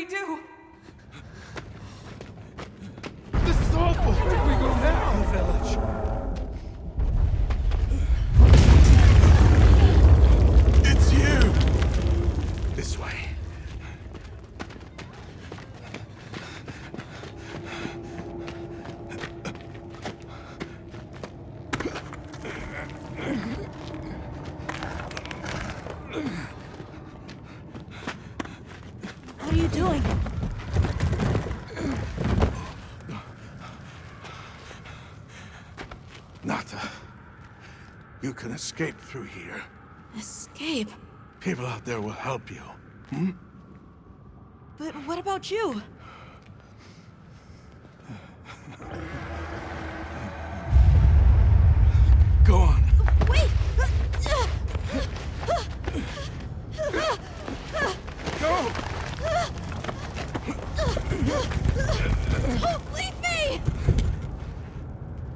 do? This is awful! Where do we go now? The village. It's you! This way. What are you doing? Nata, you can escape through here. Escape? People out there will help you. Hmm? But what about you? Go on. Wait! Go! Don't leave me!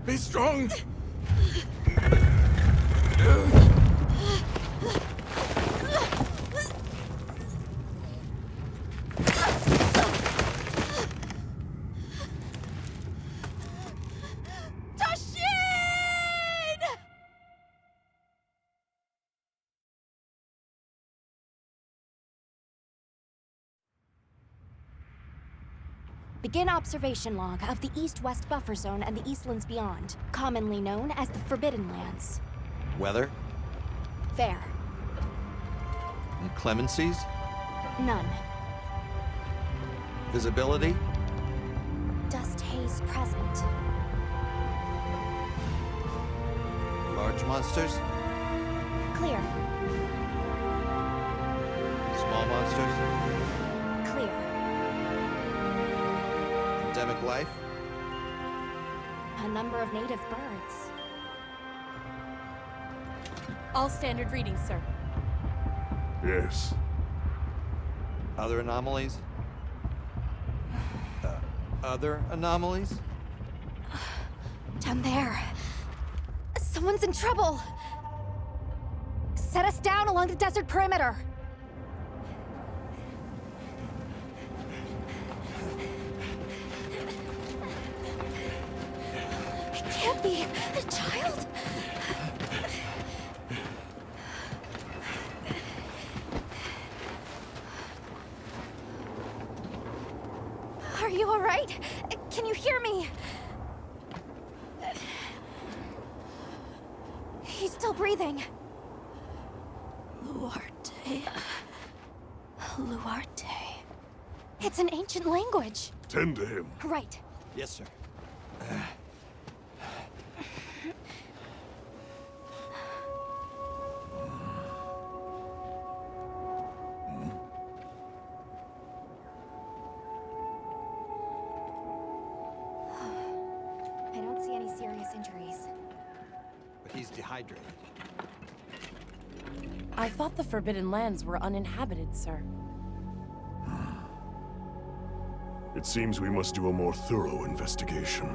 Be strong! Begin observation log of the East-West buffer zone and the Eastlands beyond, commonly known as the Forbidden Lands. Weather? Fair. Inclemencies? None. Visibility? Dust haze present. Large monsters? Clear. Small monsters? Clear. Endemic life? A number of native birds. All standard readings, sir. Yes. Other anomalies? Other anomalies? Down there. Someone's in trouble. Set us down along the desert perimeter. It can't be a child. Are you all right? Can you hear me? He's still breathing. Luarte. Luarte. It's an ancient language. Tend to him. Right. Yes, sir. I don't see any serious injuries. But he's dehydrated. I thought the Forbidden Lands were uninhabited, sir. It seems we must do a more thorough investigation.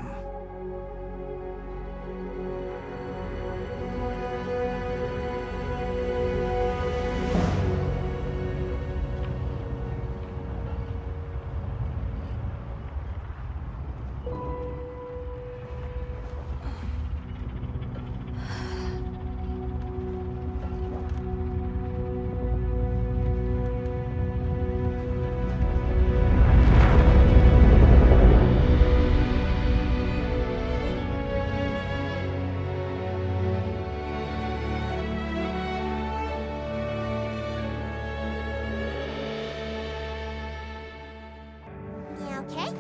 Okay.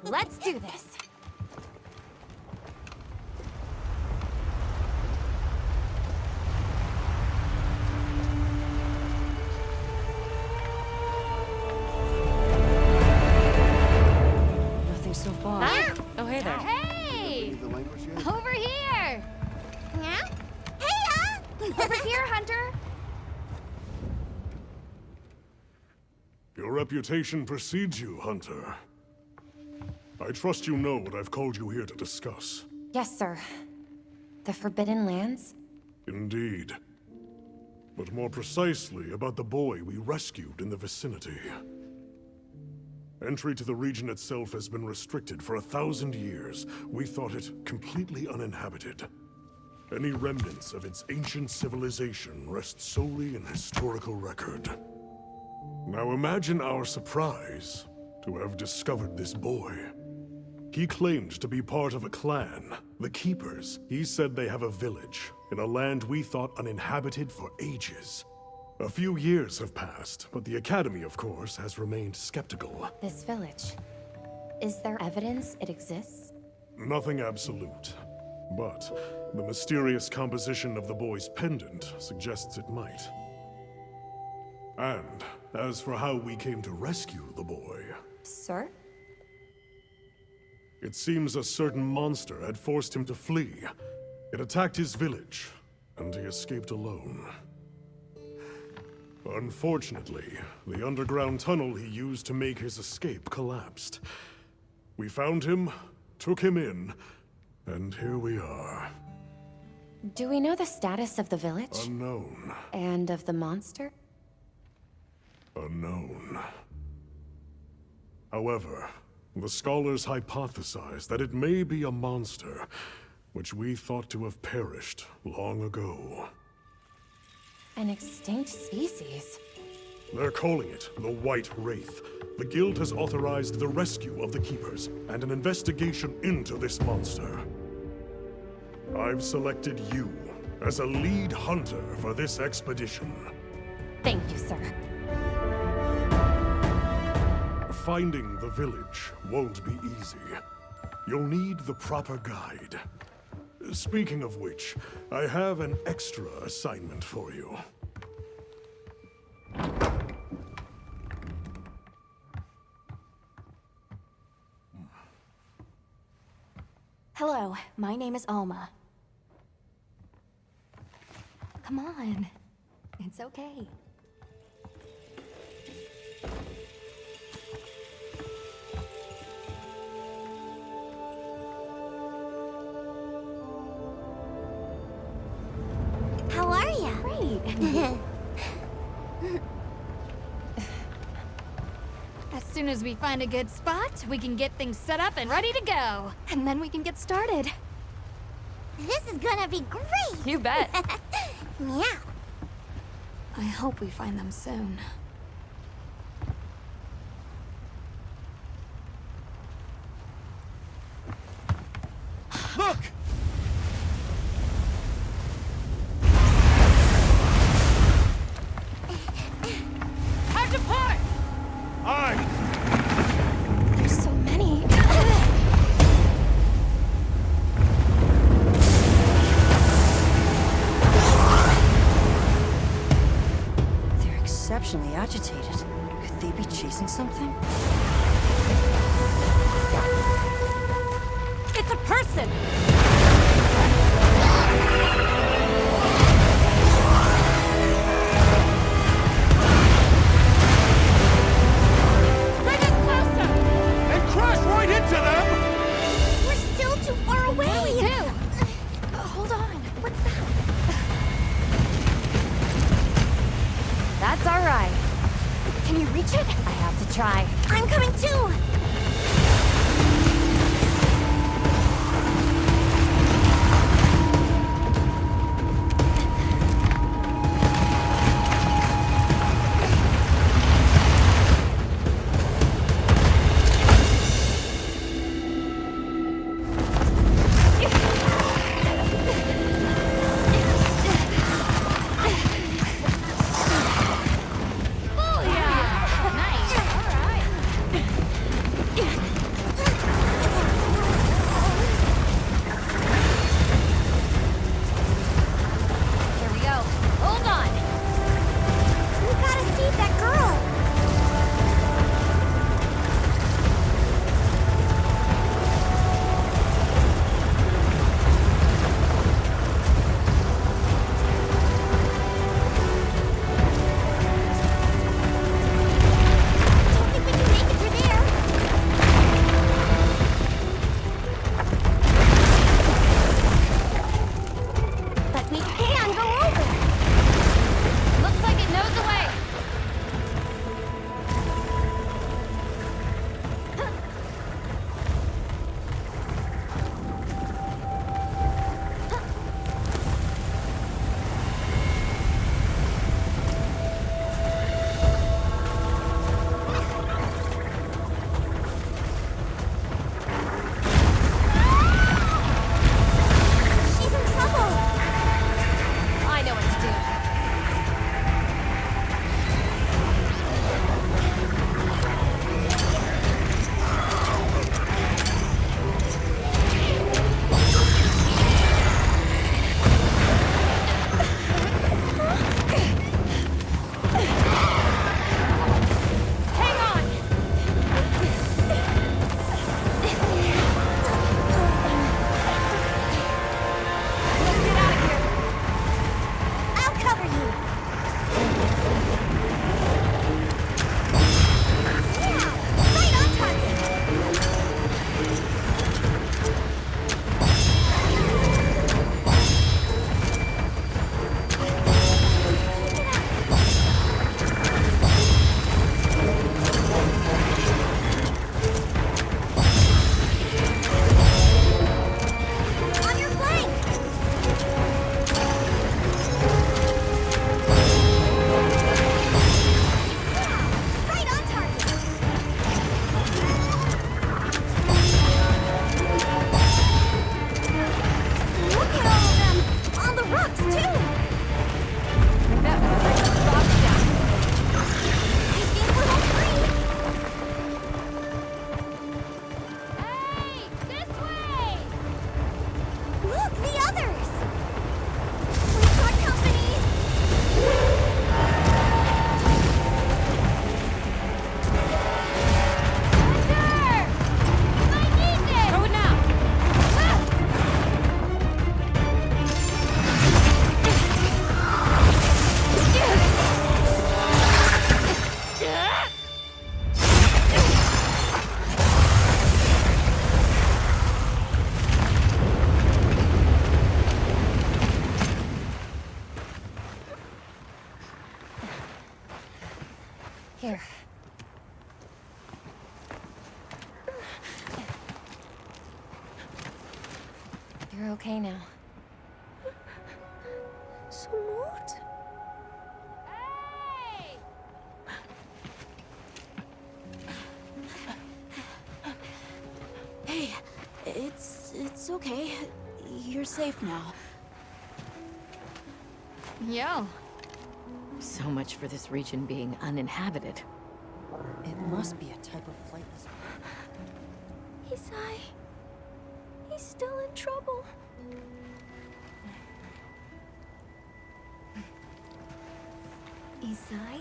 Let's do this. Nothing so far. Ah! Oh, hey there. Hey! The language yet? Over here! Yeah? Hey, Over here, Hunter! Your reputation precedes you, Hunter. I trust you know what I've called you here to discuss. Yes, sir. The Forbidden Lands? Indeed. But more precisely about the boy we rescued in the vicinity. Entry to the region itself has been restricted for 1,000 years. We thought it completely uninhabited. Any remnants of its ancient civilization rest solely in historical record. Now imagine our surprise to have discovered this boy. He claimed to be part of a clan, the Keepers. He said they have a village in a land we thought uninhabited for ages. A few years have passed, but the Academy, of course, has remained skeptical. This village. Is there evidence it exists? Nothing absolute. But the mysterious composition of the boy's pendant suggests it might. And as for how we came to rescue the boy, Sir? it seems a certain monster had forced him to flee. It attacked his village, and he escaped alone. Unfortunately, the underground tunnel he used to make his escape collapsed. We found him, took him in, and here we are. Do we know the status of the village? Unknown. And of the monster? Unknown. However, the scholars hypothesize that it may be a monster, which we thought to have perished long ago. An extinct species? They're calling it the White Wraith. The Guild has authorized the rescue of the Keepers and an investigation into this monster. I've selected you as a lead hunter for this expedition. Thank you, sir. Finding the village won't be easy. You'll need the proper guide. Speaking of which, I have an extra assignment for you. Hello, my name is Alma. Come on. It's okay. How are ya? Great. As soon as we find a good spot, we can get things set up and ready to go. And then we can get started. This is gonna be great! You bet. Yeah. I hope we find them soon. Look! Hard to port! Aye! There's so many. They're exceptionally agitated. Could they be chasing something? It's a person! Bring us closer! And crash right into them! We're still too far away! What do we do? Hold on. What's that? That's all right. Can you reach it? I have to try. I'm coming too! Nice, alright. There. You're okay now. Smooth. Hey, it's okay. You're safe now. Yo. So much for this region being uninhabited. It must be a type of flightless. Isai. He's still in trouble. Isai?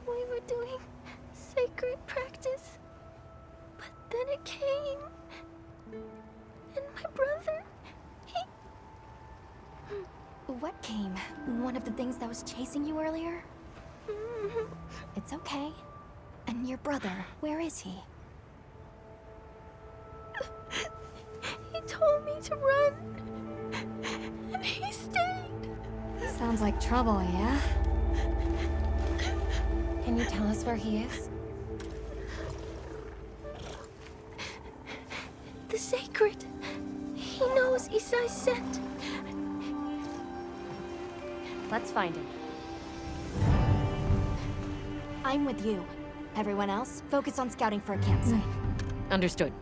We were doing sacred practice. But then it came. And my brother, he... What came? One of the things that was chasing you earlier? It's okay. And your brother, where is he? He told me to run. And he stayed. Sounds like trouble, yeah? Can you tell us where he is? The sacred. He knows Isai's scent. Let's find him. I'm with you. Everyone else, focus on scouting for a campsite. Understood.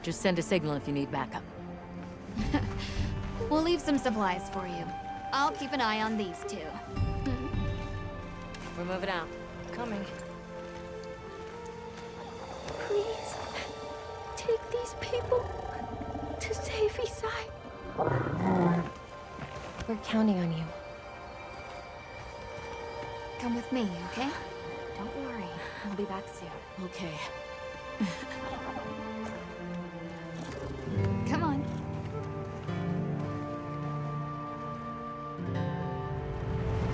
Just send a signal if you need backup. We'll leave some supplies for you. I'll keep an eye on these two. We're moving out. Coming. Please, take these people to save Isai. We're counting on you. Come with me, okay? Don't worry, I'll be back soon. Okay. Come on.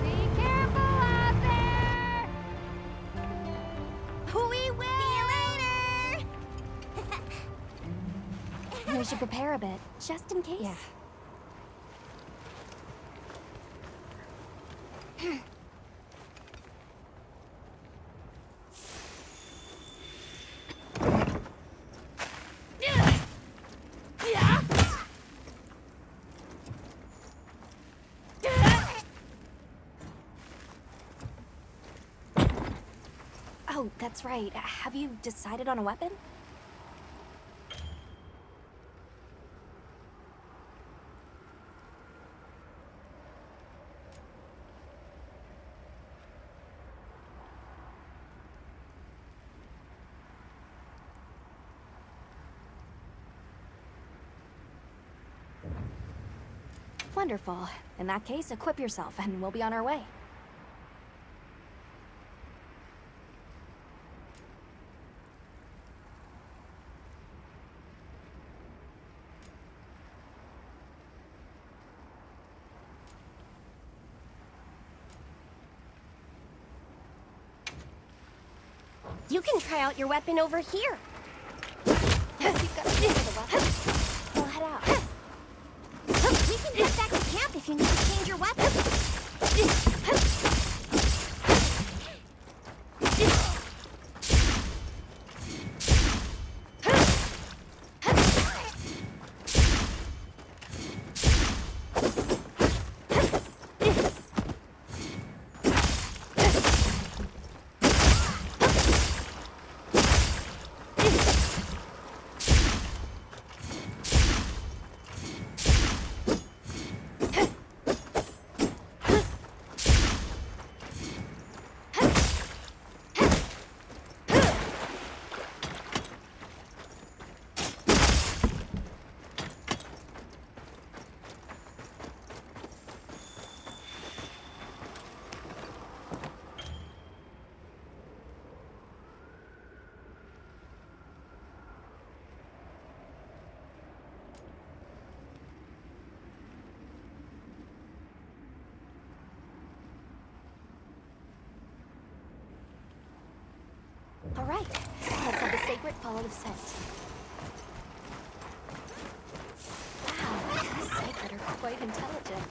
Be careful out there! We will. See you later. We should prepare a bit, just in case. Yeah. Oh, that's right. Have you decided on a weapon? Wonderful. In that case, equip yourself and we'll be on our way. You can try out your weapon over here. You've got to get the weapon. We'll head out. We can get back to camp if you need to change your weapon. All right, let's have the sacred follow the scent. Wow, this sacred are quite intelligent.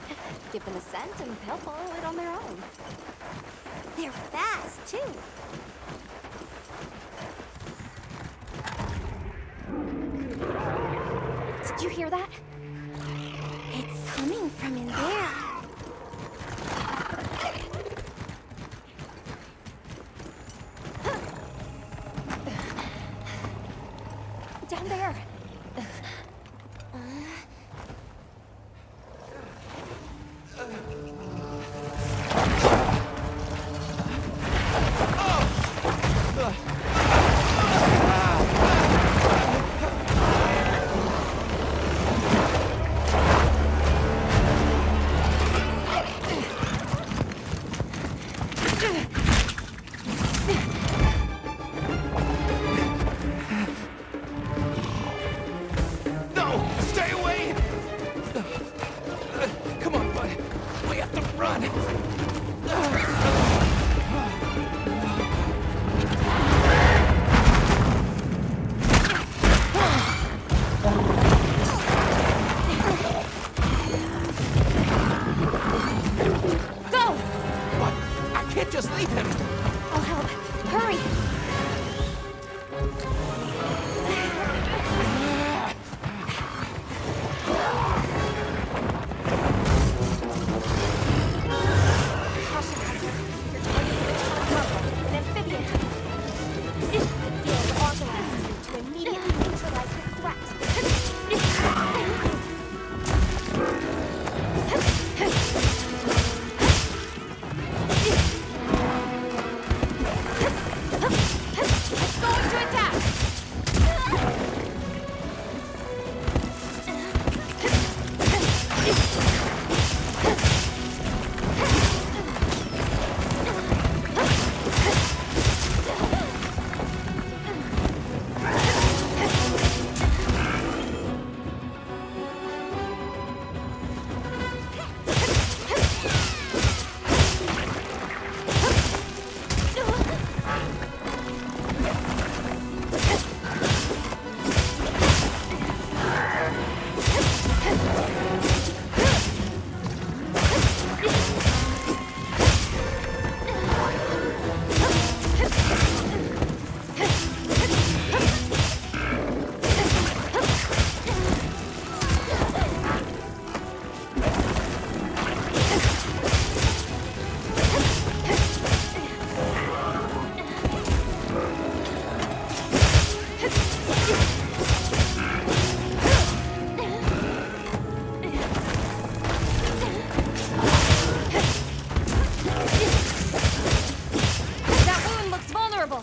Give them a scent and they'll follow it on their own. They're fast, too. Did you hear that? It's coming from in there. Down there. No! Stay away! Come on, bud. We have to run. Go! But I can't just leave him. I'll help. Hurry! Caution, Hunter. You're targeting the Capcom, an amphibian. The guild authorizes you to immediately neutralize the threat. It's going to attack! That wound looks vulnerable.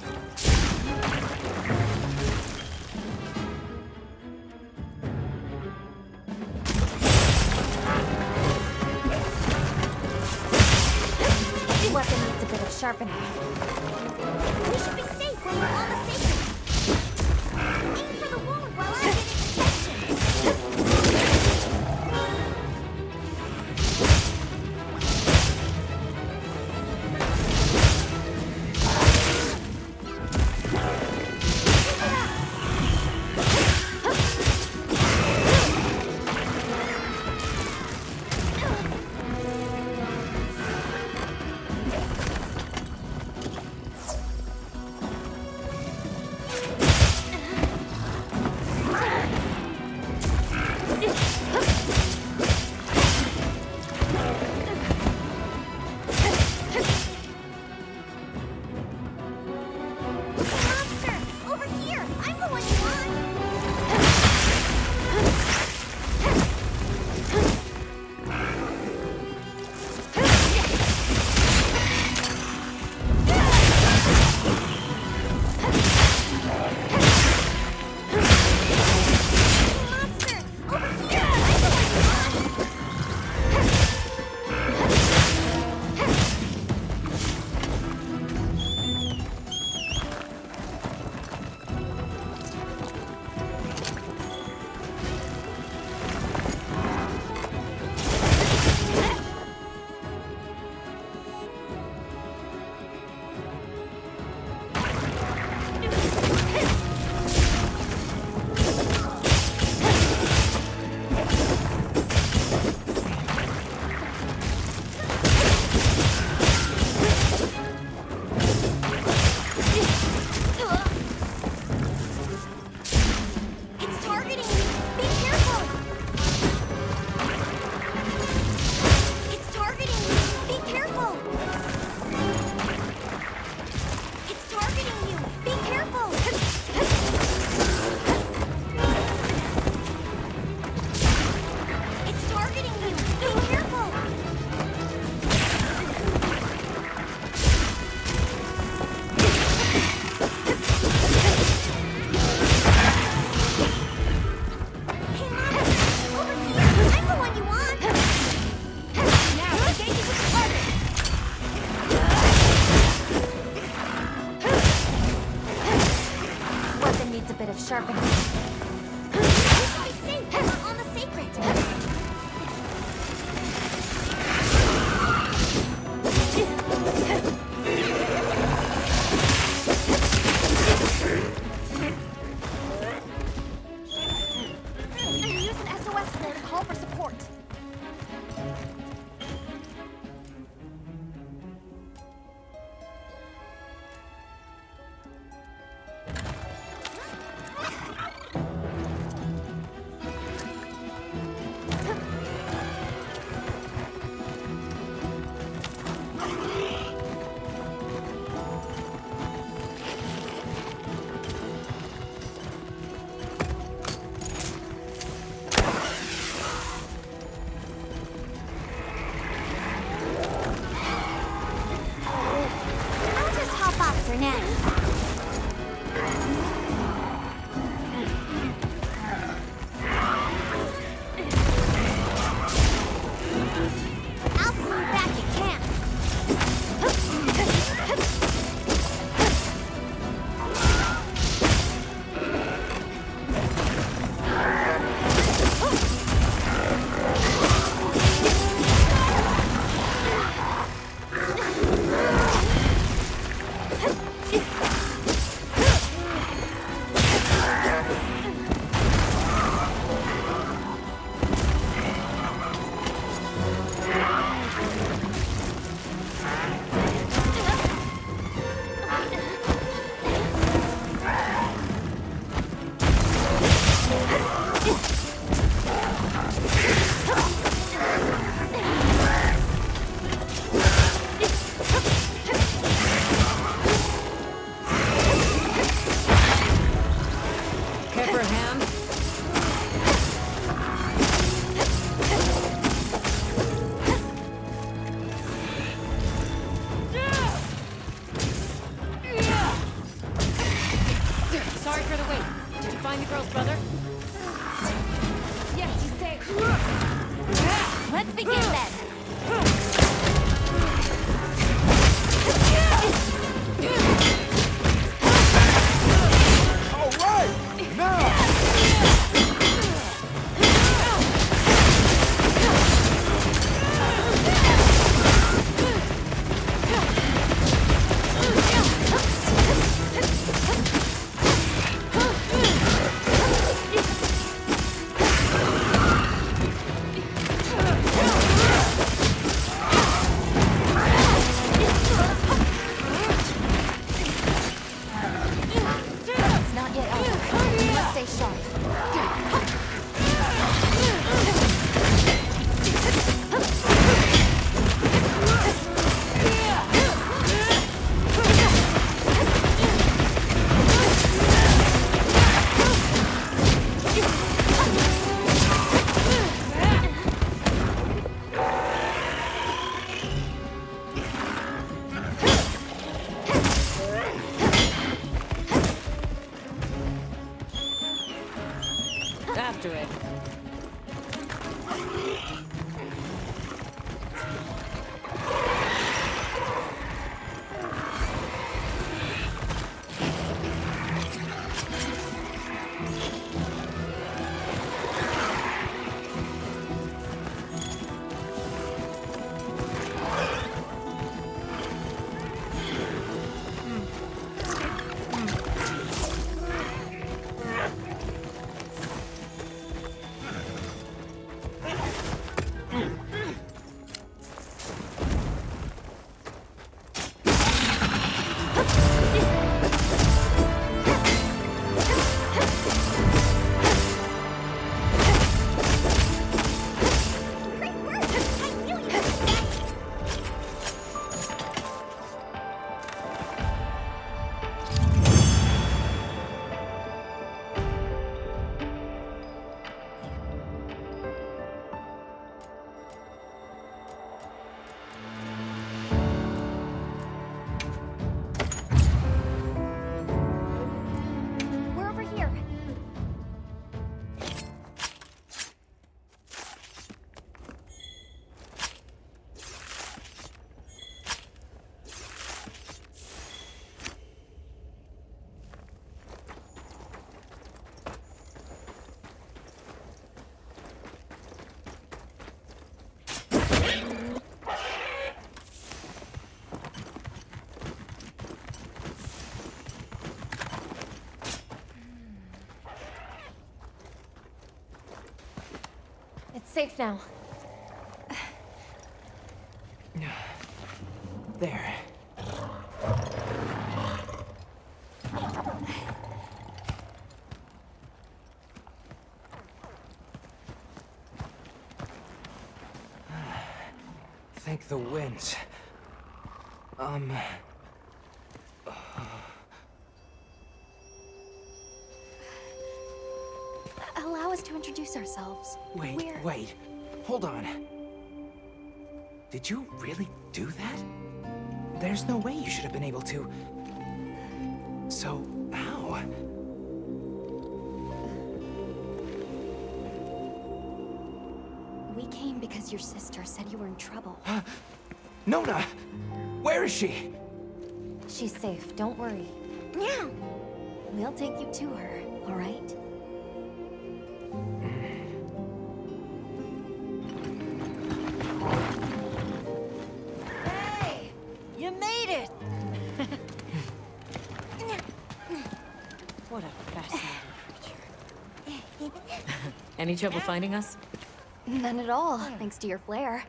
Weapon needs a bit of sharpening. We should be safe when we're on the safe. Aim for the wound while I get its attention. sharpen. We should be safe when we're on the sacred. Use an SOS flare to call for support. I'll just hop off for now. I'll see you back at camp. safe now. There. Thank the winds. Allow us to introduce ourselves. Wait. Hold on. Did you really do that? There's no way you should have been able to. So, how? We came because your sister said you were in trouble. Nona! Where is she? She's safe, don't worry. Meow! We'll take you to her, all right? Hey! You made it! What a fascinating creature. Any trouble finding us? None at all, thanks to your flair.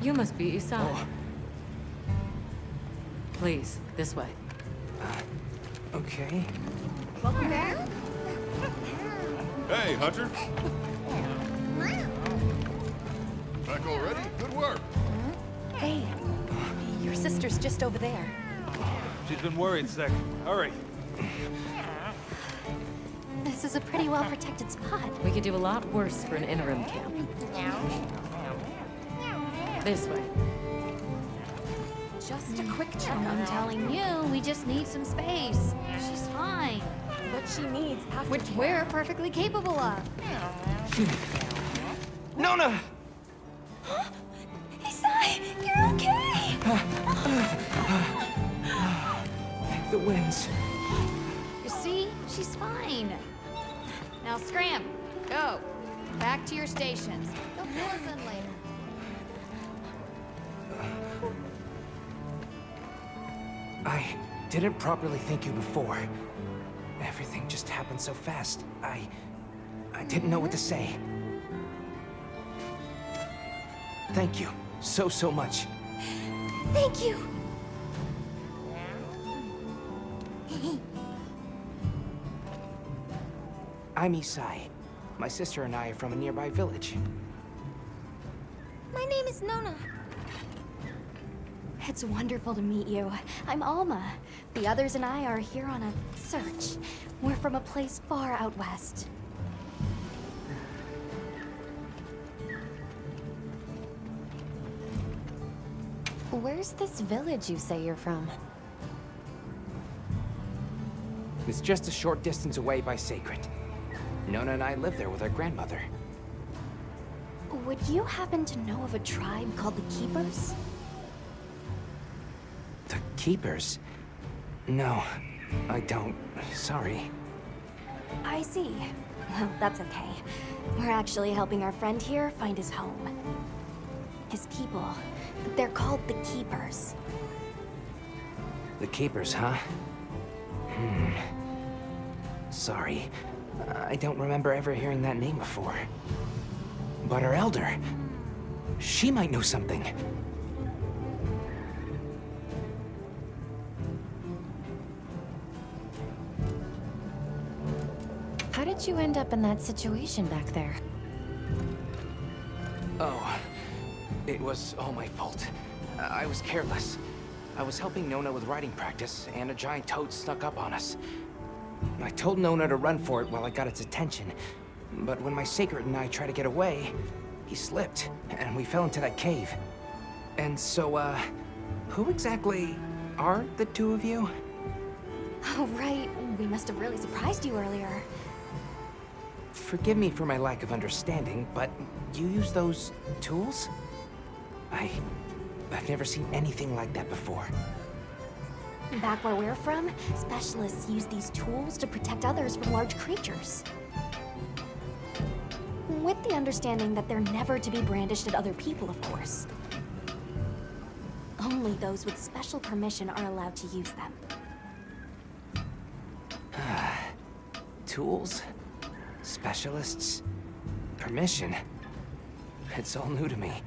You must be Isai. Please, this way. Okay. Hey, Hunter. Back already? Good work. Hey, your sister's just over there. She's been worried, Sec. Hurry. This is a pretty well-protected spot. We could do a lot worse for an interim camp. This way. Just a quick check, I'm telling you. We just need some space. She's fine. What she needs after Which we're perfectly capable of. Nona! Isai, you're okay! The winds. You see? She's fine. Now scram. Go. Back to your stations. They'll fill us in later. I didn't properly thank you before. Everything just happened so fast. I didn't know what to say. Thank you so much. Thank you! I'm Isai. My sister and I are from a nearby village. My name is Nona. It's wonderful to meet you. I'm Alma. The others and I are here on a search. We're from a place far out west. Where's this village you say you're from? It's just a short distance away by Sacred. Nona and I live there with our grandmother. Would you happen to know of a tribe called the Keepers? The Keepers? No, I don't. Sorry. I see. Well, that's okay. We're actually helping our friend here find his home. His people. They're called the Keepers. The Keepers, huh? Sorry. I don't remember ever hearing that name before. But our elder... she might know something. How did you end up in that situation back there? Oh, it was all my fault. I was careless. I was helping Nona with writing practice, and a giant toad snuck up on us. I told Nona to run for it while I got its attention, but when my Sacred and I tried to get away, he slipped, and we fell into that cave. And so, who exactly are the two of you? Oh, right. We must have really surprised you earlier. Forgive me for my lack of understanding, but you use those tools? I've never seen anything like that before. Back where we're from, specialists use these tools to protect others from large creatures. With the understanding that they're never to be brandished at other people, of course. Only those with special permission are allowed to use them. Tools? Specialists? Permission? It's all new to me.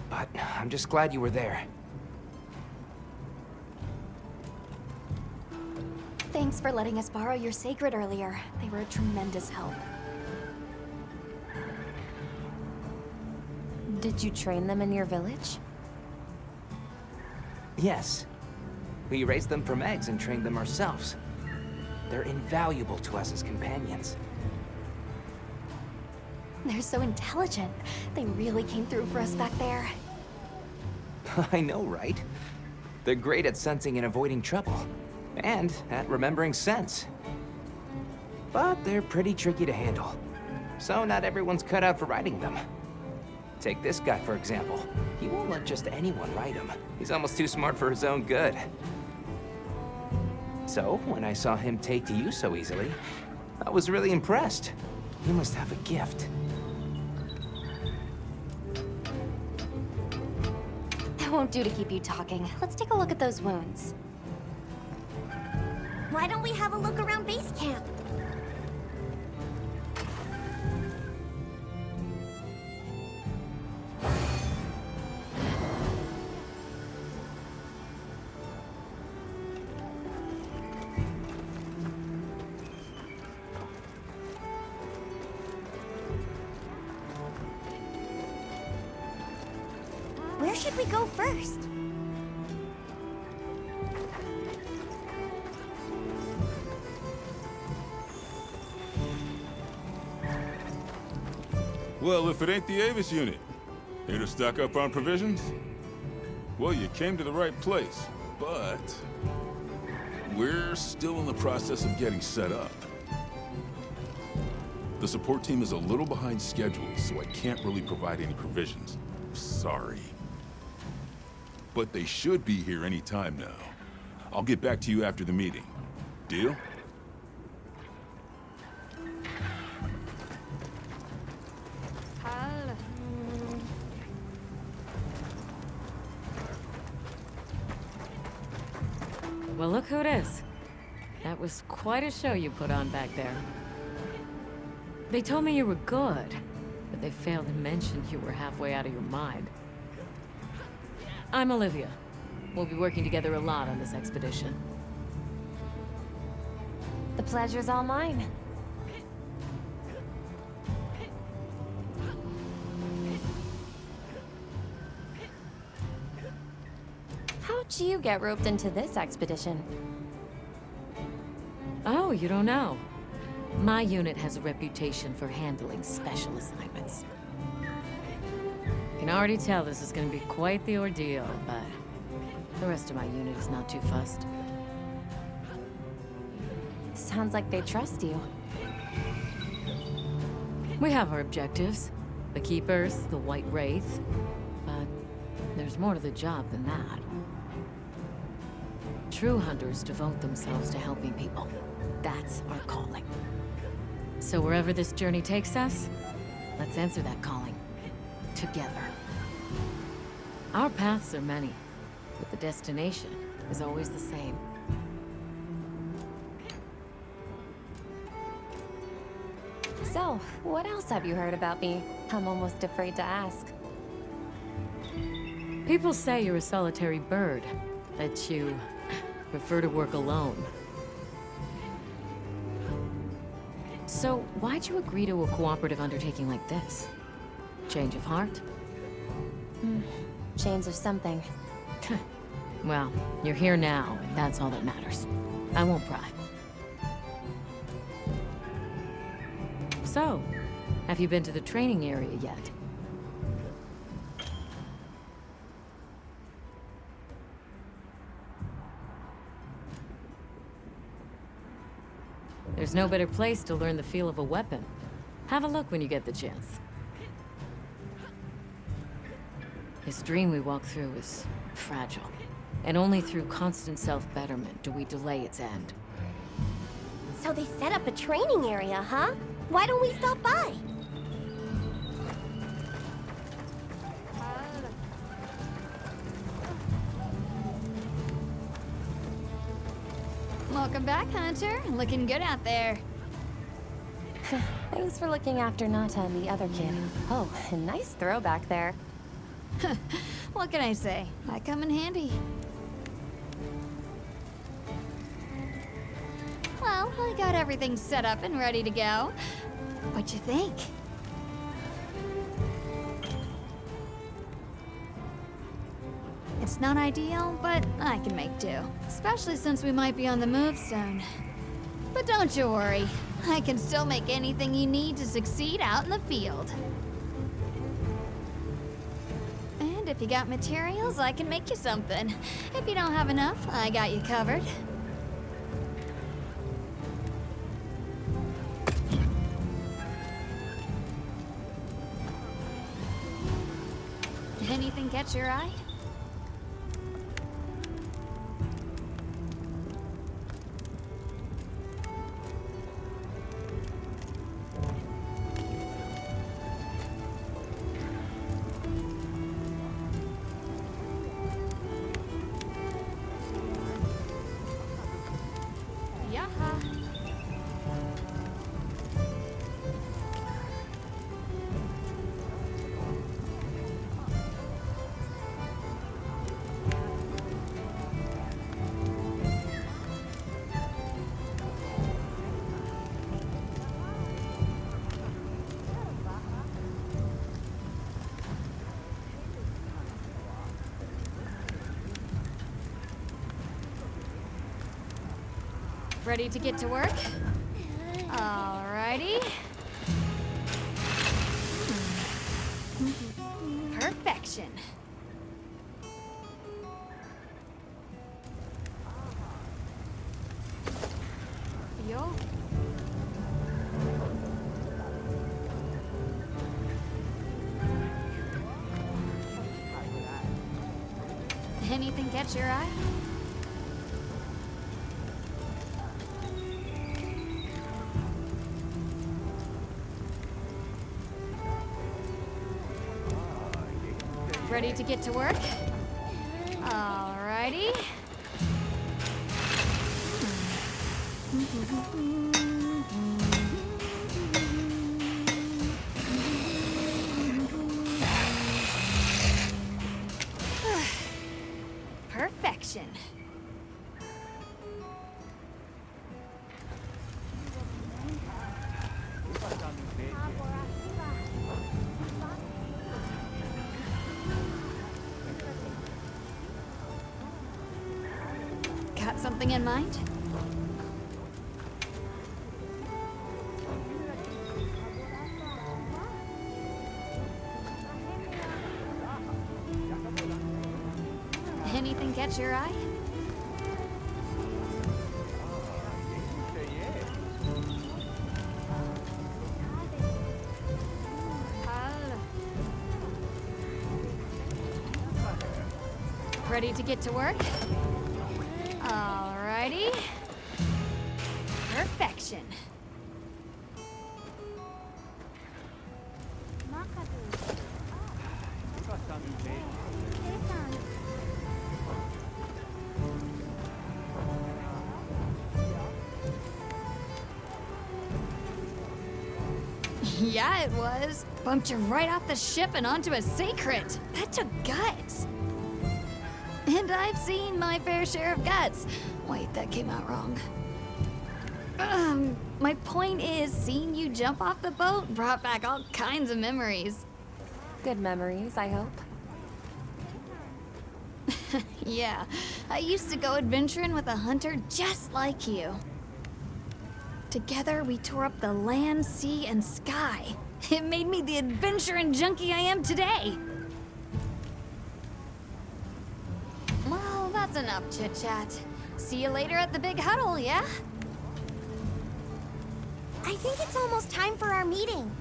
But I'm just glad you were there. Thanks for letting us borrow your sacred earlier. They were a tremendous help. Did you train them in your village? Yes. We raised them from eggs and trained them ourselves. They're invaluable to us as companions. They're so intelligent. They really came through for us back there. I know, right? They're great at sensing and avoiding trouble. And at remembering scents. But they're pretty tricky to handle. So not everyone's cut out for riding them. Take this guy, for example. He won't let just anyone ride him. He's almost too smart for his own good. So, when I saw him take to you so easily, I was really impressed. He must have a gift. That won't do to keep you talking. Let's take a look at those wounds. Why don't we have a look around base camp? Where should we go first? Well, if it ain't the Avis unit, here to stock up on provisions? Well, you came to the right place, but we're still in the process of getting set up. The support team is a little behind schedule, so I can't really provide any provisions. Sorry. But they should be here any time now. I'll get back to you after the meeting. Deal? Well, look who it is. That was quite a show you put on back there. They told me you were good, but they failed to mention you were halfway out of your mind. I'm Olivia. We'll be working together a lot on this expedition. The pleasure's all mine. How'd you get roped into this expedition? Oh, you don't know? My unit has a reputation for handling special assignments. I can already tell this is going to be quite the ordeal, but the rest of my unit is not too fussed. Sounds like they trust you. We have our objectives. The Keepers, the White Wraith. But there's more to the job than that. True hunters devote themselves to helping people. That's our calling. So wherever this journey takes us, let's answer that calling. Together. Our paths are many, but the destination is always the same. So, what else have you heard about me? I'm almost afraid to ask. People say you're a solitary bird, that you prefer to work alone. So, why'd you agree to a cooperative undertaking like this? Change of heart? Chains of something. Well, you're here now, and that's all that matters. I won't pry. So, have you been to the training area yet? There's no better place to learn the feel of a weapon. Have a look when you get the chance. This dream we walk through is fragile, and only through constant self-betterment do we delay its end. So they set up a training area, huh? Why don't we stop by? Welcome back, Hunter. Looking good out there. Thanks for looking after Nata and the other kid. Oh, a nice throwback there. What can I say? I come in handy. Well, I got everything set up and ready to go. What'd you think? It's not ideal, but I can make do. Especially since we might be on the move soon. But don't you worry. I can still make anything you need to succeed out in the field. And if you got materials, I can make you something. If you don't have enough, I got you covered. Anything catch your eye? Ready to get to work? Alrighty. Perfection. Yo. Anything catch your eye? Ready to get to work? Alrighty. Perfection. Got something in mind? Anything catch your eye? Ready to get to work? Alrighty. Perfection. Yeah, it was. Bumped you right off the ship and onto a secret. That took guts. And I've seen my fair share of guts. Wait, that came out wrong. My point is, seeing you jump off the boat brought back all kinds of memories. Good memories, I hope. Yeah, I used to go adventuring with a hunter just like you. Together, we tore up the land, sea, and sky. It made me the adventuring junkie I am today. Well, that's enough chit-chat. See you later at the big huddle, yeah? I think it's almost time for our meeting.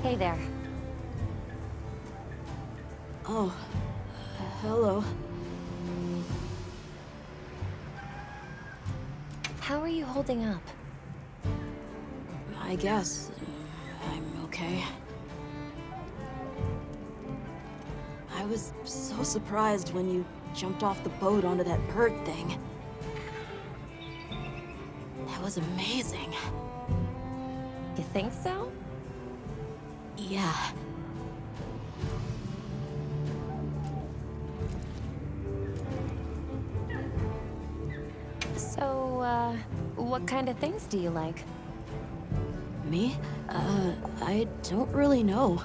Hey there. Oh, hello. How are you holding up? I guess I'm okay. I was so surprised when you jumped off the boat onto that bird thing. That was amazing. You think so? Yeah. So, what kind of things do you like? Me? I don't really know.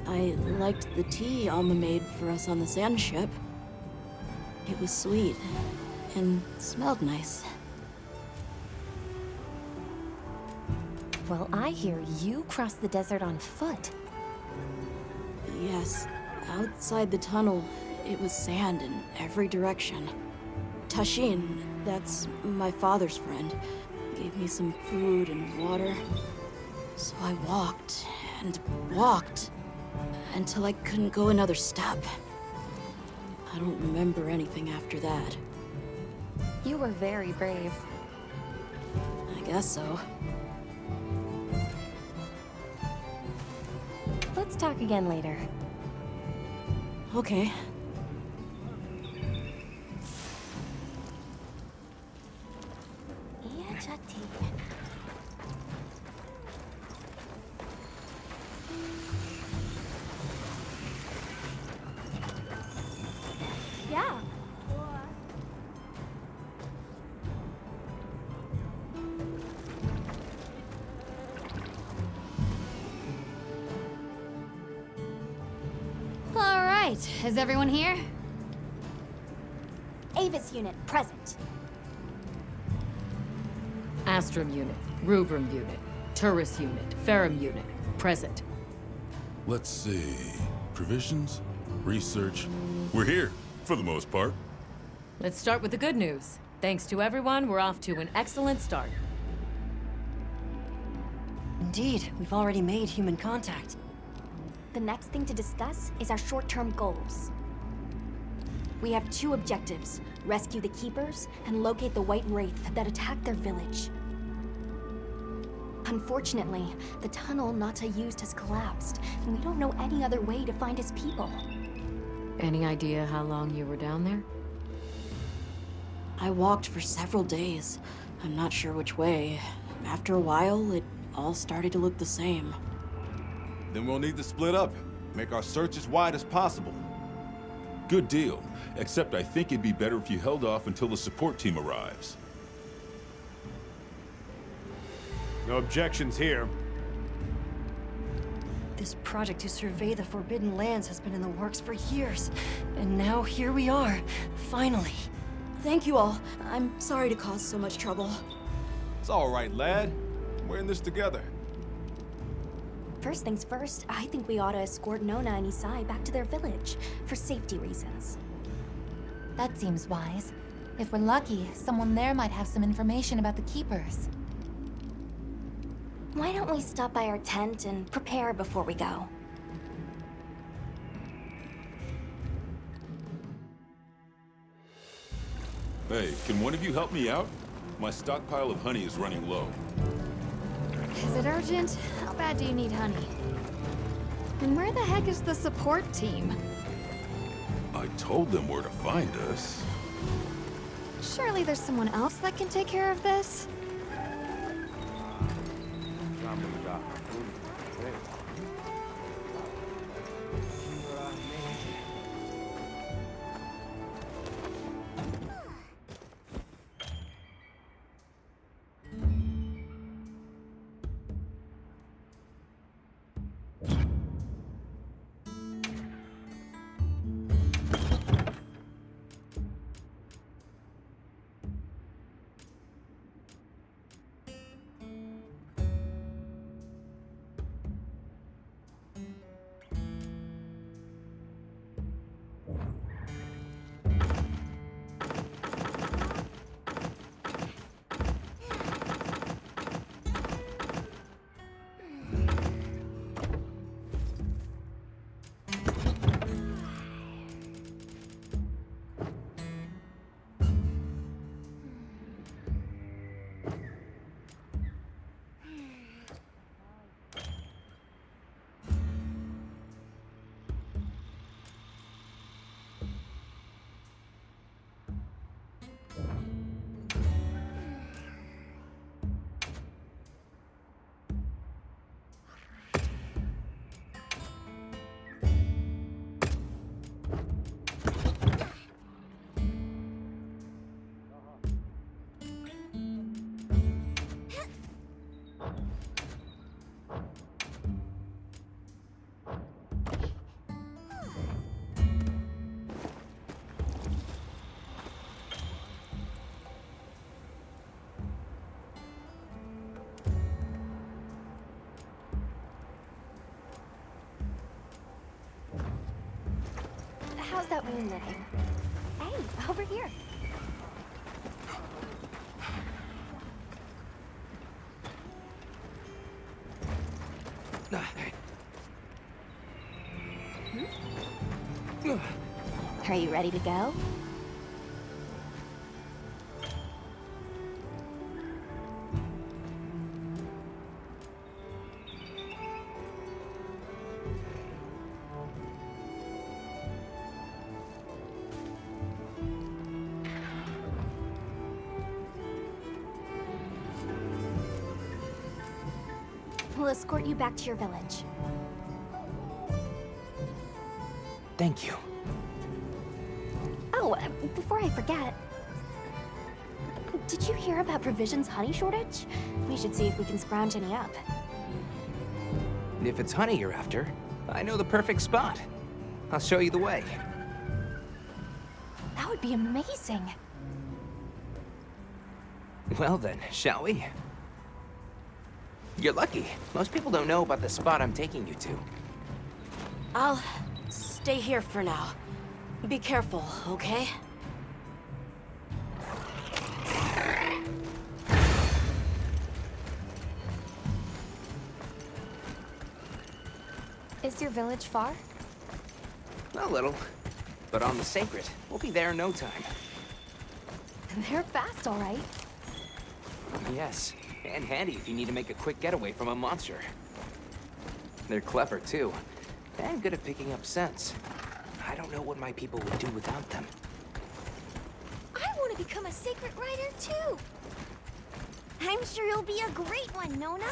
I liked the tea Alma made for us on the sand ship. It was sweet and smelled nice. Well, I hear you crossed the desert on foot. Yes, outside the tunnel, it was sand in every direction. Tashin, that's my father's friend, gave me some food and water. So I walked and walked until I couldn't go another step. I don't remember anything after that. You were very brave. I guess so. Let's talk again later. Okay. Yeah. All right, is everyone here? Avis unit, present. Astrum unit, Rubrum unit, Turris unit, Ferrum unit, present. Let's see. Provisions? Research? We're here, for the most part. Let's start with the good news. Thanks to everyone, we're off to an excellent start. Indeed, we've already made human contact. The next thing to discuss is our short-term goals. We have two objectives: rescue the Keepers and locate the White Wraith that attacked their village. Unfortunately, the tunnel Nata used has collapsed, and we don't know any other way to find his people. Any idea how long you were down there? I walked for several days. I'm not sure which way. After a while, it all started to look the same. Then we'll need to split up. Make our search as wide as possible. Good deal. Except I think it'd be better if you held off until the support team arrives. No objections here. This project to survey the Forbidden Lands has been in the works for years. And now here we are, finally. Thank you all. I'm sorry to cause so much trouble. It's all right, lad. We're in this together. First things first, I think we ought to escort Nona and Isai back to their village, for safety reasons. That seems wise. If we're lucky, someone there might have some information about the Keepers. Why don't we stop by our tent and prepare before we go? Hey, can one of you help me out? My stockpile of honey is running low. Is it urgent? How bad do you need honey? And where the heck is the support team? I told them where to find us. Surely there's someone else that can take care of this? How's that wound looking? Hey, over here. Are you ready to go? We'll escort you back to your village. Thank you. Oh, before I forget, did you hear about Provision's honey shortage? We should see if we can scrounge any up. If it's honey you're after, I know the perfect spot. I'll show you the way. That would be amazing. Well then, shall we? You're lucky. Most people don't know about the spot I'm taking you to. I'll stay here for now. Be careful, okay? Is your village far? A little. But on the sacred. We'll be there in no time. They're fast, all right. Yes. And handy if you need to make a quick getaway from a monster. They're clever, too. And good at picking up scents. I don't know what my people would do without them. I want to become a sacred rider too. I'm sure you'll be a great one, Nona.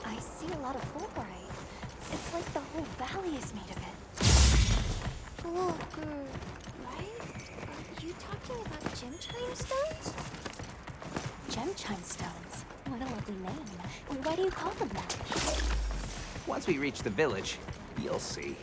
I see a lot of fulbright. It's like the whole valley is made of it. Fulgur, right? Are you talking about gem chime stones? Gem chime stones. What a lovely name. Why do you call them that? Once we reach the village, you'll see.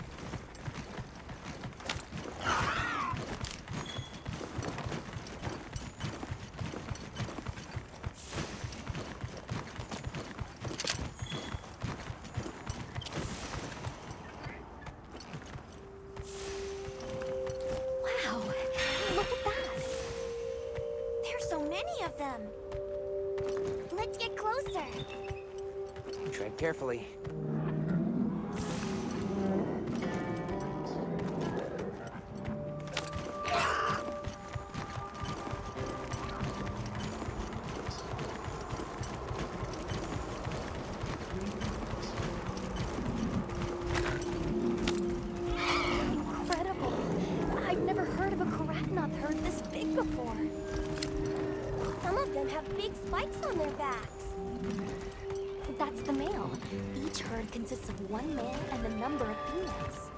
Wow, look at that. There's so many of them. Let's get closer. Tread carefully. Incredible. I've never heard of a Karatnoth herd this big before. Some of them have big spikes on their backs. That's the male. Each herd consists of one male and a number of females.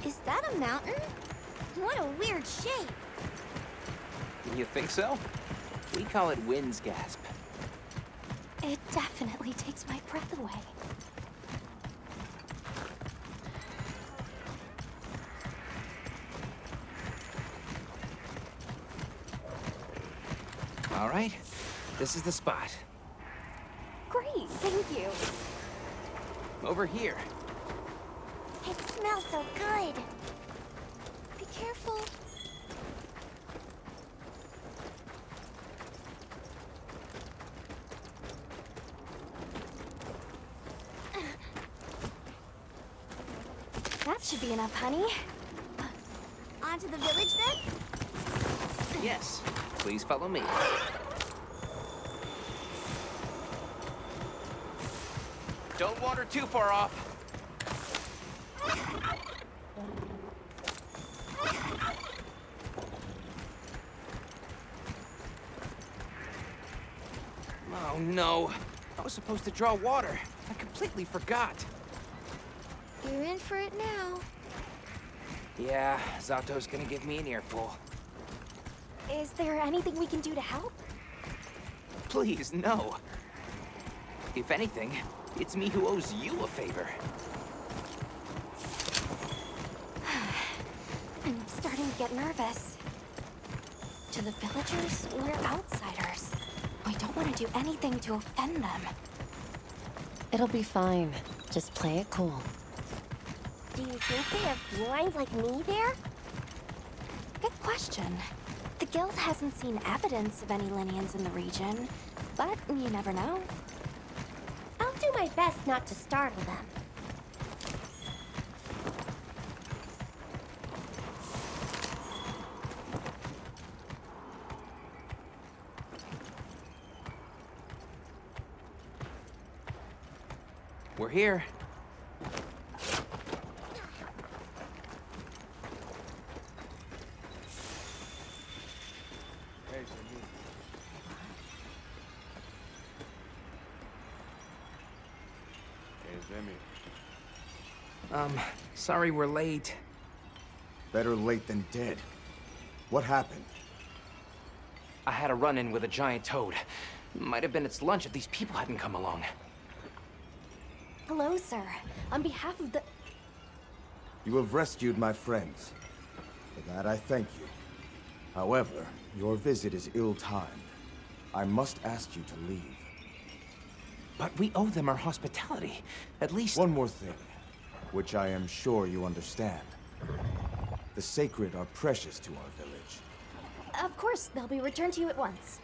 Is that a mountain? What a weird shape. You think so? We call it Wind's Gasp. It definitely takes my breath away. All right, this is the spot. Great, thank you. Over here. It smells so good. Be careful. That should be enough, honey. On to the village then? Yes, please follow me. Don't wander too far off. Oh no. I was supposed to draw water. I completely forgot. You're in for it now. Yeah, Zato's gonna give me an earful. Is there anything we can do to help? Please, no. If anything, it's me who owes you a favor. I'm starting to get nervous. To the villagers, we're outsiders. We don't want to do anything to offend them. It'll be fine. Just play it cool. Do you think they have lines like me there? Good question. The guild hasn't seen evidence of any Linians in the region, but you never know. I'll do my best not to startle them. We're here. Sorry we're late. Better late than dead. What happened? I had a run-in with a giant toad. Might have been its lunch if these people hadn't come along. Hello, sir. On behalf of the... You have rescued my friends. For that I thank you. However, your visit is ill-timed. I must ask you to leave. But we owe them our hospitality. At least... One more thing, which I am sure you understand. The sacred are precious to our village. Of course, they'll be returned to you at once.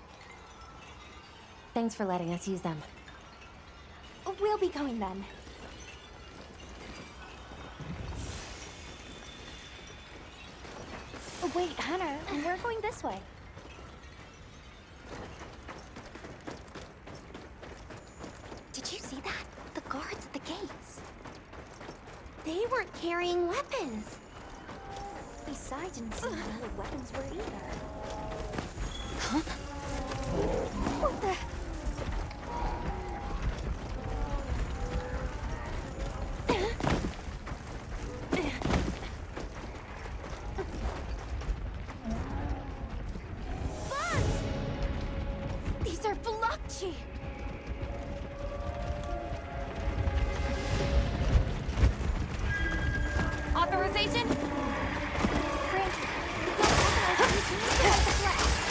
Thanks for letting us use them. We'll be going then. Wait, Hunter, we're going this way. Did you see that? The guards at the gates. They weren't carrying weapons. Besides, didn't see what other weapons were either. Huh? What the... These are Blokchi! Authorization? Granted. The guild authorizes you to neutralize the threat.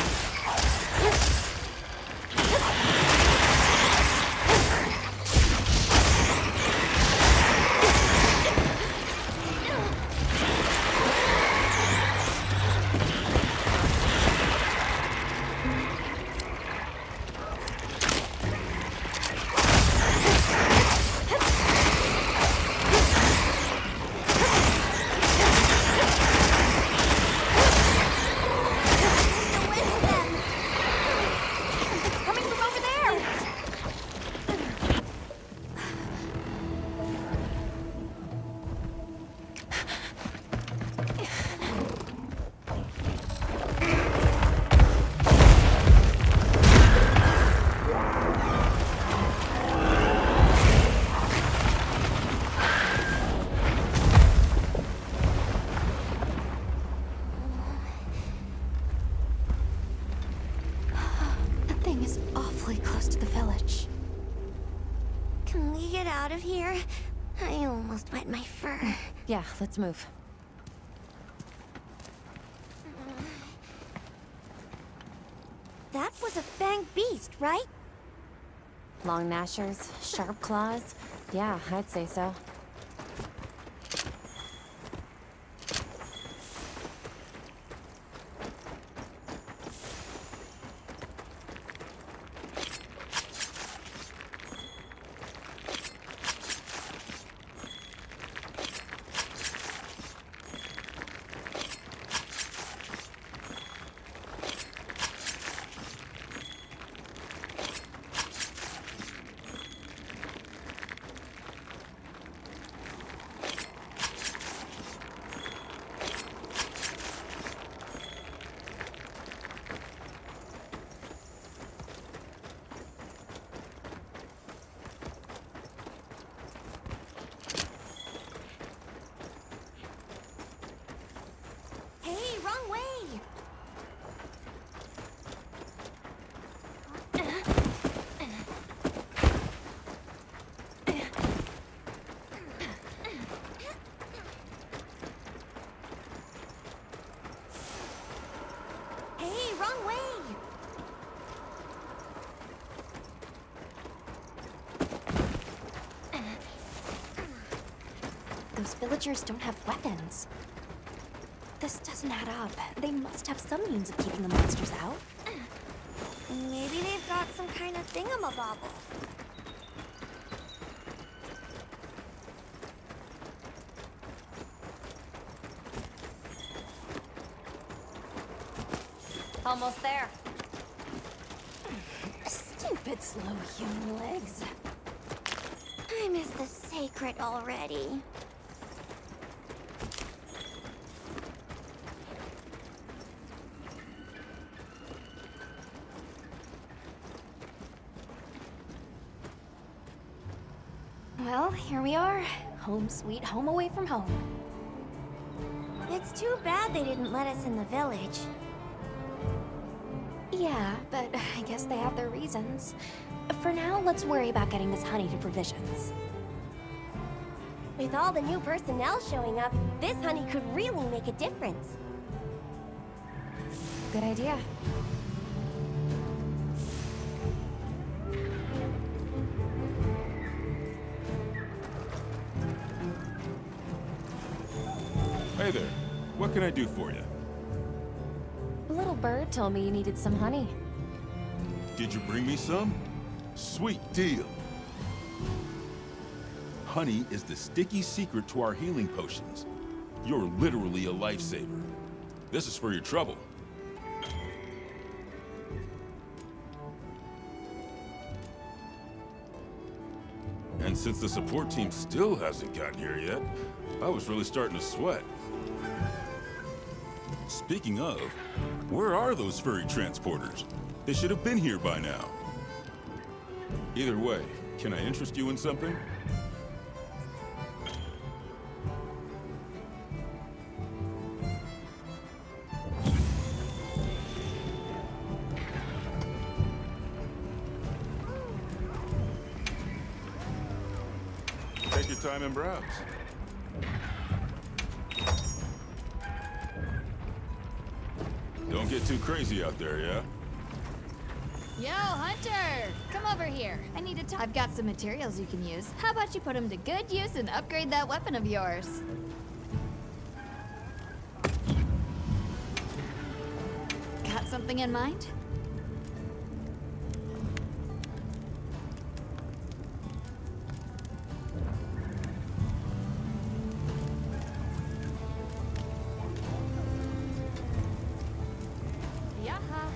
Can we get out of here? I almost wet my fur. Yeah, let's move. That was a fanged beast, right? Long gnashers, sharp claws. Yeah, I'd say so. wrong way! Those villagers don't have weapons. This doesn't add up. They must have some means of keeping the monsters out. Maybe they've got some kind of thingamabobble. Almost there. Stupid slow human legs. I miss the sacred already. Well, here we are. Home sweet home away from home. It's too bad they didn't let us in the village. Yeah, but I guess they have their reasons. For now, let's worry about getting this honey to provisions. With all the new personnel showing up, this honey could really make a difference. Good idea. Hey there. What can I do for you? Little bird told me you needed some honey. Did you bring me some? Sweet deal. Honey is the sticky secret to our healing potions. You're literally a lifesaver. This is for your trouble. And since the support team still hasn't gotten here yet, I was really starting to sweat. Speaking of, where are those furry transporters? They should have been here by now. Either way, can I interest you in something? Take your time and browse. Don't get too crazy out there, yeah? Yo, Hunter! Come over here. I need to talk. I've got some materials you can use. How about you put them to good use and upgrade that weapon of yours? Got something in mind? Yaha.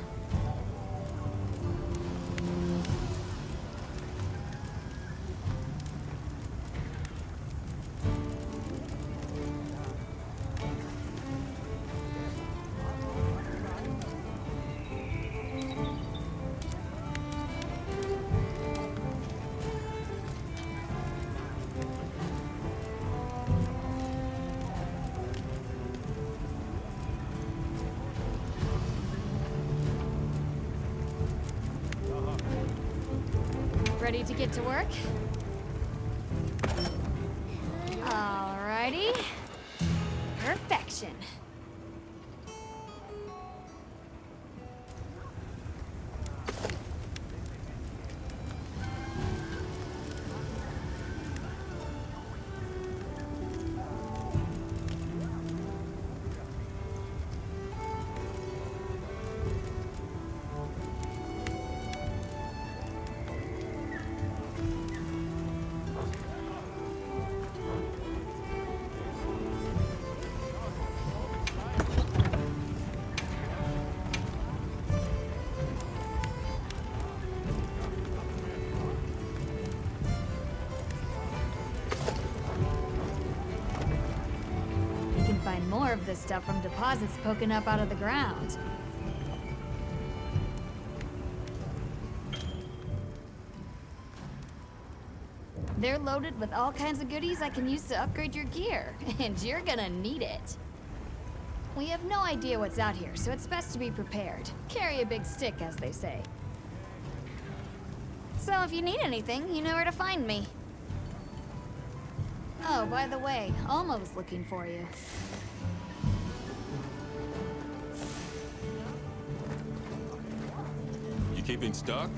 Ready to get to work? Alrighty. Perfection. You can find more of this stuff from deposits poking up out of the ground. They're loaded with all kinds of goodies I can use to upgrade your gear, and you're gonna need it. We have no idea what's out here, so it's best to be prepared. Carry a big stick, as they say. So if you need anything, you know where to find me. Oh, by the way, Alma was looking for you. Keeping stock?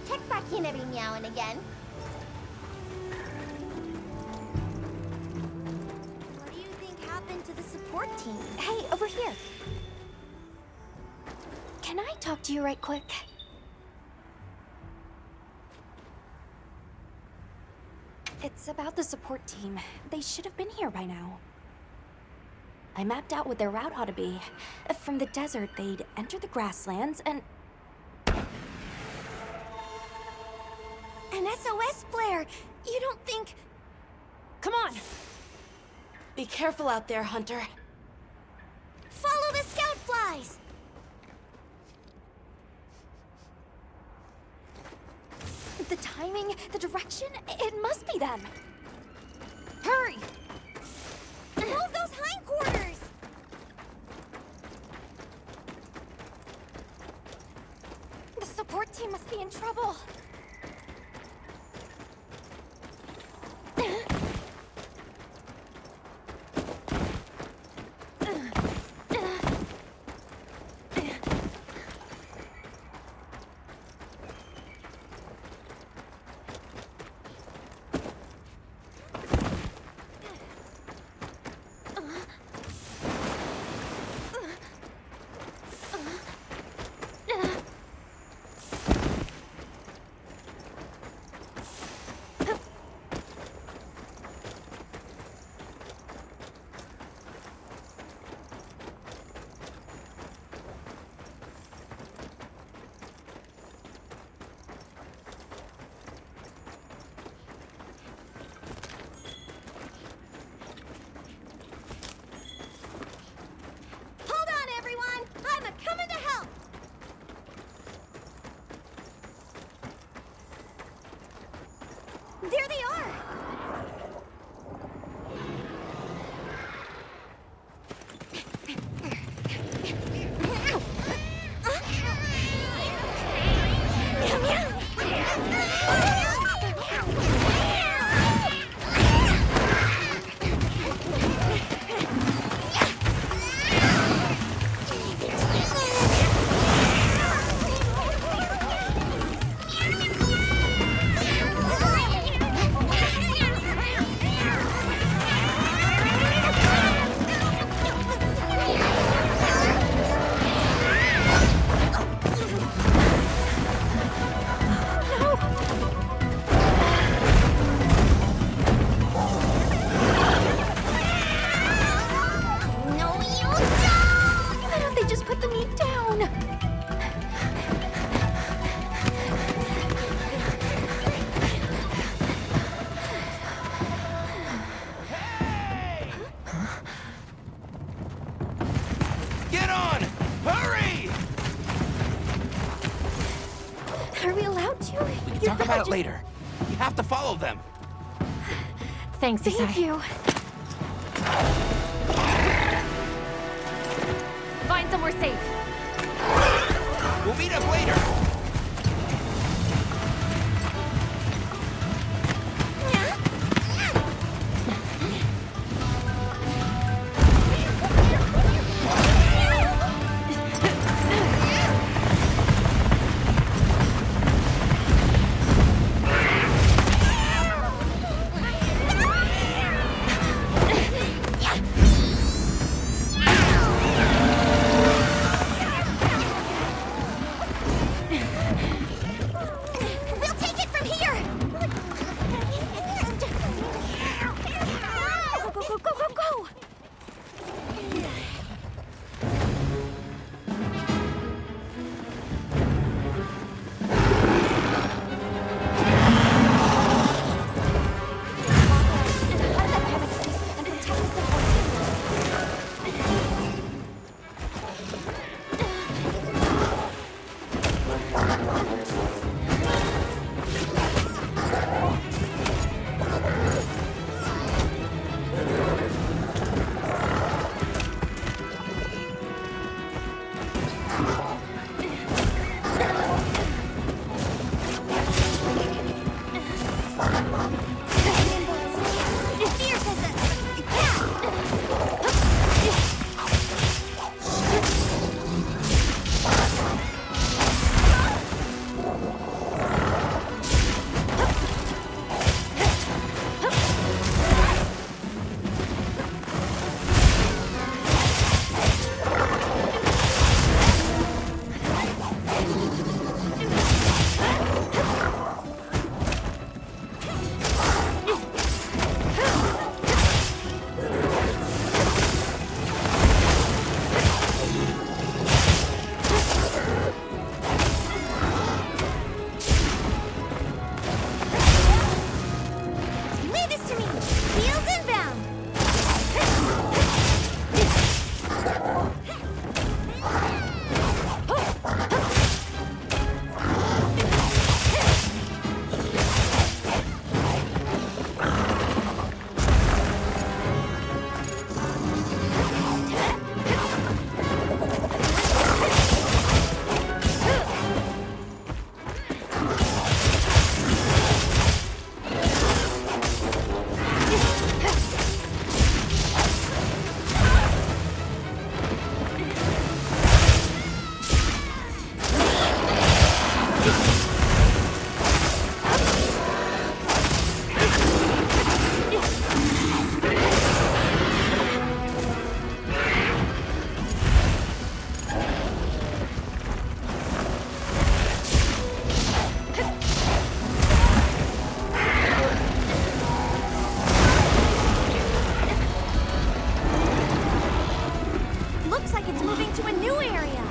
Check back in every now and again. What do you think happened to the support team? Hey, over here. Can I talk to you right quick? It's about the support team. They should have been here by now. I mapped out what their route ought to be. From the desert, they'd enter the grasslands and... An SOS flare! You don't think... Come on! Be careful out there, Hunter. Follow the scout flies! The timing, the direction, it must be them. Hurry! Move those hindquarters! The support team must be in trouble. There they are! Talk about it later. You have to follow them. Thanks, Isai. Thank you. Find somewhere safe. We'll meet up later. it's moving to a new area.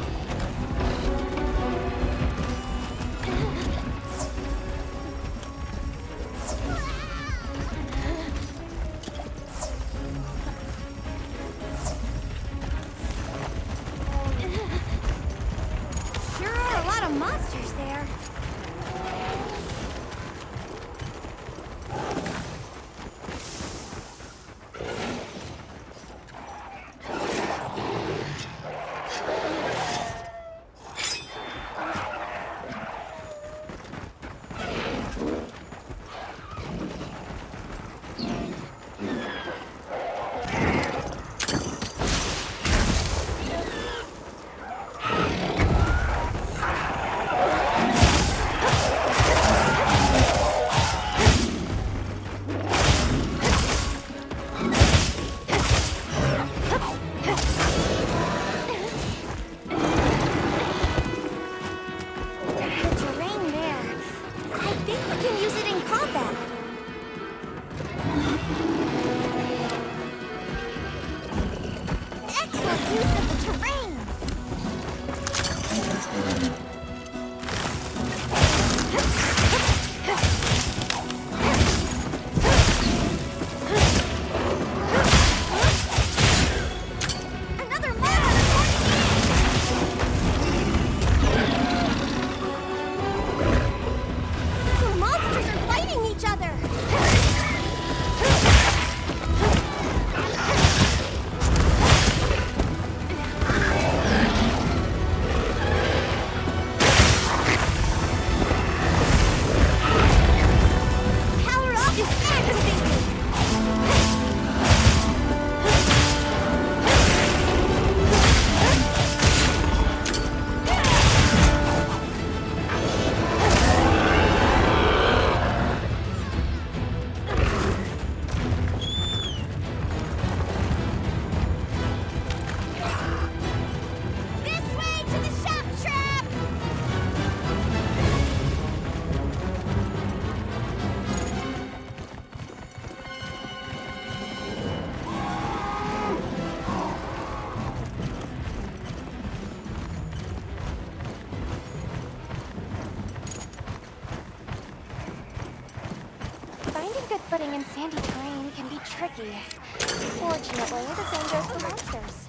Sure are a lot of monsters there. Good footing in sandy terrain can be tricky. Fortunately, the same goes for monsters.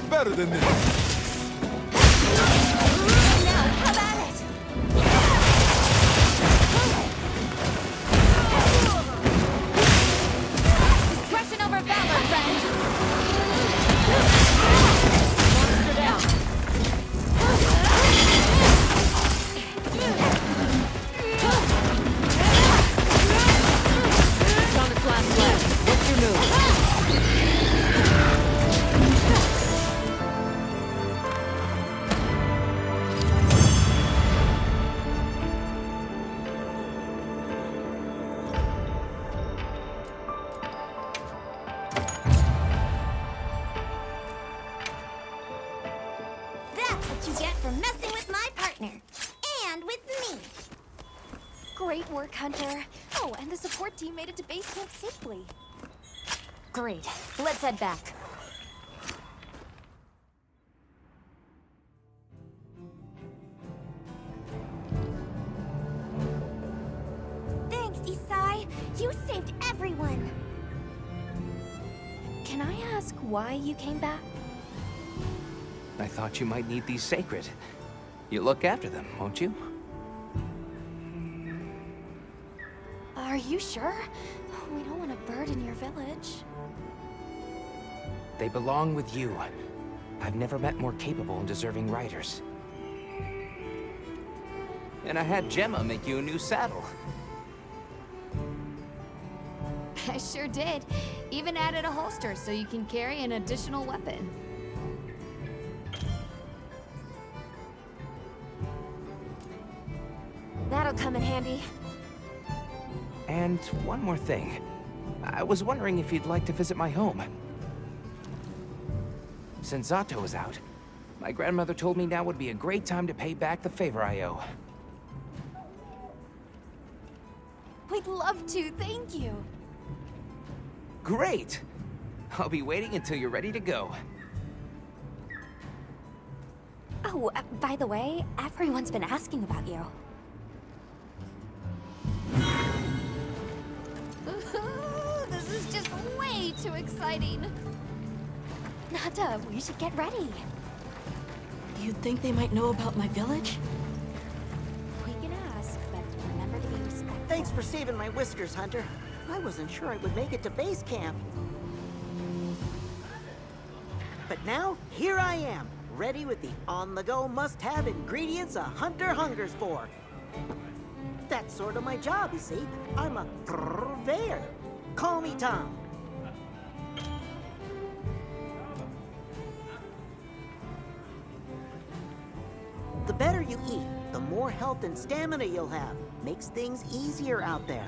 better than this. Now, have at it! Crushing over valor, friend! Monster down! Thomas last left. What's your move? That's what you get for messing with my partner. And with me. Great work, Hunter. Oh, and the support team made it to base camp safely. Great. Let's head back. Thanks, Isai. You saved everyone. Can I ask why you came back? I thought you might need these sacred. You look after them, won't you? Are you sure? We don't want to burden your village. They belong with you. I've never met more capable and deserving riders. And I had Gemma make you a new saddle. I sure did. Even added a holster so you can carry an additional weapon. That'll come in handy. And one more thing. I was wondering if you'd like to visit my home. Since Zato is out, my grandmother told me now would be a great time to pay back the favor I owe. We'd love to, thank you. Great! I'll be waiting until you're ready to go. Oh, by the way, everyone's been asking about you. This is just way too exciting. Nata, we should get ready. You think they might know about my village? We can ask, but remember to be respectful. Thanks for saving my whiskers, Hunter. I wasn't sure I would make it to base camp. But now, here I am, ready with the on-the-go must-have ingredients a hunter hungers for. That's sort of my job, you see. I'm a purveyor. Call me Tom. The better you eat, the more health and stamina you'll have. Makes things easier out there.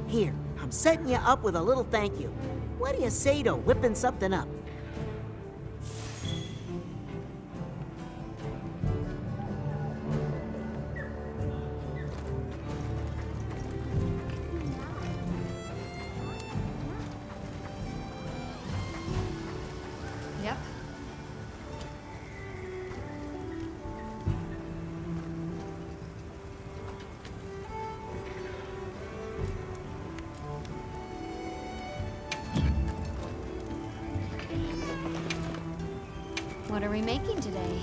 Here, I'm setting you up with a little thank you. What do you say to whipping something up? Yep. What are we making today?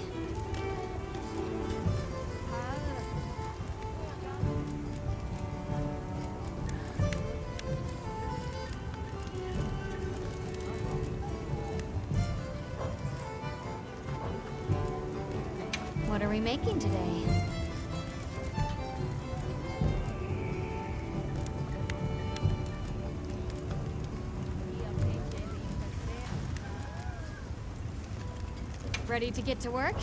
What are we making today? Ready to get to work?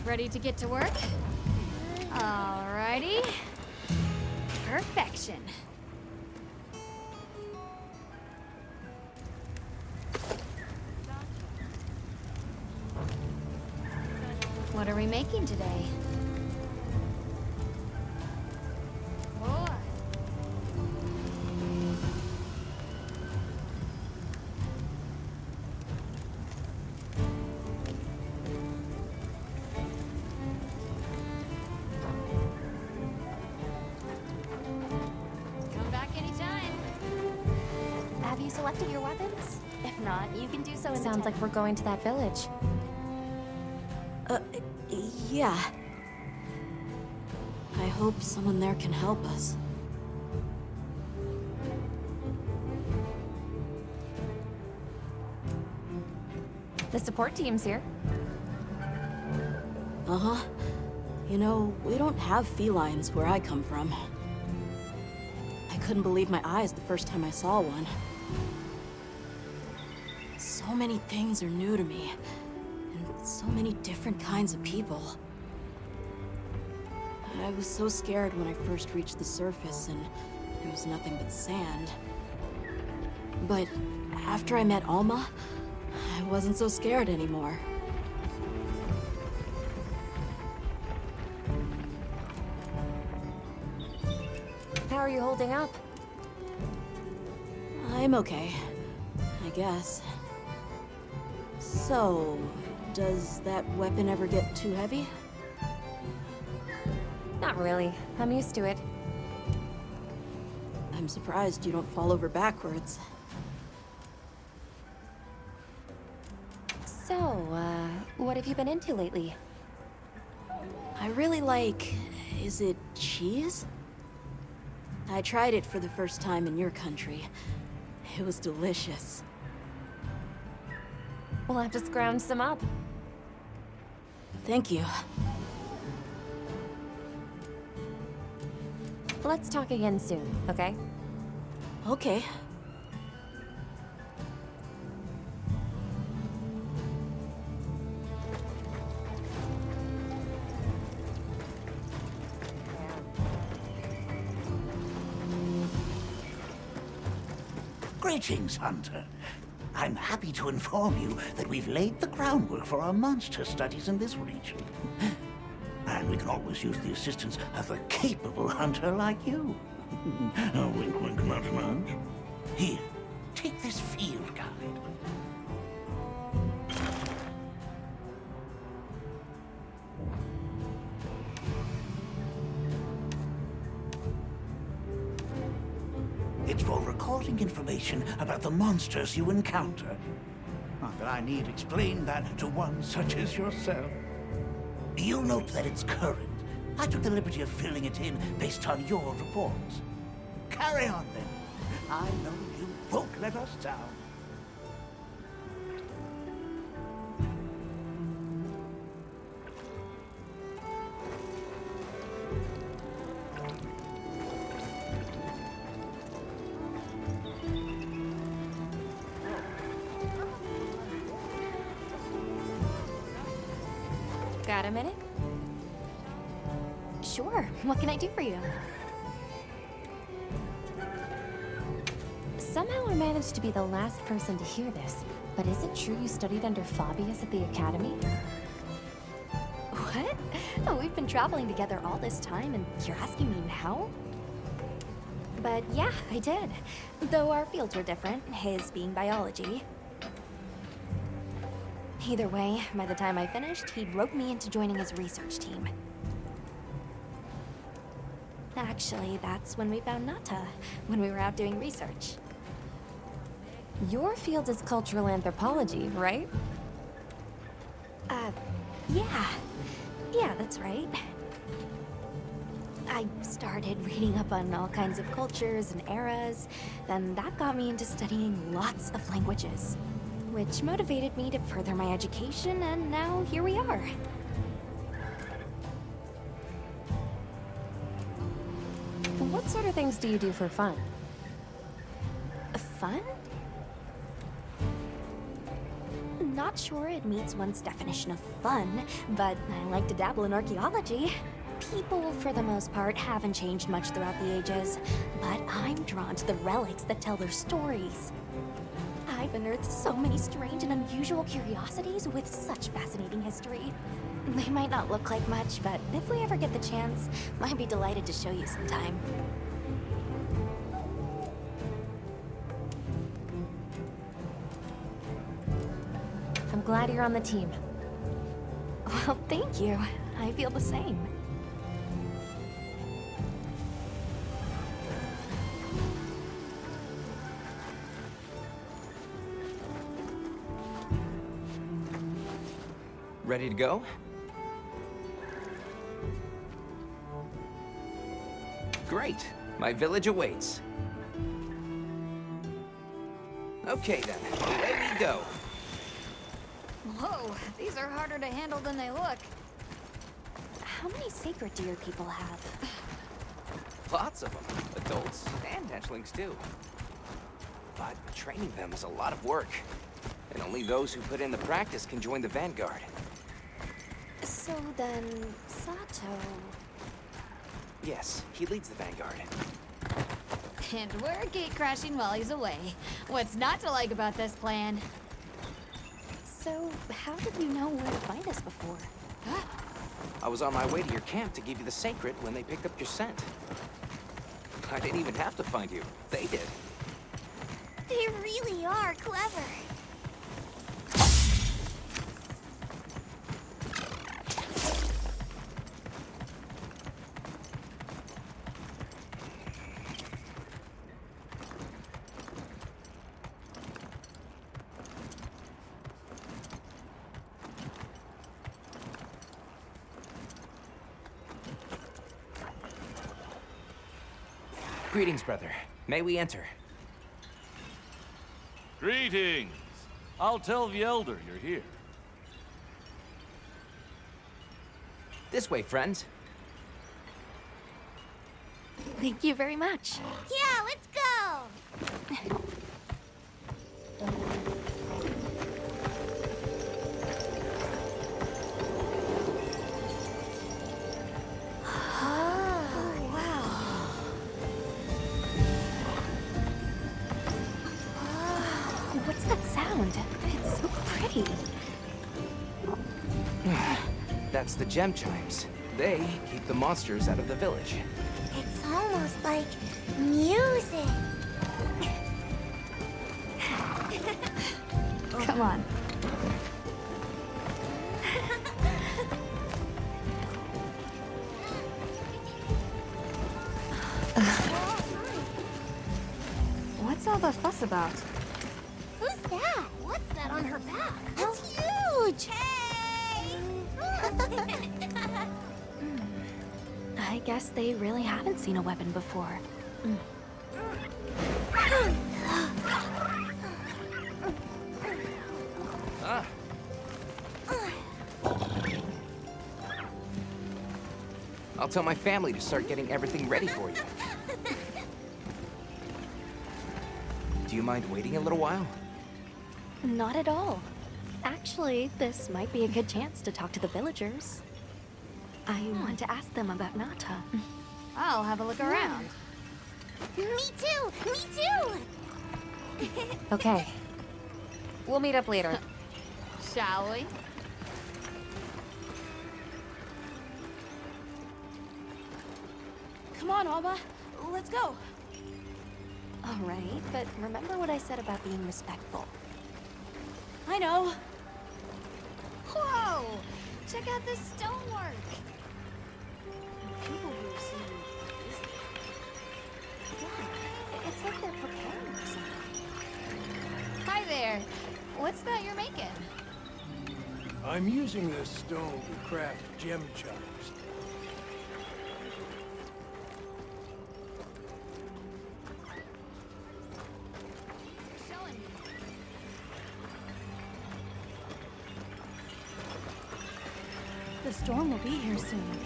Ready to get to work? Alrighty. Perfection. What are we making today? Come back anytime. Have you selected your weapons? If not, you can do so in the Sounds like we're going to that village. Yeah. I hope someone there can help us. The support team's here. Uh-huh. You know, we don't have felines where I come from. I couldn't believe my eyes the first time I saw one. So many things are new to me. And so many different kinds of people. I was so scared when I first reached the surface and there was nothing but sand. But after I met Alma, I wasn't so scared anymore. How are you holding up? I'm okay, I guess. So, does that weapon ever get too heavy? Not really. I'm used to it. I'm surprised you don't fall over backwards. So, what have you been into lately? I really like... is it cheese? I tried it for the first time in your country. It was delicious. We'll have to scrounge some up. Thank you. Let's talk again soon, okay? Okay. Greetings, Hunter. I'm happy to inform you that we've laid the groundwork for our monster studies in this region. And we can always use the assistance of a capable hunter like you. Wink, wink, nudge, nudge. Here, take this field guide. It's for recording information about the monsters you encounter. Not that I need explain that to one such as yourself. You'll note that it's current. I took the liberty of filling it in based on your reports. Carry on, then. I know you won't let us down. Got a minute? Sure. What can I do for you? Somehow I managed to be the last person to hear this, but is it true you studied under Fabius at the academy? What? Oh, we've been traveling together all this time, and you're asking me now? But yeah, I did. Though our fields were different, his being biology. Either way, by the time I finished, he'd roped me into joining his research team. Actually, that's when we found Nata, when we were out doing research. Your field is cultural anthropology, right? Yeah. Yeah, that's right. I started reading up on all kinds of cultures and eras, then that got me into studying lots of languages, which motivated me to further my education, and now here we are. What sort of things do you do for fun? Fun? Not sure it meets one's definition of fun, but I like to dabble in archaeology. People, for the most part, haven't changed much throughout the ages, but I'm drawn to the relics that tell their stories. I've unearthed so many strange and unusual curiosities with such fascinating history. They might not look like much, but if we ever get the chance, I'd be delighted to show you sometime. I'm glad you're on the team. Well, thank you. I feel the same. Ready to go? Great. My village awaits. Okay then, away we go. Whoa, these are harder to handle than they look. How many sacred deer people have? Lots of them. Adults and hatchlings too. But training them is a lot of work. And only those who put in the practice can join the Vanguard. So then, Sato... Yes, he leads the Vanguard. And we're gate crashing while he's away. What's not to like about this plan? So, how did you know where to find us before? I was on my way to your camp to give you the sacred when they picked up your scent. I didn't even have to find you. They did. They really are clever. Greetings, brother. May we enter? Greetings. I'll tell the Elder you're here. This way, friends. Thank you very much. Yeah, let's go! What's that sound? It's so pretty. That's the gem chimes. They keep the monsters out of the village. It's almost like music. Come on. What's all the fuss about? Who's that? What's that on her back? It's huge! Hey! I guess they really haven't seen a weapon before. Ah. I'll tell my family to start getting everything ready for you. Do you mind waiting a little while? Not at all. Actually, this might be a good chance to talk to the villagers. I want to ask them about Nata. I'll have a look around. Me too! Me too! Okay. We'll meet up later. Shall we? Come on, Alma. Let's go. All right, but remember what I said about being respectful. I know. Whoa! Check out this stonework. People will see you busy. Yeah, it's like they're preparing for something. Hi there. What's that you're making? I'm using this stone to craft gem chimes. Showing me. The storm will be here soon.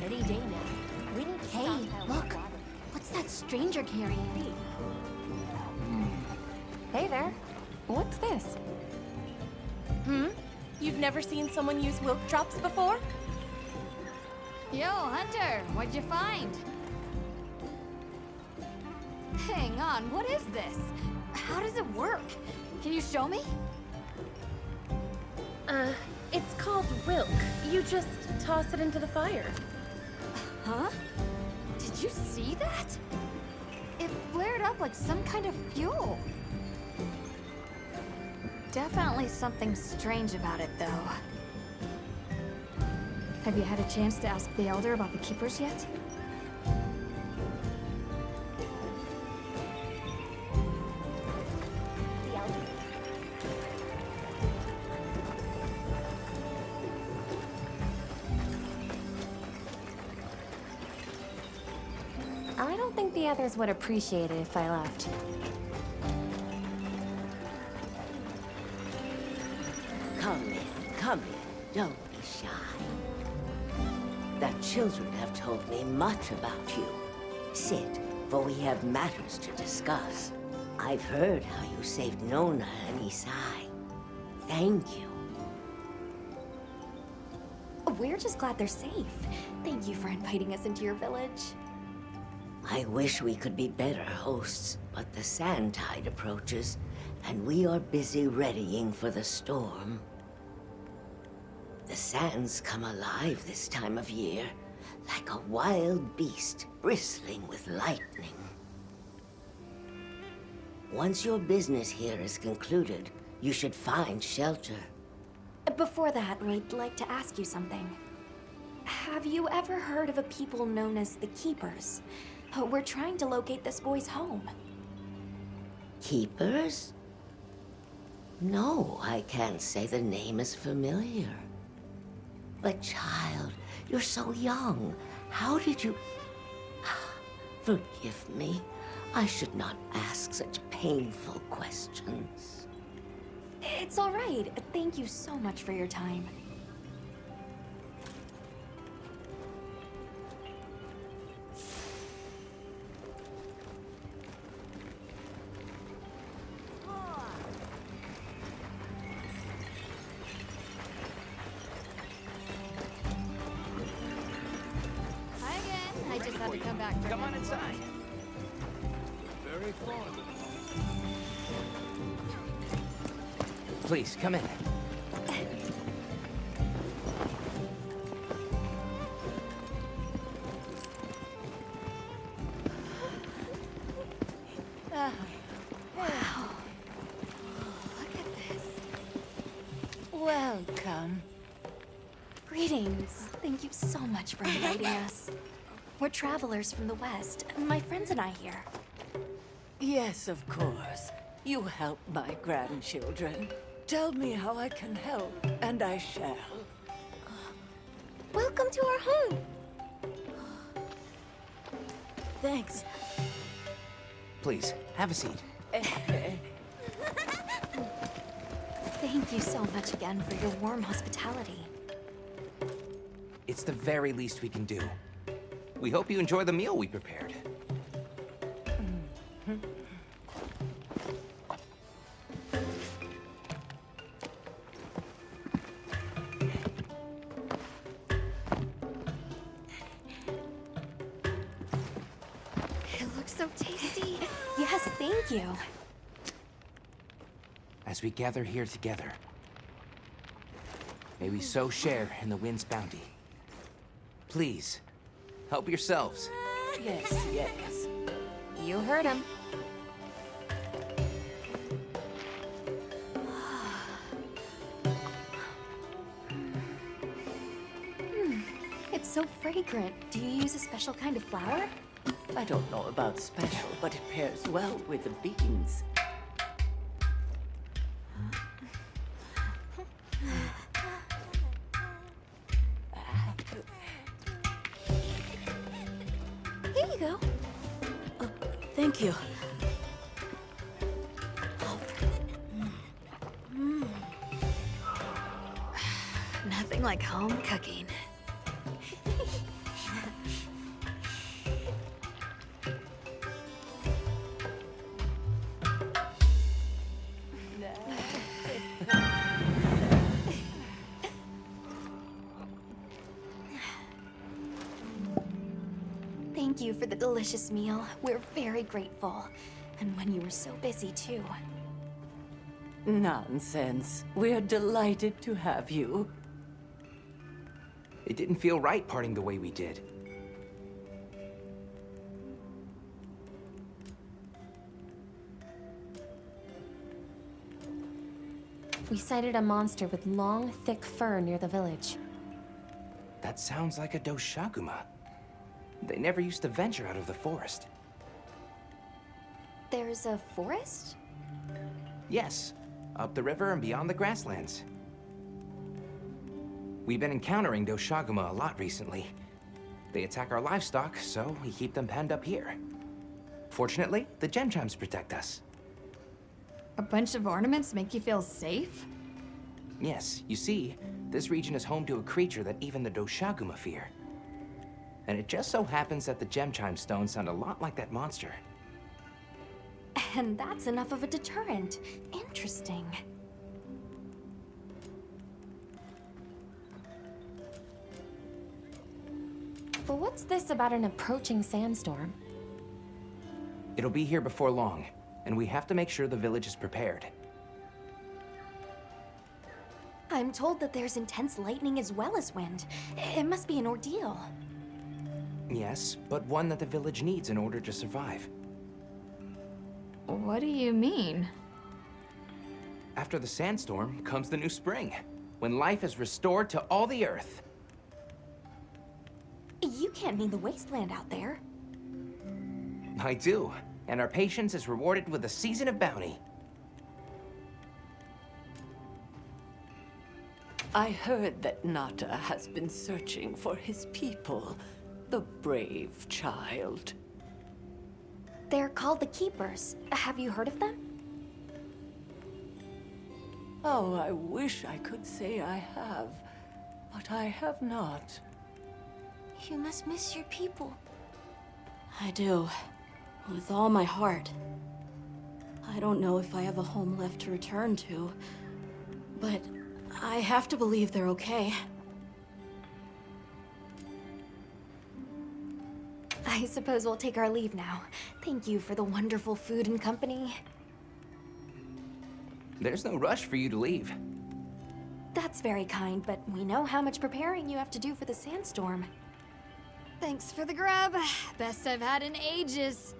Any day now. We need to Hey, stockpile look. water. What's that stranger carrying? Hey there. What's this? You've never seen someone use wilk drops before? Yo, Hunter, what'd you find? Hang on, what is this? How does it work? Can you show me? It's called wilk. You just toss it into the fire. Huh? Did you see that? It flared up like some kind of fuel. Definitely something strange about it, though. Have you had a chance to ask the Elder about the Keepers yet? The Elder. I don't think the others would appreciate it if I left. Come in, don't be shy. The children have told me much about you. Sit, for we have matters to discuss. I've heard how you saved Nona and Isai. Thank you. We're just glad they're safe. Thank you for inviting us into your village. I wish we could be better hosts, but the sand tide approaches, and we are busy readying for the storm. The sands come alive this time of year, like a wild beast bristling with lightning. Once your business here is concluded, you should find shelter. Before that, we'd like to ask you something. Have you ever heard of a people known as the Keepers? We're trying to locate this boy's home. Keepers? No, I can't say the name is familiar. But child, you're so young. How did you... Forgive me. I should not ask such painful questions. It's all right. Thank you so much for your time. Hi again. I just had to come back for Come on inside. Very fond of Please, come in. Welcome. Greetings. Thank you so much for inviting us. We're travelers from the West, my friends and I here. Yes, of course. You help my grandchildren. Tell me how I can help, and I shall. Welcome to our home. Thanks. Please, have a seat. Thank you so much again for your warm hospitality. It's the very least we can do. We hope you enjoy the meal we prepared. looks so tasty. Yes, thank you. As we gather here together, may we so share in the wind's bounty. Please, help yourselves. Yes, yes. You heard him. It's so fragrant. Do you use a special kind of flower? I don't know about special, but it pairs well with the beans. Here you go. Thank you. Nothing like home cooking. Thank you for the delicious meal. We're very grateful. And when you were so busy, too. Nonsense. We're delighted to have you. It didn't feel right parting the way we did. We sighted a monster with long, thick fur near the village. That sounds like a doshaguma. They never used to venture out of the forest. There's a forest? Yes, up the river and beyond the grasslands. We've been encountering doshaguma a lot recently. They attack our livestock, so we keep them penned up here. Fortunately, the gem chimes protect us. A bunch of ornaments make you feel safe? Yes, you see, this region is home to a creature that even the doshaguma fear. And it just so happens that the gem chime stones sound a lot like that monster. And that's enough of a deterrent. Interesting. But what's this about an approaching sandstorm? It'll be here before long, and we have to make sure the village is prepared. I'm told that there's intense lightning as well as wind. It must be an ordeal. Yes, but one that the village needs in order to survive. What do you mean? After the sandstorm comes the new spring, when life is restored to all the earth. You can't mean the wasteland out there. I do, and our patience is rewarded with a season of bounty. I heard that Nata has been searching for his people, the brave child. They're called the Keepers. Have you heard of them? Oh, I wish I could say I have, but I have not. You must miss your people. I do. With all my heart. I don't know if I have a home left to return to, but I have to believe they're okay. I suppose we'll take our leave now. Thank you for the wonderful food and company. There's no rush for you to leave. That's very kind, but we know how much preparing you have to do for the sandstorm. Thanks for the grub. Best I've had in ages.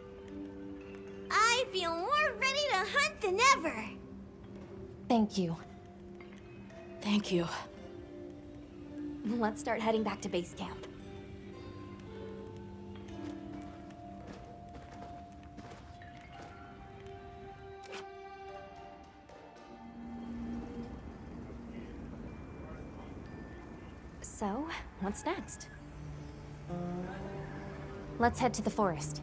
I feel more ready to hunt than ever. Thank you. Thank you. Let's start heading back to base camp. So, what's next? Let's head to the forest.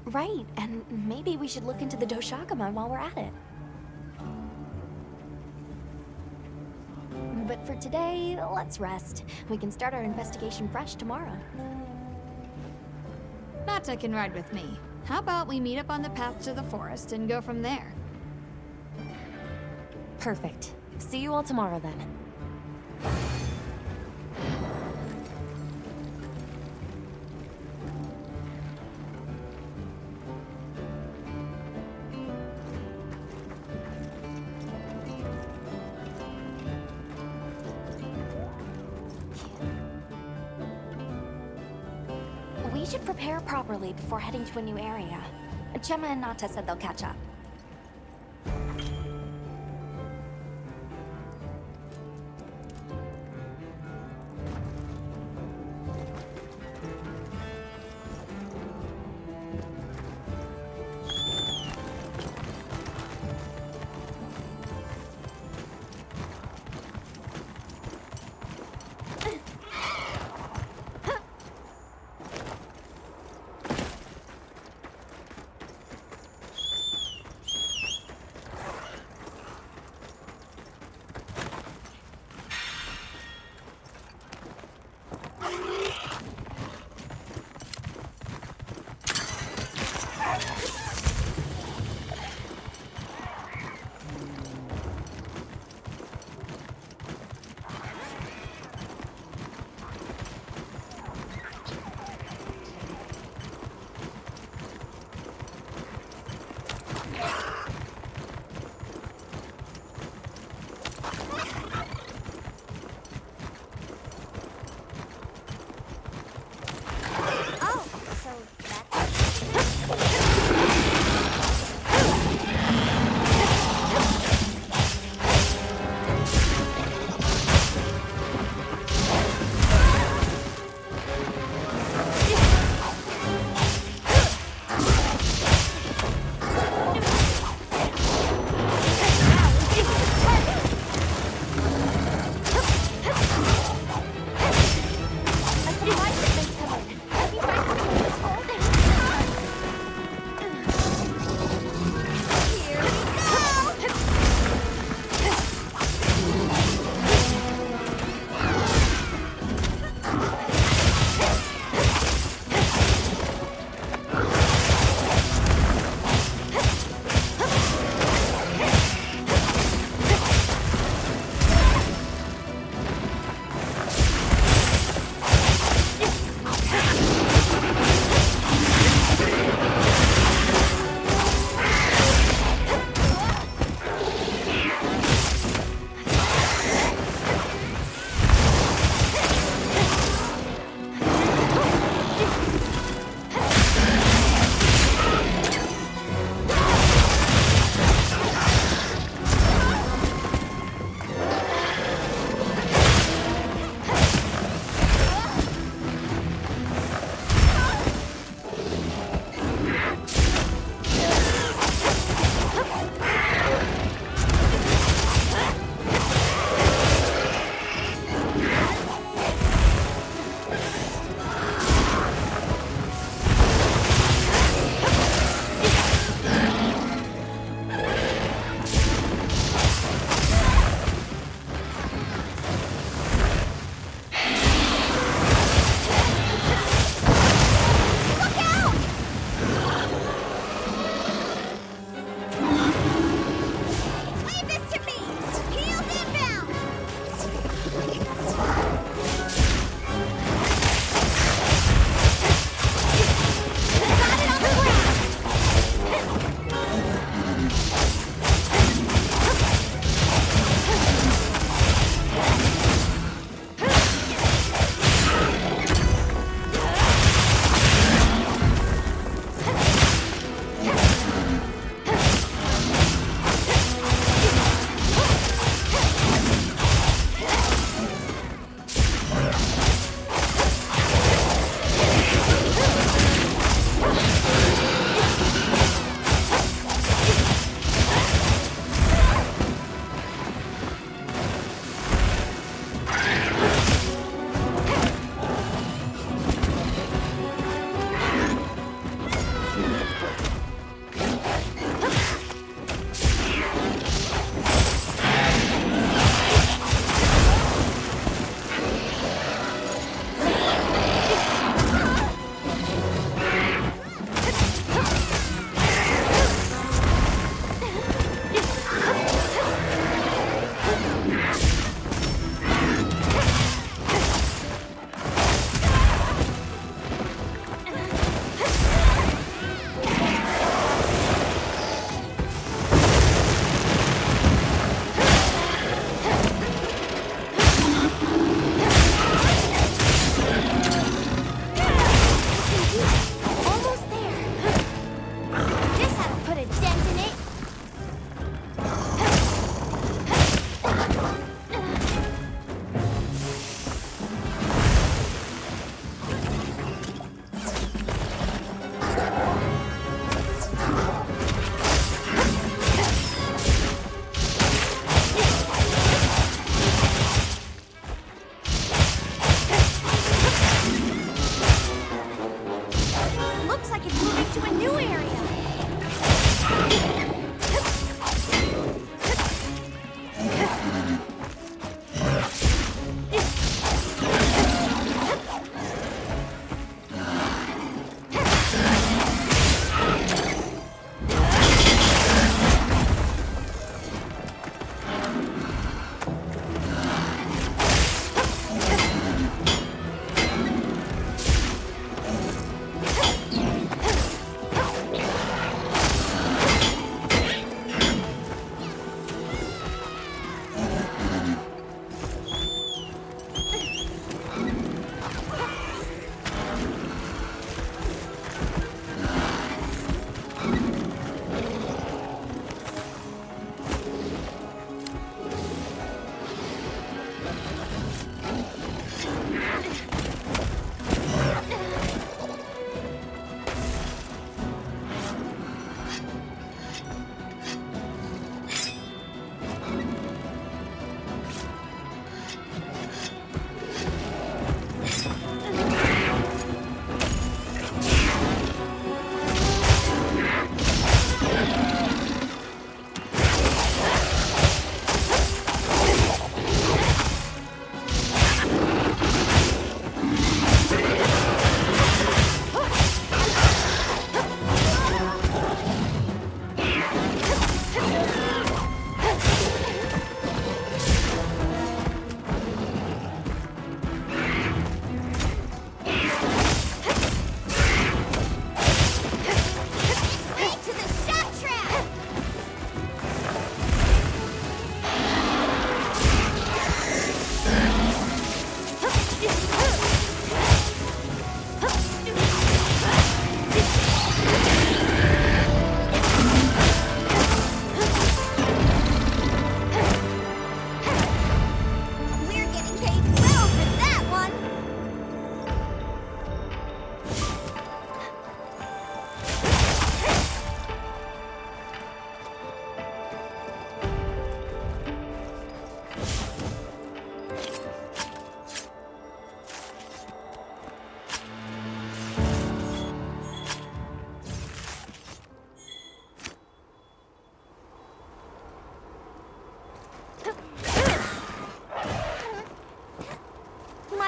Right, and maybe we should look into the Doshagama while we're at it. But for today, let's rest. We can start our investigation fresh tomorrow. Nata can ride with me. How about we meet up on the path to the forest and go from there? Perfect. See you all tomorrow then. should prepare properly before heading to a new area. Gemma and Nata said they'll catch up.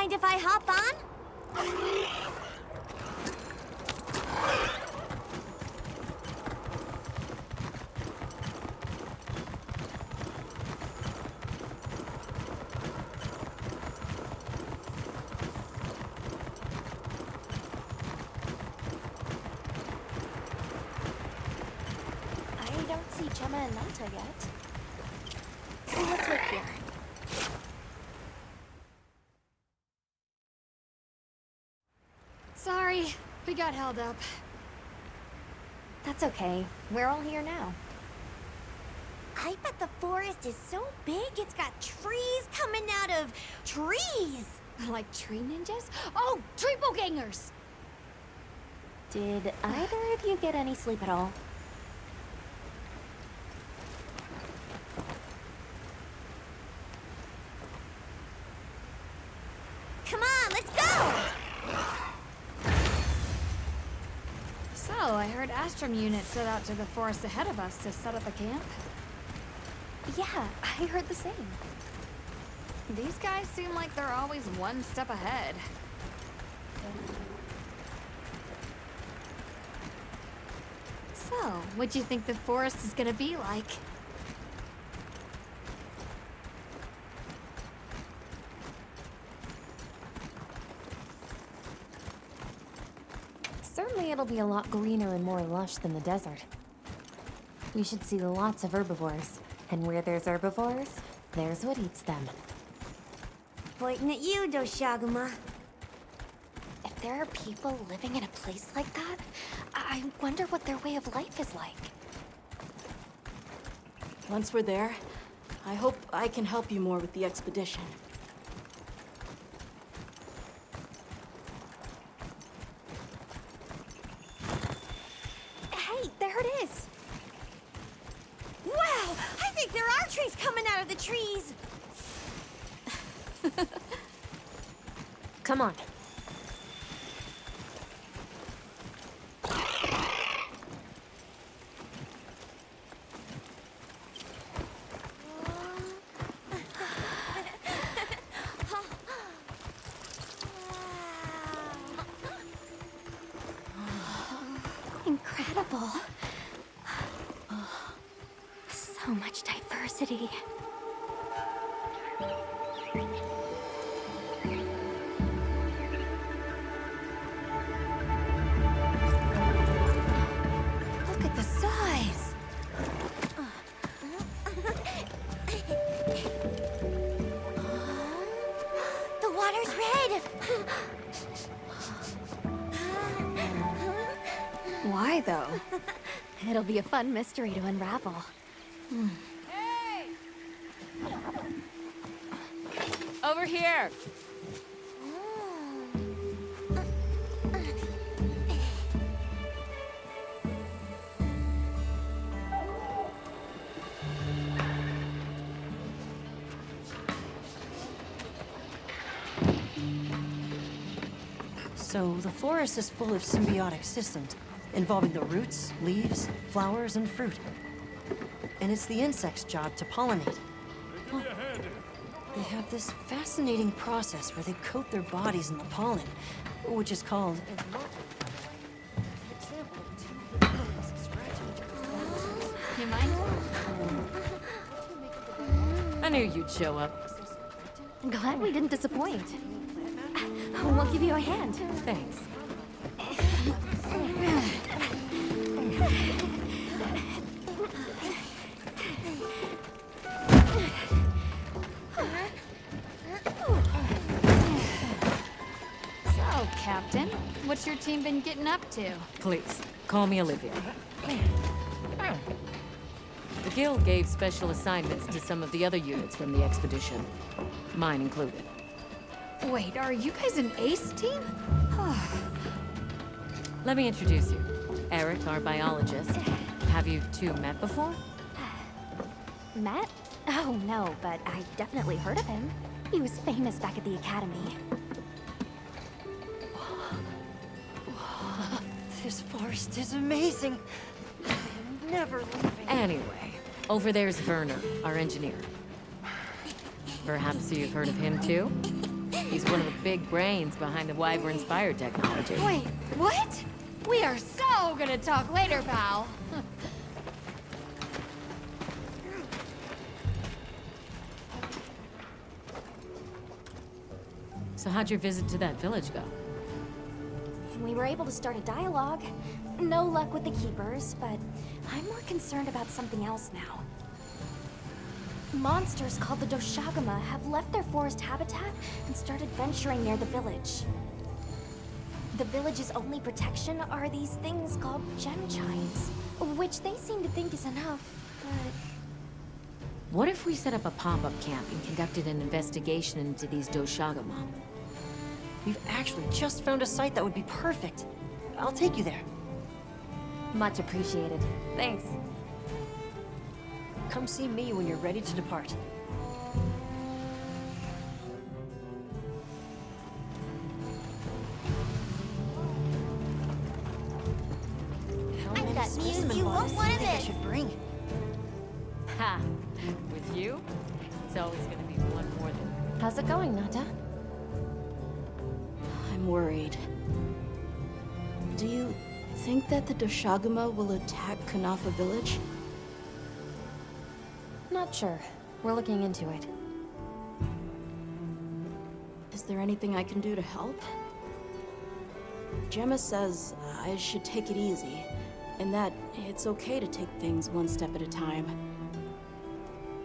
Mind if I hop on? I don't see Gemma and Nata yet. Let's wait here. Sorry, we got held up. That's okay. We're all here now. I bet the forest is so big it's got trees coming out of trees. Like tree ninjas? Oh, triple gangers! Did either of you get any sleep at all? Come on, let's go! So, I heard Astrum units set out to the forest ahead of us to set up a camp. Yeah, I heard the same. These guys seem like they're always one step ahead. So, what do you think the forest is gonna be like? Certainly it'll be a lot greener and more lush than the desert. We should see lots of herbivores. And where there's herbivores, there's what eats them. Pointing at you, Doshaguma. If there are people living in a place like that, I wonder what their way of life is like. Once we're there, I hope I can help you more with the expedition. Hey, there it is. Wow, I think there are trees coming out of the trees. Come on. Incredible. So much diversity. Look at the size! The water's red. Why, though? It'll be a fun mystery to unravel. Over here! So the forest is full of symbiotic systems, involving the roots, leaves, flowers, and fruit. And it's the insect's job to pollinate. Huh. They have this fascinating process where they coat their bodies in the pollen, which is called... You mind? I knew you'd show up. Glad we didn't disappoint. We'll give you a hand. Thanks. So, Captain, what's your team been getting up to? Please, call me Olivia. The Guild gave special assignments to some of the other units from the expedition, mine included. Wait, are you guys an ace team? Let me introduce you. Eric, our biologist. Have you two met before? Met? Oh, no, but I've definitely heard of him. He was famous back at the academy. This forest is amazing. I'm never leaving. Anyway, over there's Werner, our engineer. Perhaps you've heard of him too? He's one of the big brains behind the Wyvern's fire technology. Wait, what? We are so gonna talk later, pal. So how'd your visit to that village go? We were able to start a dialogue. No luck with the keepers, but I'm more concerned about something else now. Monsters called the Doshagama have left their forest habitat and started venturing near the village. The village's only protection are these things called gem chimes, which they seem to think is enough, but... What if we set up a pop-up camp and conducted an investigation into these Doshagama? We've actually just found a site that would be perfect. I'll take you there. Much appreciated. Thanks. Come see me when you're ready to depart. I've got news you won't want to I miss. should bring. Ha! With you, it's always gonna be one more than... How's it going, Nata? I'm worried. Do you think that the Doshagama will attack Kanafa village? Not sure. We're looking into it. Is there anything I can do to help? Gemma says I should take it easy, and that it's okay to take things one step at a time.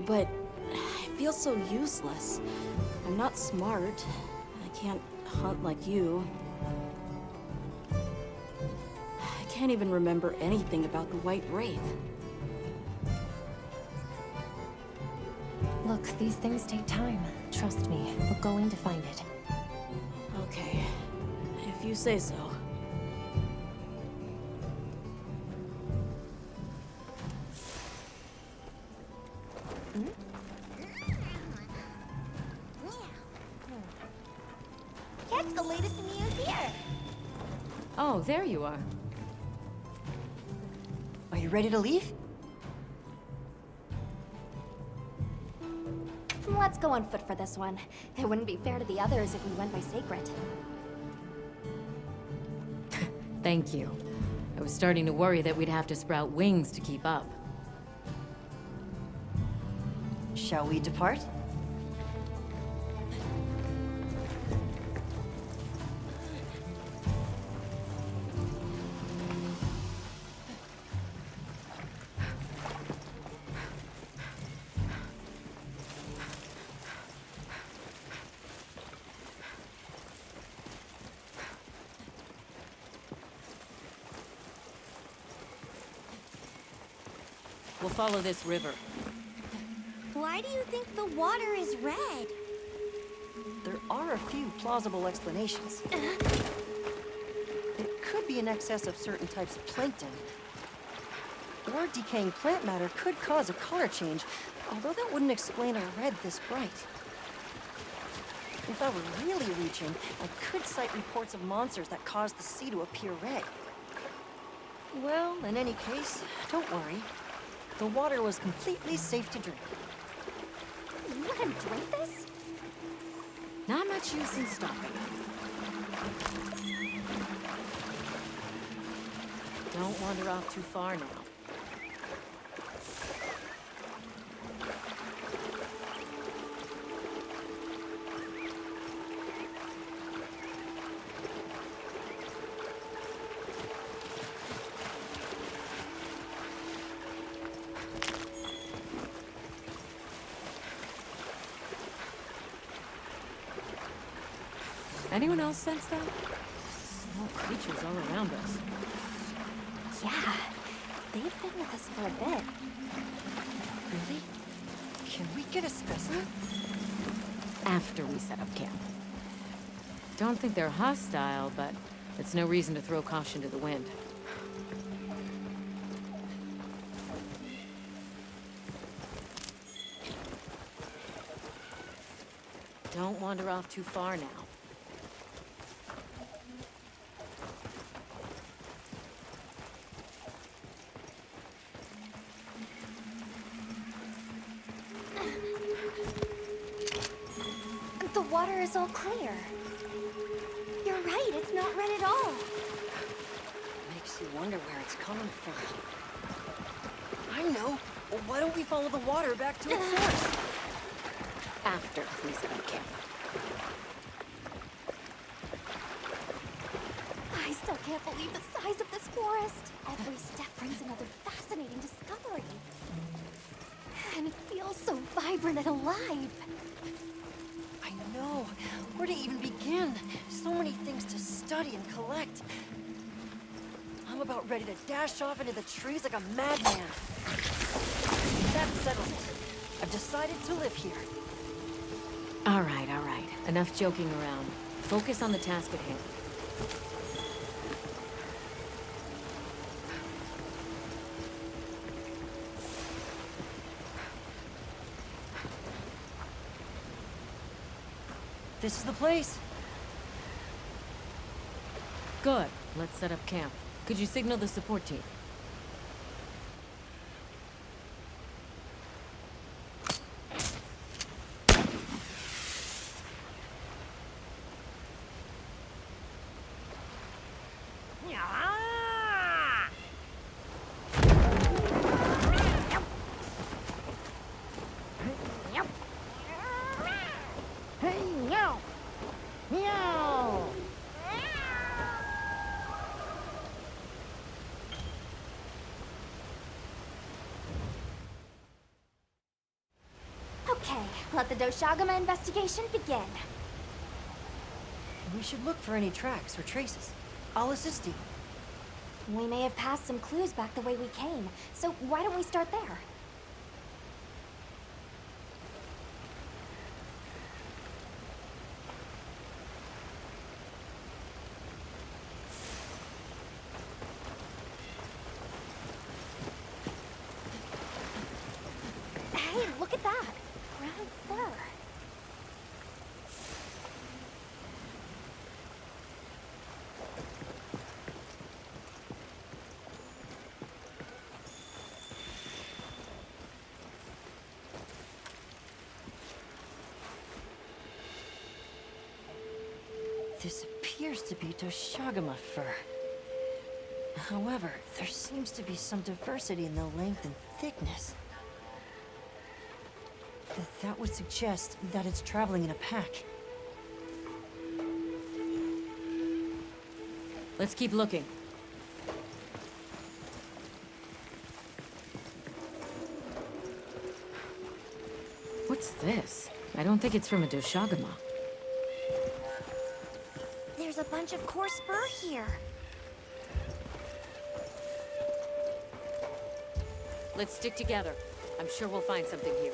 But I feel so useless. I'm not smart. I can't hunt like you. I can't even remember anything about the White Wraith. Look, these things take time. Trust me, we're going to find it. Okay, if you say so. Catch the latest news here. Oh, there you are. Are you ready to leave? Let's go on foot for this one. It wouldn't be fair to the others if we went by Sacred. Thank you. I was starting to worry that we'd have to sprout wings to keep up. Shall we depart? We'll follow this river. Why do you think the water is red? There are a few plausible explanations. It could be in excess of certain types of plankton. Or decaying plant matter could cause a color change, although that wouldn't explain a red this bright. If I were really reaching, I could cite reports of monsters that cause the sea to appear red. Well, in any case, don't worry. The water was completely safe to drink. You let him drink this? Not much use in stopping. Don't wander off too far now. Anyone else sense that? Small creatures all around us. Yeah, they've been with us for a bit. Really? Can we get a specimen? After we set up camp. Don't think they're hostile, but it's no reason to throw caution to the wind. Don't wander off too far now. The water is all clear. You're right, it's not red at all. Makes you wonder where it's coming from. I know. Well, why don't we follow the water back to its source? After we set up camp. I still can't believe the size of this forest. Every step brings another fascinating discovery. And it feels so vibrant and alive. I know. Where to even begin? So many things to study and collect. I'm about ready to dash off into the trees like a madman. That settles it. I've decided to live here. All right, all right. Enough joking around. Focus on the task at hand. This is the place. Good. Let's set up camp. Could you signal the support team? Okay, let the Doshagama investigation begin. We should look for any tracks or traces. I'll assist you. We may have passed some clues back the way we came, so why don't we start there? Hey, look at that! Brown fur. This appears to be Doshagama fur. However, there seems to be some diversity in the length and thickness. That would suggest that it's traveling in a pack. Let's keep looking. What's this? I don't think it's from a Doshagama. There's a bunch of coarse fur here. Let's stick together. I'm sure we'll find something here.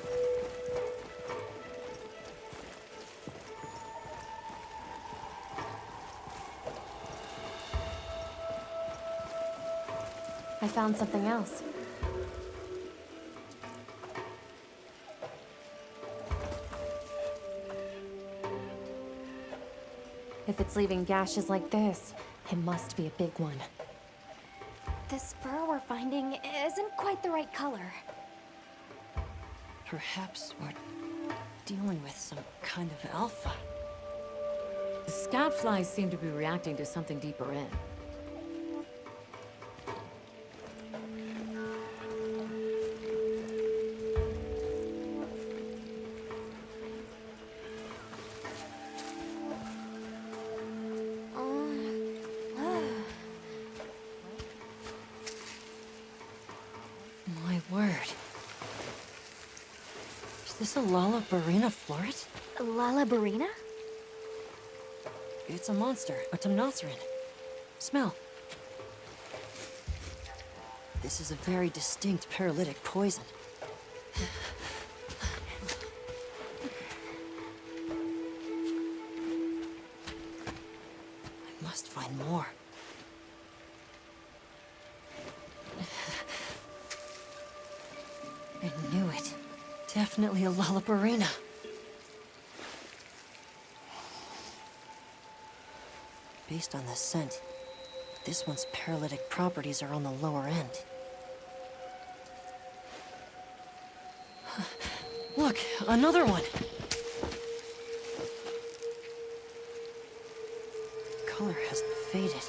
I found something else. If it's leaving gashes like this, it must be a big one. This fur we're finding isn't quite the right color. Perhaps we're dealing with some kind of alpha. The scout flies seem to be reacting to something deeper in. My word. Is this a Lalabarina floret? Lalabarina? It's a monster, a Temnoceran. Smell. This is a very distinct paralytic poison. I must find more. I knew it. Definitely a Lalabarina. Based on the scent, this one's paralytic properties are on the lower end. Look, another one! faded.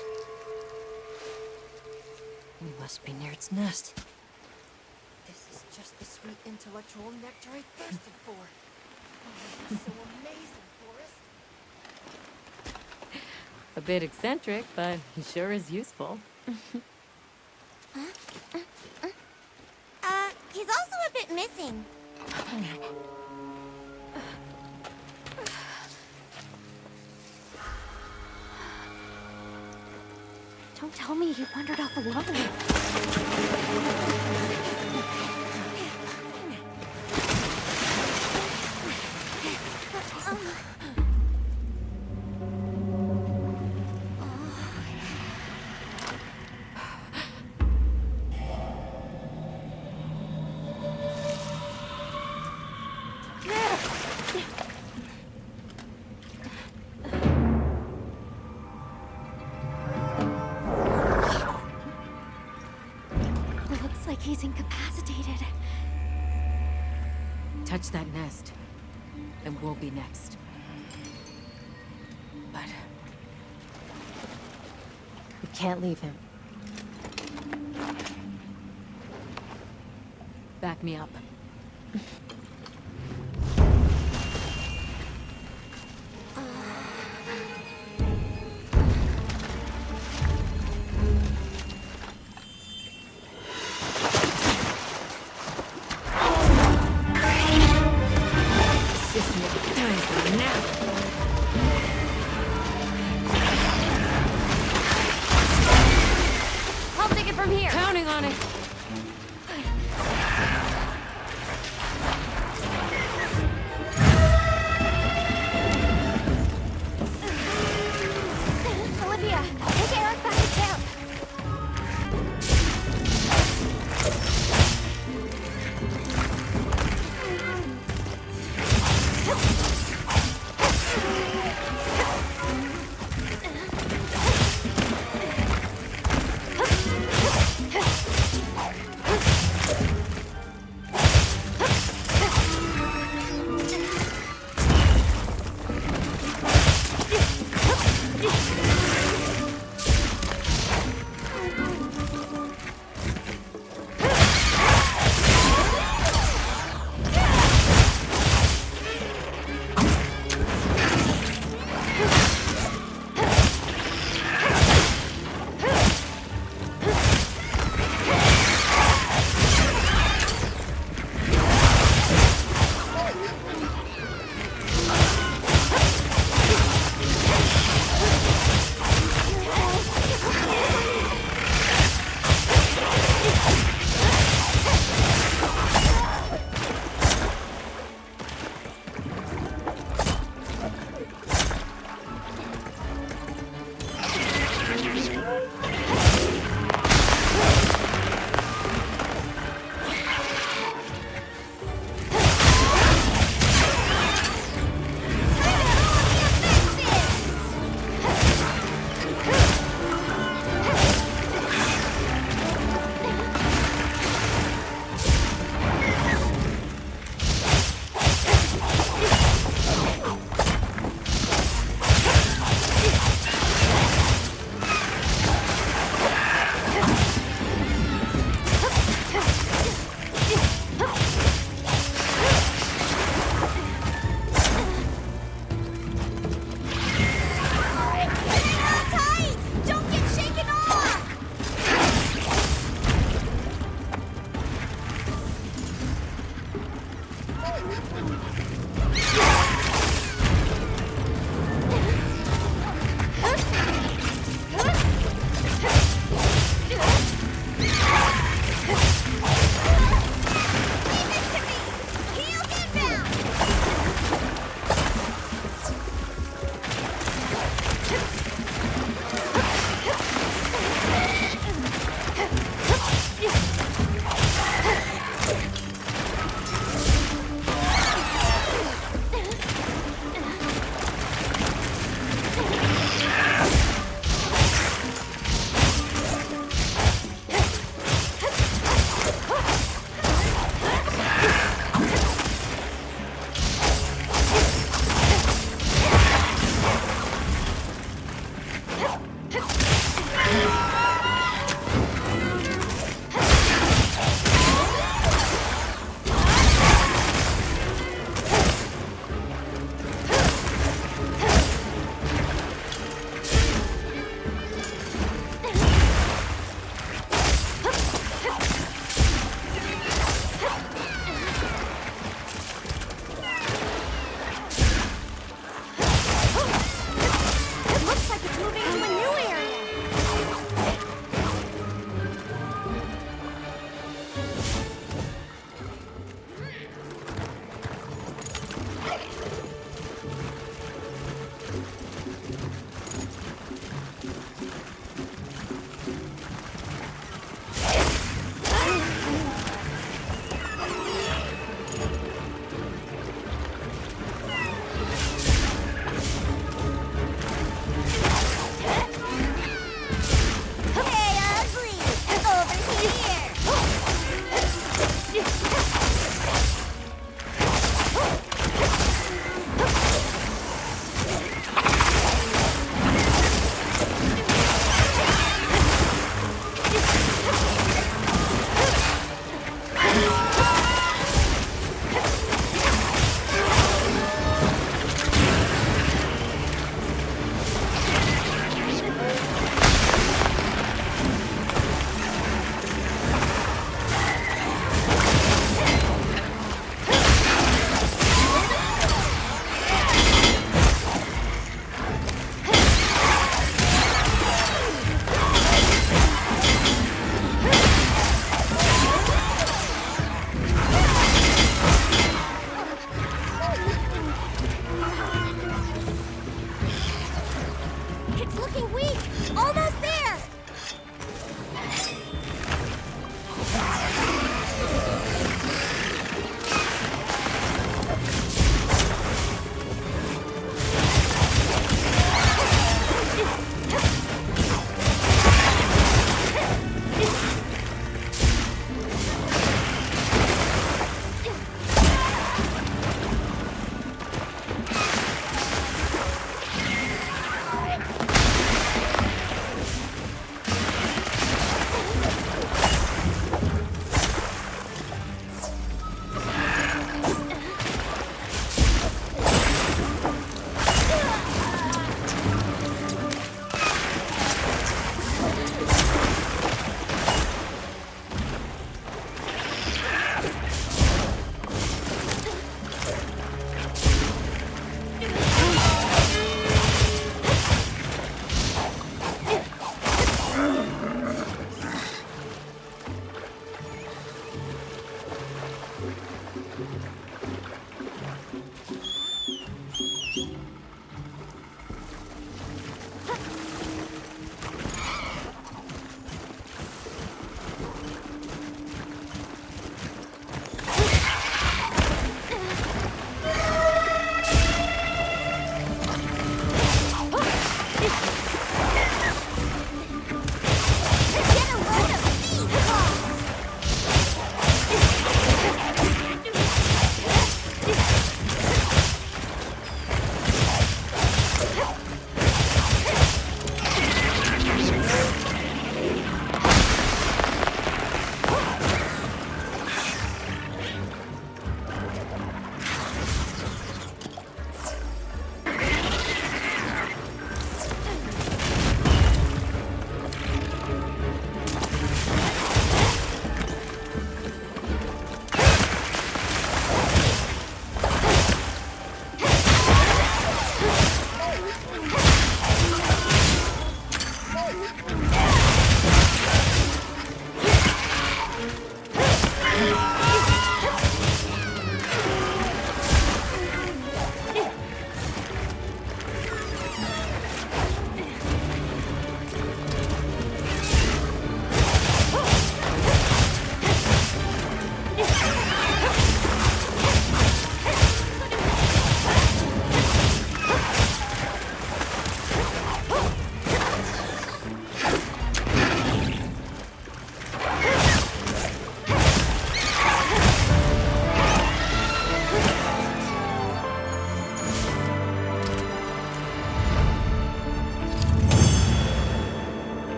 We must be near its nest. This is just the sweet intellectual nectar I thirsted for. Oh, this is so amazing, Forrest. A bit eccentric, but he sure is useful. He's also a bit missing. Don't tell me he wandered off alone. Looks like he's incapacitated. Touch that nest, and we'll be next. But We can't leave him. back me up. I'll take it from here. Counting on it. Olivia, take Eric back to camp.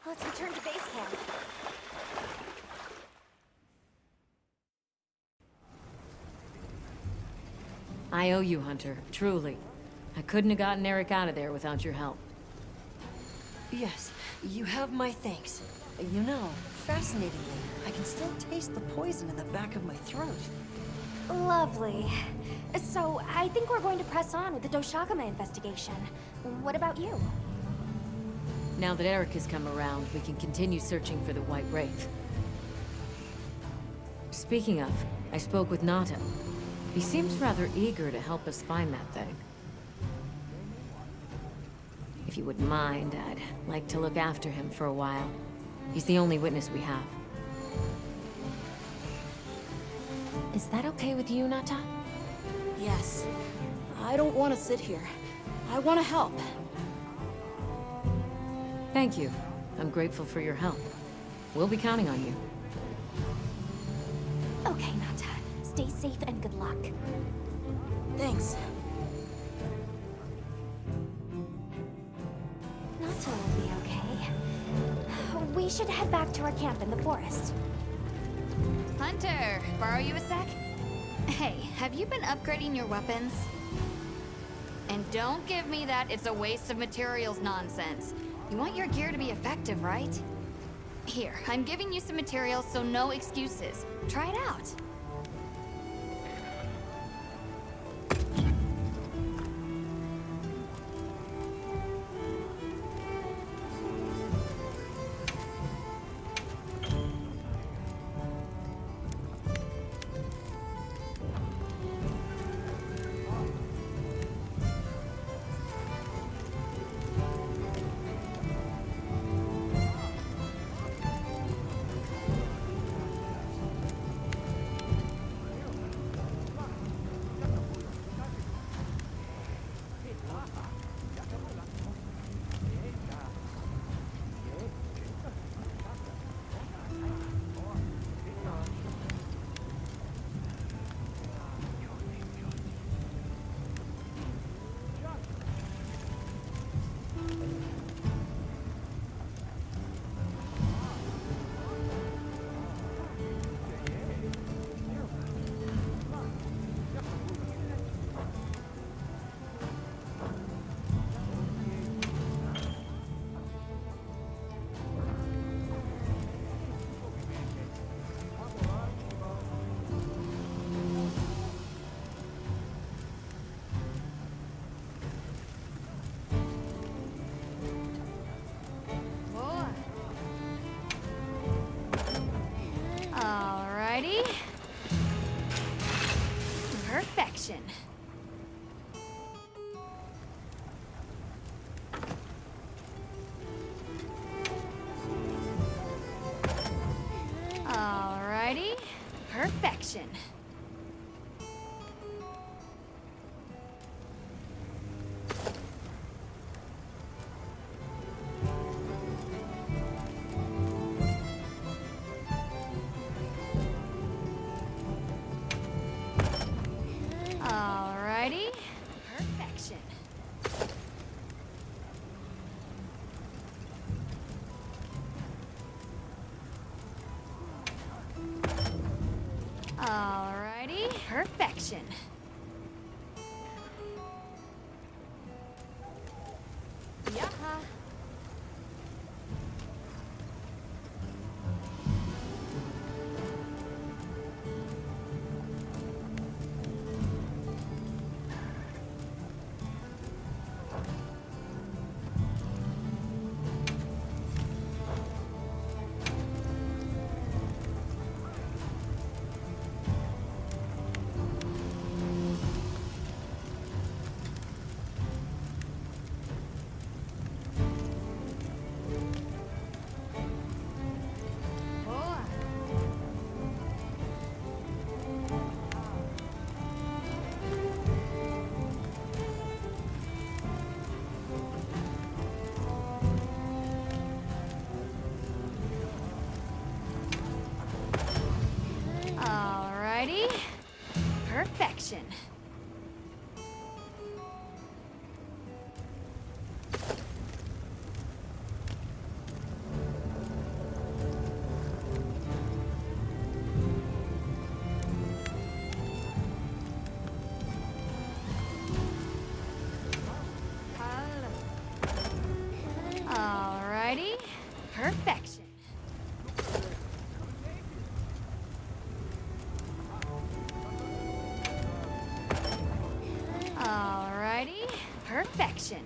Let's return to base camp. I owe you, Hunter. Truly. I couldn't have gotten Eric out of there without your help. Yes, you have my thanks. You know, fascinatingly, I can still taste the poison in the back of my throat. Lovely. So, I think we're going to press on with the Doshakama investigation. What about you? Now that Eric has come around, we can continue searching for the White Wraith. Speaking of, I spoke with Nata. He seems rather eager to help us find that thing. If you wouldn't mind, I'd like to look after him for a while. He's the only witness we have. Is that okay with you, Nata? Yes. I don't want to sit here. I want to help. Thank you. I'm grateful for your help. We'll be counting on you. Okay, Nata. Stay safe and good luck. Thanks. Nata will be okay. We should head back to our camp in the forest. Hunter, borrow you a sec? Hey, have you been upgrading your weapons? And don't give me that it's a waste of materials nonsense. You want your gear to be effective, right? Here, I'm giving you some materials, so no excuses. Try it out. Alrighty. Perfection. Alrighty. Perfection. Alrighty. Perfection. Alrighty. Perfection. Yaha. Alrighty. Perfection. Perfection.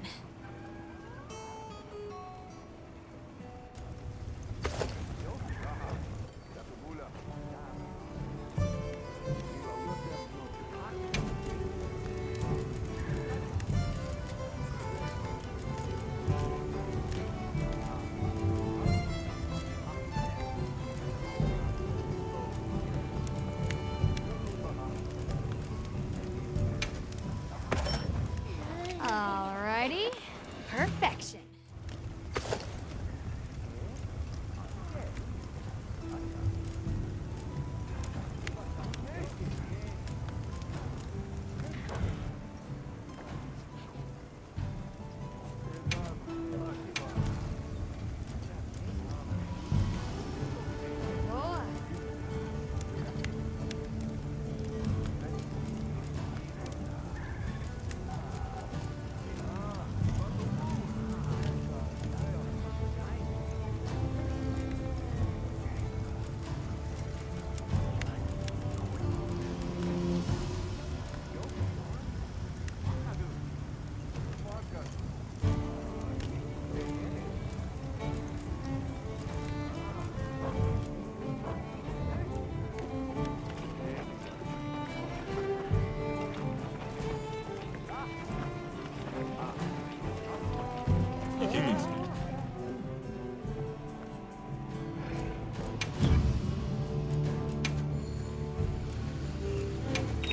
Alrighty. Perfection.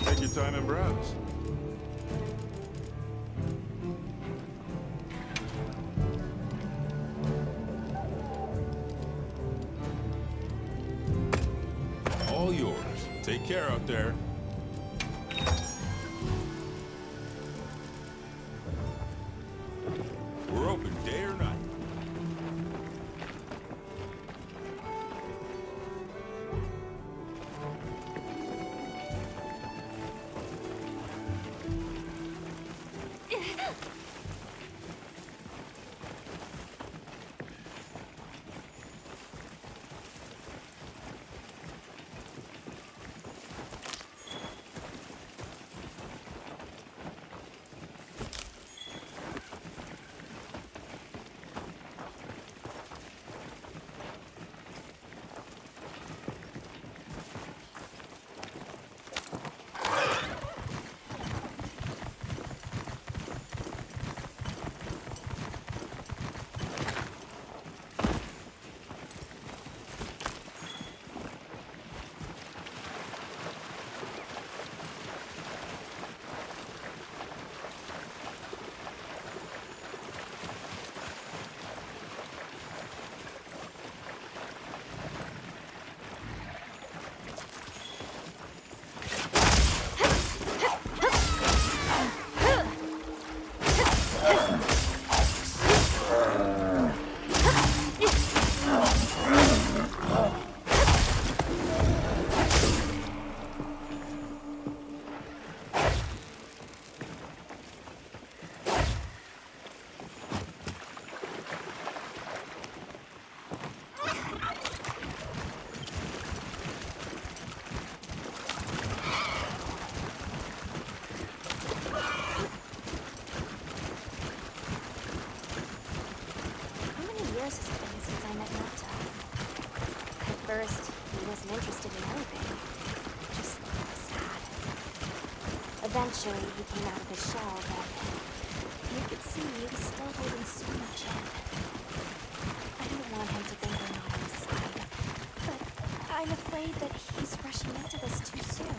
Take your time and browse. All yours. Take care out there. We're open day or night. First, he wasn't interested in anything. Just sad. Eventually, he came out of his shell, but you could see he was still holding so much in. I don't want him to think we're not on his side, but I'm afraid that he's rushing into this too soon.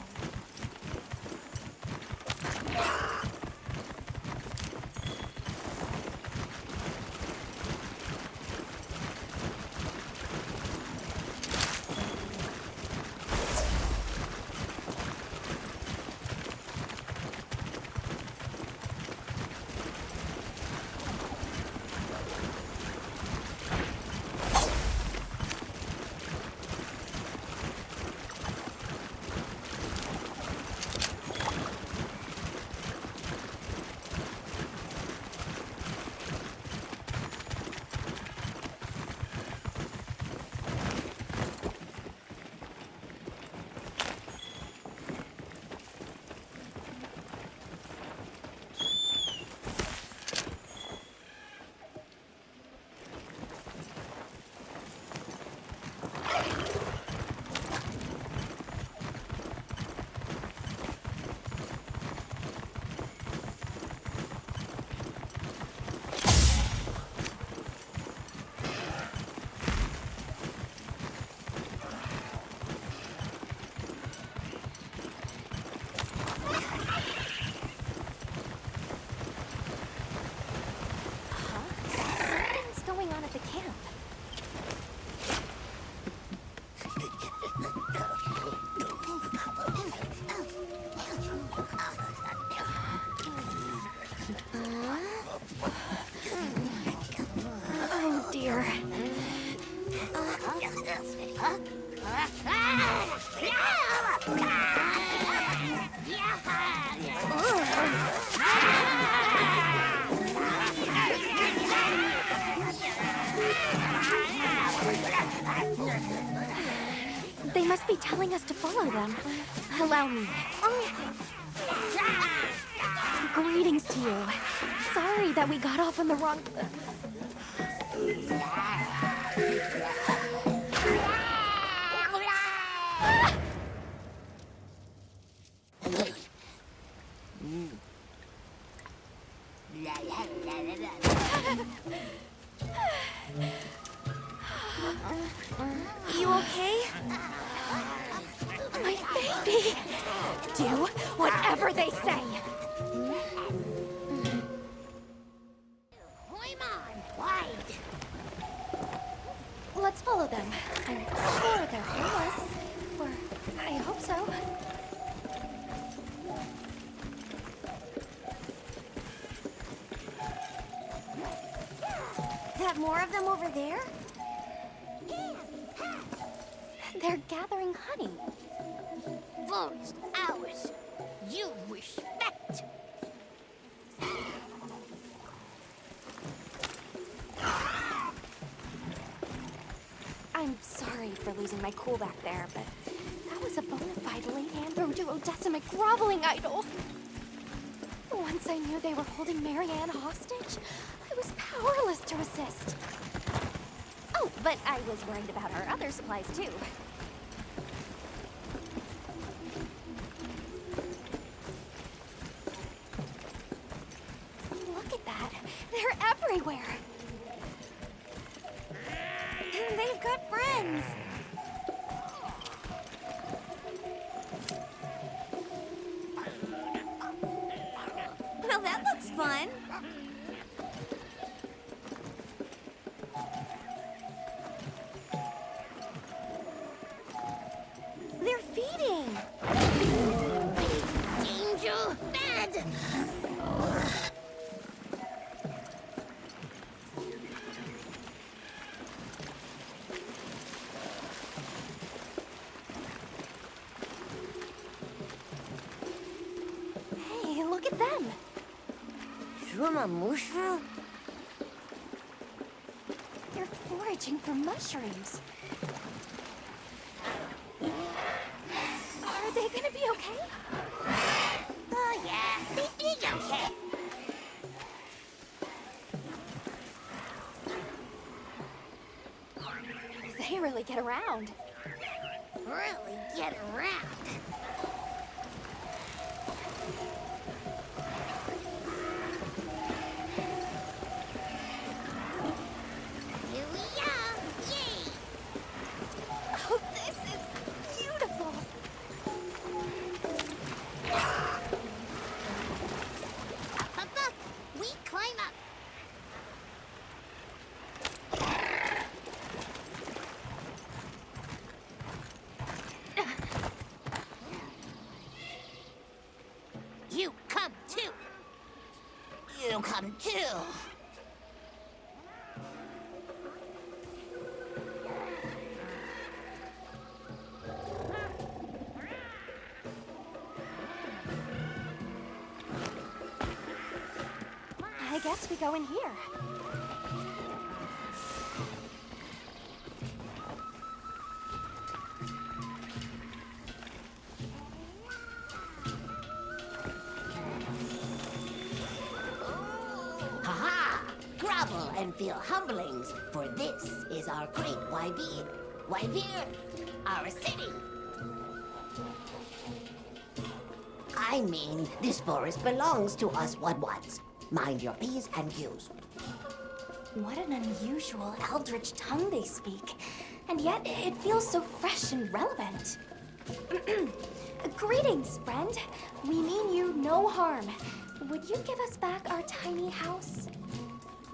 They must be telling us to follow them. Allow me. Greetings to you. Sorry that we got off on the wrong... You okay? My baby! Do whatever they say! Let's follow them. I'm sure they're harmless. Or I hope so. That more of them over there? They're gathering honey. Forest, ours. You respect. I'm sorry for losing my cool back there, but that was a bona fide late androduodecimic groveling idol. Once I knew they were holding Marianne hostage, I was powerless to resist. Oh, but I was worried about our other supplies too. Look at that! They're everywhere! And they've got friends! Well, that looks fun! They're feeding! Danger! Bad! Hey, look at them! Mushroom? They're foraging for mushrooms. Are they gonna be okay? Oh yeah, they did okay. They really get around. Really get around. Here we are! Yay! Oh, this is beautiful! Up! We climb up! You come too! You come too! I guess we go in here. Ha-ha! Grovel and feel humblings, for this is our great Wyvir. Wyvir, our city. I mean, this forest belongs to us Wudwuds. Mind your P's and Q's. What an unusual eldritch tongue they speak. And yet, it feels so fresh and relevant. Greetings, friend. We mean you no harm. Would you give us back our tiny house?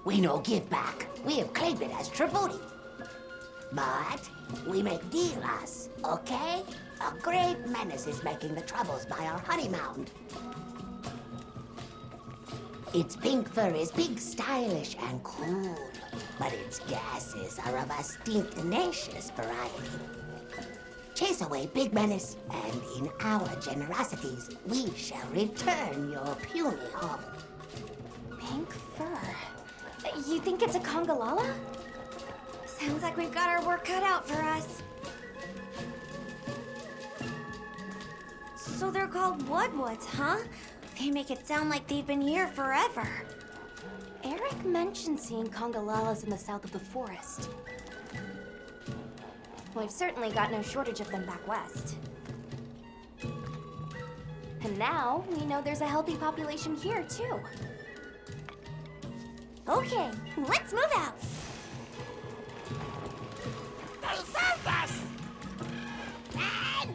We no give back. We have claimed it as tribute. But we make deal us, okay? A great menace is making the troubles by our honey mound. Its pink fur is big, stylish, and cool. but its gases are of a stink-tenacious variety. Chase away Big Menace, and in our generosities, we shall return your puny hovel. Pink fur. You think it's a Congalala? Sounds like we've got our work cut out for us. So they're called Woodwoods, huh? They make it sound like they've been here forever. Eric mentioned seeing Congalalas in the south of the forest. We've certainly got no shortage of them back west. And now we know there's a healthy population here, too. Okay, let's move out. They found us! Run!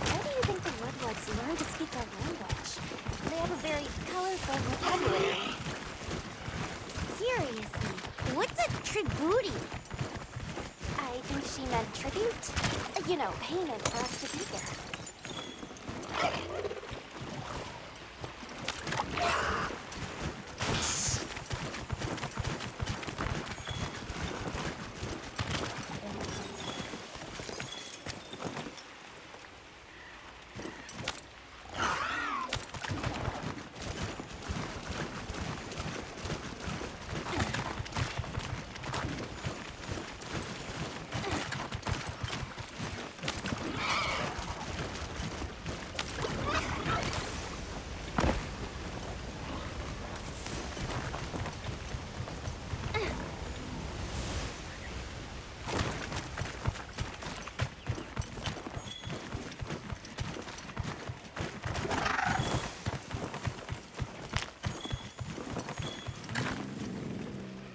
Why do you think the Woodwoods learned to speak our language? They have a very colorful vocabulary. Seriously, what's a tribute? I think she meant tribute. You know, payment for us to be here.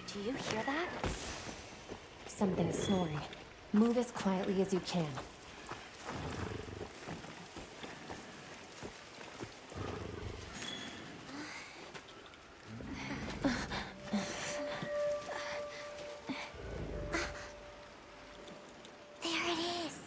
Do you hear that? Something snoring. Move as quietly as you can. There it is.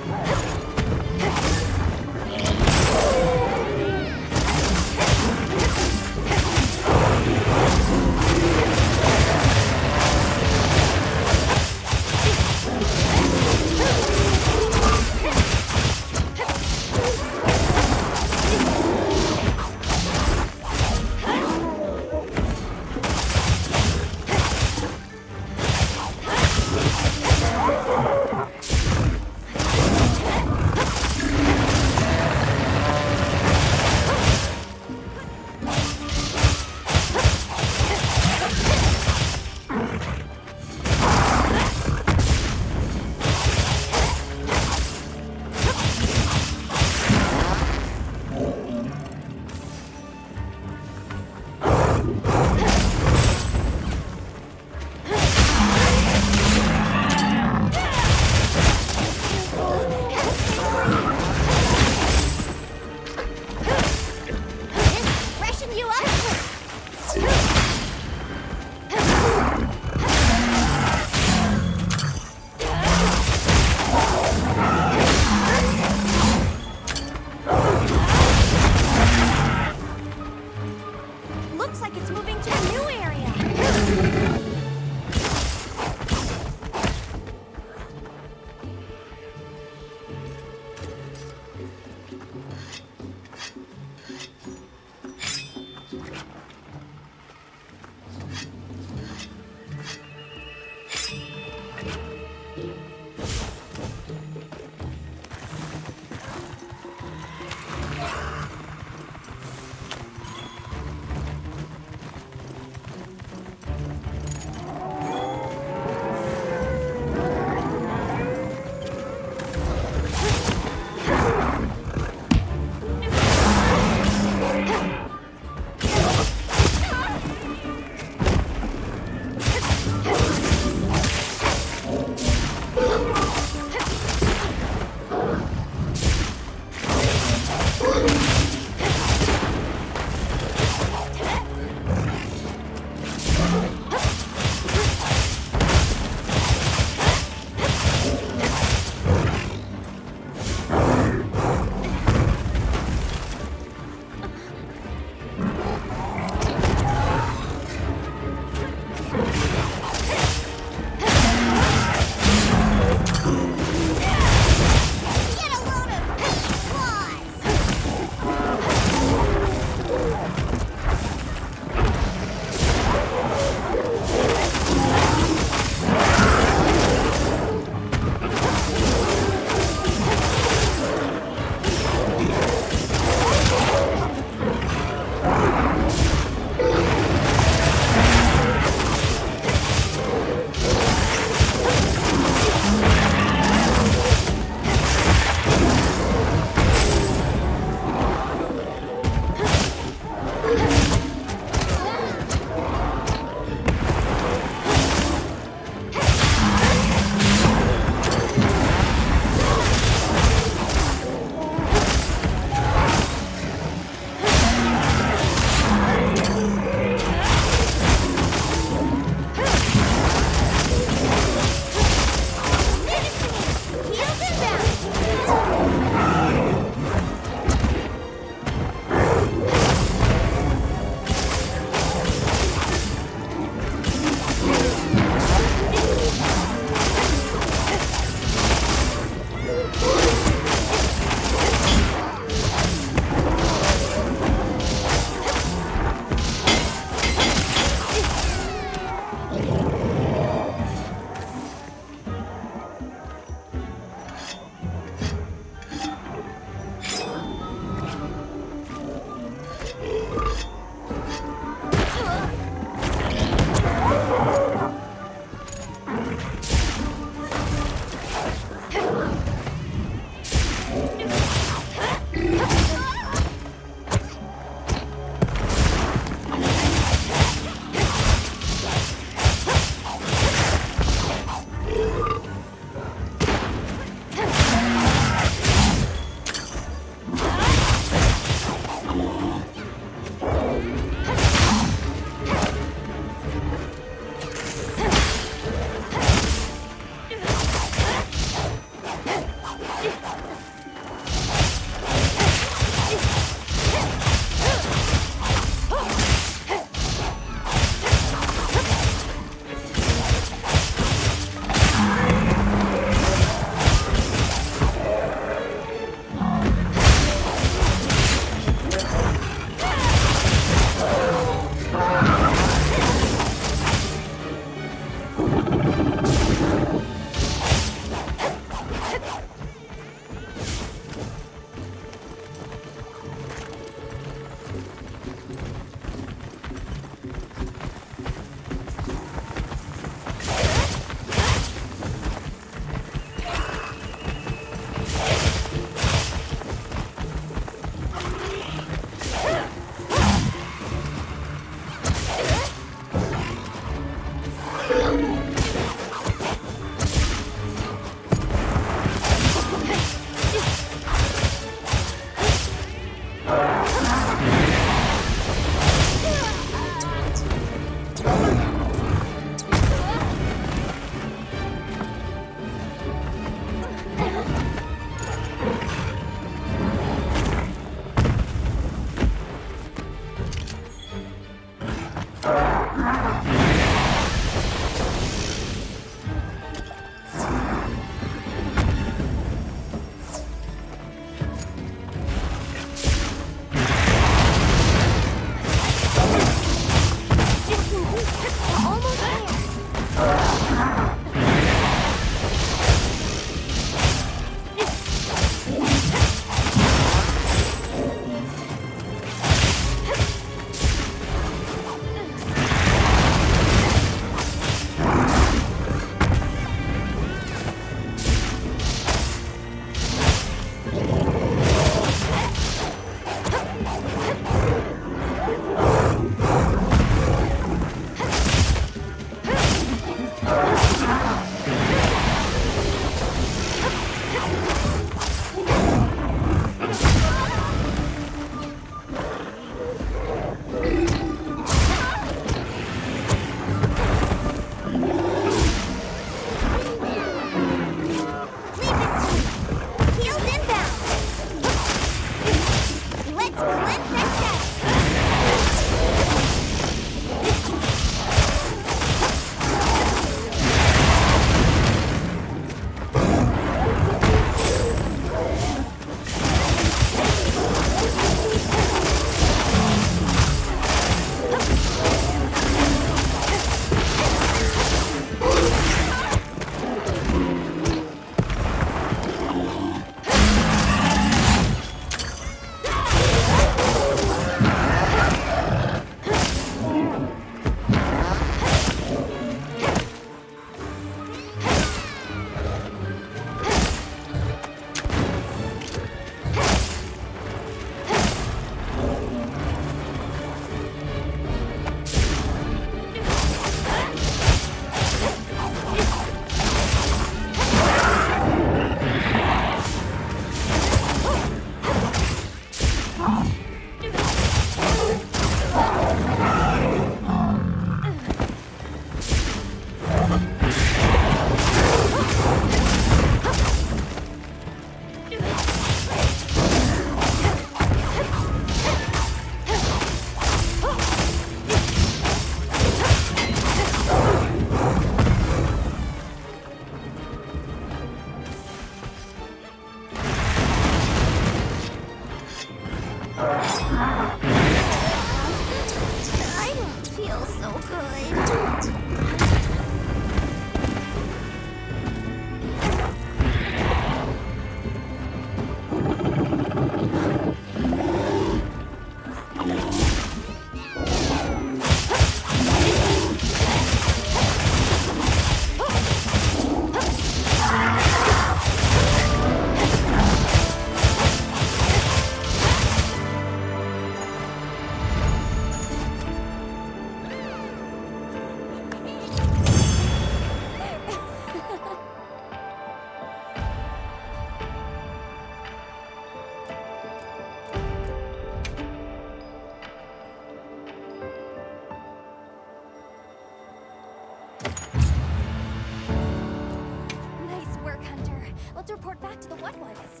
report back to the Woodwoods.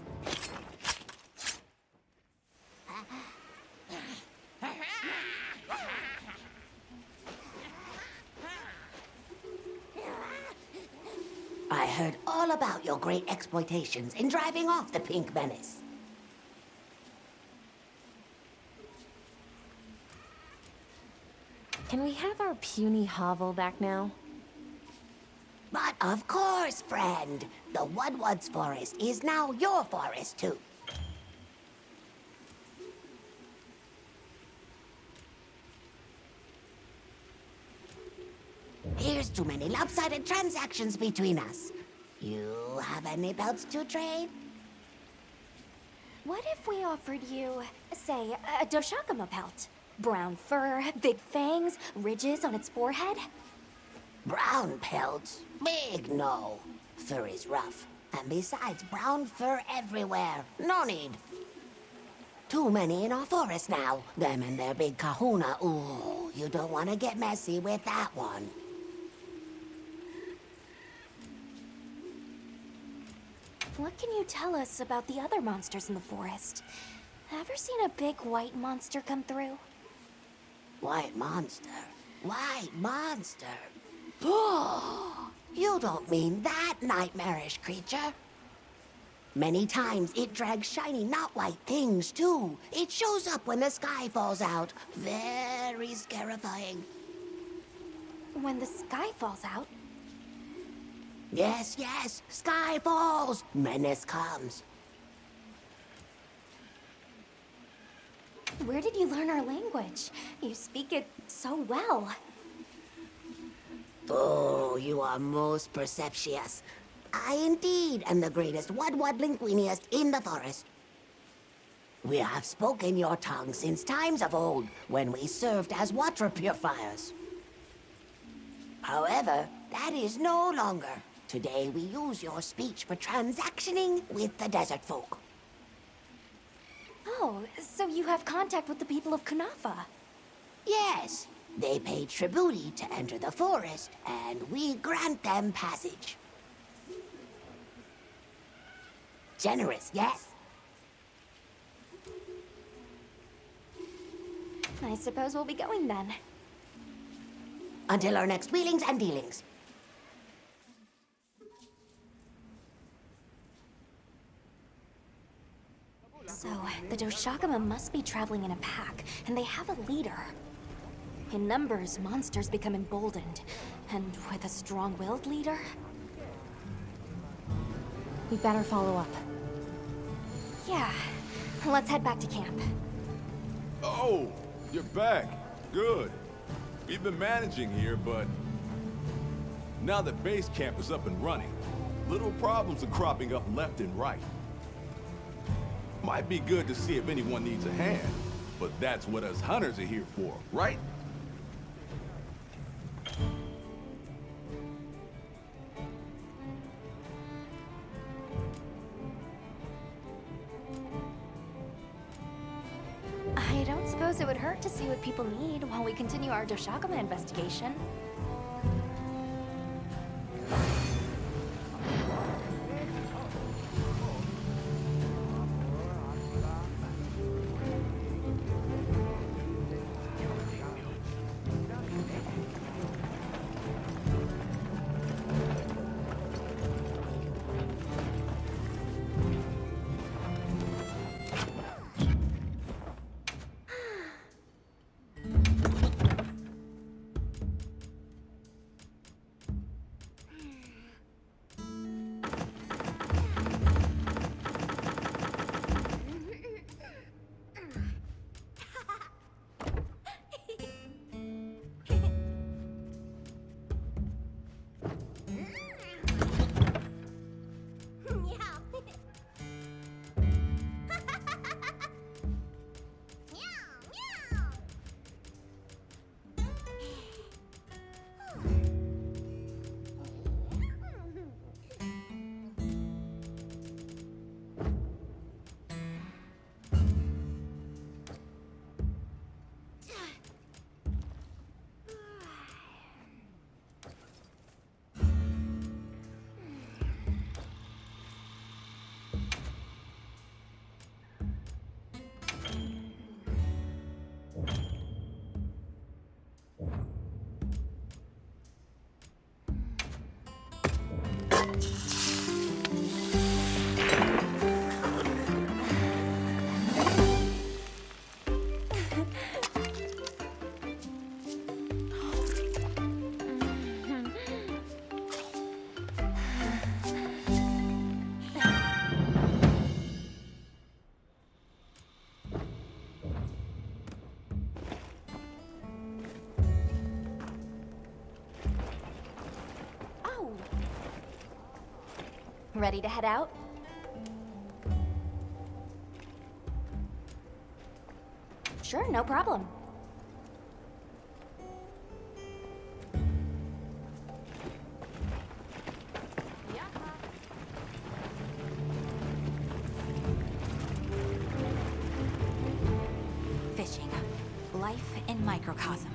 I heard all about your great exploitations in driving off the Pink Menace. Can we have our puny hovel back now? But of course, friend. The Woodwoods Forest is now your forest, too. Here's too many lopsided transactions between us. You have any belts to trade? What if we offered you, say, a Doshakama pelt? Brown fur, big fangs, ridges on its forehead? Brown pelts? Big no. Fur is rough. And besides, brown fur everywhere. No need. Too many in our forest now. Them and their big kahuna. Ooh, you don't want to get messy with that one. What can you tell us about the other monsters in the forest? Ever seen a big white monster come through? White monster? White monster? Oh, you don't mean that nightmarish creature. Many times it drags shiny, not white things, too. It shows up when the sky falls out. Very scarifying. When the sky falls out? Yes, yes. Sky falls. Menace comes. Where did you learn our language? You speak it so well. Oh, you are most perceptious. I indeed am the greatest Woodwood linguiniast in the forest. We have spoken your tongue since times of old, when we served as water purifiers. However, that is no longer. Today we use your speech for transactioning with the desert folk. Oh, so you have contact with the people of Kunafa? Yes. They pay tribute to enter the forest, and we grant them passage. Generous, yes? I suppose we'll be going then. Until our next wheelings and dealings. So, the Doshakama must be traveling in a pack, and they have a leader. In numbers, monsters become emboldened. And with a strong-willed leader? We better follow up. Yeah. Let's head back to camp. Oh, you're back. Good. We've been managing here, but now that base camp is up and running, little problems are cropping up left and right. Might be good to see if anyone needs a hand, but that's what us hunters are here for, right? I don't suppose it would hurt to see what people need while we continue our Doshakama investigation. Ready to head out? Sure, no problem. Fishing. Life in microcosm.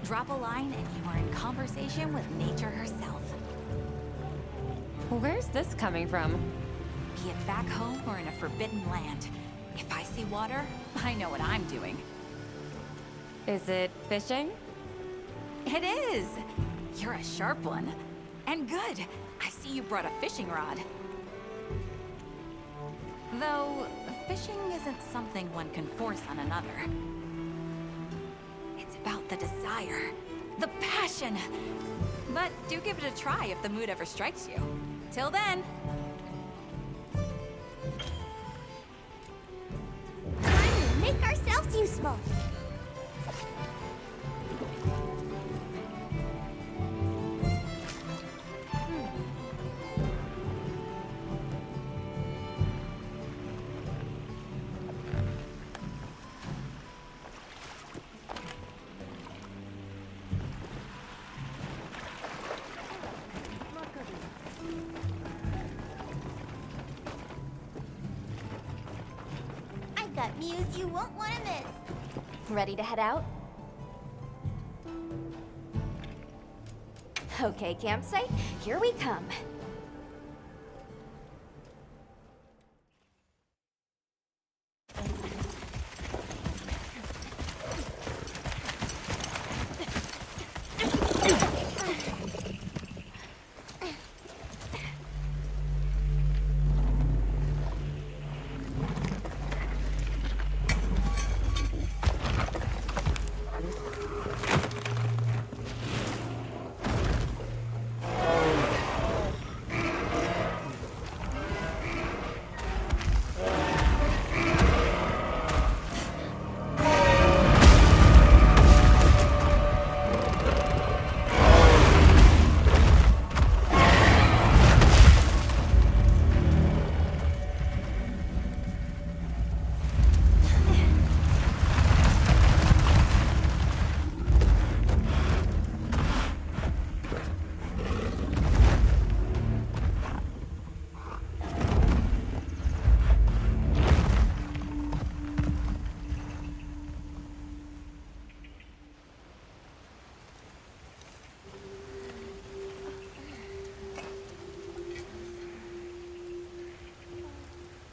Drop a line and you are in conversation with nature herself. Where's this coming from? Be it back home or in a forbidden land. If I see water, I know what I'm doing. Is it fishing? It is! You're a sharp one. And good. I see you brought a fishing rod. Though, fishing isn't something one can force on another. It's about the desire. The passion! But do give it a try if the mood ever strikes you. Till then. Time to make ourselves useful. Got views you won't want to miss. Ready to head out? Okay, campsite, here we come.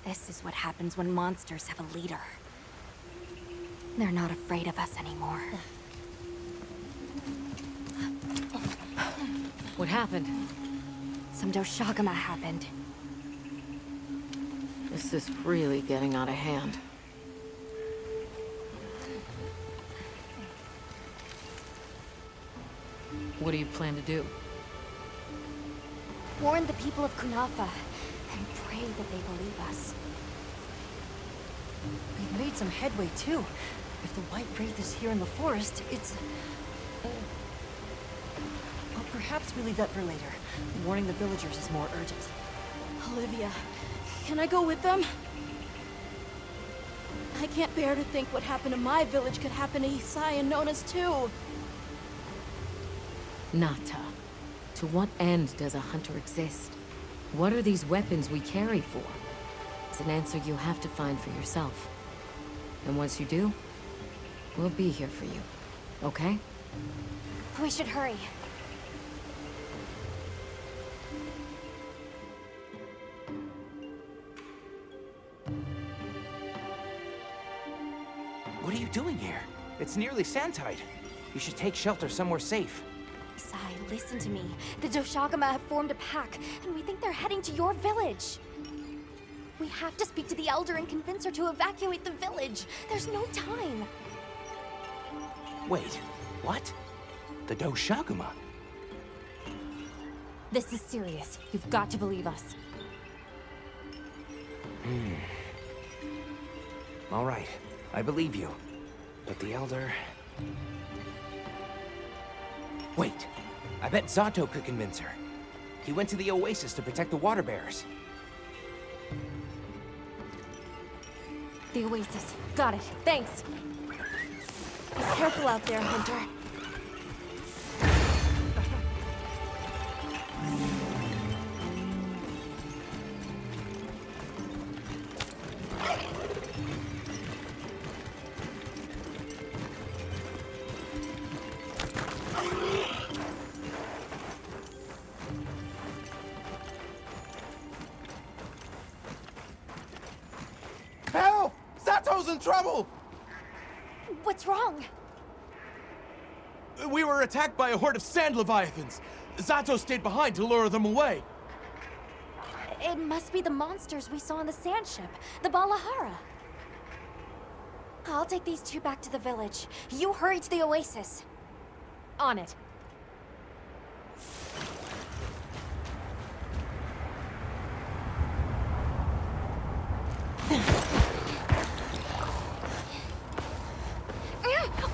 This is what happens when monsters have a leader. They're not afraid of us anymore. What happened? Some Doshagama happened. This is really getting out of hand. What do you plan to do? Warn the people of Kunafa and pray that they believe us. We've made some headway, too. If the White Wraith is here in the forest, it's... Well, perhaps we leave that for later. Warning the villagers is more urgent. Olivia, can I go with them? I can't bear to think what happened to my village could happen to Isai and Nona's too. Nata, to what end does a hunter exist? What are these weapons we carry for? It's an answer you'll have to find for yourself. And once you do, we'll be here for you, okay? We should hurry. What are you doing here? It's nearly sand tide. You should take shelter somewhere safe. Sai, listen to me. The Doshagama have formed a pack, and we think they're heading to your village. We have to speak to the Elder and convince her to evacuate the village. There's no time. Wait, what? The Doshagama? This is serious. You've got to believe us. All right, I believe you. But the Elder... Wait, I bet Zato could convince her. He went to the Oasis to protect the water bearers. The Oasis. Got it. Thanks. Be careful out there, Hunter. Help! Zato's in trouble! What's wrong? We were attacked by a horde of sand leviathans. Zato stayed behind to lure them away. It must be the monsters we saw on the sand ship, the Balahara. I'll take these two back to the village. You hurry to the Oasis. On it.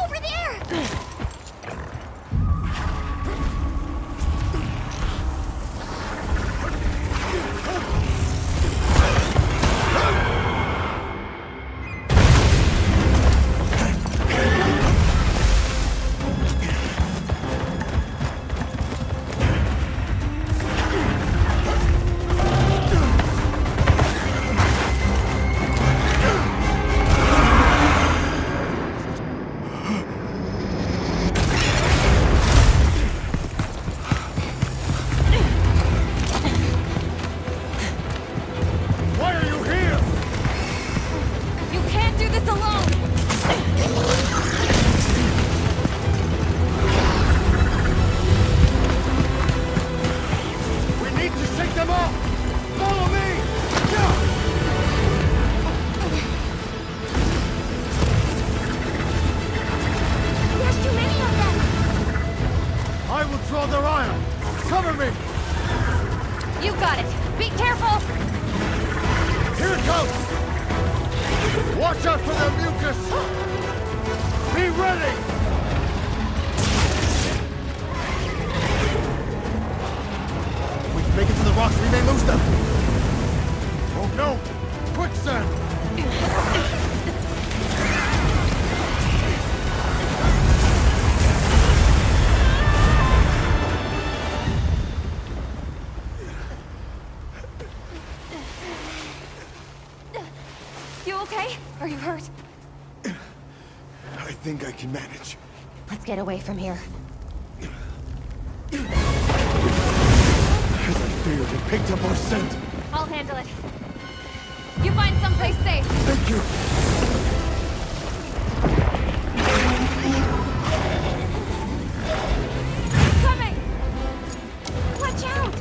Over there! Cover me! You got it. Be careful! Here it comes! Watch out for the mucus! Be ready! If we can make it to the rocks, we may lose them! Oh no! Quicksand! You okay? Are you hurt? I think I can manage. Let's get away from here. As I feared, it picked up our scent. I'll handle it. You find someplace safe. Thank you. Coming! Watch out!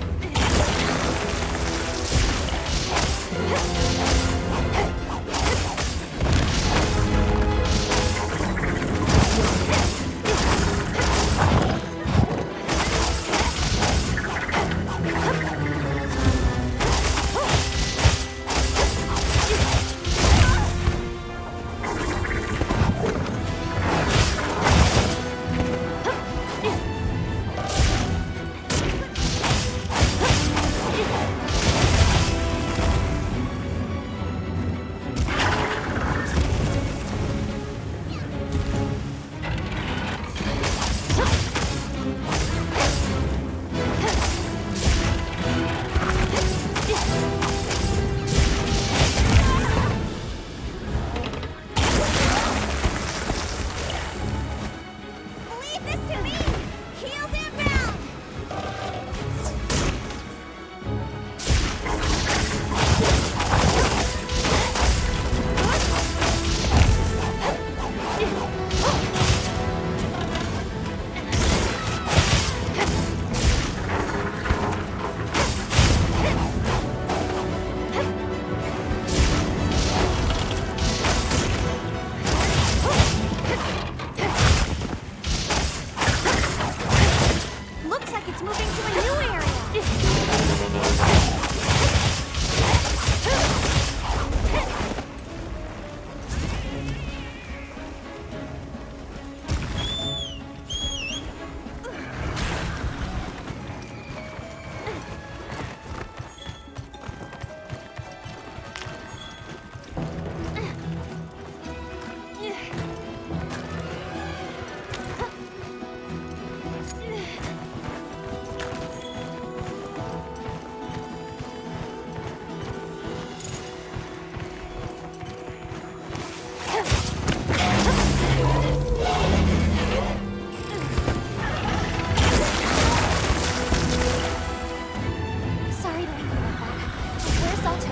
Sato.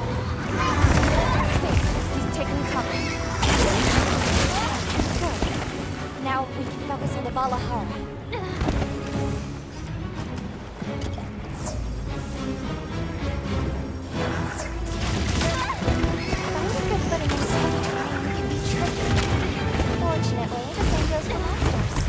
Safe. He's taking cover. Good. Now we can focus on the Valahara. Finding good footing in sand terrain can be tricky. Fortunately, the same goes for monsters.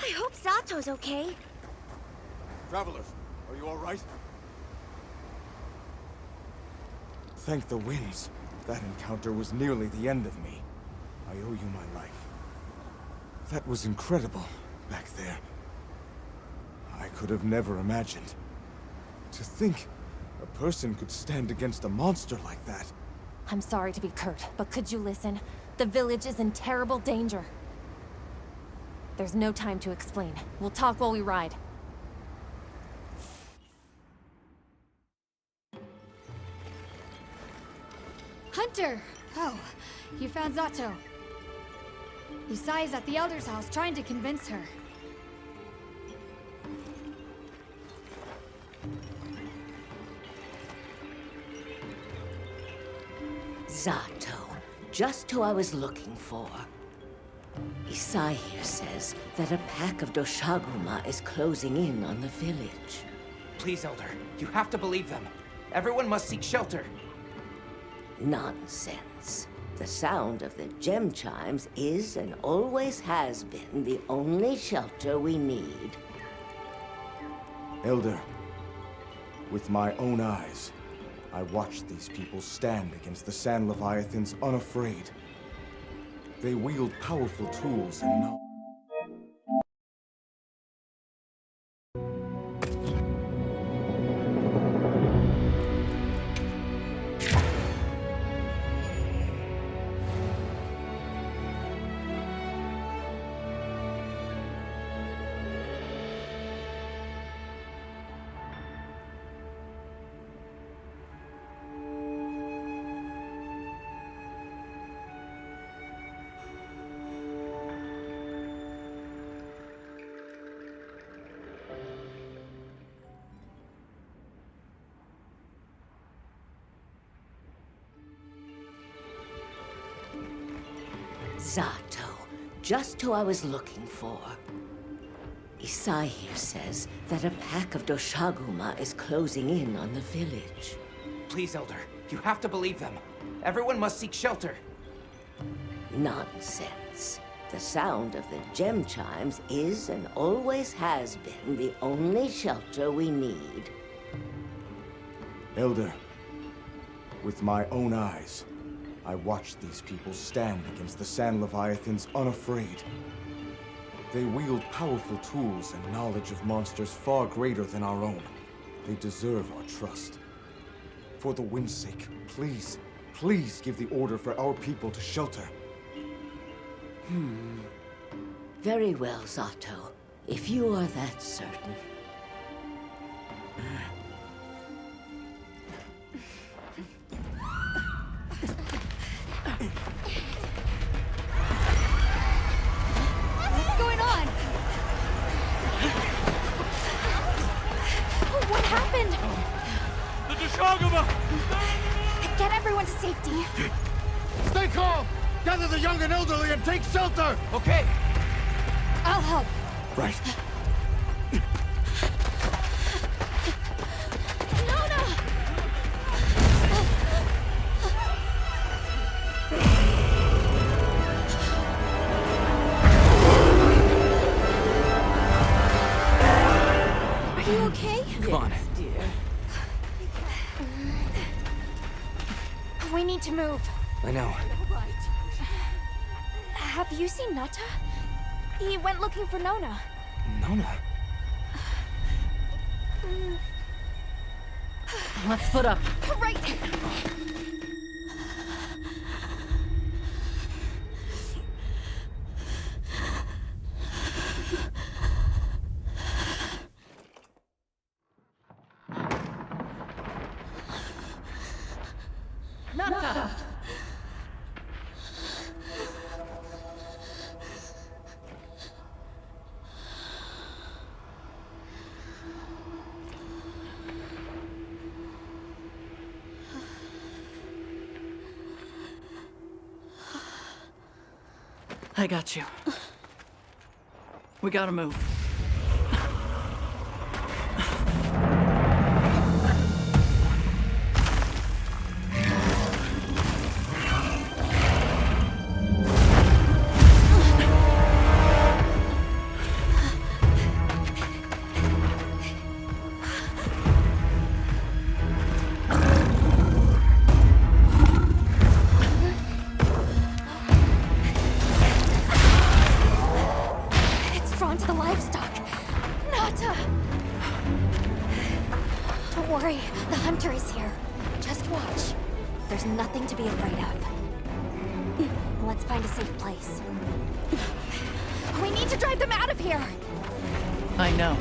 I hope Zato's okay. Travelers, are you all right? Thank the winds. That encounter was nearly the end of me. I owe you my life. That was incredible, back there. I could have never imagined. To think a person could stand against a monster like that. I'm sorry to be curt, but could you listen? The village is in terrible danger. There's no time to explain. We'll talk while we ride. Hunter! Oh, you found Zato. Yusai is at the Elder's house trying to convince her. Zato, just who I was looking for. Isai here says that a pack of Doshaguma is closing in on the village. Please, Elder, you have to believe them. Everyone must seek shelter. Nonsense. The sound of the gem chimes is and always has been the only shelter we need. Elder, with my own eyes, I watched these people stand against the Sand Leviathans unafraid. They wield powerful tools and know. Zato, just who I was looking for. Isai here says that a pack of Doshaguma is closing in on the village. Please, Elder, you have to believe them. Everyone must seek shelter. Nonsense. The sound of the gem chimes is and always has been the only shelter we need. Elder, with my own eyes, I watched these people stand against the Sand Leviathans unafraid. They wield powerful tools and knowledge of monsters far greater than our own. They deserve our trust. For the wind's sake, please, please give the order for our people to shelter. Very well, Zato. If you are that certain. What's going on? What happened? The Doshaguma! Get everyone to safety. Stay calm! Gather the young and elderly and take shelter! Okay. I'll help. Right. Are you okay? Come on. We need to move. I know. Have you seen Nata? He went looking for Nona. Nona? Let's split up. Right! Nata! I got you. We gotta move. livestock. Nata! Don't worry, the hunter is here. Just watch. There's nothing to be afraid of. Let's find a safe place. We need to drive them out of here! I know.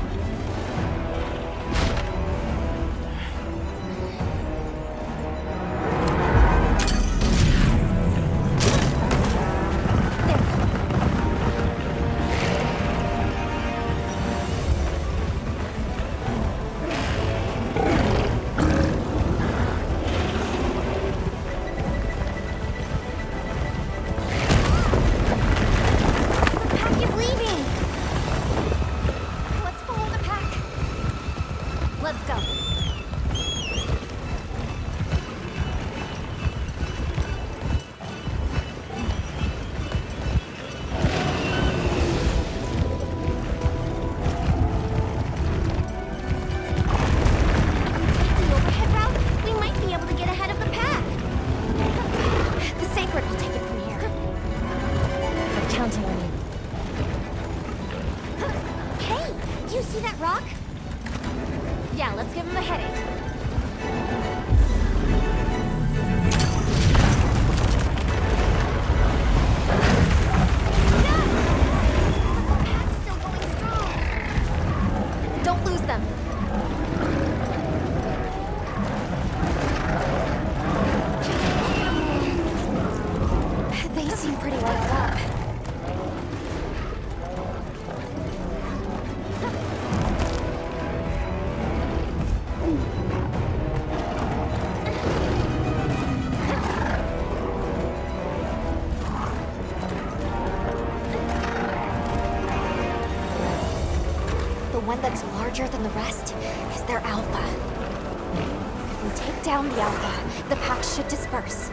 one that's larger than the rest is their alpha. If we take down the alpha, the pack should disperse.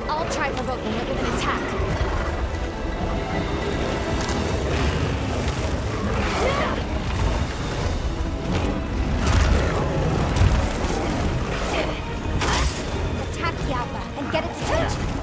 I'll try provoking it with an attack. Attack the alpha and get its attention.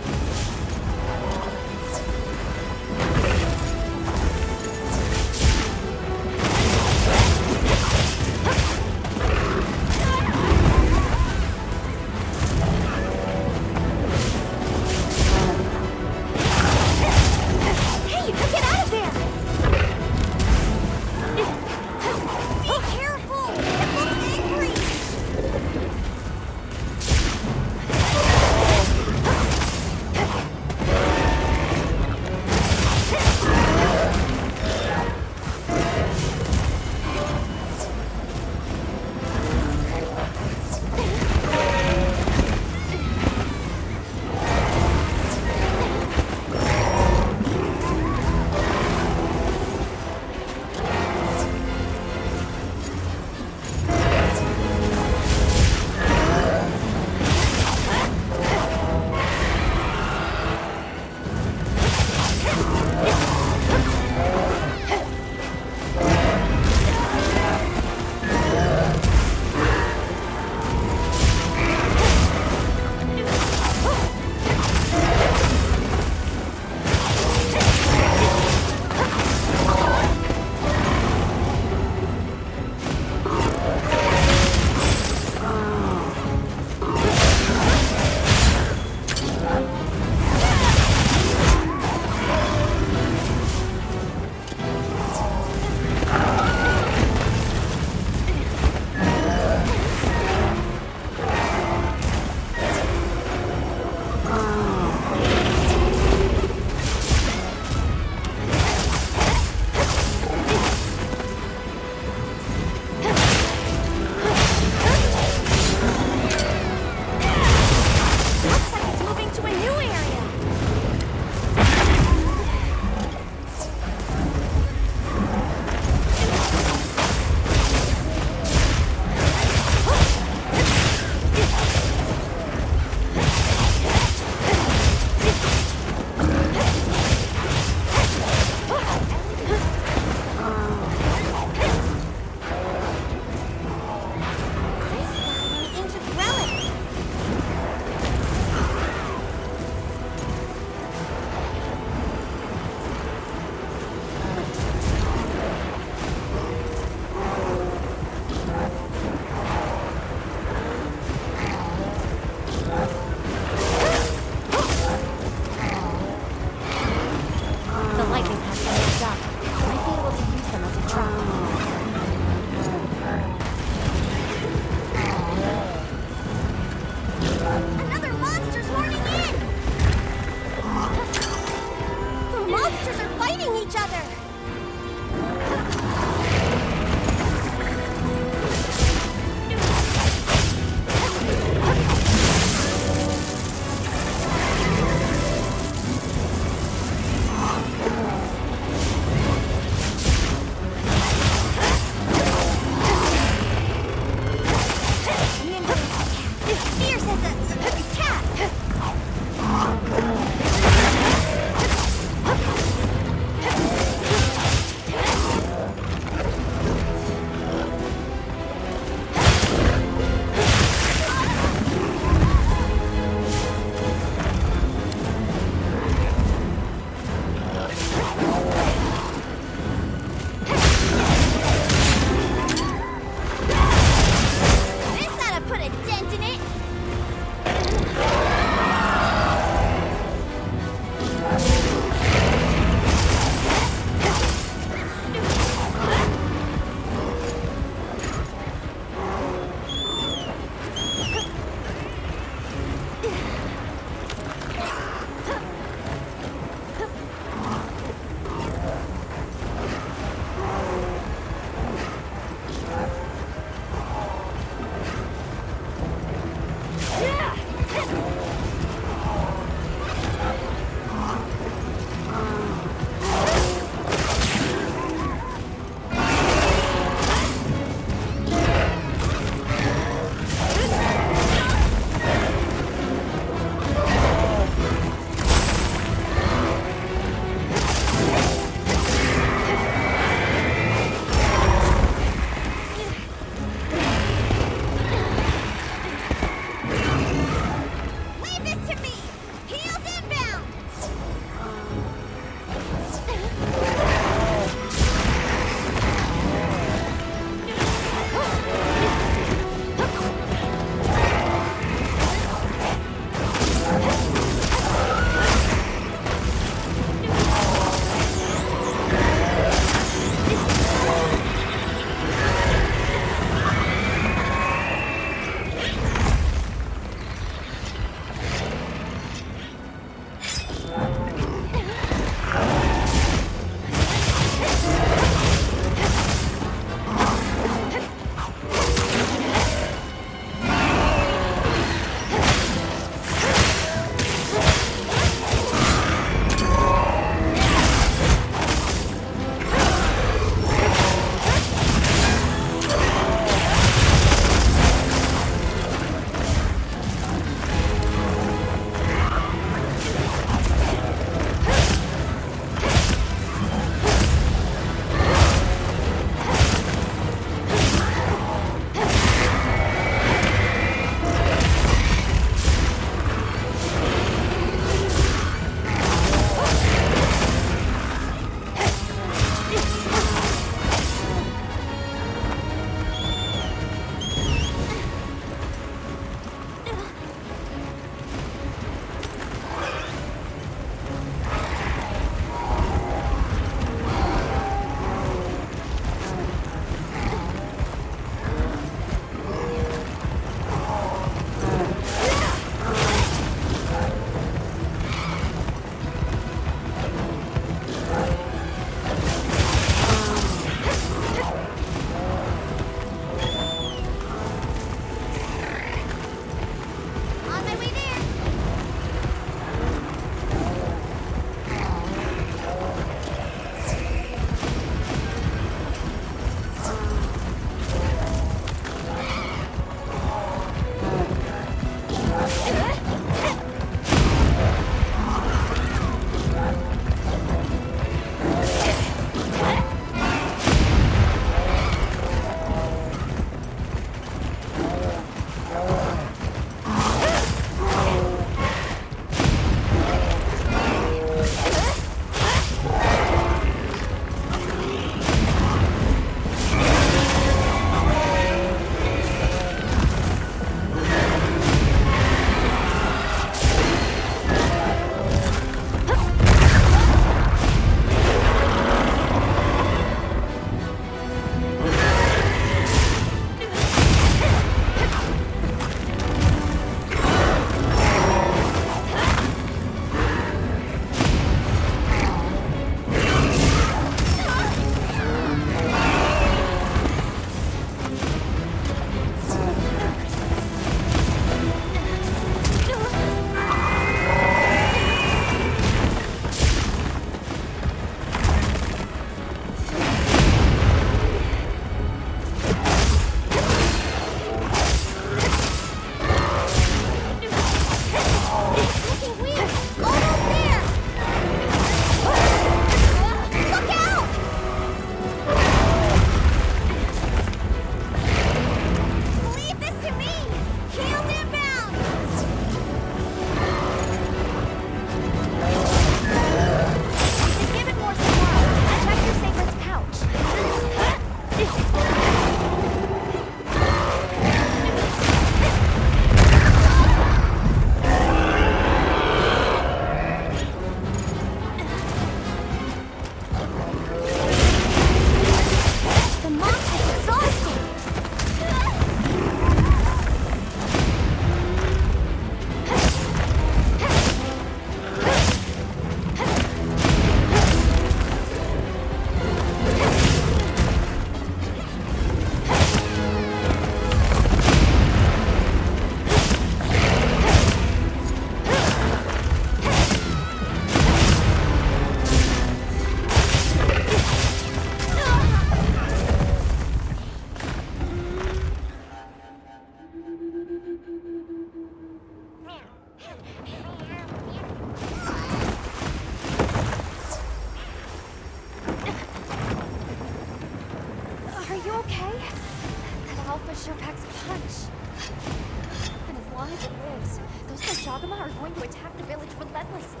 long as it lives, those Shagama are going to attack the village relentlessly.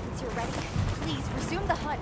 Once you're ready, please resume the hunt.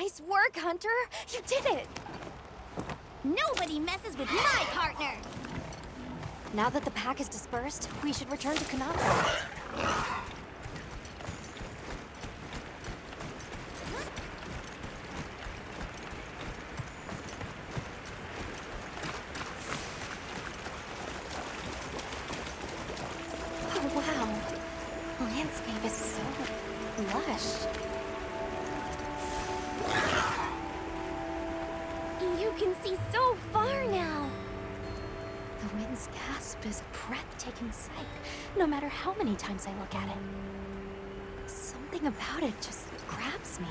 Nice work, Hunter! You did it! Nobody messes with my partner! Now that the pack is dispersed, we should return to Kanako. Oh, wow. The landscape is so lush. You can see so far now! The wind's gasp is a breathtaking sight, no matter how many times I look at it. Something about it just grabs me.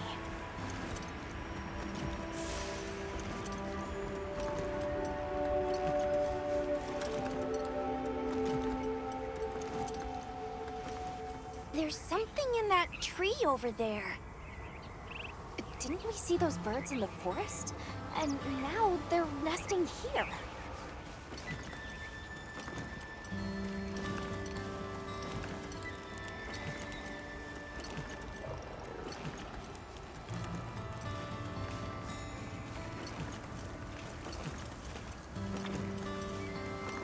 There's something in that tree over there. Didn't we see those birds in the forest? And now they're nesting here.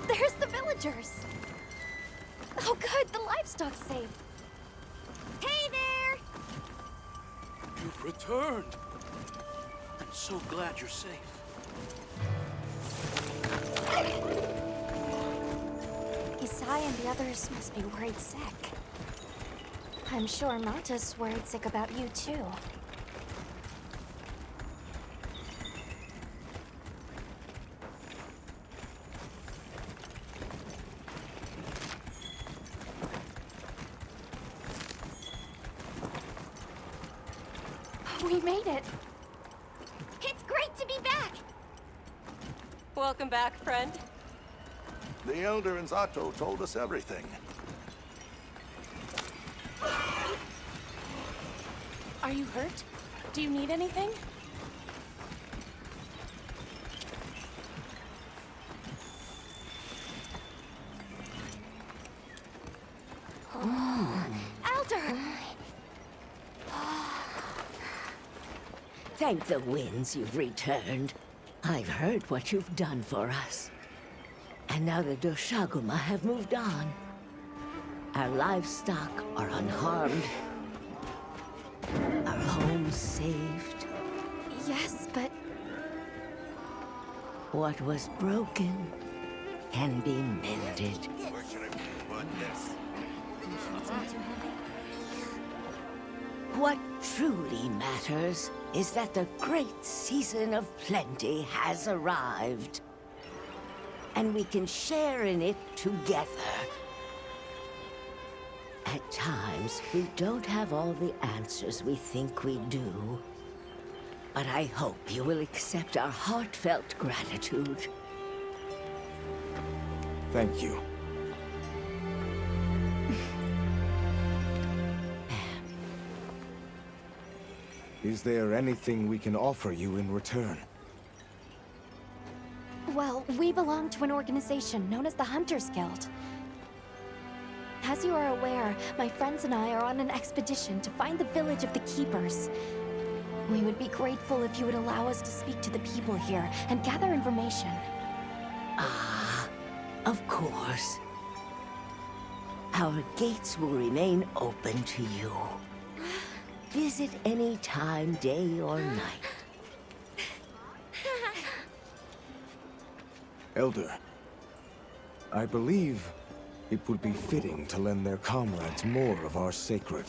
There's the villagers! Oh good, the livestock's safe. Hey there! You've returned. I'm so glad you're safe. Isai and the others must be worried sick. I'm sure Marta's worried sick about you too. We made it! It's great to be back! Welcome back, friend. The Elder and Zato told us everything. Are you hurt? Do you need anything? Elder! Thank the winds you've returned. I've heard what you've done for us. And now the Doshaguma have moved on. Our livestock are unharmed. Our homes saved. Yes, but... What was broken can be mended. What truly matters is that the great season of plenty has arrived. And we can share in it together. At times, we don't have all the answers we think we do. But I hope you will accept our heartfelt gratitude. Thank you. Is there anything we can offer you in return? Well, we belong to an organization known as the Hunters Guild. As you are aware, my friends and I are on an expedition to find the village of the Keepers. We would be grateful if you would allow us to speak to the people here and gather information. Ah, of course. Our gates will remain open to you. Visit any time, day or night. Elder, I believe it would be fitting to lend their comrades more of our sacred.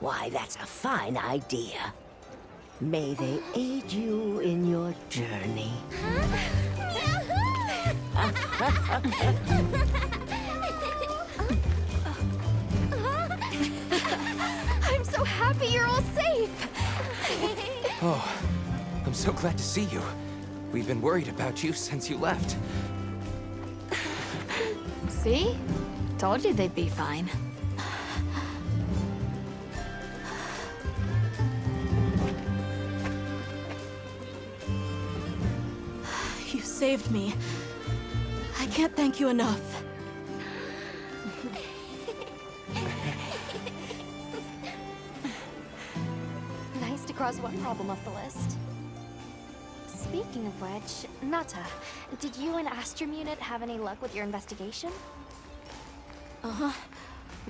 Why, that's a fine idea. May they aid you in your journey. I'm so happy you're all safe! Oh, I'm so glad to see you. We've been worried about you since you left. See? Told you they'd be fine. You saved me. I can't thank you enough. Nice cross one problem off the list. Speaking of which, Nata, did you and Astrum Unit have any luck with your investigation? Uh-huh.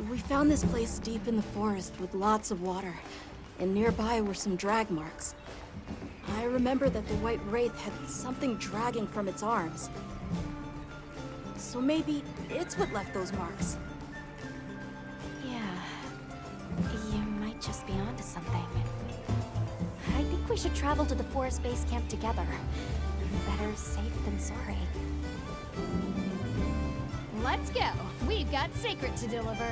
We found this place deep in the forest with lots of water, and nearby were some drag marks. I remember that the White Wraith had something dragging from its arms. So maybe it's what left those marks. Yeah. You might just be onto something. I think we should travel to the forest base camp together. Better safe than sorry. Let's go. We've got Sacred to deliver.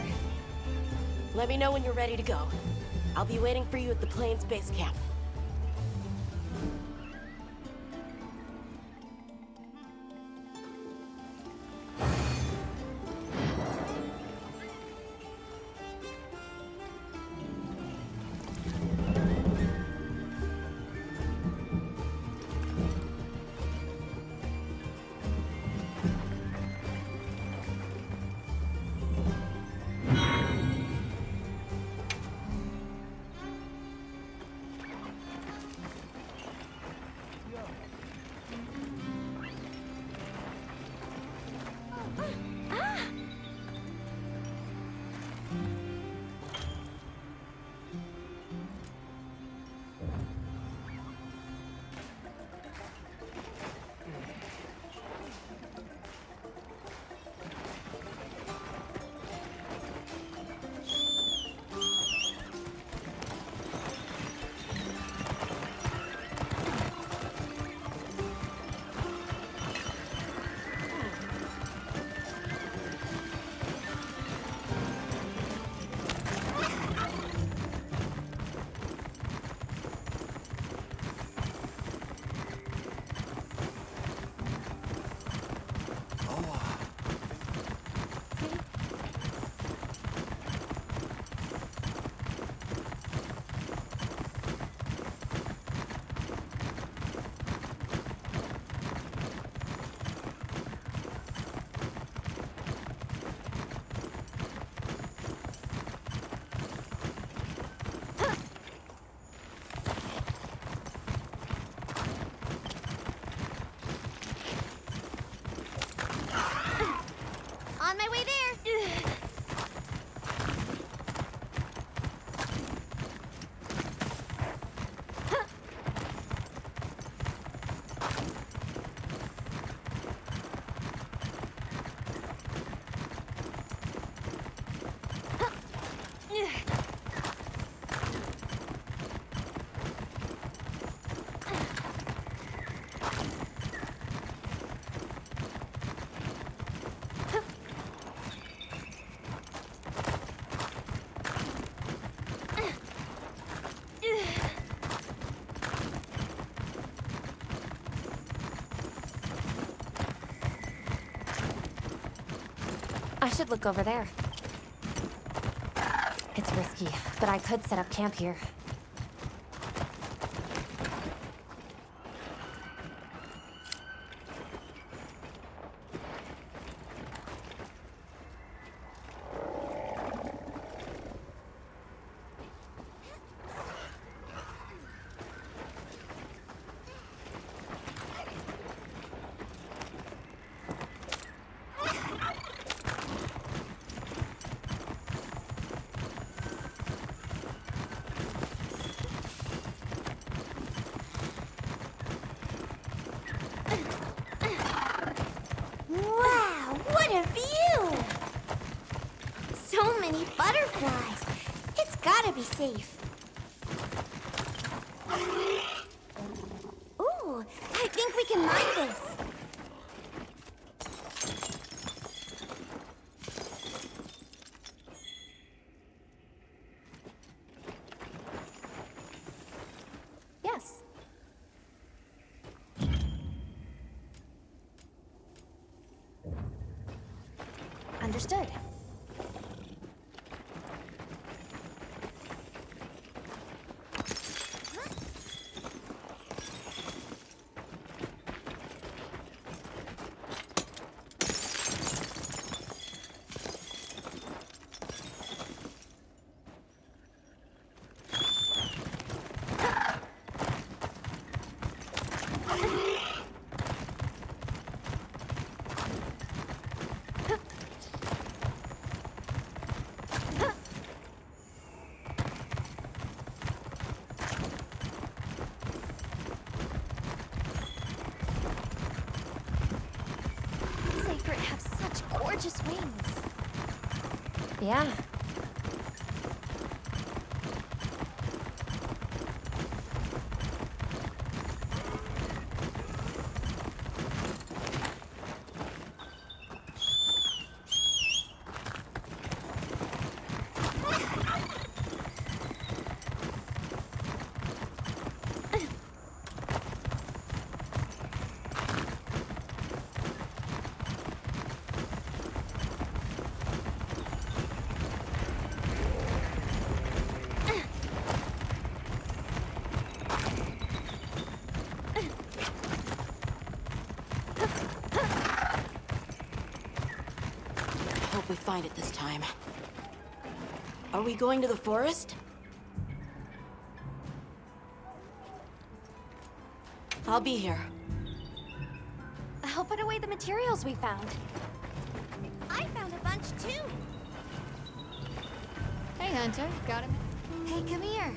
Let me know when you're ready to go. I'll be waiting for you at the Plains base camp. On my way there. I should look over there. It's risky, but I could set up camp here. Wow, what a view! So many butterflies. It's gotta be safe. Ooh, I think we can mine this. Yes. Understood. gorgeous wings. Yeah. Hope we find it this time. Are we going to the forest? I'll be here. I'll put away the materials we found. I found a bunch too. Hey, Hunter. Got him? Hey, come here.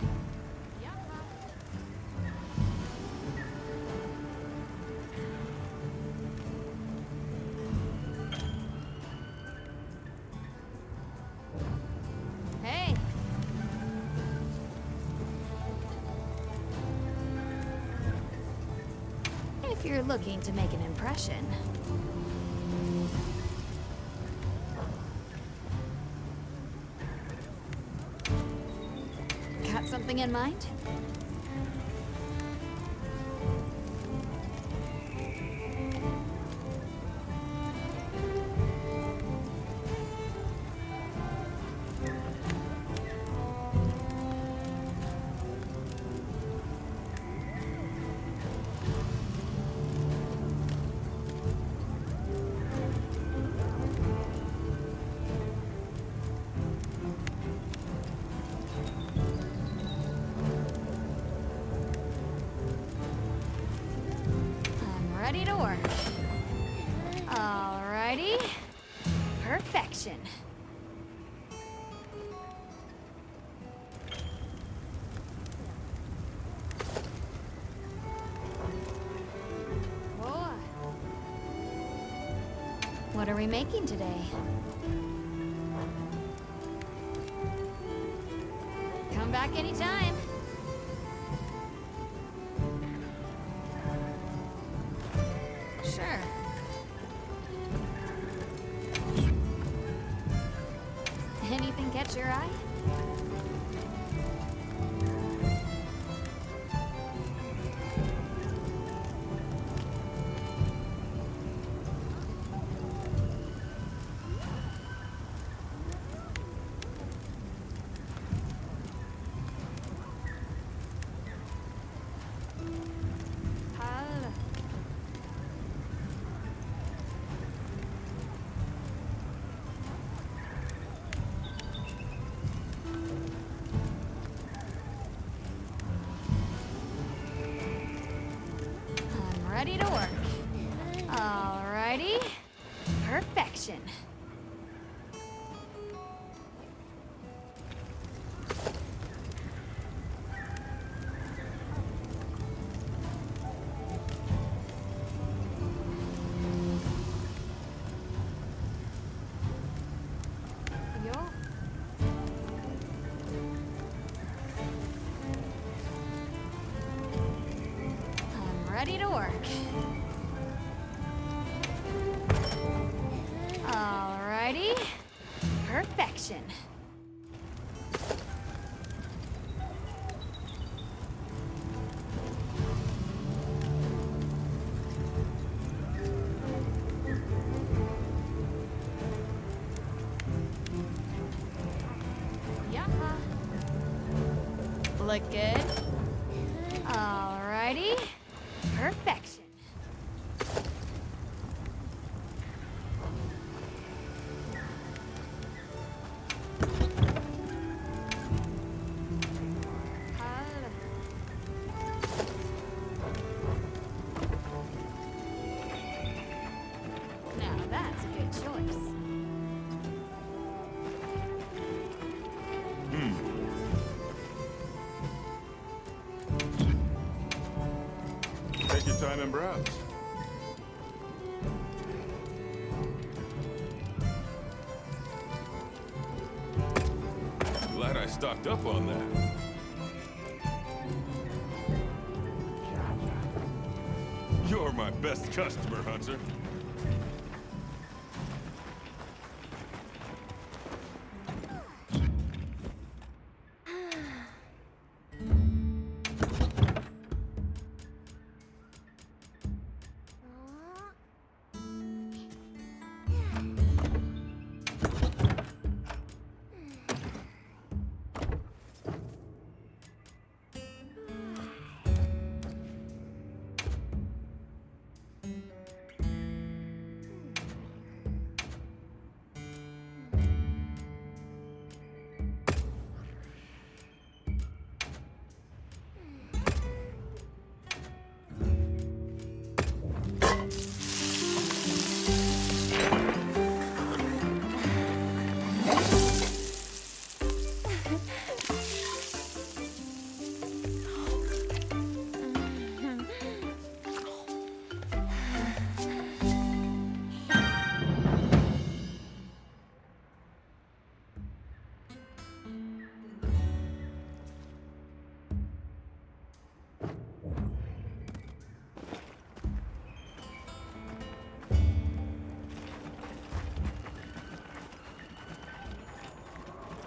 Hey. If you're looking to make an impression. Got something in mind? Ready to work. Alrighty. Perfection. Boy. What are we making today? Come back anytime. Sure. Anything catch your eye? Ready to work. Alrighty. Perfection. Yo. I'm ready to work. Alrighty. Perfection. Yeah. Look good. Alrighty. Perfection. Now that's a good choice. Take your time and browse. picked up on that. You're my best customer, Hunter.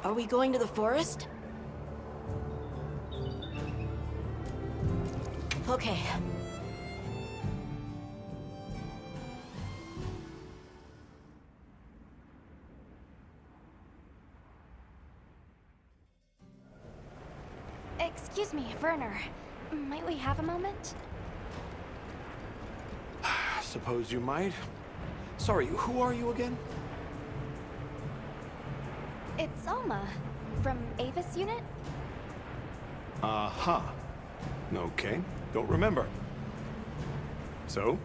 Are we going to the forest? Okay. Excuse me, Werner. Might we have a moment? Suppose you might. Sorry, who are you again? It's Alma, from Avis Unit. Uh-huh. Okay, don't remember. So,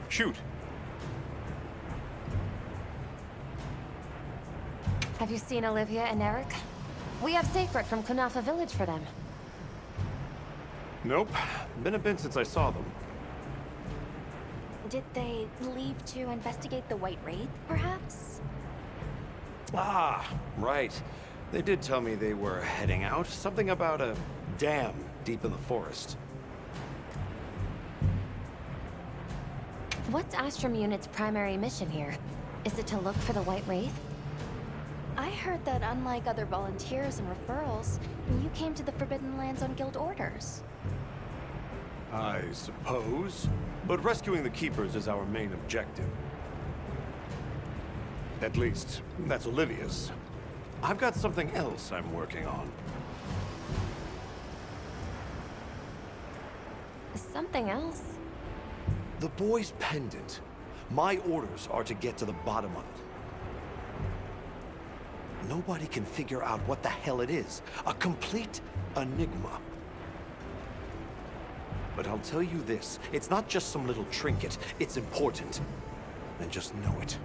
shoot. Have you seen Olivia and Eric? We have Sacred from Kunafa Village for them. Nope. Been a bit since I saw them. Did they leave to investigate the White Wraith, perhaps? Ah, right. They did tell me they were heading out. Something about a dam deep in the forest. What's Astrum Unit's primary mission here? Is it to look for the White Wraith? I heard that unlike other volunteers and referrals, you came to the Forbidden Lands on guild orders. I suppose. But rescuing the Keepers is our main objective. At least, that's Olivia's. I've got something else I'm working on. Something else? The boy's pendant. My orders are to get to the bottom of it. Nobody can figure out what the hell it is. A complete enigma. But I'll tell you this, it's not just some little trinket. It's important. And just know it.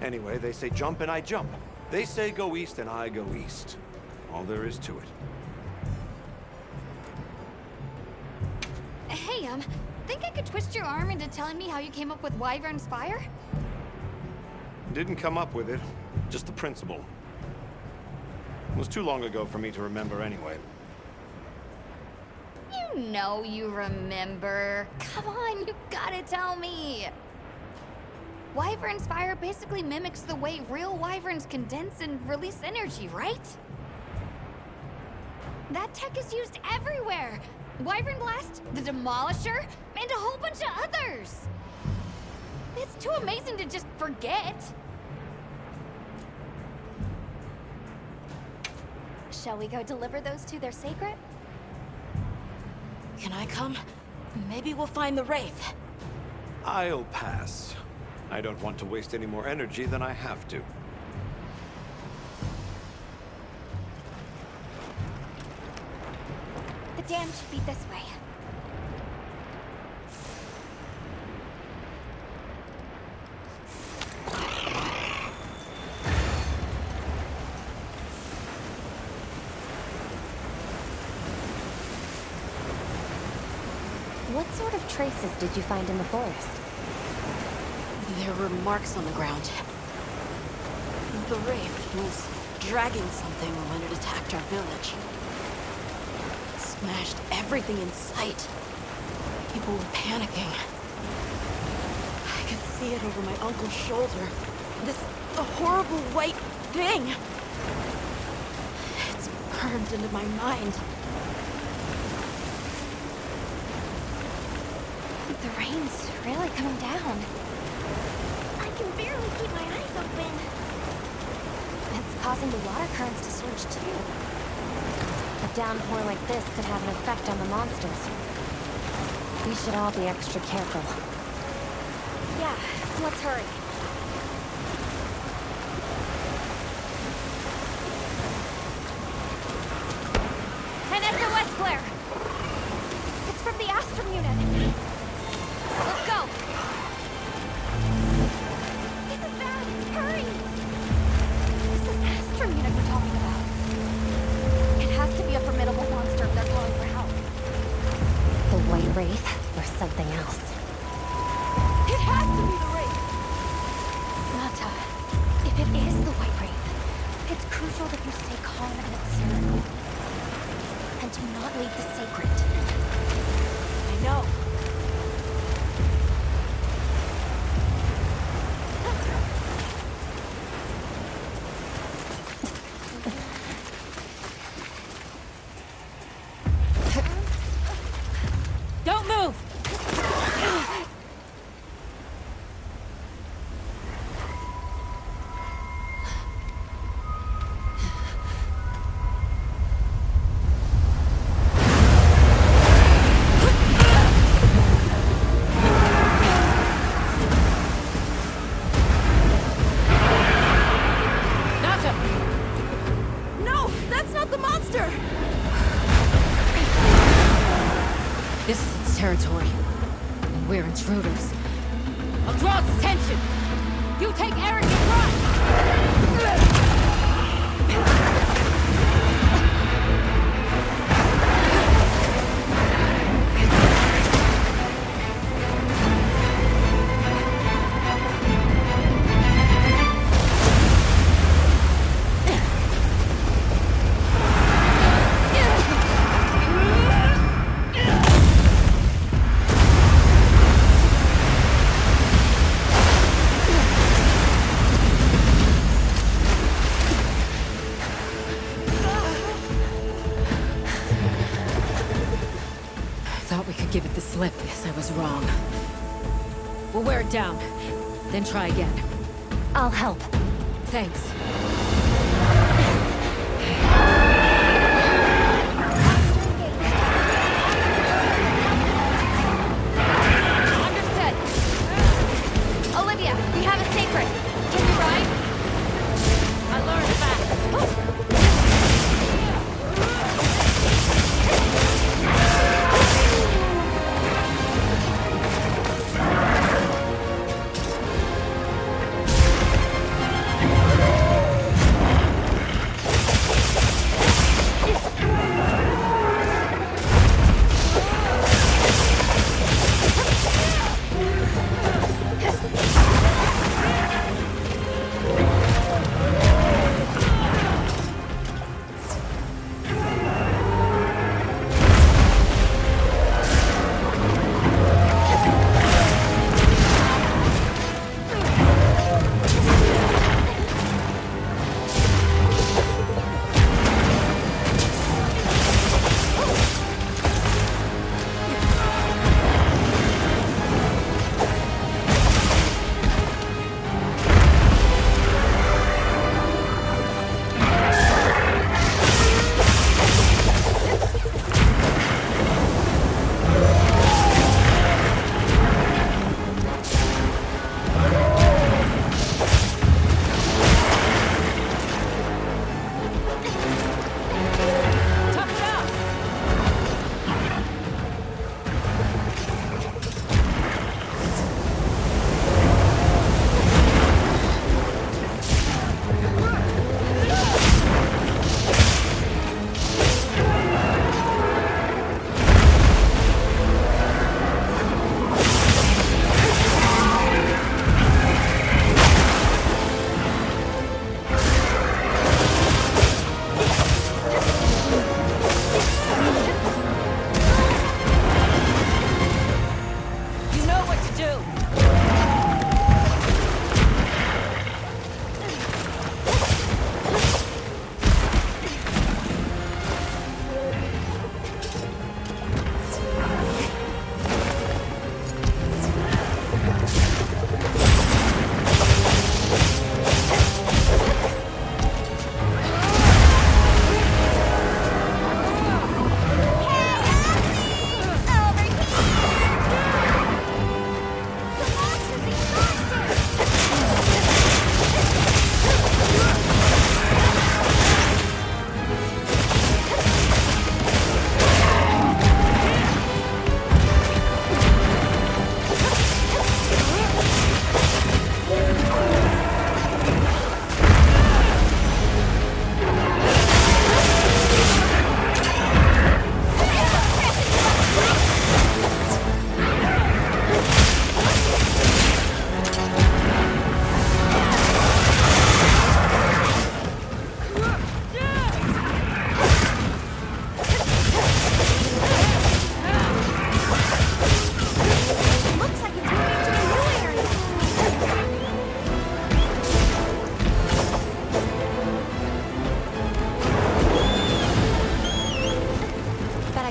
Anyway, they say jump and I jump. They say go east and I go east. All there is to it. Hey, think I could twist your arm into telling me how you came up with Wyvern's Fire? Didn't come up with it, just the principle. It was too long ago for me to remember anyway. You know you remember. Come on, you gotta tell me. Wyvern's Fire basically mimics the way real wyverns condense and release energy, right? That tech is used everywhere. Wyvern Blast, the Demolisher, and a whole bunch of others. It's too amazing to just forget. Shall we go deliver those to their sacred? Can I come? Maybe we'll find the Wraith. I'll pass. I don't want to waste any more energy than I have to. The dam should be this way. What sort of traces did you find in the forest? There were marks on the ground. The Wraith was dragging something when it attacked our village. It smashed everything in sight. People were panicking. I could see it over my uncle's shoulder. This horrible white thing. It's burned into my mind. The rain's really coming down. I can barely keep my eyes open. It's causing the water currents to surge too. A downpour like this could have an effect on the monsters. We should all be extra careful. Yeah, let's hurry. An SOS flare! It's from the Astrum unit. Let's go! This is bad. Hurry! This is Astrum unit we're talking about. It has to be a formidable monster if they're calling for help. The White Wraith or something else. It has to be the Wraith! Nata, if it is the White Wraith, it's crucial that you stay calm and observe. And do not leave the sacred. I know. Don't move! No, that's not the monster! This is its territory. We're intruders. I'll draw its attention! You take Eric and run! Thought we could give it the slip. Guess I was wrong. We'll wear it down, then try again. I'll help. Thanks. Understood. Olivia, we have a sacred. Can you ride? I learned fast.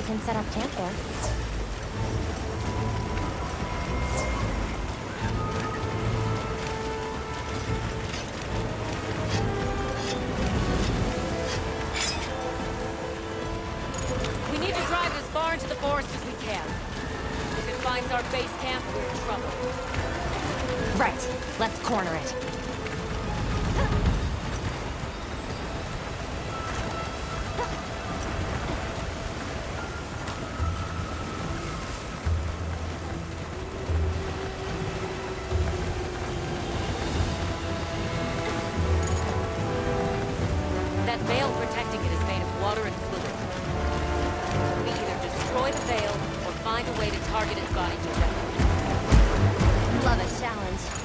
can set up camp there. We need to drive as far into the forest as we can. If it finds our base camp, we're in trouble. Right. Let's corner it. That veil protecting it is made of water and fluid. We either destroy the veil or find a way to target its body directly. Love a challenge.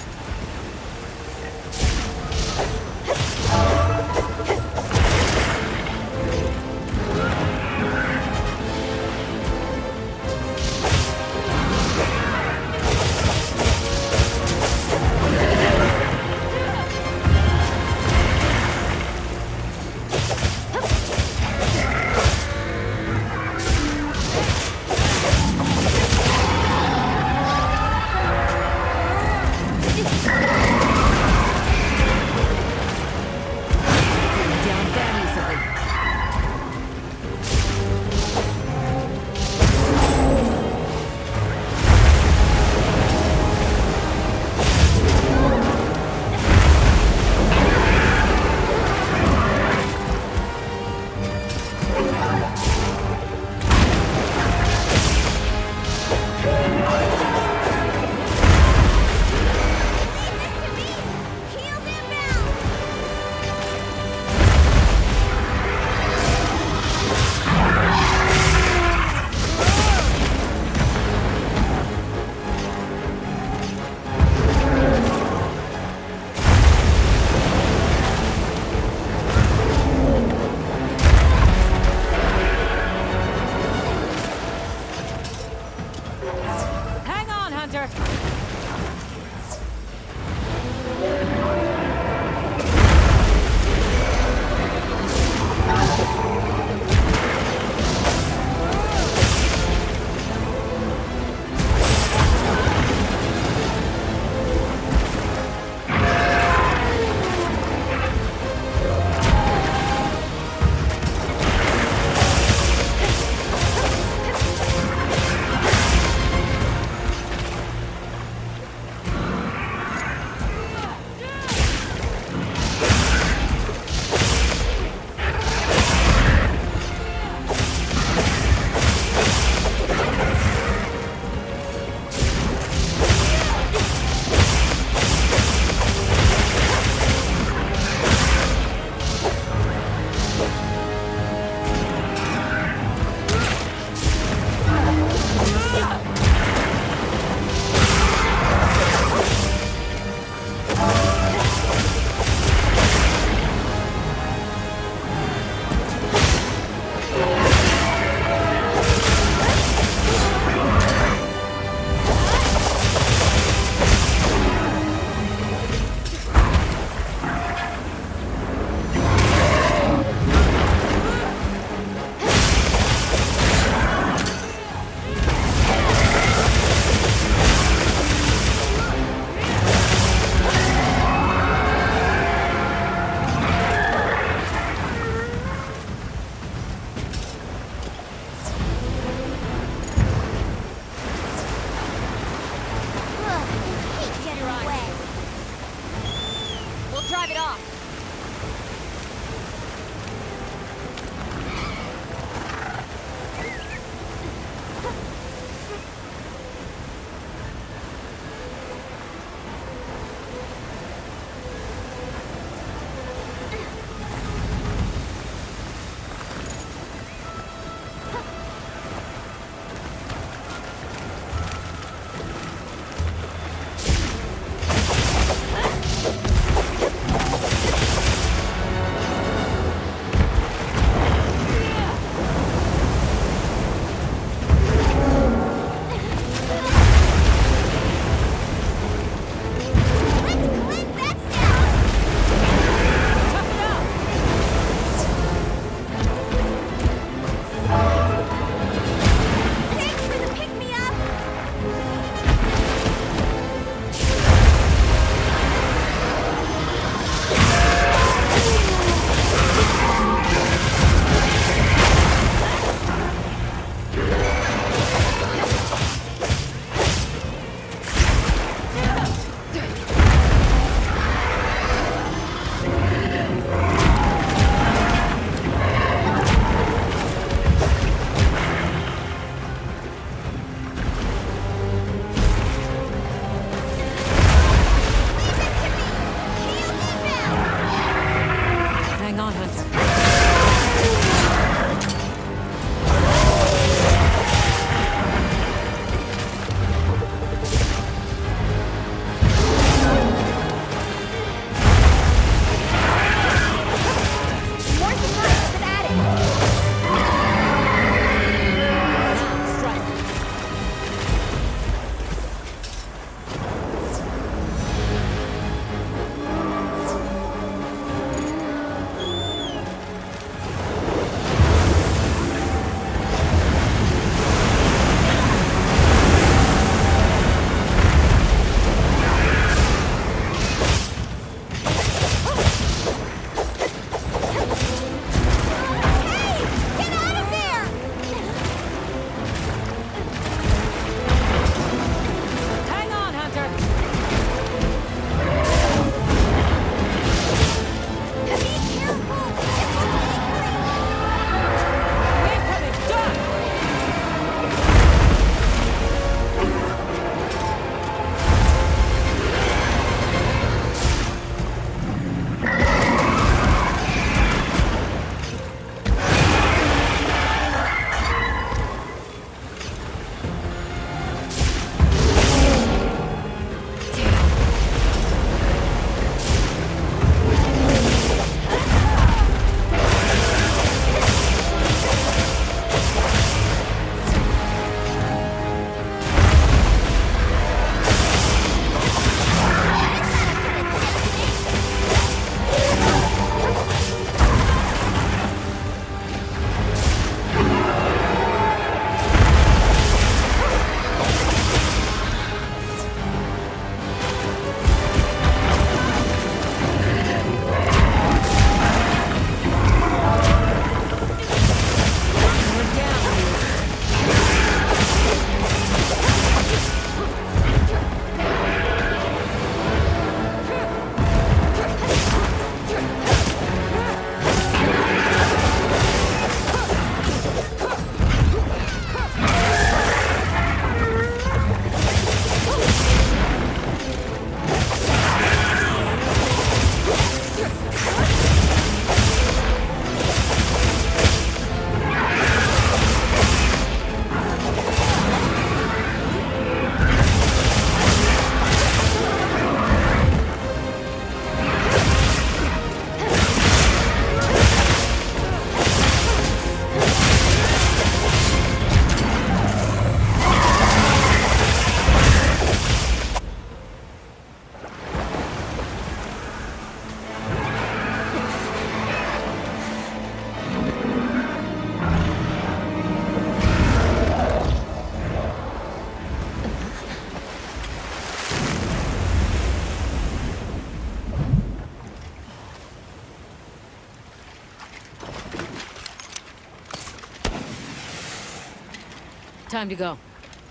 Time to go.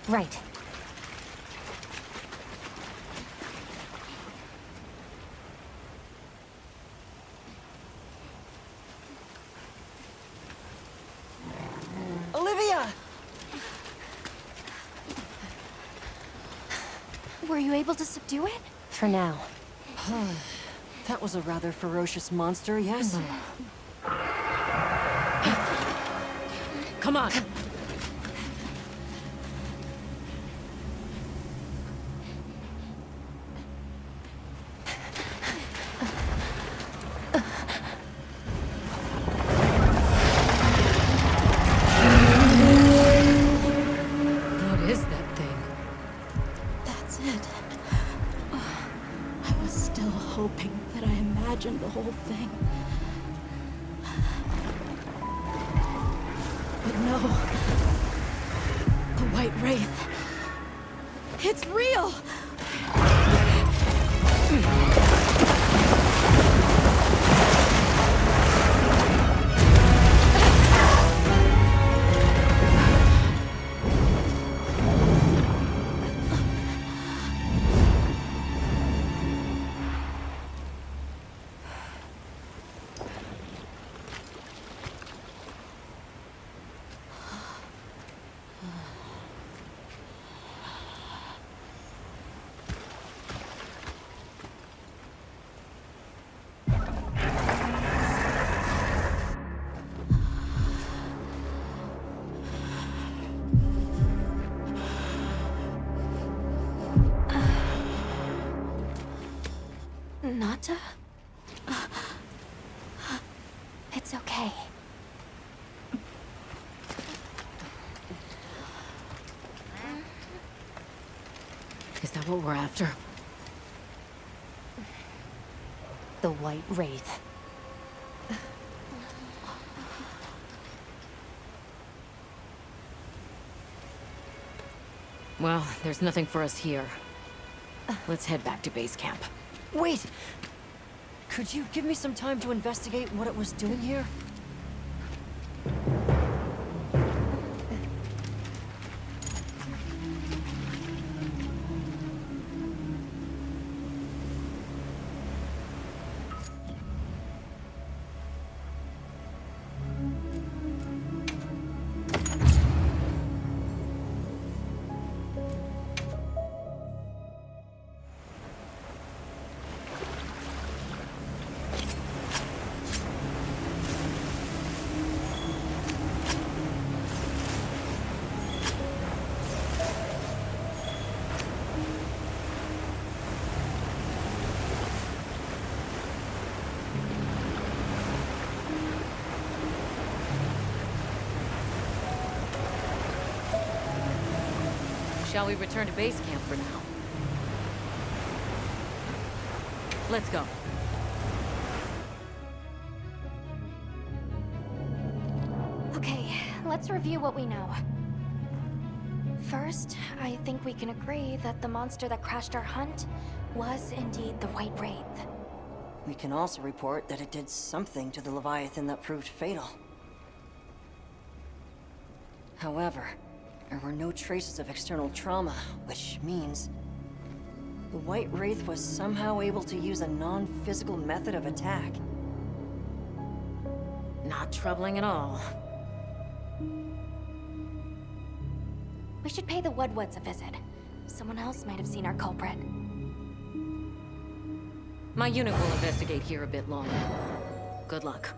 Right. Olivia! Were you able to subdue it? For now. That was a rather ferocious monster, yes? Come on. What is that thing? That's it. I was still hoping that I imagined the whole thing. But no. The White Wraith. It's real! Nata? It's okay. Is that what we're after? The White Wraith. Well, there's nothing for us here. Let's head back to base camp. Wait! Could you give me some time to investigate what it was doing here? Shall we return to base camp for now? Let's go. Okay, let's review what we know. First, I think we can agree that the monster that crashed our hunt was indeed the White Wraith. We can also report that it did something to the Leviathan that proved fatal. However, there were no traces of external trauma, which means the White Wraith was somehow able to use a non-physical method of attack. Not troubling at all. We should pay the Woodwoods a visit. Someone else might have seen our culprit. My unit will investigate here a bit longer. Good luck.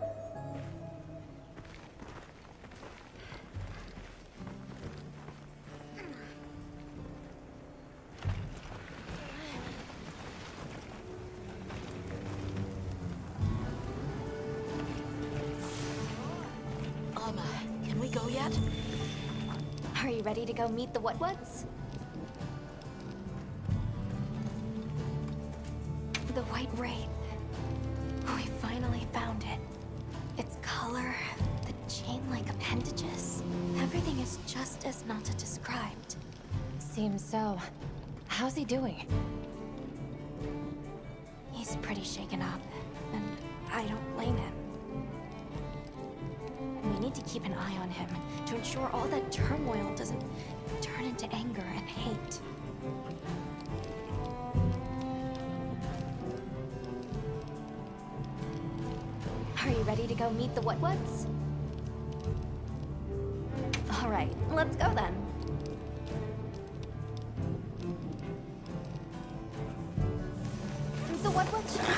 Can we go yet? Are you ready to go meet the Woodwoods? The White Wraith. We finally found it. Its color, the chain-like appendages. Everything is just as Nata described. Seems so. How's he doing? He's pretty shaken up, and I don't blame him. We need need to keep an eye on him to ensure all that turmoil doesn't turn into anger and hate. Are you ready to go meet the What-Whats? All right, let's go then. The What-Whats should be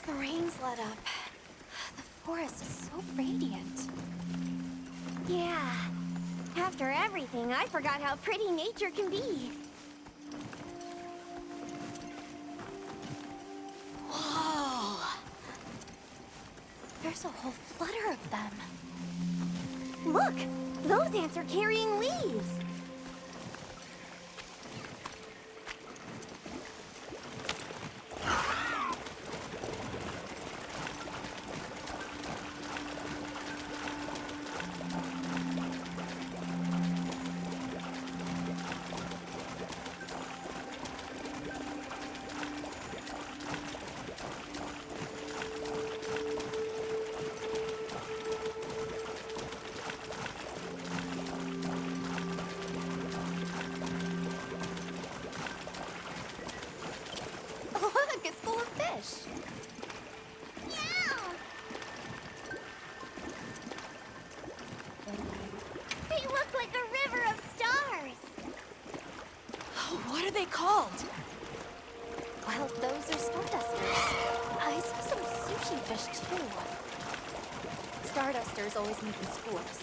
The rain's let up. The forest is so radiant. Yeah. After everything, I forgot how pretty nature can be. Whoa! There's a whole flutter of them. Look! Those ants are carrying leaves! Look, it's full of fish. They look like a river of stars! What are they called? Well, those are stardusters. I saw some sushi fish too. Stardusters always make in schools.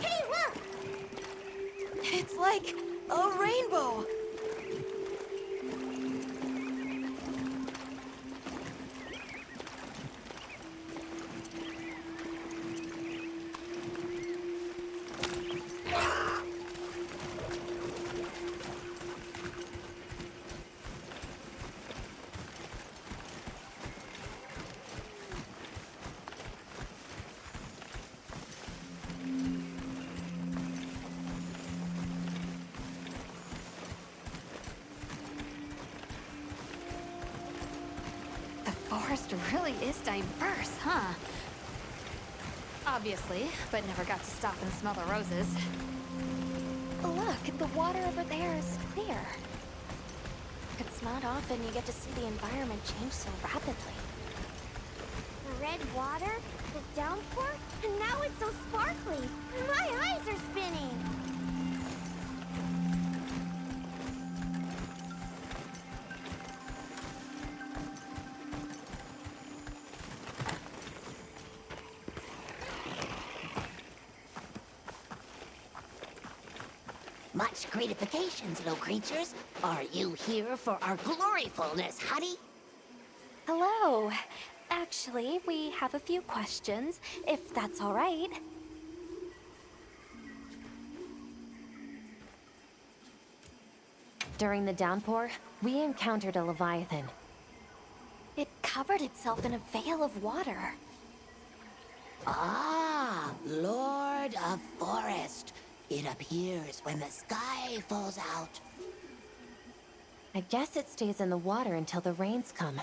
Hey, look! It's like a rainbow. The forest really is diverse, huh? Obviously, but never got to stop and smell the roses. Look, the water over there is clear. It's not often you get to see the environment change so rapidly. Red water, the downpour, and now it's so sparkly. My eyes are spinning. Much gratifications, little creatures. Are you here for our gloryfulness, honey? Hello. Actually, we have a few questions, if that's all right. During the downpour, we encountered a leviathan. It covered itself in a veil of water. Ah, Lord of Forest. It appears when the sky falls out. I guess it stays in the water until the rains come.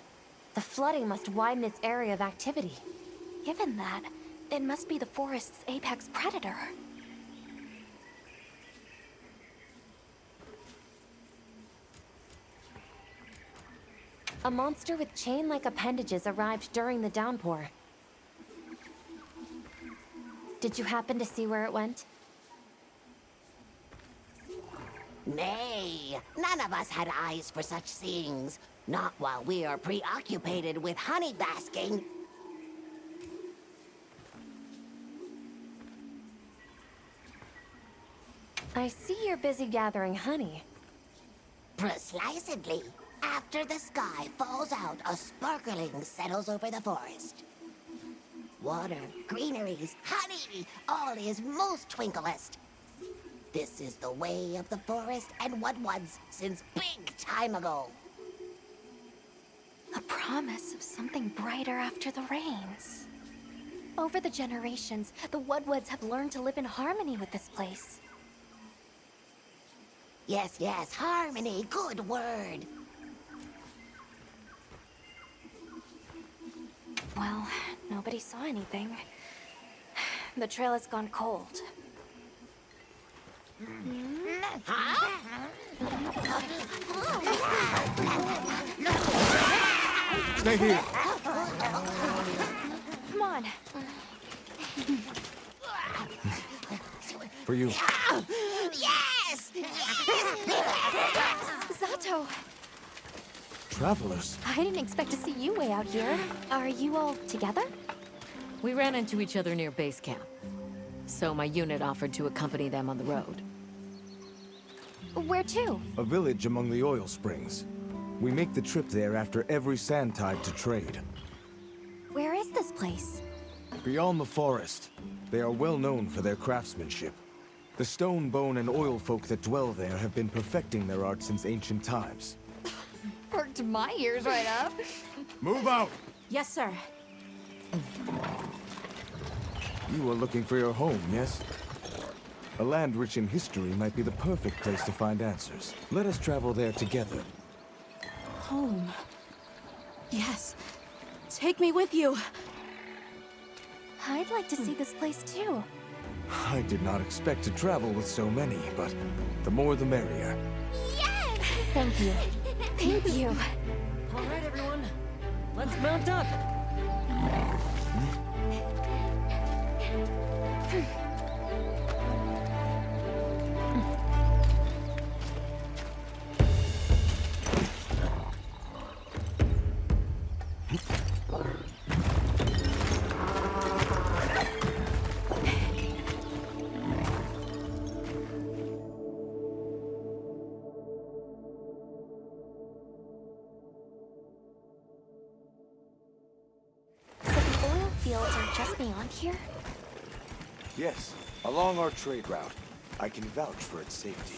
The flooding must widen its area of activity. Given that, it must be the forest's apex predator. A monster with chain-like appendages arrived during the downpour. Did you happen to see where it went? Nay, none of us had eyes for such things. Not while we are preoccupied with honey basking. I see you're busy gathering honey. Precisely. After the sky falls out, a sparkling settles over the forest. water, greeneries, honey, all is most twinklest. This is the way of the forest and what was since big time ago. A promise of something brighter after the rains. Over the generations, the Woodwoods have learned to live in harmony with this place. Yes, yes, harmony, good word. Well, nobody saw anything. The trail has gone cold. Stay here. Come on. For you. Yes! Zato! Travelers. I didn't expect to see you way out here. Are you all together? We ran into each other near base camp. So my unit offered to accompany them on the road. Where to? A village among the oil springs. We make the trip there after every sand tide to trade. Where is this place? Beyond the forest, they are well known for their craftsmanship. The stone, bone, and oil folk that dwell there have been perfecting their art since ancient times. Perked my ears right up. Move out! Yes, sir. You are looking for your home, yes? A land rich in history might be the perfect place to find answers. Let us travel there together. Home. Yes. Take me with you. I'd like to see this place too. I did not expect to travel with so many, but the more the merrier. Yes! Thank you. Thank you. All right, everyone. Let's mount up. Fields are just beyond here? Yes, along our trade route. I can vouch for its safety.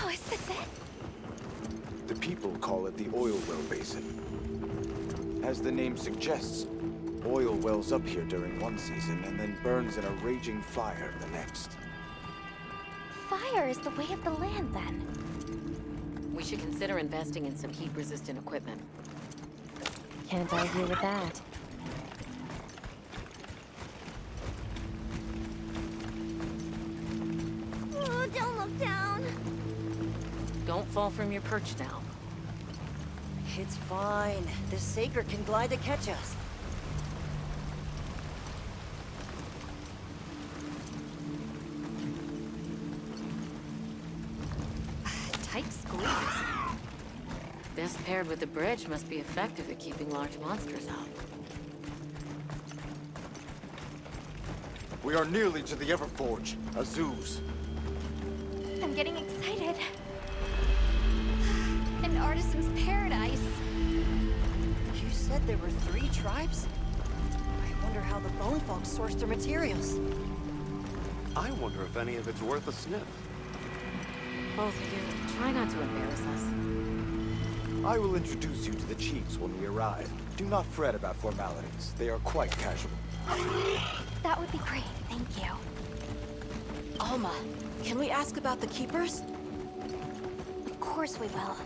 Oh, is this it? The people call it the oil well basin. As the name suggests, oil wells up here during one season and then burns in a raging fire the next. Fire is the way of the land, then. We should consider investing in some heat-resistant equipment. Can't argue with that. Oh, don't look down. Don't fall from your perch now. It's fine. This Saker can glide to catch us. Tight squeeze. This paired with the bridge must be effective at keeping large monsters out. We are nearly to the Everforge, Azuz. I'm getting excited. An artisan's paradise. You said there were 3 tribes? I wonder how the bone folks source their materials. I wonder if any of it's worth a sniff. Both of you, try not to embarrass us. I will introduce you to the chiefs when we arrive. Do not fret about formalities. They are quite casual. That would be great, thank you. Alma, can we ask about the keepers? Of course we will.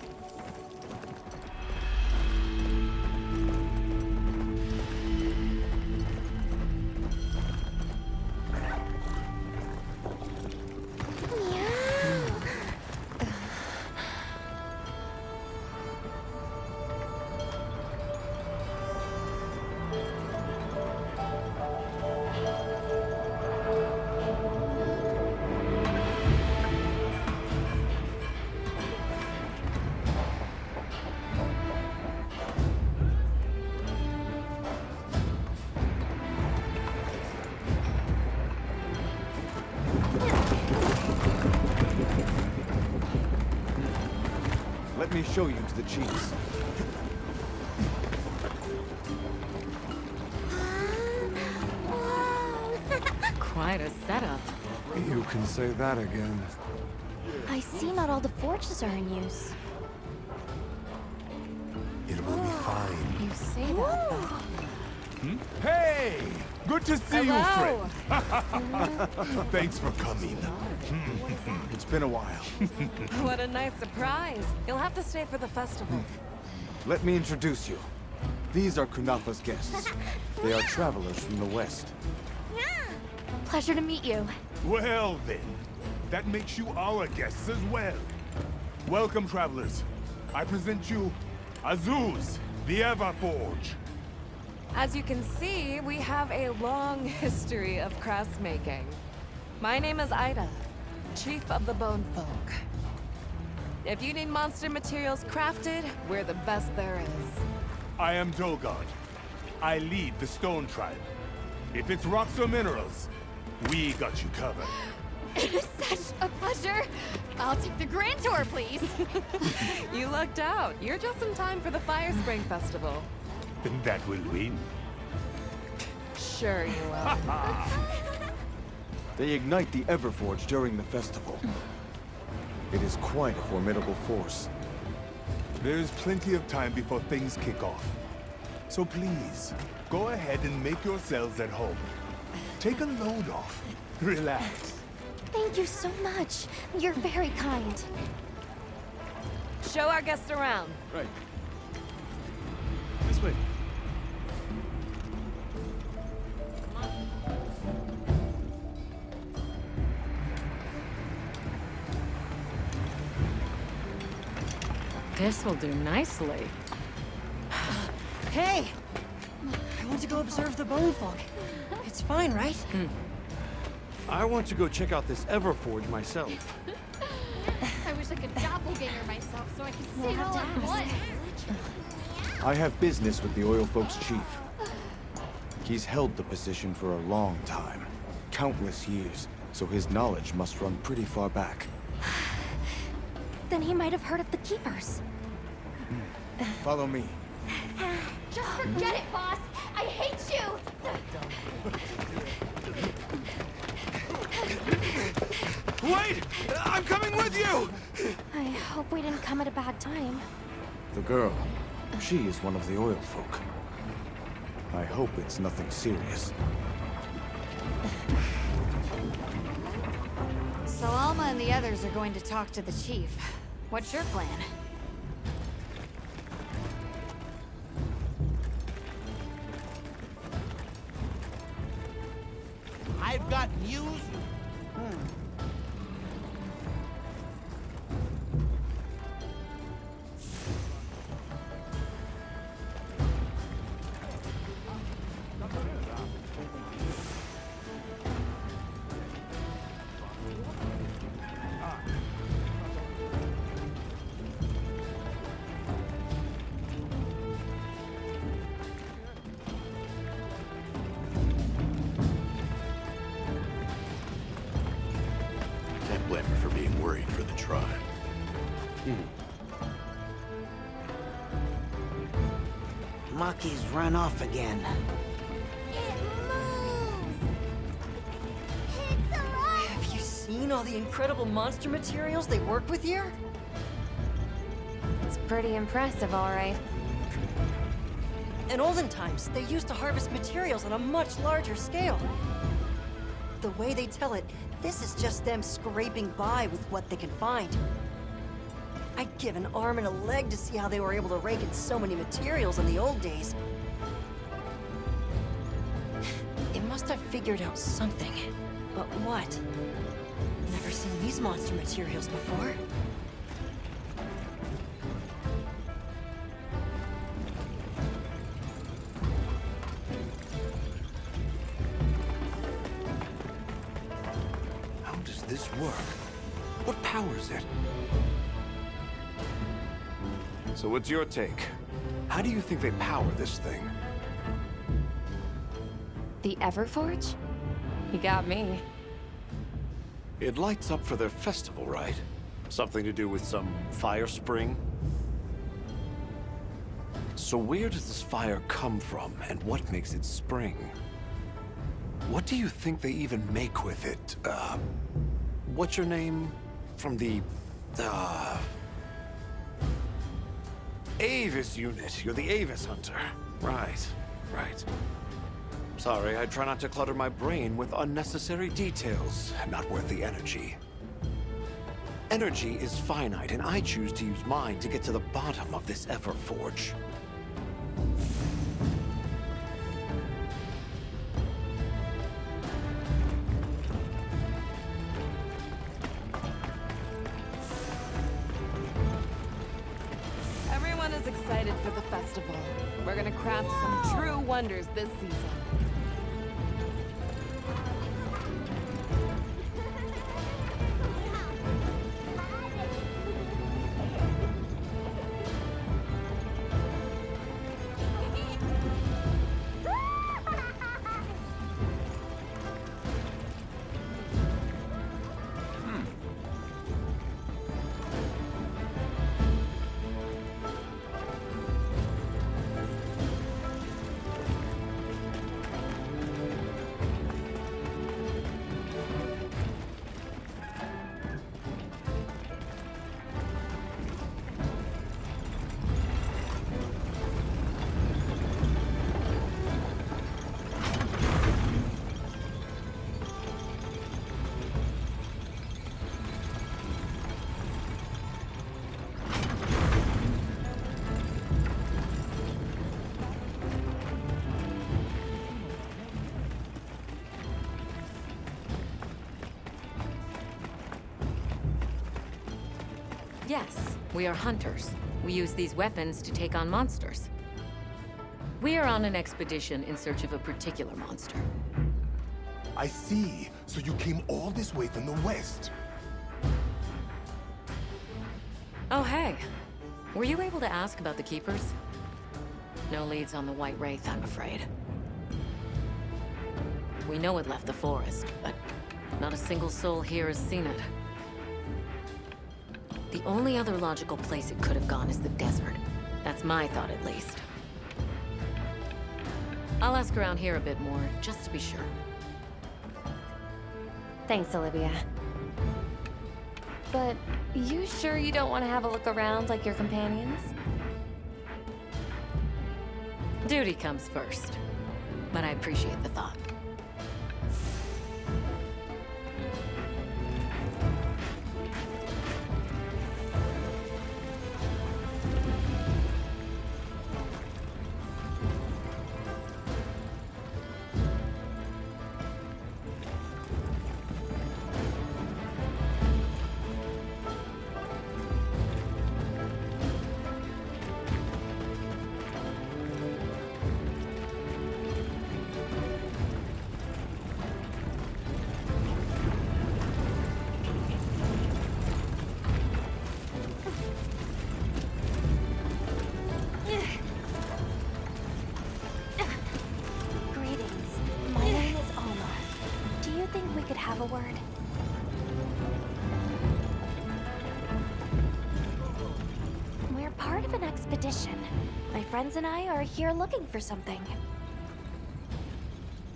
Let me show you to the chiefs. Quite a setup. You can say that again. I see not all the forges are in use. It will be fine. You say that, though. Hey! Good to see you, Hello. friend. Thanks for coming. It's been a while. What a nice surprise. You'll have to stay for the festival. Let me introduce you. These are Kunafa's guests. They are travelers from the west. Pleasure to meet you. Well then, that makes you our guests as well. Welcome, travelers. I present you Azuz, the Everforge. As you can see, we have a long history of craftsmaking. My name is Ida, Chief of the Bone Folk. If you need monster materials crafted, we're the best there is. I am Dolgard. I lead the Stone Tribe. If it's rocks or minerals, we got you covered. It is such a pleasure. I'll take the grand tour, please. You lucked out. You're just in time for the Fire Spring Festival. Then that will win. Sure you will. They ignite the Everforge during the festival. It is quite a formidable force. There's plenty of time before things kick off. So please, go ahead and make yourselves at home. Take a load off. Relax. Thank you so much. You're very kind. Show our guests around. Right. This way. This will do nicely. Hey! I want to go observe the bone folk. It's fine, right? I want to go check out this Everforge myself. I wish I could doppelganger myself so I could see We'll it have all to at ask. once. I have business with the oil folks' chief. He's held the position for a long time. Countless years, so his knowledge must run pretty far back. Then he might have heard of the Keepers. Follow me. Just forget it, boss. I hate you. Wait! I'm coming with you! I hope we didn't come at a bad time. The girl, she is one of the oil folk. I hope it's nothing serious. So Alma and the others are going to talk to the chief. What's your plan? I've got news. Can't blame her for being worried for the tribe. Maki's run off again. Have you seen all the incredible monster materials they work with here? It's pretty impressive, all right. In olden times, they used to harvest materials on a much larger scale. The way they tell it, this is just them scraping by with what they can find. I'd give an arm and a leg to see how they were able to rake in so many materials in the old days. They must have figured out something. But what? Never seen these monster materials before. How does this work? What powers it? So what's your take? How do you think they power this thing? The Everforge? You got me. It lights up for their festival, right? Something to do with some fire spring? So where does this fire come from, and what makes it spring? What do you think they even make with it? What's your name? From the, Avis unit. You're the Avis hunter. Right. Sorry, I try not to clutter my brain with unnecessary details. Not worth the energy. Energy is finite, and I choose to use mine to get to the bottom of this Everforge. Everyone is excited for the festival. We're gonna craft some true wonders this season. Yes, we are hunters. We use these weapons to take on monsters. We are on an expedition in search of a particular monster. I see. So you came all this way from the west. Oh, hey. Were you able to ask about the Keepers? No leads on the White Wraith, I'm afraid. We know it left the forest, but not a single soul here has seen it. The only other logical place it could have gone is the desert. That's my thought, at least. I'll ask around here a bit more, just to be sure. Thanks, Olivia. But you sure you don't want to have a look around like your companions? Duty comes first, but I appreciate the thought. have a word. We're part of an expedition. My friends and I are here looking for something.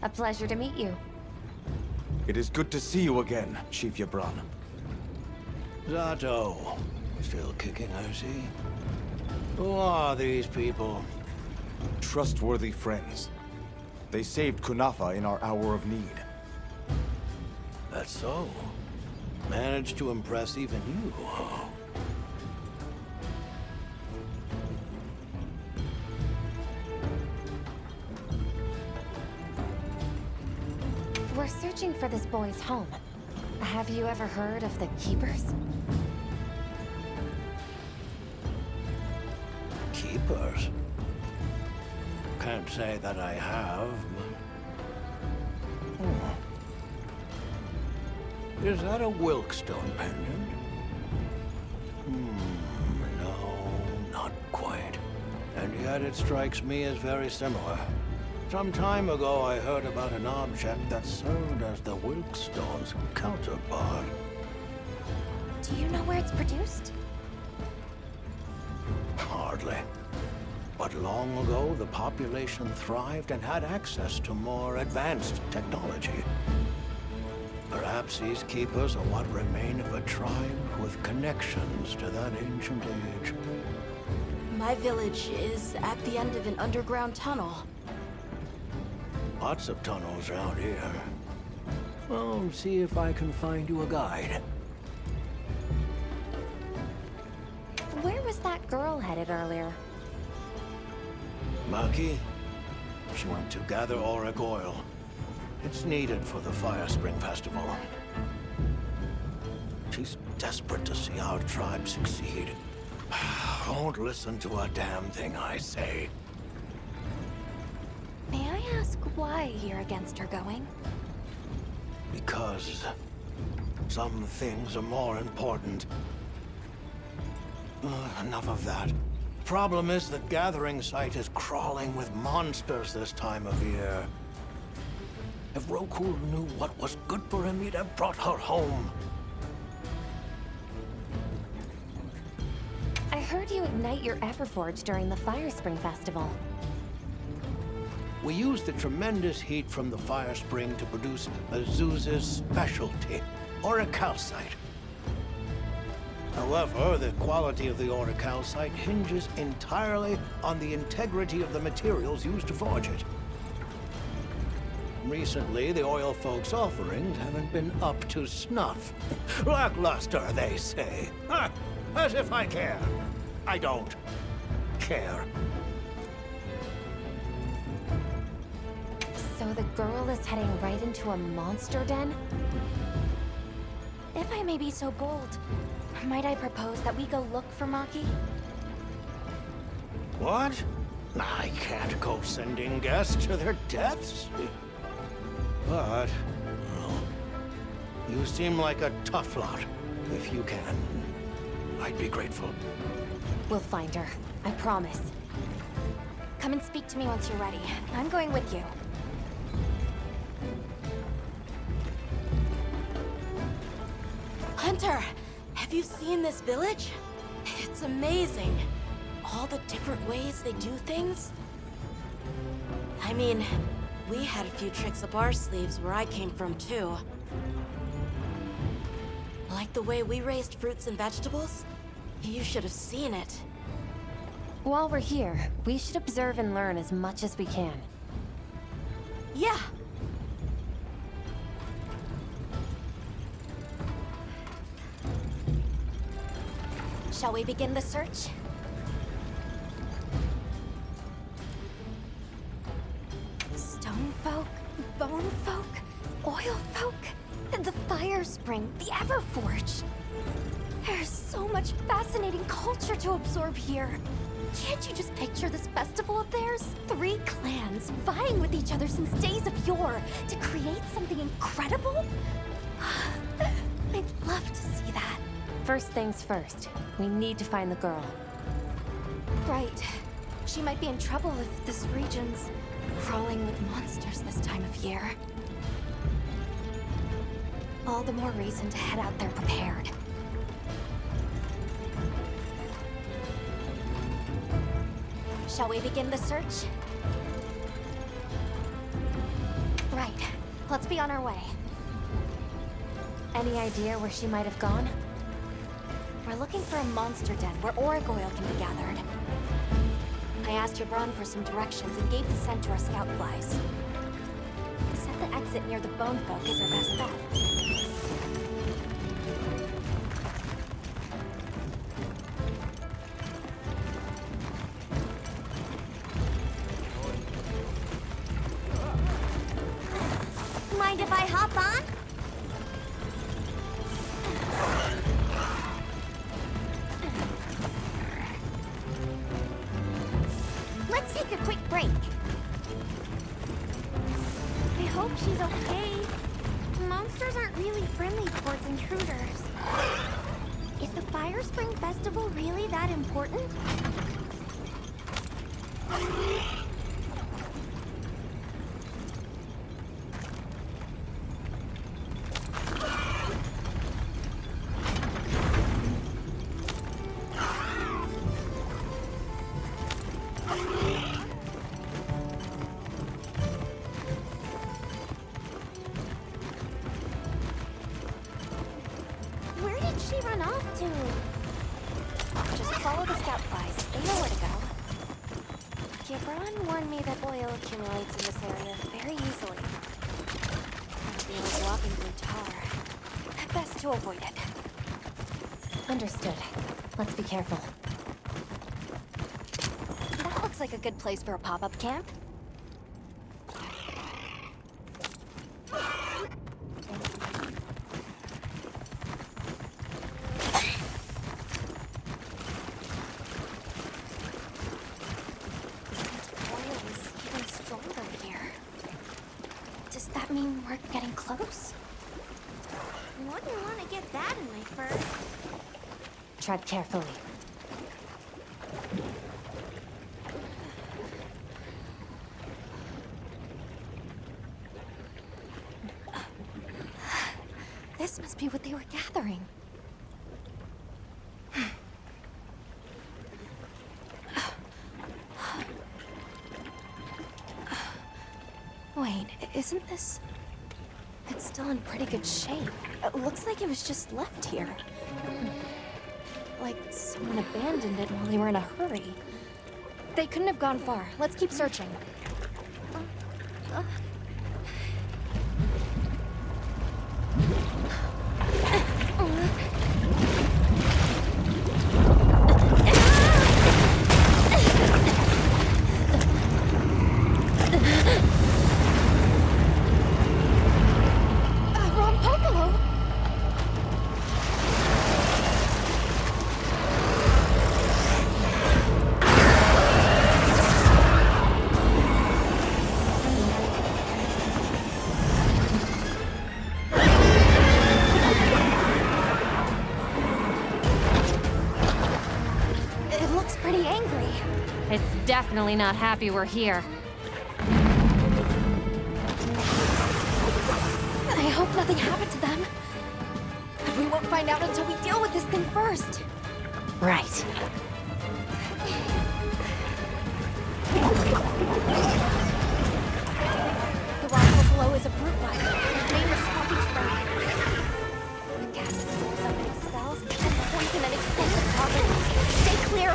A pleasure to meet you. It is good to see you again, Chief Yabran. Zato. Still kicking, I see. Who are these people? Trustworthy friends. They saved Kunafa in our hour of need. That's so. Managed to impress even you. We're searching for this boy's home. Have you ever heard of the Keepers? Keepers? Can't say that I have. Is that a Wilkstone pendant? No, not quite. And yet it strikes me as very similar. Some time ago I heard about an object that served as the Wilkstone's counterpart. Do you know where it's produced? Hardly. But long ago, the population thrived and had access to more advanced technology. Perhaps these keepers are what remain of a tribe with connections to that ancient age. My village is at the end of an underground tunnel. Lots of tunnels out here. Well, see if I can find you a guide. Where was that girl headed earlier? Maki? She went to gather auric oil. It's needed for the Fire Spring Festival. She's desperate to see our tribe succeed. Won't listen to a damn thing I say. May I ask why you're against her going? Because some things are more important. Enough of that. Problem is the gathering site is crawling with monsters this time of year. If Roku knew what was good for him, he'd have brought her home. I heard you ignite your Everforge during the Fire Spring Festival. We used the tremendous heat from the fire spring to produce Azuz's specialty, auricalcite. However, the quality of the auricalcite hinges entirely on the integrity of the materials used to forge it. Recently, the oil folks' offerings haven't been up to snuff. Lackluster, they say. Ha! As if I care. I don't care. So the girl is heading right into a monster den? If I may be so bold, might I propose that we go look for Maki? What? I can't go sending guests to their deaths. But, well, you seem like a tough lot. If you can, I'd be grateful. We'll find her. I promise. Come and speak to me once you're ready. I'm going with you. Hunter, have you seen this village? It's amazing. All the different ways they do things. I mean, we had a few tricks up our sleeves where I came from, too. Like the way we raised fruits and vegetables? You should have seen it. While we're here, we should observe and learn as much as we can. Yeah. Shall we begin the search? Stone folk, bone folk, oil folk, and the fire spring, the Everforge. There's so much fascinating culture to absorb here. Can't you just picture this festival of theirs? 3 clans vying with each other since days of yore to create something incredible? I'd love to see that. First things first, we need to find the girl. Right. She might be in trouble if this region's crawling with monsters this time of year. All the more reason to head out there prepared. Shall we begin the search? Right. Let's be on our way. Any idea where she might have gone? We're looking for a monster den where auric oil can be gathered. I asked Hebron for some directions and gave the scent to our scout flies. He said the exit near the bone folk is our best bet. Mind if I hop on? Let's take a quick break. I hope she's okay. Monsters aren't really friendly towards intruders. Is the Fire Spring Festival really that important? Ron warned me that oil accumulates in this area very easily. I'd be like walking through tar. Best to avoid it. Understood. Let's be careful. That looks like a good place for a pop-up camp. Does that mean we're getting close? Wouldn't want to get that in my fur. Tread carefully. This must be what they were gathering. Wait, isn't this... It's still in pretty good shape. It looks like it was just left here. Like someone abandoned it while they were in a hurry. They couldn't have gone far. Let's keep searching. Definitely not happy we're here. I hope nothing happened to them. But we won't find out until we deal with this thing first. Right. The rock below is a brute rider. Main responding terrain. The gas stores up and expels, and poison and explosive properties. Stay clear.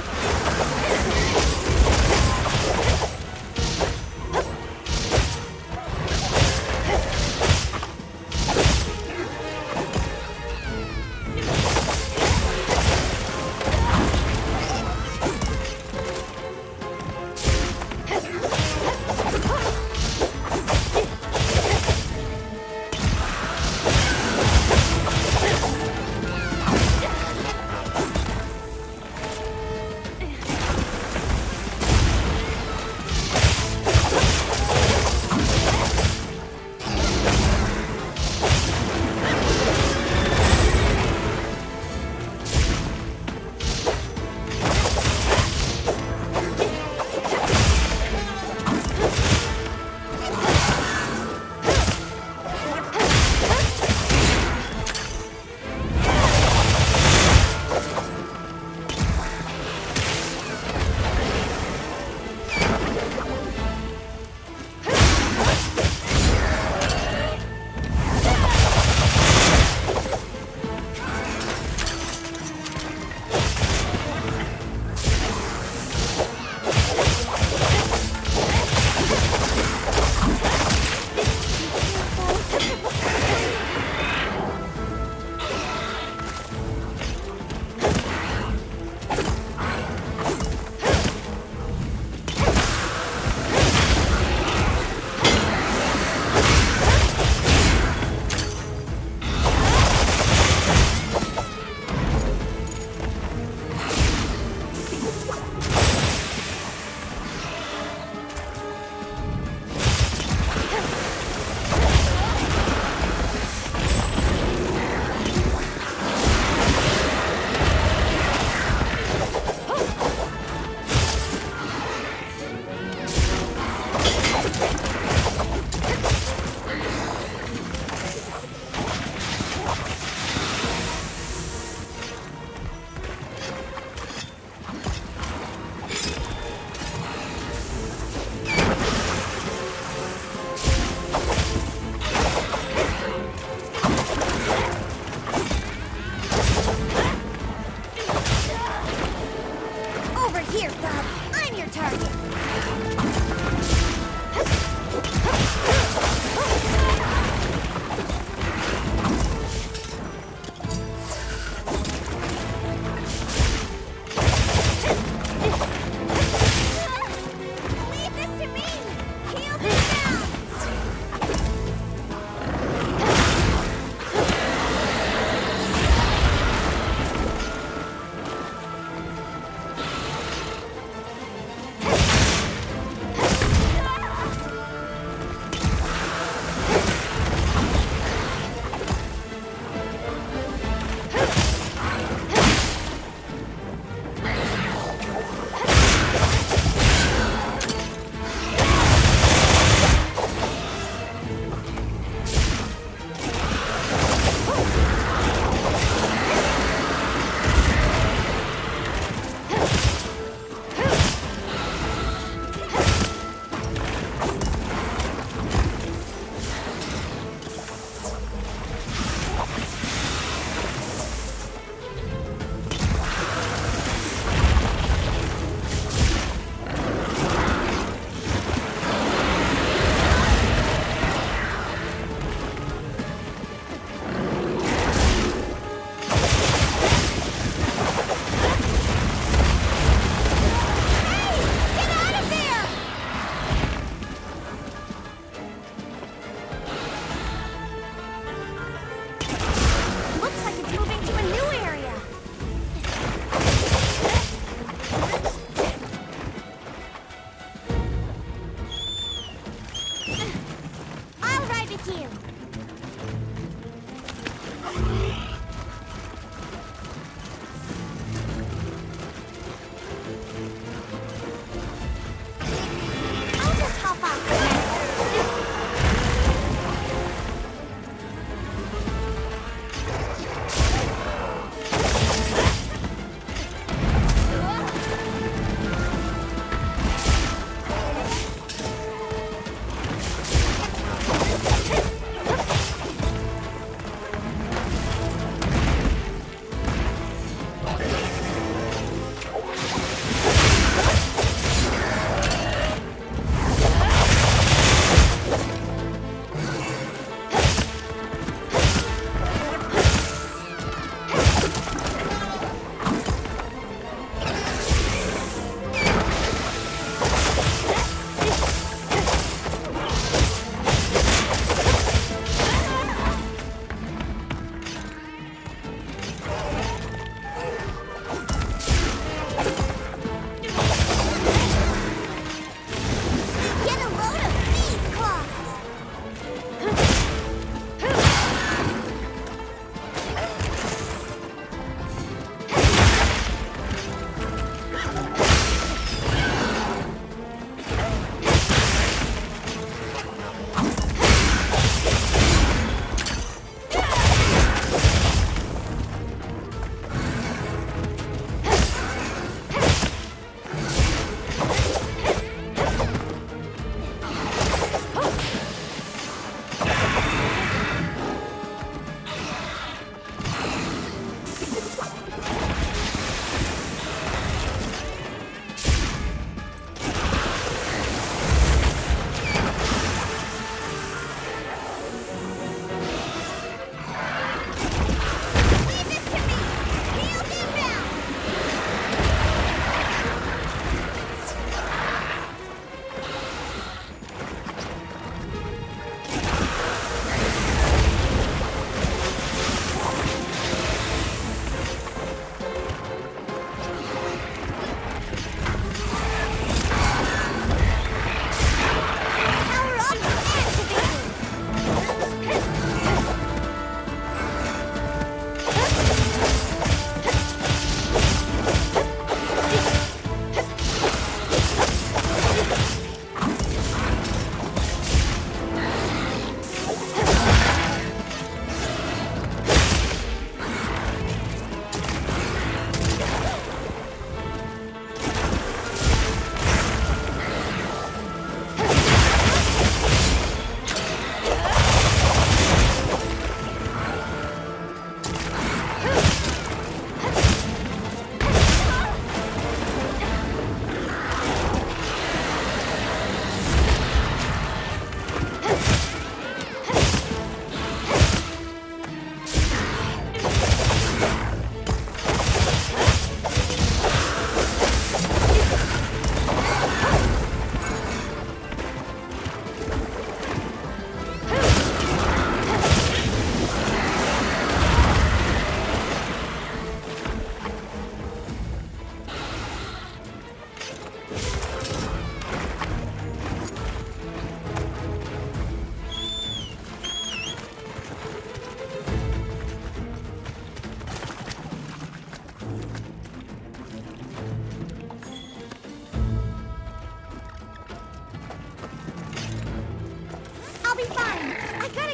Here, bub. I'm your target. Leave this to me. Heels it down.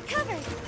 Get covered!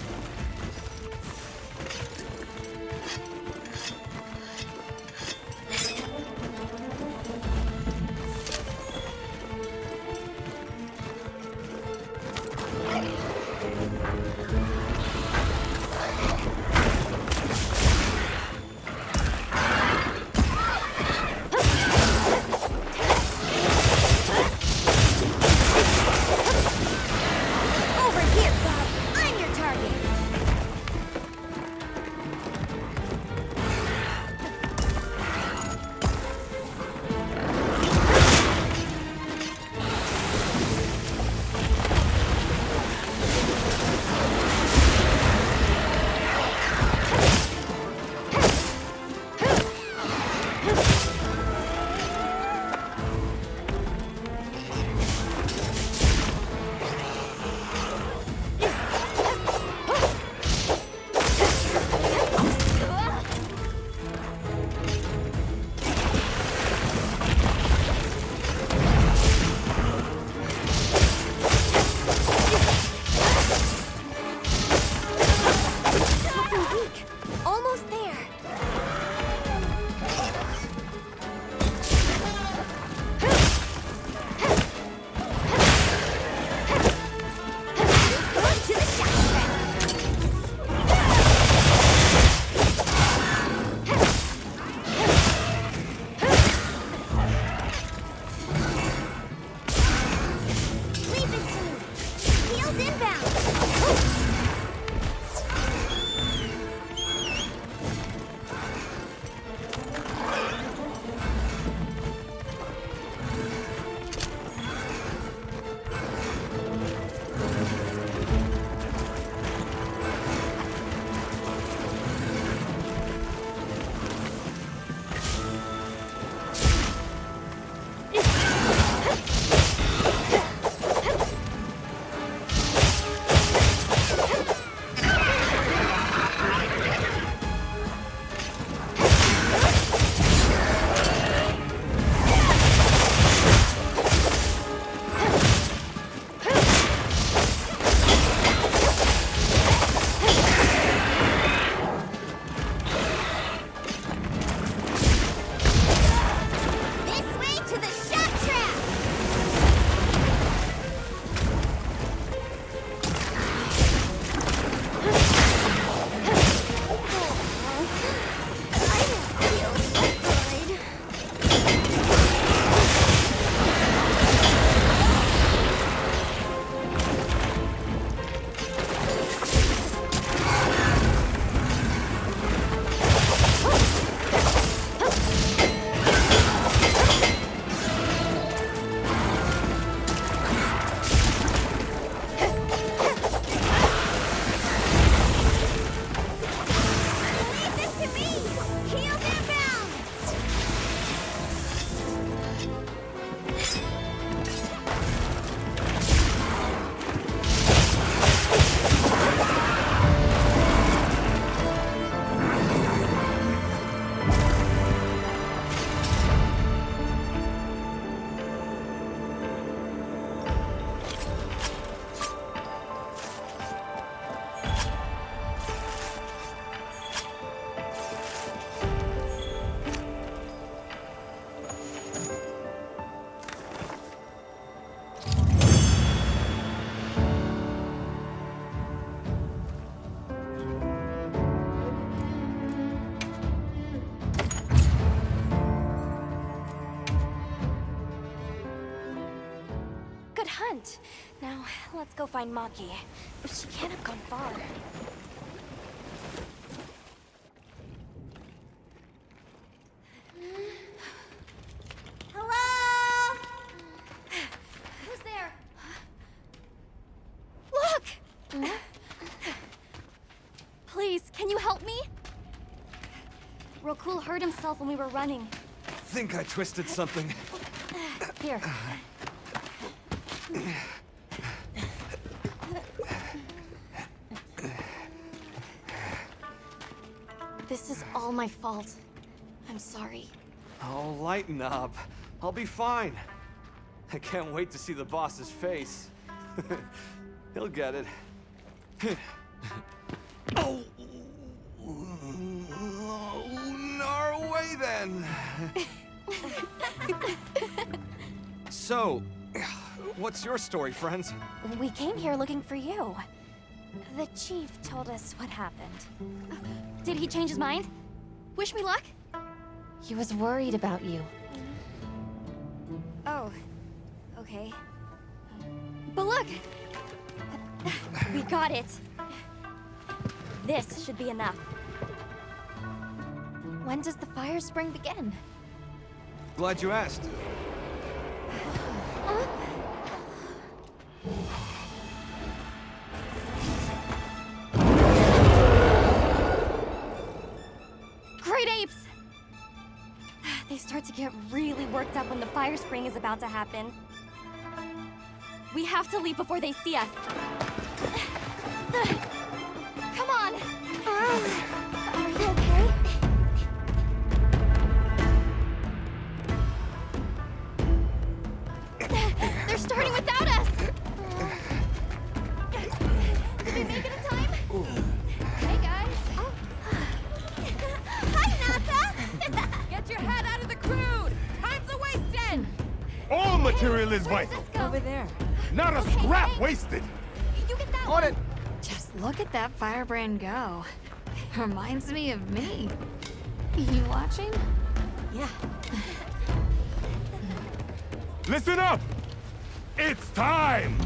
hunt. Now, let's go find Maki. She can't have gone far. Hello? Who's there? Look! Please, can you help me? Rokul hurt himself when we were running. Think I twisted something. Here. This is all my fault. I'm sorry. Oh, lighten up. I'll be fine. I can't wait to see the boss's face. He'll get it. Oh! Our way then! So, what's your story, friends? We came here looking for you. The chief told us what happened. Did he change his mind? Wish me luck? He was worried about you. Oh, okay. But look! We got it. This should be enough. When does the fire spring begin? Glad you asked. Great apes! They start to get really worked up when the fire spring is about to happen. We have to leave before they see us. Come on! Are you okay? They're starting without us! Did we make it in time? Hey, guys. Hi, Nata! Get your head out of the crude! Time's a wasting! All material is vital. Over there. Not a scrap wasted. You get that On it. Just look at that firebrand go. Reminds me of me. You watching? Yeah. Listen up. It's time.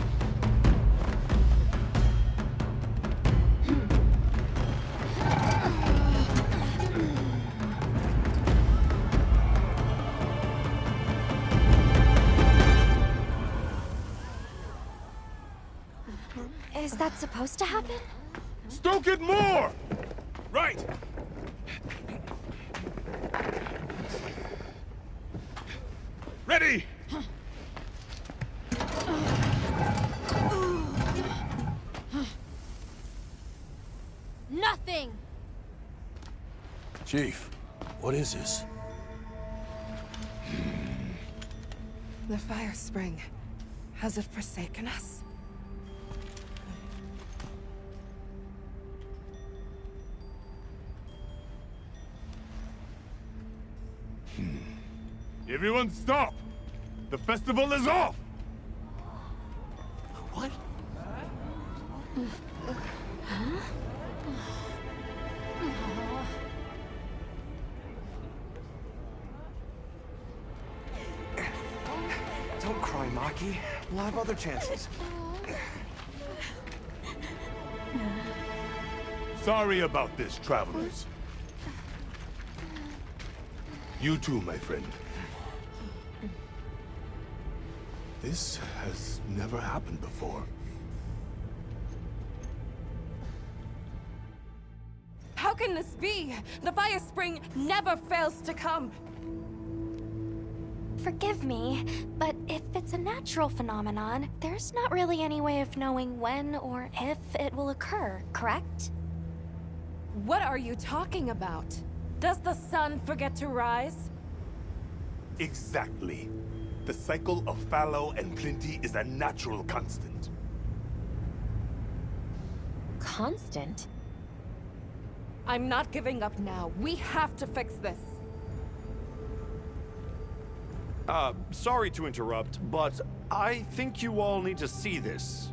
Is that supposed to happen? Stoke it more. Right. Ready. Nothing! Chief, what is this? The fire spring. Has it forsaken us? Everyone stop. The festival is off. What? Don't cry, Maki. We'll have other chances. Sorry about this, travelers. You too, my friend. This has never happened before. How can this be? The fire spring never fails to come. Forgive me, but if it's a natural phenomenon, there's not really any way of knowing when or if it will occur, correct? What are you talking about? Does the sun forget to rise? Exactly. The cycle of fallow and plenty is a natural constant. Constant? I'm not giving up now. We have to fix this. Sorry to interrupt, but I think you all need to see this.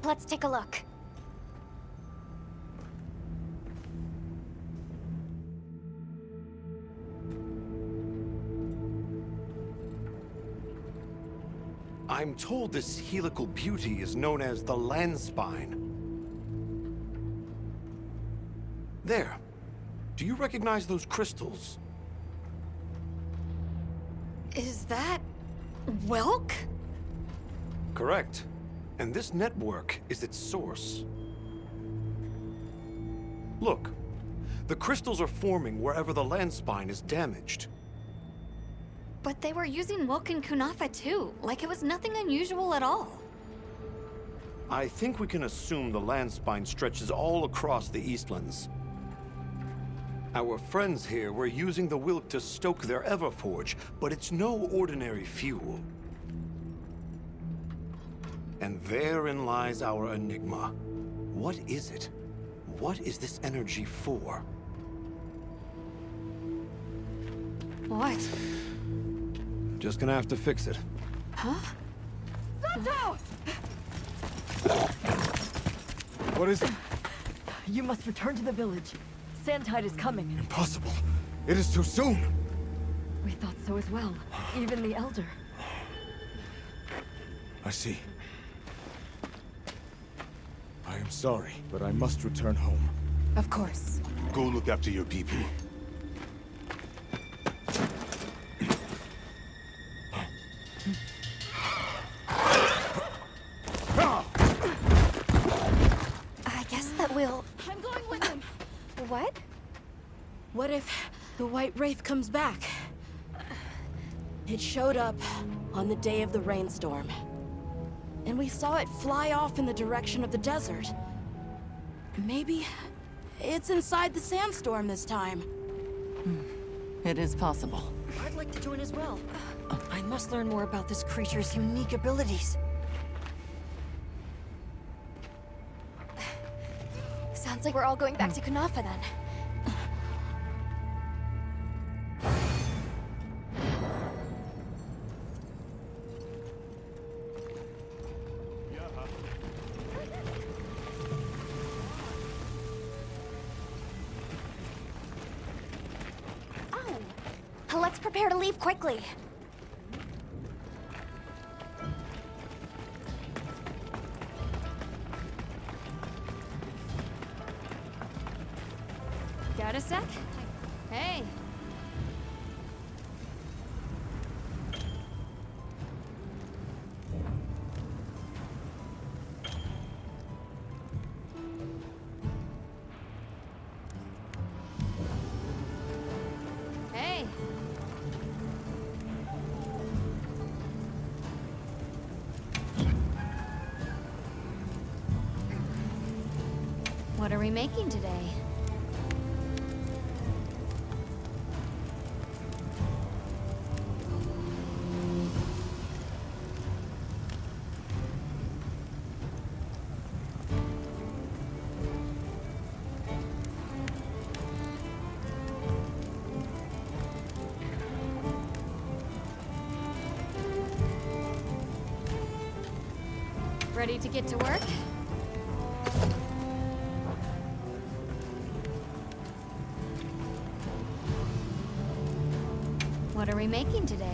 Let's take a look. I'm told this helical beauty is known as the land spine. There. Do you recognize those crystals? Is that... Welk? Correct. And this network is its source. Look. The crystals are forming wherever the land spine is damaged. But they were using Welk and Kunafa too, like it was nothing unusual at all. I think we can assume the land spine stretches all across the Eastlands. Our friends here were using the Wilk to stoke their Everforge, but it's no ordinary fuel. And therein lies our enigma. What is it? What is this energy for? What? Just gonna have to fix it. Huh? Santo! What is it? You must return to the village. Sandtide is coming. Impossible. It is too soon. We thought so as well. Even the Elder. I see. I am sorry, but I must return home. Of course. Go look after your people. I guess that we'll... I'm going with him. What? What if the White Wraith comes back? It showed up on the day of the rainstorm. And we saw it fly off in the direction of the desert. Maybe it's inside the sandstorm this time. It is possible. I'd like to join as well. I must learn more about this creature's unique abilities. Sounds like we're all going back to Kunafa then. Let's prepare to leave quickly. Got a sec? Hey. Hey. What are we making today? Ready to get to work? What are we making today?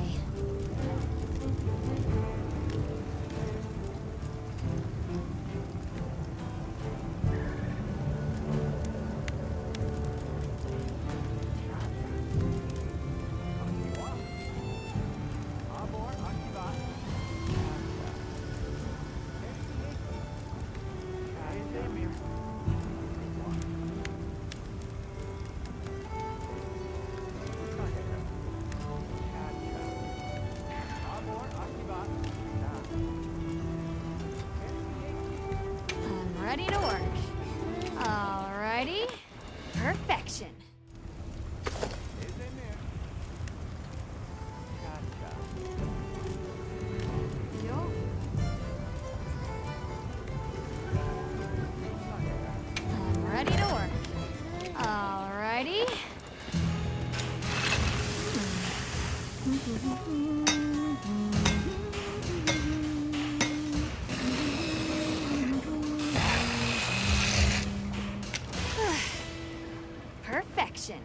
I'm ready to work. Alrighty. Perfection. Yo. I'm ready to work. Alrighty. Perfection.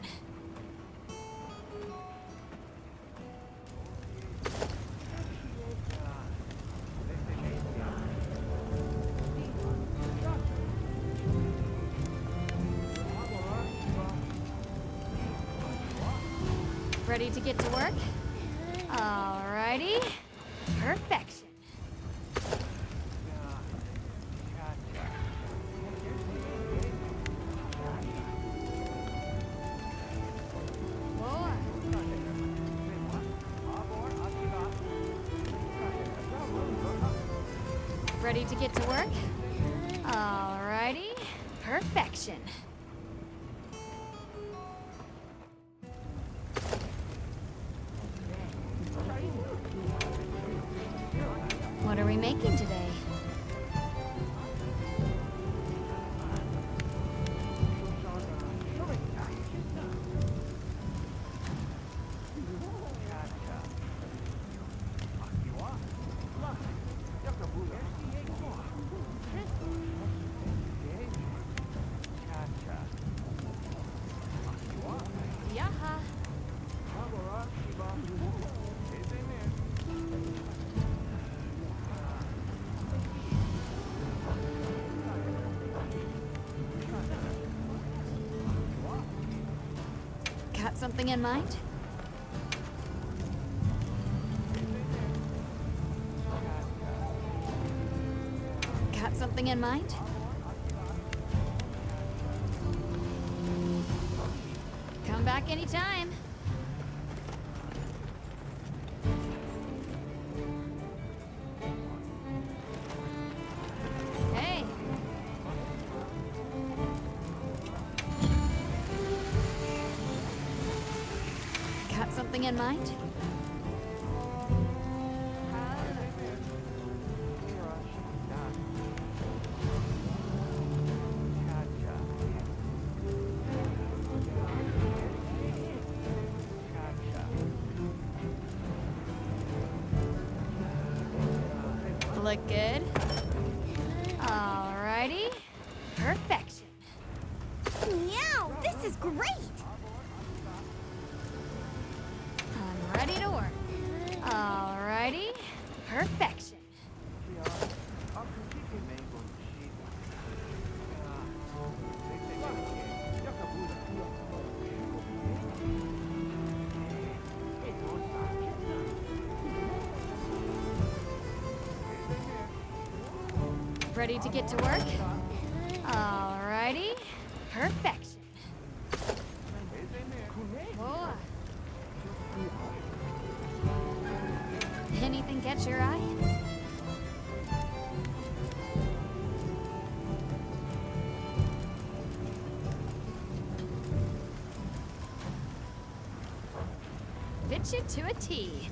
Ready to get to work? Alrighty. Perfection. Ready to get to work? Alrighty. Perfection. What are we making today? Got something in mind? Got something in mind? Come back anytime. Hey. Got something in mind? Look good. Alrighty. Perfection. Meow! This is great! I'm ready to work. Alrighty. Perfection. Ready to get to work? Alrighty. Perfection. Whoa. Anything catch your eye? Fit you to a T.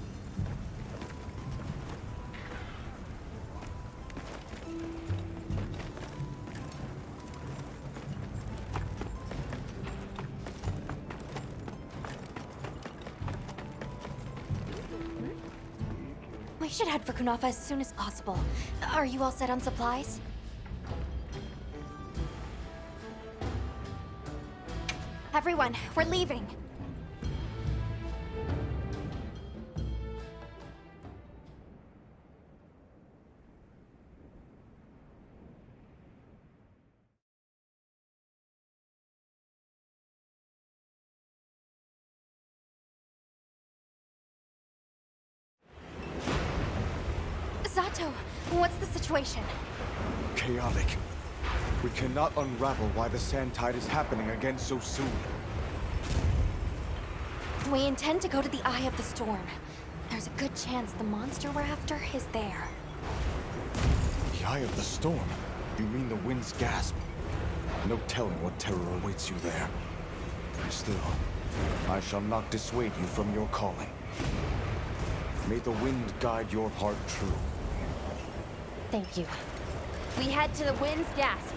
We should head for Kunafa as soon as possible. Are you all set on supplies? Everyone, we're leaving. Sato, what's the situation? Chaotic. We cannot unravel why the sand tide is happening again so soon. We intend to go to the Eye of the Storm. There's a good chance the monster we're after is there. The Eye of the Storm? You mean the wind's gasp? No telling what terror awaits you there. Still, I shall not dissuade you from your calling. May the wind guide your heart true. Thank you. We head to the wind's gasp.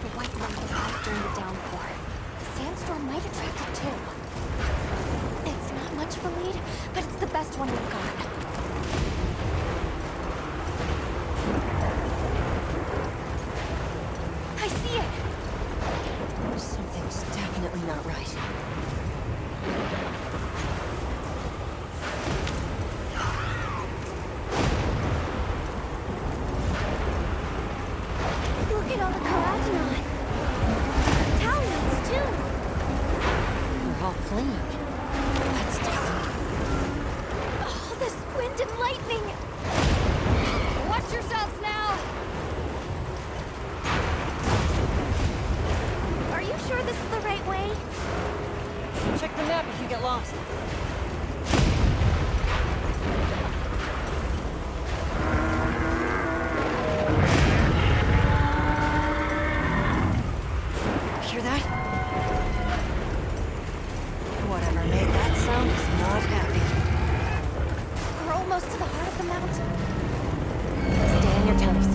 The white light arrived during the downpour. The sandstorm might attract it too. It's not much of a lead, but it's the best one we've got. I see it! Something's definitely not right. Look at all the carotenoid. Talions, too. We're all fleeing. That's telling. Oh, this wind and lightning! Watch yourselves now! Are you sure this is the right way? Check the map if you get lost. Hear that? Whatever made that sound is not happy. We're almost to the heart of the mountain. Stay on your toes.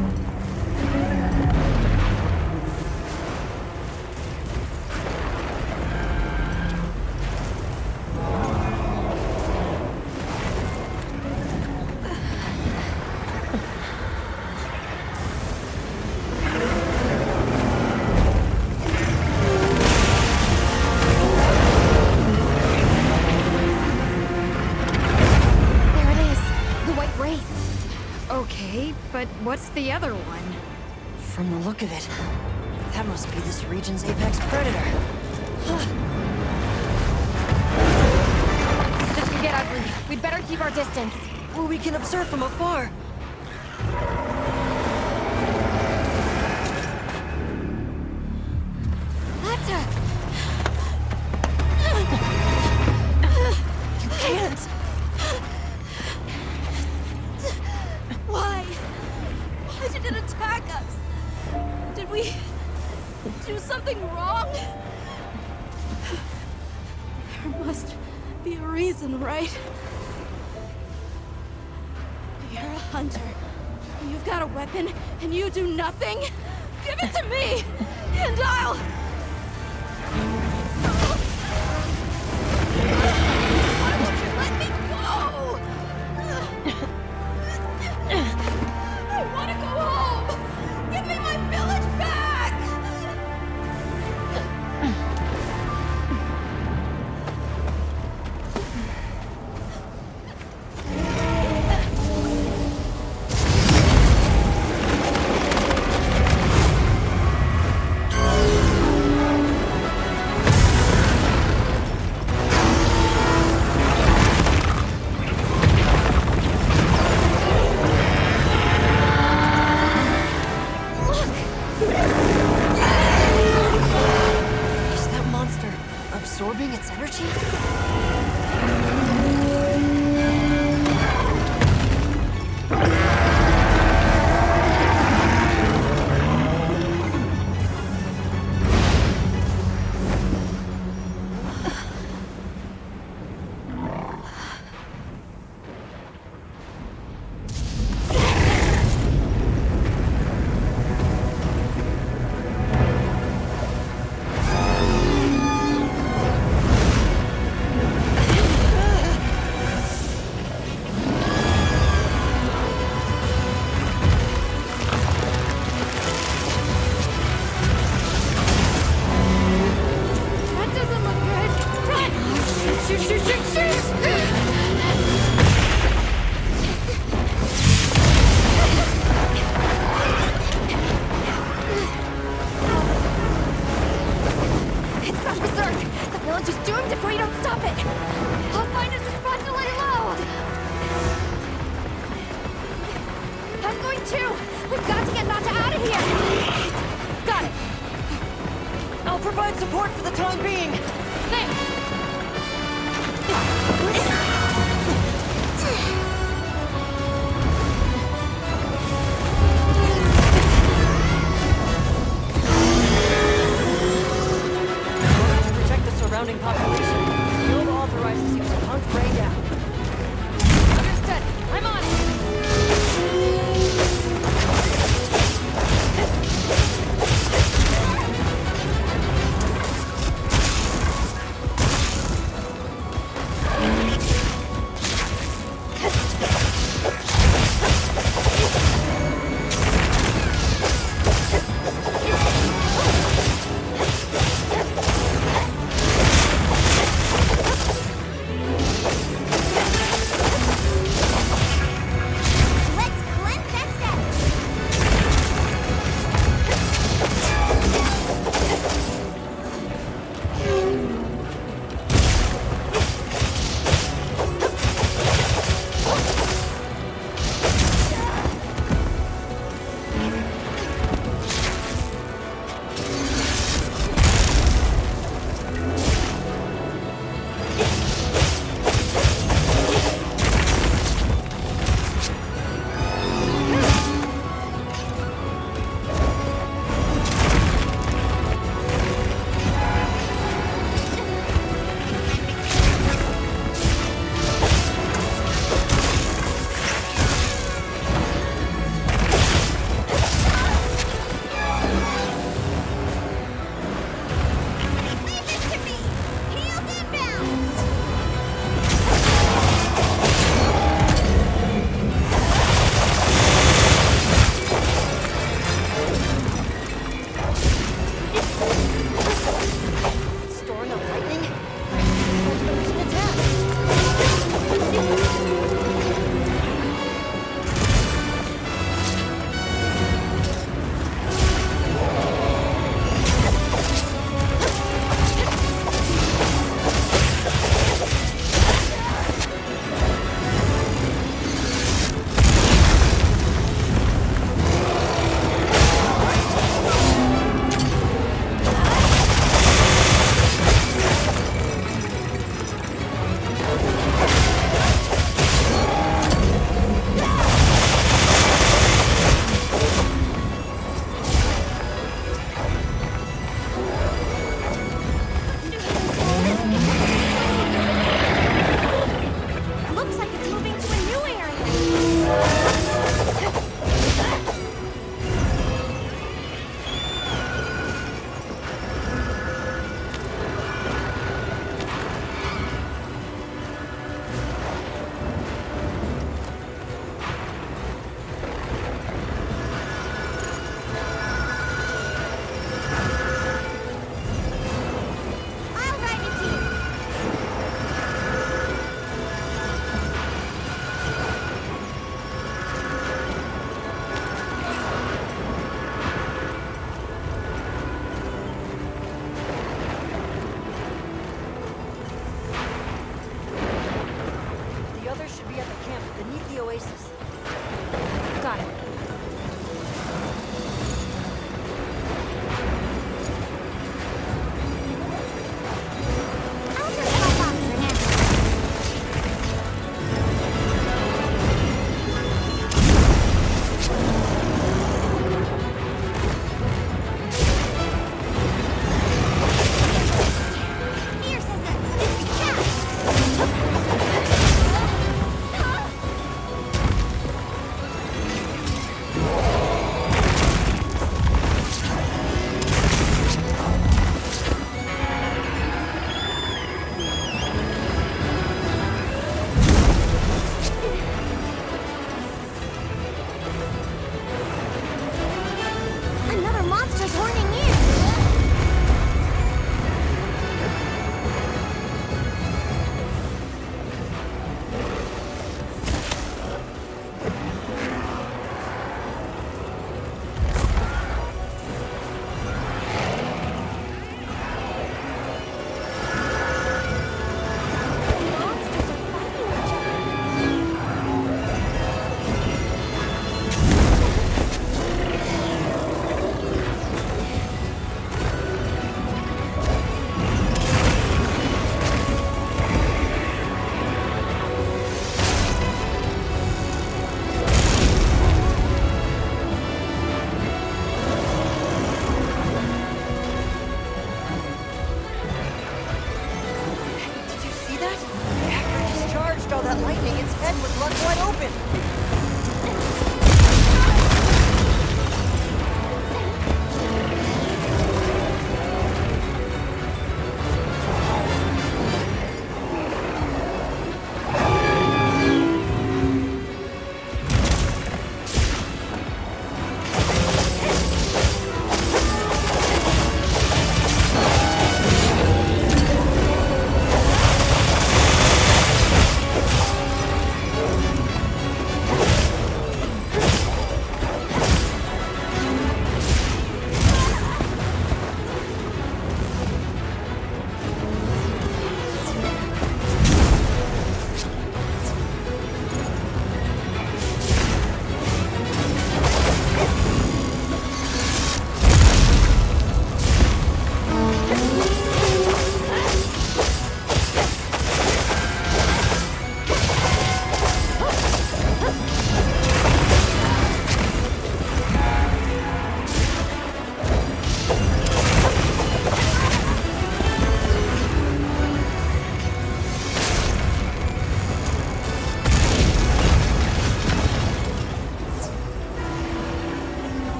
Okay, but what's the other one? From the look of it, that must be this region's apex predator. This could get ugly. We'd better keep our distance. Well, we can observe from afar. You can't! Why? Why did it attack us? Did we do something wrong? There must be a reason, right? You're a hunter. You've got a weapon, and you do nothing? Give it to me, and I'll... Why won't you let me go? I want to go home! Give me my village back! Is that monster absorbing its energy? That doesn't look good. Run! Shoot, shoot, shoot, shoot! It's gone berserk. The village is doomed if we don't stop it. I'll find us a spot to lay low. I'm going too. We've got to get Nata out of here. Got it! I'll provide support for the time being. Thanks. To protect the surrounding population, Guild authorizes you to hunt Ray down. Understood. I'm on it.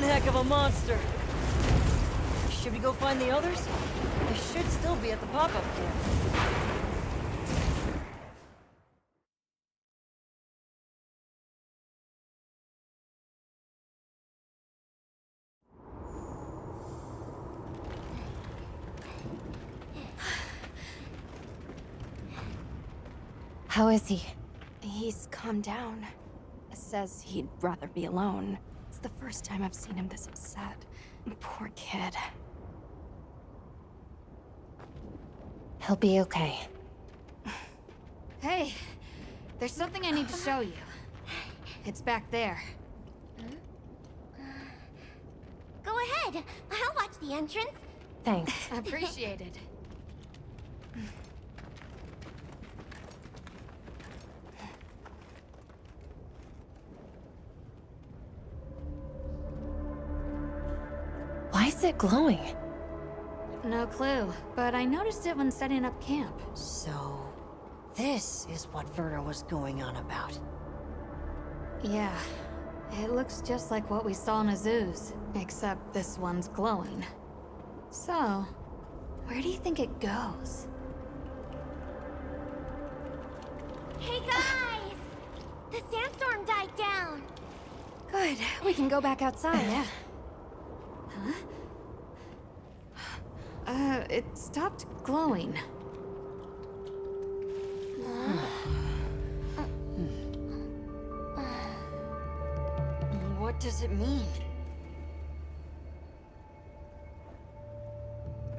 one heck of a monster. Should we go find the others? They should still be at the pop-up camp. How is he? He's calmed down. Says he'd rather be alone. It's the first time I've seen him this upset. Poor kid. He'll be okay. Hey, there's something I need to show you. It's back there. Go ahead. I'll watch the entrance. Thanks. Appreciated. Why is it glowing? No clue, but I noticed it when setting up camp. So, this is what Werner was going on about. Yeah, it looks just like what we saw in Azu's, except this one's glowing. So, where do you think it goes? Hey guys! The sandstorm died down. Good, we can go back outside. Yeah. Huh? It stopped glowing. What does it mean?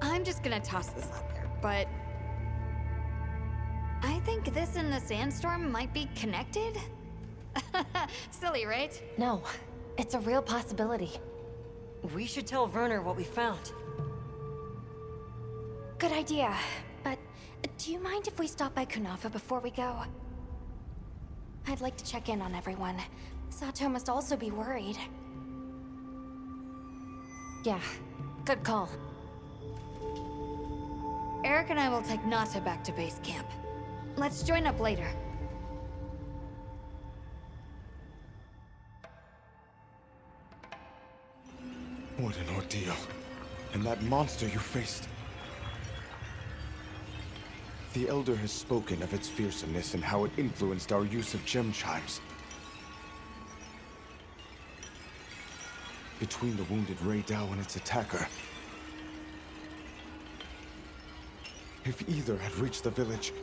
I'm just gonna toss this out there, but I think this and the sandstorm might be connected? Silly, right? No, it's a real possibility. We should tell Werner what we found. Good idea, but do you mind if we stop by Kunafa before we go? I'd like to check in on everyone. Sato must also be worried. Yeah, good call. Eric and I will take Nata back to base camp. Let's join up later. What an ordeal. And that monster you faced. The Elder has spoken of its fearsomeness and how it influenced our use of gem chimes. Between the wounded Rei Dao and its attacker, if either had reached the village,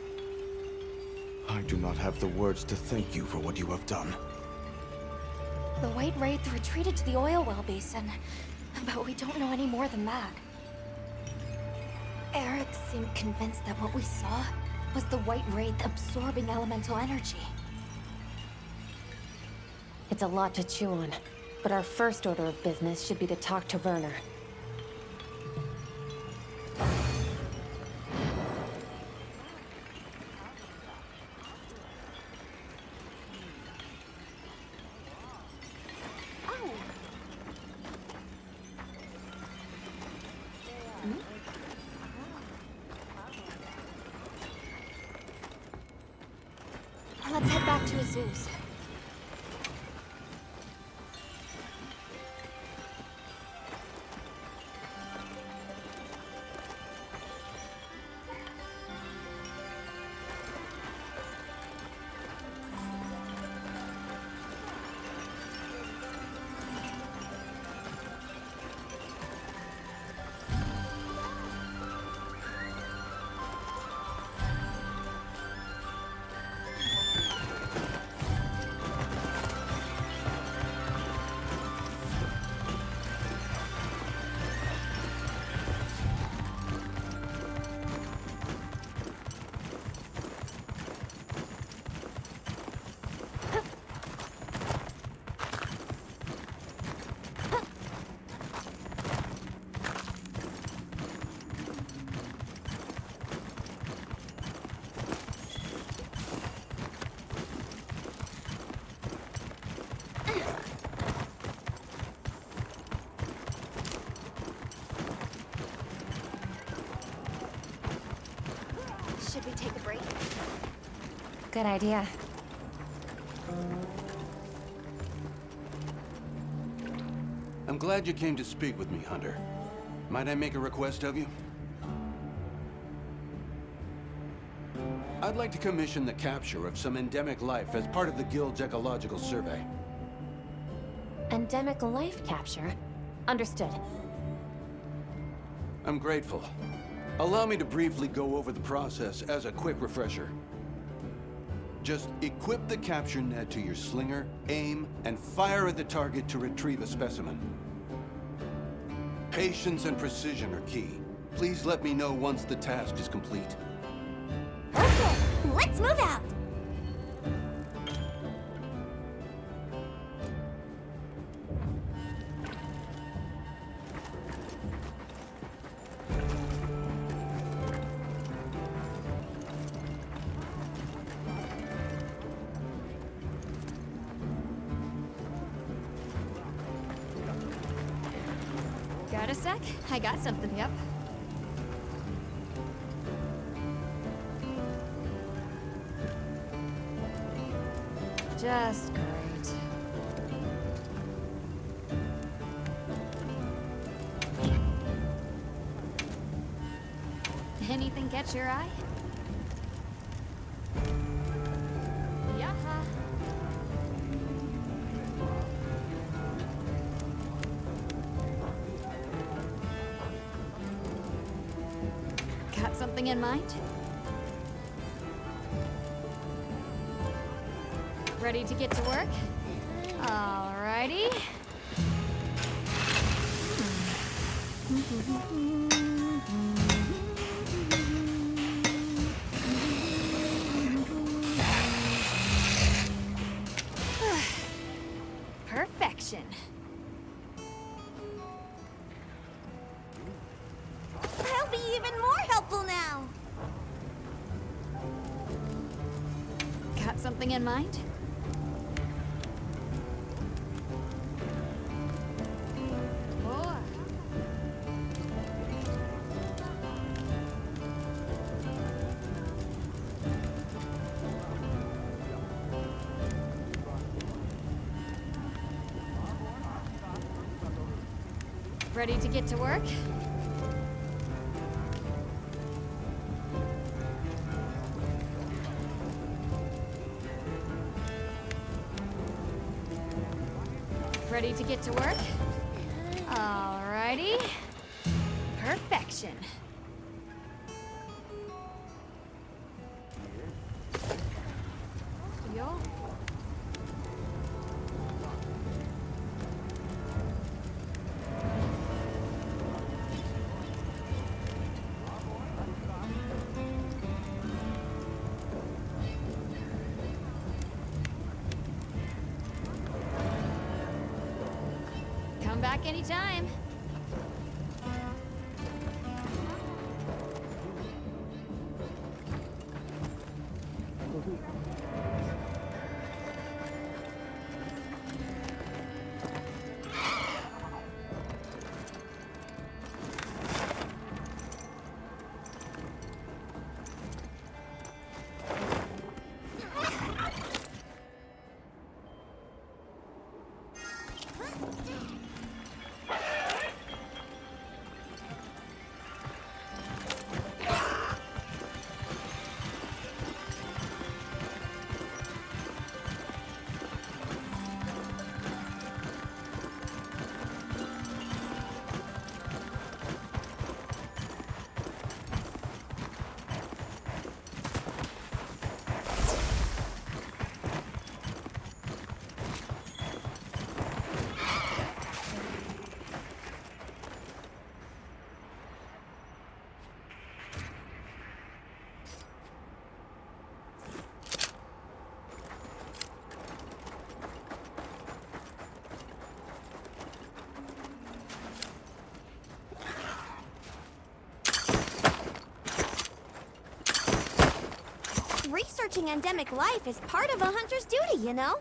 I do not have the words to thank you for what you have done. The White Wraith retreated to the oil well basin, but we don't know any more than that. Eric seemed convinced that what we saw was the White Wraith absorbing elemental energy. It's a lot to chew on, but our first order of business should be to talk to Werner. Let's head back to Azu's. Should we take a break? Good idea. I'm glad you came to speak with me, Hunter. Might I make a request of you? I'd like to commission the capture of some endemic life as part of the Guild's ecological survey. Endemic life capture? Understood. I'm grateful. Allow me to briefly go over the process as a quick refresher. Just equip the capture net to your slinger, aim, and fire at the target to retrieve a specimen. Patience and precision are key. Please let me know once the task is complete. Okay, let's move out. Got a sec? I got something, yep. Just great. Anything catch your eye? Yaha. Got something in mind? Ready to get to work? Alrighty. Perfection. I'll be even more helpful now. Got something in mind? Oh. Ready to get to work? Ready to get to work? Alrighty. Perfection. Yo. Come back anytime. Researching endemic life is part of a hunter's duty, you know?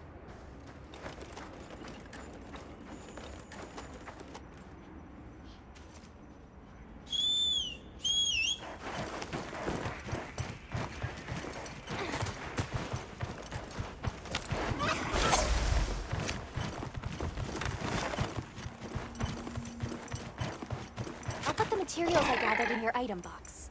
materials I gathered in your item box.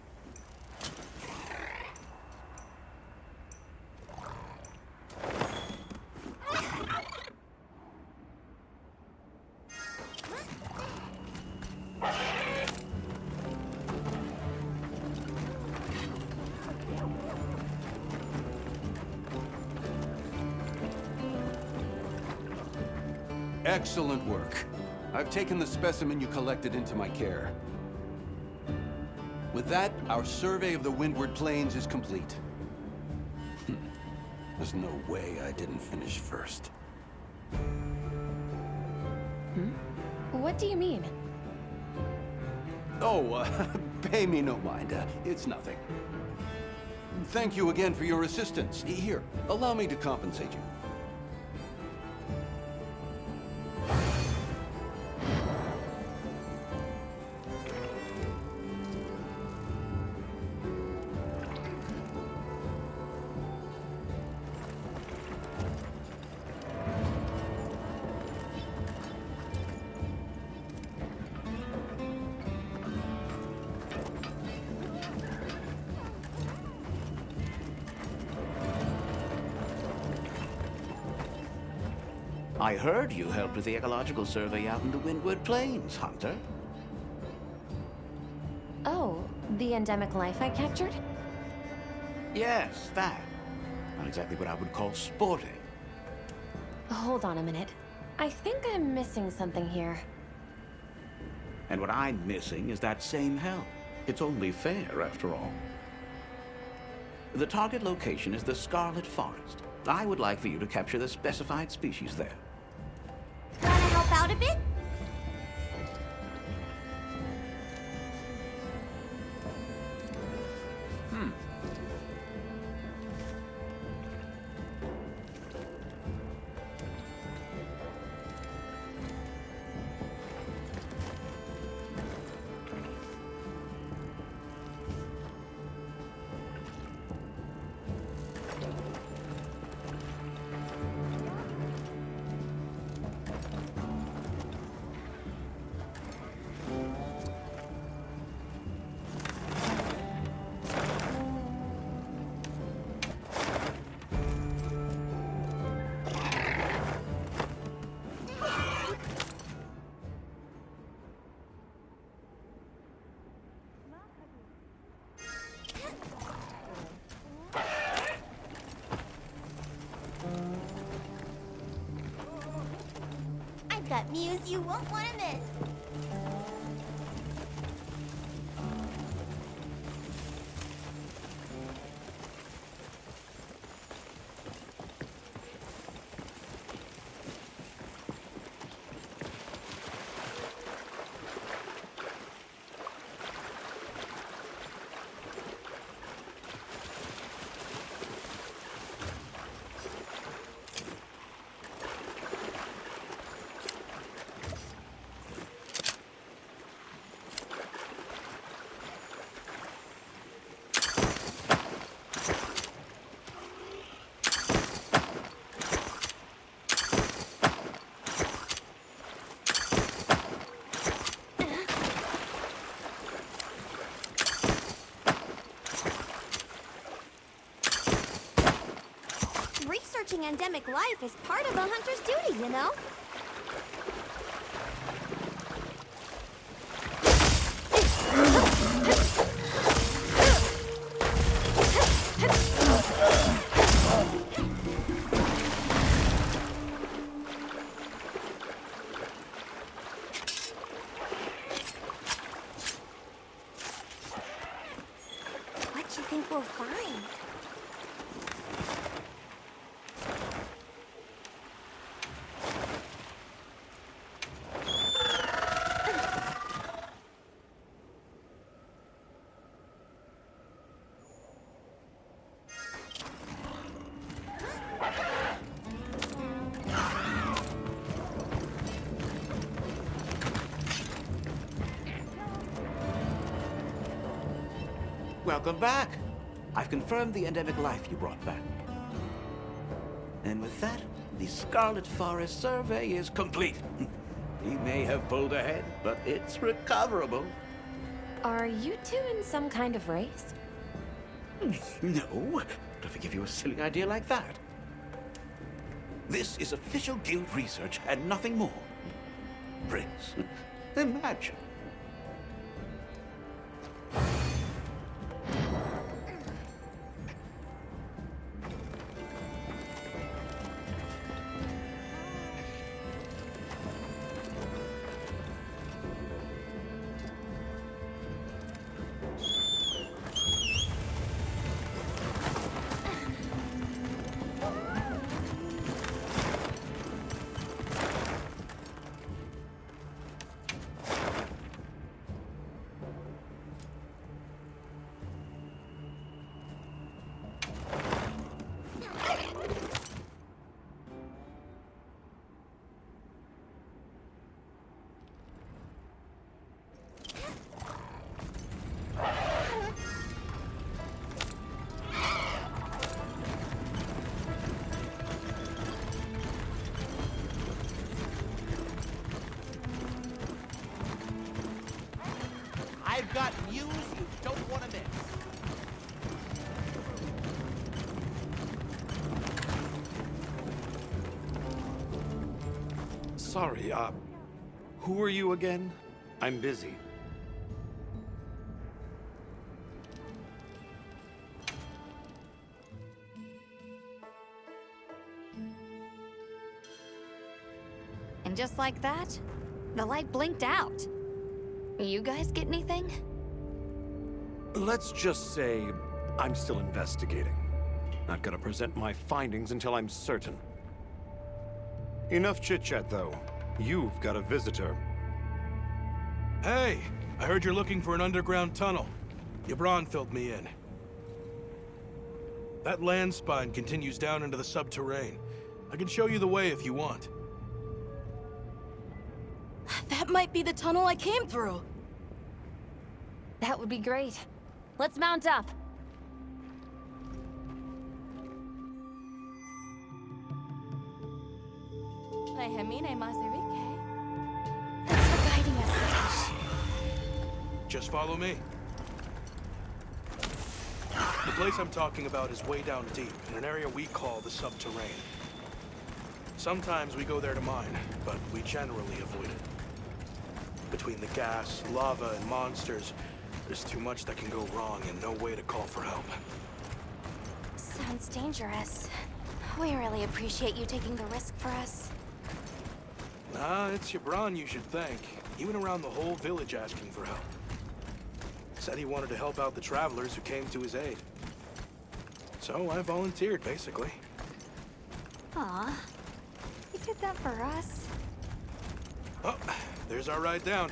Excellent work. I've taken the specimen you collected into my care. With that, our survey of the Windward Plains is complete. There's no way I didn't finish first. What do you mean? Oh, pay me no mind. It's nothing. Thank you again for your assistance. Here, allow me to compensate you. I heard you helped with the ecological survey out in the Windward Plains, Hunter. Oh, the endemic life I captured? Yes, that. Not exactly what I would call sporting. Hold on a minute. I think I'm missing something here. And what I'm missing is that same help. It's only fair, after all. The target location is the Scarlet Forest. I would like for you to capture the specified species there. Wanna help out a bit? I've got news you won't want to miss. Researching endemic life is part of a hunter's duty, you know? What do you think we'll find? Welcome back. I've confirmed the endemic life you brought back. And with that, the Scarlet Forest survey is complete. He may have pulled ahead, but it's recoverable. Are you two in some kind of race? No, to forgive you a silly idea like that. This is official guild research and nothing more. Prince, imagine. I've got news you don't want to miss. Sorry, who are you again? I'm busy. And just like that, the light blinked out. You guys get anything? Let's just say I'm still investigating. Not gonna present my findings until I'm certain. Enough chit-chat, though. You've got a visitor. Hey, I heard you're looking for an underground tunnel. Yabron filled me in. That land spine continues down into the subterrane. I can show you the way if you want. That might be the tunnel I came through. That would be great. Let's mount up. Thanks for guiding us. Just follow me. The place I'm talking about is way down deep, in an area we call the subterrane. Sometimes we go there to mine, but we generally avoid it. Between the gas, lava, and monsters, there's too much that can go wrong and no way to call for help. Sounds dangerous. We really appreciate you taking the risk for us. Nah, it's Yabron you should thank. He went around the whole village asking for help. Said he wanted to help out the travelers who came to his aid. So I volunteered, basically. Aw, you did that for us. Oh, there's our ride down.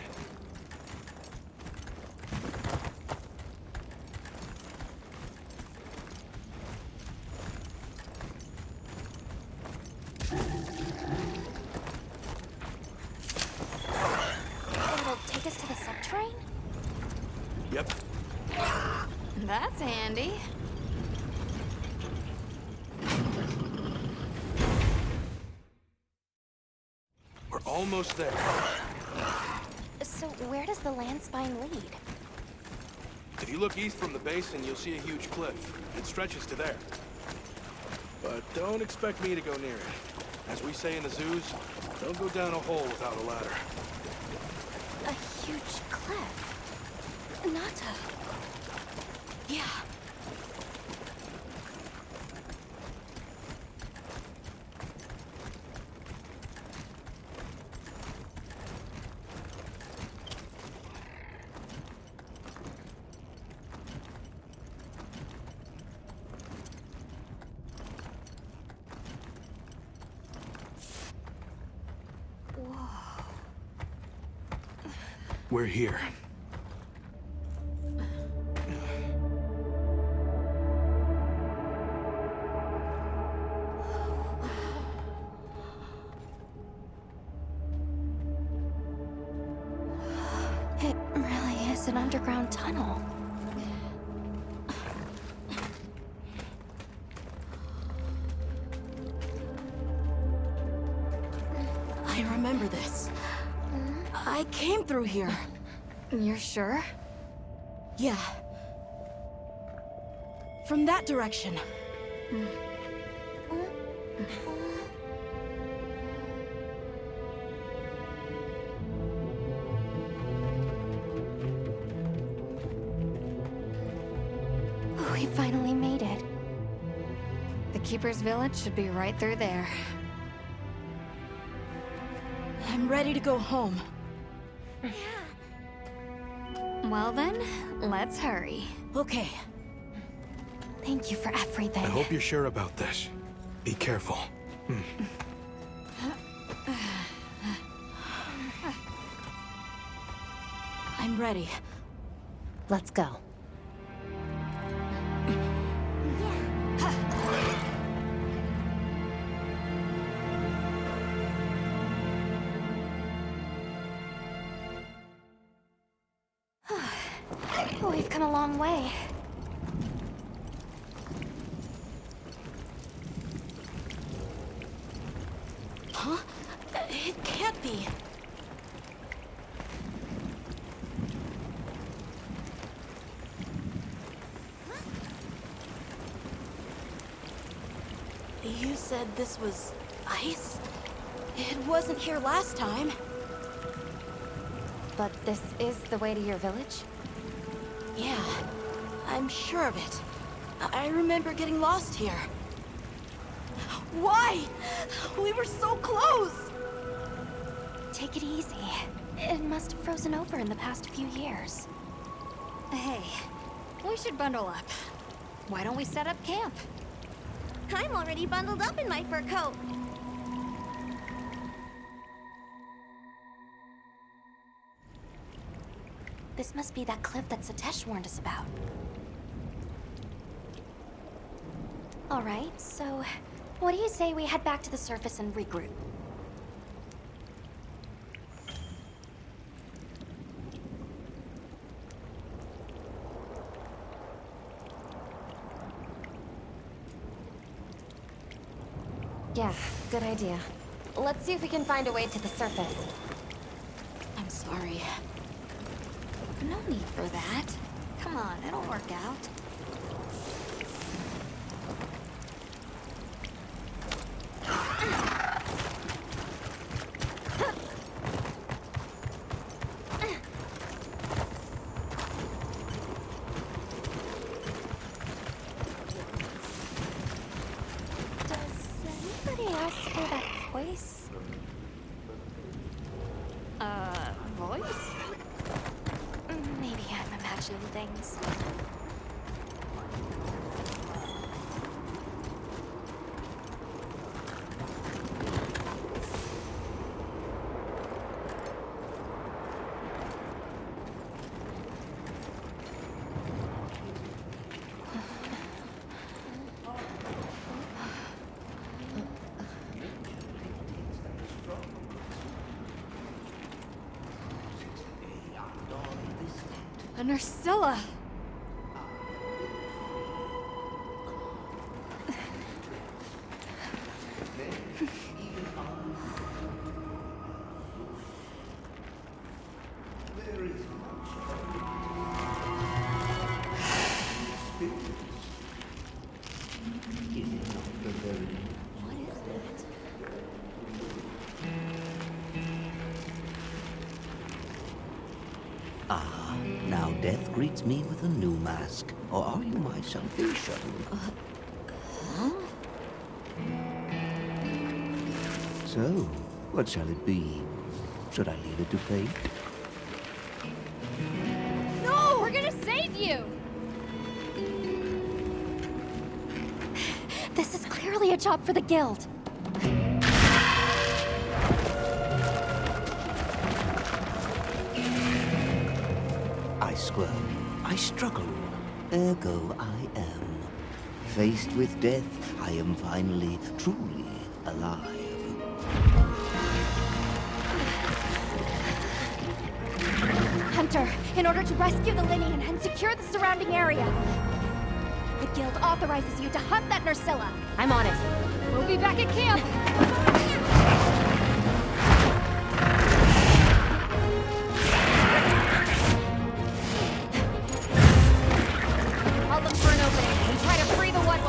It'll take us to the subterrane? Yep. That's handy. We're almost there. So where does the land spine lead? If you look east from the basin, you'll see a huge cliff. It stretches to there. But don't expect me to go near it. As we say in the zoos, don't go down a hole without a ladder. A huge cliff. Nata. Yeah. We're here. It really is an underground tunnel. I remember this. I came through here. You're sure? Yeah. From that direction. We finally made it. The Keeper's Village should be right through there. I'm ready to go home. Well then, let's hurry. Okay. Thank you for everything. I hope you're sure about this. Be careful. I'm ready. Let's go. We've come a long way. Huh? It can't be. You said this was ice? It wasn't here last time. But this is the way to your village? Yeah, I'm sure of it. I remember getting lost here. Why? We were so close! Take it easy. It must have frozen over in the past few years. Hey, we should bundle up. Why don't we set up camp? I'm already bundled up in my fur coat. This must be that cliff that Satesh warned us about. Alright, so what do you say we head back to the surface and regroup? Yeah, good idea. Let's see if we can find a way to the surface. I'm sorry. No need for that. Come on, it'll work out. Does anybody else hear that voice? Voice? Maybe I'm imagining things. An Ursula! Ah, now death greets me with a new mask. Or are you my salvation? So, what shall it be? Should I leave it to fate? No! We're gonna save you! This is clearly a job for the guild. I squirm, I struggle, ergo I am. Faced with death, I am finally, truly alive. Hunter, in order to rescue the Linian and secure the surrounding area, the guild authorizes you to hunt that Nursilla. I'm on it. We'll be back at camp!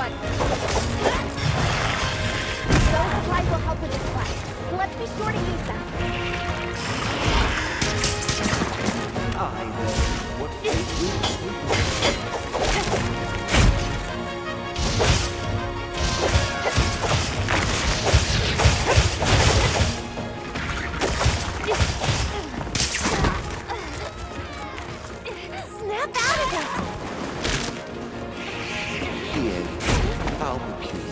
on. Those supplies will help with this fight. Let's be sure to use them. What fate will sweeten? Snap out of it! Here, I'll be king.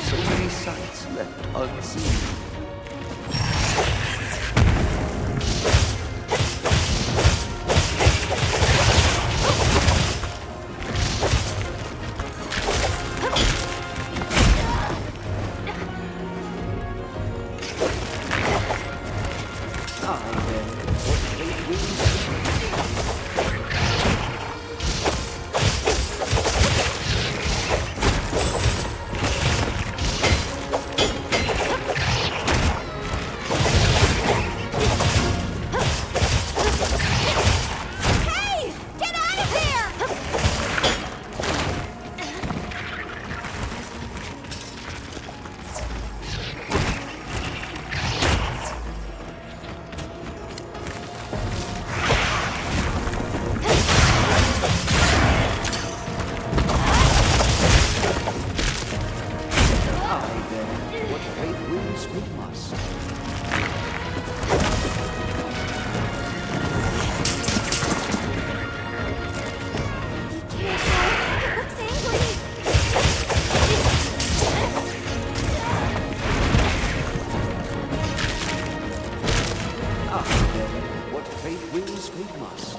So many sights left unseen. Hey! Get out of here! What fate wills, we must. It looks angry. What fate wills, we must.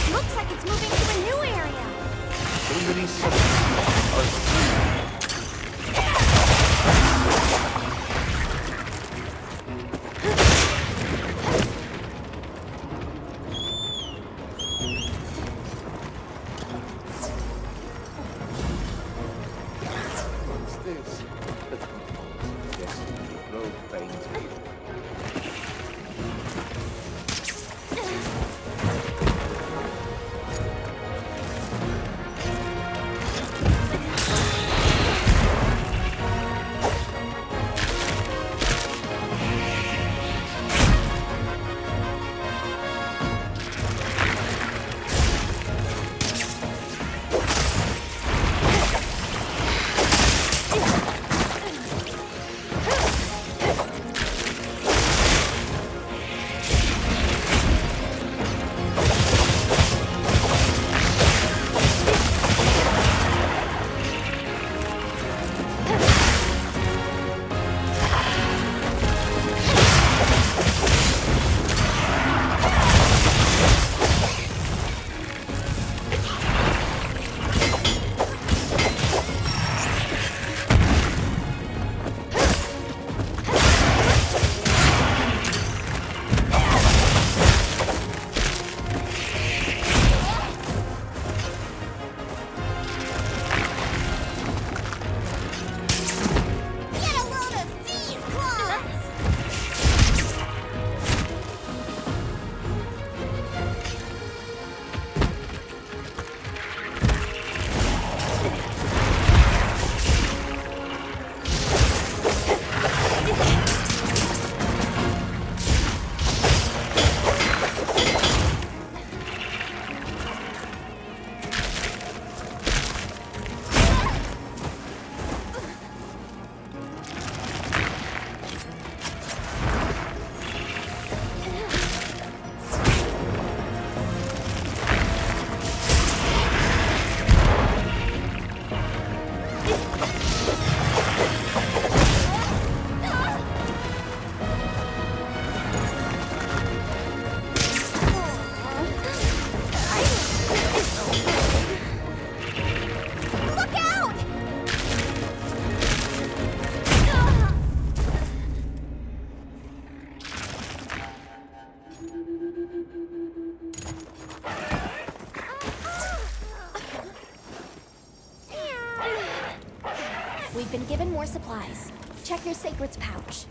Looks like it's moving to a new area. So many sights unseen. What's this? Destiny, road faint. We've been given more supplies. Check your sacred's pouch.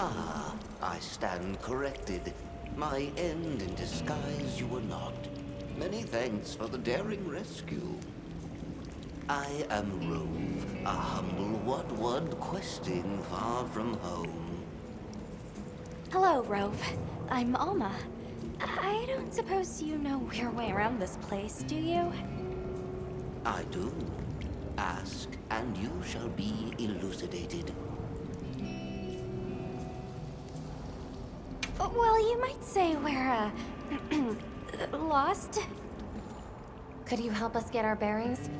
Ah, I stand corrected. My end in disguise you were not. Many thanks for the daring rescue. I am Rove, a humble what-one questing far from home. Hello, Rove. I'm Alma. I don't suppose you know your way around this place, do you? I do. Ask, and you shall be elucidated. Well, you might say we're, lost. Could you help us get our bearings?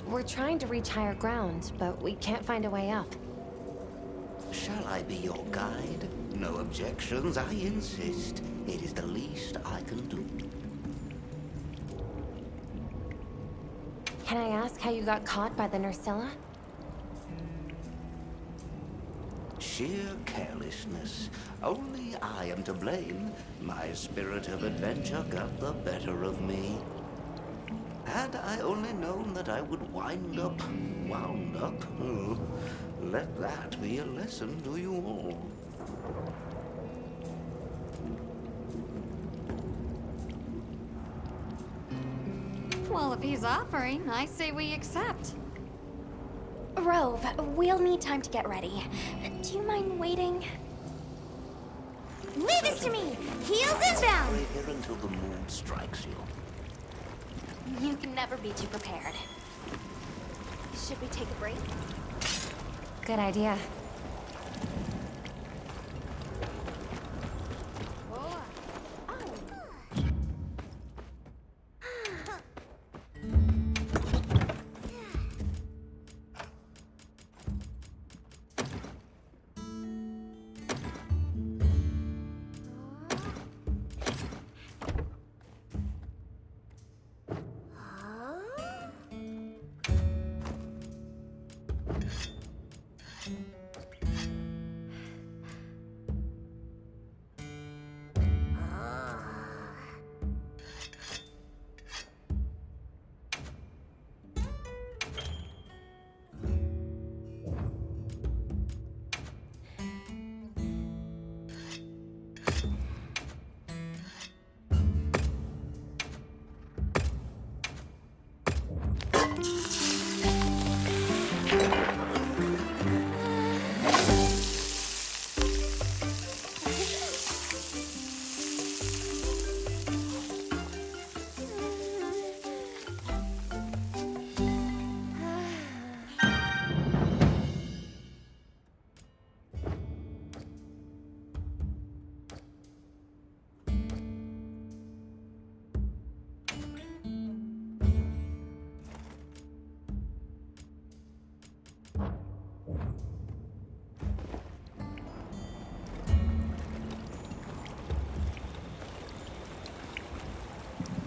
We're trying to reach higher ground, but we can't find a way up. Shall I be your guide? No objections, I insist. It is the least I can do. Can I ask how you got caught by the Nursilla? Sheer carelessness. Only I am to blame. My spirit of adventure got the better of me. Had I only known that I would wound up, let that be a lesson to you all. Well, if he's offering, I say we accept. Rove, we'll need time to get ready. Do you mind waiting? Leave this to me! Heels inbound! Stay here until the mood strikes you. You can never be too prepared. Should we take a break? Good idea.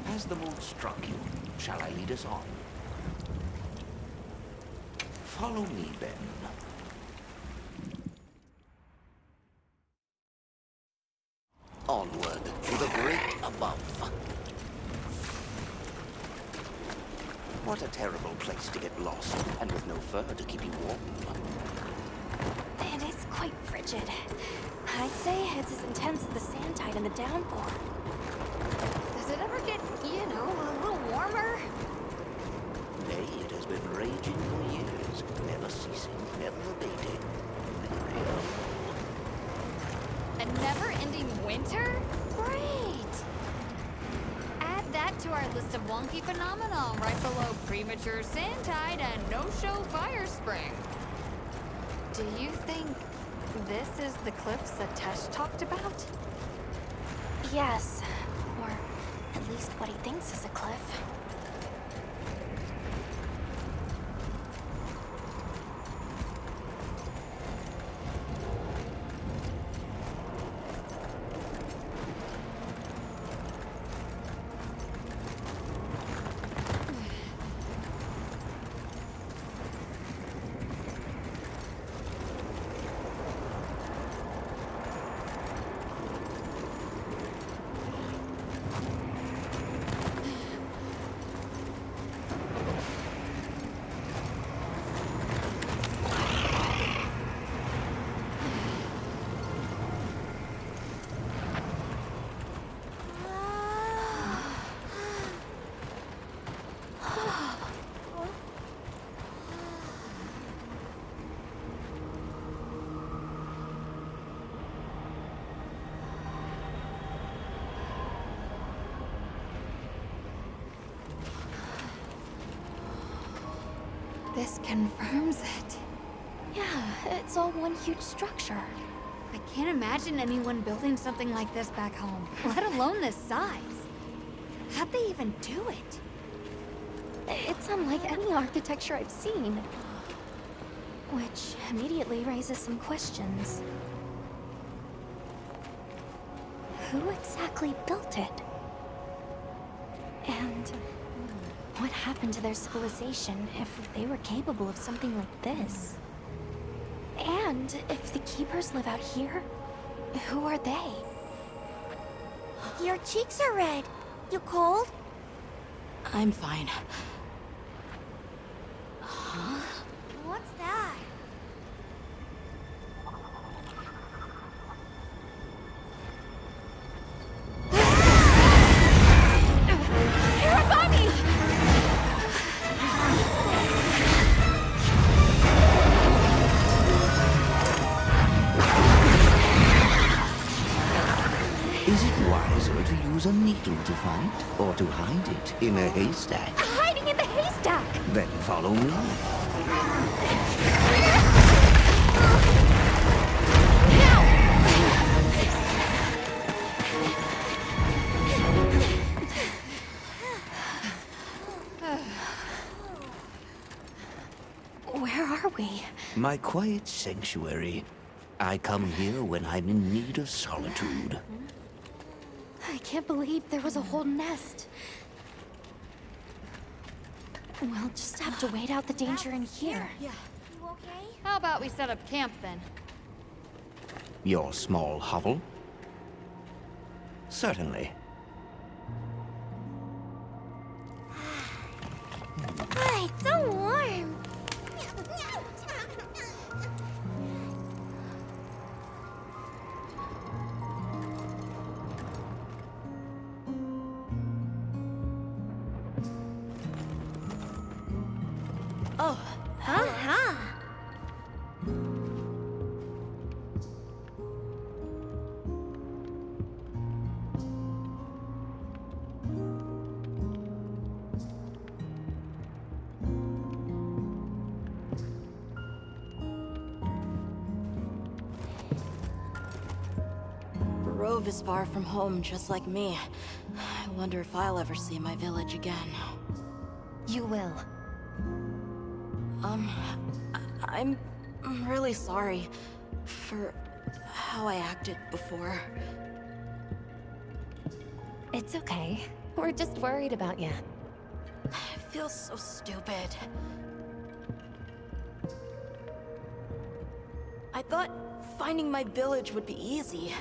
Has the mood struck you? Shall I lead us on? Follow me, then. Onward to the great above. What a terrible place to get lost, and with no fur to keep you warm. It is quite frigid. I'd say it's as intense as the sand tide and the downpour. Does it ever get, a little warmer? Nay, it has been raging for years, never ceasing, never abating. A never-ending winter? Great! Add that to our list of wonky phenomena right below premature sand tide and no-show fire spring. Do you think this is the cliffs that Tesh talked about? Yes. Or at least what he thinks is a cliff. This confirms it. Yeah, it's all one huge structure. I can't imagine anyone building something like this back home, let alone this size. How'd they even do it? It's unlike any architecture I've seen. Which immediately raises some questions. Who exactly built it? And what happened to their civilization if they were capable of something like this? And if the keepers live out here, who are they? Your cheeks are red. You cold? I'm fine. Huh? What's that? Hiragami! Is it wiser to use a needle to fight, or to hide it in a haystack? Hiding in the haystack! Then follow me. Where are we? My quiet sanctuary. I come here when I'm in need of solitude. I can't believe there was a whole nest. We'll just have to wait out the danger in here. Yeah. You okay? How about we set up camp then? Your small hovel? Certainly. Ah, it's so warm. Oh, huh? Rove is far from home, just like me. I wonder if I'll ever see my village again. You will. I'm really sorry for how I acted before. It's okay. We're just worried about you. I feel so stupid. I thought finding my village would be easy.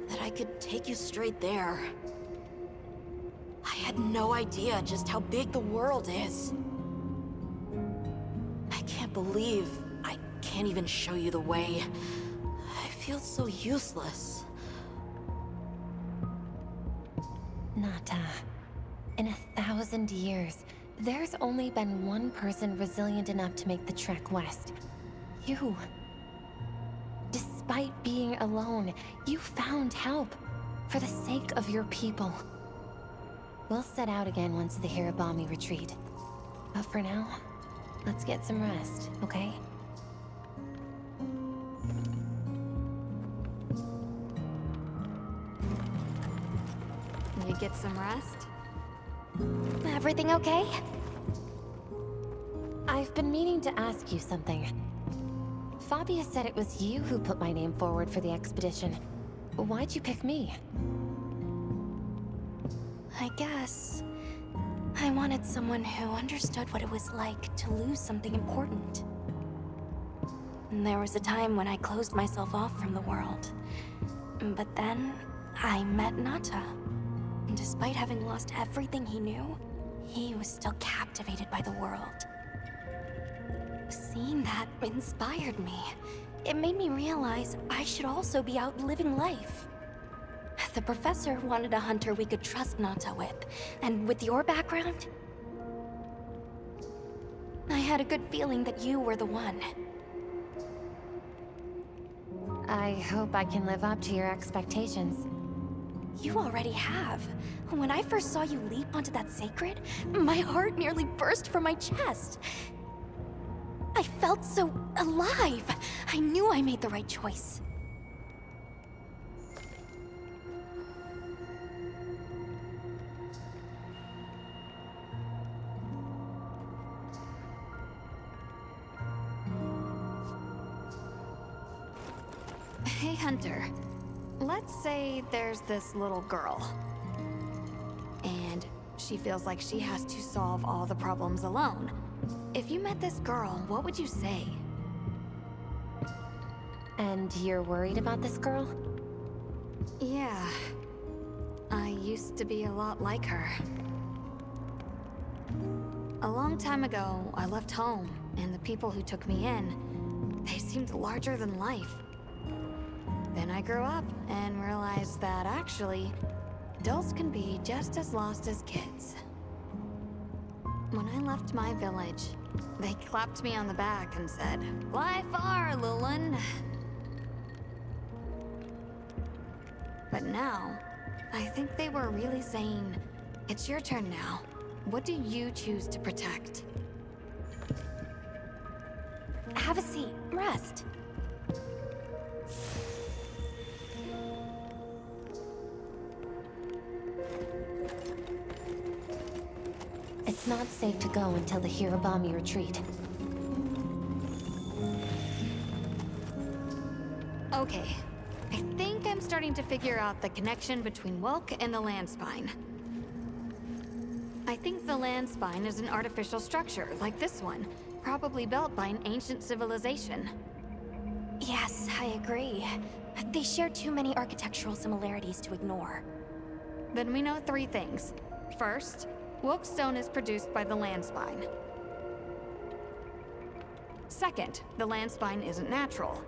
That I could take you straight there. I had no idea just how big the world is. I can't believe I can't even show you the way. I feel so useless. Nata, in 1,000 years, there's only been one person resilient enough to make the trek west. You. Despite being alone, you found help. For the sake of your people. We'll set out again once the Hirabami retreat. But for now, let's get some rest, okay? You get some rest? Everything okay? I've been meaning to ask you something. Fabia said it was you who put my name forward for the expedition. Why'd you pick me? I guess I wanted someone who understood what it was like to lose something important. And there was a time when I closed myself off from the world. But then I met Nata. And despite having lost everything he knew, he was still captivated by the world. Seeing that inspired me. It made me realize I should also be out living life. The professor wanted a hunter we could trust Nata with, and with your background, I had a good feeling that you were the one. I hope I can live up to your expectations. You already have. When I first saw you leap onto that sacred, my heart nearly burst from my chest. I felt so alive. I knew I made the right choice. Hey, Hunter. Let's say there's this little girl. And she feels like she has to solve all the problems alone. If you met this girl, what would you say? And you're worried about this girl? Yeah. I used to be a lot like her. A long time ago, I left home, and the people who took me in, they seemed larger than life. Then I grew up and realized that actually, adults can be just as lost as kids. When I left my village, they clapped me on the back and said, "Fly far, Lulin." But now, I think they were really saying, "It's your turn now. What do you choose to protect?" Have a seat. Rest. It's not safe to go until the Hirabami retreat. Okay. I think I'm starting to figure out the connection between Welk and the land spine. I think the land spine is an artificial structure, like this one, probably built by an ancient civilization. Yes, I agree. They share too many architectural similarities to ignore. Then we know 3 things. First, Welk stone is produced by the land spine. Second, the land spine isn't natural.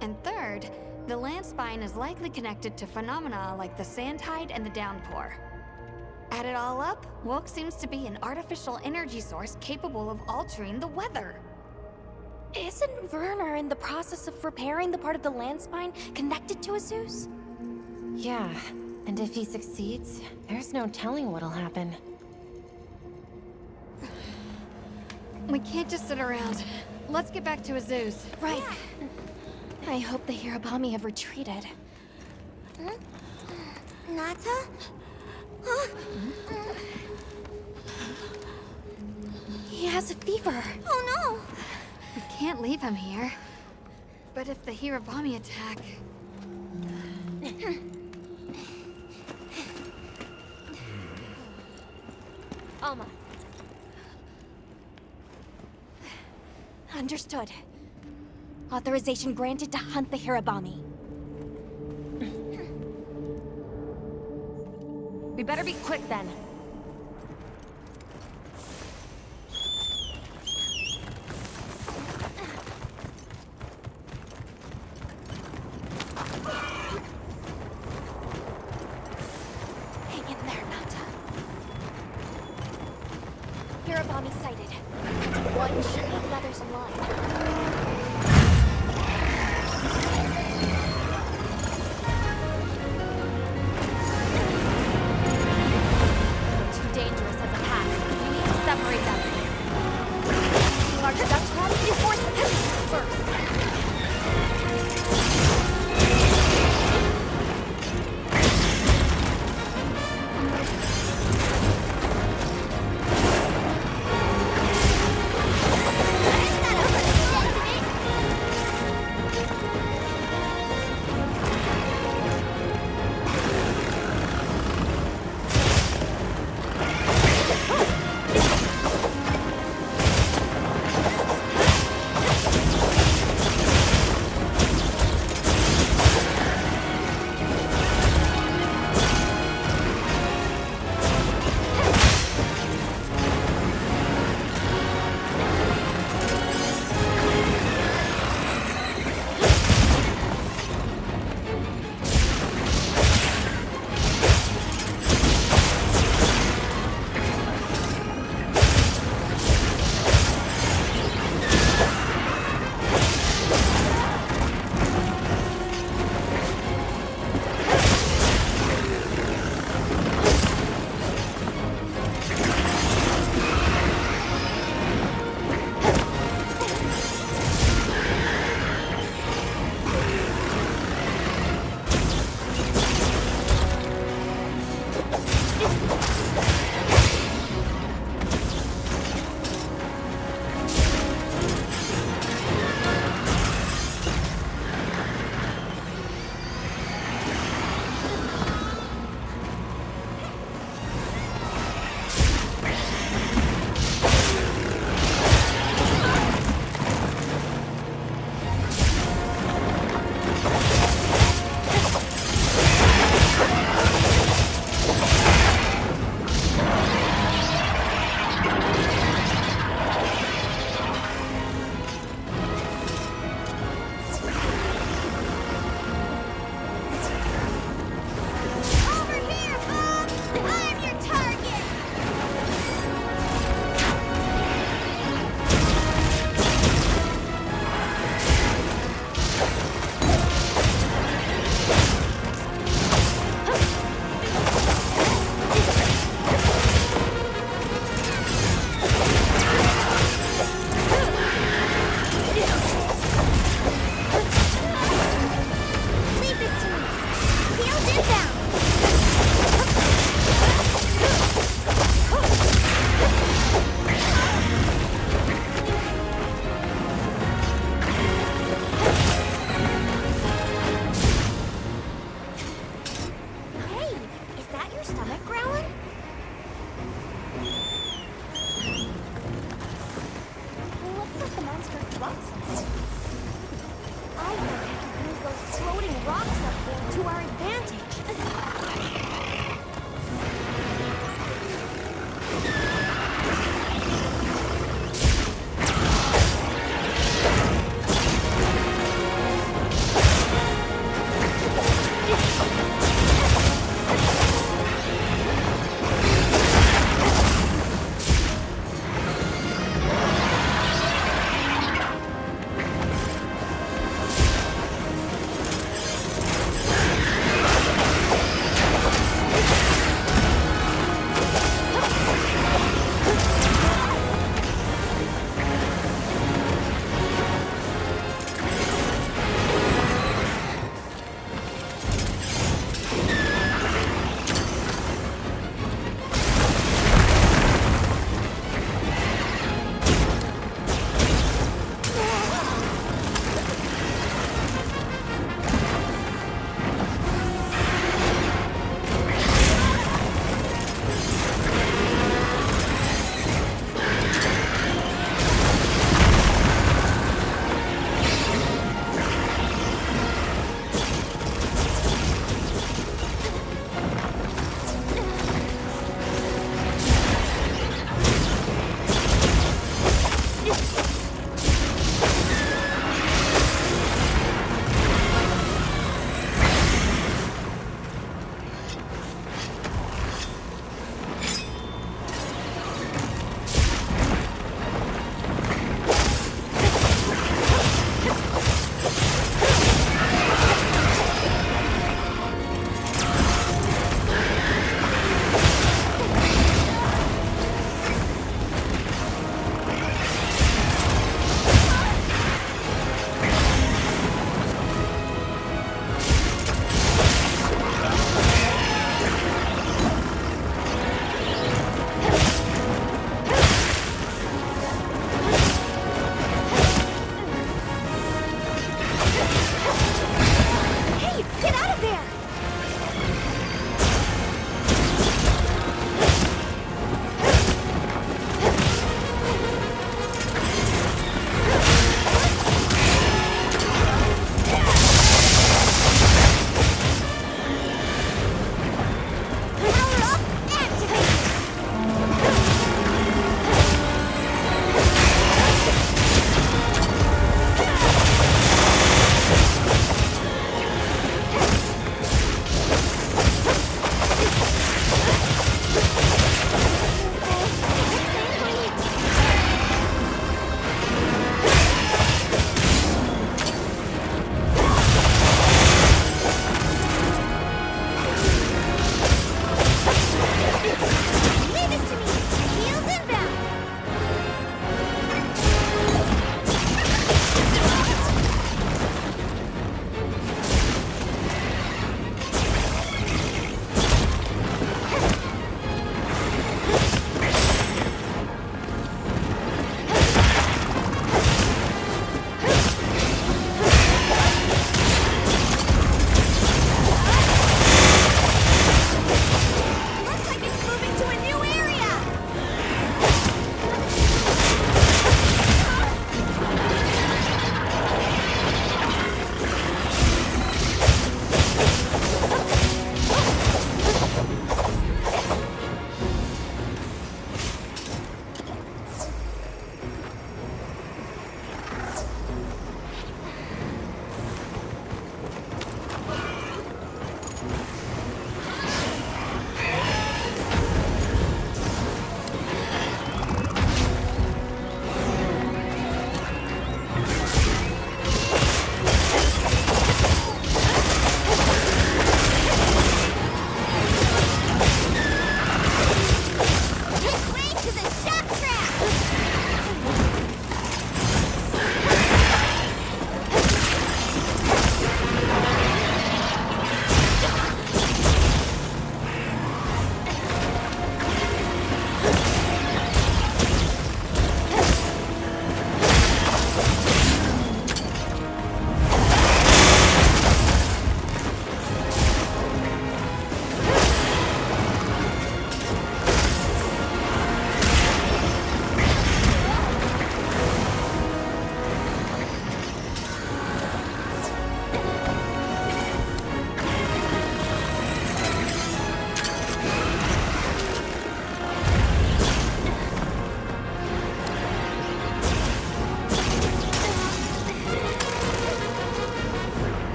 And third, the land spine is likely connected to phenomena like the sand tide and the downpour. Add it all up, Welk seems to be an artificial energy source capable of altering the weather. Isn't Werner in the process of repairing the part of the land spine connected to Azus? Yeah, and if he succeeds, there's no telling what'll happen. We can't just sit around. Let's get back to Azus. Right. I hope the Hirabami have retreated. Nata? He has a fever. Oh no! We can't leave him here. But if the Hirabami attack... Alma. Understood. Authorization granted to hunt the Hirabami. We better be quick then. Hang in there, Nata. Hirabami sighted. One should have the others in line. Separate them. Larger duck trap, you force the peasants first.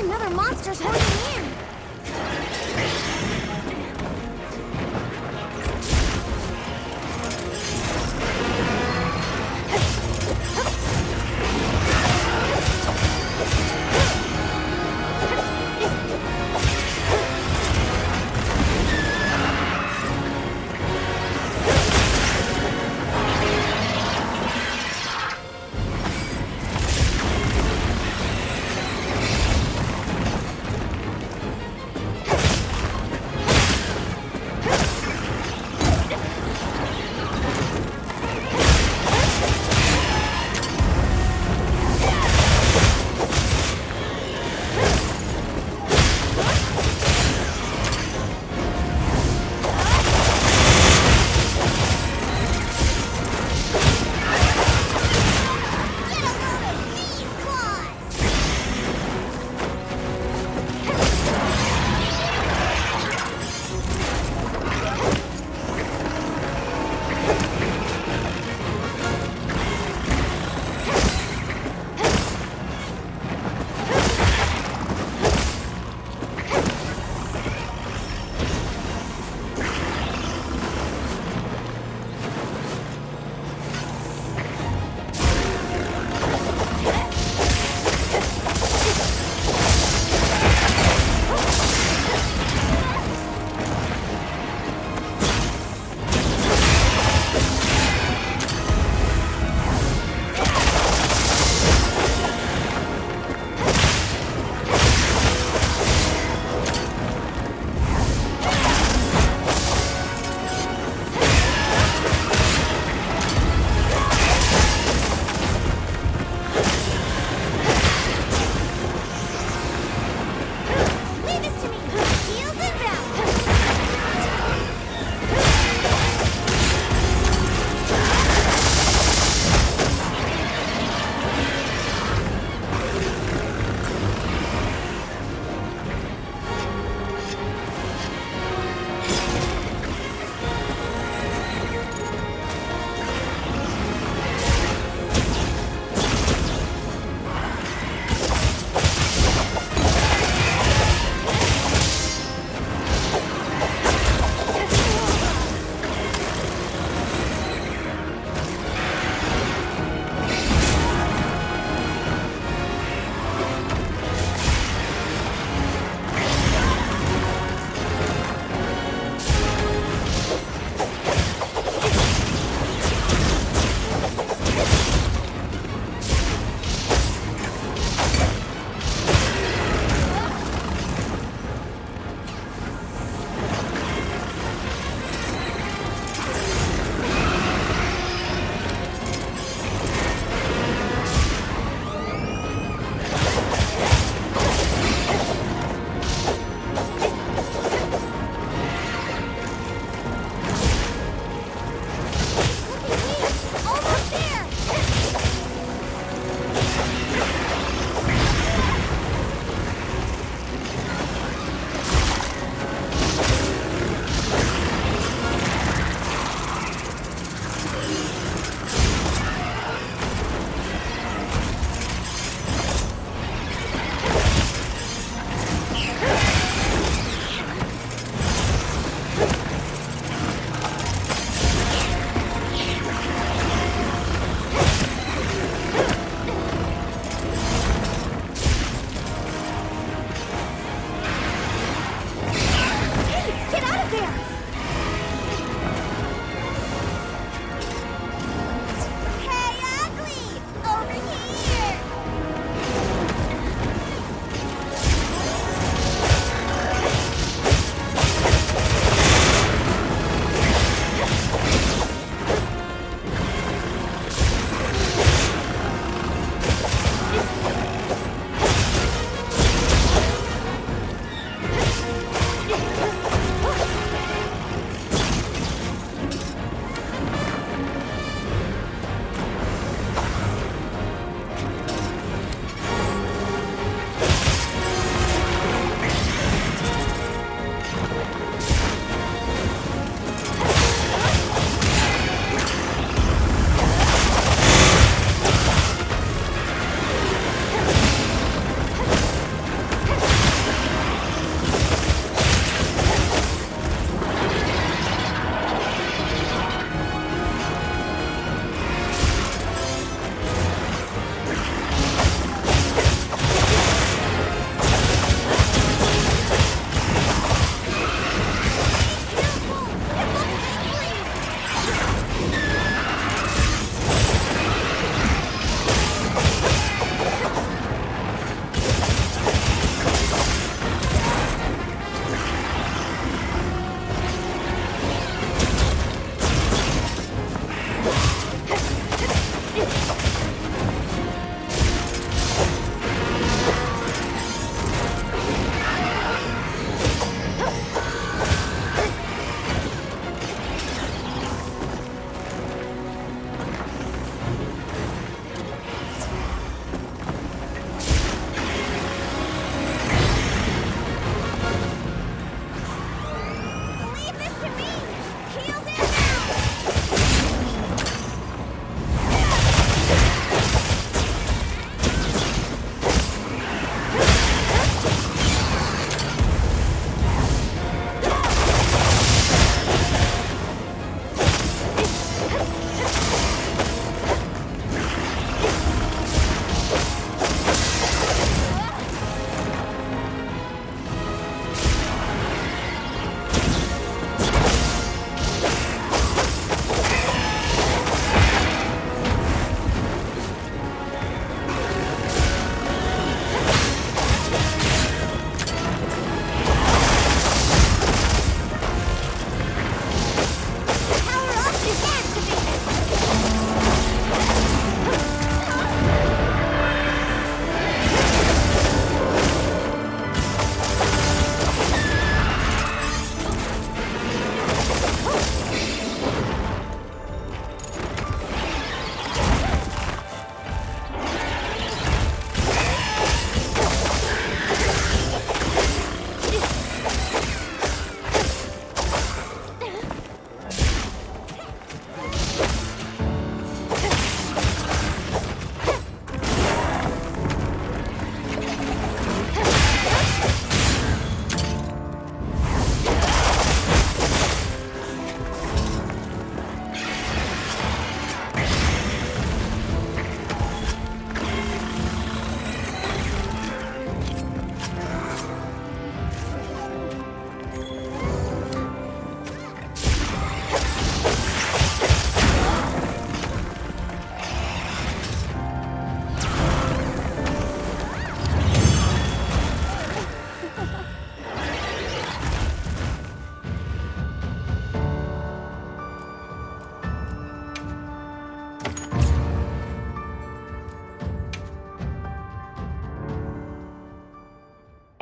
Another monster's holding in!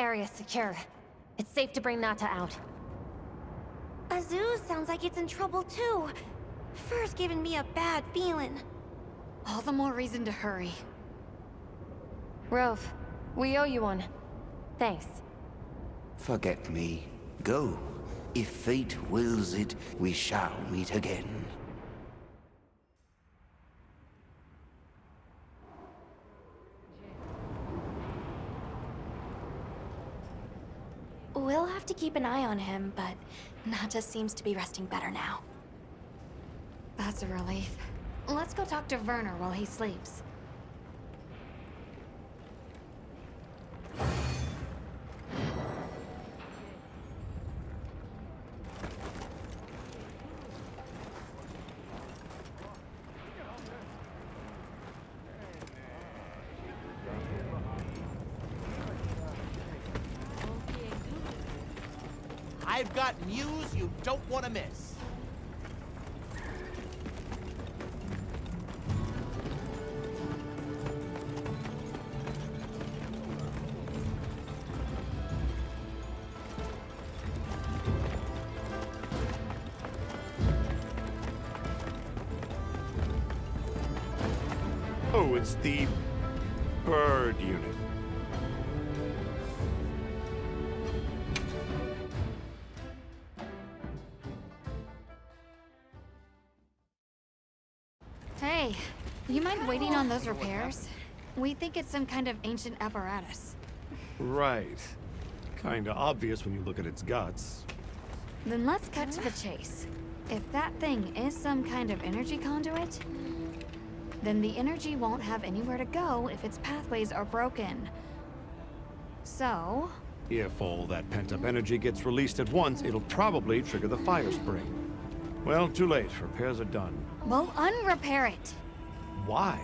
area secure. It's safe to bring Nata out. Azu sounds like it's in trouble too. Fur's giving me a bad feeling. All the more reason to hurry. Rove, we owe you one. Thanks. Forget me. Go. If fate wills it, we shall meet again. We'll have to keep an eye on him, but Nata seems to be resting better now. That's a relief. Let's go talk to Werner while he sleeps. I've got news you don't want to miss. Oh, it's the bird unit. Hey, you mind waiting on those repairs? We think it's some kind of ancient apparatus. Right. Kinda obvious when you look at its guts. Then let's cut to the chase. If that thing is some kind of energy conduit, then the energy won't have anywhere to go if its pathways are broken. So... If all that pent-up energy gets released at once, it'll probably trigger the fire spring. Well, too late. Repairs are done. We'll unrepair it. Why?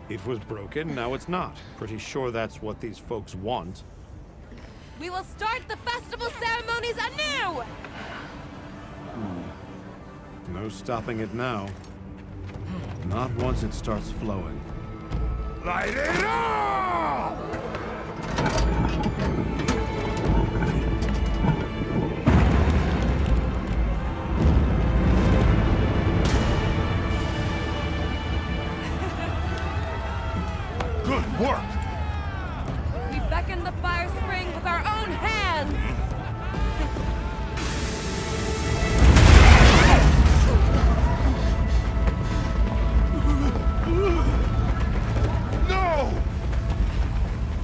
It was broken, now it's not. Pretty sure that's what these folks want. We will start the festival ceremonies anew! No stopping it now. Not once it starts flowing. Light it up! Good work! We beckon the fire spring with our own hands! No!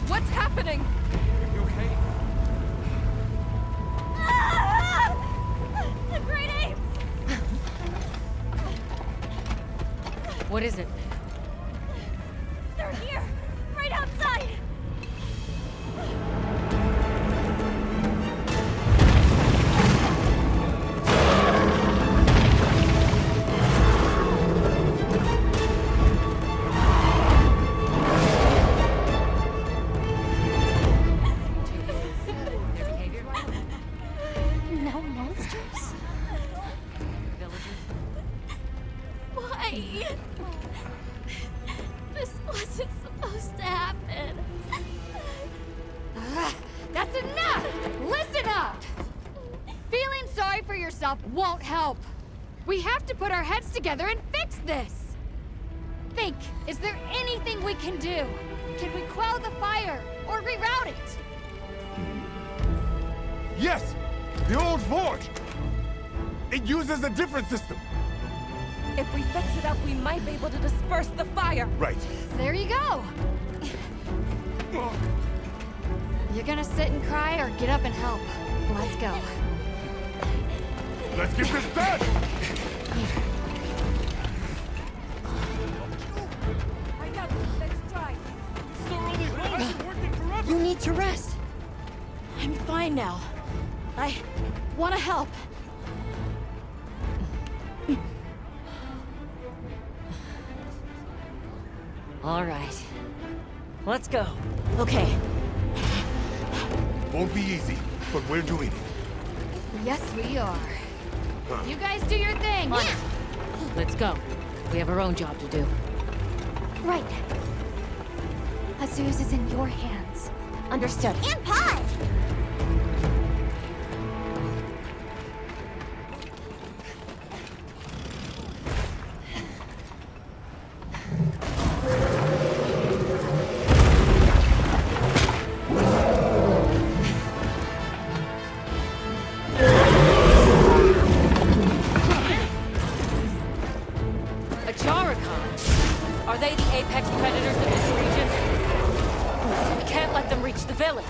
What's happening? You okay? The great apes! What is it? They're here! Right outside! No monsters? Why? This wasn't supposed to happen. That's enough! Listen up! Feeling sorry for yourself won't help. We have to put our heads together and fix this. Think, is there anything we can do? Can we quell the fire or reroute it? Yes! The old forge! It uses a different system. If we fix it up, we might be able to disperse the fire. Right. There you go. You gonna sit and cry or get up and help? Let's go. Let's get this done! I got this. Let's try. You need to rest. I'm fine now. I want to help. All right. Let's go. Okay. Won't be easy, but we're doing it. Yes, we are. You guys do your thing. On it. Let's go. We have our own job to do. Right. Jesus is in your hands. Understood. And pause! Are they the apex predators of this region? We can't let them reach the village.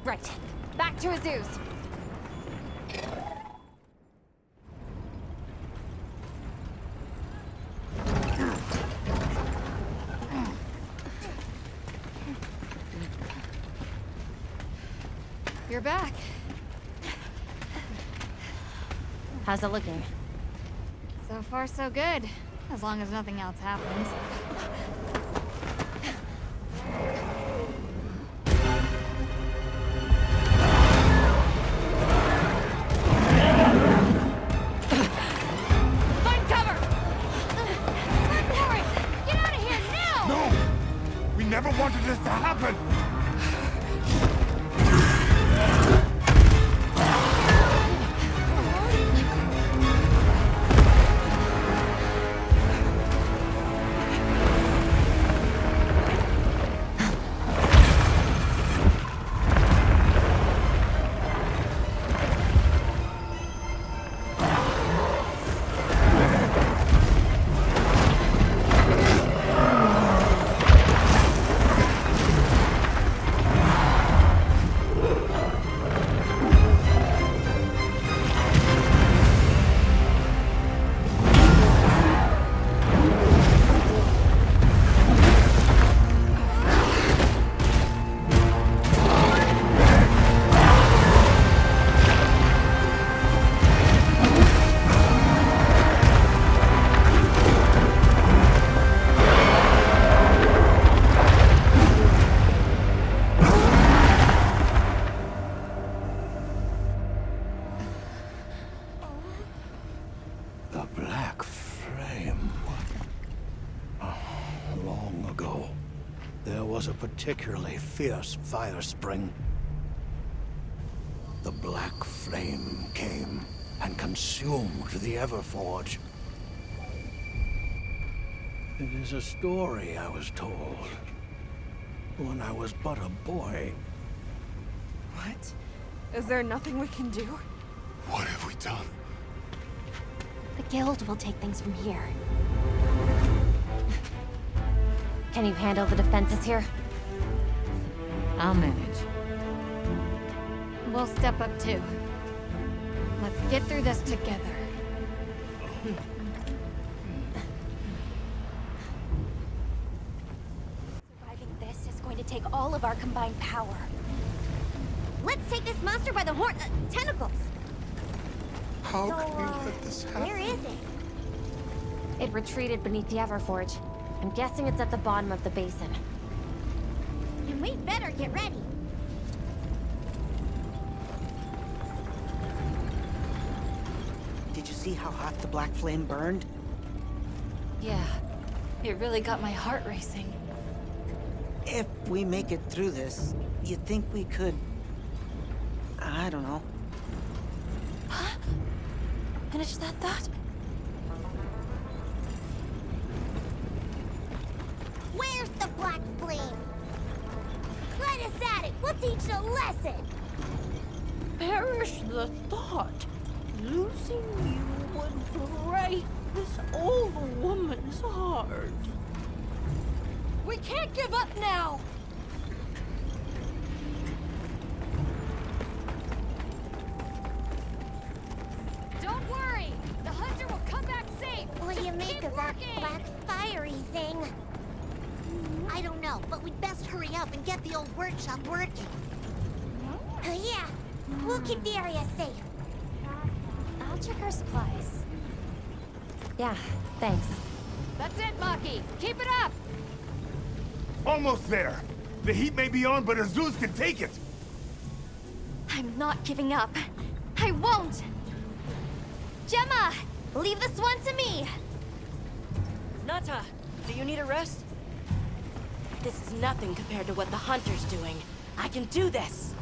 Right. Back to Azu's. You're back. How's it looking? So far, so good. As long as nothing else happens. Find cover! Boring! Get out of here now! No! We never wanted this to happen! The Black Flame. Long ago, there was a particularly fierce fire spring. The Black Flame came and consumed the Everforge. It is a story I was told when I was but a boy. What? Is there nothing we can do? What have we done? The guild will take things from here. Can you handle the defenses here? I'll manage. We'll step up too. Let's get through this together. Surviving this is going to take all of our combined power. Let's take this monster by the tentacles. How can we let this happen? Where is it? It retreated beneath the Everforge. I'm guessing it's at the bottom of the basin. And we better get ready. Did you see how hot the black flame burned? Yeah. It really got my heart racing. If we make it through this, you think we could... I don't know. Huh? Finish that thought? Where's the black flame? Let us at it. We'll teach it a lesson. Perish the thought. Losing you would break this old woman's heart. We can't give up now! Don't worry! The hunter will come back safe! What do you Just make keep of that working. black fiery thing? I don't know, but we'd best hurry up and get the old workshop working. Yeah, we'll keep the area safe. I'll check our supplies. Yeah, thanks. That's it, Maki! Keep it up! Almost there. The heat may be on, but Azu's can take it. I'm not giving up. I won't! Gemma! Leave this one to me! Nata, do you need a rest? This is nothing compared to what the hunter's doing. I can do this!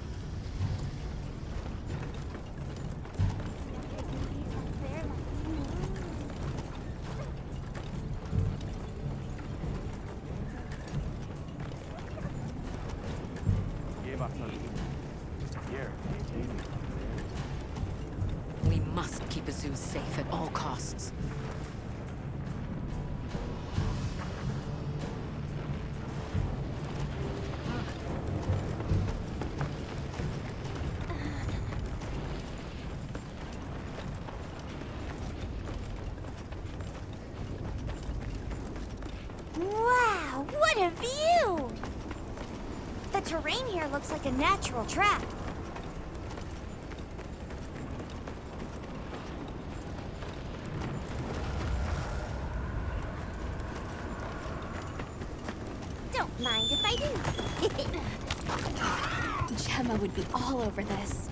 We must keep Azu safe at all costs. What a view! The terrain here looks like a natural trap. Don't mind if I do. Gemma would be all over this.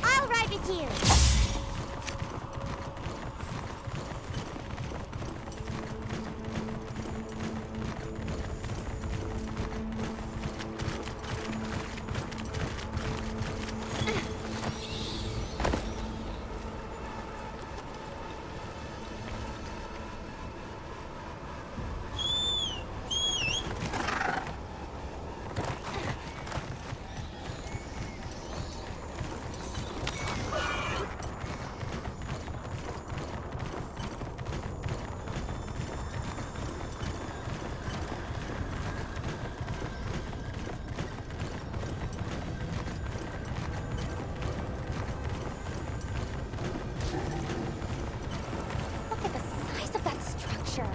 I'll ride with you. Look at the size of that structure.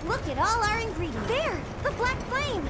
Look at all our ingredients. There! The black flame!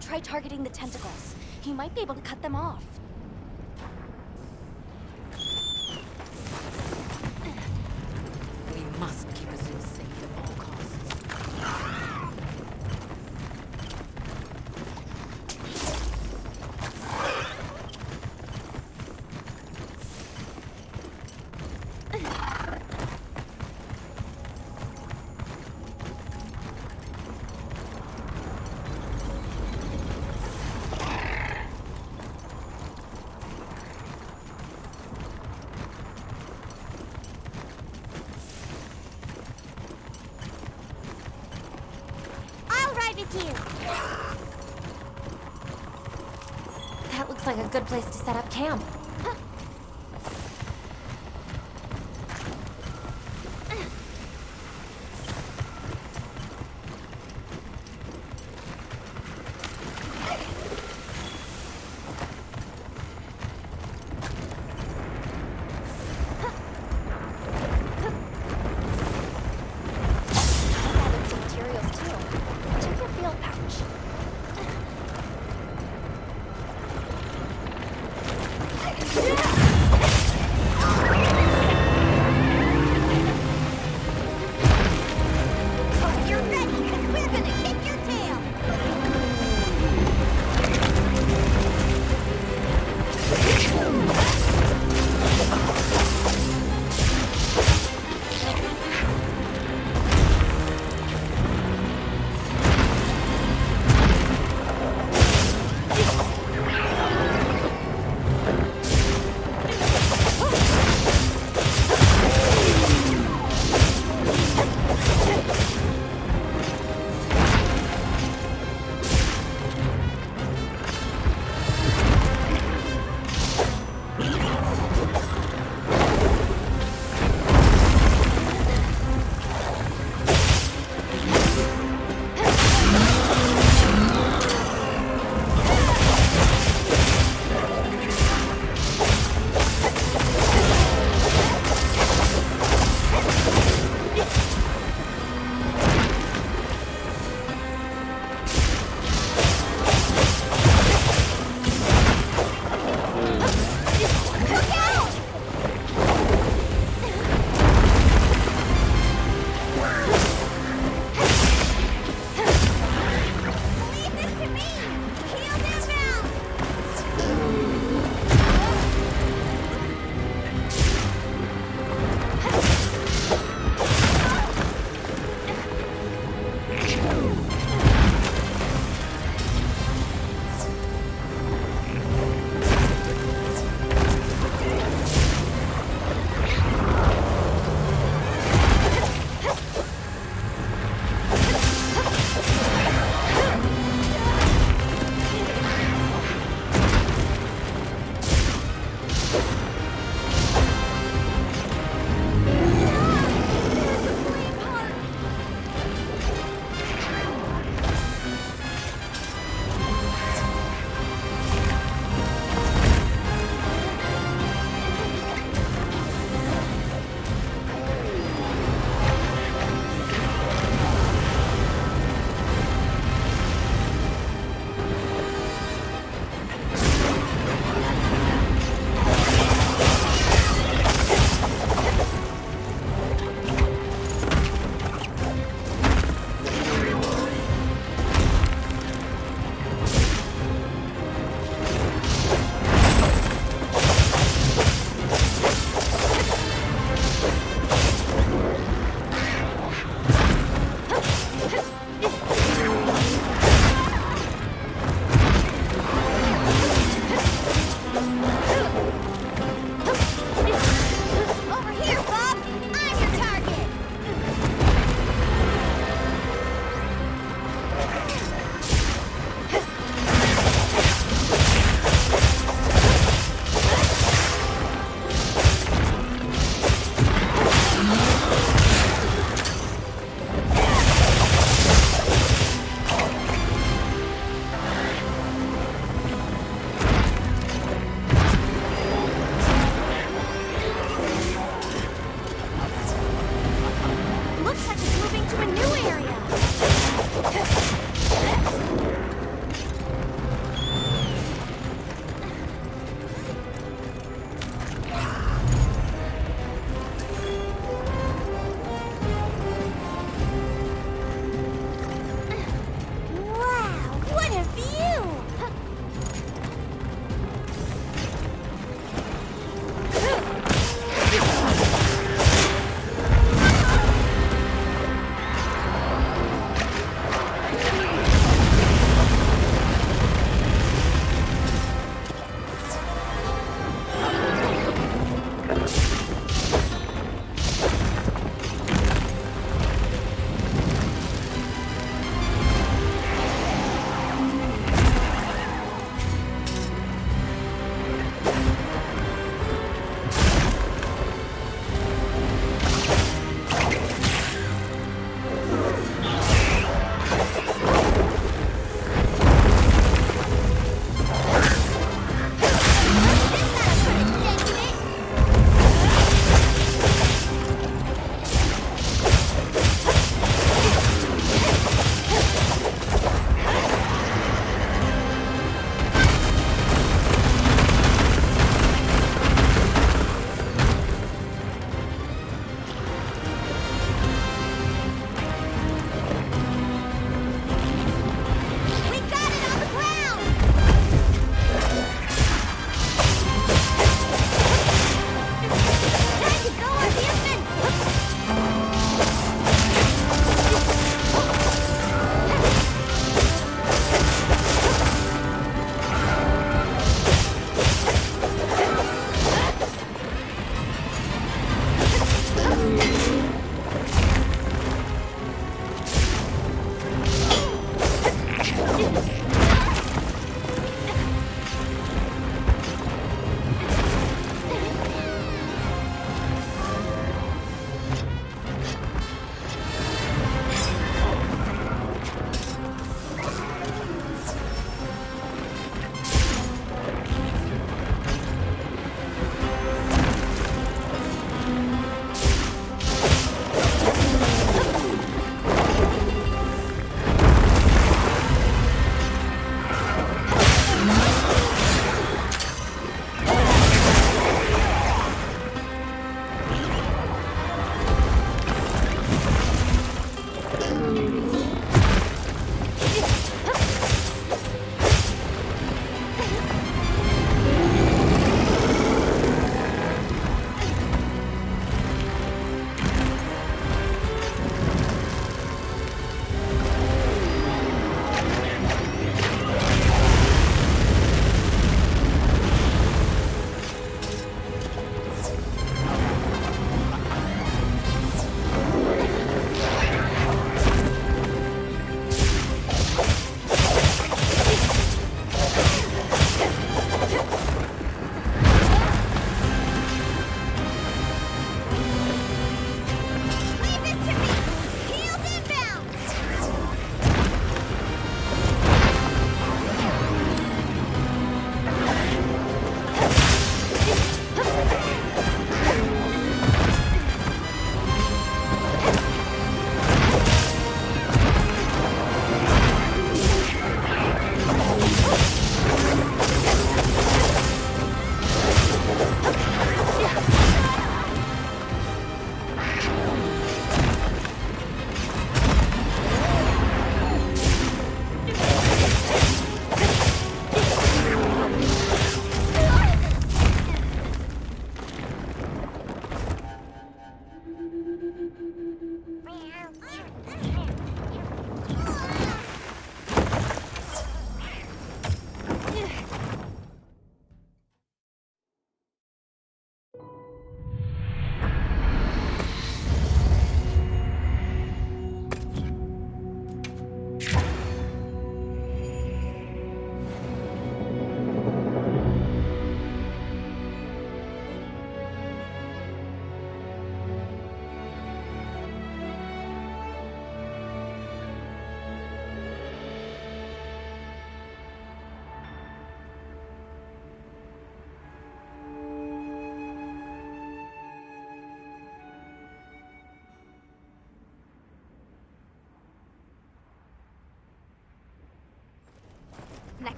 Try targeting the tentacles. You might be able to cut them off. We must keep Azul safe at all costs. I'll ride with you. That looks like a good place to set up camp. Materials too. Check your field pouch. Hope you're ready, because we're gonna kick your tail.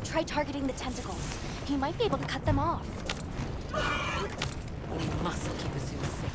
try targeting the tentacles. He might be able to cut them off. We must keep Azul safe.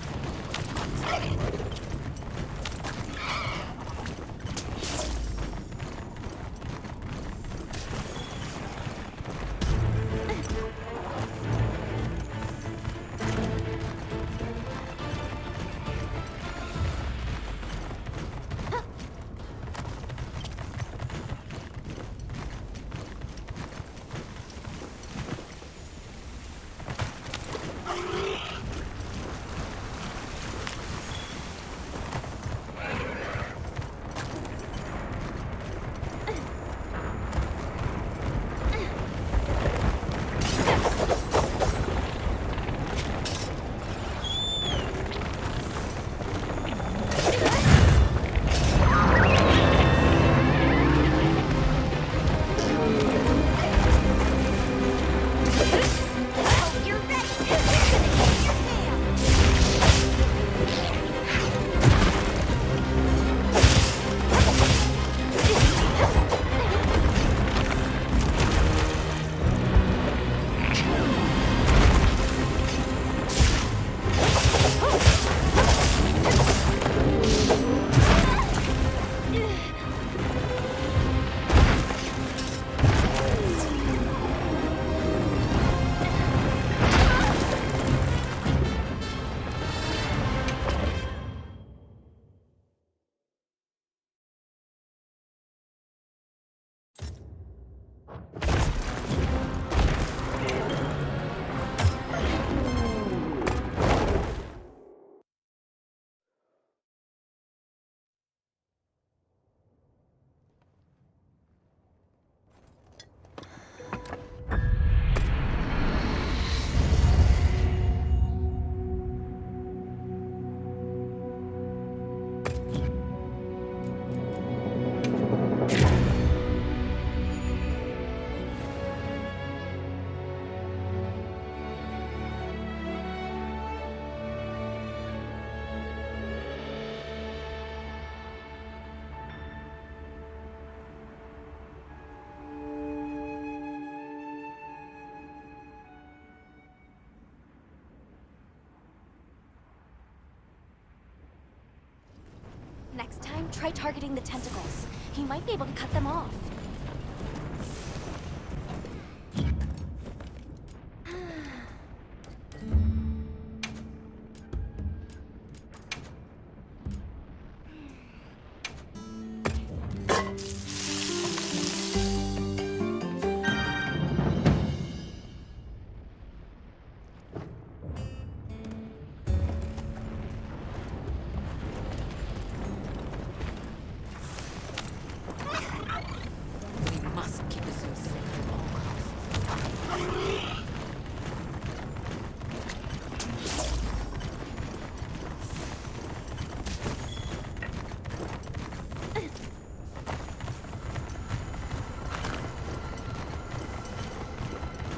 Next time, try targeting the tentacles. He might be able to cut them off.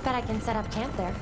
Bet I can set up camp there.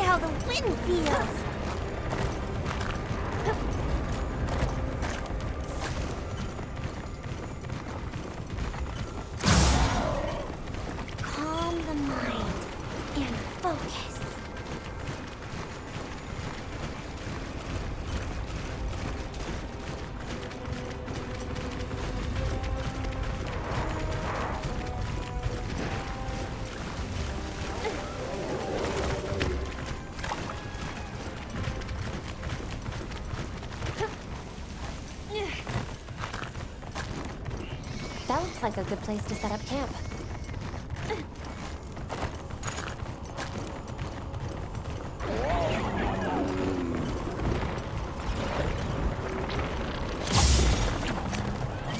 how the wind feels. Calm the mind and focus. That looks like a good place to set up camp.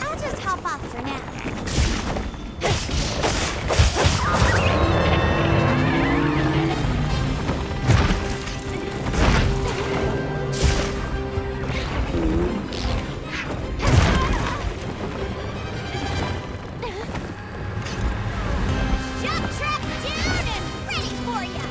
I'll just hop off for now. Jump traps down and ready for ya!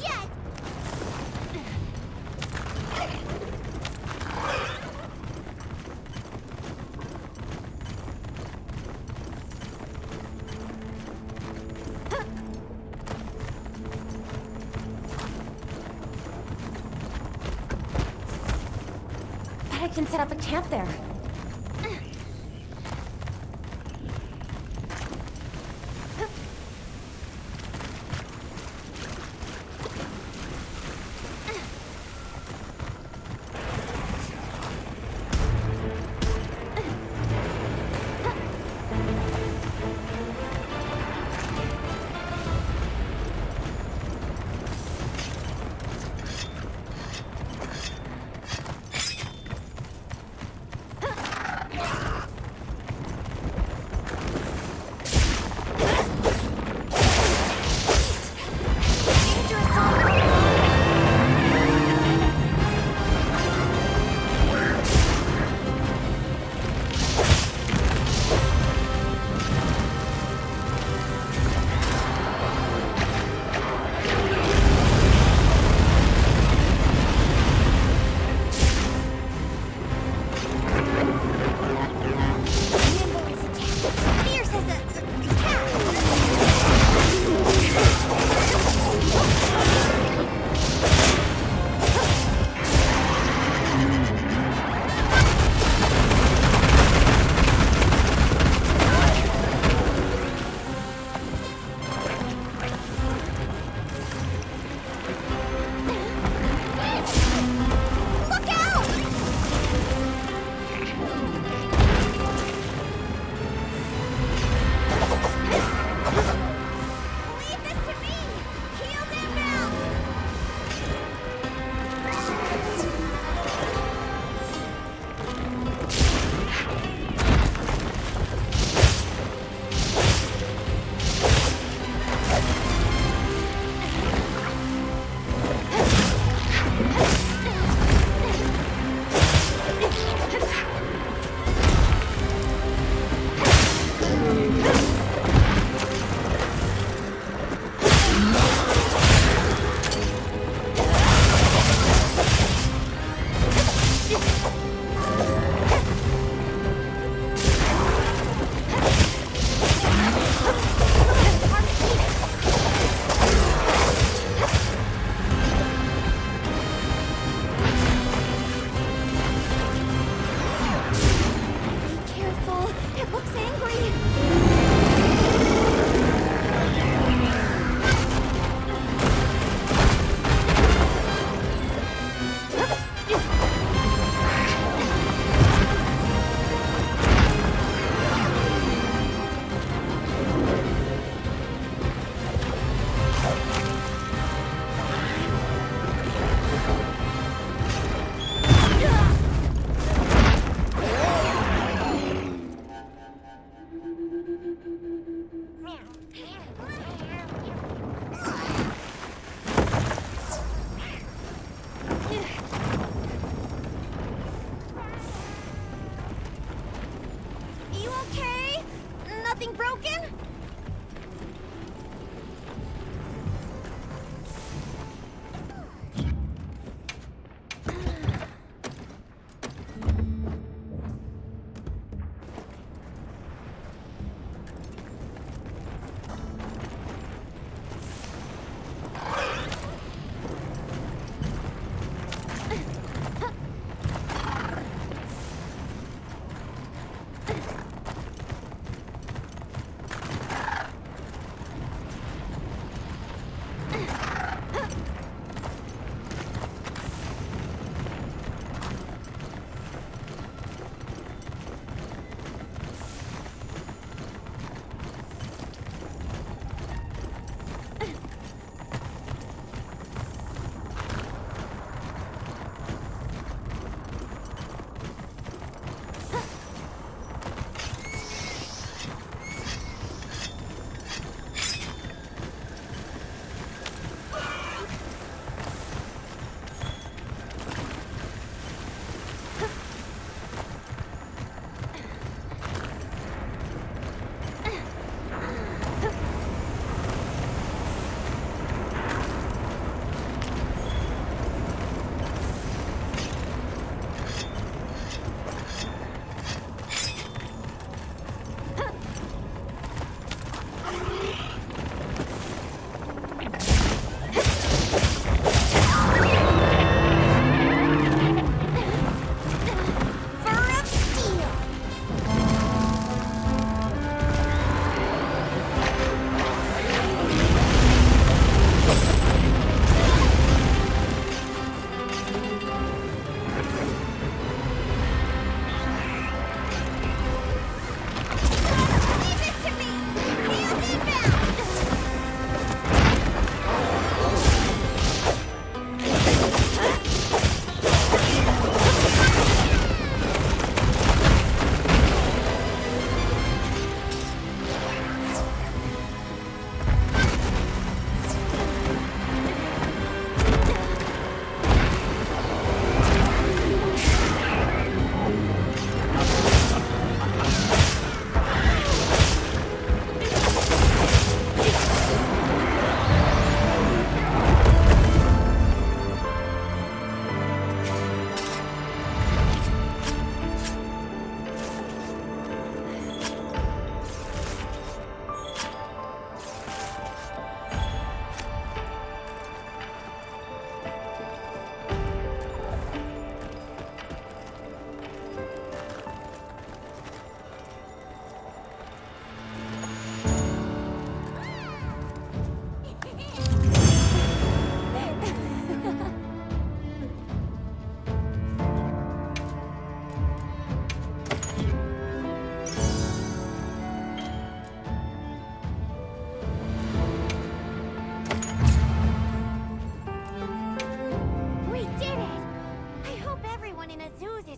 Yes! Bet I can set up a camp there.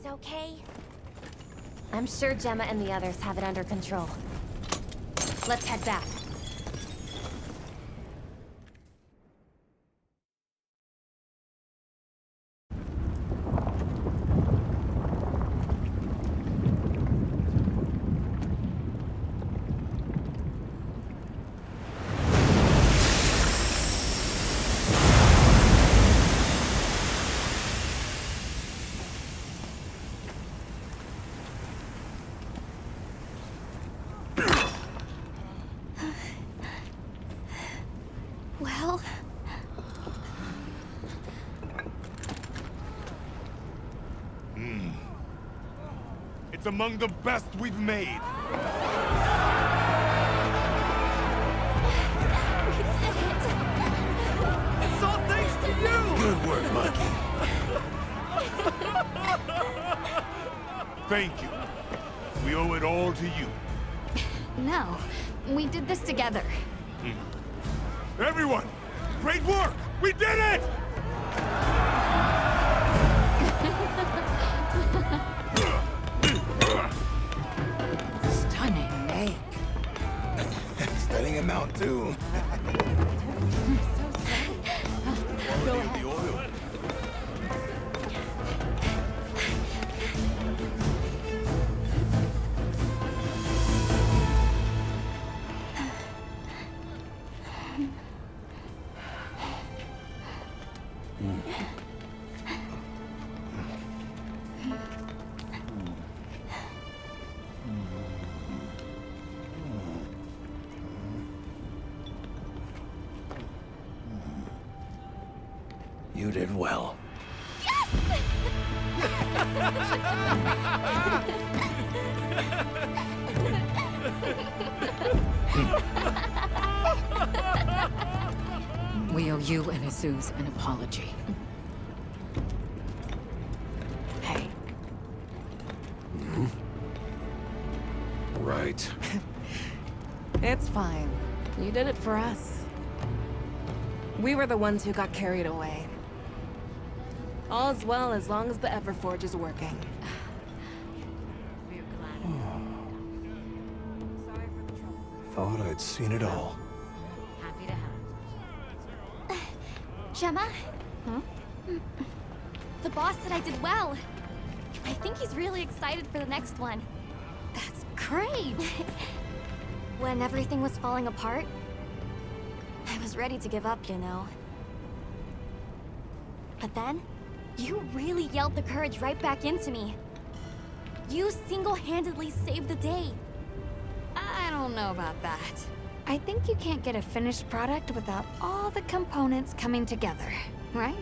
Okay? I'm sure Gemma and the others have it under control. Let's head back. Well... It's among the best we've made. It's all thanks to you! Good work, Monkey. Thank you. We owe it all to you. No, we did this together. Everyone, great work! We did it! Stunning make. Studying him out, too. Go ahead. The oil. You did well. We owe you and Jesus an apology. Hey. Right. It's fine. You did it for us. We were the ones who got carried away. All's well as long as the Everforge is working. Thought I'd seen it all. Happy to help. Gemma? Huh? The boss said I did well. I think he's really excited for the next one. That's great! When everything was falling apart, I was ready to give up, you know. But then, you really yelled the courage right back into me. You single-handedly saved the day. I don't know about that. I think you can't get a finished product without all the components coming together, right?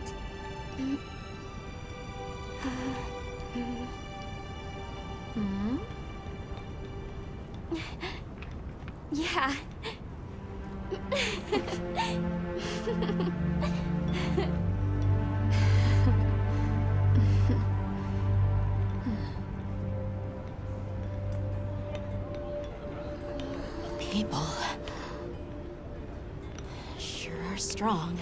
Yeah. People sure are strong.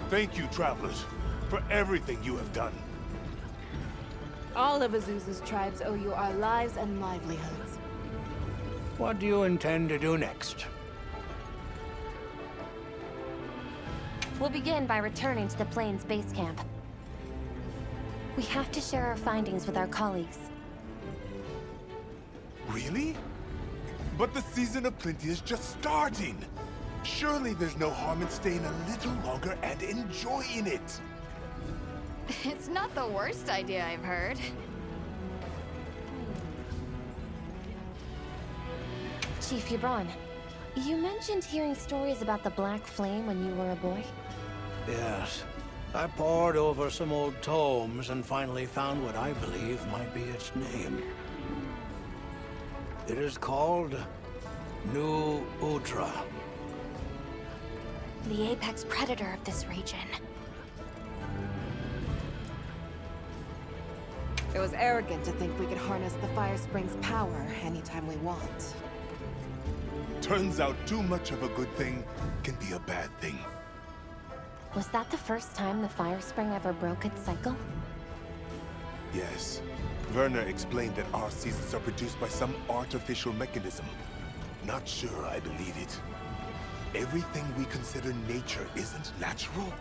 Thank you, travelers, for everything you have done. All of Azusa's tribes owe you our lives and livelihoods. What do you intend to do next? We'll begin by returning to the Plains base camp. We have to share our findings with our colleagues. Really? But the season of plenty is just starting. Surely there's no harm in staying a little longer and enjoying it. It's not the worst idea I've heard. Chief Hebron, you mentioned hearing stories about the Black Flame when you were a boy? Yes. I pored over some old tomes and finally found what I believe might be its name. It is called New Udra. The apex predator of this region. It was arrogant to think we could harness the Fire Spring's power anytime we want. Turns out too much of a good thing can be a bad thing. Was that the first time the Fire Spring ever broke its cycle? Yes. Werner explained that our seasons are produced by some artificial mechanism. Not sure I believe it. Everything we consider nature isn't natural.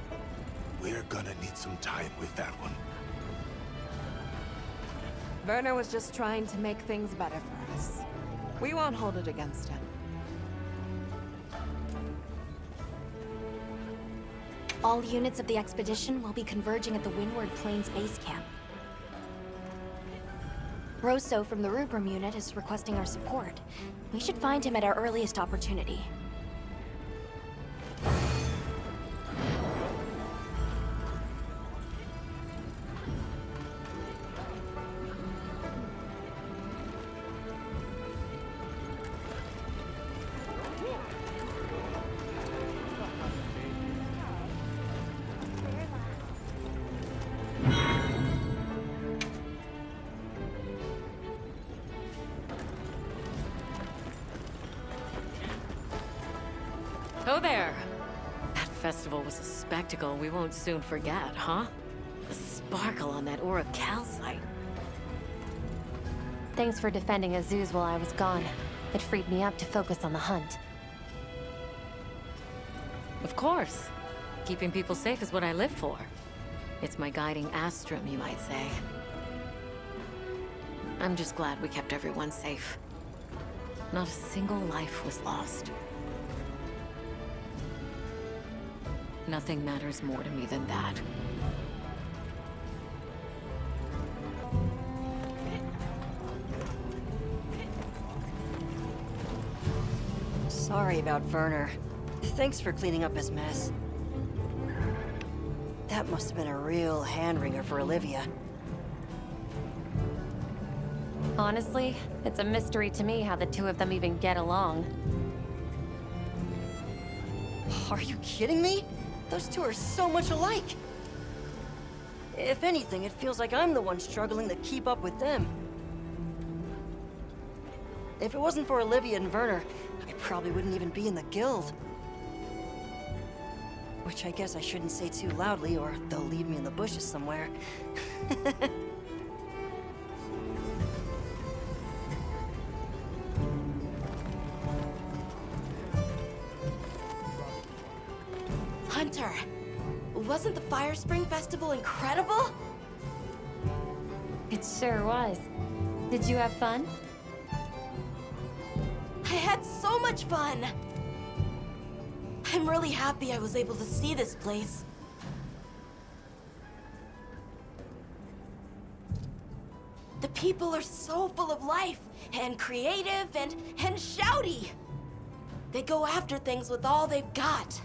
We're gonna need some time with that one. Werner was just trying to make things better for us. We won't hold it against him. All units of the expedition will be converging at the Windward Plains base camp. Rosso from the Rubrum unit is requesting our support. We should find him at our earliest opportunity. Oh there! That festival was a spectacle we won't soon forget, huh? The sparkle on that aura calcite. Thanks for defending Azuz while I was gone. It freed me up to focus on the hunt. Of course. Keeping people safe is what I live for. It's my guiding astrum, you might say. I'm just glad we kept everyone safe. Not a single life was lost. Nothing matters more to me than that. Sorry about Werner. Thanks for cleaning up his mess. That must have been a real hand-wringer for Olivia. Honestly, it's a mystery to me how the two of them even get along. Are you kidding me? Those two are so much alike! If anything, it feels like I'm the one struggling to keep up with them. If it wasn't for Olivia and Werner, I probably wouldn't even be in the guild. Which I guess I shouldn't say too loudly, or they'll leave me in the bushes somewhere. Hunter, wasn't the Fire Spring Festival incredible? It sure was. Did you have fun? I had so much fun! I'm really happy I was able to see this place. The people are so full of life, and creative, and shouty! They go after things with all they've got.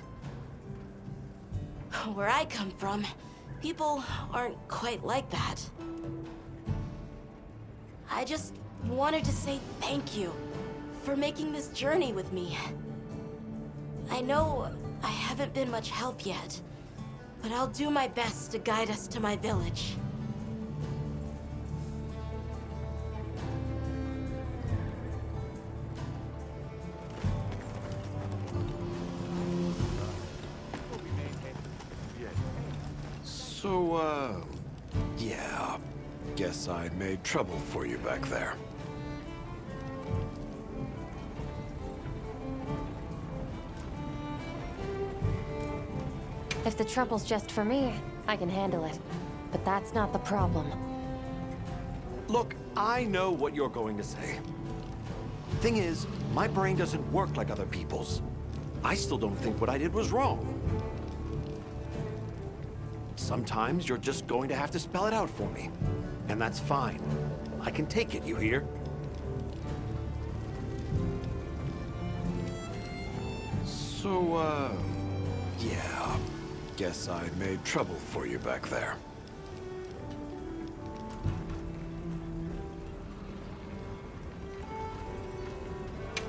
Where I come from, people aren't quite like that. I just wanted to say thank you for making this journey with me. I know I haven't been much help yet, but I'll do my best to guide us to my village. So, yeah. Guess I made trouble for you back there. If the trouble's just for me, I can handle it. But that's not the problem. Look, I know what you're going to say. Thing is, my brain doesn't work like other people's. I still don't think what I did was wrong. Sometimes you're just going to have to spell it out for me. And that's fine. I can take it, you hear? So, yeah. Guess I made trouble for you back there.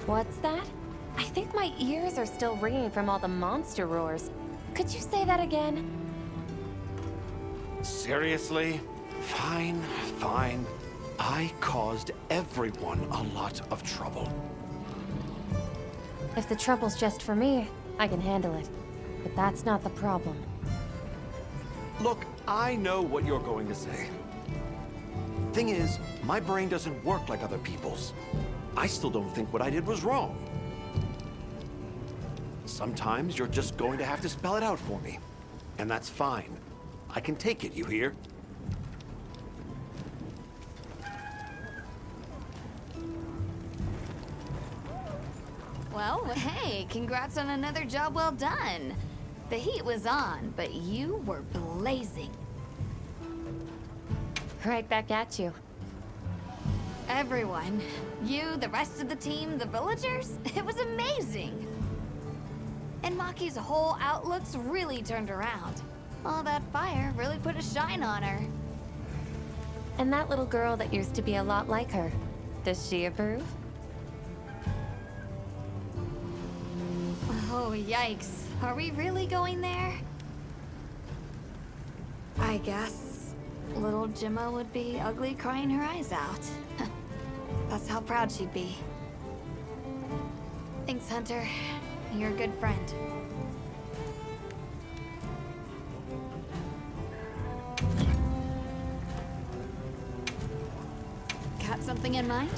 What's that? I think my ears are still ringing from all the monster roars. Could you say that again? Seriously? Fine, fine. I caused everyone a lot of trouble. If the trouble's just for me, I can handle it. But that's not the problem. Look, I know what you're going to say. Thing is, my brain doesn't work like other people's. I still don't think what I did was wrong. Sometimes you're just going to have to spell it out for me. And that's fine. I can take it, you hear? Well, hey, congrats on another job well done. The heat was on, but you were blazing. Right back at you. Everyone. You, the rest of the team, the villagers. It was amazing. And Maki's whole outlook's really turned around. All that fire really put a shine on her. And that little girl that used to be a lot like her. Does she approve? Oh, yikes. Are we really going there? I guess little Gemma would be ugly crying her eyes out. That's how proud she'd be. Thanks, Hunter. You're a good friend. Got something in mind?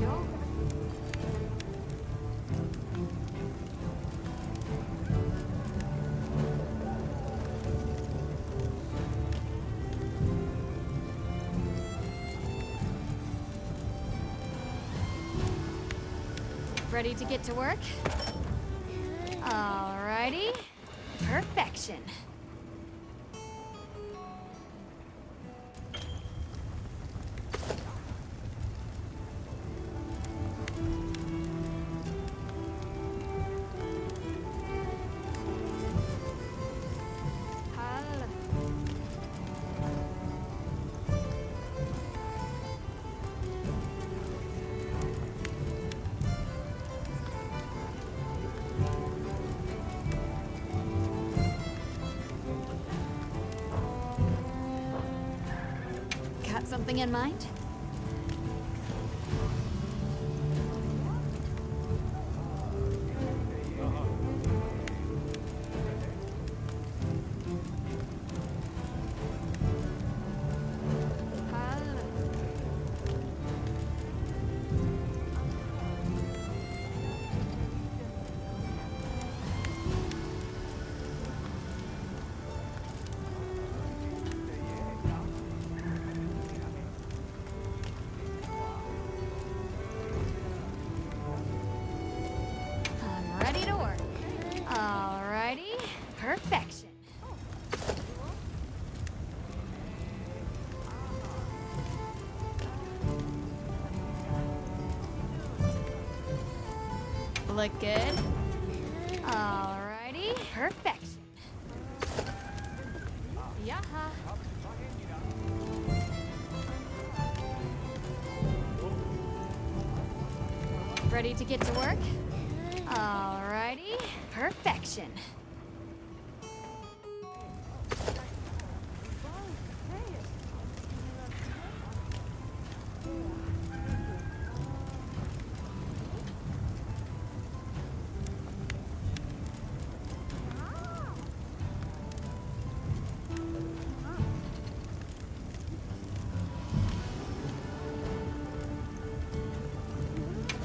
No? Ready to get to work? Alrighty. Perfection. Got something in mind? I'm ready to work. Alrighty. Perfection. Look good. Alrighty. Perfection. Yaha. Ready to get to work? Alrighty. Perfection.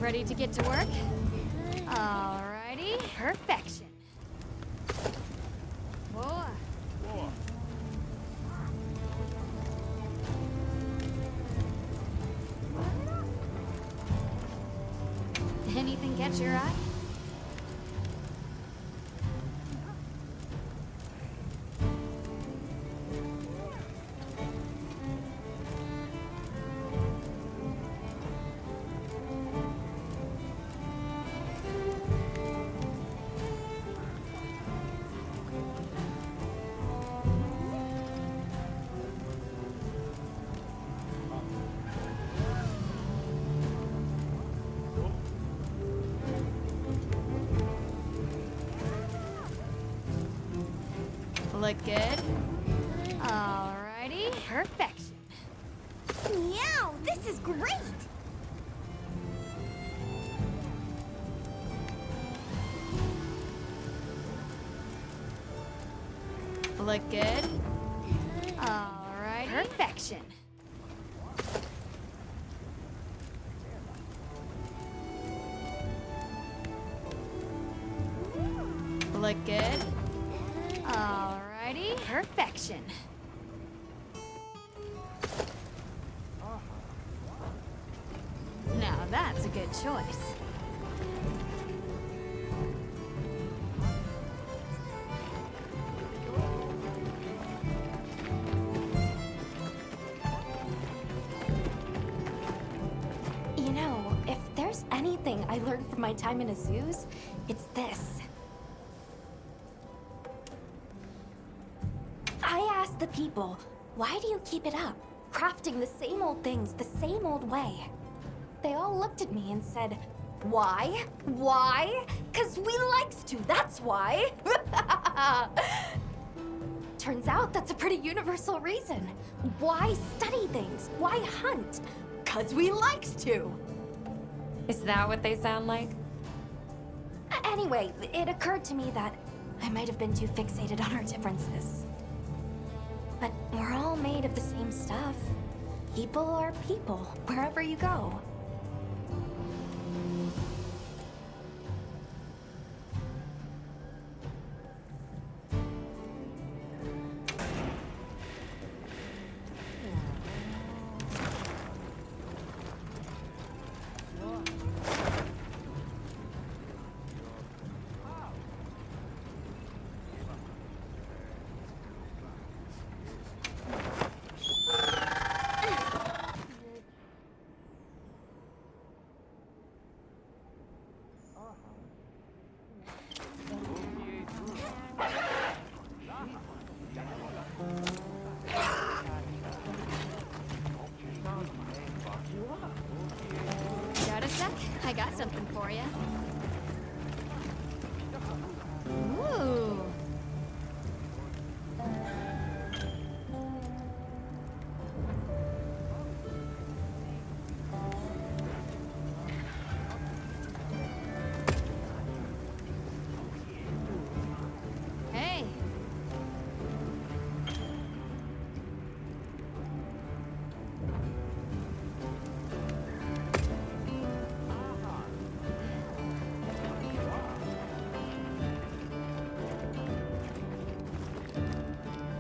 Ready to get to work? Alrighty, perfection. Whoa. Anything catch your eye? Look good. Alrighty, perfection. Meow, this is great! Look good. Alrighty, perfection. Look good. Alrighty, perfection. Now that's a good choice. You know, if there's anything I learned from my time in a zoos, it's this. I asked the people, why do you keep it up? Crafting the same old things the same old way. They all looked at me and said, why? Why? 'Cause we likes to, that's why. Turns out that's a pretty universal reason. Why study things? Why hunt? 'Cause we likes to. Is that what they sound like? Anyway, it occurred to me that I might have been too fixated on our differences. But we're all made of the same stuff. People are people, wherever you go. Got a sec? I got something for you. Ooh. Hey.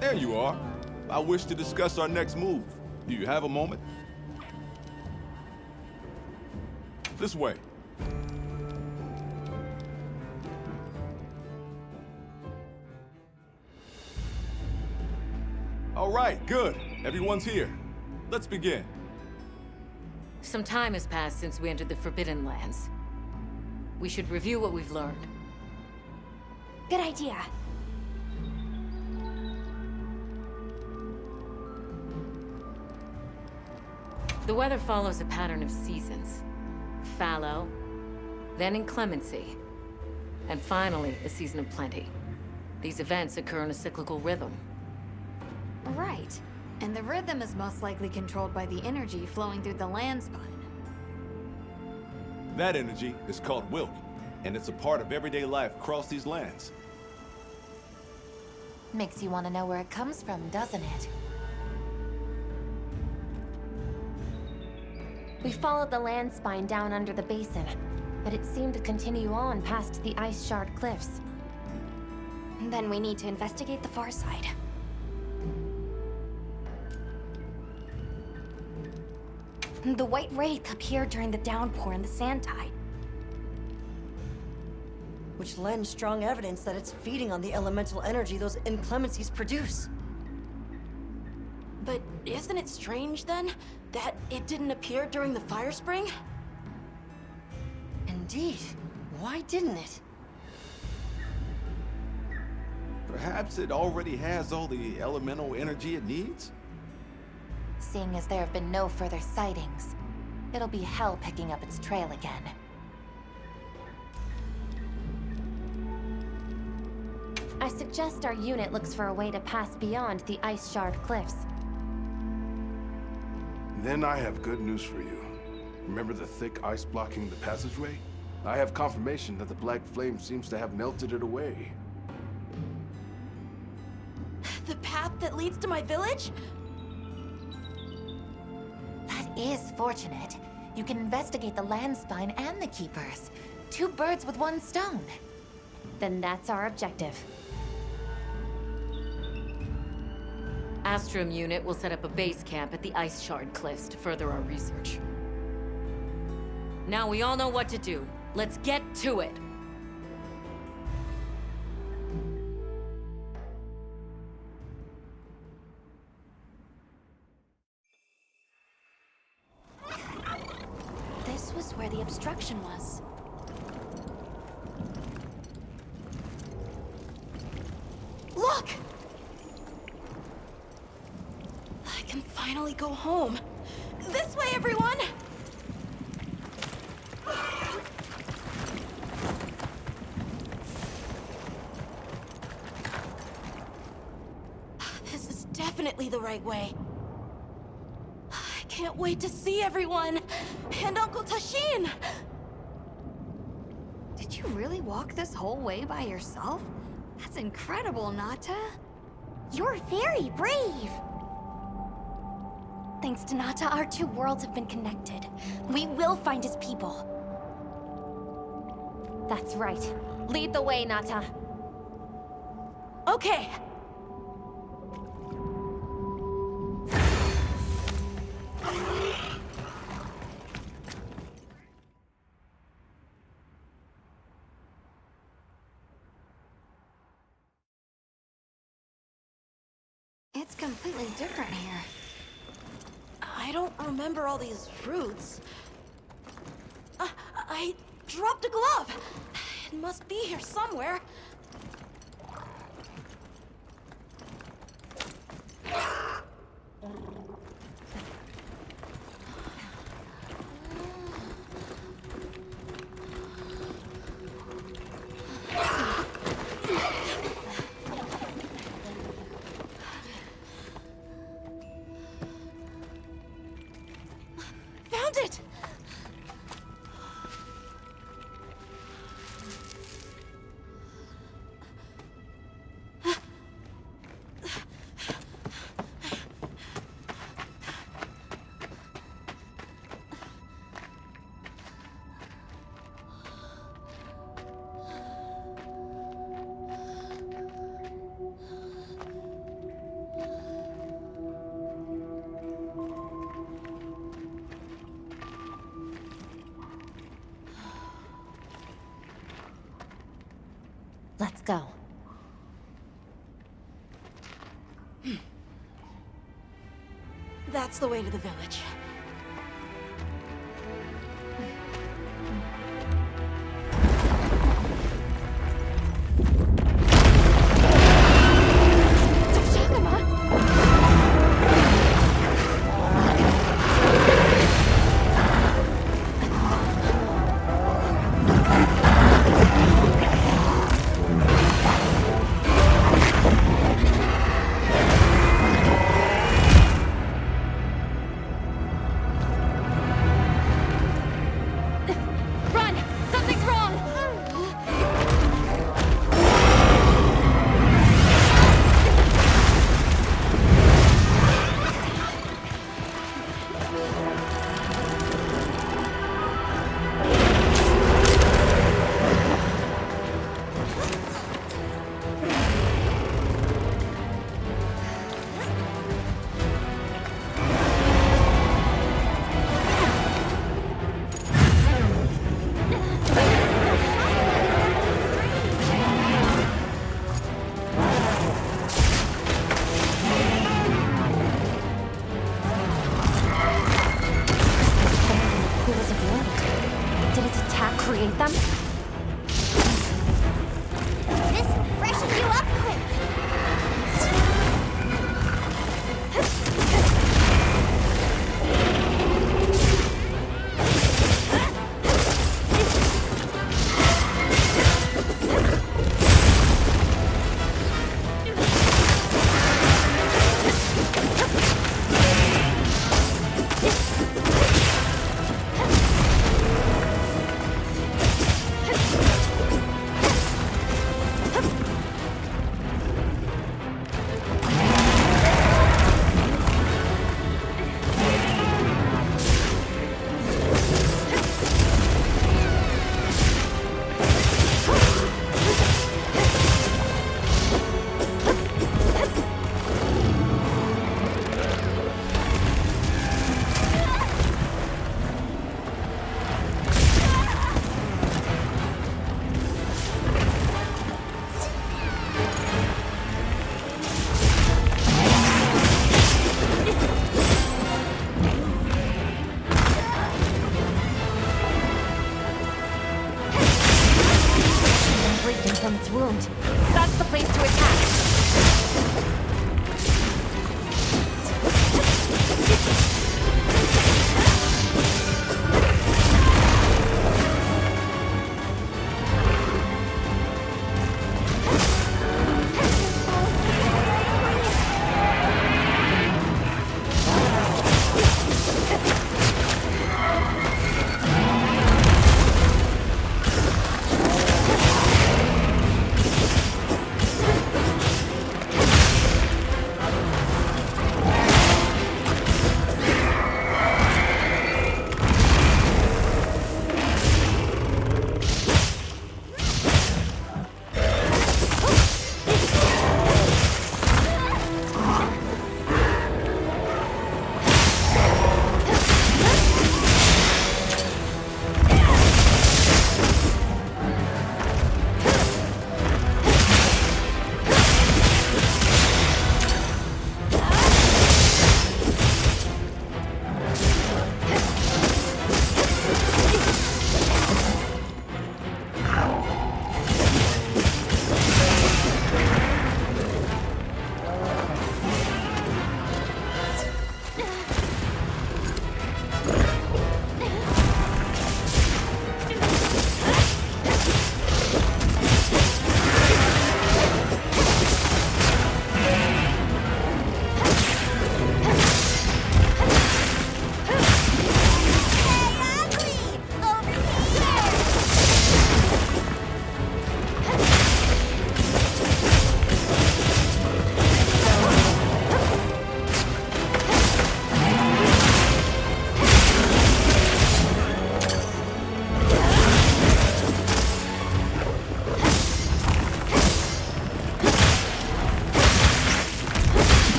There you are. I wish to discuss our next move. Do you have a moment? This way. All right, good. Everyone's here. Let's begin. Some time has passed since we entered the Forbidden Lands. We should review what we've learned. Good idea. The weather follows a pattern of seasons. Fallow, then inclemency, and finally a season of plenty. These events occur in a cyclical rhythm. Right. And the rhythm is most likely controlled by the energy flowing through the land spine. That energy is called Wilk, and it's a part of everyday life across these lands. Makes you want to know where it comes from, doesn't it? We followed the land spine down under the basin, but it seemed to continue on past the ice shard cliffs. Then we need to investigate the far side. The White Wraith appeared during the downpour and the sand tide. Which lends strong evidence that it's feeding on the elemental energy those inclemencies produce. But isn't it strange, then, that it didn't appear during the fire spring? Indeed. Why didn't it? Perhaps it already has all the elemental energy it needs? Seeing as there have been no further sightings, it'll be hell picking up its trail again. I suggest our unit looks for a way to pass beyond the ice shard cliffs. Then I have good news for you. Remember the thick ice blocking the passageway? I have confirmation that the black flame seems to have melted it away. The path that leads to my village? That is fortunate. You can investigate the land spine and the keepers. 2 birds with 1 stone. Then that's our objective. Astrum unit will set up a base camp at the Ice Shard Cliffs to further our research. Now we all know what to do. Let's get to it! This was where the obstruction was. Look! I can finally go home. This way, everyone! This is definitely the right way. I can't wait to see everyone! And Uncle Tashin! Did you really walk this whole way by yourself? That's incredible, Nata. You're very brave! Thanks to Nata, our 2 worlds have been connected. We will find his people. That's right. Lead the way, Nata. Okay. It's completely different here. I don't remember all these roots. I dropped a glove. It must be here somewhere. Found it! Let's go. That's the way to the village. create them? This freshens you up quick. From its wound. That's the place to attack.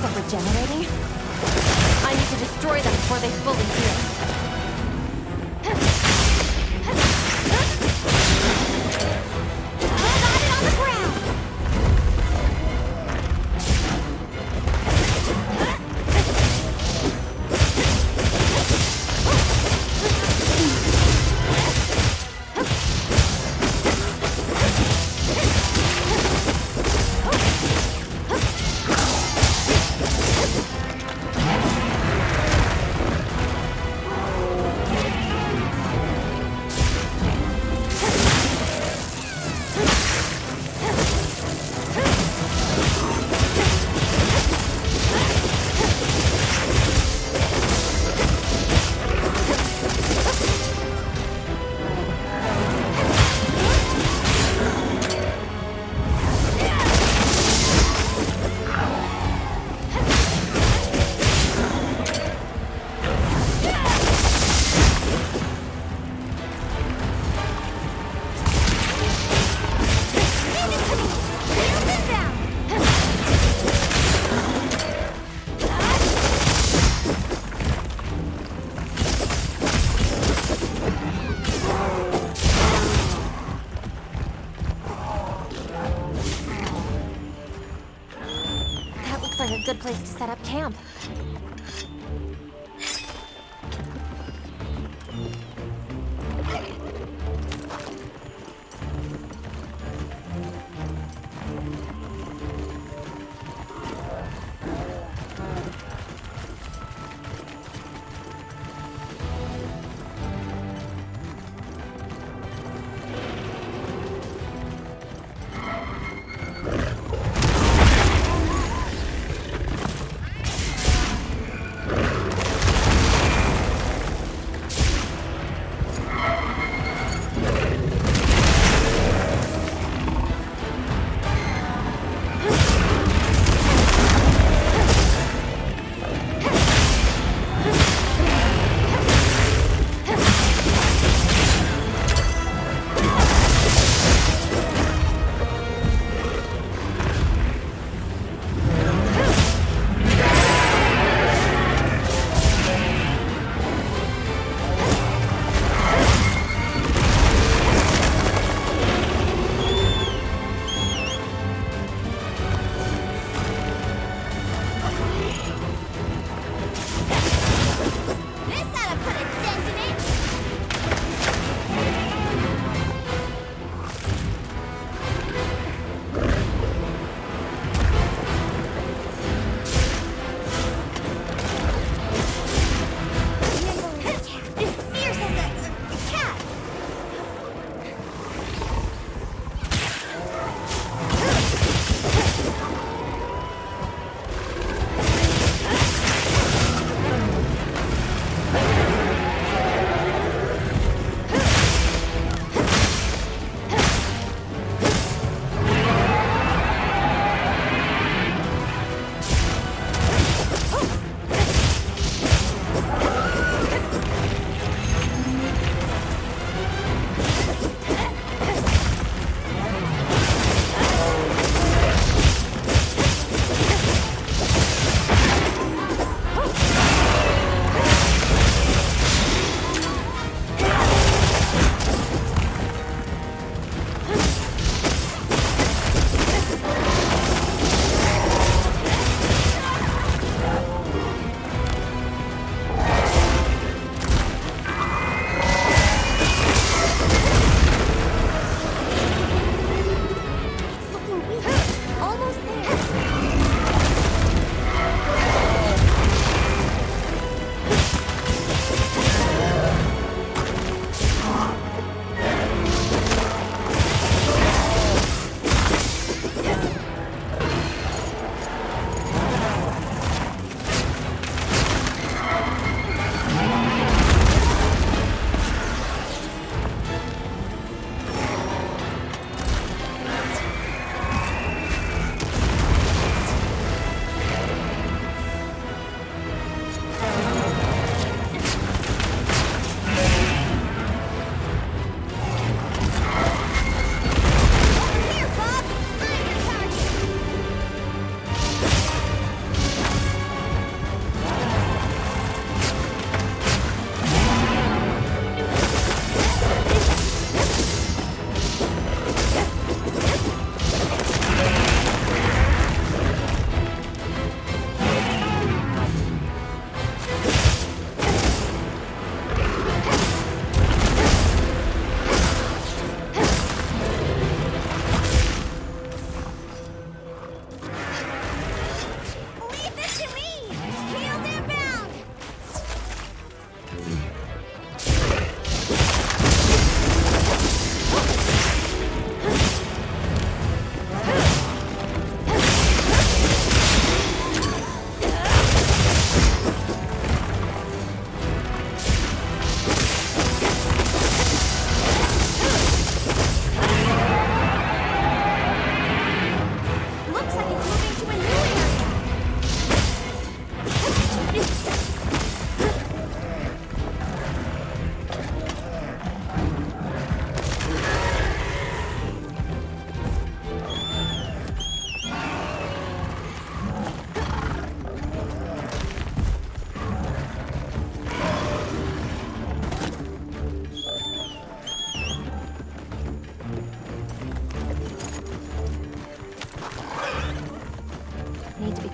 of regenerating? I need to destroy them before they fully heal. Got it on the ground! Like a good place to set up camp.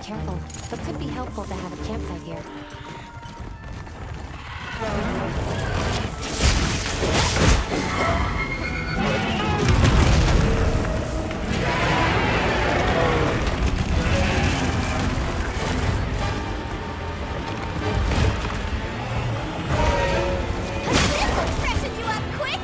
careful, but could be helpful to have a campsite here. Freshen you up quick!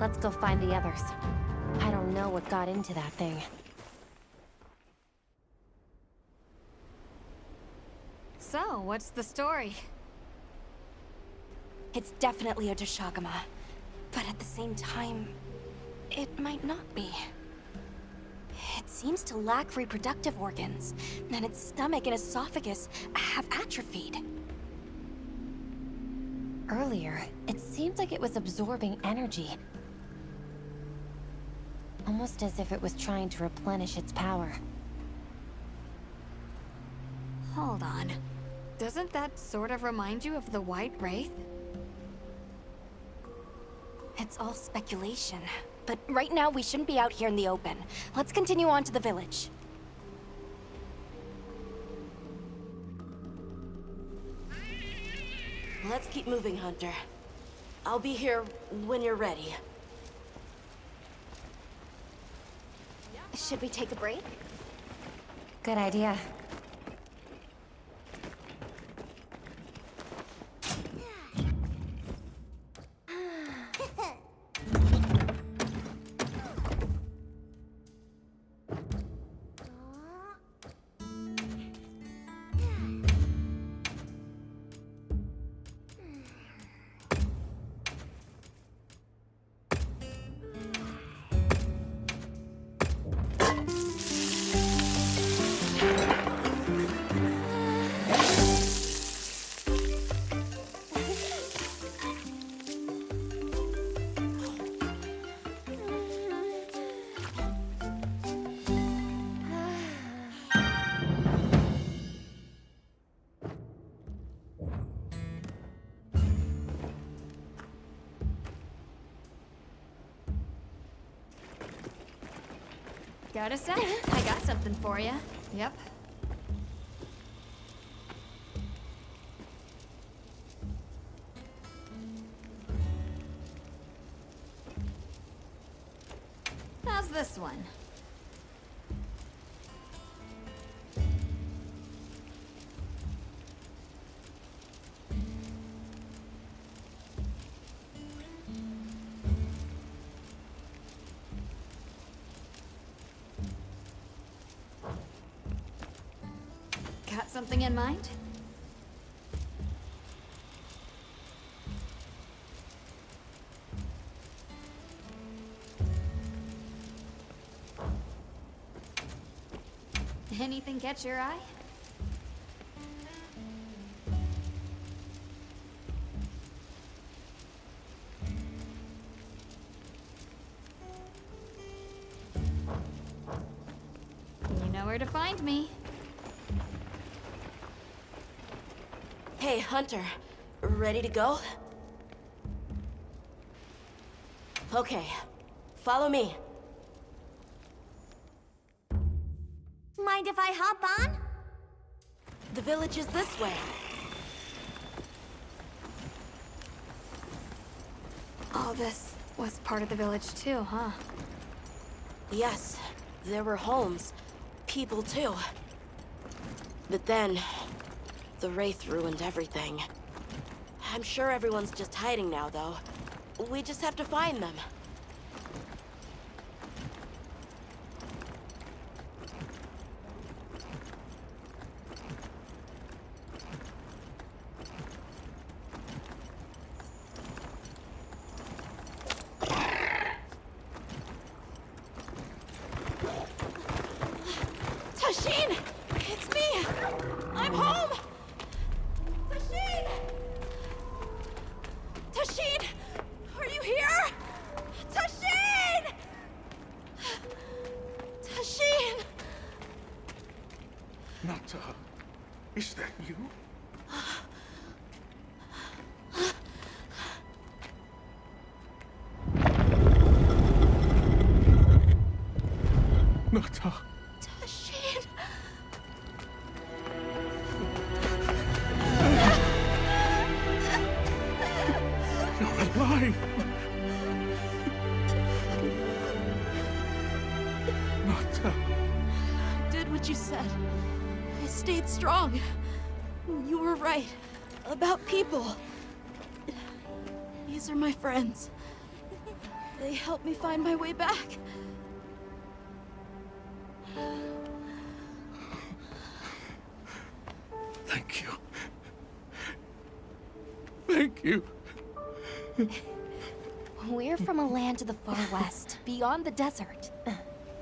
Let's go find the others. I don't know what got into that thing. So, what's the story? It's definitely a Dashagama. But at the same time, it might not be. It seems to lack reproductive organs, and its stomach and esophagus have atrophied. Earlier, it seemed like it was absorbing energy. Almost as if it was trying to replenish its power. Hold on. Doesn't that sort of remind you of the White Wraith? It's all speculation. But right now, we shouldn't be out here in the open. Let's continue on to the village. Let's keep moving, Hunter. I'll be here when you're ready. Should we take a break? Good idea. Got a sec? I got something for you. Yep. How's this one? Got something in mind? Anything catch your eye? You know where to find me. Hey, Hunter. Ready to go? Okay. Follow me. Mind if I hop on? The village is this way. All this was part of the village too, huh? Yes, there were homes. People too. But then, the Wraith ruined everything. I'm sure everyone's just hiding now, though. We just have to find them. Tashin! It's me! I'm home! Tashin! Tashin! Are you here? Tashin! Tashin! Nata, is that you? Nata. Tashin! You're alive! Nata. I did what you said. I stayed strong. You were right. About people. These are my friends. They helped me find my way back. Thank you. Thank you. We're from a land to the far west, beyond the desert.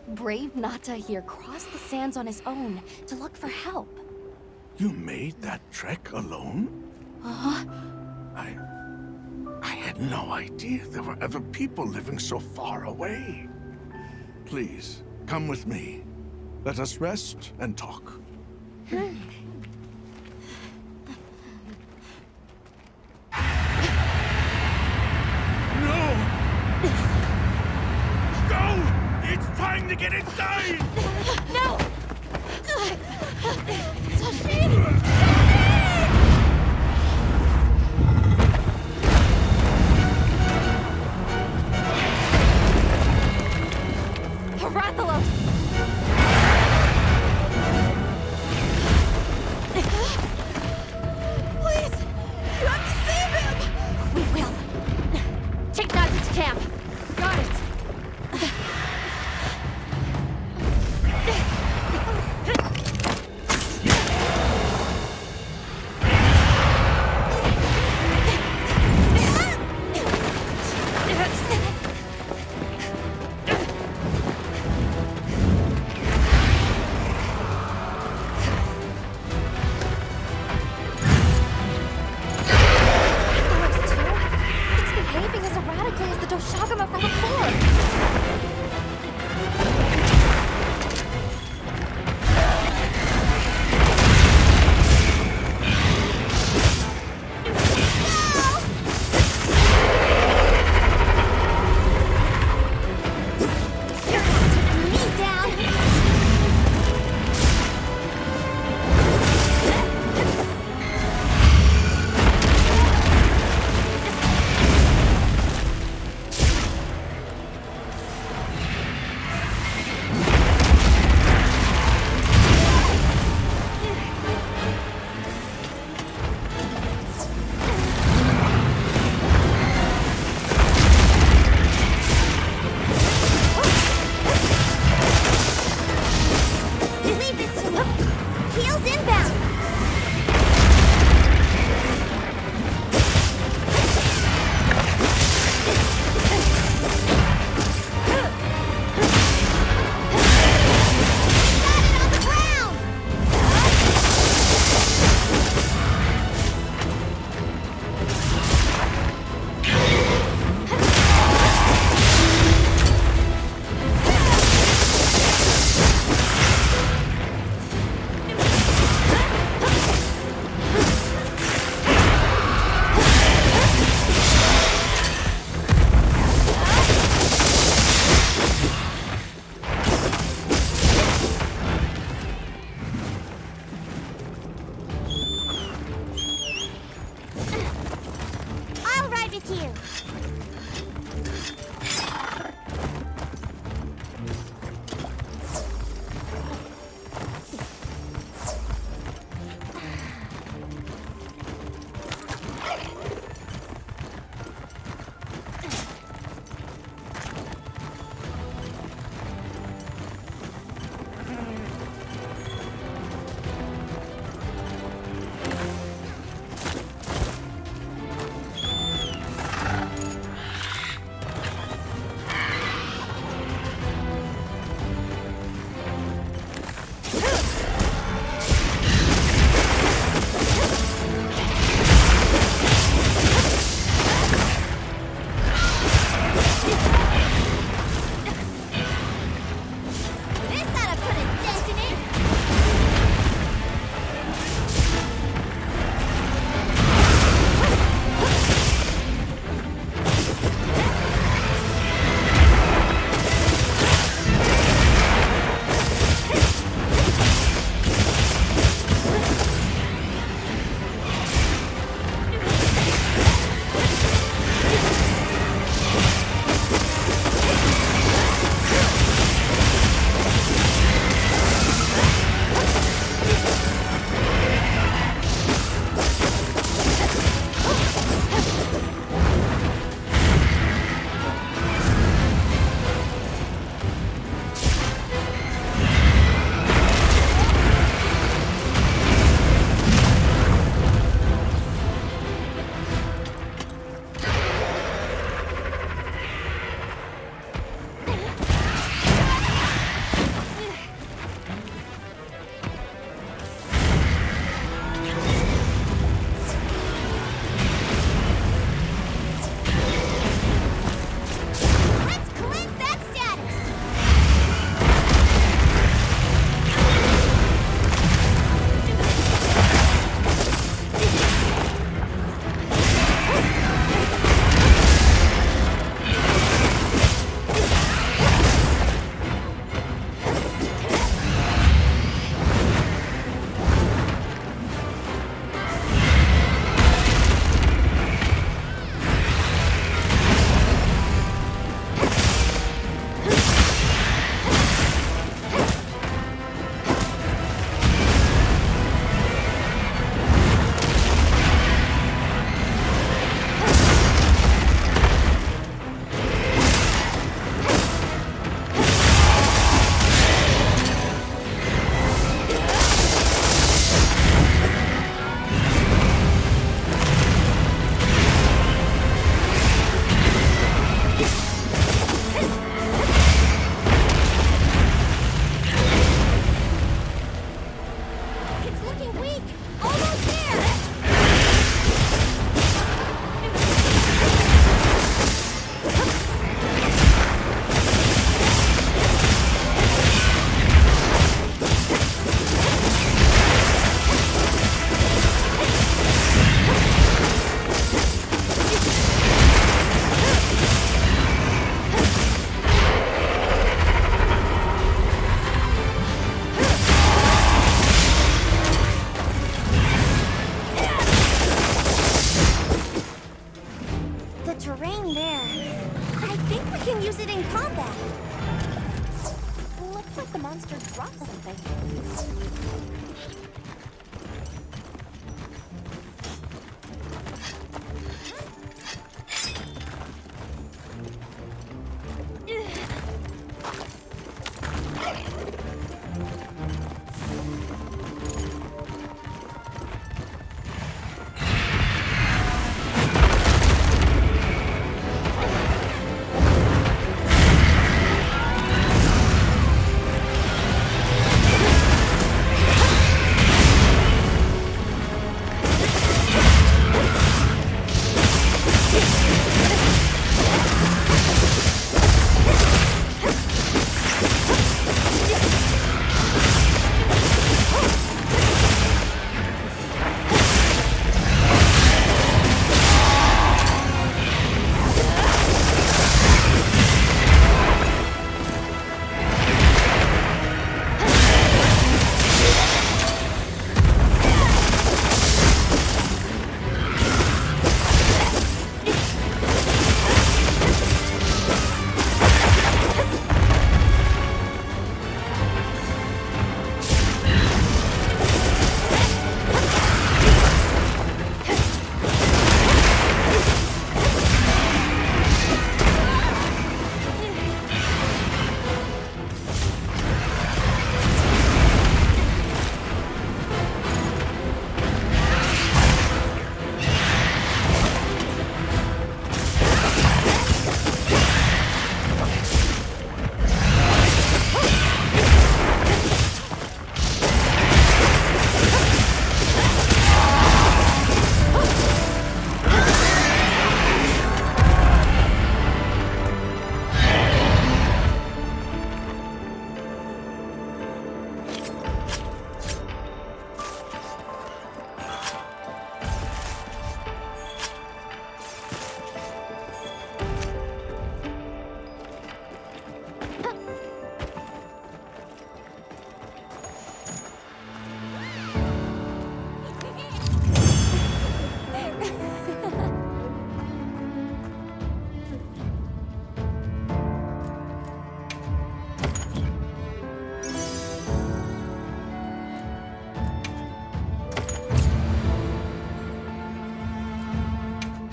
Brave Nata here crossed the sands on his own to look for help. You made that trek alone? Uh-huh. I had no idea there were other people living so far away. Please, come with me. Let us rest and talk. Go! It's trying to get inside! No! Tashin! Herathalos! Please! You have to save him! We will. Take Nata to camp. Got it. Here.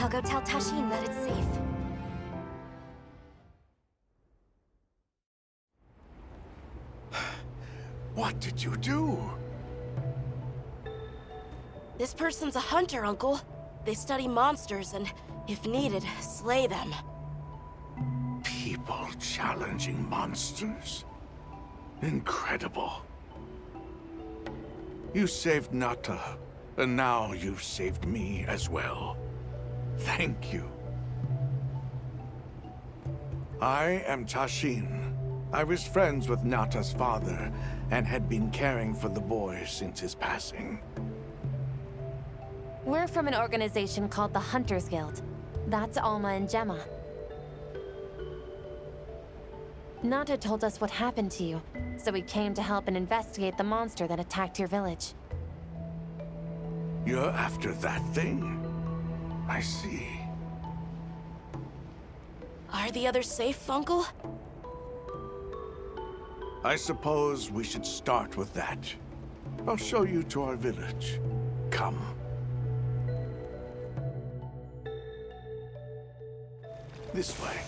I'll go tell Tashin that it's safe. What did you do? This person's a hunter, Uncle. They study monsters and, if needed, slay them. People challenging monsters? Incredible. You saved Nata, and now you've saved me as well. Thank you. I am Tashin. I was friends with Nata's father, and had been caring for the boy since his passing. We're from an organization called the Hunters Guild. That's Alma and Gemma. Nata told us what happened to you, so we came to help and investigate the monster that attacked your village. You're after that thing? I see. Are the others safe, Uncle? I suppose we should start with that. I'll show you to our village. Come. This way.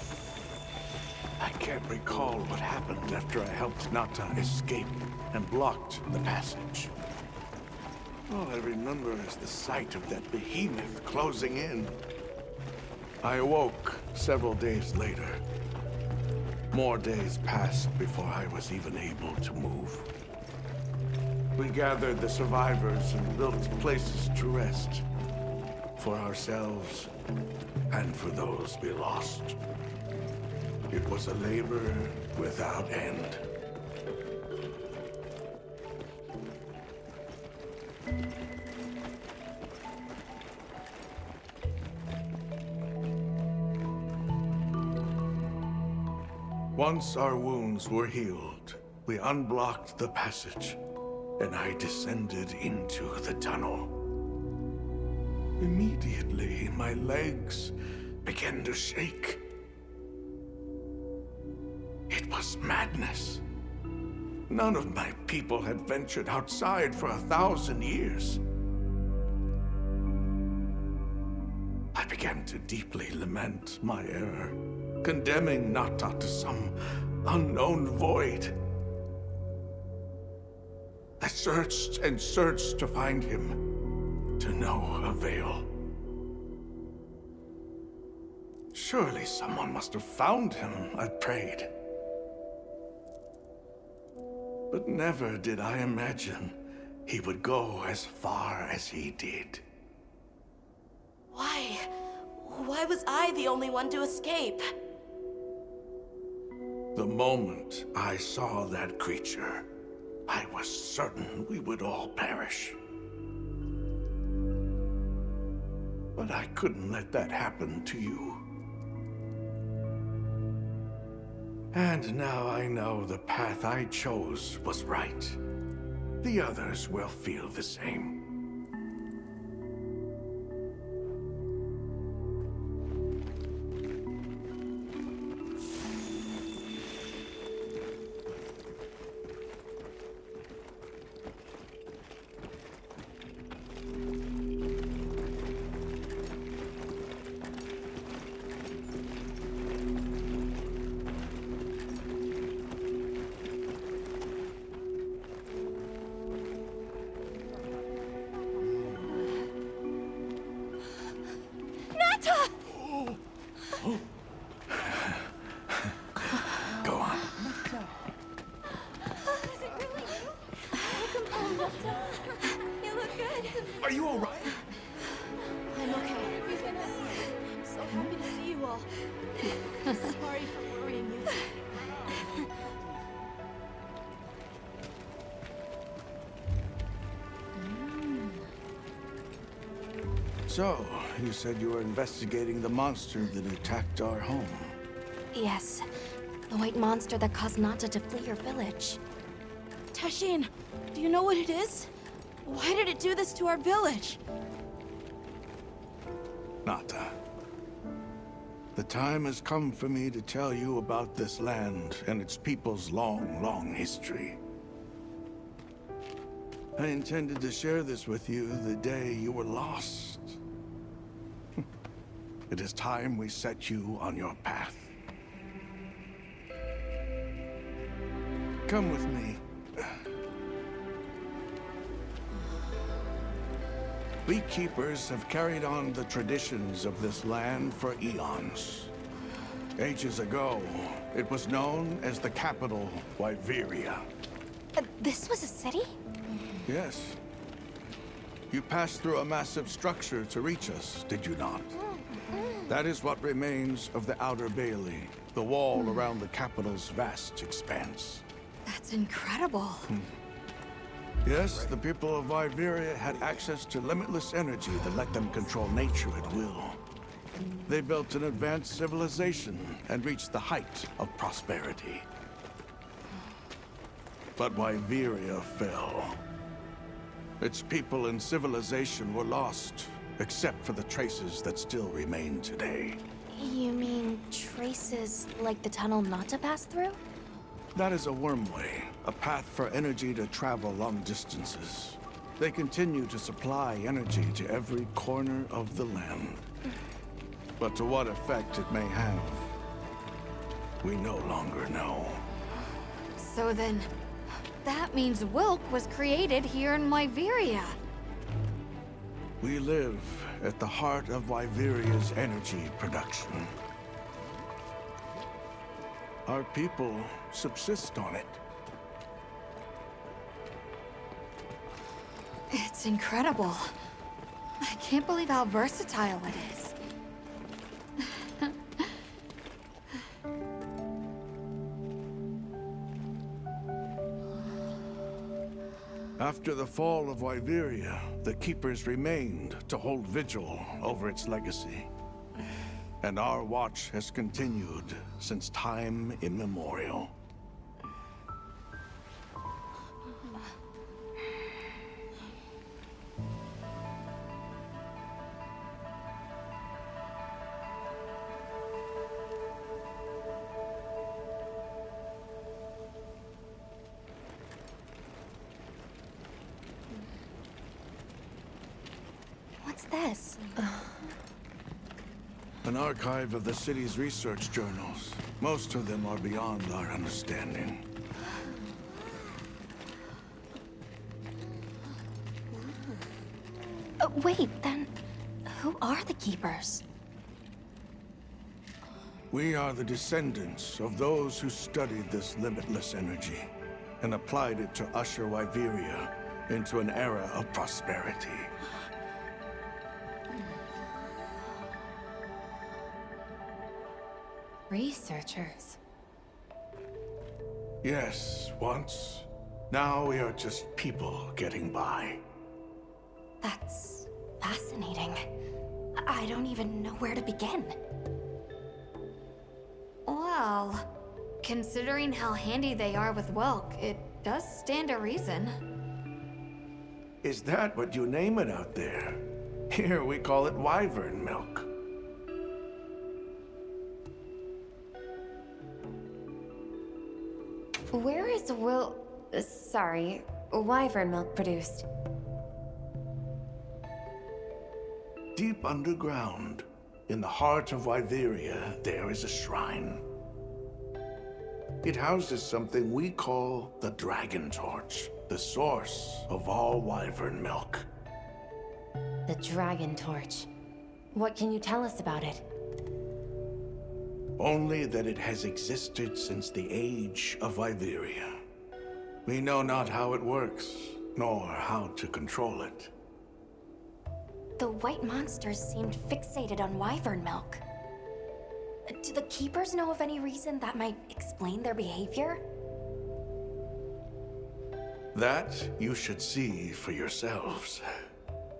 I can't recall what happened after I helped Nata escape and blocked the passage. All I remember is the sight of that behemoth closing in. I awoke several days later. More days passed before I was even able to move. We gathered the survivors and built places to rest. For ourselves, and for those we lost. It was a labor without end. Once our wounds were healed, we unblocked the passage, and I descended into the tunnel. Immediately, my legs began to shake. It was madness. None of my people had ventured outside for 1,000 years. I began to deeply lament my error, condemning Nata to some unknown void. I searched and searched to find him, to no avail. Surely someone must have found him, I prayed. But never did I imagine he would go as far as he did. Why? Why was I the only one to escape? The moment I saw that creature, I was certain we would all perish. But I couldn't let that happen to you. And now I know the path I chose was right. The others will feel the same. Go on. You look good. Are you all right? I'm okay. I'm so happy to see you all. Sorry for worrying you. So, you said you were investigating the monster that attacked our home. Yes. The white monster that caused Nata to flee your village. Tashin, do you know what it is? Why did it do this to our village? Nata. The time has come for me to tell you about this land and its people's long, long history. I intended to share this with you the day you were lost. it is time we set you on your path. Come with me. We keepers have carried on the traditions of this land for eons. Ages ago, it was known as the capital, Wyveria. This was a city? Yes. You passed through a massive structure to reach us, did you not? That is what remains of the Outer Bailey, the wall around the capital's vast expanse. That's incredible. Yes, the people of Wyveria had access to limitless energy that let them control nature at will. They built an advanced civilization and reached the height of prosperity. But Wyveria fell. Its people and civilization were lost, except for the traces that still remain today. You mean traces like the tunnel not to pass through? That is a wormway, a path for energy to travel long distances. They continue to supply energy to every corner of the land. But to what effect it may have, we no longer know. So then, that means Wilk was created here in Wyveria. We live at the heart of Wyveria's energy production. Our people subsist on it. It's incredible. I can't believe how versatile it is. After the fall of Wyveria, the Keepers remained to hold vigil over its legacy. And our watch has continued since time immemorial. What's this? An archive of the city's research journals. Most of them are beyond our understanding. Wait, then who are the Keepers? We are the descendants of those who studied this limitless energy and applied it to usher Wyveria into an era of prosperity. Researchers. Yes, once. Now we are just people getting by. That's fascinating. I don't even know where to begin. Well, considering how handy they are with Wilk, it does stand to reason. Is that what you name it out there? Here we call it wyvern milk. Where is wyvern milk produced? Deep underground, in the heart of Wyveria, there is a shrine. It houses something we call the Dragon Torch, the source of all wyvern milk. The Dragon Torch. What can you tell us about it? Only that it has existed since the age of Wyveria. We know not how it works, nor how to control it. The white monsters seemed fixated on wyvern milk. Do the Keepers know of any reason that might explain their behavior? That you should see for yourselves.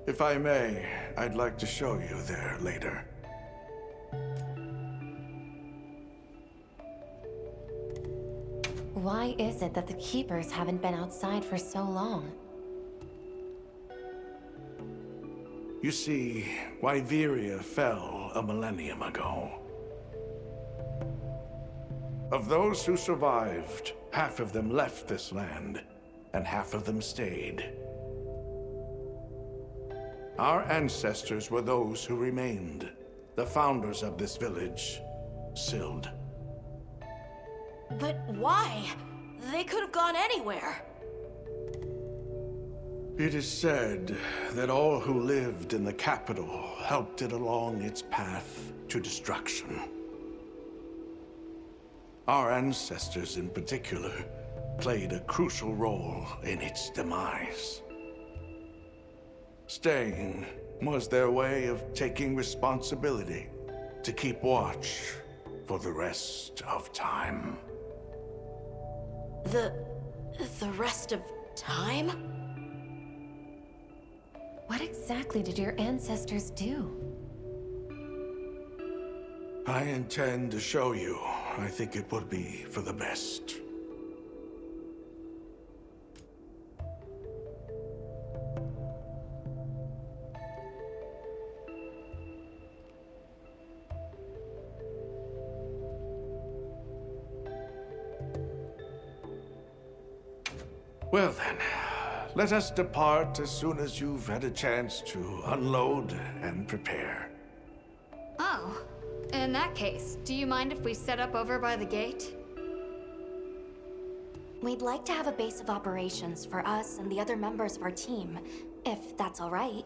If I may, I'd like to show you there later. Why is it that the Keepers haven't been outside for so long? You see, Wyveria fell a millennium ago. Of those who survived, half of them left this land, and half of them stayed. Our ancestors were those who remained, the founders of this village, Sild. But why? They could have gone anywhere. It is said that all who lived in the capital helped it along its path to destruction. Our ancestors in particular played a crucial role in its demise. Staying was their way of taking responsibility to keep watch for the rest of time. The rest of time? What exactly did your ancestors do? I intend to show you. I think it would be for the best. Well then, let us depart as soon as you've had a chance to unload and prepare. Oh, in that case, do you mind if we set up over by the gate? We'd like to have a base of operations for us and the other members of our team, if that's all right.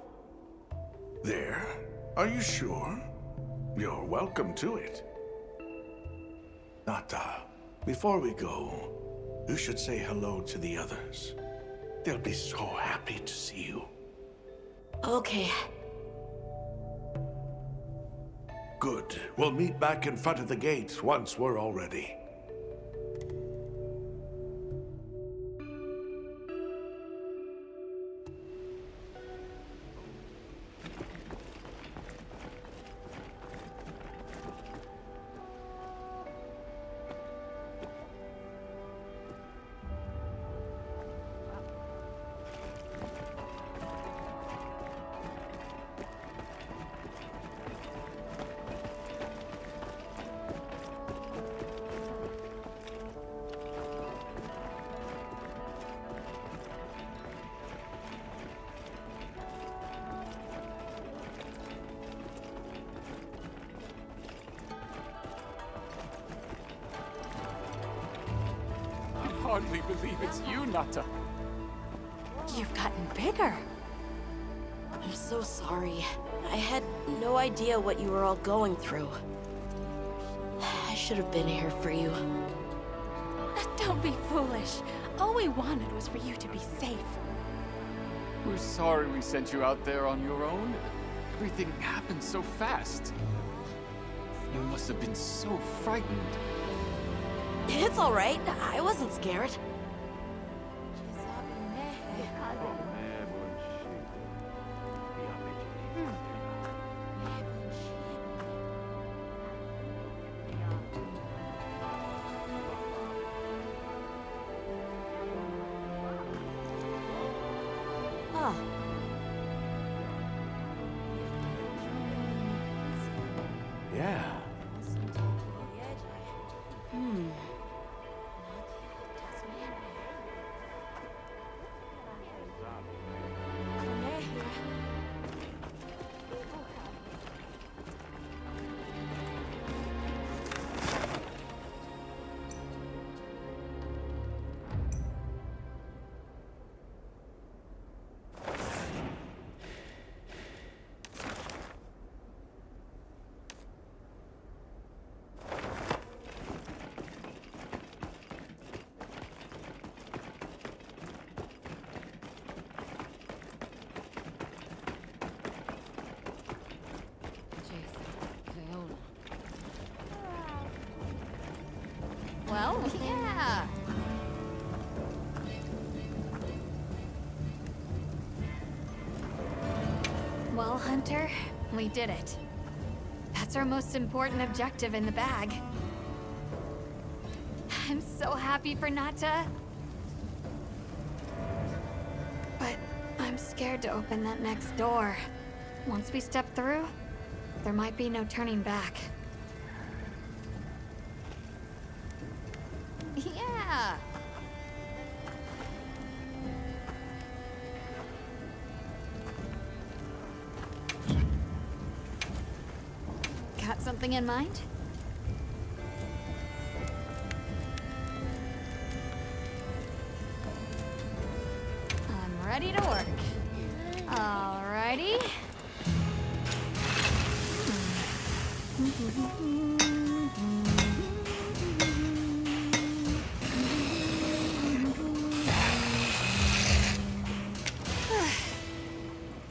There? Are you sure? You're welcome to it. Nata, before we go, you should say hello to the others. They'll be so happy to see you. Okay. Good. We'll meet back in front of the gate once we're all ready. I hardly believe it's you, Nata. You've gotten bigger. I'm so sorry. I had no idea what you were all going through. I should have been here for you. Don't be foolish. All we wanted was for you to be safe. We're sorry we sent you out there on your own. Everything happened so fast. You must have been so frightened. It's all right. I wasn't scared. Huh. Yeah. Well, yeah. Well, Hunter, we did it. That's our most important objective in the bag. I'm so happy for Nata. But I'm scared to open that next door. Once we step through, there might be no turning back. Yeah! Got something in mind? I'm ready to work. Alrighty.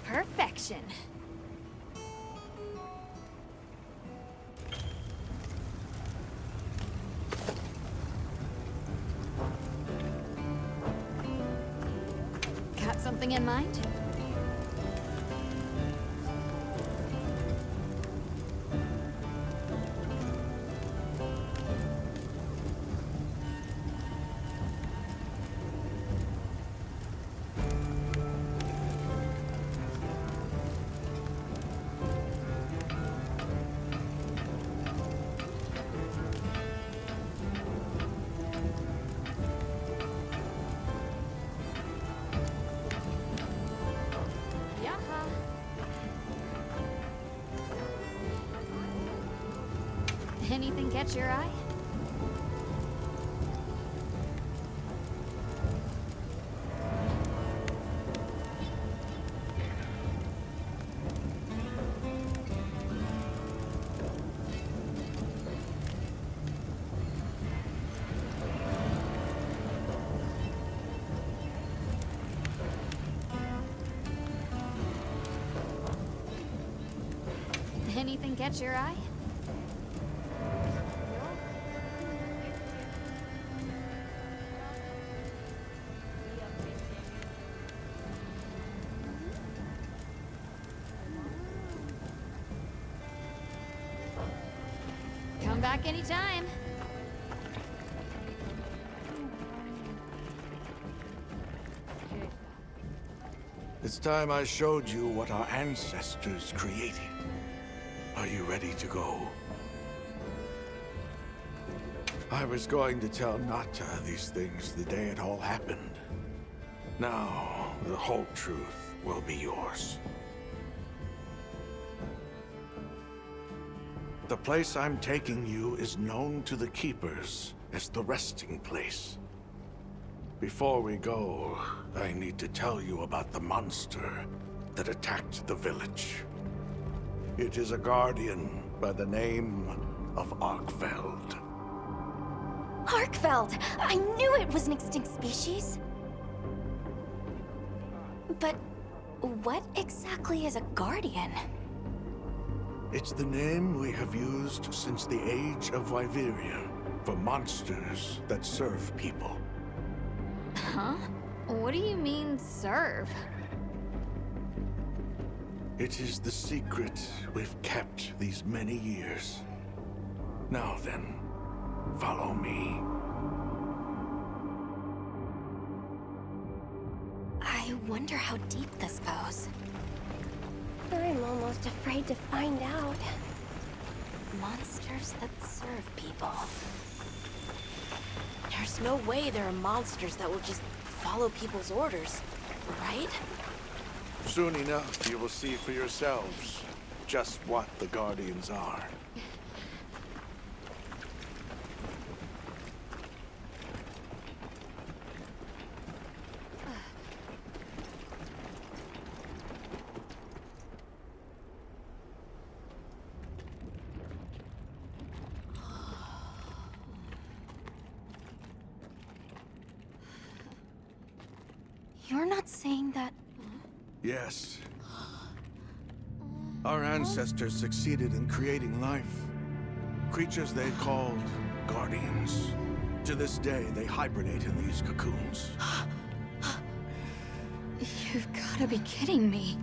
Perfection. Got something in mind? Anything catch your eye? Anything catch your eye? Come back anytime. It's time I showed you what our ancestors created. Are you ready to go? I was going to tell Nata these things the day it all happened. Now, the whole truth will be yours. The place I'm taking you is known to the Keepers as the resting place. Before we go, I need to tell you about the monster that attacked the village. It is a guardian by the name of Arkfeld. Arkfeld! I knew it was an extinct species! But what exactly is a guardian? It's the name we have used since the age of Wyveria for monsters that serve people. Huh? What do you mean, serve? It is the secret we've kept these many years. Now then, follow me. I wonder how deep this goes. I'm almost afraid to find out. Monsters that serve people. There's no way there are monsters that will just follow people's orders, right? Soon enough, you will see for yourselves just what the Guardians are. You're not saying that... Yes. Our ancestors succeeded in creating life. Creatures they called Guardians. To this day, they hibernate in these cocoons. You've gotta be kidding me.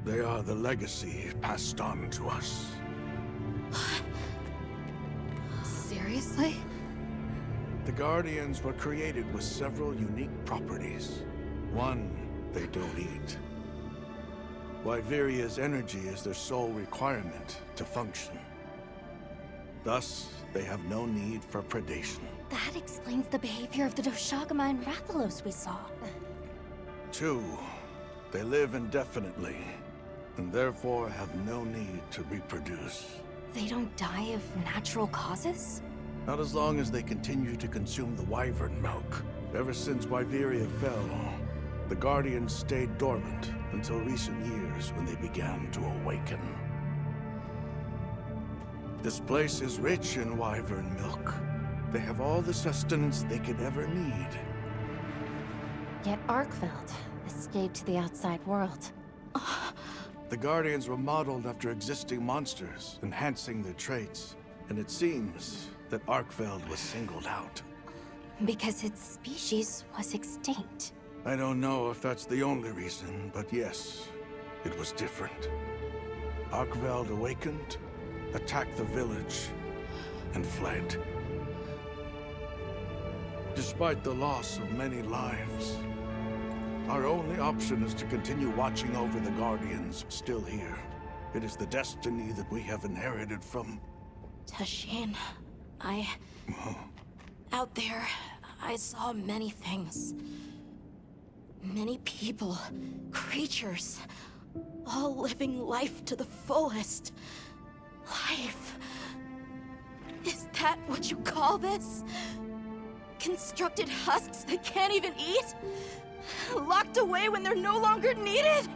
They are the legacy passed on to us. Seriously? The Guardians were created with several unique properties. One, they don't eat. Wyveria's energy is their sole requirement to function. Thus, they have no need for predation. That explains the behavior of the Doshagama and Rathalos we saw. Two, they live indefinitely, and therefore have no need to reproduce. They don't die of natural causes? Not as long as they continue to consume the wyvern milk. Ever since Wyveria fell, the Guardians stayed dormant until recent years when they began to awaken. This place is rich in wyvern milk. They have all the sustenance they could ever need. Yet Arkveld escaped to the outside world. The Guardians were modeled after existing monsters, enhancing their traits. And it seems that Arkveld was singled out. Because its species was extinct. I don't know if that's the only reason, but yes, it was different. Arkveld awakened, attacked the village, and fled. Despite the loss of many lives, our only option is to continue watching over the Guardians still here. It is the destiny that we have inherited from... Tashin, out there, I saw many things. Many people, creatures, all living life to the fullest. Life. Is that what you call this? Constructed husks they can't even eat? Locked away when they're no longer needed?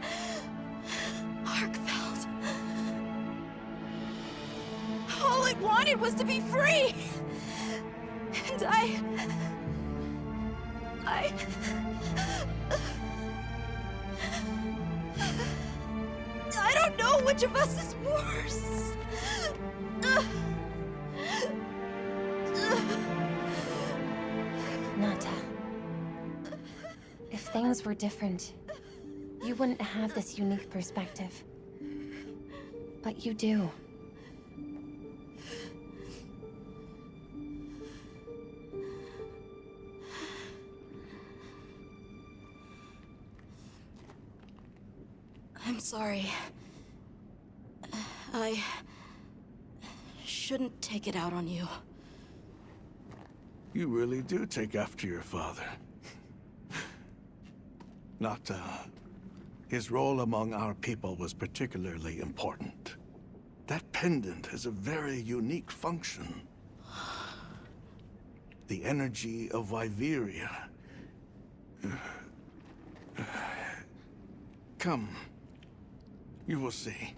Arkveld. All it wanted was to be free! And I don't know which of us is worse. Nata. If things were different, you wouldn't have this unique perspective. But you do. I'm sorry. I shouldn't take it out on you. You really do take after your father. Nata, his role among our people was particularly important. That pendant has a very unique function. The energy of Wyveria. Come. You will see.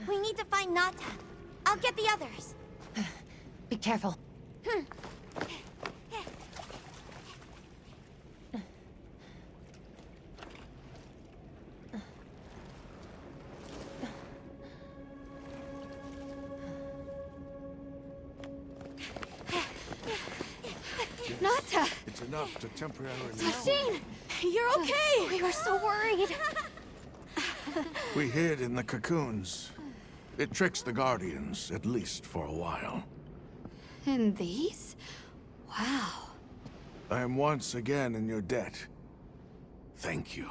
We need to find Nata. I'll get the others. Be careful. Nata! It's enough to temporarily... Tashine! You're okay! We were so worried. We hid in the cocoons. It tricks the Guardians, at least for a while. And these? Wow. I am once again in your debt. Thank you.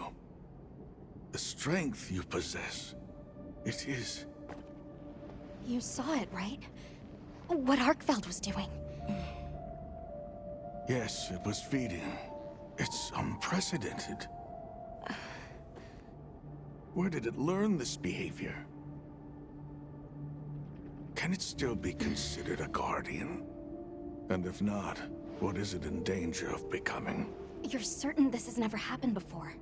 The strength you possess, it is... You saw it, right? What Arkfeld was doing. Yes, it was feeding. It's unprecedented. Where did it learn this behavior? Can it still be considered a Guardian? And if not, what is it in danger of becoming? You're certain this has never happened before?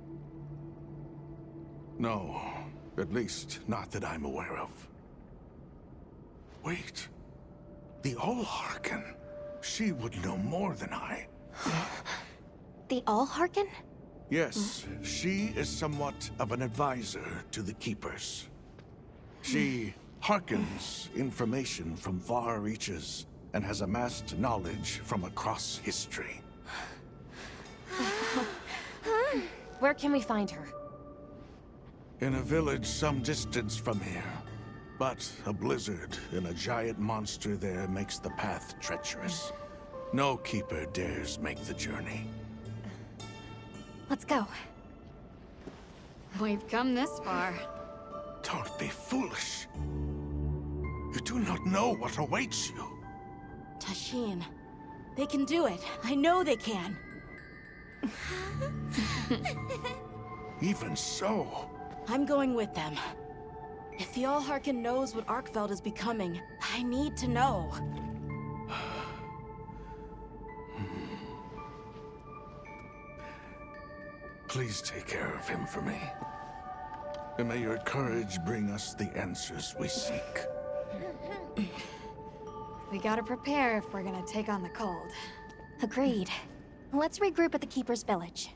No, at least not that I'm aware of. Wait, the Allharken. She would know more than I. The Allharken? Yes, she is somewhat of an advisor to the Keepers. She hearkens information from far reaches and has amassed knowledge from across history. Where can we find her? In a village some distance from here. But a blizzard and a giant monster there makes the path treacherous. No Keeper dares make the journey. Let's go. We've come this far. Don't be foolish. You do not know what awaits you. Tashine, they can do it. I know they can. Even so... I'm going with them. If the Allharken knows what Arkfeld is becoming, I need to know. Please take care of him for me. And may your courage bring us the answers we seek. We gotta prepare if we're gonna take on the cold. Agreed. Let's regroup at the Keeper's village.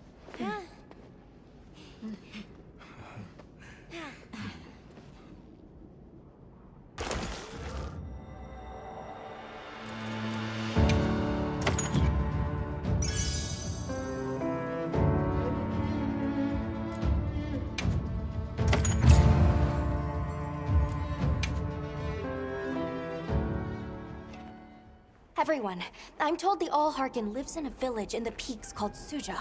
Everyone, I'm told the Allharken lives in a village in the peaks called Suja.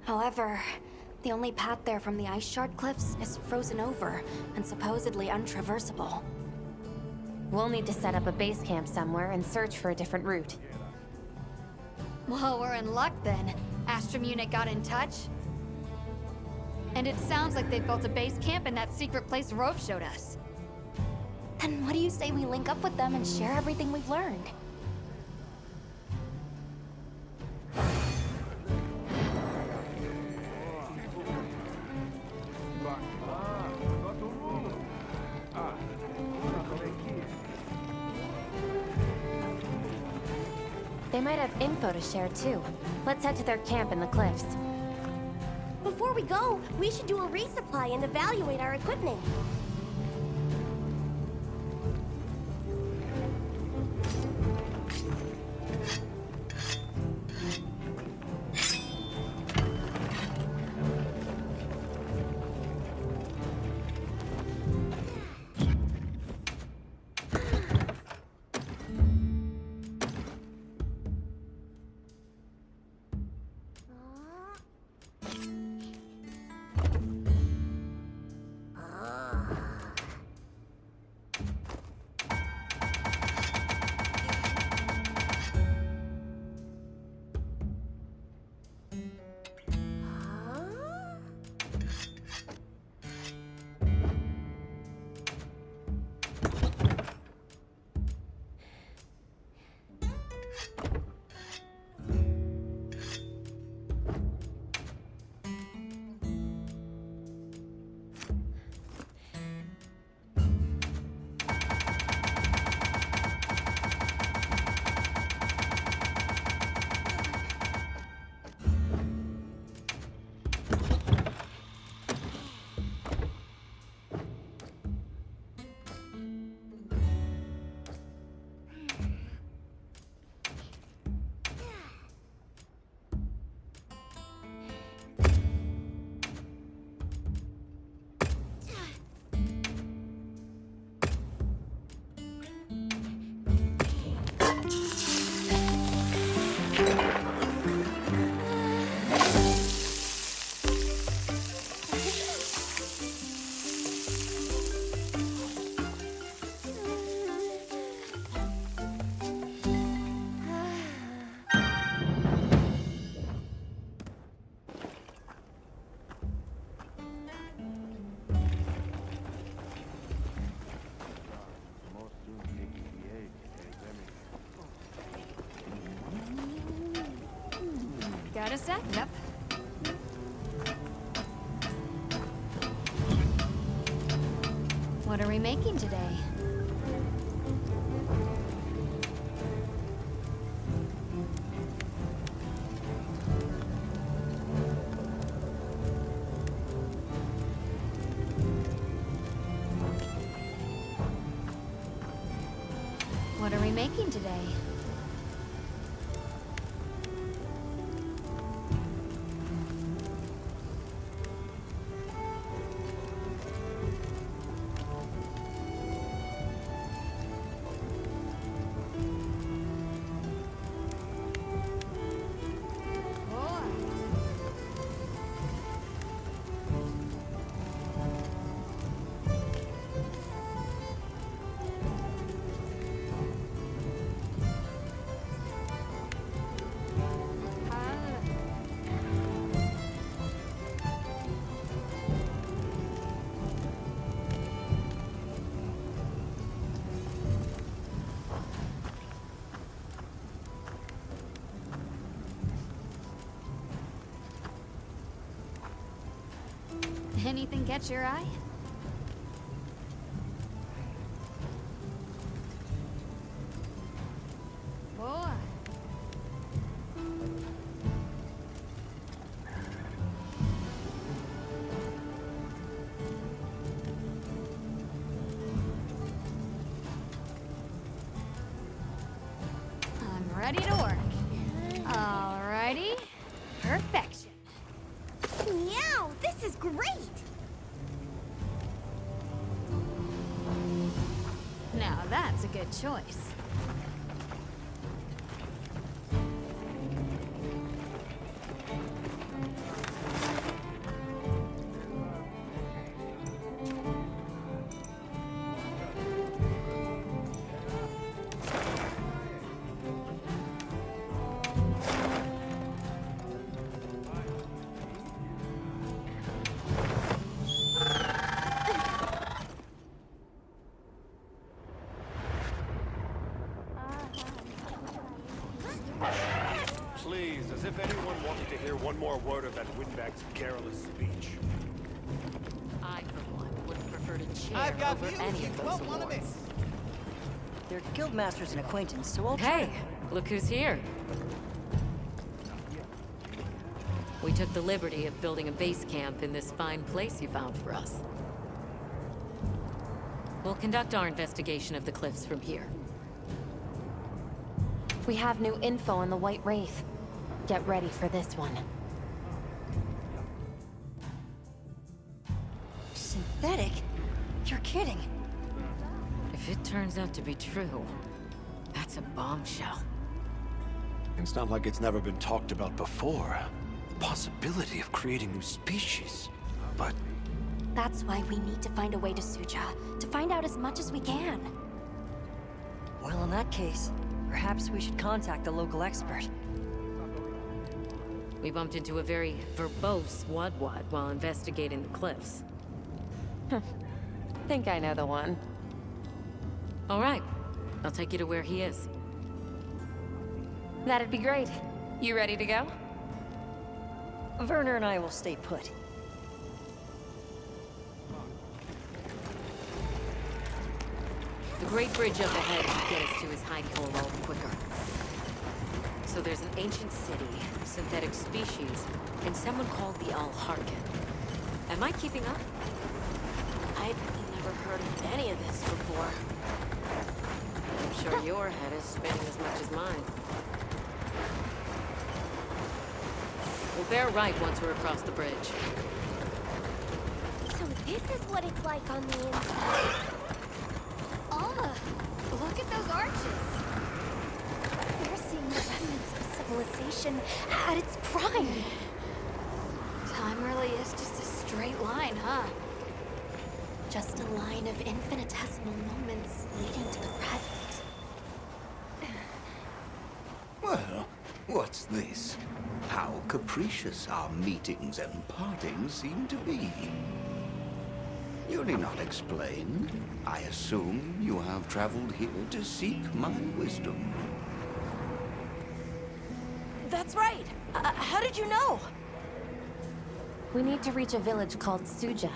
However, the only path there from the Ice Shard Cliffs is frozen over and supposedly untraversable. We'll need to set up a base camp somewhere and search for a different route. Well, we're in luck then. Astrum unit got in touch. And it sounds like they've built a base camp in that secret place Rove showed us. Then what do you say we link up with them and share everything we've learned? They might have info to share too. Let's head to their camp in the cliffs. Before we go, we should do a resupply and evaluate our equipment. a sec. Yep. What are we making today? What are we making today? Anything catch your eye? Boy. I'm ready to work. Alrighty. Perfection. Meow! This is great! Now that's a good choice. Please, as if anyone wanted to hear one more word of that windbag's garrulous speech. I, for one, would prefer to chair I've got over views any you of those won't want to awards. miss. They're guildmasters and acquaintance, so I'll Hey, look who's here. We took the liberty of building a base camp in this fine place you found for us. We'll conduct our investigation of the cliffs from here. We have new info on the White Wraith. Get ready for this one. Synthetic? You're kidding. If it turns out to be true, that's a bombshell. It's not like it's never been talked about before. The possibility of creating new species. But That's why we need to find a way to Suja, to find out as much as we can. Well, in that case, perhaps we should contact the local expert. We bumped into a very verbose Wadwad while investigating the cliffs. Think I know the one. All right, I'll take you to where he is. That'd be great. You ready to go? Werner and I will stay put. The Great Bridge up ahead should get us to his hidey hole all the quicker. So there's an ancient city, synthetic species, and someone called the Al-Harkin. Am I keeping up? I'd never heard of any of this before. I'm sure your head is spinning as much as mine. We'll bear right once we're across the bridge. So this is what it's like on the inside. Alma, look at those arches. We're seeing the remnants of civilization at its prime. Time really is just a straight line, huh? Just a line of infinitesimal moments leading to the present. Well, what's this? How capricious our meetings and partings seem to be. You need not explain. I assume you have traveled here to seek my wisdom. That's right. How did you know? We need to reach a village called Suja.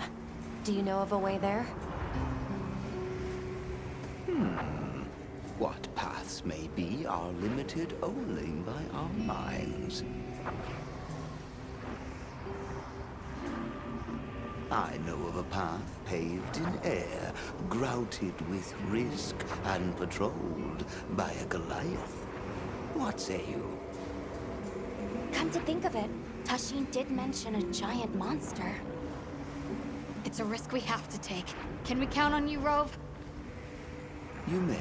Do you know of a way there? What paths may be are limited only by our minds. I know of a path paved in air, grouted with risk, and patrolled by a Goliath. What say you? Come to think of it, Tashin did mention a giant monster. It's a risk we have to take. Can we count on you, Rove? You may.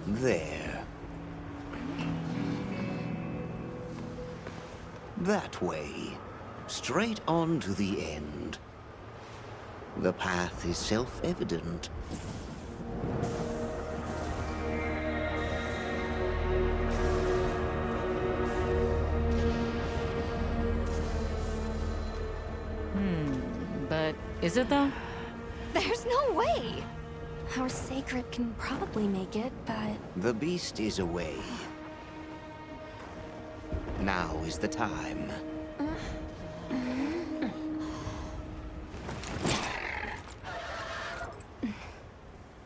There. That way. Straight on to the end. The path is self-evident. But is it though? There's no way! Our sacred can probably make it, but... The beast is away. Now is the time.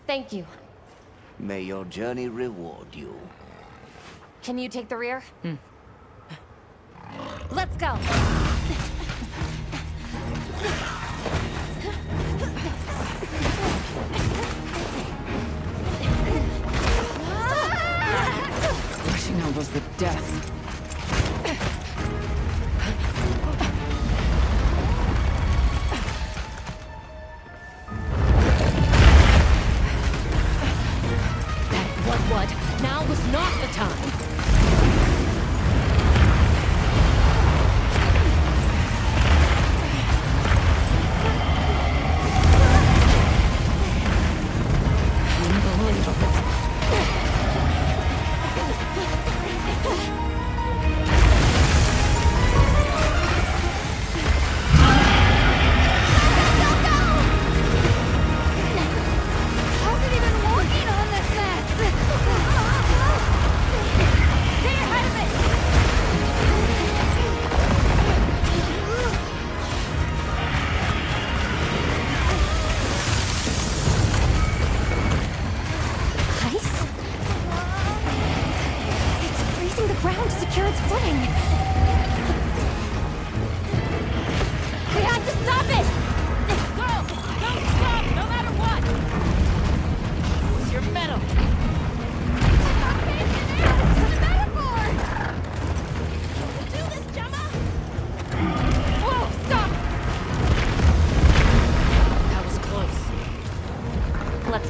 Thank you. May your journey reward you. Can you take the rear? Let's go! Rushing elbows the death. What? Now was not the time.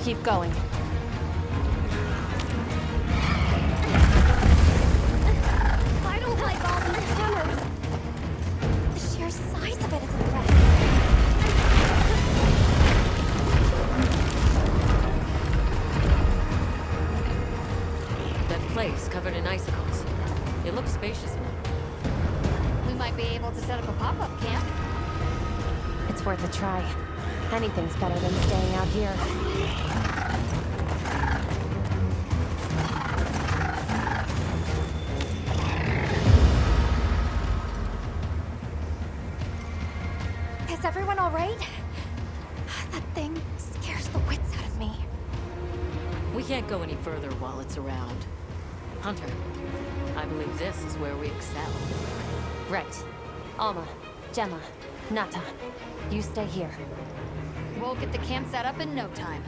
Keep going. I don't like all these hammers. The sheer size of it is a threat. That place covered in icicles. It looks spacious enough. We might be able to set up a pop-up camp. It's worth a try. Anything's better than staying out here. Is everyone all right? That thing scares the wits out of me. We can't go any further while it's around. Hunter, I believe this is where we excel. Right. Alma, Gemma, Nata, you stay here. We'll get the camp set up in no time.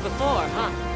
from before, huh?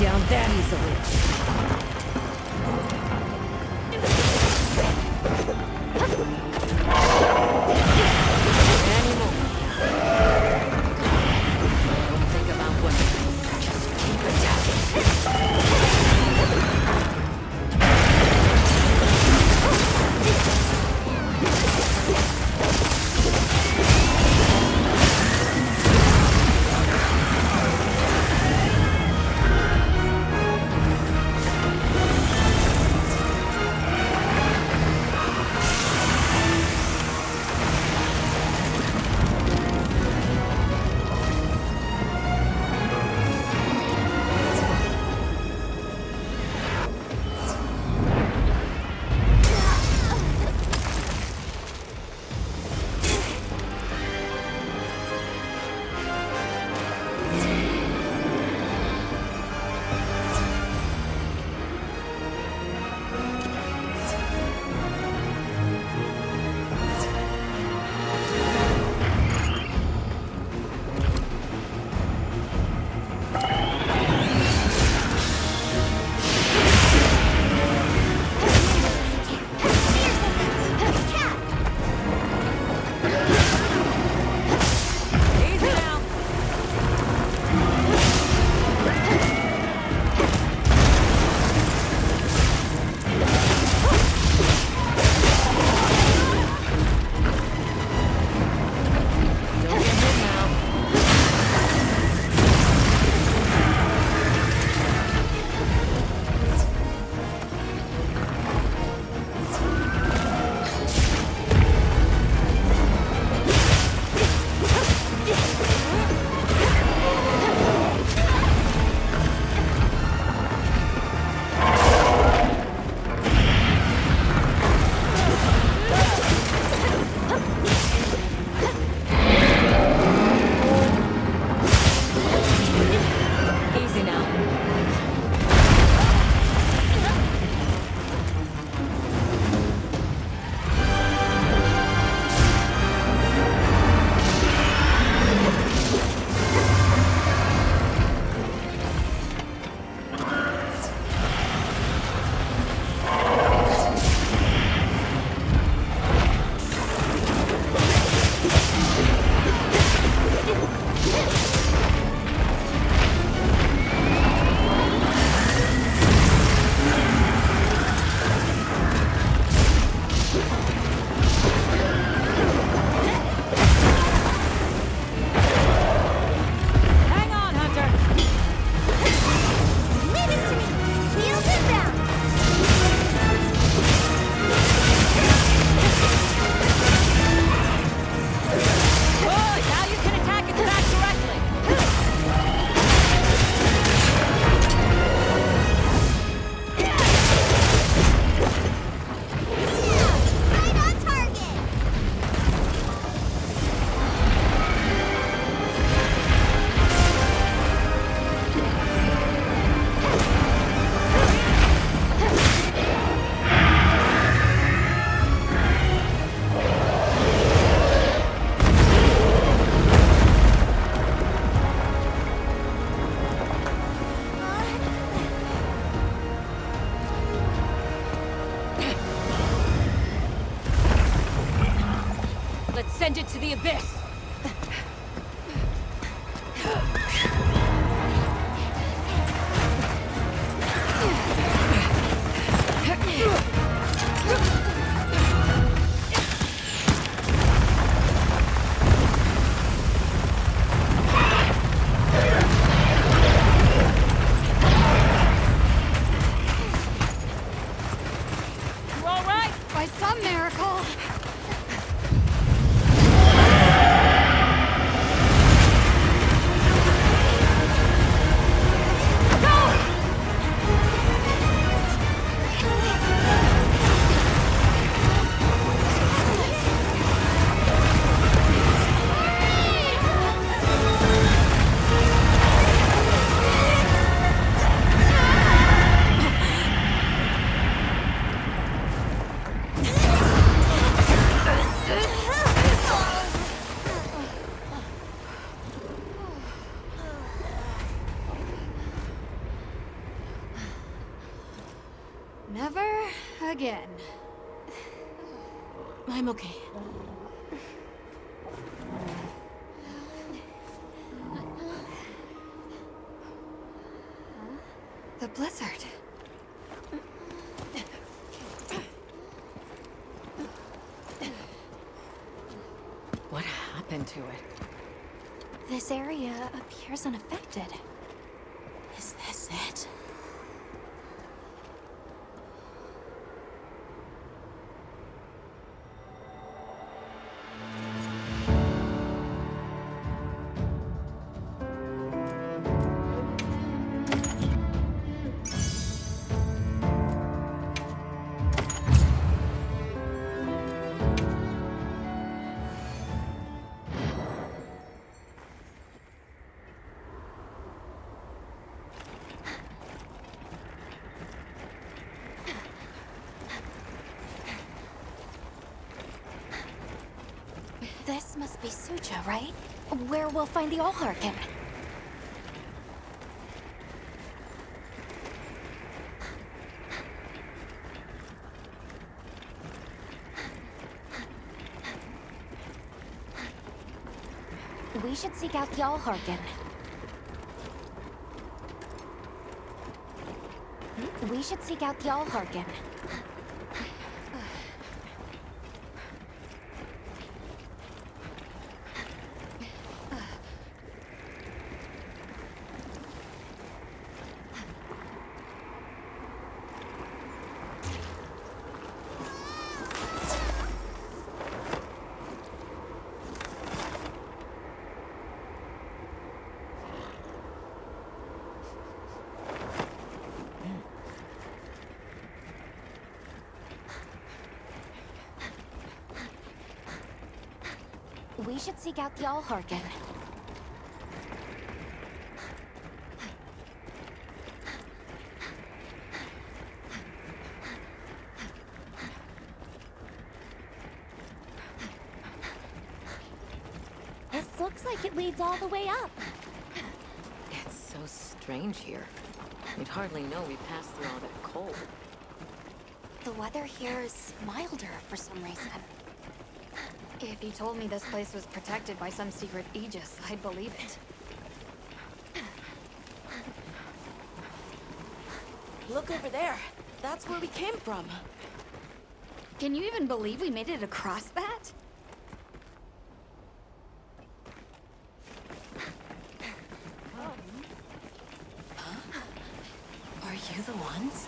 Down that easily. Any moment. Don't think about what. Just keep attacking. Send it to the abyss! You all right? By some miracle. Again. I'm okay. The blizzard. What happened to it? This area appears unaffected. Is this it? This must be Suja, right? Where we'll find the Allharkin. We should seek out the Allharkin. We should seek out the Allharkin. We should seek out the Allharkin. This looks like it leads all the way up. It's so strange here. You'd hardly know we passed through all that cold. The weather here is milder for some reason. If you told me this place was protected by some secret aegis, I'd believe it. Look over there. That's where we came from. Can you even believe we made it across that? Are you the ones?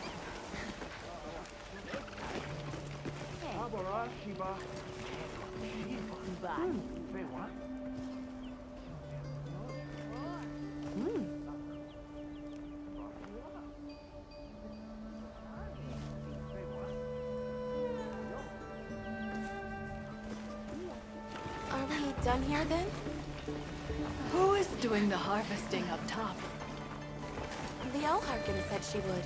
Are we done here then? Who is doing the harvesting up top? The Allharkin said she would.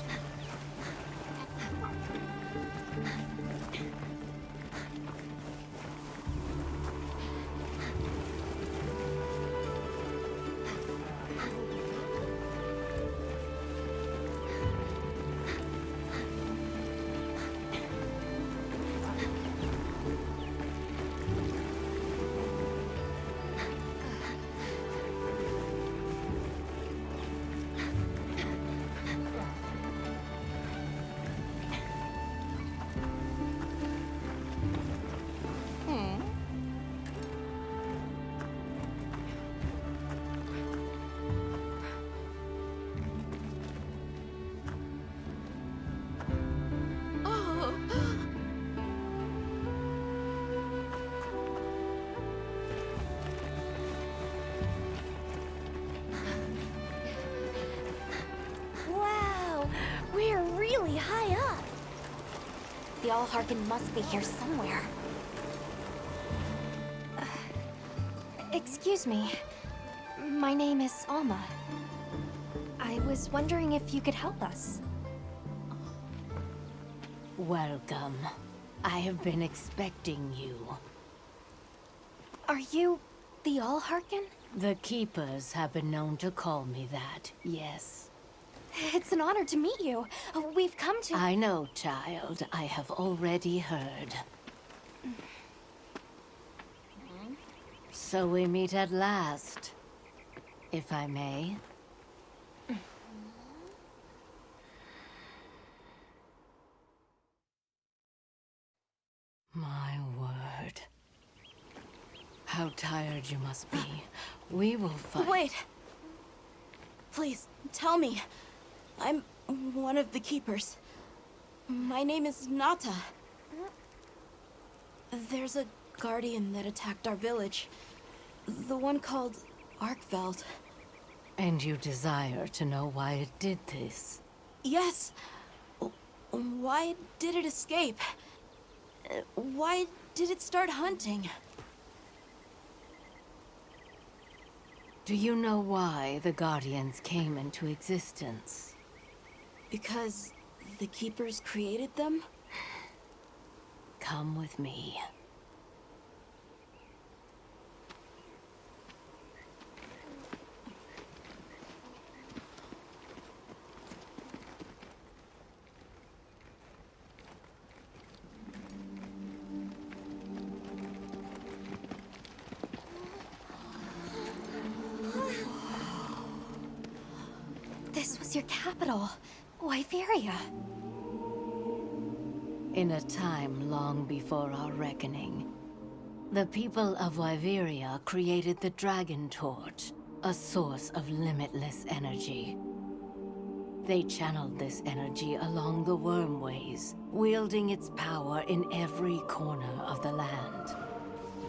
We're really high up. The Allharkin must be here somewhere. Excuse me. My name is Alma. I was wondering if you could help us. Welcome. I have been expecting you. Are you the Allharkin? The Keepers have been known to call me that, yes. It's an honor to meet you. We've come to... I know, child. I have already heard. So we meet at last, if I may. My word. How tired you must be. We will fight. Wait! Please, tell me. I'm one of the keepers. My name is Nata. There's a guardian that attacked our village. The one called Arkveld. And you desire to know why it did this? Yes. Why did it escape? Why did it start hunting? Do you know why the Guardians came into existence? Because the keepers created them? Come with me. This was your capital, Wyveria. In a time long before our reckoning, the people of Wyveria created the Dragon Torch, a source of limitless energy. They channeled this energy along the wormways, wielding its power in every corner of the land.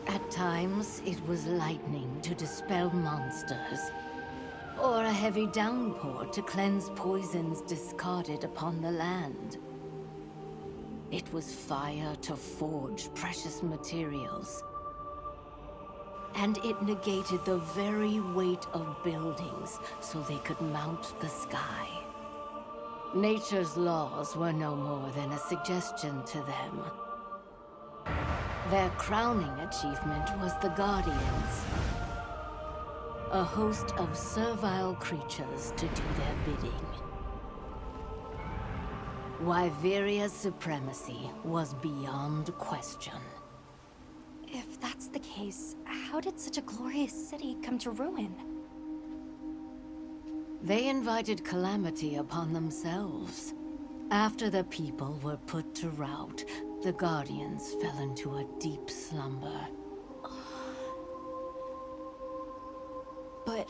At times, it was lightning to dispel monsters, or a heavy downpour to cleanse poisons discarded upon the land. It was fire to forge precious materials. And it negated the very weight of buildings so they could mount the sky. Nature's laws were no more than a suggestion to them. Their crowning achievement was the Guardians. A host of servile creatures to do their bidding. Wyveria's supremacy was beyond question. If that's the case, how did such a glorious city come to ruin? They invited calamity upon themselves. After the people were put to rout, the Guardians fell into a deep slumber. But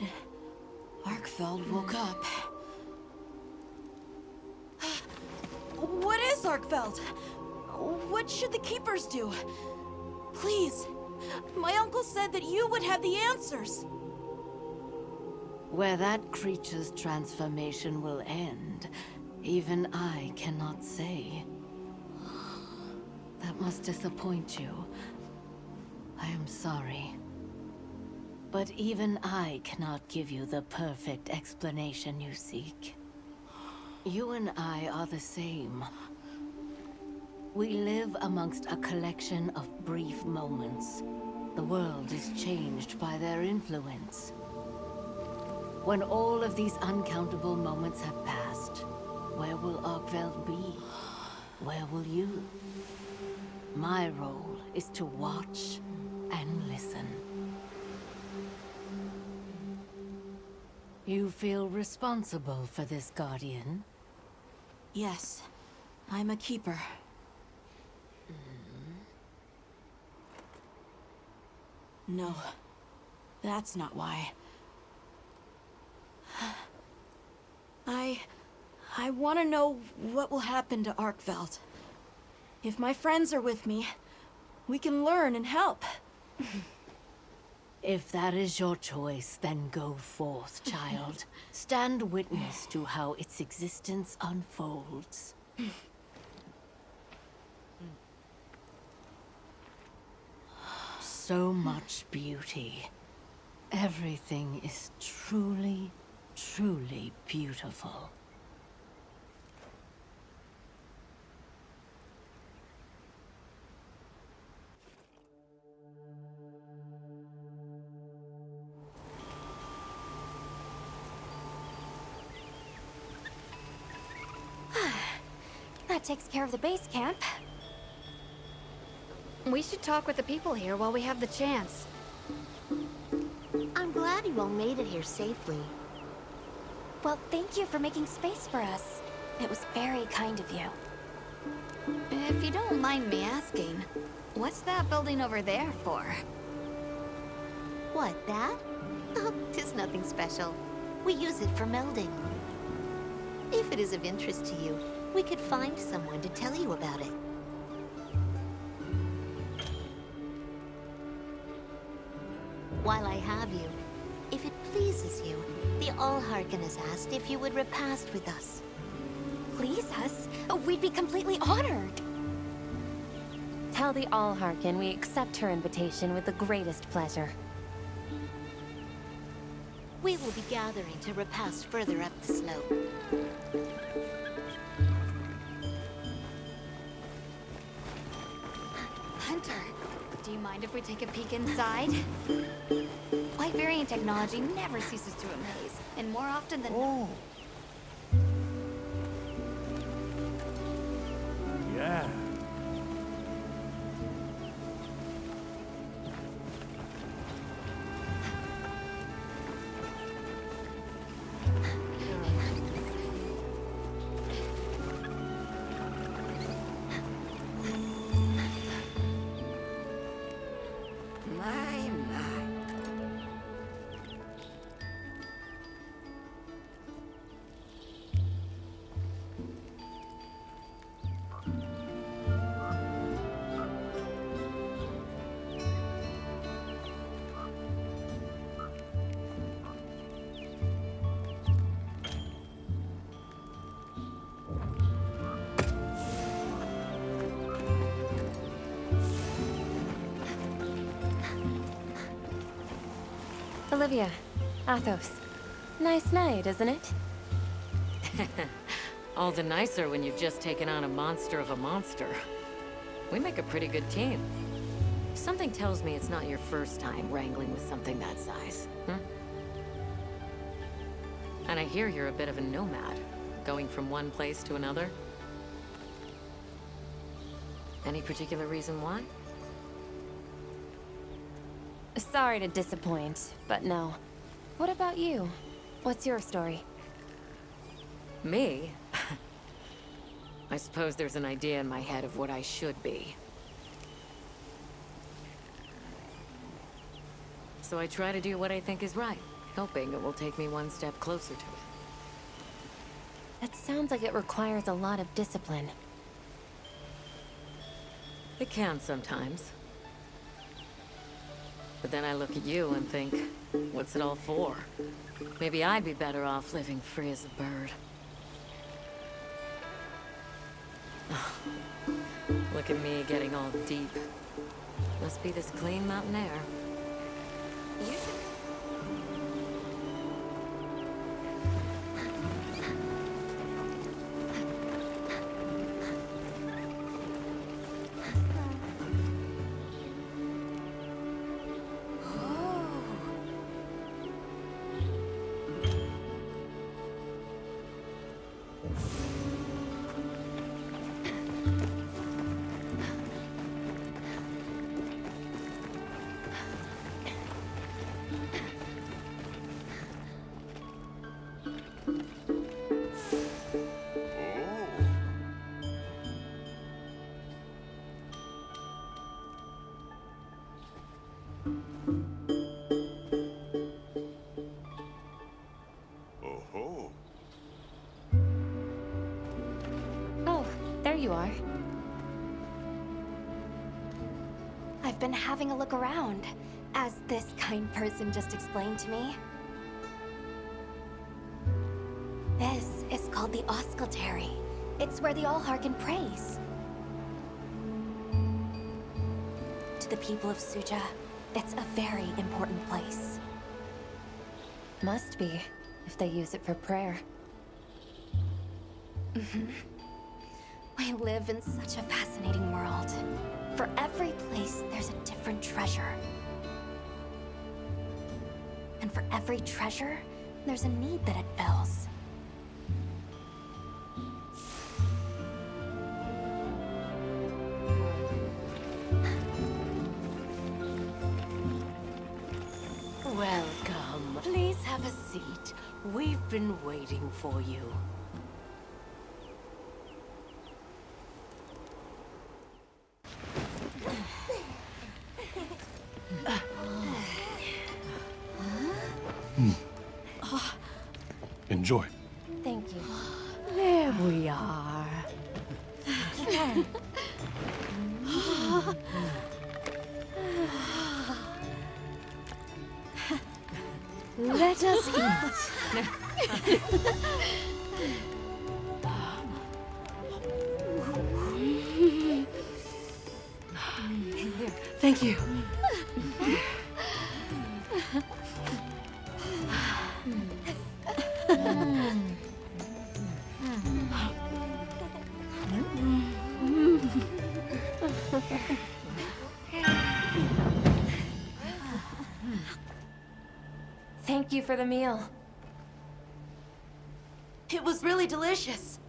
Arkveld woke up. What is Arkveld? What should the keepers do? Please, my uncle said that you would have the answers. Where that creature's transformation will end, even I cannot say. That must disappoint you. I am sorry. But even I cannot give you the perfect explanation you seek. You and I are the same. We live amongst a collection of brief moments. The world is changed by their influence. When all of these uncountable moments have passed, where will Arkveld be? Where will you? My role is to watch and listen. You feel responsible for this Guardian? Yes, I'm a keeper. No, that's not why. I want to know what will happen to Arkveld. If my friends are with me, we can learn and help. If that is your choice, then go forth, child. Stand witness to how its existence unfolds. So much beauty. Everything is truly, truly beautiful. That takes care of the base camp. We should talk with the people here while we have the chance. I'm glad you all made it here safely. Well, thank you for making space for us. It was very kind of you. If you don't mind me asking, what's that building over there for? What, that? Oh, 'tis nothing special. We use it for melding. If it is of interest to you, we could find someone to tell you about it. While I have you, if it pleases you, the Allharkin has asked if you would repast with us. Please us? We'd be completely honored. Tell the Allharkin we accept her invitation with the greatest pleasure. We will be gathering to repast further up the slope. Hunter, do you mind if we take a peek inside? White variant technology never ceases to amaze, and more often than not... Yeah. Olivia, Athos. Nice night, isn't it? All the nicer when you've just taken on a monster of a monster. We make a pretty good team. Something tells me it's not your first time wrangling with something that size, hmm? And I hear you're a bit of a nomad, going from one place to another. Any particular reason why? Sorry to disappoint, but no. What about you? What's your story? Me? I suppose there's an idea in my head of what I should be. So I try to do what I think is right, hoping it will take me one step closer to it. That sounds like it requires a lot of discipline. It can sometimes. But then I look at you and think, what's it all for? Maybe I'd be better off living free as a bird. Look at me getting all deep. Must be this clean mountain air. You should... You are. I've been having a look around, as this kind person just explained to me. This is called the Auscultary. It's where the Allharkin prays. To the people of Suja, it's a very important place. Must be, if they use it for prayer. We live in such a fascinating world. For every place, there's a different treasure. And for every treasure, there's a need that it fills. We've been waiting for you. Enjoy. Thank you. There we are. Let us eat. Thank you. Thank you for the meal. It was really delicious.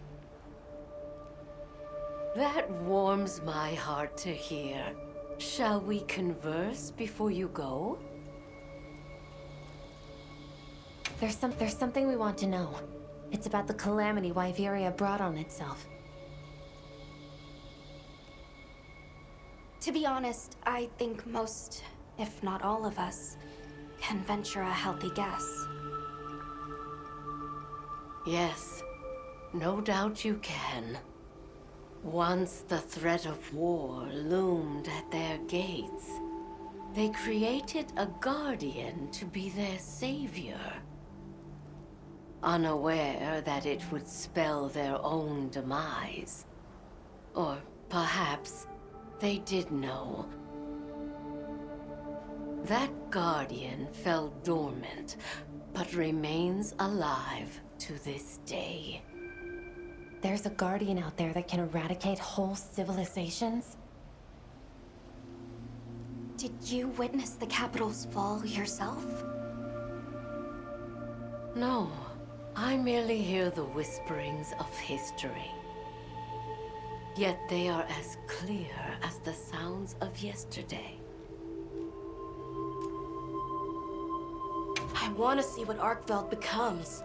That warms my heart to hear. Shall we converse before you go? There's something we want to know. It's about the calamity Wyveria brought on itself. To be honest, I think most, if not all of us, can venture a healthy guess. Yes, no doubt you can. Once the threat of war loomed at their gates, they created a guardian to be their savior. Unaware that it would spell their own demise. Or perhaps they did know. That guardian fell dormant, but remains alive to this day. There's a guardian out there that can eradicate whole civilizations? Did you witness the capital's fall yourself? No, I merely hear the whisperings of history. Yet they are as clear as the sounds of yesterday. I want to see what Arkveld becomes,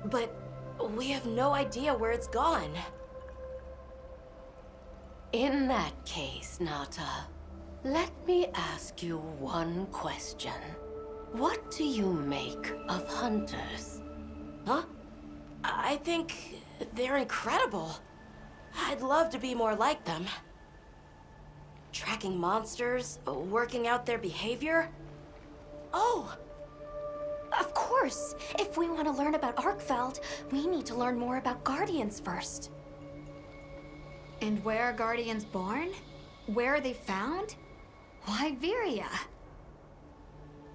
but we have no idea where it's gone. In that case, Nata, let me ask you one question. What do you make of hunters? Huh? I think they're incredible. I'd love to be more like them. Tracking monsters, working out their behavior. Oh! Of course! If we want to learn about Arkveld, we need to learn more about Guardians first. And where are Guardians born? Where are they found? Wyveria.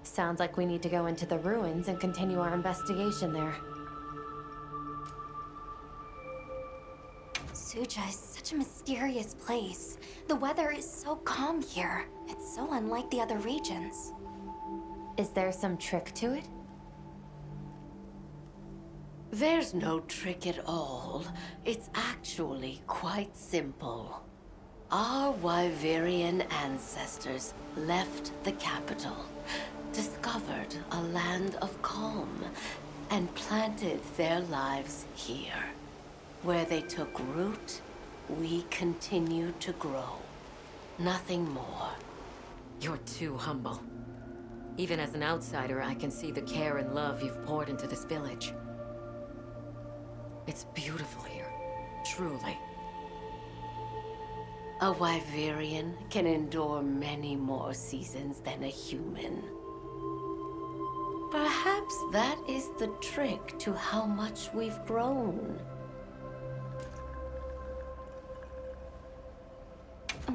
Sounds like we need to go into the ruins and continue our investigation there. Suja is such a mysterious place. The weather is so calm here. It's so unlike the other regions. Is there some trick to it? There's no trick at all. It's actually quite simple. Our Wyverian ancestors left the capital, discovered a land of calm, and planted their lives here. Where they took root, we continue to grow. Nothing more. You're too humble. Even as an outsider, I can see the care and love you've poured into this village. It's beautiful here, truly. A Wyverian can endure many more seasons than a human. Perhaps that is the trick to how much we've grown.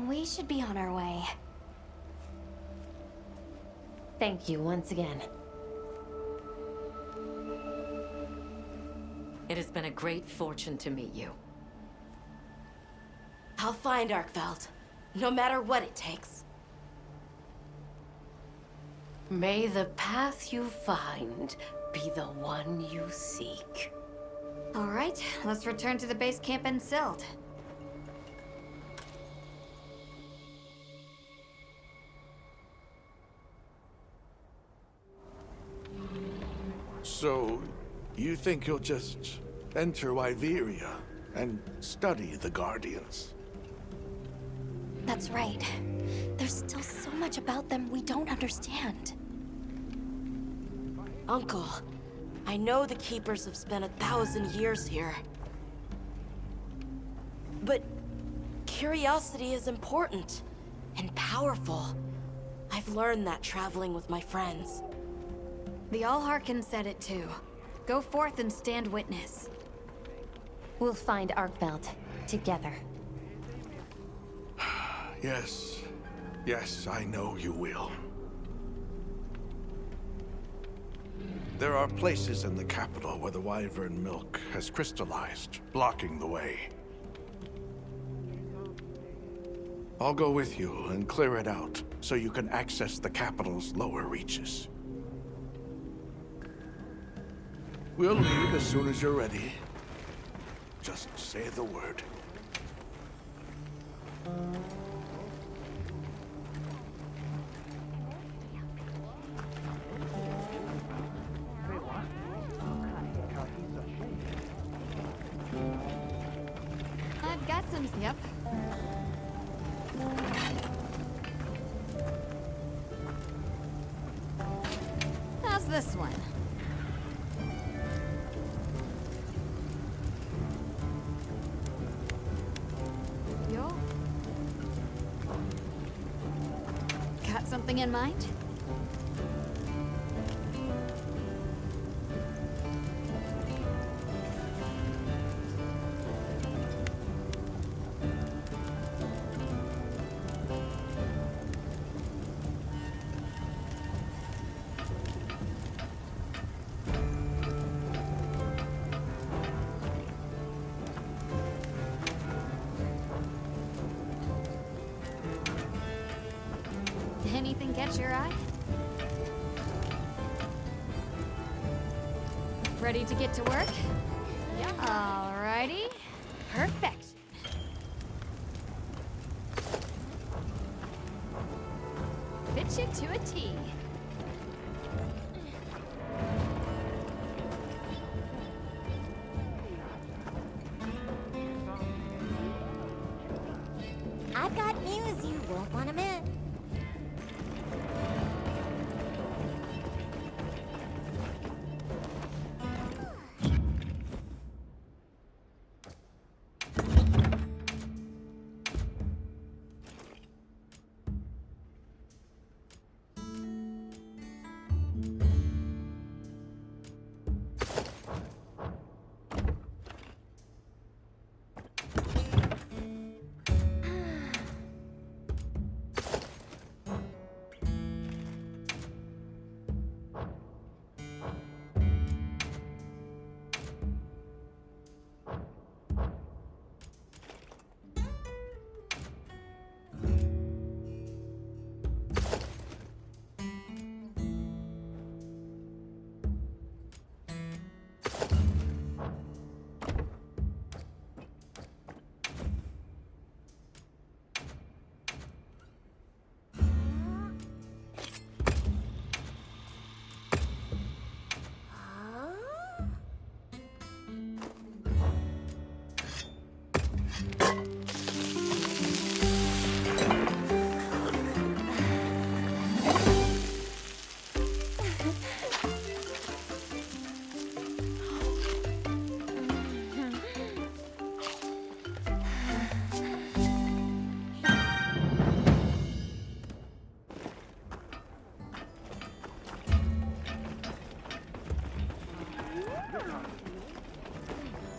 We should be on our way. Thank you once again. It has been a great fortune to meet you. I'll find Arkveld, no matter what it takes. May the path you find be the one you seek. All right, let's return to the base camp in Silt. So, You think you'll just enter Wyveria and study the Guardians? That's right. There's still so much about them we don't understand. Uncle, I know the Keepers have spent 1,000 years here. But curiosity is important and powerful. I've learned that traveling with my friends. The Allharkin said it too. Go forth and stand witness. We'll find Arkveld together. Yes. Yes, I know you will. There are places in the capital where the Wyvern milk has crystallized, blocking the way. I'll go with you and clear it out, so you can access the capital's lower reaches. We'll leave as soon as you're ready. Just say the word. I've got some, yep. How's this one? Yo? Got something in mind? Anything catch your eye? Ready to get to work? Yeah. Alrighty. Perfection. Fit you to a T. I've got news you won't want to miss.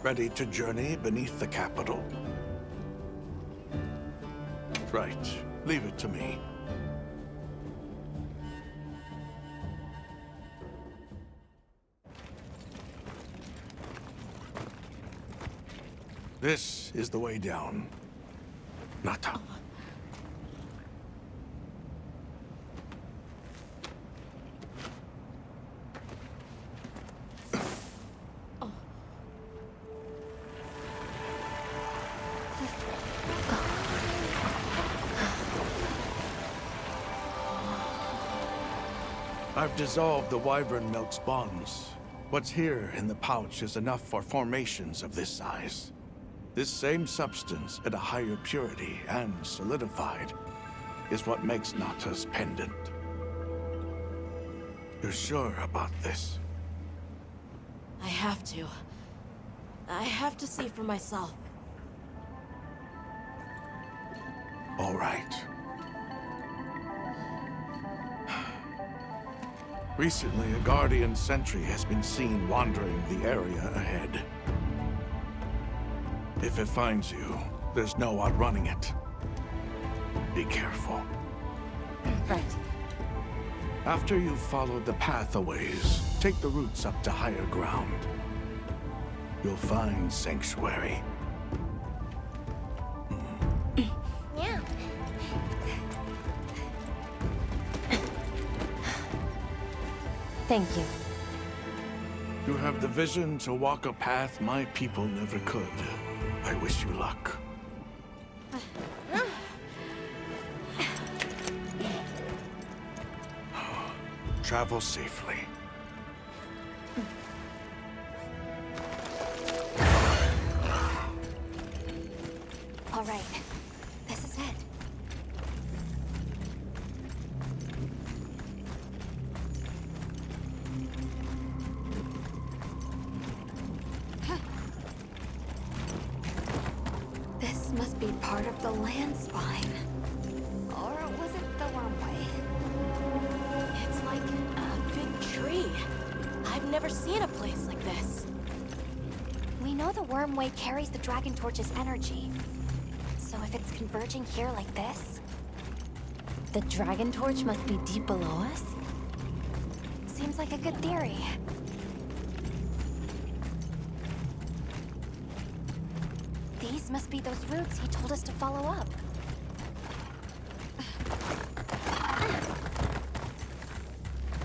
Ready to journey beneath the capital? Right. Leave it to me. This is the way down. Nata. I've dissolved the wyvern milk's bonds. What's here in the pouch is enough for formations of this size. This same substance at a higher purity and solidified is what makes Nata's pendant. You're sure about this? I have to. I have to see for myself. All right. Recently, a Guardian sentry has been seen wandering the area ahead. If it finds you, there's no outrunning it. Be careful. Right. After you've followed the path a ways, take the routes up to higher ground. You'll find sanctuary. Yeah. Thank you. You have the vision to walk a path my people never could. I wish you luck. Travel safely. All right. This is it. This must be part of the land spine. Or was it the wormway? It's like a big tree. I've never seen a place like this. We know the wormway carries the Dragon Torch's energy. So if it's converging here like this... The Dragon Torch must be deep below us? Seems like a good theory. These must be those routes he told us to follow up.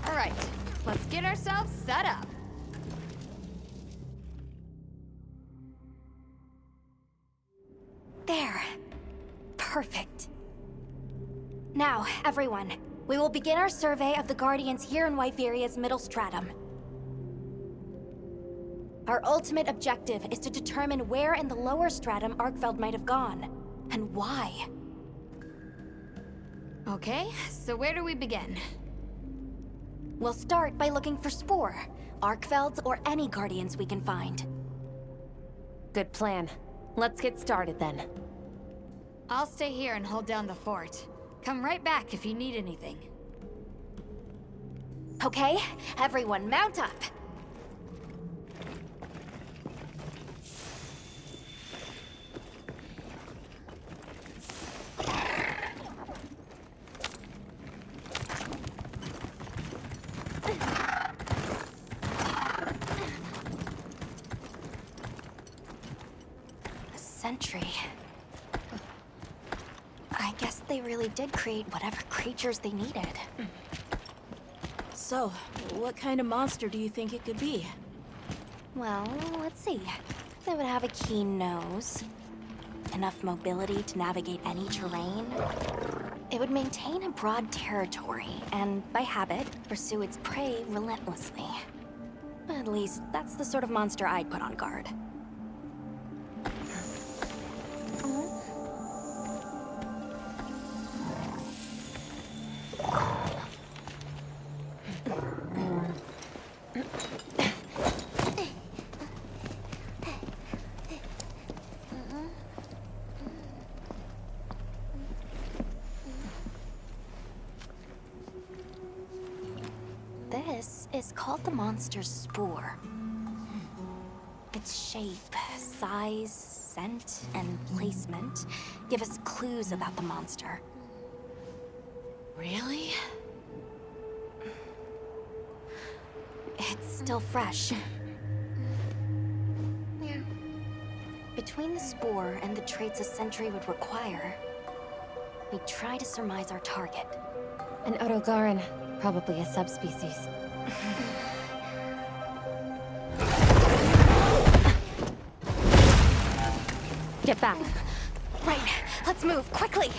All right, let's get ourselves set up. There. Perfect. Now, everyone, we will begin our survey of the Guardians here in Wyveria's middle stratum. Our ultimate objective is to determine where in the lower stratum Arkfeld might have gone, and why. Okay, so where do we begin? We'll start by looking for Spore, Arkfelds, or any Guardians we can find. Good plan. Let's get started then. I'll stay here and hold down the fort. Come right back if you need anything. Okay, everyone mount up. Sentry. I guess they really did create whatever creatures they needed. So, what kind of monster do you think it could be? Well, let's see. They would have a keen nose, enough mobility to navigate any terrain. It would maintain a broad territory, and by habit, pursue its prey relentlessly. At least, that's the sort of monster I'd put on guard. This is called the monster's spore. Its shape, size, scent, and placement give us clues about the monster. Really? It's still fresh. Between the spore and the traits a sentry would require, we try to surmise our target. An Otogaran, probably a subspecies. Get back. Right, let's move, quickly!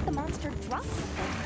the monster dropped something.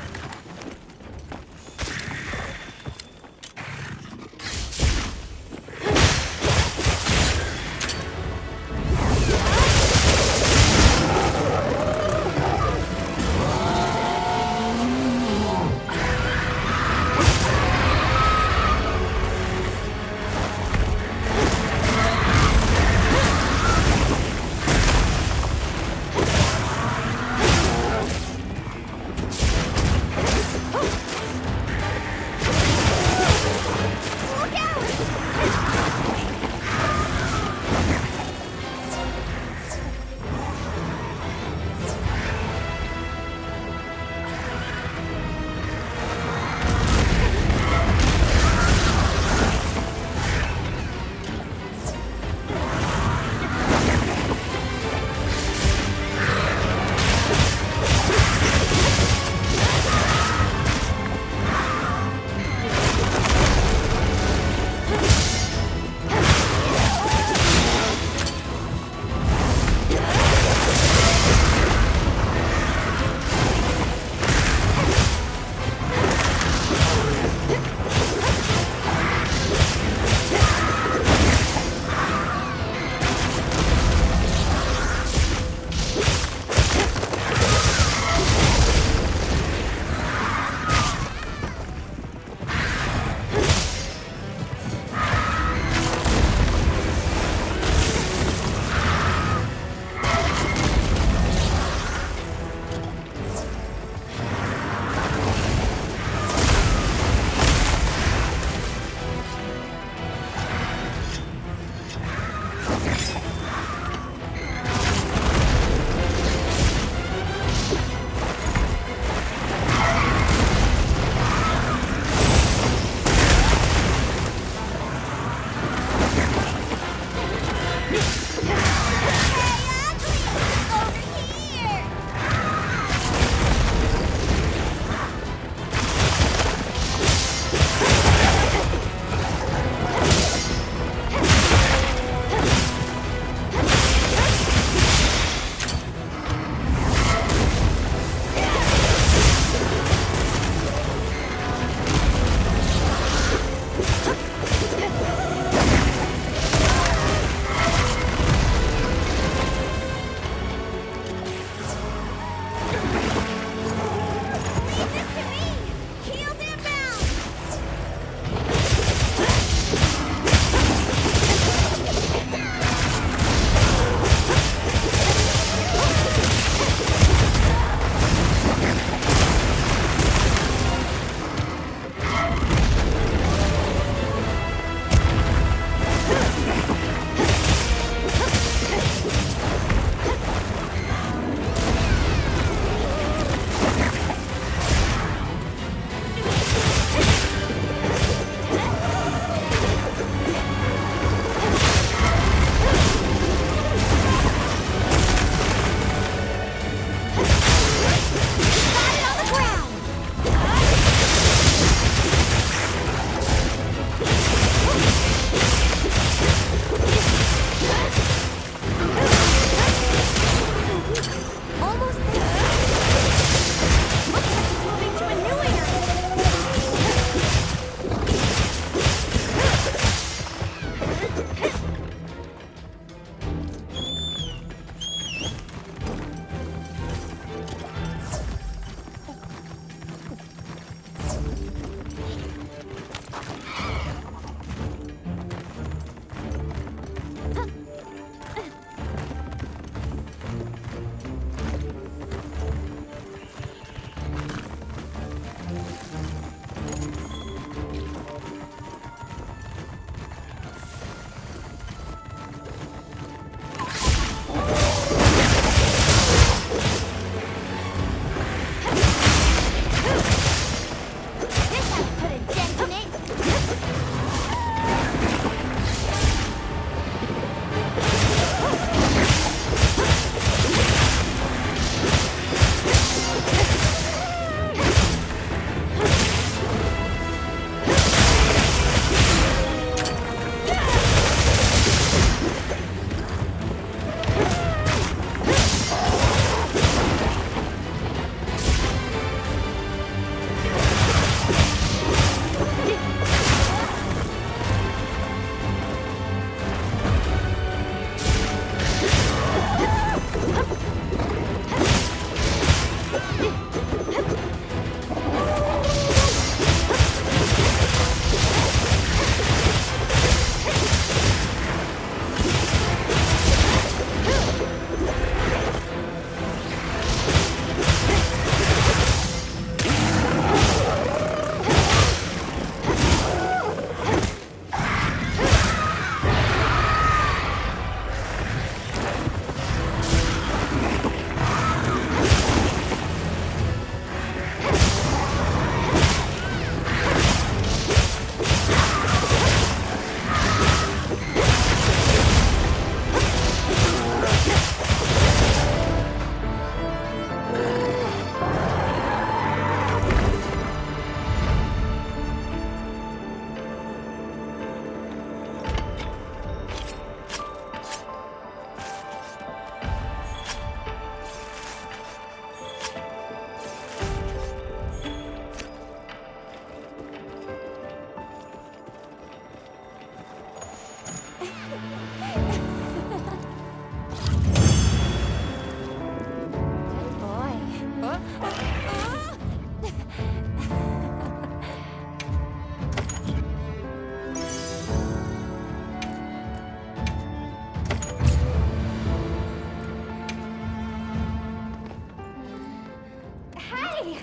Hey!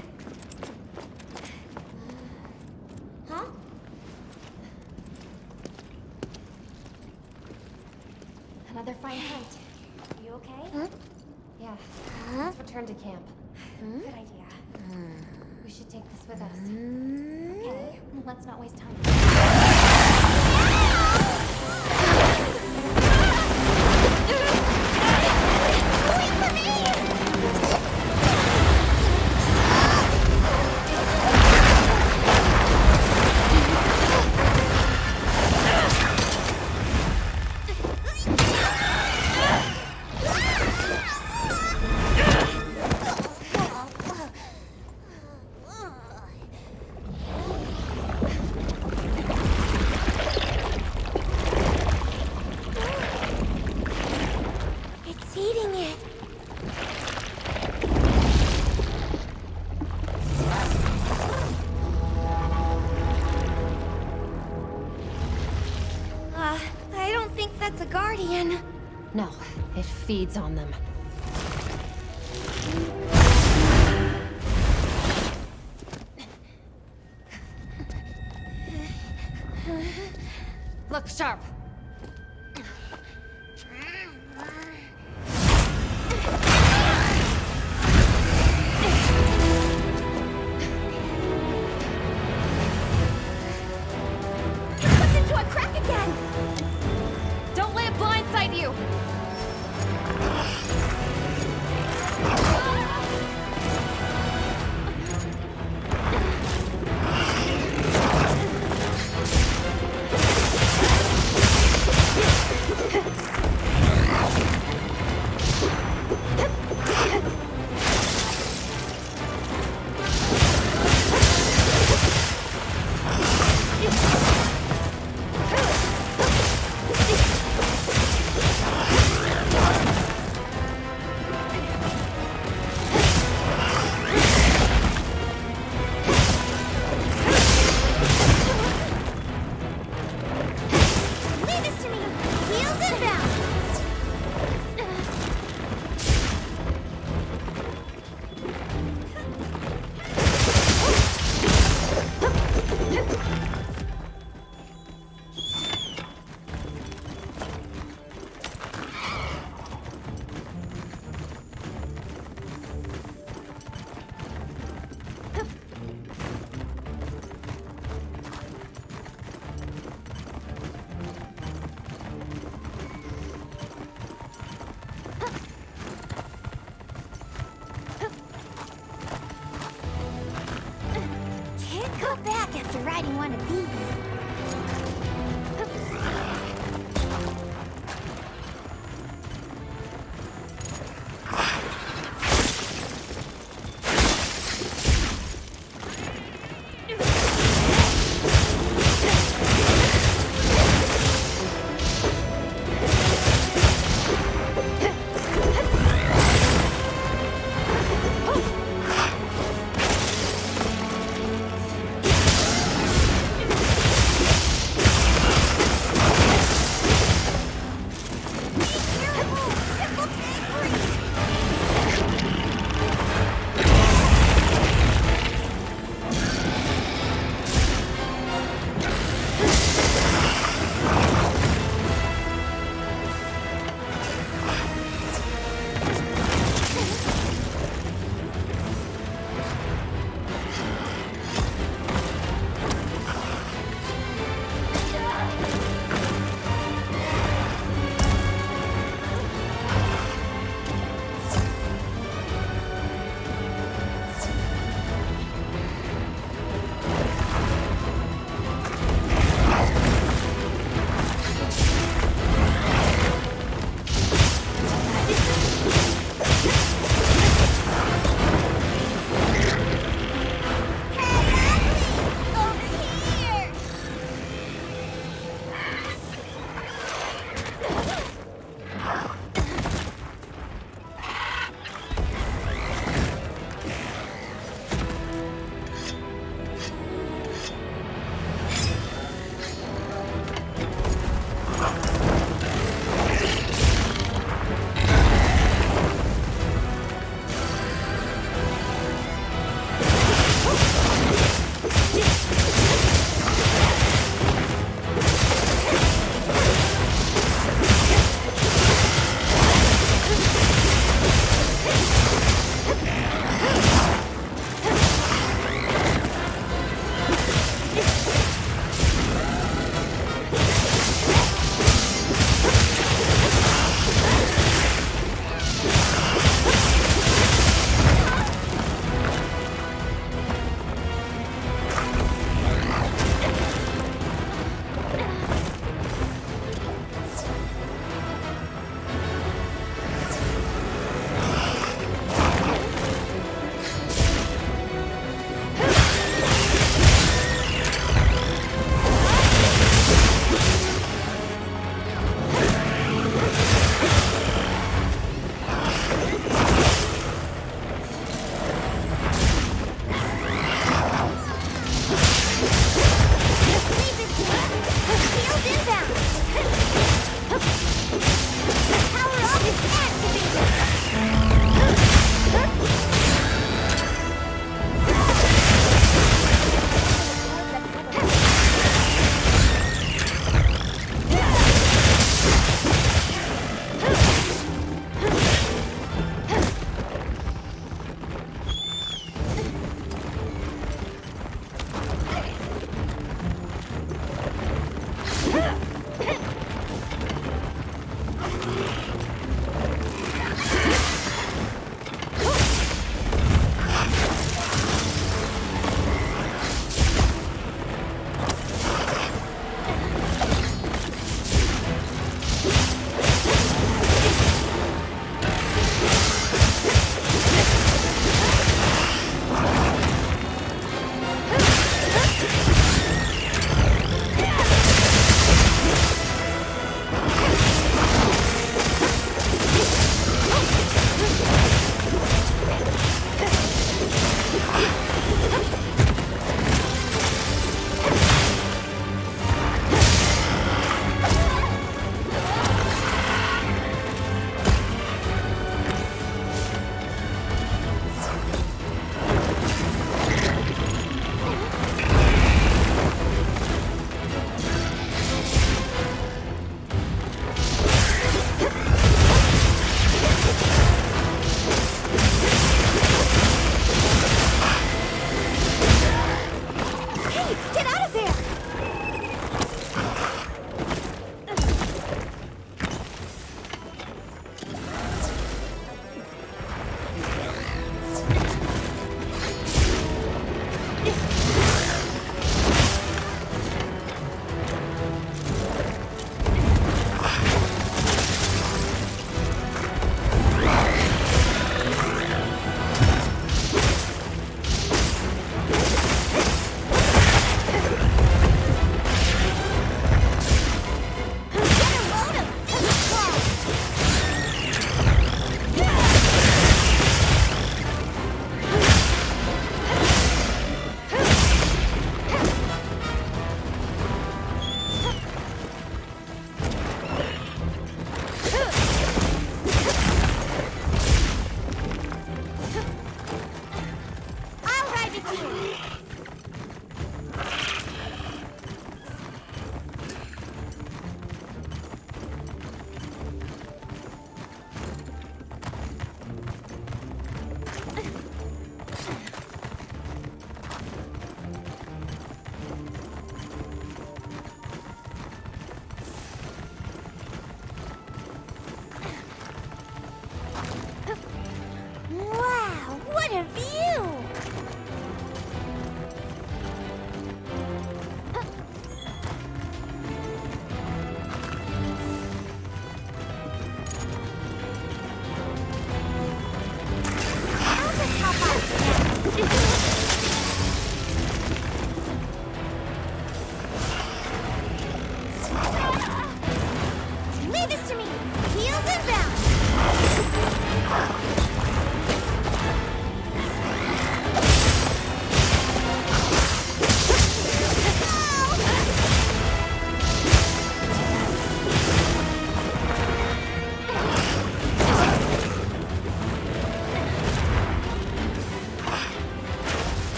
Huh? Another fine hunt. You okay? Yeah. Let's return to camp. Good idea. We should take this with us. Okay, well, let's not waste time. It's eating it. I don't think that's a guardian. No, it feeds on them. Look sharp. Slipped into a crack again. Don't let it blindside you! Leave this to me. Wheels inbound. Can't go back after riding one of these.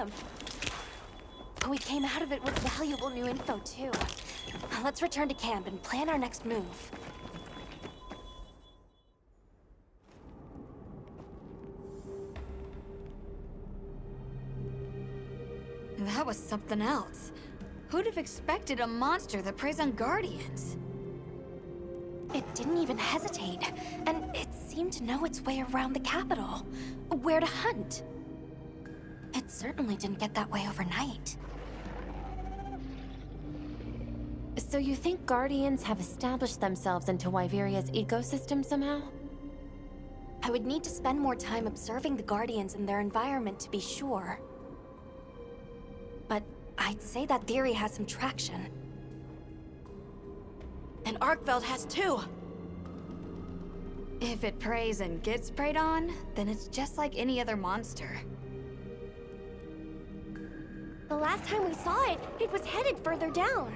camp. We came out of it with valuable new info, too. Let's return to camp and plan our next move. That was something else. Who'd have expected a monster that preys on guardians? It didn't even hesitate, and it seemed to know its way around the capital, where to hunt. It certainly didn't get that way overnight. So you think Guardians have established themselves into Wyveria's ecosystem somehow? I would need to spend more time observing the Guardians and their environment to be sure. But I'd say that theory has some traction. And Arkveld has too! If it preys and gets preyed on, then it's just like any other monster. The last time we saw it, it was headed further down.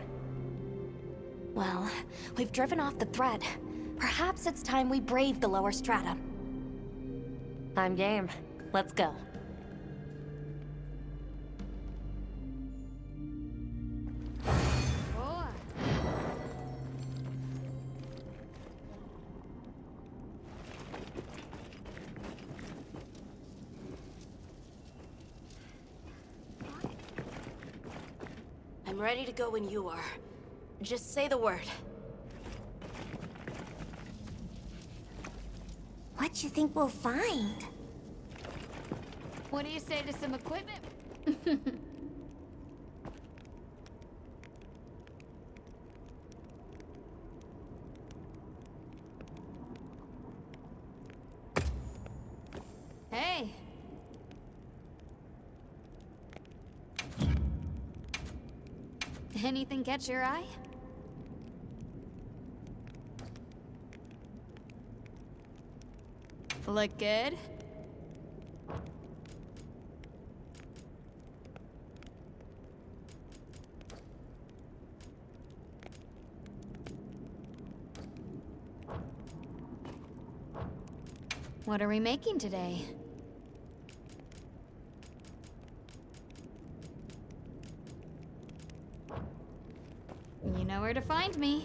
Well, we've driven off the threat. Perhaps it's time we brave the lower strata. I'm game. Let's go. I'm ready to go when you are. Just say the word. What you think we'll find? What do you say to some equipment? Hey. Anything catch your eye? Look good? What are we making today? You know where to find me.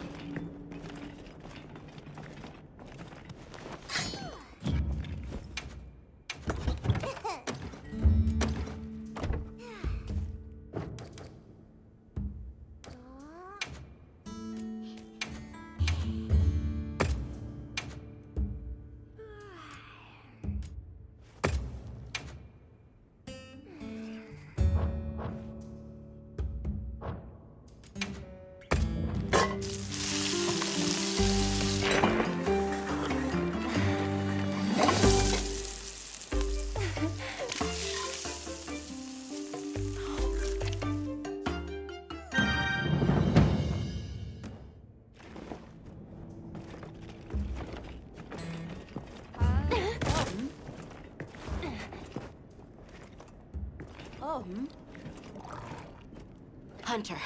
Hunter,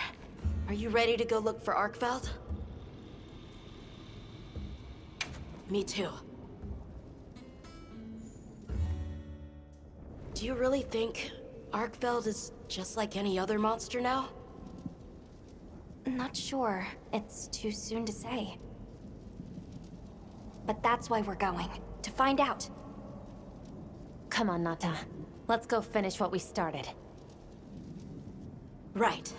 are you ready to go look for Arkveld? Me too. Do you really think Arkveld is just like any other monster now? Not sure. It's too soon to say. But that's why we're going. To find out. Come on, Nata. Let's go finish what we started. Right.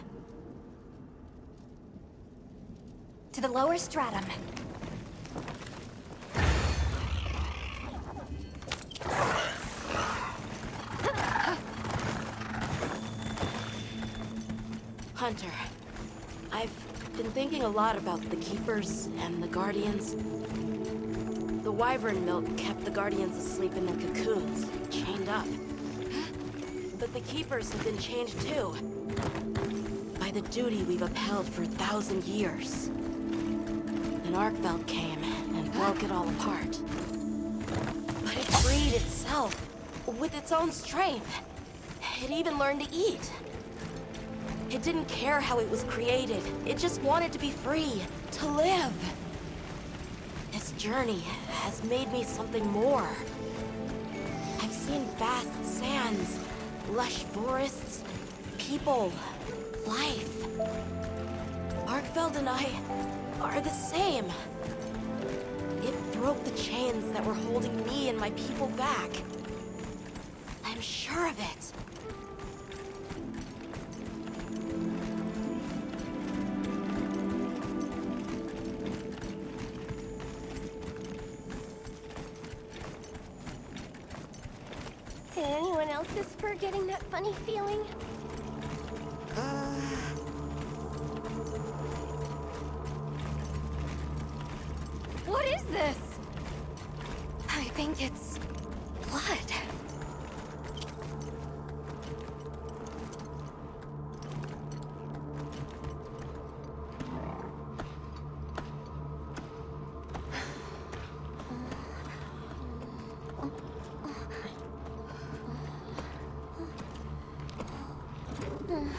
To the lower stratum. Hunter, I've been thinking a lot about the Keepers and the Guardians. The wyvern milk kept the Guardians asleep in their cocoons, chained up. But the Keepers have been changed too. By the duty we've upheld for 1,000 years. Then Arkveld came and broke it all apart. But it freed itself, with its own strength. It even learned to eat. It didn't care how it was created. It just wanted to be free, to live. This journey has made me something more. I've seen vast sands, Lush forests, people, life. Arkfeld and I are the same. It broke the chains that were holding me and my people back. I'm sure of it. Anyone else's fur getting that funny feeling? What is this? I think it's blood.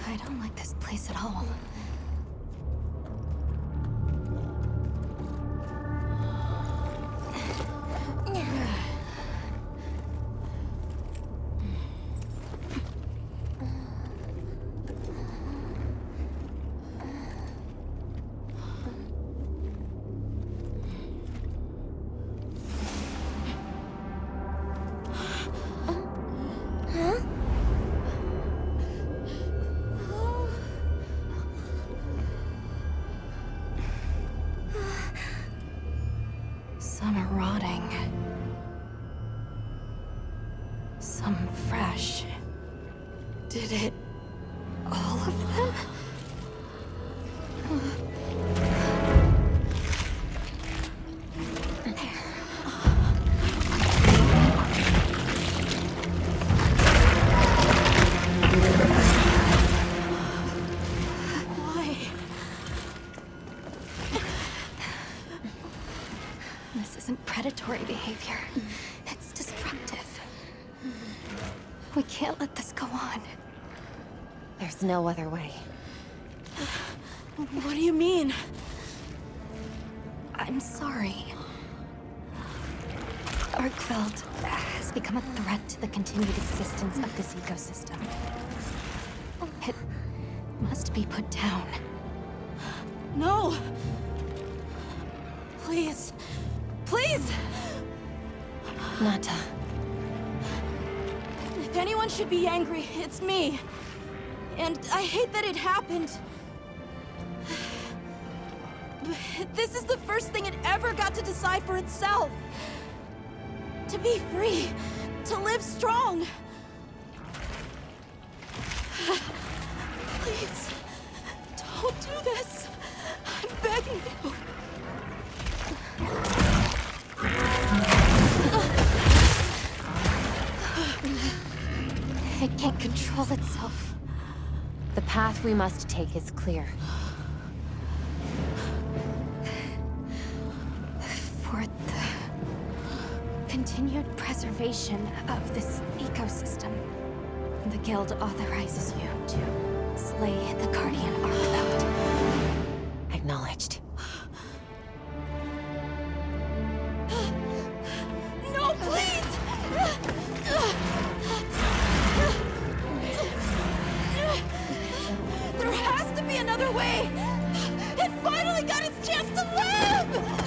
I don't like this place at all. Some are rotting. Some fresh. Did it... all of them? This isn't predatory behavior. It's destructive. We can't let this go on. There's no other way. What do you mean? I'm sorry. Arkfeld has become a threat to the continued existence of this ecosystem. It must be put down. No! Please. Please! Nata. If anyone should be angry, it's me. And I hate that it happened. This is the first thing it ever got to decide for itself. To be free. To live strong. Please. Don't do this. I'm begging you. It can't control itself. The path we must take is clear. For the continued preservation of this ecosystem, the Guild authorizes you to slay the Guardian Arkfeld. Acknowledged. No, please! There has to be another way! It finally got its chance to live!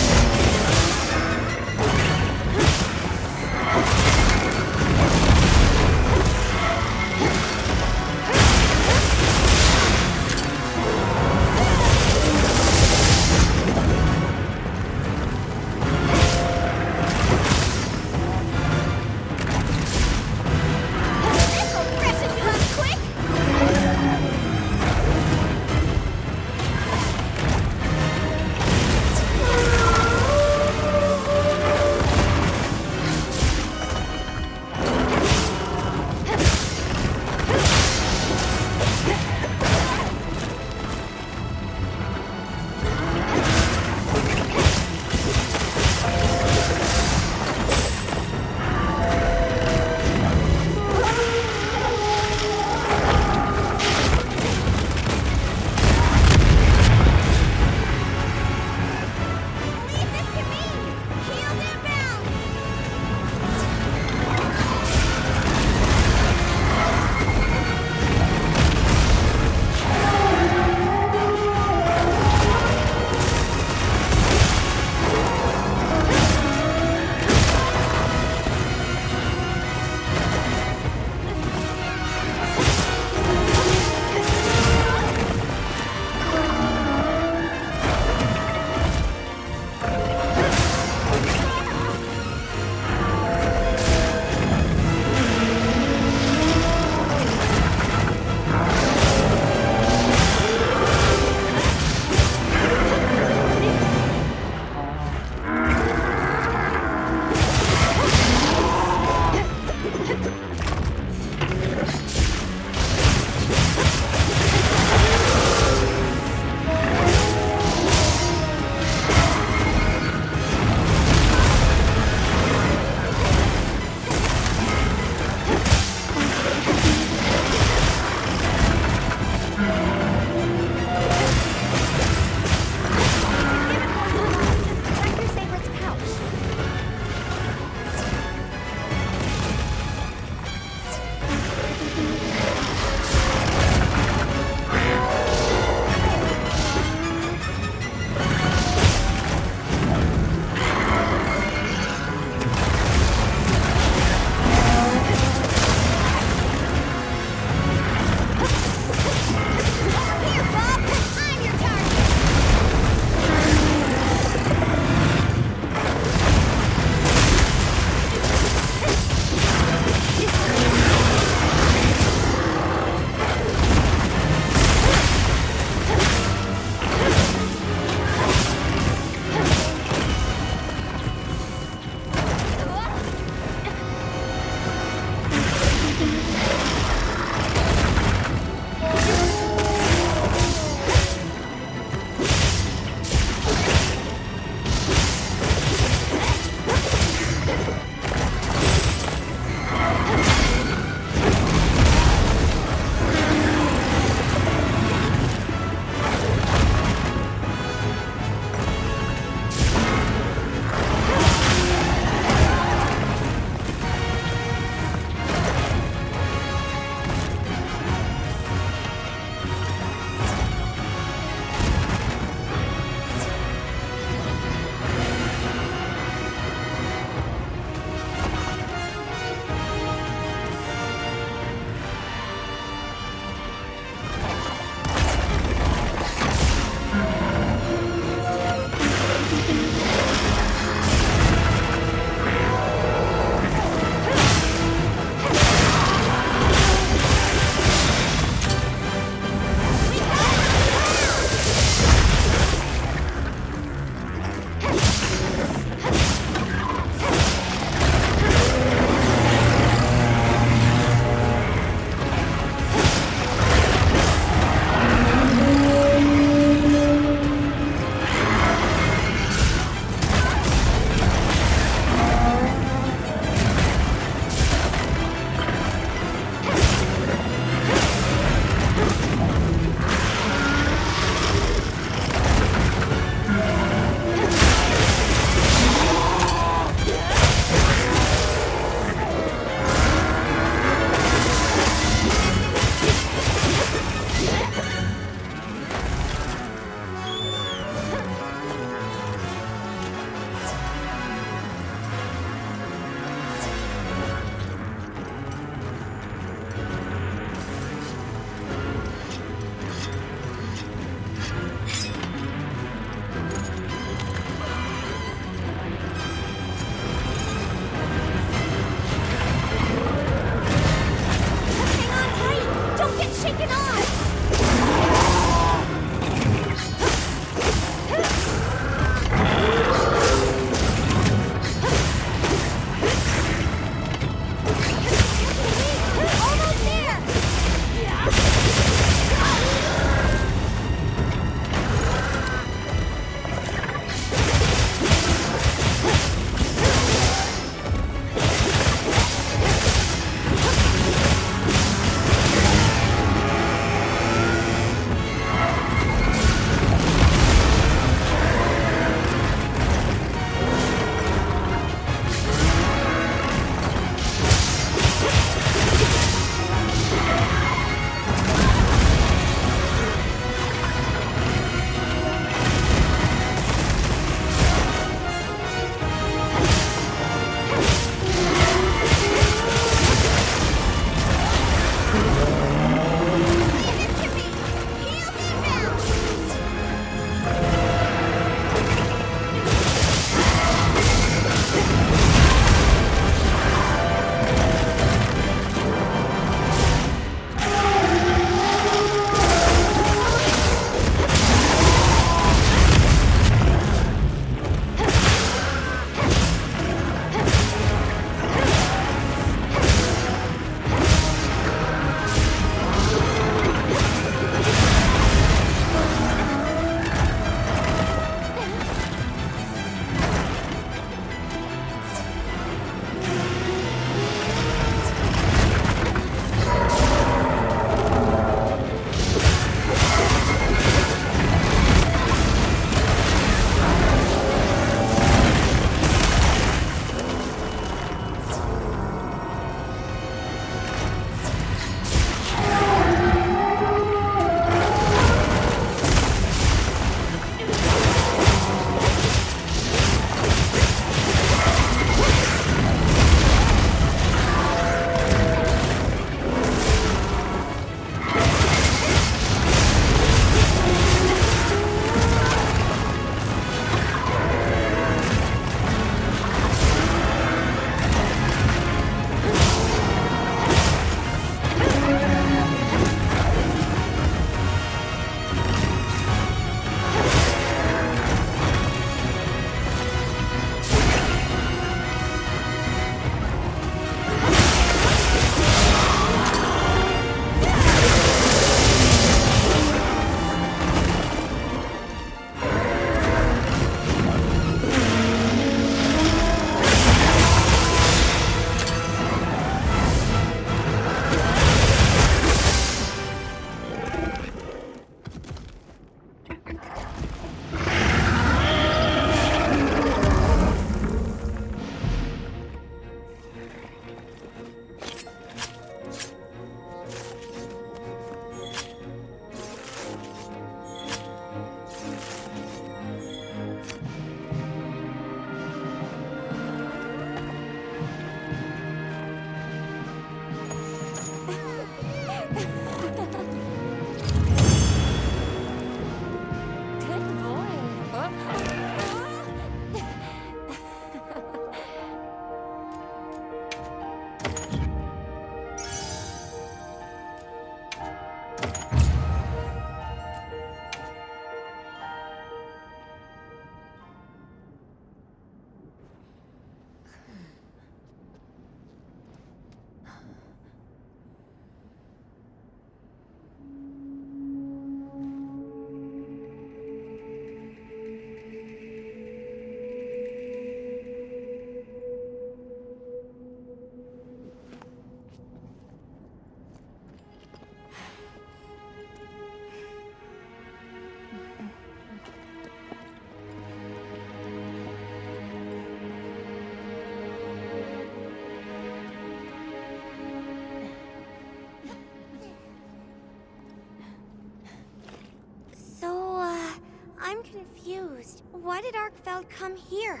confused. Why did Arkfeld come here?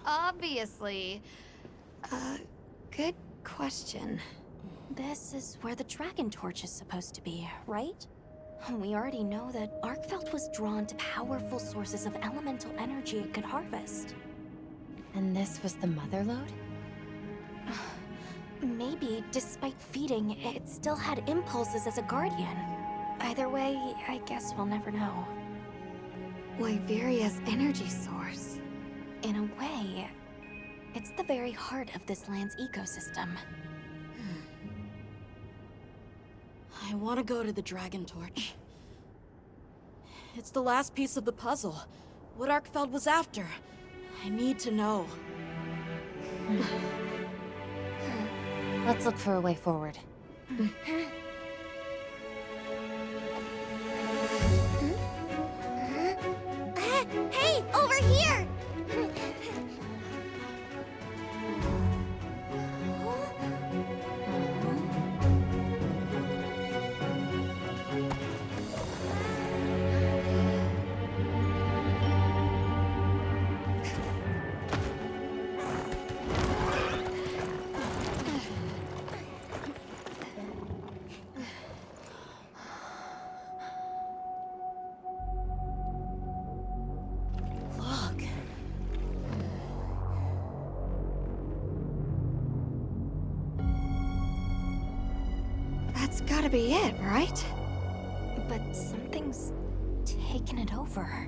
Obviously. Good question. This is where the Dragon Torch is supposed to be, right? We already know that Arkfeld was drawn to powerful sources of elemental energy it could harvest. And this was the mother lode? Maybe, despite feeding, it still had impulses as a guardian. Either way, I guess we'll never know. Wyveria's energy source. In a way, it's the very heart of this land's ecosystem. I want to go to the Dragon Torch. It's the last piece of the puzzle. What Arkfeld was after. I need to know. Let's look for a way forward. Hey, over here! That's gotta be it, right? But something's taken it over.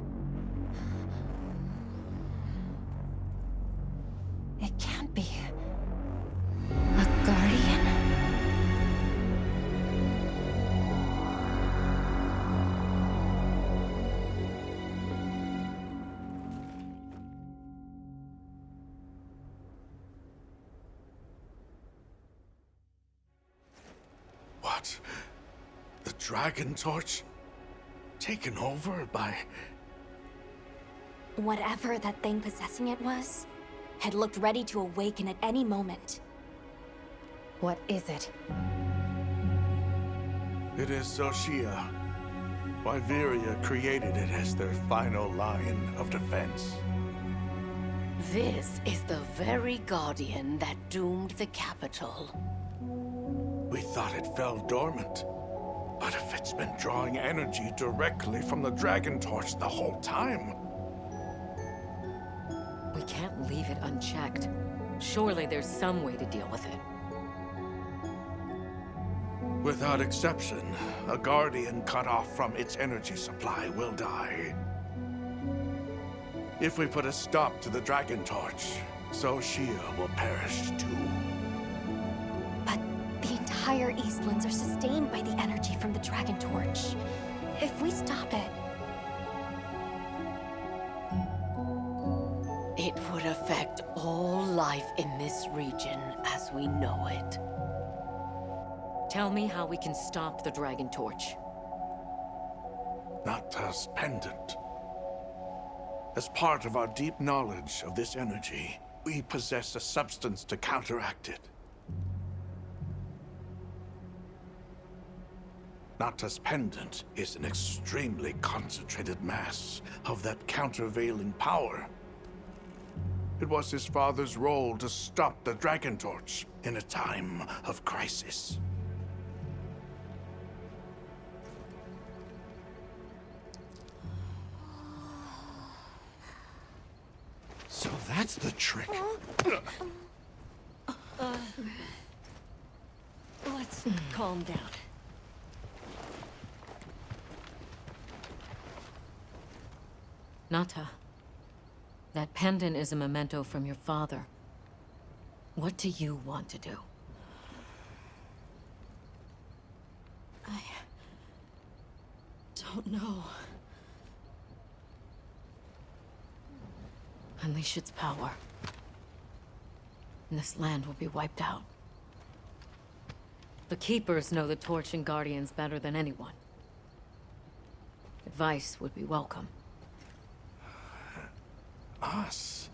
It can't be. A guardian? What? The Dragon Torch? Taken over by... Whatever that thing possessing it was, had looked ready to awaken at any moment. What is it? It is Soshia. Wyveria created it as their final line of defense. This is the very guardian that doomed the capital. We thought it fell dormant. But if it's been drawing energy directly from the Dragon Torch the whole time... We can't leave it unchecked. Surely there's some way to deal with it. Without exception, a Guardian cut off from its energy supply will die. If we put a stop to the Dragon Torch, Soshia will perish too. The entire Eastlands are sustained by the energy from the Dragon Torch. If we stop it... It would affect all life in this region as we know it. Tell me how we can stop the Dragon Torch. Nata's pendant. As part of our deep knowledge of this energy, we possess a substance to counteract it. Nata's pendant is an extremely concentrated mass of that countervailing power. It was his father's role to stop the Dragon Torch in a time of crisis. So that's the trick. Let's calm down. Nata, that pendant is a memento from your father. What do you want to do? I don't know. Unleash its power, and this land will be wiped out. The Keepers know the Torch and Guardians better than anyone. Advice would be welcome. Us?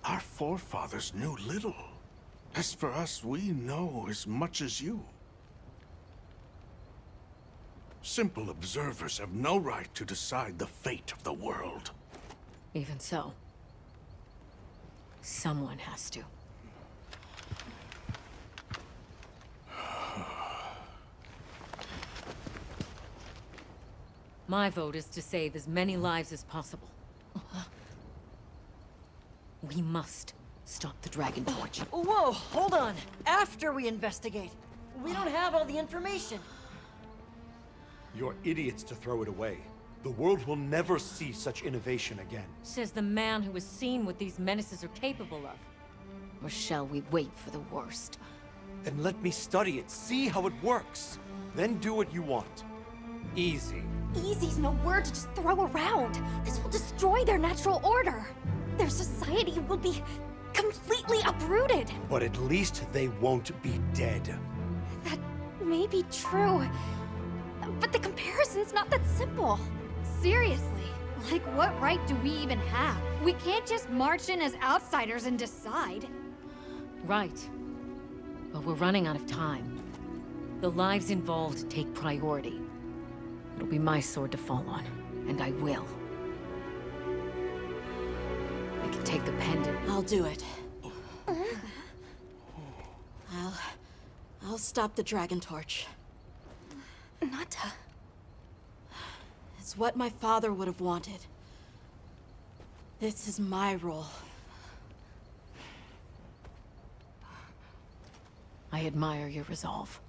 Our forefathers knew little. As for us, we know as much as you. Simple observers have no right to decide the fate of the world. Even so, someone has to. My vote is to save as many lives as possible. We must stop the Dragon Torch. Whoa, hold on. After we investigate. We don't have all the information. You're idiots to throw it away. The world will never see such innovation again. Says the man who has seen what these menaces are capable of. Or shall we wait for the worst? Then let me study it, see how it works. Then do what you want. Easy. Easy's no word to just throw around. This will destroy their natural order. Their society will be completely uprooted. But at least they won't be dead. That may be true, but the comparison's not that simple. Seriously, like what right do we even have? We can't just march in as outsiders and decide. Right. But we're running out of time. The lives involved take priority. It'll be my sword to fall on, and I will. I can take the pendant. I'll do it. I'll stop the Dragon Torch. Nata. It's what my father would have wanted. This is my role. I admire your resolve.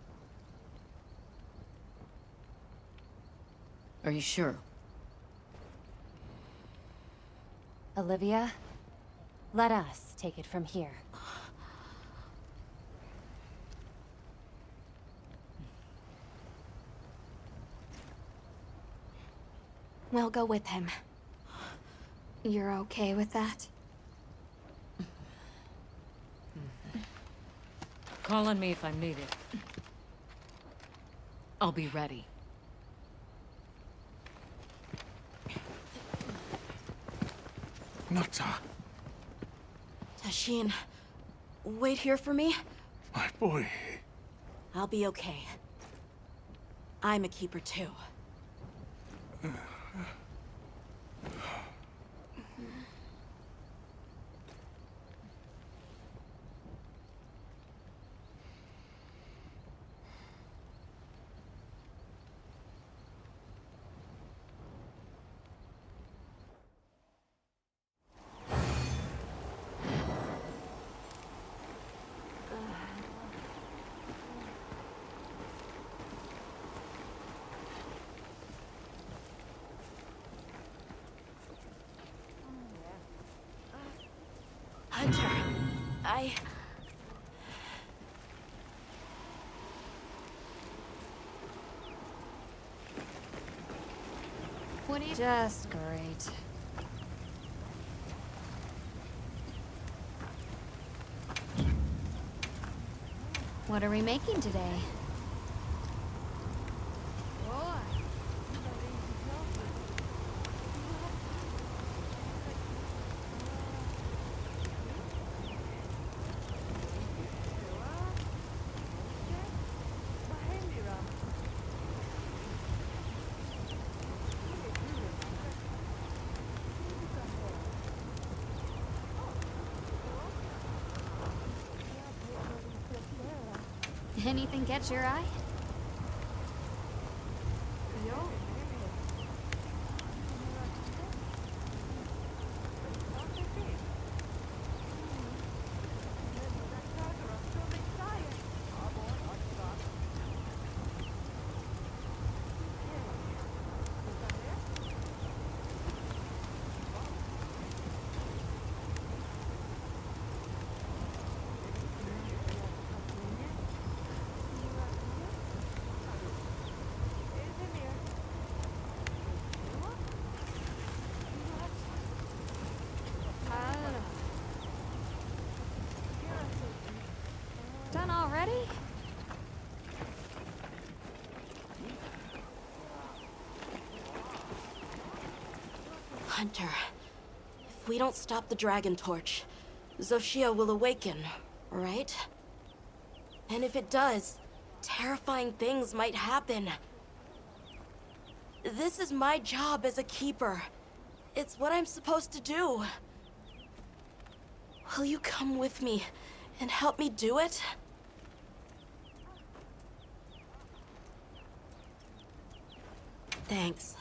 Are you sure? Olivia, let us take it from here. We'll go with him. You're okay with that? Call on me if I'm needed. I'll be ready. Nata. Tashin, wait here for me. My boy. I'll be okay. I'm a keeper too. Hunter, What do you... Just great. What are we making today? Anything catch your eye? Done already? Hunter, if we don't stop the Dragon Torch, Xochitl will awaken, right? And if it does, terrifying things might happen. This is my job as a keeper. It's what I'm supposed to do. Will you come with me and help me do it? Thanks.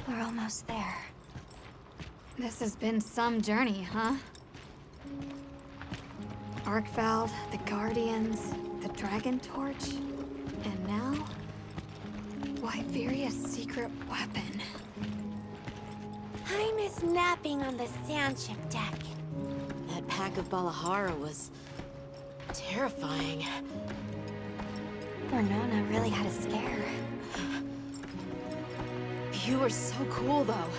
We're almost there. This has been some journey, huh? Arkveld, the Guardians, the Dragon Torch, and now... Wyveria's secret weapon. I miss napping on the sandship deck. That pack of Balahara was... terrifying. Renona really had a scare. You were so cool, though.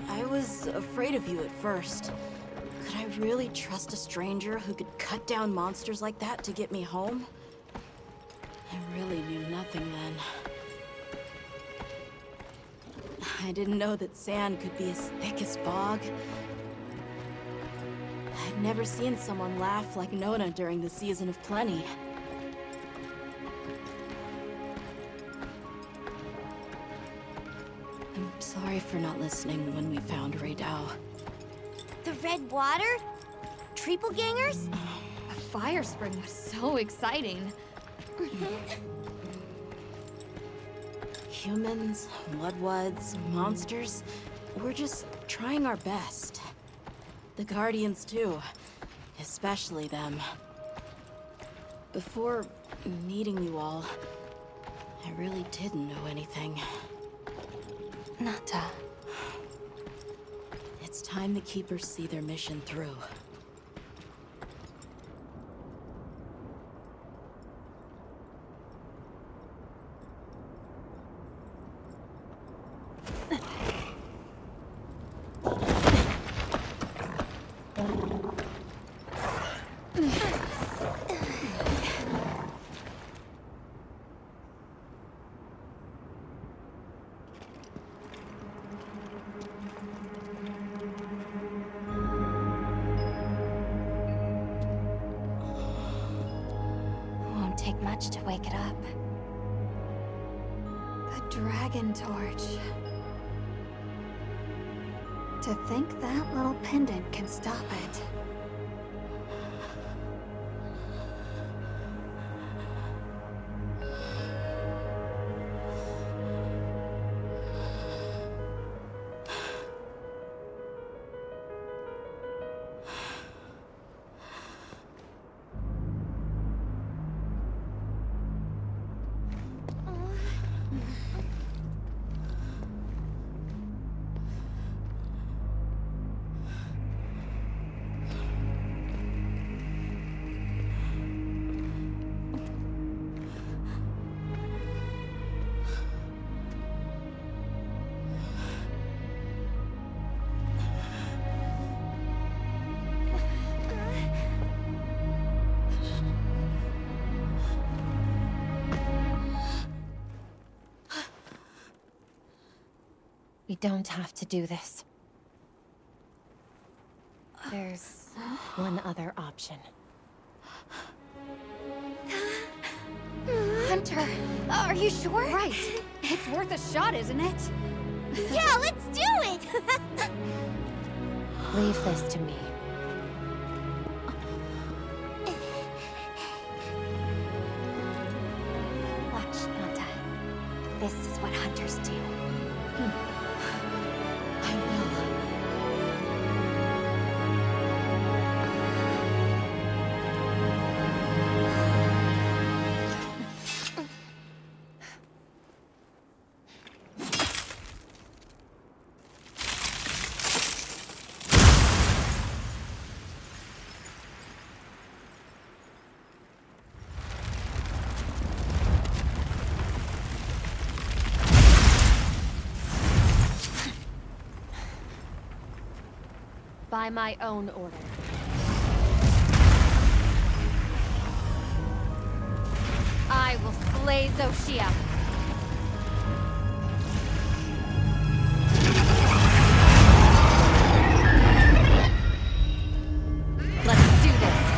I was afraid of you at first. Could I really trust a stranger who could cut down monsters like that to get me home? I really knew nothing then. I didn't know that sand could be as thick as fog. I'd never seen someone laugh like Nona during the Season of Plenty. I'm sorry for not listening when we found Raydao. The red water? Triple gangers? The fire spring was so exciting. Humans, Mudwoods, monsters, we're just trying our best. The Guardians too, especially them. Before meeting you all, I really didn't know anything. Nata. It's time the Keepers see their mission through. Take much to wake it up. The Dragon Torch. To think that little pendant can stop it. We don't have to do this. There's one other option. Hunter, are you sure? Right. It's worth a shot, isn't it? Yeah, let's do it! Leave this to me. Watch, Nata. This is what hunters do. I will. By my own order. Sophia. Let's do this.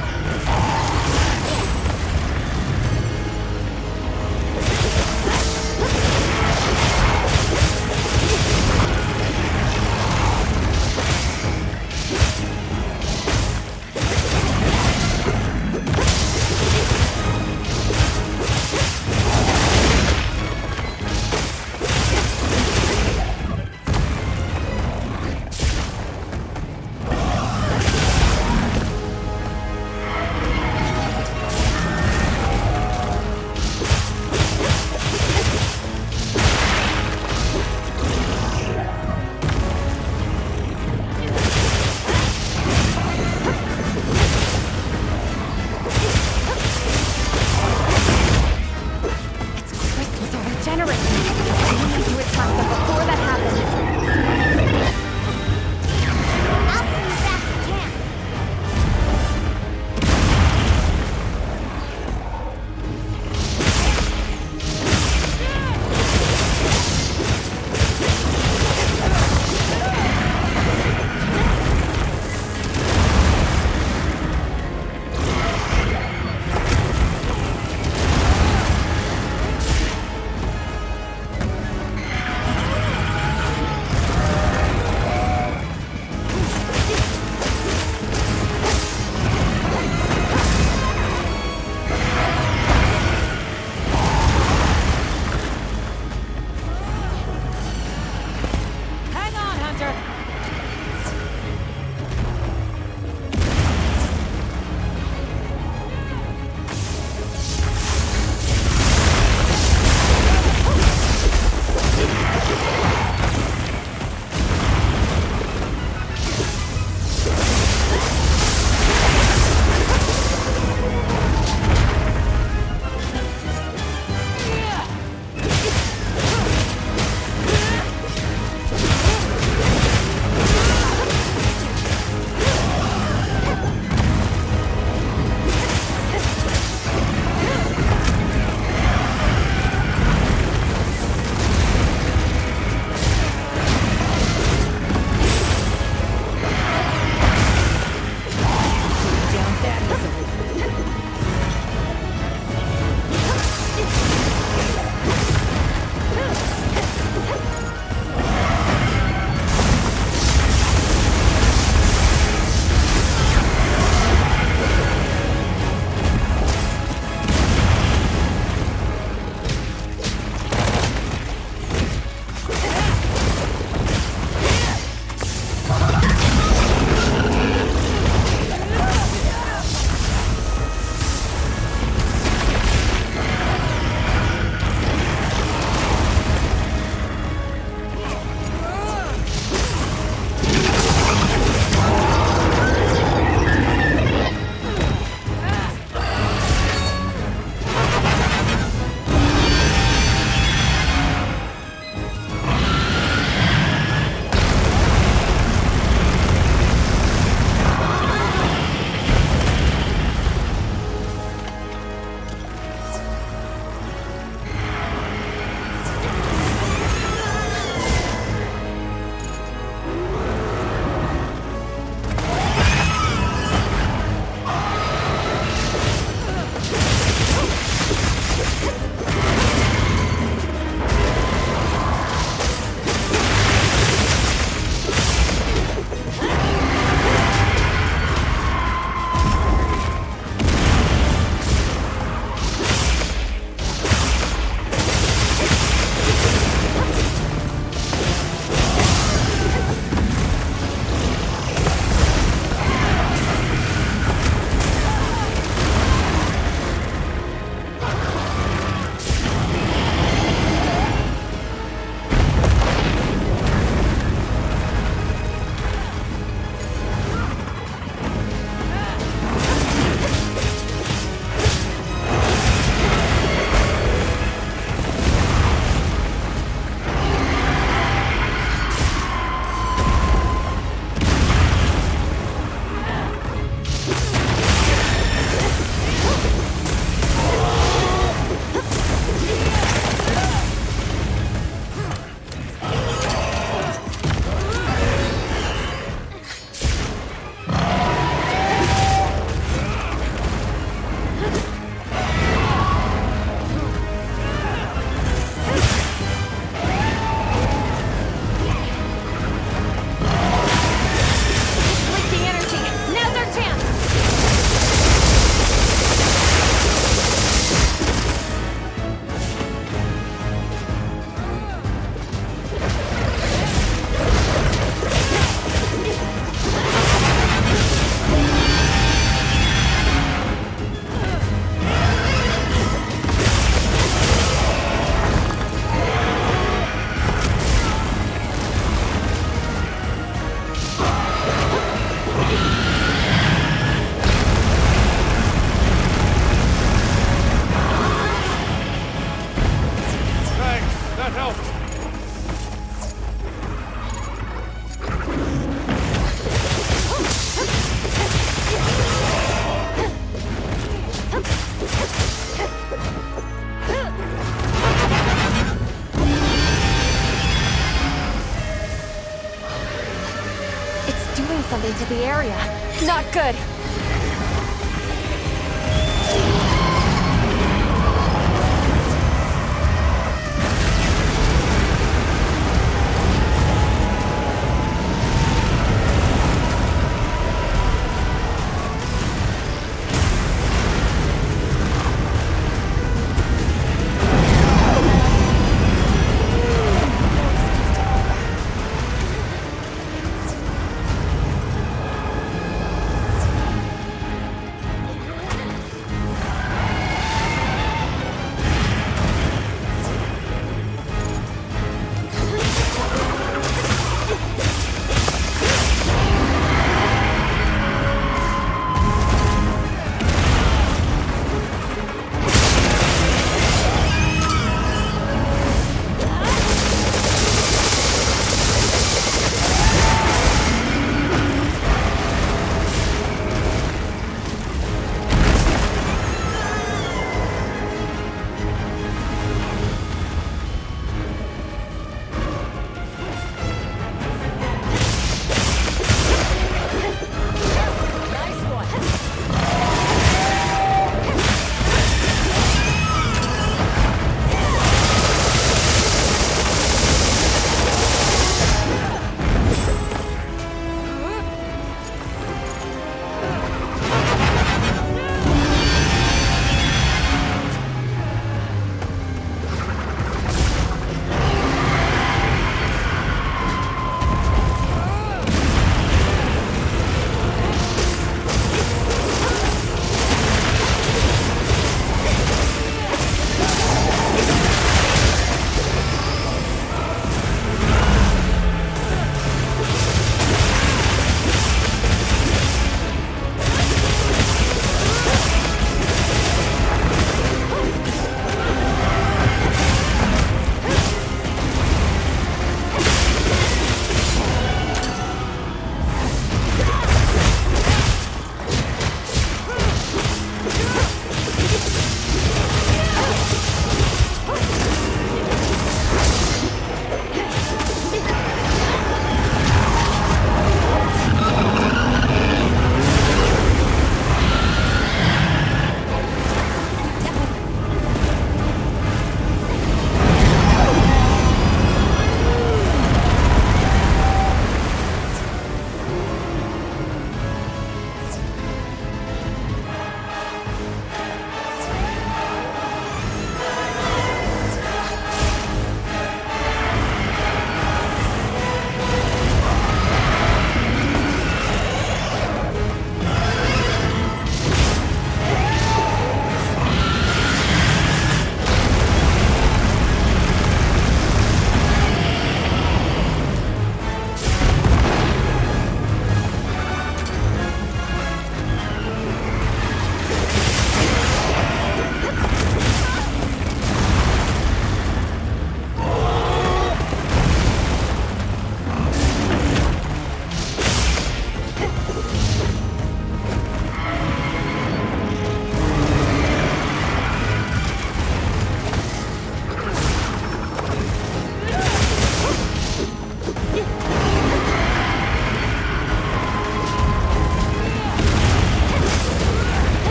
the area. Not good.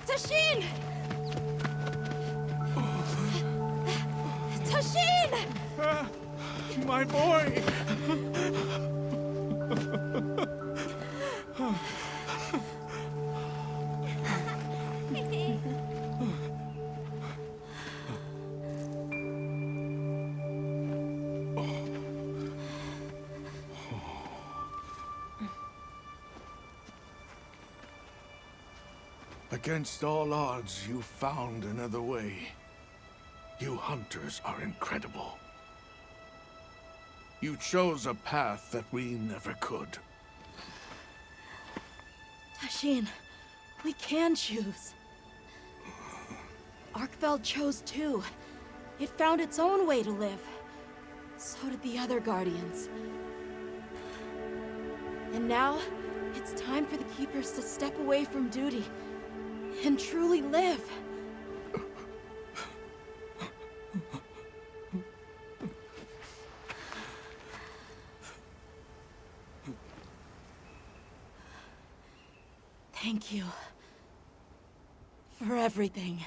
Tashin! Tashin! My boy! Against all odds, you found another way. You hunters are incredible. You chose a path that we never could. Tashin, we can choose. Arkfeld chose too. It found its own way to live. So did the other Guardians. And now, it's time for the Keepers to step away from duty and truly live. Thank you for everything.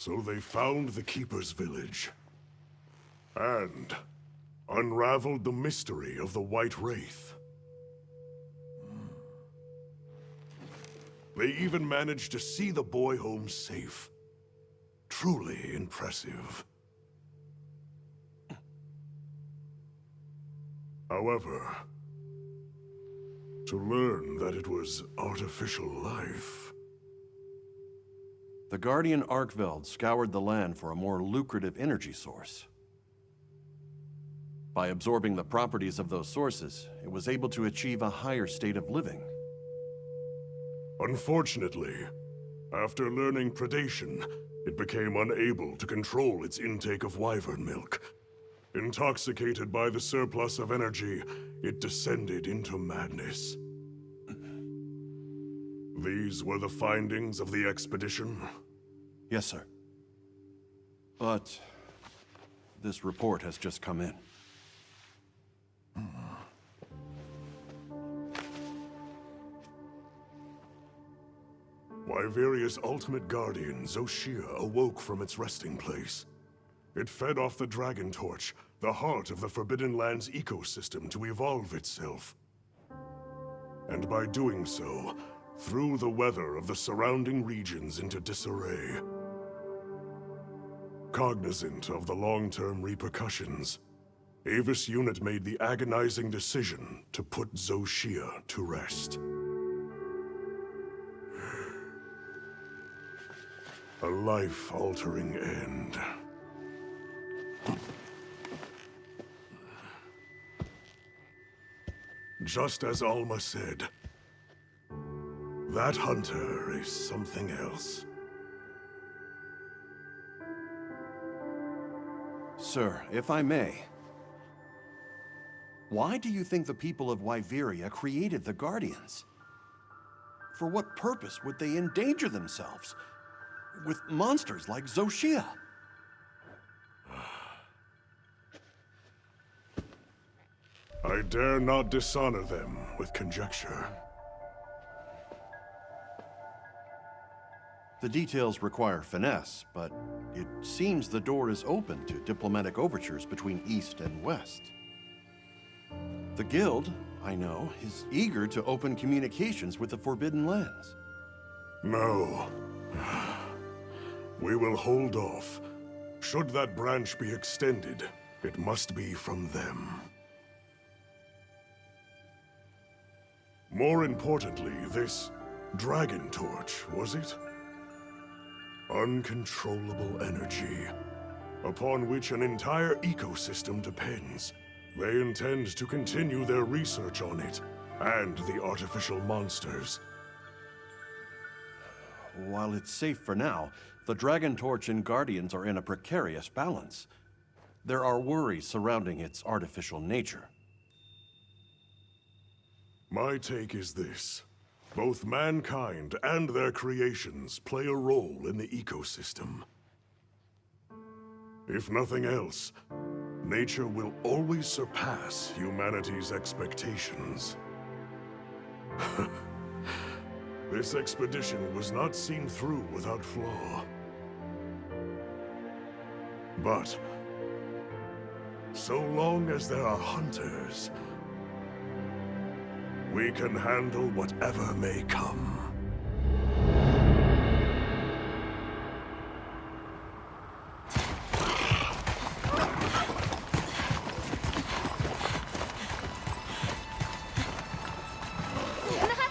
So they found the Keeper's village. And unraveled the mystery of the White Wraith. They even managed to see the boy home safe. Truly impressive. However, to learn that it was artificial life... The Guardian Arkveld scoured the land for a more lucrative energy source. By absorbing the properties of those sources, it was able to achieve a higher state of living. Unfortunately, after learning predation, it became unable to control its intake of wyvern milk. Intoxicated by the surplus of energy, it descended into madness. These were the findings of the expedition? Yes, sir. But this report has just come in. Wyveria's ultimate guardian, Zoshia, awoke from its resting place. It fed off the Dragon Torch, the heart of the Forbidden Lands ecosystem, to evolve itself. And by doing so, threw the weather of the surrounding regions into disarray. Cognizant of the long-term repercussions, Avis Unit made the agonizing decision to put Zoshia to rest. A life-altering end. Just as Alma said, that hunter is something else. Sir, if I may, why do you think the people of Wyveria created the Guardians? For what purpose would they endanger themselves with monsters like Zoshia? I dare not dishonor them with conjecture. The details require finesse, but it seems the door is open to diplomatic overtures between East and West. The Guild, I know, is eager to open communications with the Forbidden Lands. No. We will hold off. Should that branch be extended, it must be from them. More importantly, this Dragon Torch, was it? Uncontrollable energy, upon which an entire ecosystem depends. They intend to continue their research on it, and the artificial monsters. While it's safe for now, the Dragon Torch and Guardians are in a precarious balance. There are worries surrounding its artificial nature. My take is this. Both mankind and their creations play a role in the ecosystem. If nothing else, nature will always surpass humanity's expectations. This expedition was not seen through without flaw. But so long as there are hunters, we can handle whatever may come.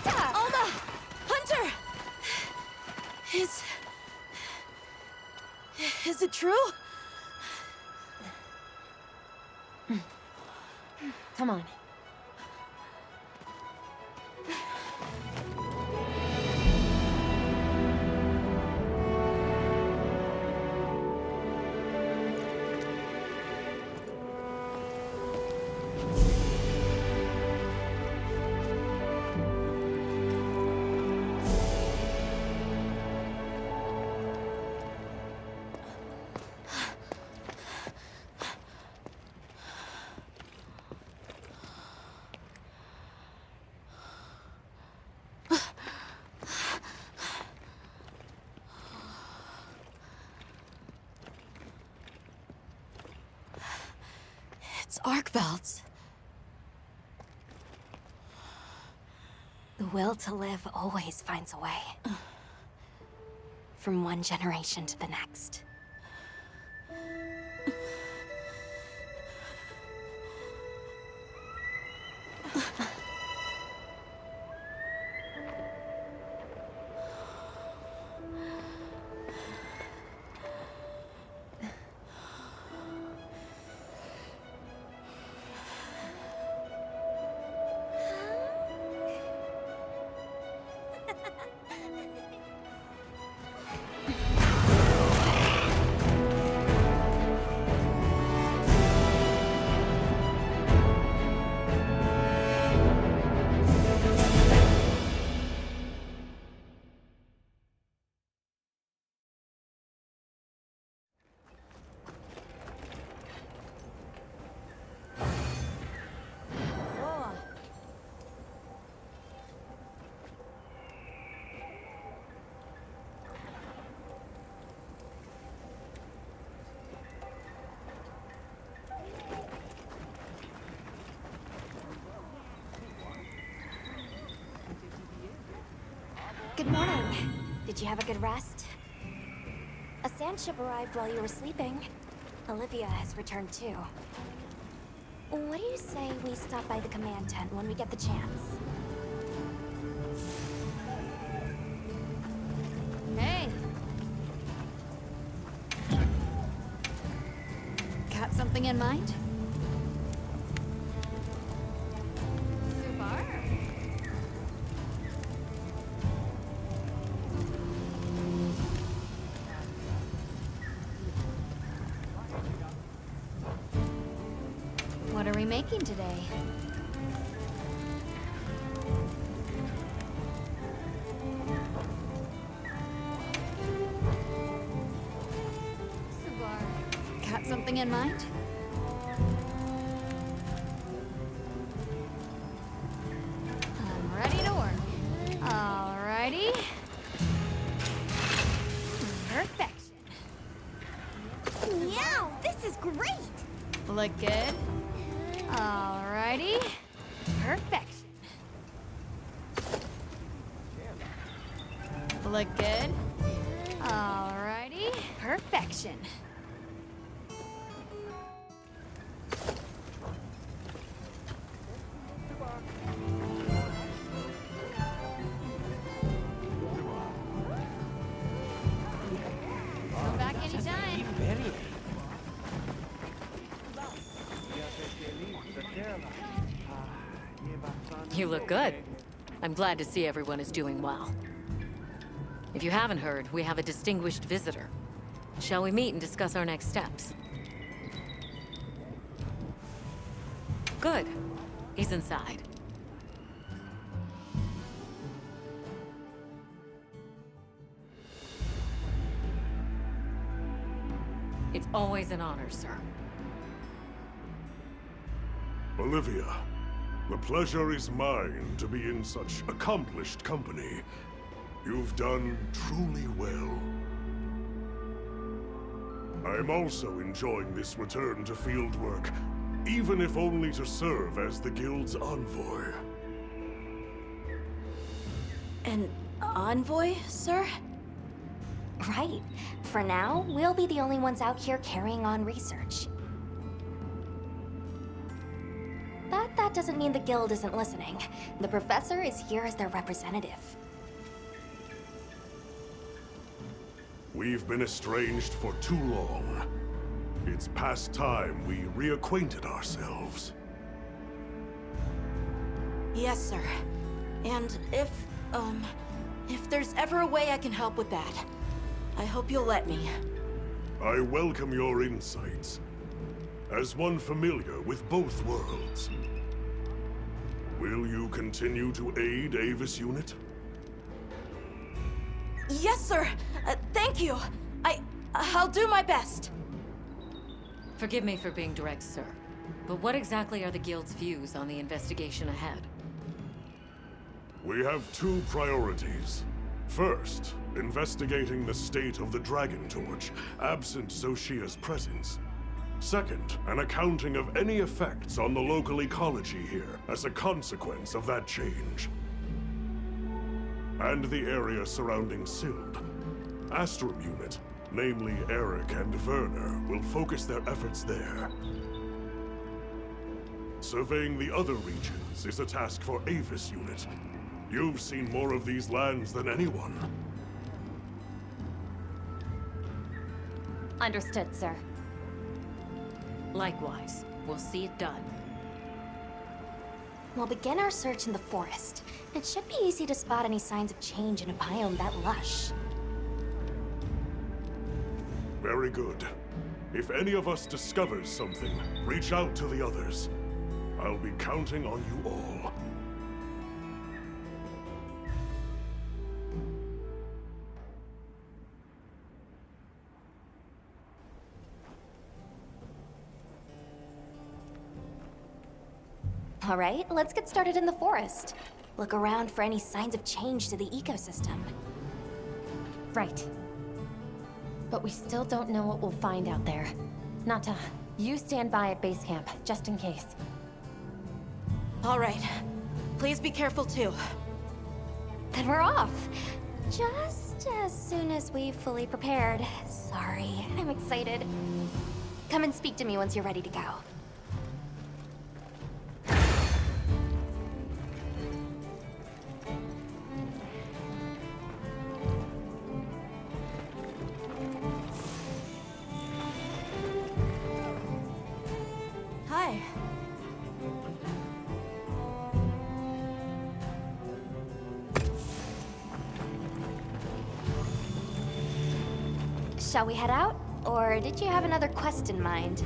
Alma! Hunter! Is it true? Come on. It's Arcvelds. The will to live always finds a way. From one generation to the next. Good morning. Did you have a good rest? A sand ship arrived while you were sleeping. Olivia has returned too. What do you say we stop by the command tent when we get the chance? Hey! Got something in mind? What are we making today? Got something in mind? I'm ready to work. Alrighty. Perfection. Meow, this is great! Look good? Alrighty. Perfection. Look good? Alrighty. Perfection. Come back anytime. You look good. I'm glad to see everyone is doing well. If you haven't heard, we have a distinguished visitor. Shall we meet and discuss our next steps? Good. He's inside. It's always an honor, sir. Olivia, the pleasure is mine to be in such accomplished company. You've done truly well. I'm also enjoying this return to field work, even if only to serve as the Guild's envoy. An envoy, sir? Right. For now, we'll be the only ones out here carrying on research. But that doesn't mean the Guild isn't listening. The Professor is here as their representative. We've been estranged for too long. It's past time we reacquainted ourselves. Yes, sir. And if there's ever a way I can help with that, I hope you'll let me. I welcome your insights. As one familiar with both worlds, will you continue to aid Avis Unit? Yes, sir. Thank you. I'll do my best. Forgive me for being direct, sir. But what exactly are the Guild's views on the investigation ahead? We have two priorities. First, investigating the state of the Dragon Torch, absent Zoshia's presence. Second, an accounting of any effects on the local ecology here as a consequence of that change. And the area surrounding Sild. Astrum Unit, namely Eric and Werner, will focus their efforts there. Surveying the other regions is a task for Avis Unit. You've seen more of these lands than anyone. Understood, sir. Likewise. We'll see it done. We'll begin our search in the forest. It should be easy to spot any signs of change in a biome that lush. Very good. If any of us discovers something, reach out to the others. I'll be counting on you all. All right, let's get started in the forest. Look around for any signs of change to the ecosystem. Right. But we still don't know what we'll find out there. Nata, you stand by at base camp, just in case. All right. Please be careful, too. Then we're off. Just as soon as we've fully prepared. Sorry, I'm excited. Come and speak to me once you're ready to go. Hi. Shall we head out? Or did you have another quest in mind?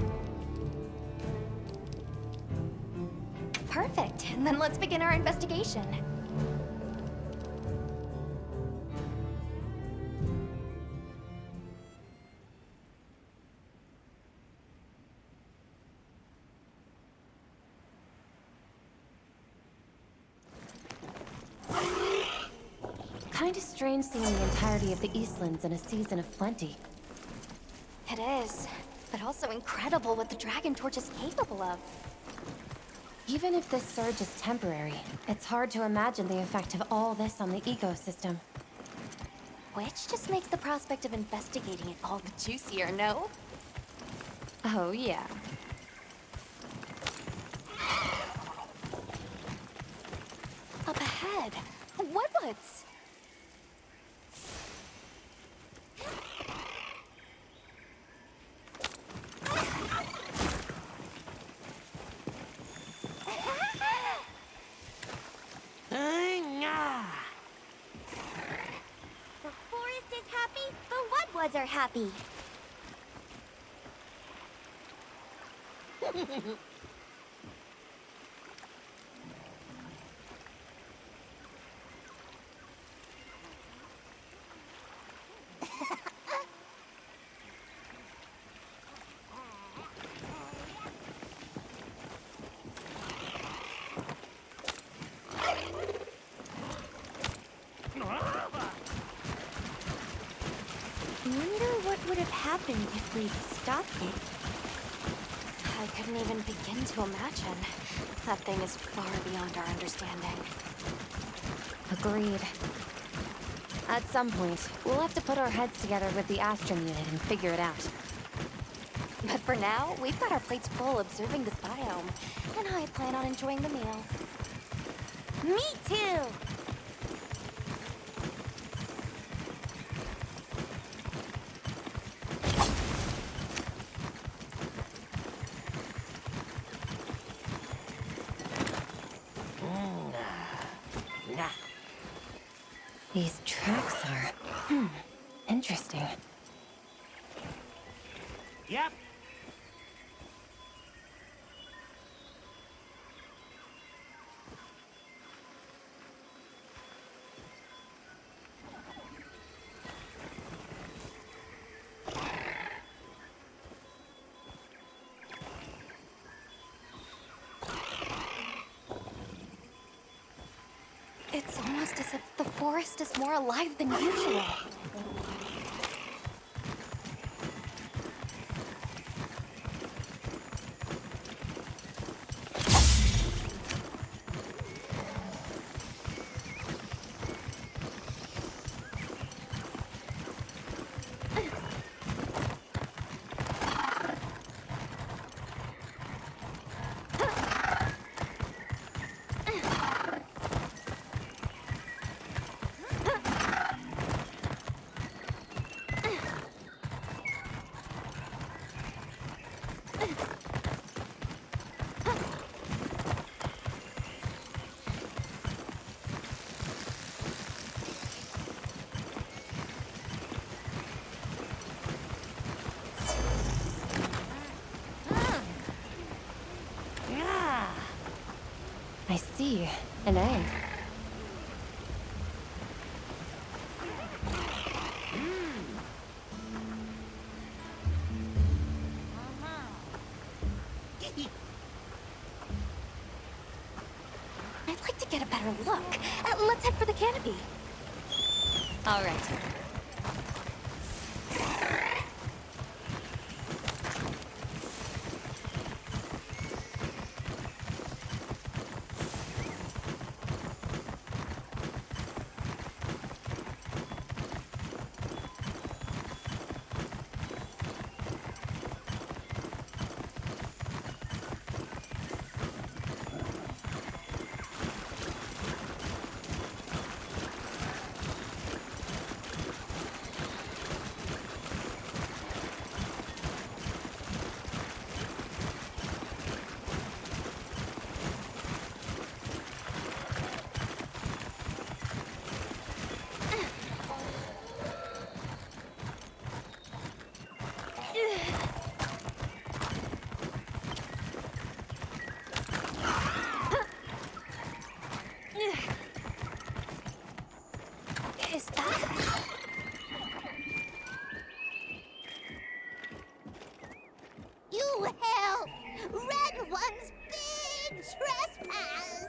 Perfect. Then let's begin our investigation. Kinda strange seeing the entirety of the Eastlands in a season of plenty. It is, but also incredible what the Dragon Torch is capable of. Even if this surge is temporary, it's hard to imagine the effect of all this on the ecosystem. Which just makes the prospect of investigating it all the juicier, no? Oh, yeah. Up ahead, Wetwoods! The forest is happy, the Wetwoods are happy. Wonder what would have happened if we'd stopped it. I couldn't even begin to imagine. That thing is far beyond our understanding. Agreed. At some point, we'll have to put our heads together with the Astrum unit and figure it out. But for now, we've got our plates full observing this biome, and I plan on enjoying the meal. Me too! These tracks are... interesting. Yep. It's almost as if the forest is more alive than usual. I see. An egg. I'd like to get a better look. Let's head for the canopy. All right. Is that? You help! Red One's big trespass!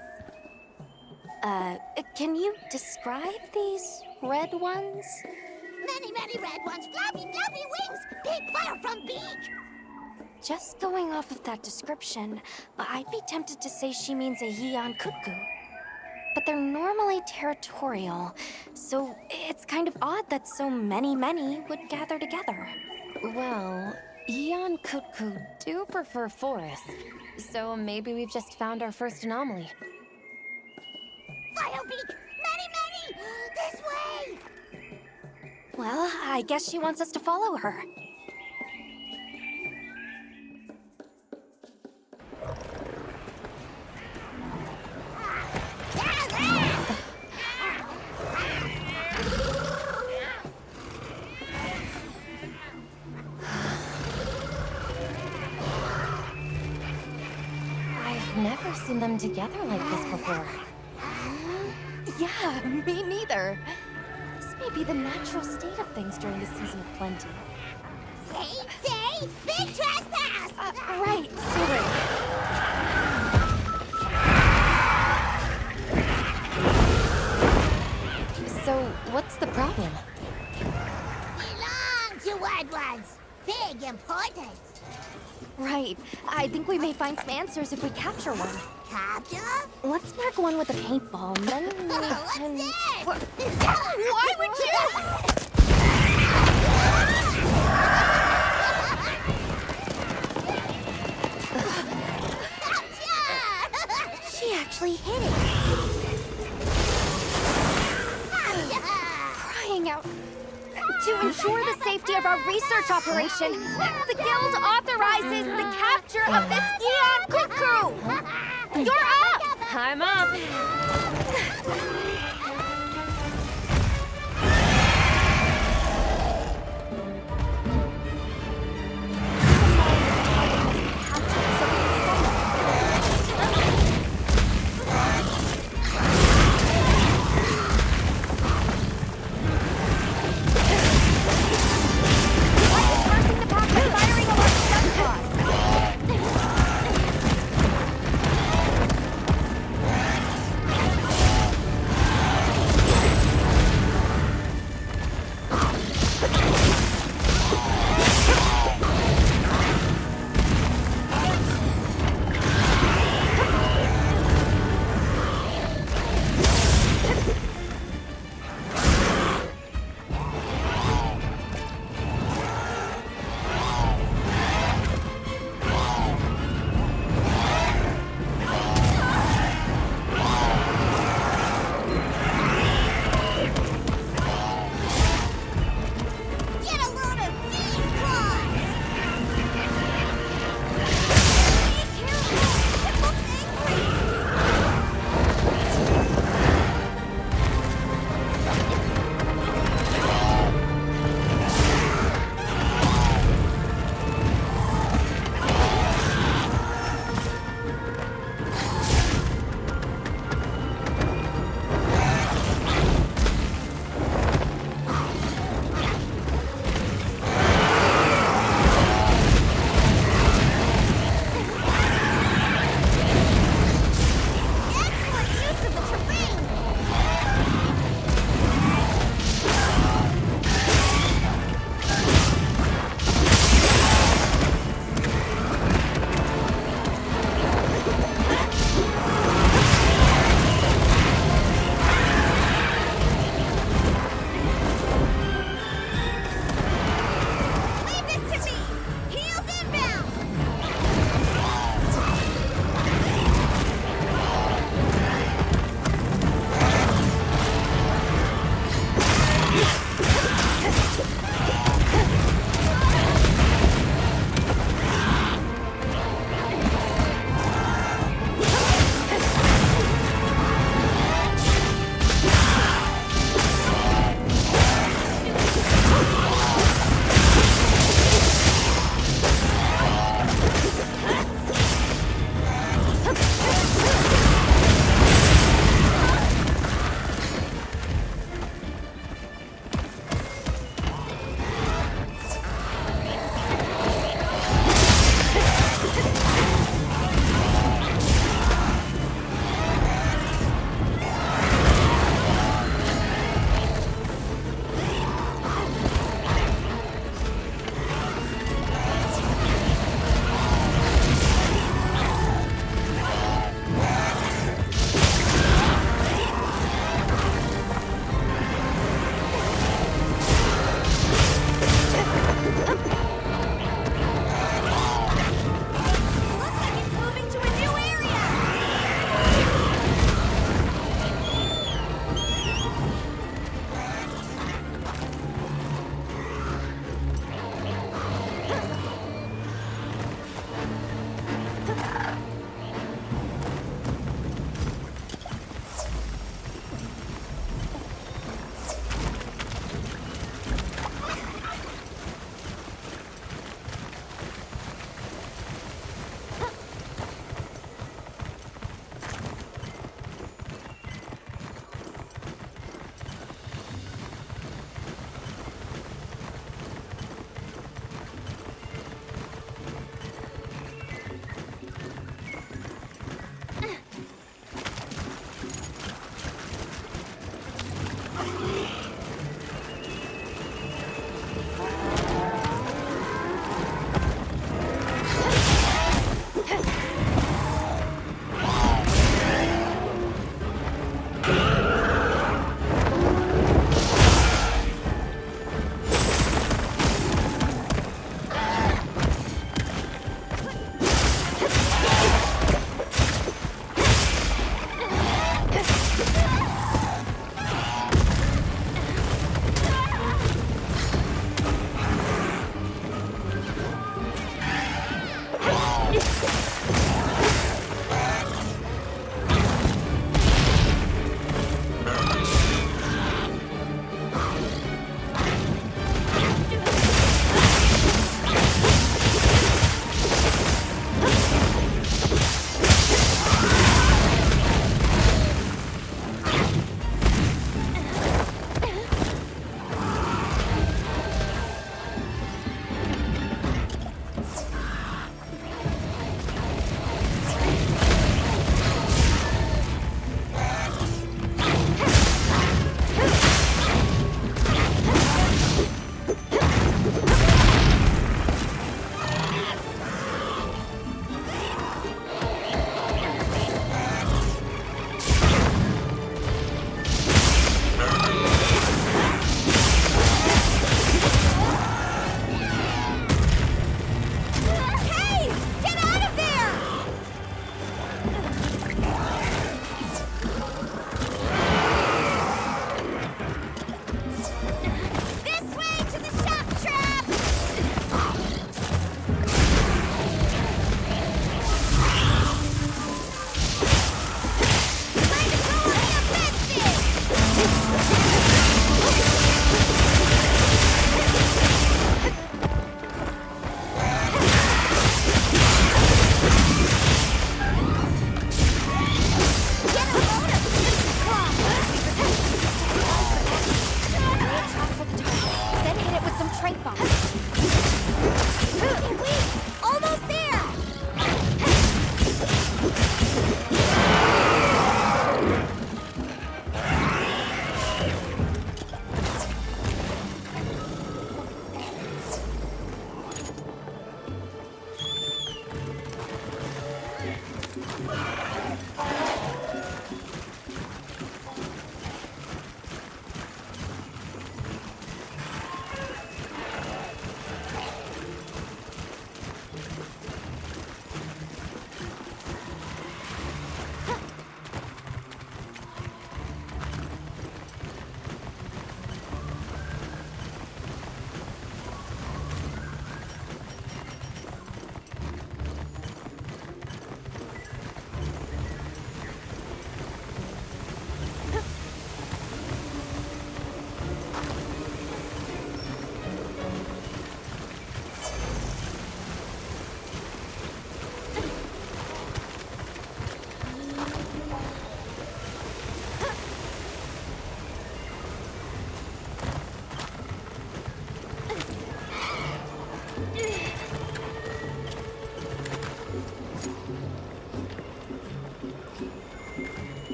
Can you describe these red ones? Many, many red ones, flappy, flappy wings! Big fire from beak! Just going off of that description, I'd be tempted to say she means a Yeon Cuckoo. But they're normally territorial, so it's kind of odd that so many would gather together. Well, Yeon Cuckoo do prefer forests, so maybe we've just found our first anomaly. Firebeak! Many! This way! Well, I guess she wants us to follow her. I've never seen them together like this before. Yeah, me neither. This may be the natural state of things during the season of plenty. Say, big trespass! Right, sorry. So, what's the problem? Belong to Red Ones! Big importance! Right. I think we may find some answers if we capture one. Capture? Let's mark one with a paintball, and then we can... What's this? Why would you? She actually hit it. Crying out. To ensure the safety of our research operation, the Guild authorizes the capture of this Yeon Cuckoo! You're up! I'm up!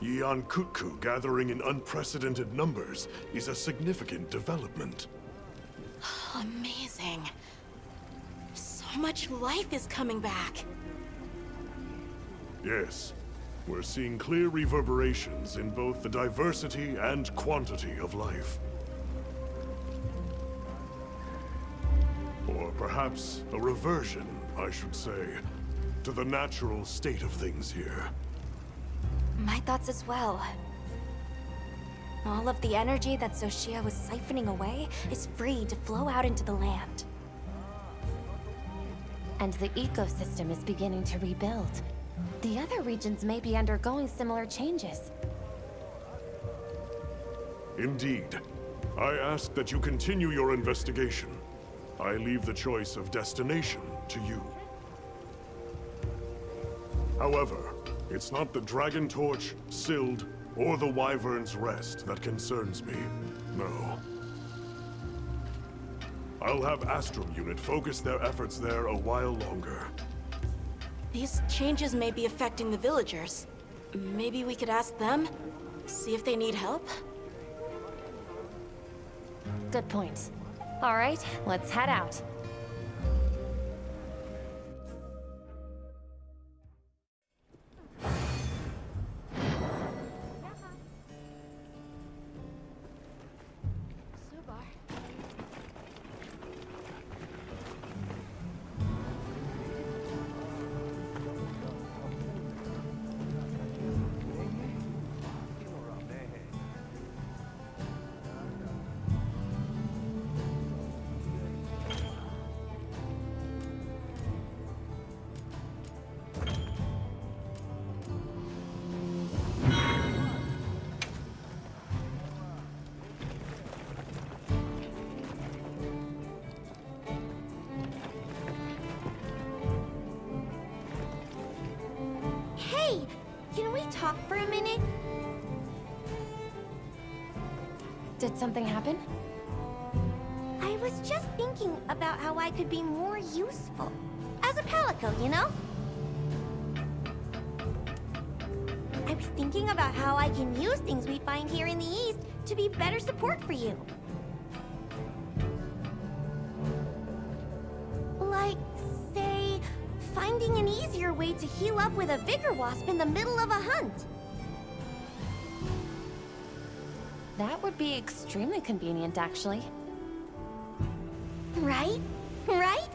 Yeon Kutku gathering in unprecedented numbers is a significant development. Amazing. So much life is coming back. Yes, we're seeing clear reverberations in both the diversity and quantity of life. Or perhaps a reversion, I should say, to the natural state of things here. My thoughts as well. All of the energy that Zoshia was siphoning away is free to flow out into the land. And the ecosystem is beginning to rebuild. The other regions may be undergoing similar changes. Indeed. I ask that you continue your investigation. I leave the choice of destination to you. However, it's not the Dragon Torch, Sild, or the Wyvern's Rest that concerns me. No. I'll have Astrum Unit focus their efforts there a while longer. These changes may be affecting the villagers. Maybe we could ask them? See if they need help? Good point. All right, let's head out. Hey! Can we talk for a minute? Did something happen? I was just thinking about how I could be more useful. As a palico, you know? I was thinking about how I can use things we find here in the East to be better support for you. Like, say, finding an easier way to heal up with a vigor wasp in the middle of a hunt. That would be extremely convenient, actually. Right? Right?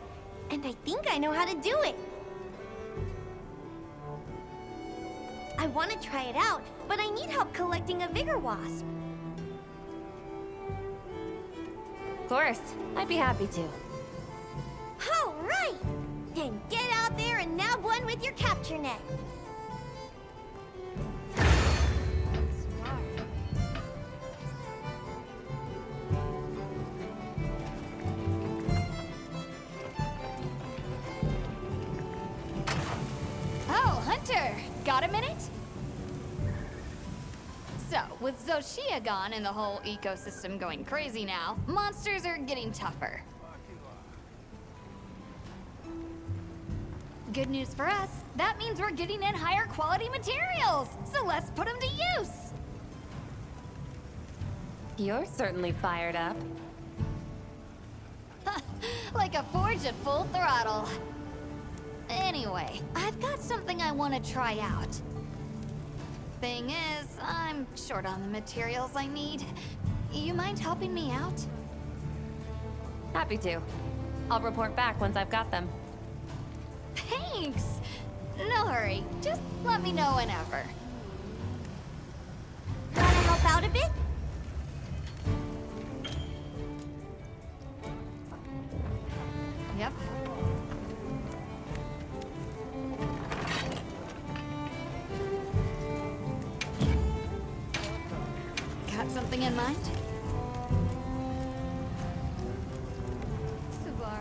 And I think I know how to do it. I want to try it out, but I need help collecting a vigor wasp. Of course, I'd be happy to. All right! Then get out there and nab one with your capture net. Oh, Hunter! Got a minute? So, with Zoshia gone and the whole ecosystem going crazy now, monsters are getting tougher. Good news for us, that means we're getting in higher quality materials, so let's put them to use! You're certainly fired up. Like a forge at full throttle. Anyway, I've got something I want to try out. Thing is, I'm short on the materials I need. You mind helping me out? Happy to. I'll report back once I've got them. Thanks! No hurry, just let me know whenever. Wanna help out a bit? Yep. Got something in mind? Subar.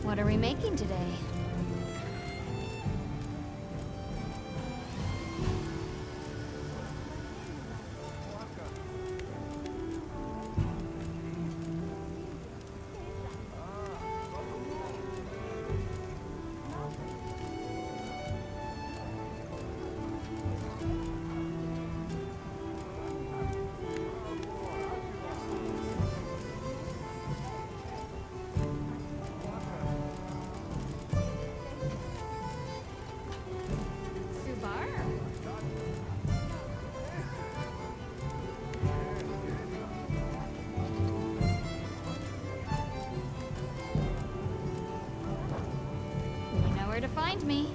What are we making today? To find me.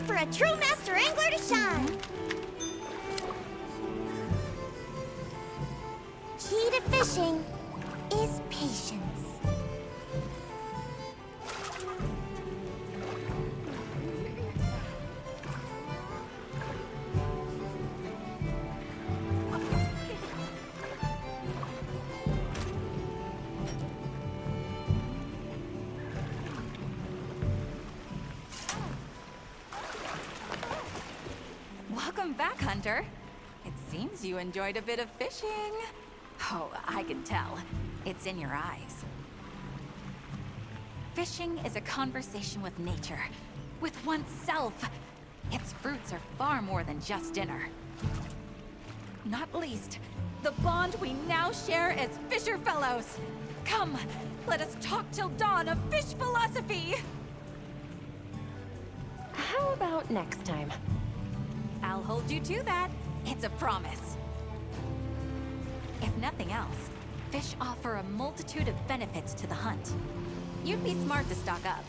For a true master angler to shine. Key to fishing is patience. Welcome back, Hunter. It seems you enjoyed a bit of fishing. Oh, I can tell. It's in your eyes. Fishing is a conversation with nature, with oneself. Its fruits are far more than just dinner. Not least, the bond we now share as Fisher Fellows. Come, let us talk till dawn of fish philosophy. How about next time? I'll hold you to that. It's a promise. If nothing else, fish offer a multitude of benefits to the hunt. You'd be smart to stock up.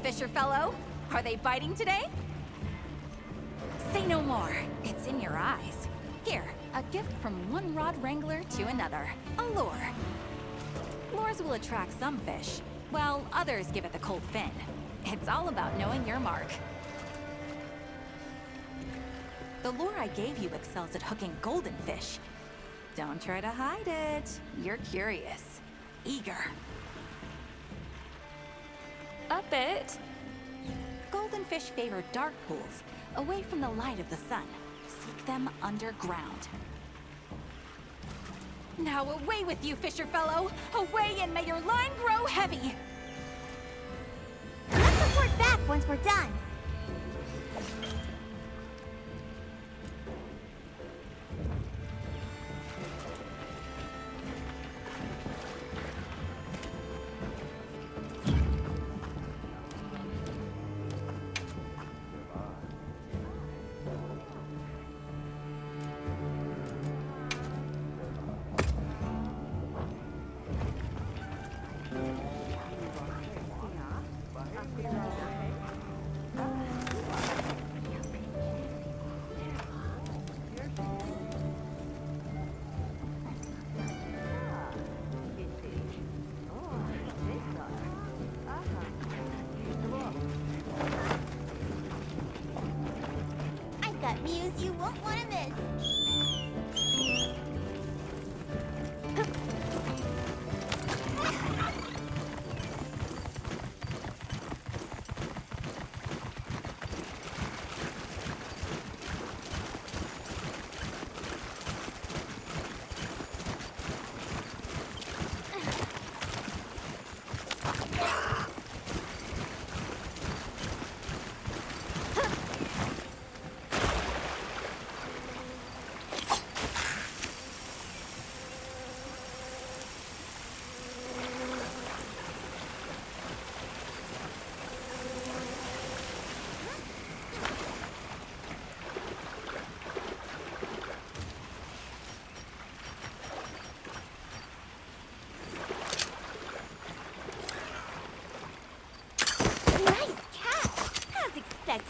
Fisher fellow. Are they biting today? Say no more. It's in your eyes. Here, a gift from one rod wrangler to another. A lure. Lures will attract some fish, while others give it the cold fin. It's all about knowing your mark. The lure I gave you excels at hooking golden fish. Don't try to hide it. You're curious. Eager. A bit. Golden fish favor dark pools, away from the light of the sun. Seek them underground. Now away with you, Fisher fellow! Away, and may your line grow heavy! Let's report back once we're done. I've got views you won't want to miss.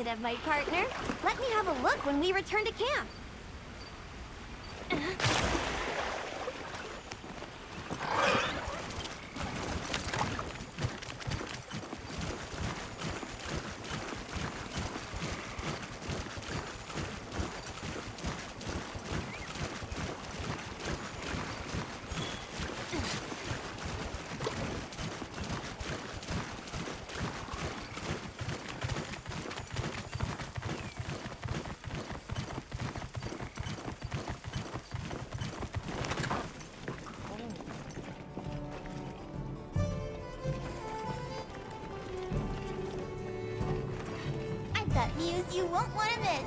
Of my partner. Let me have a look when we return to camp. Got views you won't want to miss.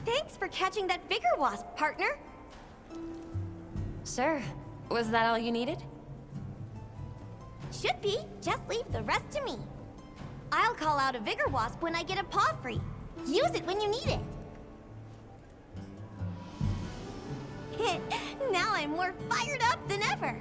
Thanks for catching that bigger wasp, partner. Sure. Was that all you needed? Should be. Just leave the rest to me. I'll call out a vigor wasp when I get a paw free. Use it when you need it. Now I'm more fired up than ever.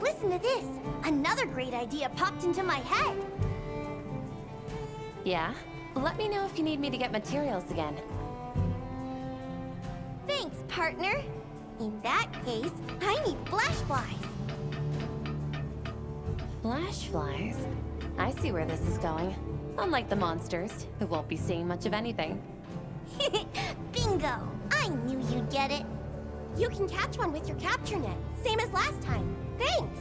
Listen to this. Another great idea popped into my head. Yeah? Let me know if you need me to get materials again. Thanks, partner. In that case, I need flash flies. Flash flies? I see where this is going. Unlike the monsters, who won't be seeing much of anything. Bingo! I knew you'd get it. You can catch one with your capture net, same as last time. Thanks!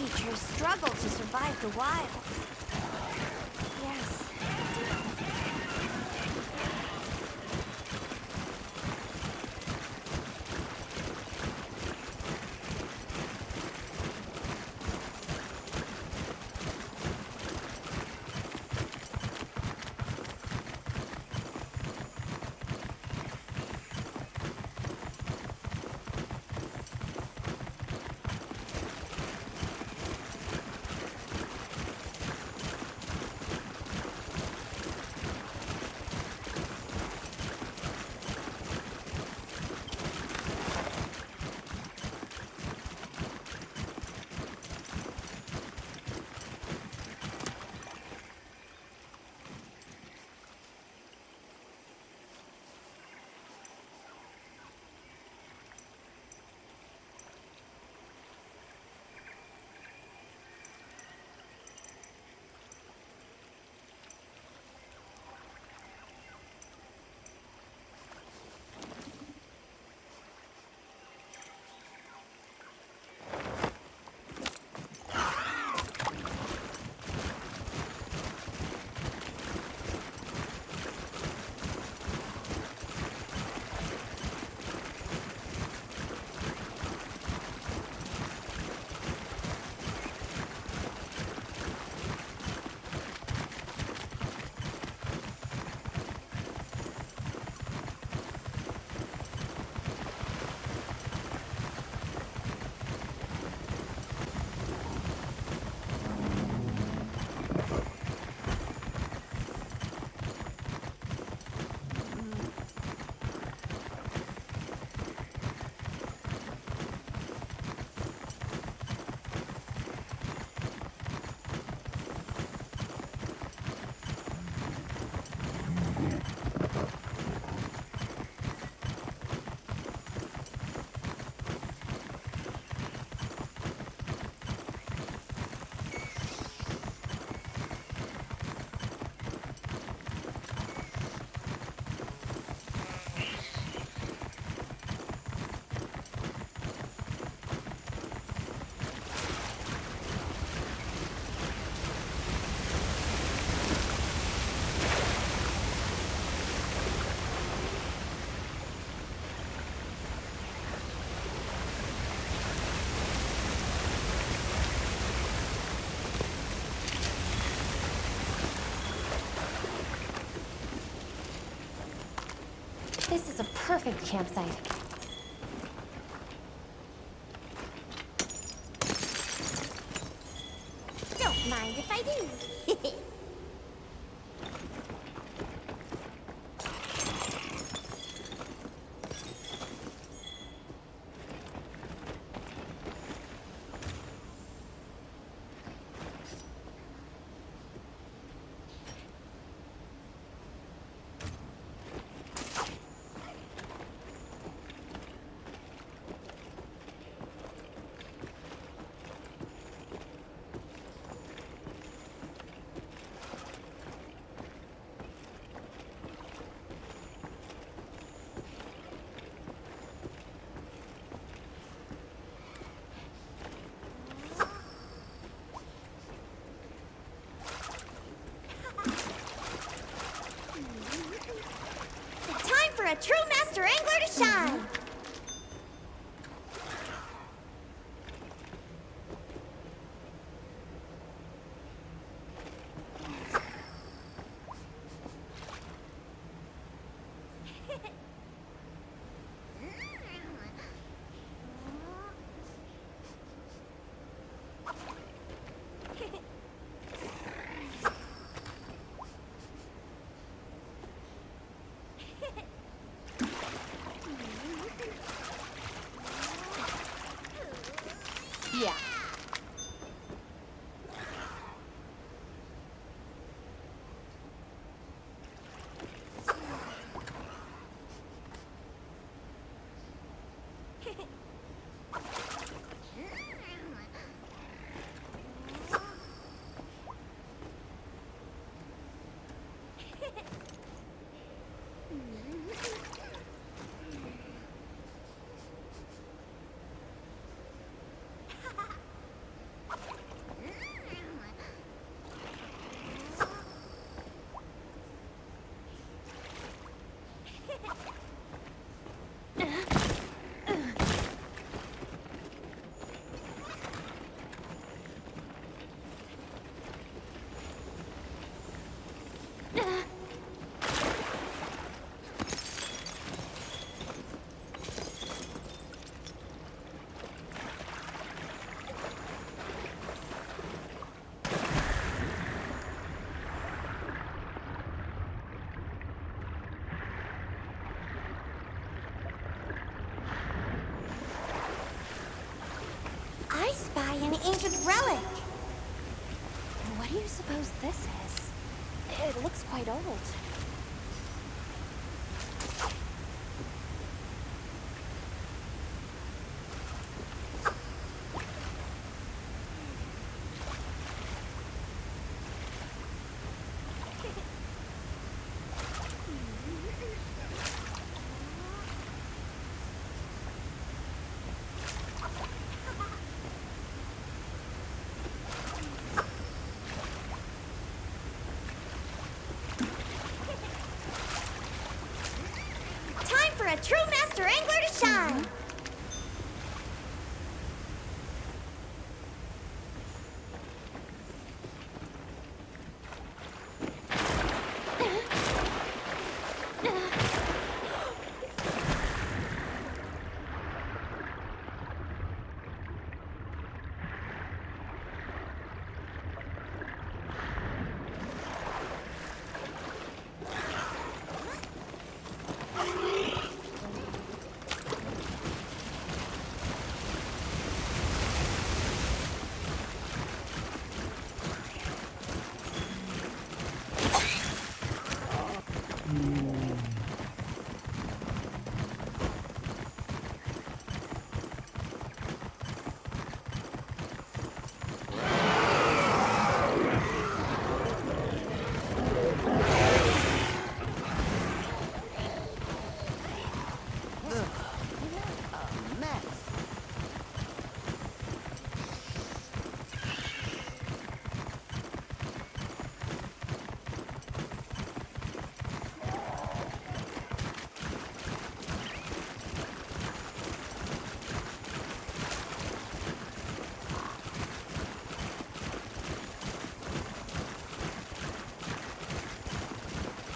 creatures struggle to survive the wilds. Yes. This is a perfect campsite. Don't mind if I do. Time for a true master angler to shine. Yeah. ancient relic. What do you suppose this is? It looks quite old. For a true master angler to shine!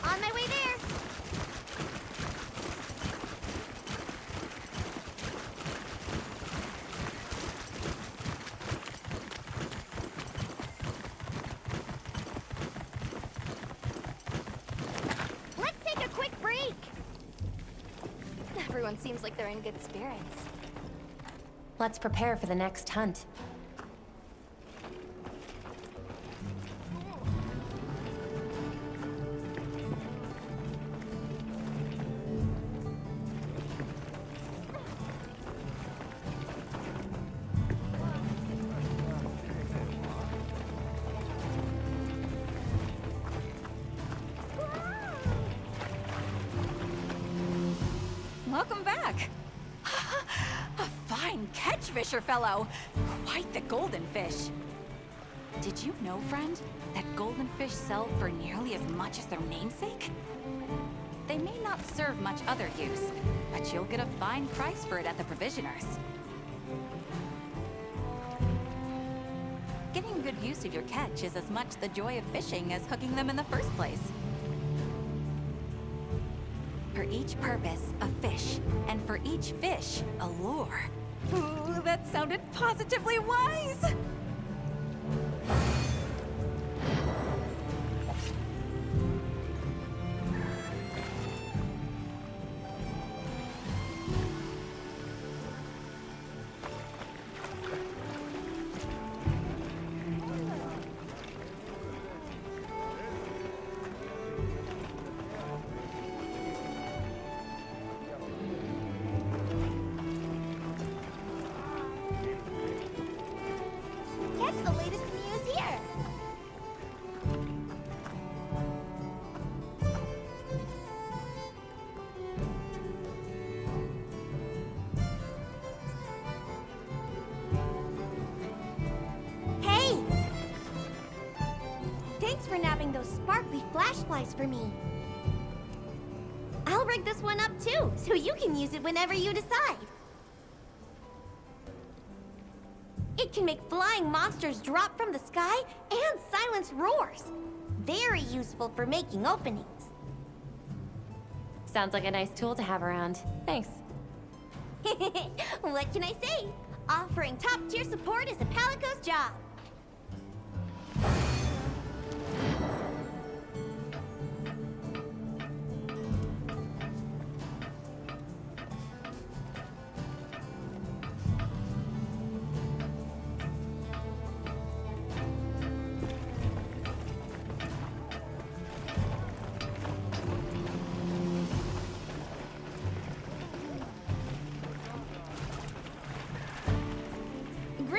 On my way there! Let's take a quick break! Everyone seems like they're in good spirits. Let's prepare for the next hunt. Welcome back. A fine catch, Fisher fellow. Quite the golden fish. Did you know, friend, that golden fish sell for nearly as much as their namesake? They may not serve much other use, but you'll get a fine price for it at the provisioners. Getting good use of your catch is as much the joy of fishing as hooking them in the first place. For each purpose, a fish, and for each fish, a lure. Ooh, that sounded positively wise! Catch the latest news here! Hey! Thanks for nabbing those sparkly flash flies for me. I'll rig this one up too, so you can use it whenever you decide. It can make flying monsters drop from the sky and silence roars. Very useful for making openings. Sounds like a nice tool to have around. Thanks. What can I say? Offering top-tier support is a Palico's job.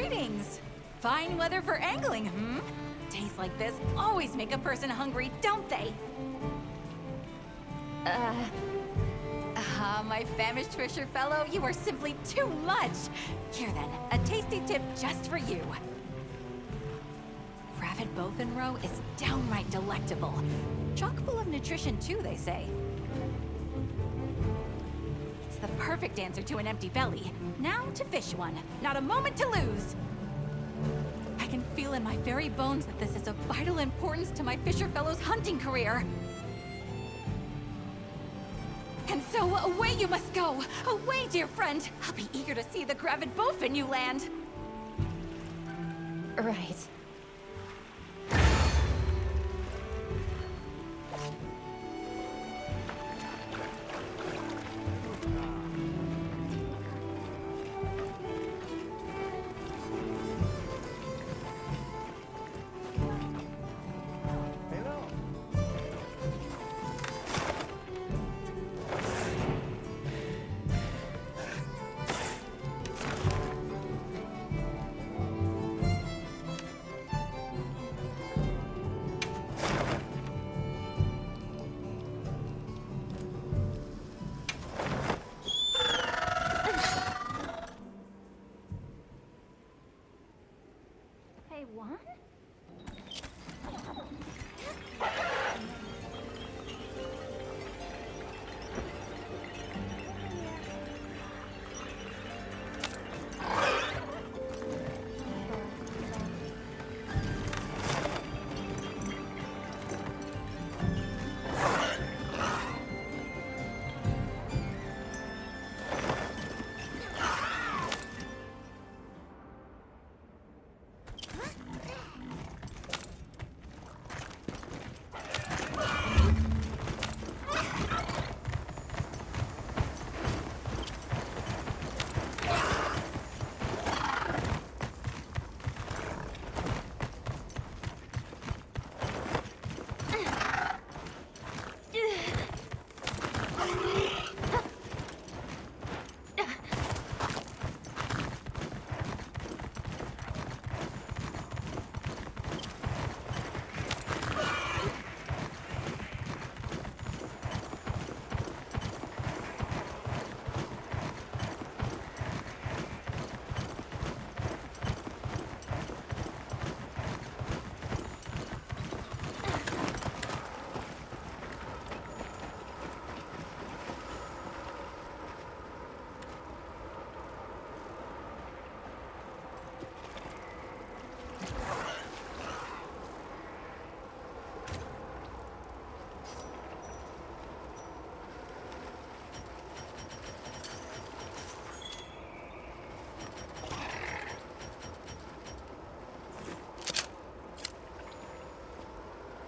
Greetings! Fine weather for angling, hmm? Days like this always make a person hungry, don't they? My famished fisher fellow, you are simply too much! Here then, a tasty tip just for you. Rabbit bowfin roe is downright delectable. Chock full of nutrition too, they say. It's the perfect answer to an empty belly. Now to fish one. Not a moment to lose! I can feel in my very bones that this is of vital importance to my fisher fellow's hunting career. And so, away you must go! Away, dear friend! I'll be eager to see the gravid bowfin you land! Right.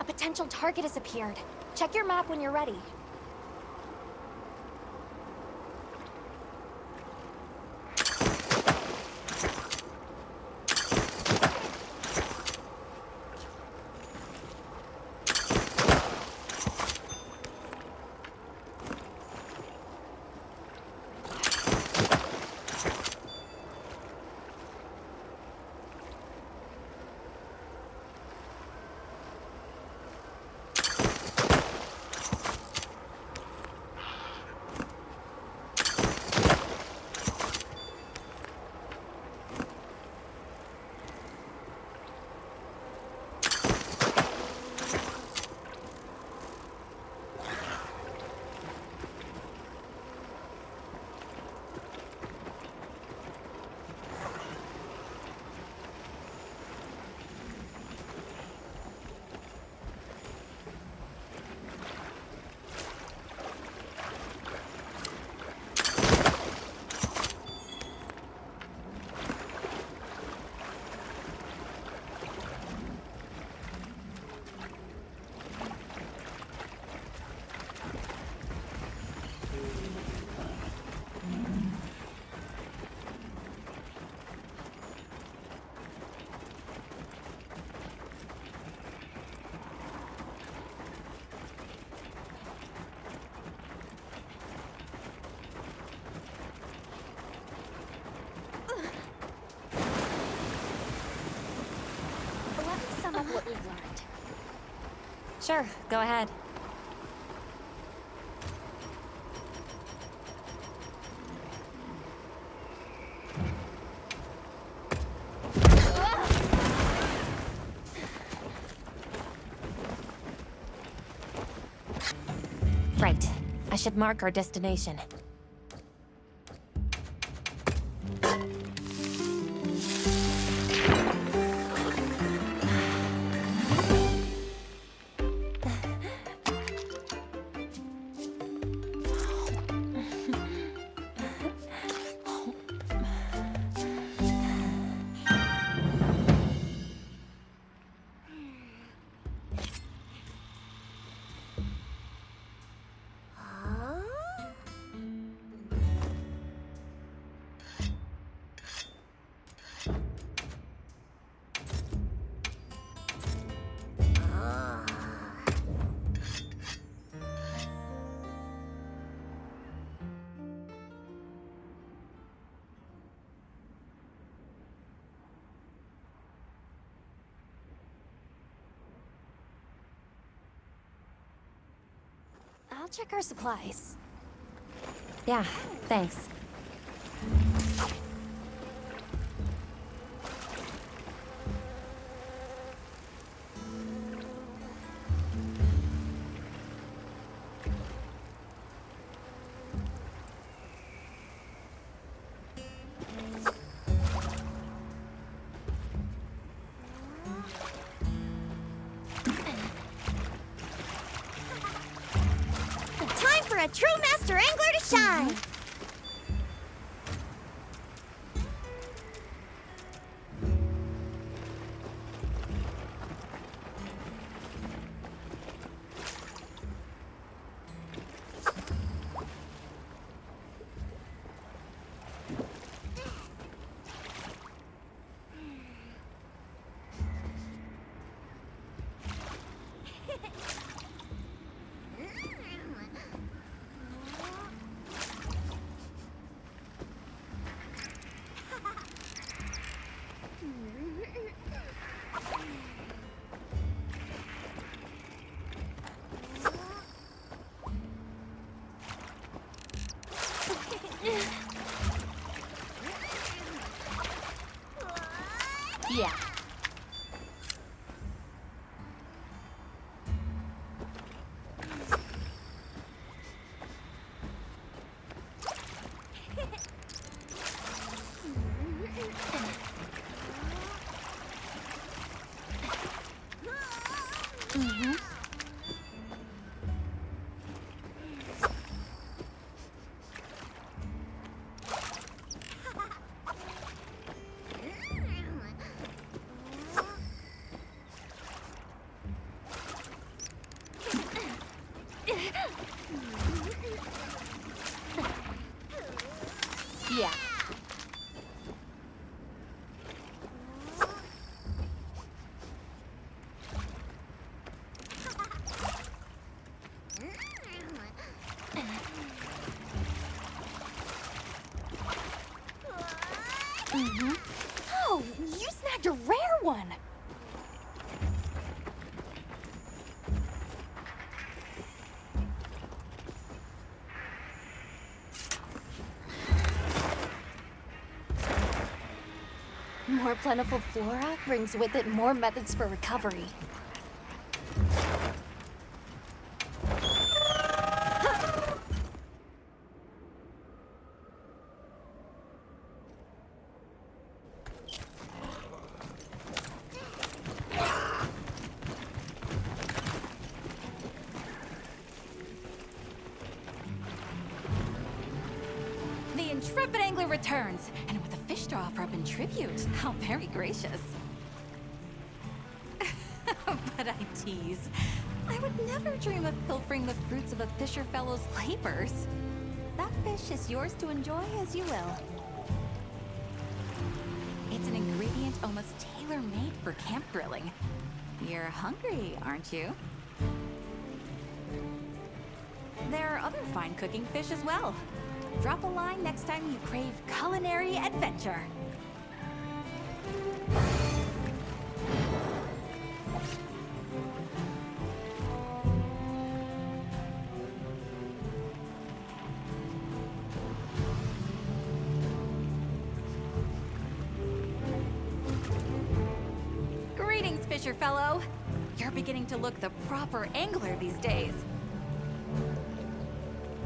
Potential target has appeared. Check your map when you're ready. Sure, go ahead. Right. I should mark our destination. I'll check our supplies. Yeah, thanks. Time for a true master angler to shine! Yeah. Yeah. Oh, you snagged a rare one! More plentiful flora brings with it more methods for recovery. The intrepid angler returns, and with a fish to offer up in tribute. How very gracious. But I tease. I would never dream of pilfering the fruits of a fisher fellow's labors. That fish is yours to enjoy as you will. It's an ingredient almost tailor-made for camp grilling. You're hungry, aren't you? There are other fine cooking fish as well. Drop a line next time you crave culinary adventure. fisher fellow. You're beginning to look the proper angler these days.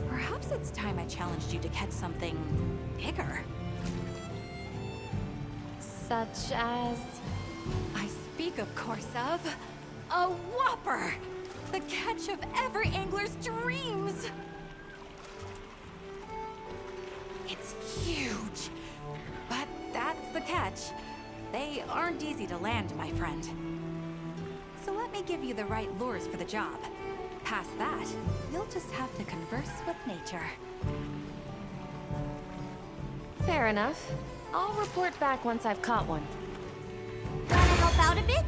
Perhaps it's time I challenged you to catch something bigger. Such as? I speak, of course, of a whopper! The catch of every angler's dreams! It's huge, but that's the catch. They aren't easy to land, my friend. So let me give you the right lures for the job. Past that, you'll just have to converse with nature. Fair enough. I'll report back once I've caught one. Wanna help out a bit?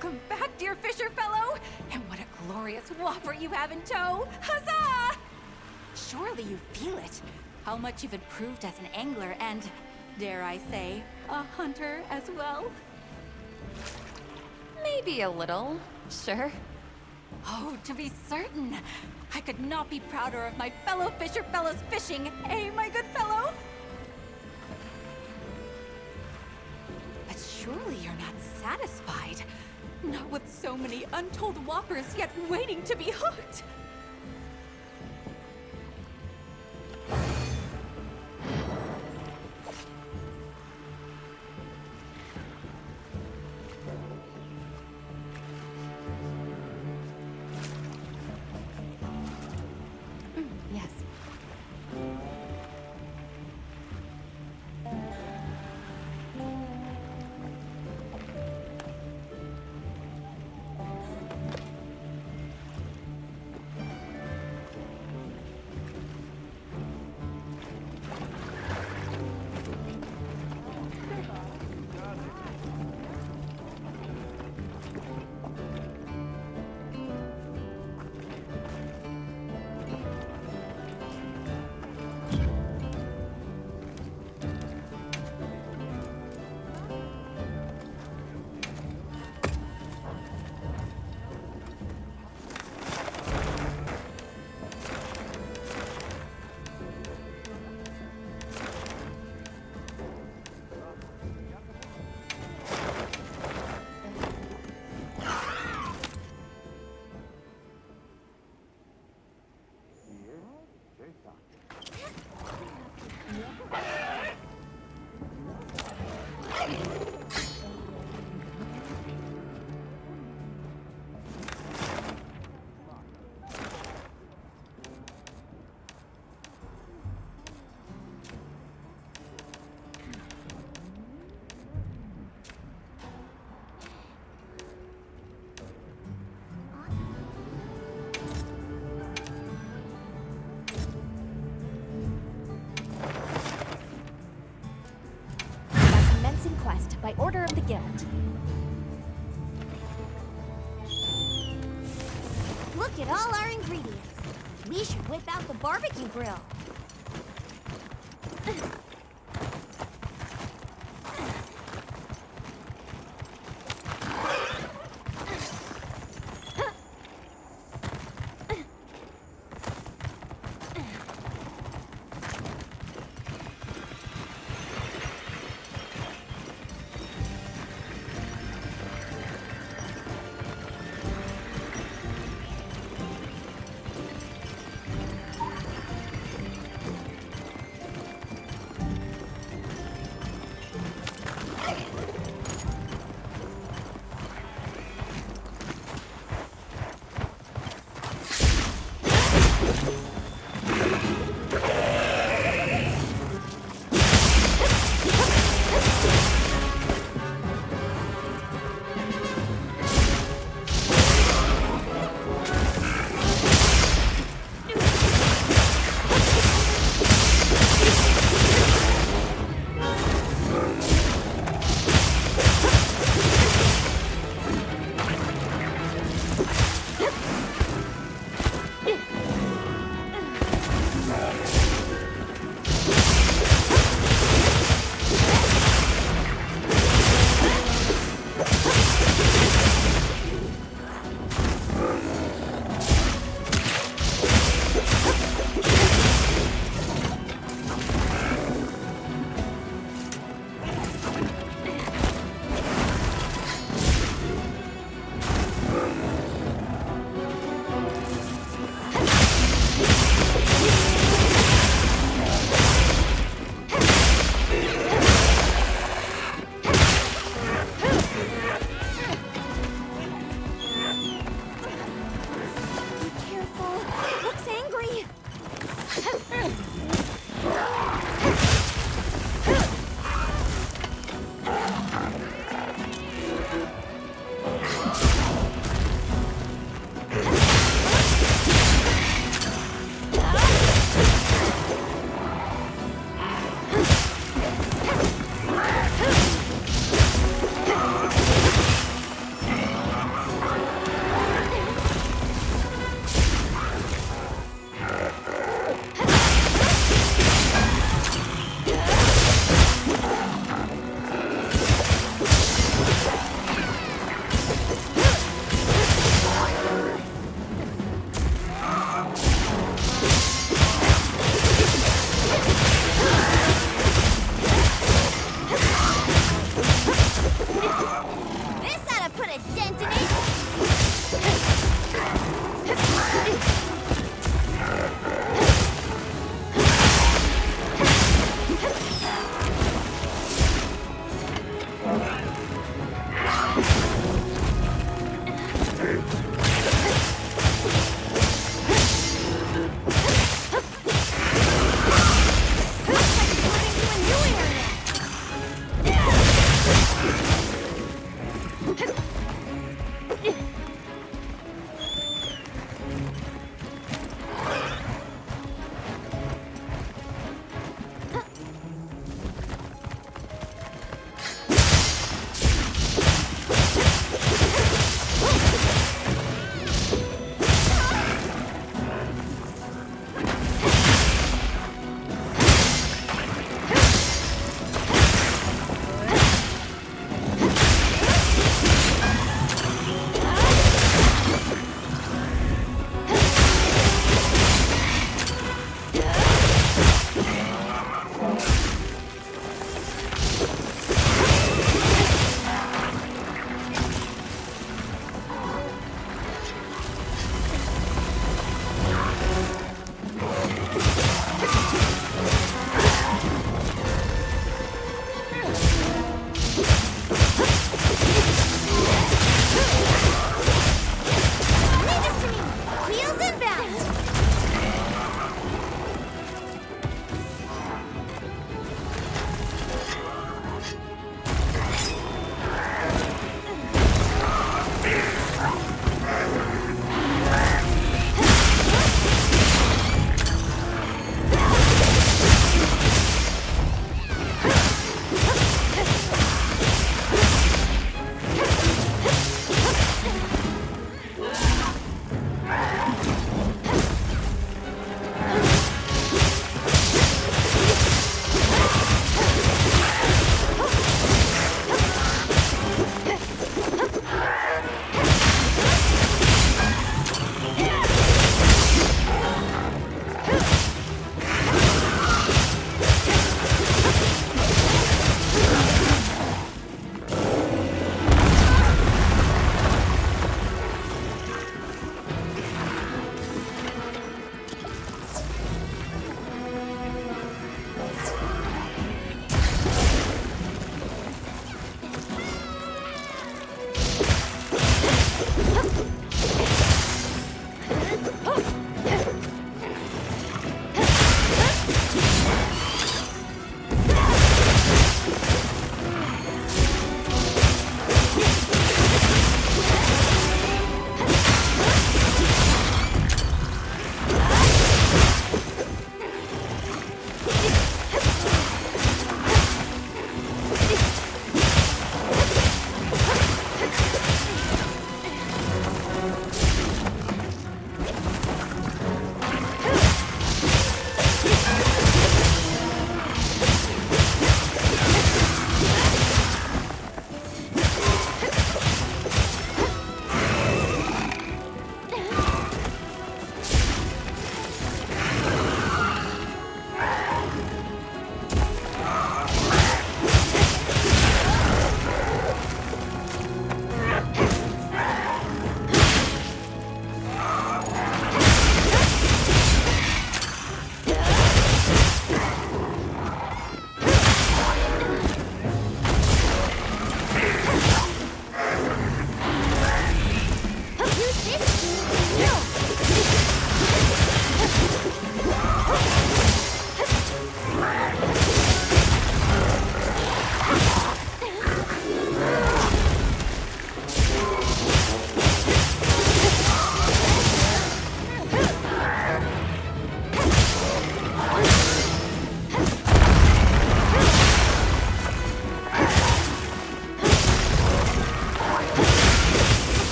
Welcome back, dear Fisher fellow! And what a glorious whopper you have in tow! Huzzah! Surely you feel it. How much you've improved as an angler and, dare I say, a hunter as well? Maybe a little, sure. Oh, to be certain. I could not be prouder of my fellow Fisher fellows fishing, eh, my good fellow? But surely you're not satisfied. Not with so many untold whoppers yet waiting to be hooked. Yes. Quest by order of the guild. Look at all our ingredients. We should whip out the barbecue grill.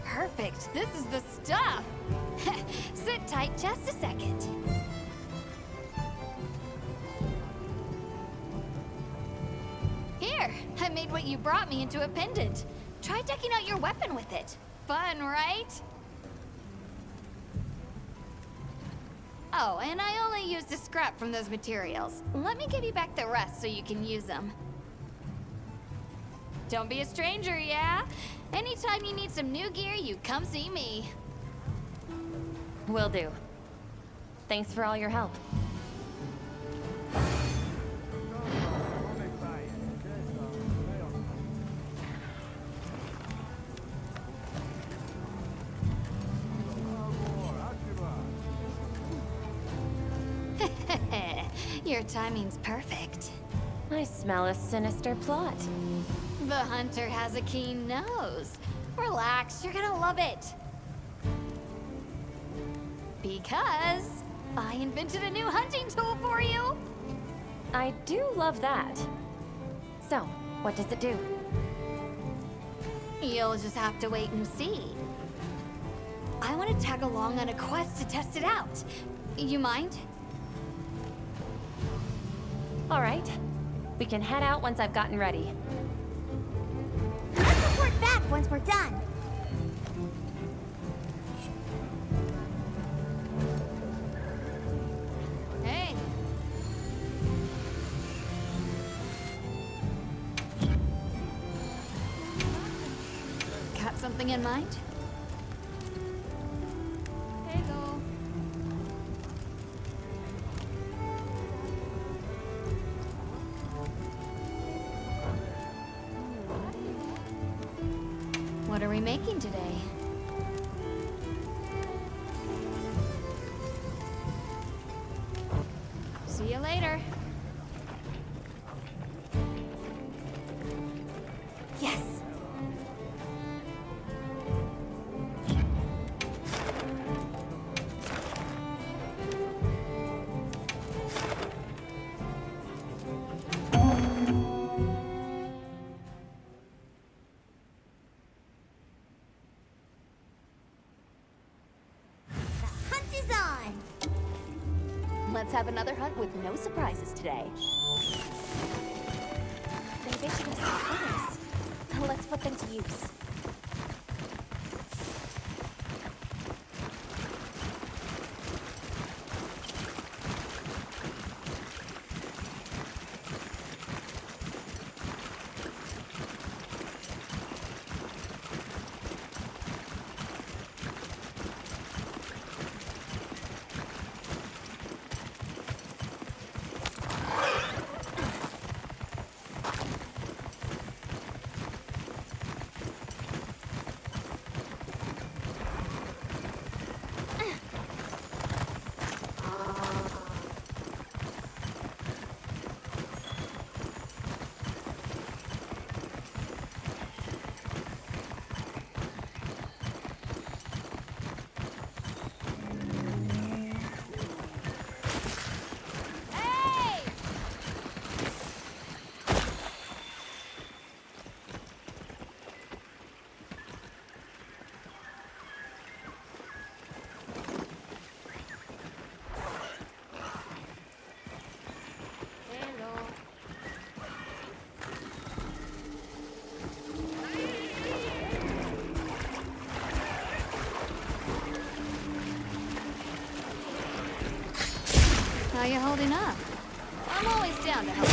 Perfect. This is the stuff. Sit tight just a second. Here, I made what you brought me into a pendant. Try decking out your weapon with it. Fun, right? Oh, and I only used a scrap from those materials. Let me give you back the rest so you can use them. Don't be a stranger, yeah? Anytime you need some new gear, you come see me. Will do. Thanks for all your help. Your timing's perfect. I smell a sinister plot. The hunter has a keen nose. Relax, you're gonna love it. Because I invented a new hunting tool for you. I do love that. So, what does it do? You'll just have to wait and see. I want to tag along on a quest to test it out. You mind? All right. We can head out once I've gotten ready. Let's report back once we're done. Hey. Got something in mind? Hello. What are we making today? See you later. Yes. Let's have another hunt with no surprises today. They've issued us some orders. Let's put them to use. How you holding up? I'm always down to help.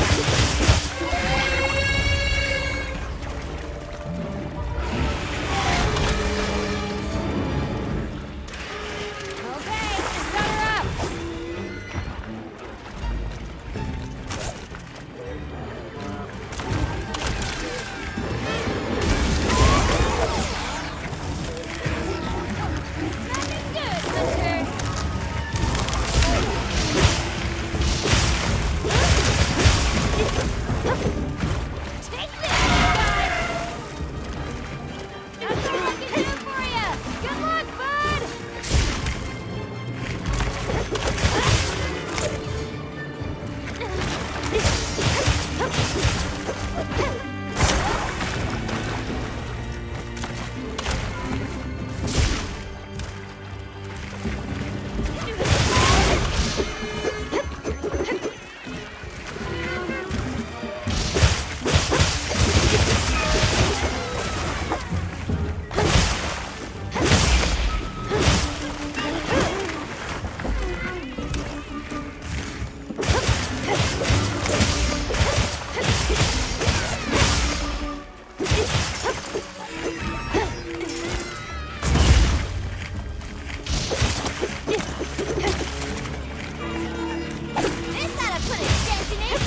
Okay, start her up! Nothing good, sister! Take this, guys! That's all I can do for you! Good luck, bud! This ought to put a dent in it!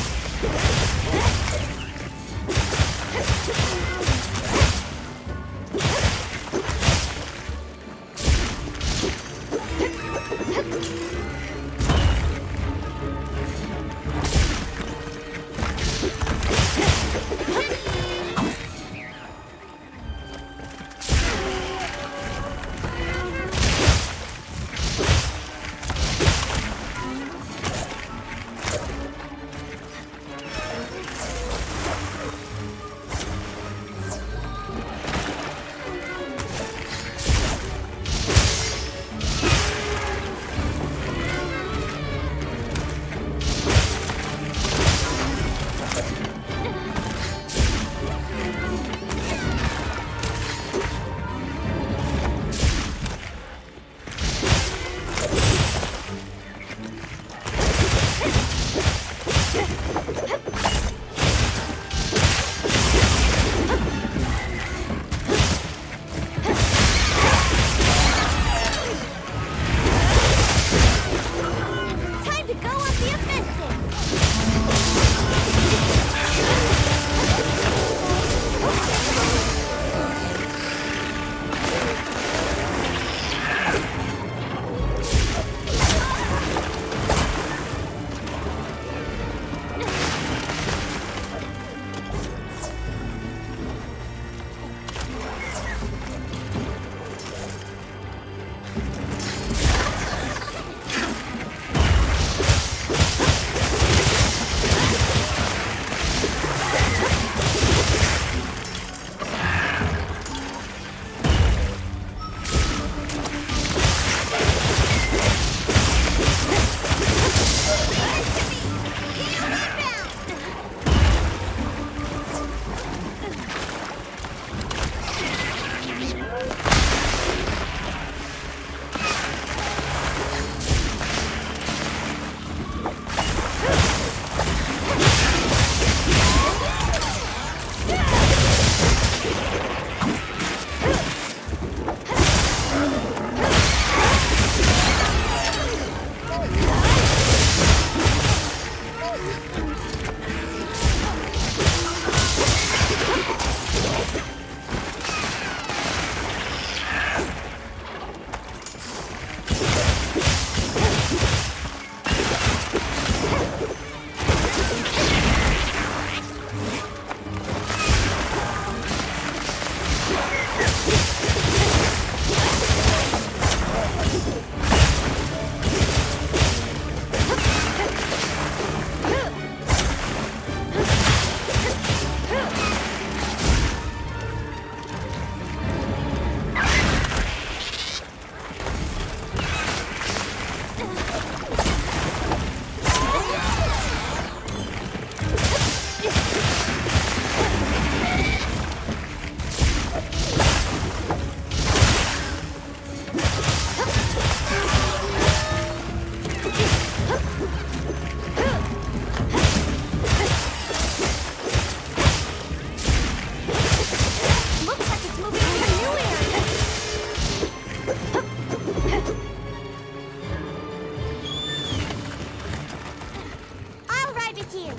I'll ride with you.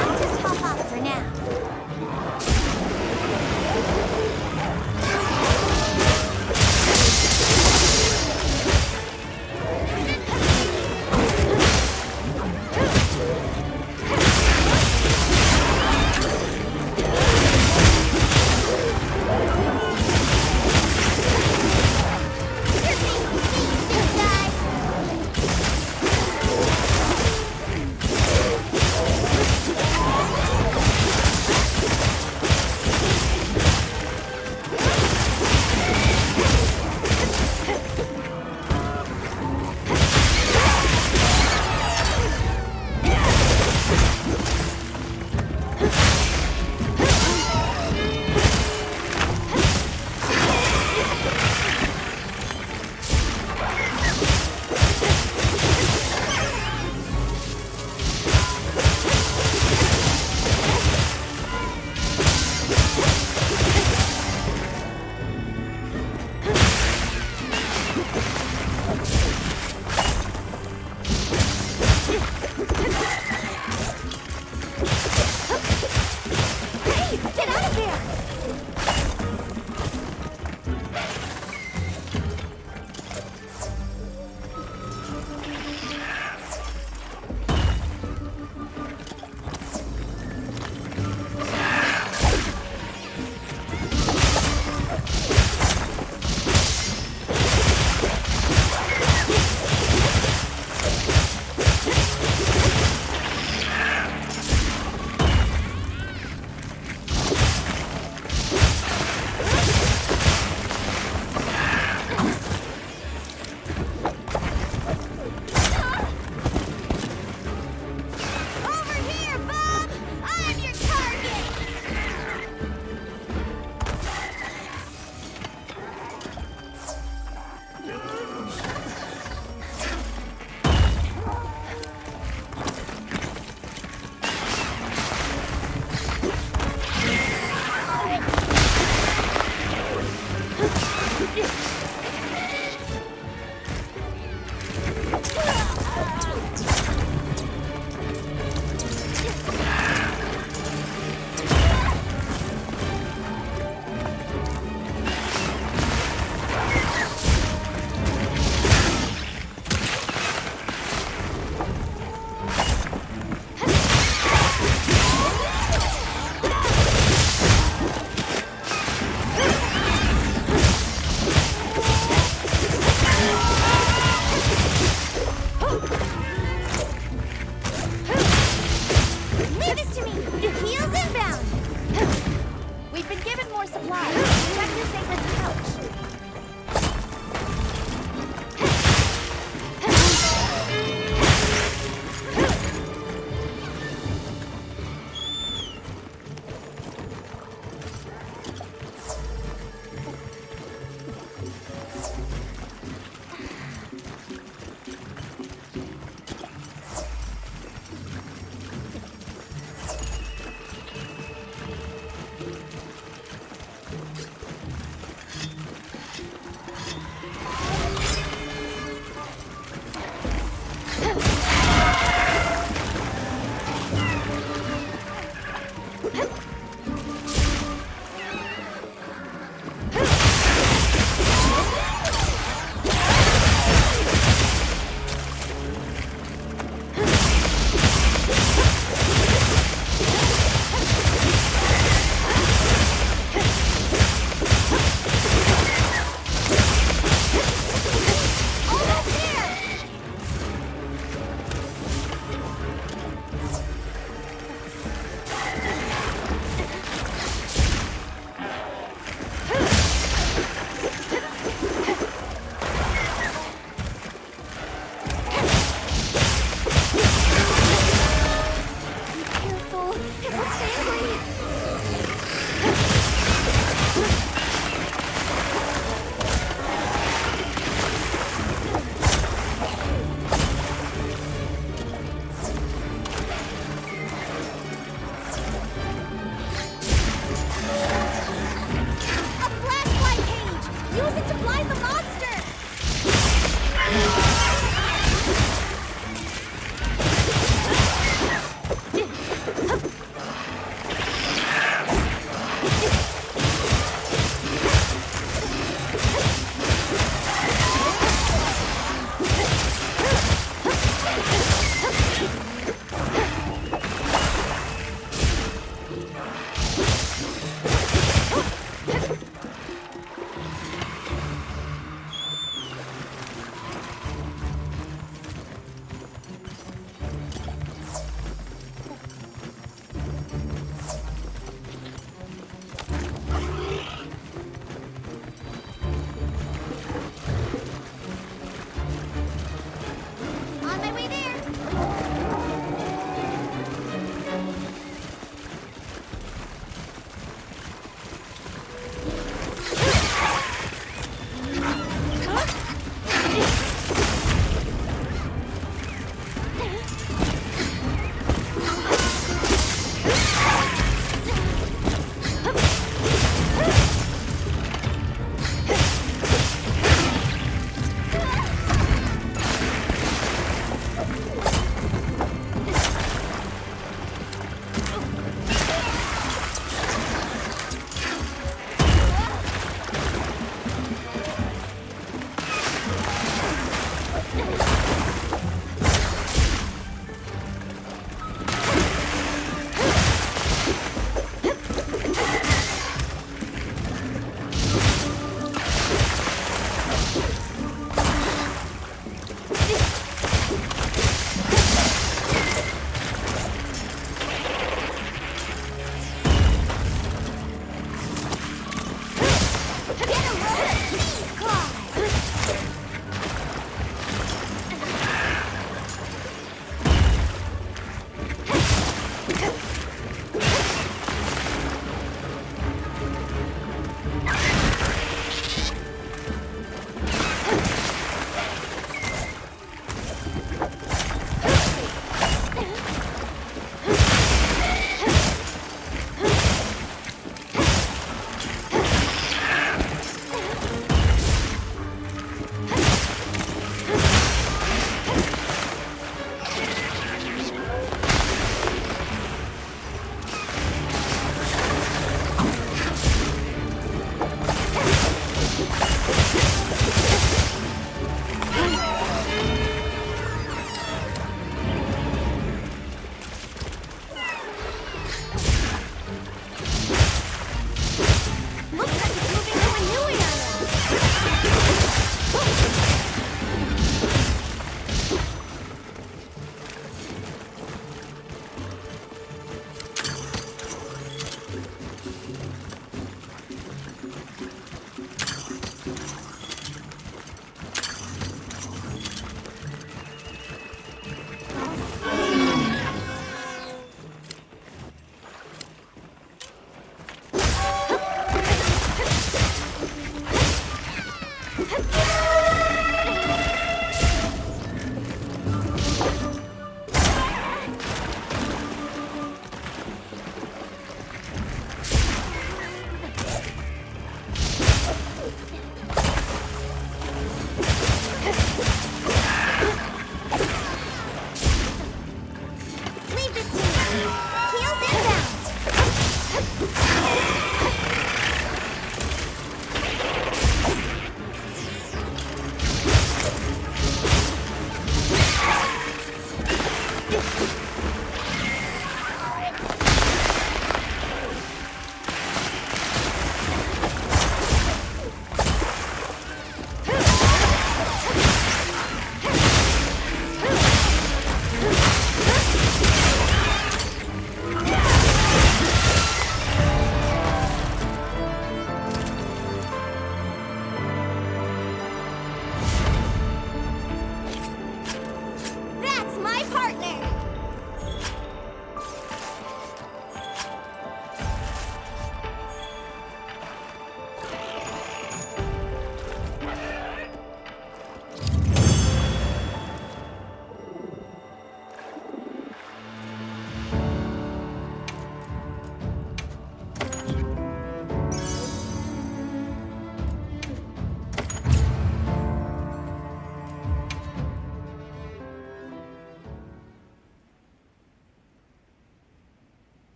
I'll just hop off for now.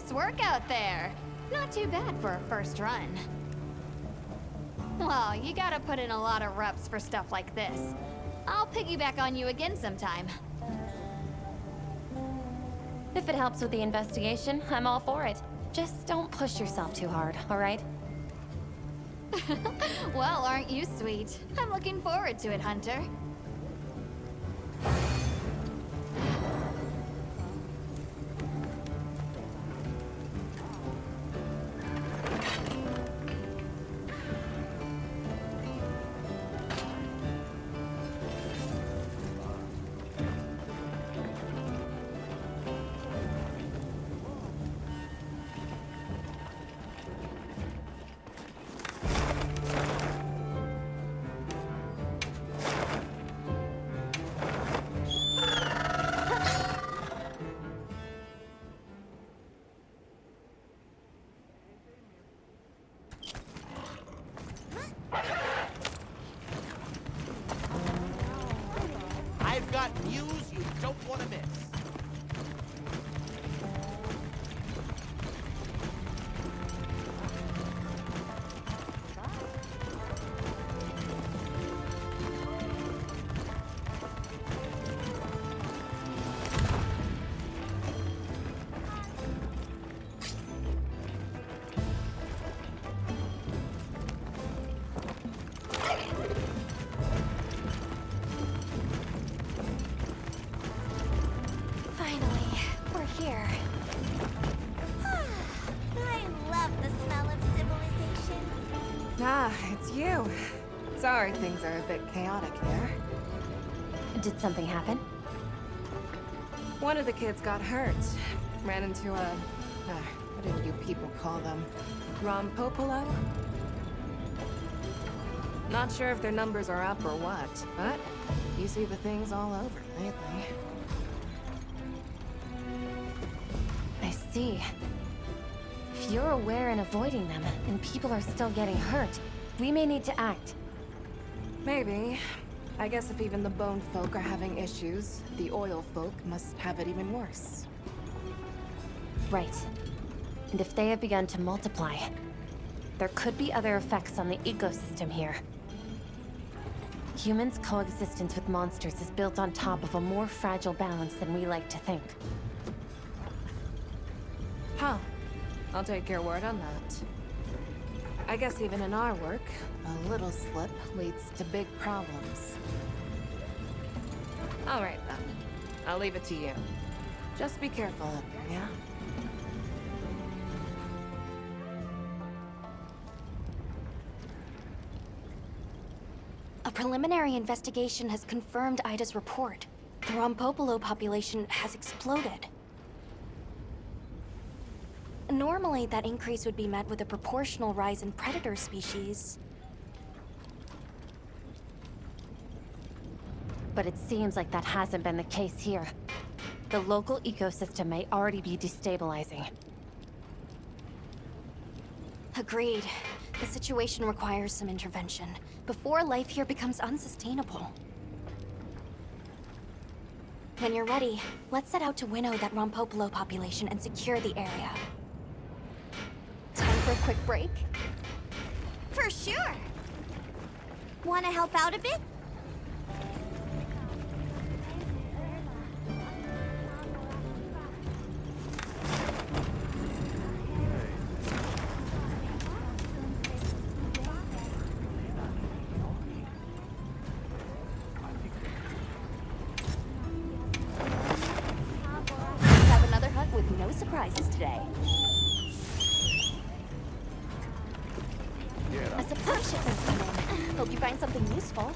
Nice work out there. Not too bad for a first run. Well, you gotta put in a lot of reps for stuff like this. I'll piggyback on you again sometime. If it helps with the investigation, I'm all for it. Just don't push yourself too hard, all right? Well, aren't you sweet? I'm looking forward to it, Hunter. I've got news you don't want to miss. Here. I love the smell of civilization. Ah, it's you. Sorry things are a bit chaotic here. Did something happen? One of the kids got hurt. Ran into a... what did you people call them? Rompopolo? Not sure if their numbers are up or what, but you see the things all over lately. See. If you're aware and avoiding them, and people are still getting hurt, we may need to act. Maybe. I guess if even the bone folk are having issues, the oil folk must have it even worse. Right. And if they have begun to multiply, there could be other effects on the ecosystem here. Humans' coexistence with monsters is built on top of a more fragile balance than we like to think. Huh. I'll take your word on that. I guess even in our work, a little slip leads to big problems. All right, then. I'll leave it to you. Just be careful up there, yeah? A preliminary investigation has confirmed Ida's report. The Rompopolo population has exploded. Normally, that increase would be met with a proportional rise in predator species. But it seems like that hasn't been the case here. The local ecosystem may already be destabilizing. Agreed. The situation requires some intervention before life here becomes unsustainable. When you're ready, let's set out to winnow that Rompopolo population and secure the area. Time for a quick break? For sure. Want to help out a bit? Have another hug with no surprises today. A supply shipment's come in. Hope you find something useful.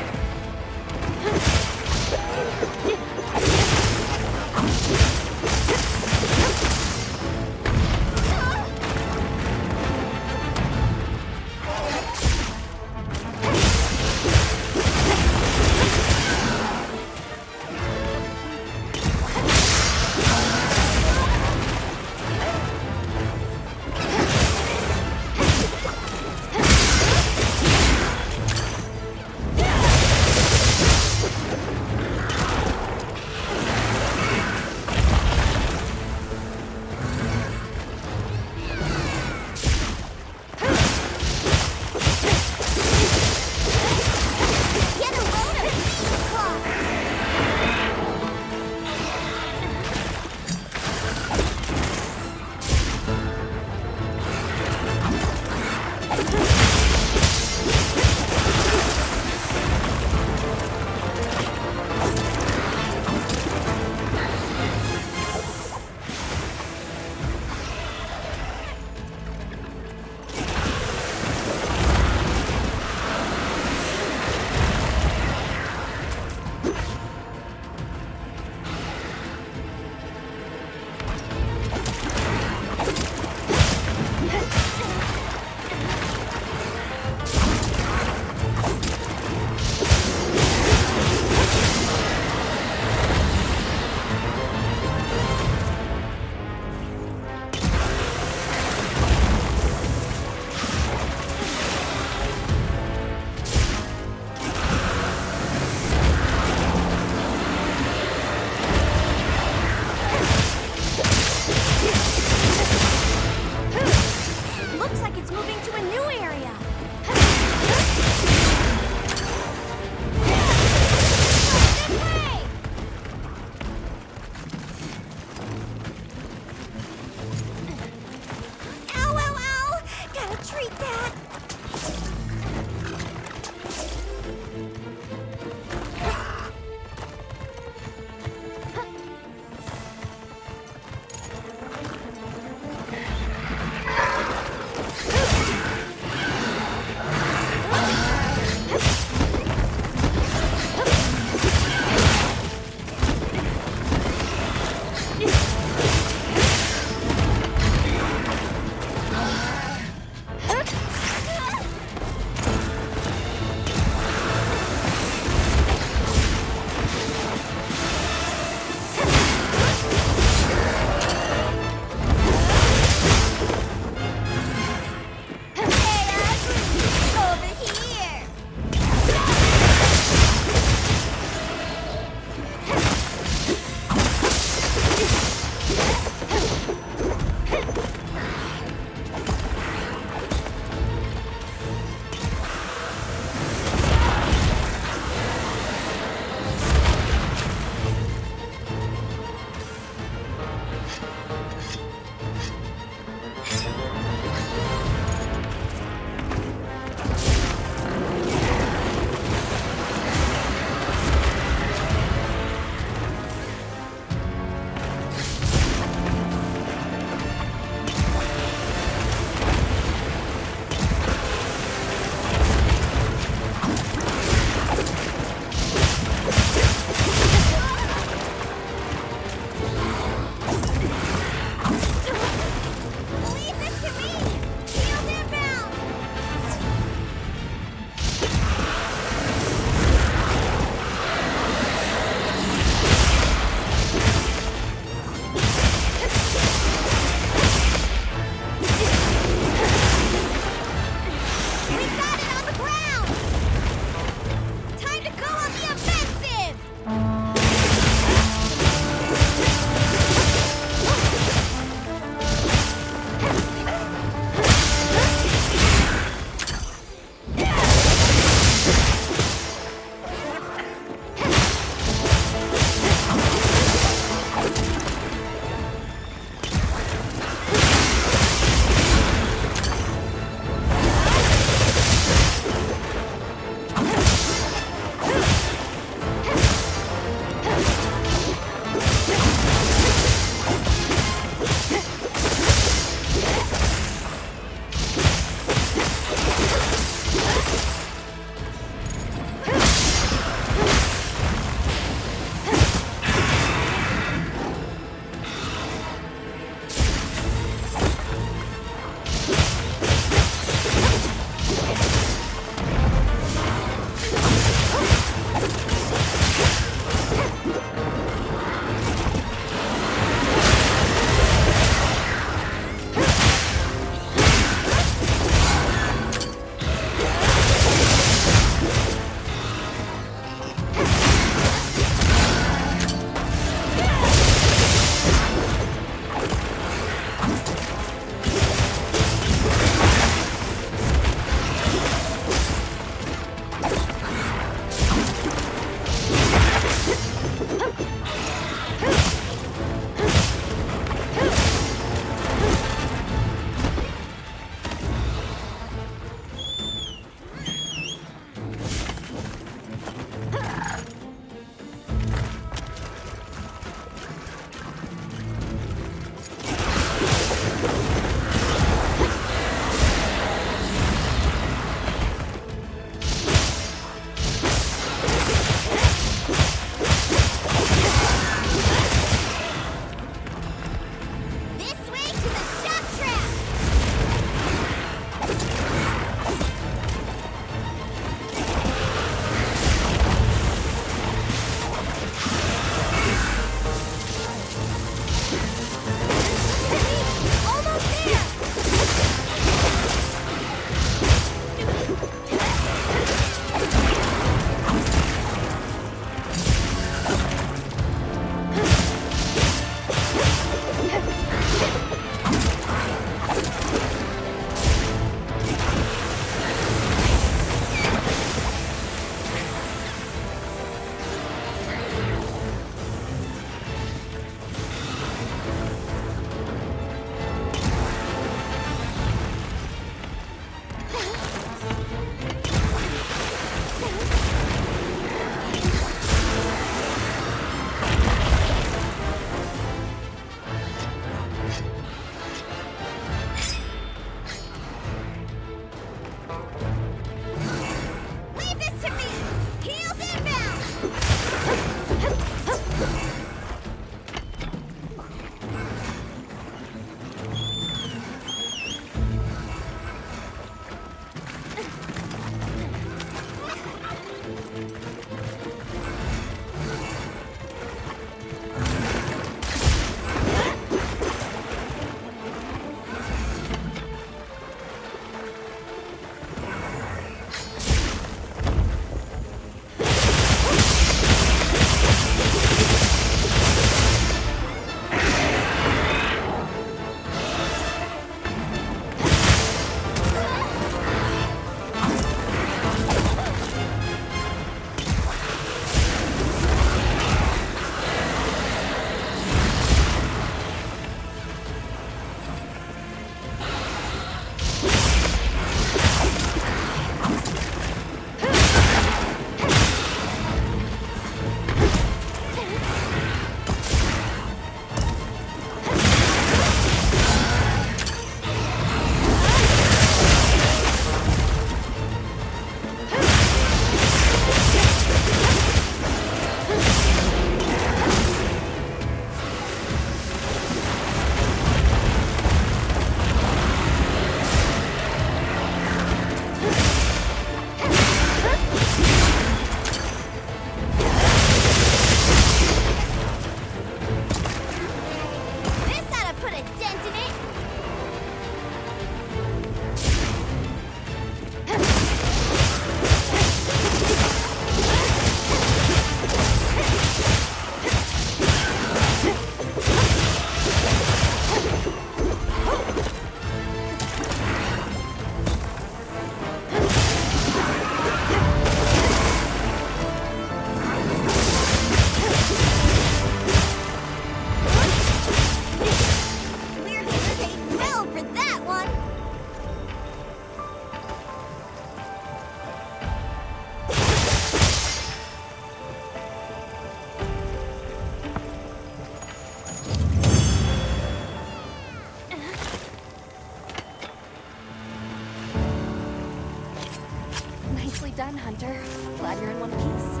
done, Hunter. Glad you're in one piece.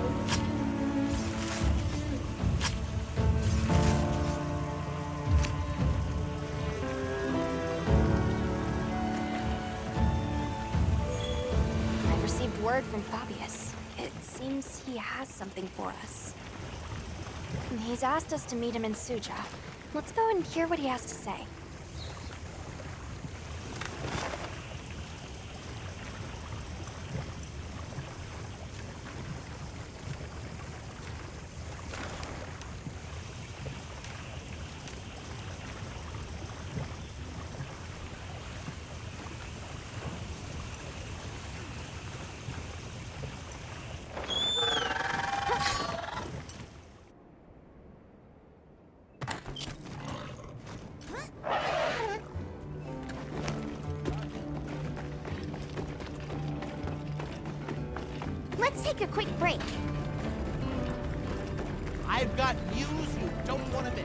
I've received word from Fabius. It seems he has something for us. He's asked us to meet him in Suja. Let's go and hear what he has to say. Let's take a quick break. I've got news you don't want to miss.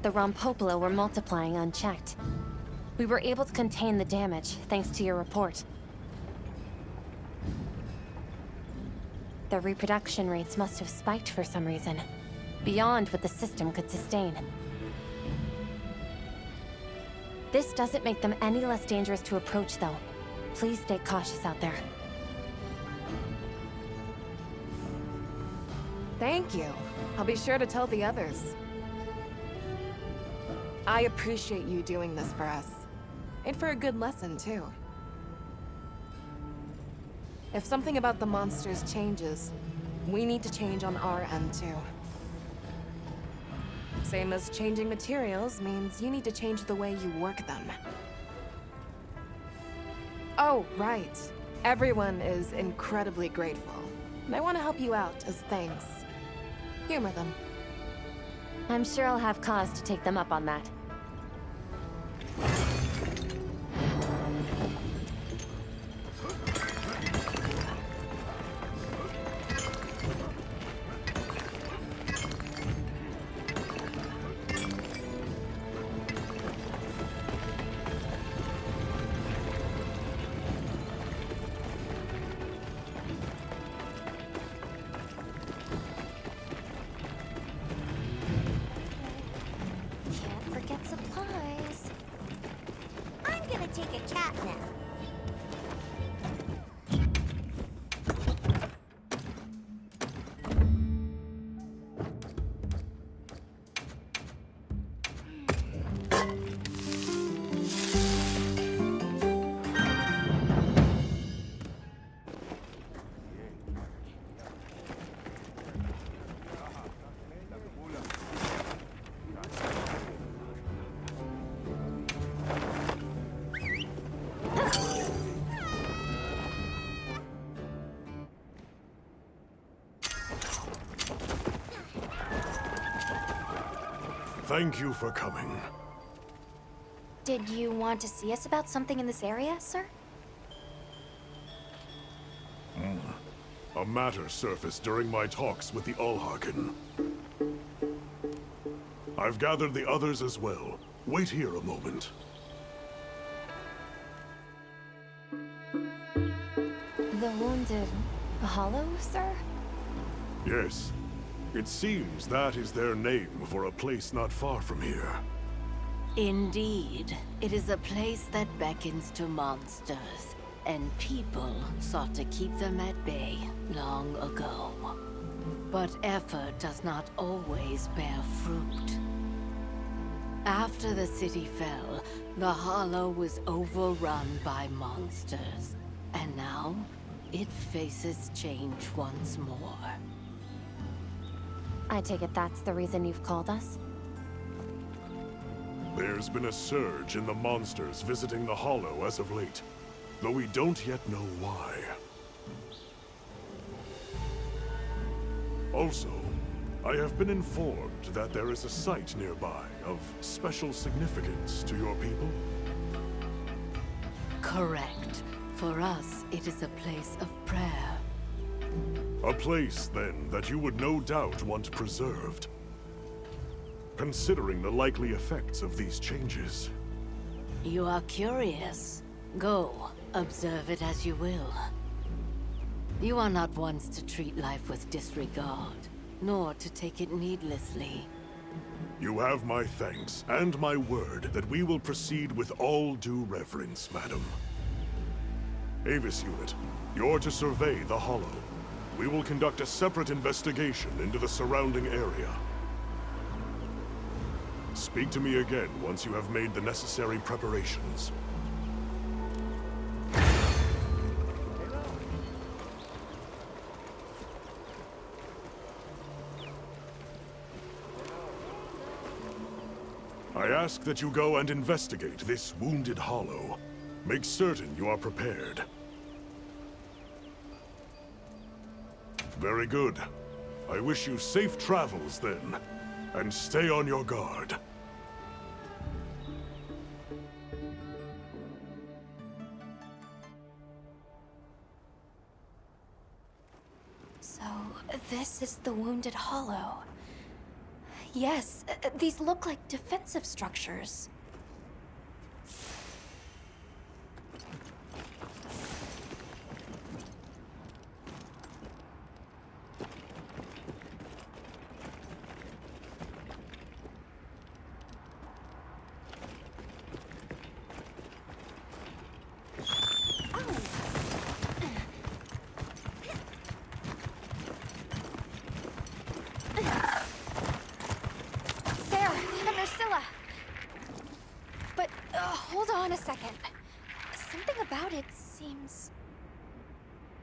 The Rompopolo were multiplying unchecked. We were able to contain the damage, thanks to your report. Their reproduction rates must have spiked for some reason, beyond what the system could sustain. This doesn't make them any less dangerous to approach, though. Please stay cautious out there. Thank you. I'll be sure to tell the others. I appreciate you doing this for us. And for a good lesson, too. If something about the monsters changes, we need to change on our end, too. Same as changing materials means you need to change the way you work them. Oh, right. Everyone is incredibly grateful. And I want to help you out as thanks. Humor them. I'm sure I'll have cause to take them up on that. Take a cat nap. Thank you for coming. Did you want to see us about something in this area, sir? A matter surfaced during my talks with the Allharken. I've gathered the others as well. Wait here a moment. The wounded hollow, sir? Yes. It seems that is their name for a place not far from here. Indeed. It is a place that beckons to monsters, and people sought to keep them at bay long ago. But effort does not always bear fruit. After the city fell, the Hollow was overrun by monsters, and now it faces change once more. I take it that's the reason you've called us? There's been a surge in the monsters visiting the Hollow as of late, though we don't yet know why. Also, I have been informed that there is a site nearby of special significance to your people. Correct. For us, it is a place of prayer. A place, then, that you would no doubt want preserved. Considering the likely effects of these changes. You are curious. Go, observe it as you will. You are not ones to treat life with disregard, nor to take it needlessly. You have my thanks and my word that we will proceed with all due reverence, madam. Avis Unit, you're to survey the Hollow. We will conduct a separate investigation into the surrounding area. Speak to me again once you have made the necessary preparations. I ask that you go and investigate this wounded Hollow. Make certain you are prepared. Very good. I wish you safe travels, then. And stay on your guard. So, this is the Wounded Hollow. Yes, these look like defensive structures. Hold on a second. Something about it seems...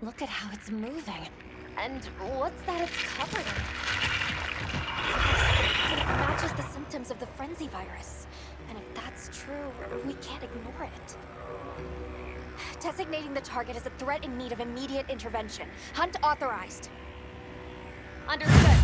Look at how it's moving. And what's that it's covered in? It matches the symptoms of the frenzy virus. And if that's true, we can't ignore it. Designating the target as a threat in need of immediate intervention. Hunt authorized. Understood.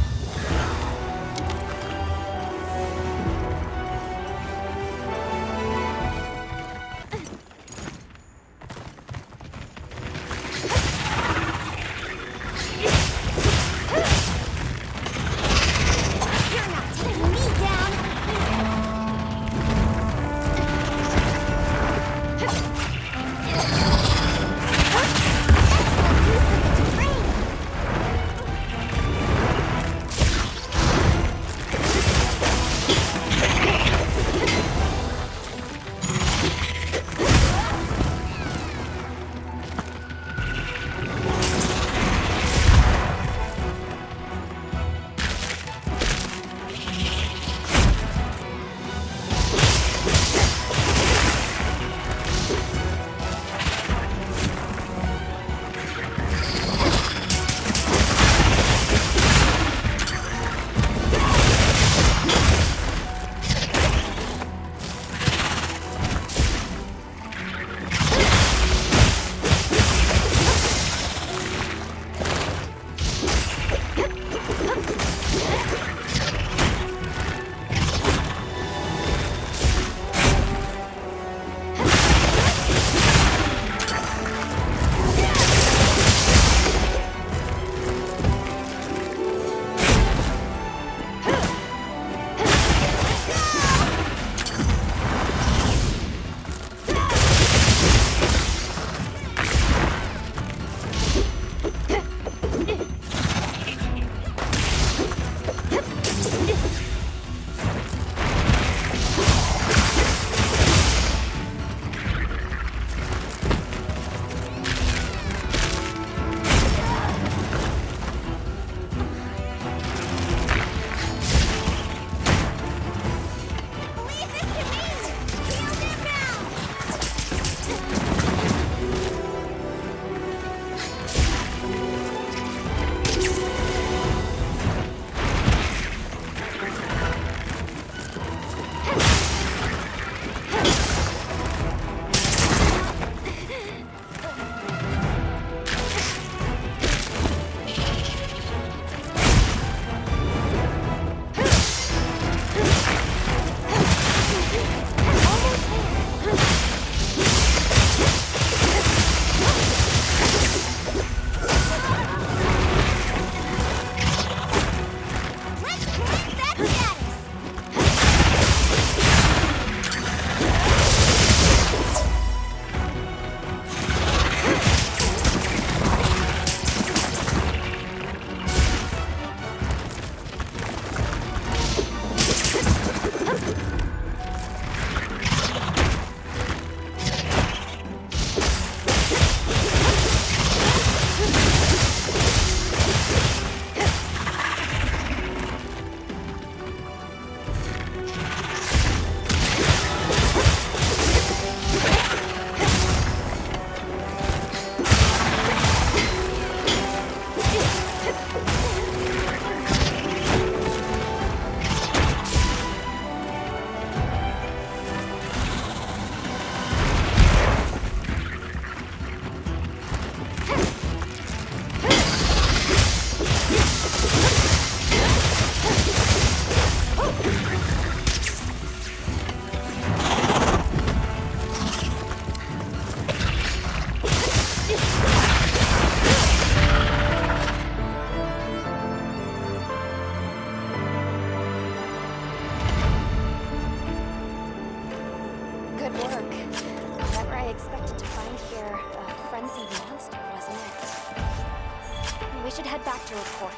expected to find here a frenzied monster, wasn't it? We should head back to report.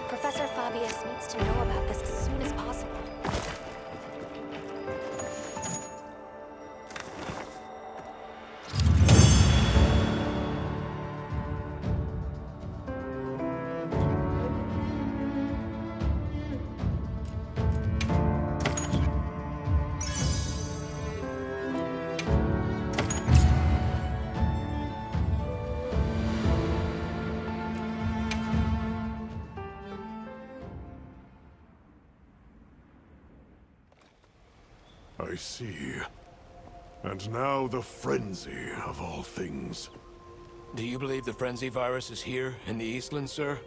Professor Fabius needs to know about this as soon as possible. I see. And now the frenzy of all things. Do you believe the frenzy virus is here in the Eastland, sir?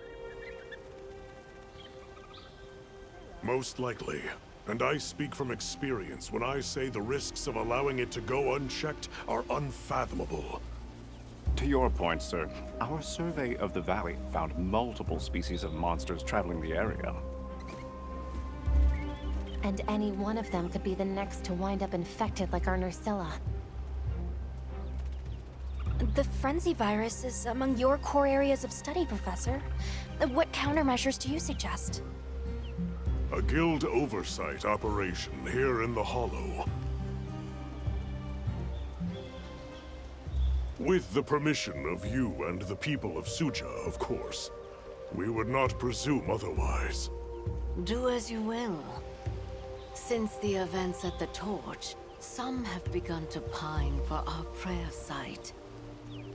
Most likely. And I speak from experience when I say the risks of allowing it to go unchecked are unfathomable. To your point, sir, our survey of the valley found multiple species of monsters traveling the area. And any one of them could be the next to wind up infected like our Nursilla. The frenzy virus is among your core areas of study, Professor. What countermeasures do you suggest? A guild oversight operation here in the Hollow. With the permission of you and the people of Suja, of course. We would not presume otherwise. Do as you will. Since the events at the Torch, some have begun to pine for our prayer site.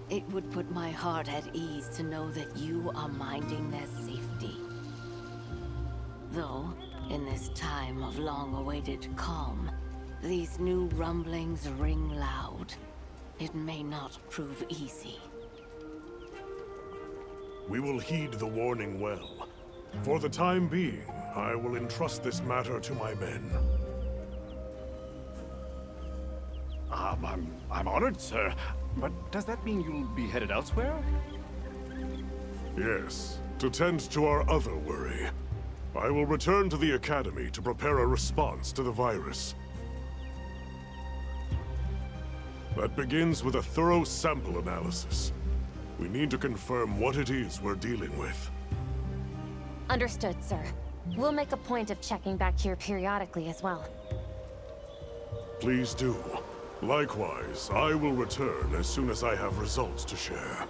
It would put my heart at ease to know that you are minding their safety. Though, in this time of long-awaited calm, these new rumblings ring loud. It may not prove easy. We will heed the warning well. For the time being, I will entrust this matter to my men. I'm honored, sir. But does that mean you'll be headed elsewhere? Yes, to tend to our other worry. I will return to the Academy to prepare a response to the virus. That begins with a thorough sample analysis. We need to confirm what it is we're dealing with. Understood, sir. We'll make a point of checking back here periodically as well. Please do. Likewise, I will return as soon as I have results to share.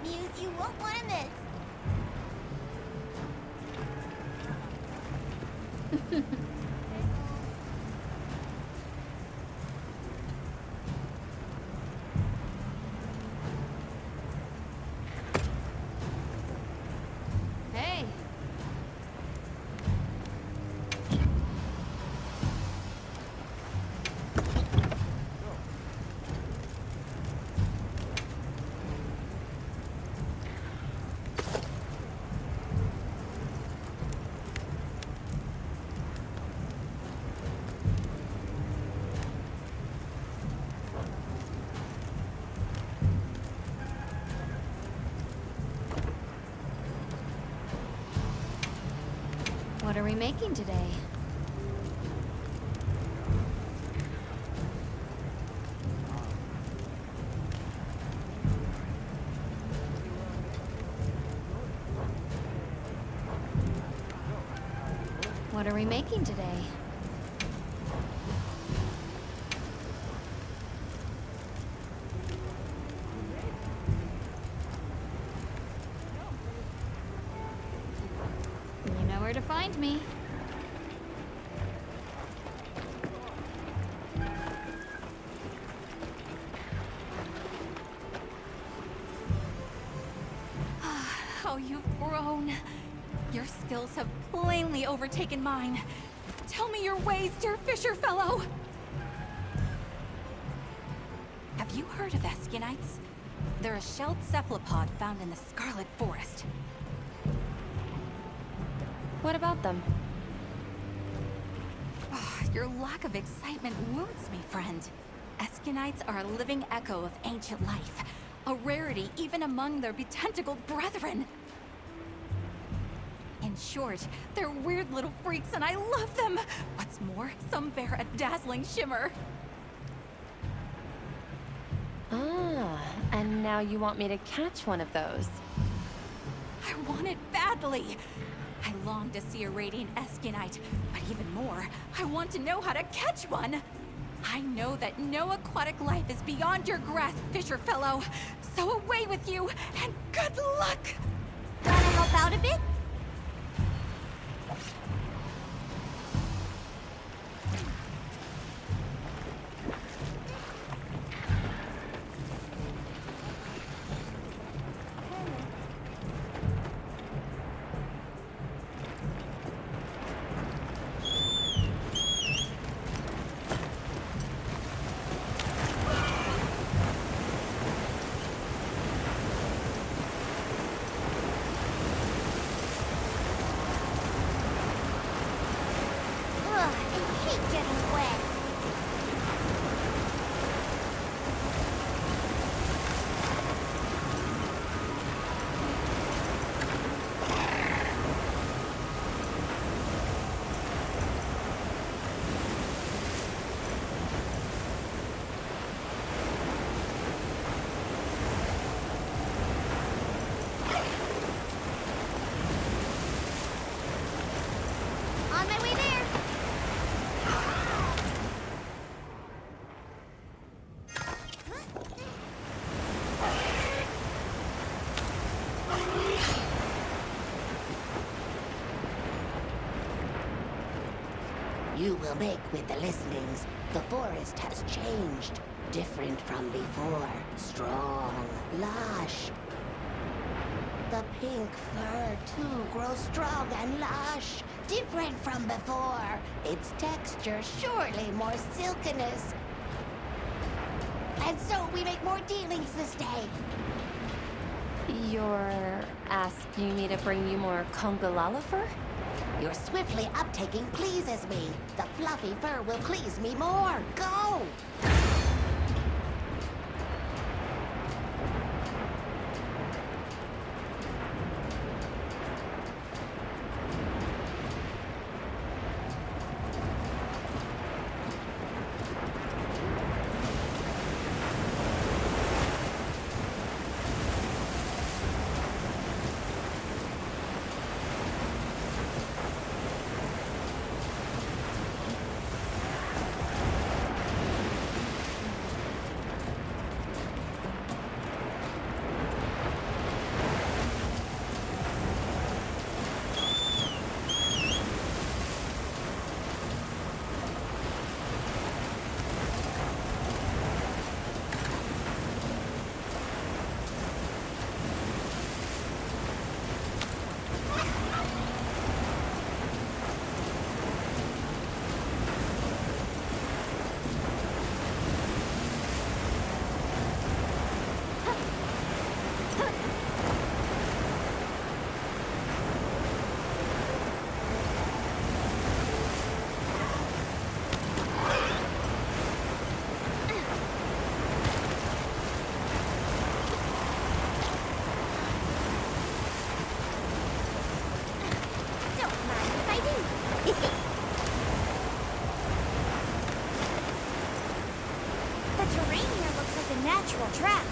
News you won't want to miss. Hey. What are we making today? What are we making today? find me. How you've grown. Your skills have plainly overtaken mine. Tell me your ways, dear fisher fellow. Have you heard of Eskinites? They're a shelled cephalopod found in the Scarlet Forest. What about them? Your lack of excitement wounds me, friend. Eskinites are a living echo of ancient life, a rarity even among their betentacled brethren. In short, they're weird little freaks and I love them! What's more, some bear a dazzling shimmer. Ah, and now you want me to catch one of those. I want it badly. I long to see a radiant Eskinite, but even more, I want to know how to catch one. I know that no aquatic life is beyond your grasp, fisher fellow. So away with you, and good luck! Wanna help out a bit? On my way there. You will make with the listenings. The forest has changed. Different from before. Strong, lush. The pink fur, too, grows strong and lush. Different from before. Its texture surely more silkiness. And so we make more dealings this day. You're asking me to bring you more Congalala fur? Your swiftly uptaking pleases me. The fluffy fur will please me more. Go! The terrain here looks like a natural trap.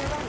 you're ready.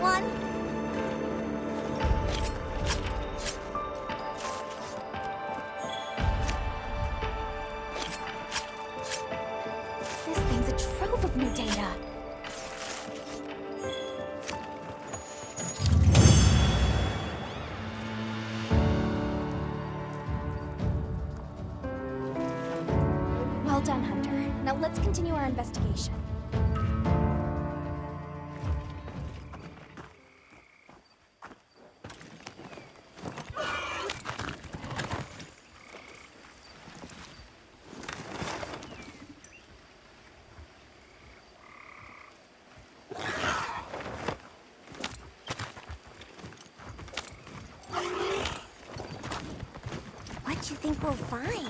one? This thing's a trove of new data. Well done, Hunter. Now let's continue our investigation. What do you think we'll find?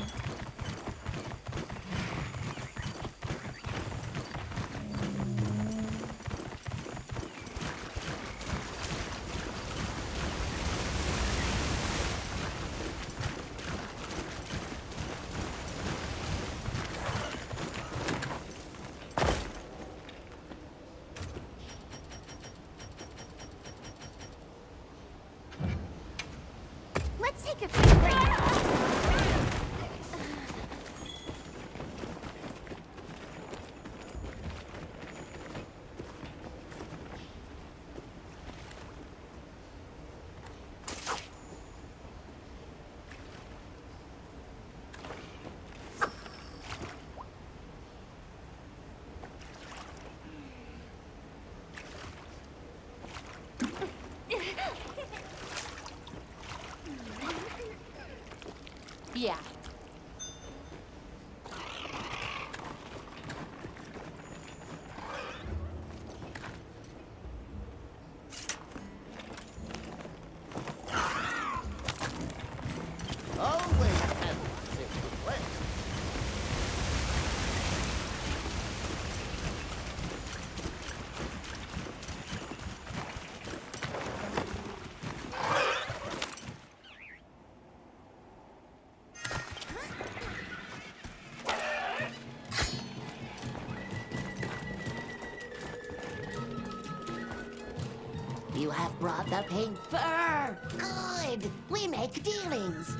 Let's take a quick break. Yeah. Always has a way. You have brought the pink fur. Good. We make dealings.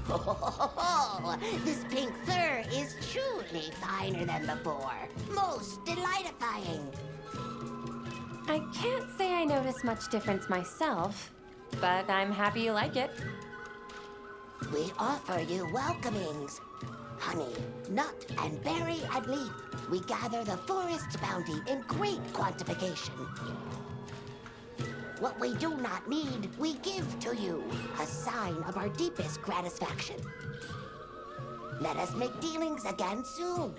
Oh, this pink fur is truly finer than before. Most delightfying. I can't say I notice much difference myself, but I'm happy you like it. We offer you welcomings. Honey, nut, and berry and leaf. We gather the forest's bounty in great quantification. What we do not need, we give to you. A sign of our deepest gratification. Let us make dealings again soon.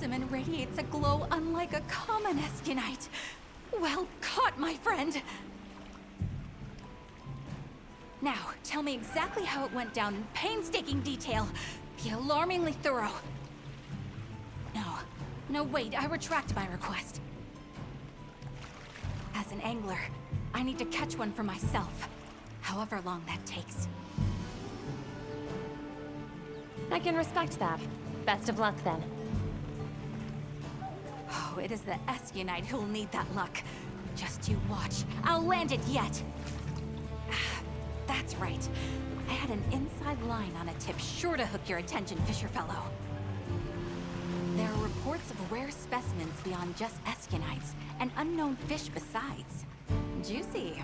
specimen radiates a glow unlike a common eskunite. Well caught, my friend! Now, tell me exactly how it went down in painstaking detail. Be alarmingly thorough. No, wait, I retract my request. As an angler, I need to catch one for myself, however long that takes. I can respect that. Best of luck, then. Oh, it is the eskunite who'll need that luck. Just you watch. I'll land it yet! That's right. I had an inside line on a tip sure to hook your attention, Fisher Fellow. There are reports of rare specimens beyond just eskunites, and unknown fish besides. Juicy,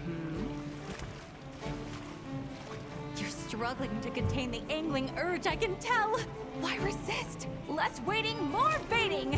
You're struggling to contain the angling urge, I can tell! Why resist? Less waiting, more baiting!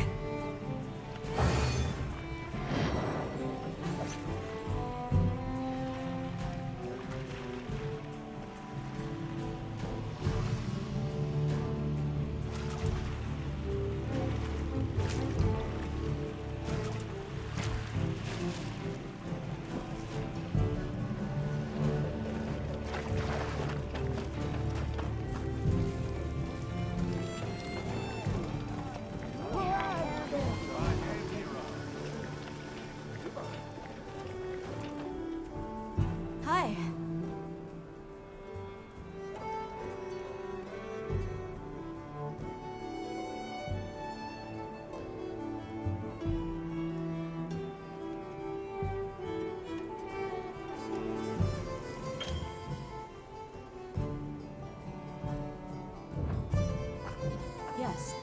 Hi. Yes.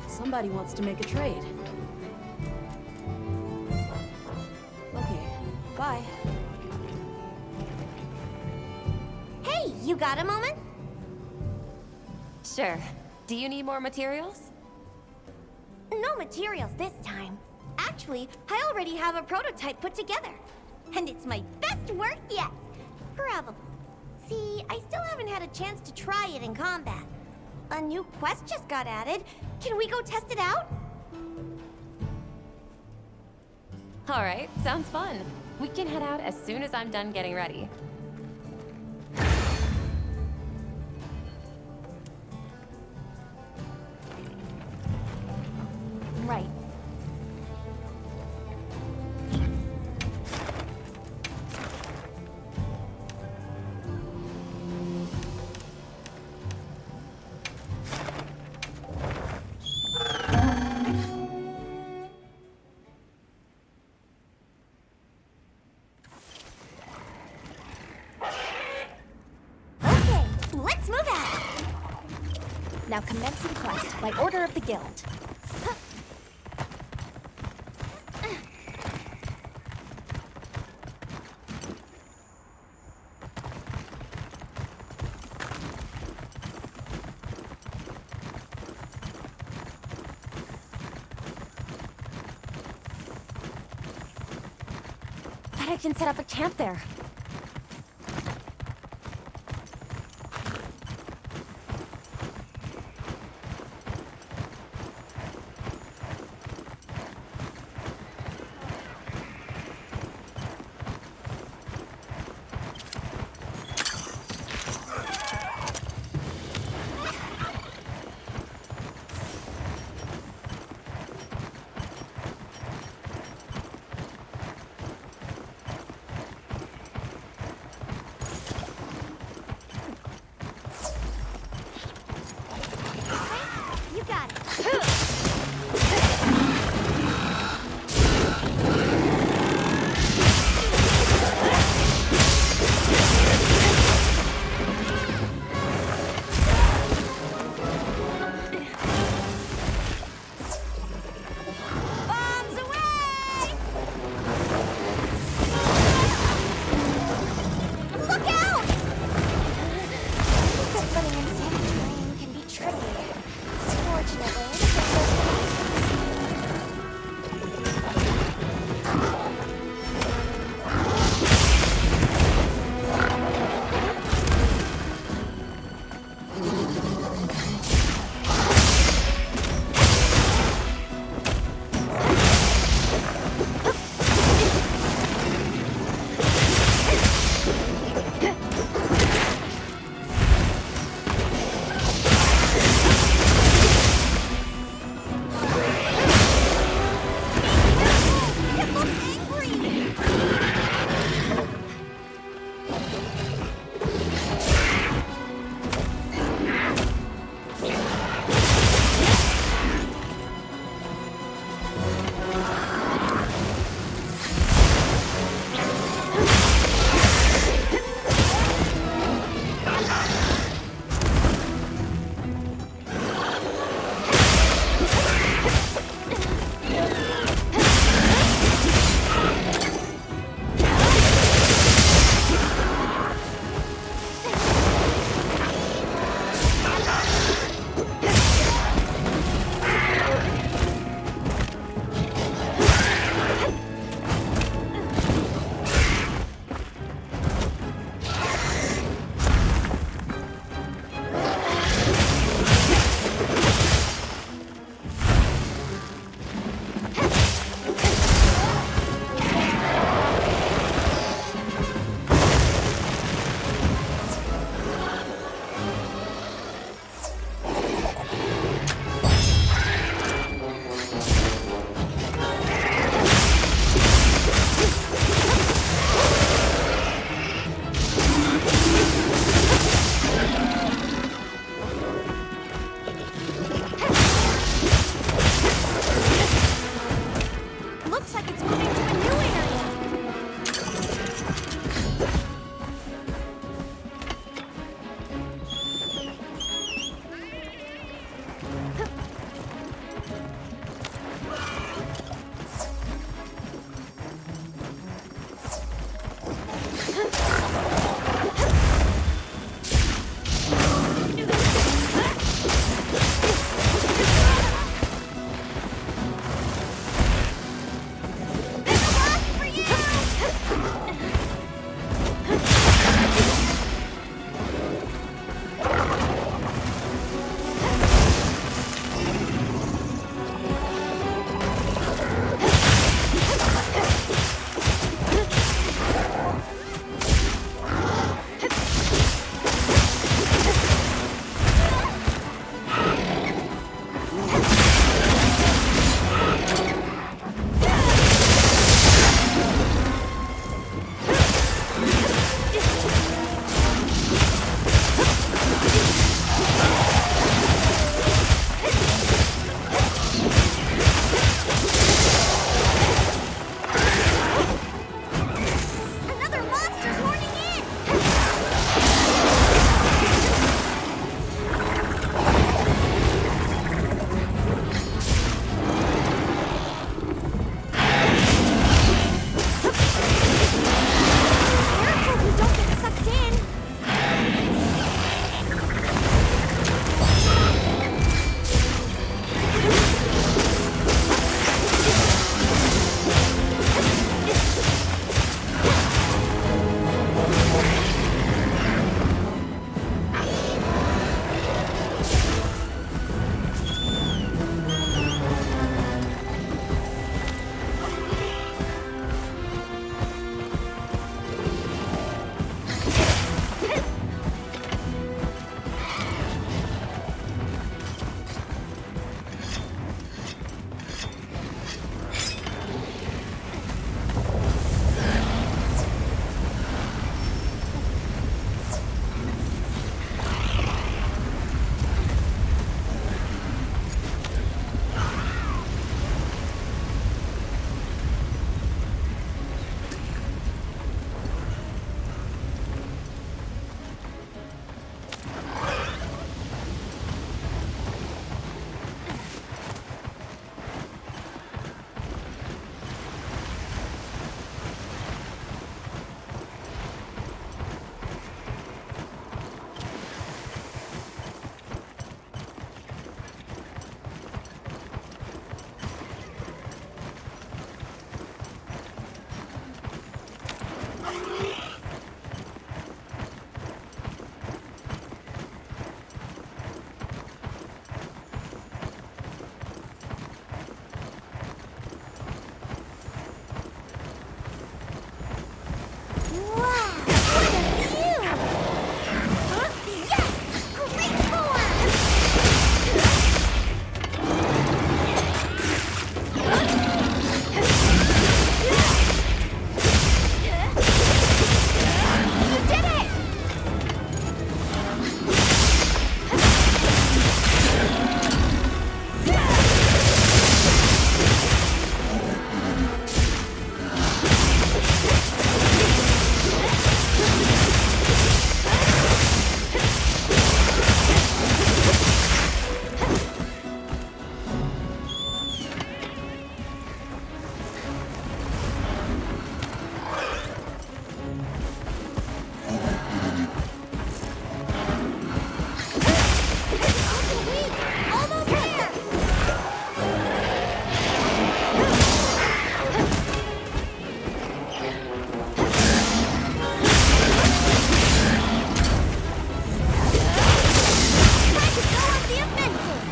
Somebody wants to make a trade. Bye. Hey, you got a moment? Sure. Do you need more materials? No materials this time. Actually, I already have a prototype put together. And it's my best work yet. Probably. See, I still haven't had a chance to try it in combat. A new quest just got added. Can we go test it out? All right, sounds fun. We can head out as soon as I'm done getting ready. Right. Let's move out! Now commencing quest by order of the guild. Bet I can set up a camp there. Wow! What a view! Yes! Great form! You did it! Almost there! Time to go on the offensive!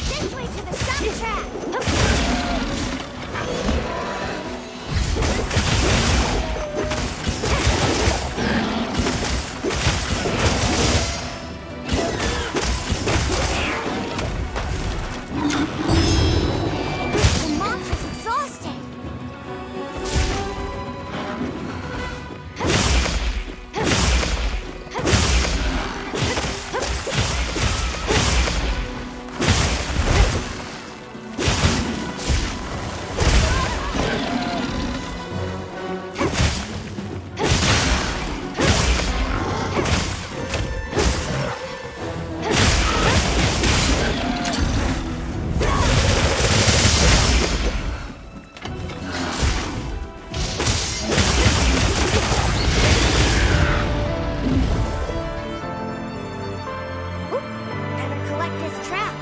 This way to the stop track! The monster's exhausting! Oop, better collect this trap.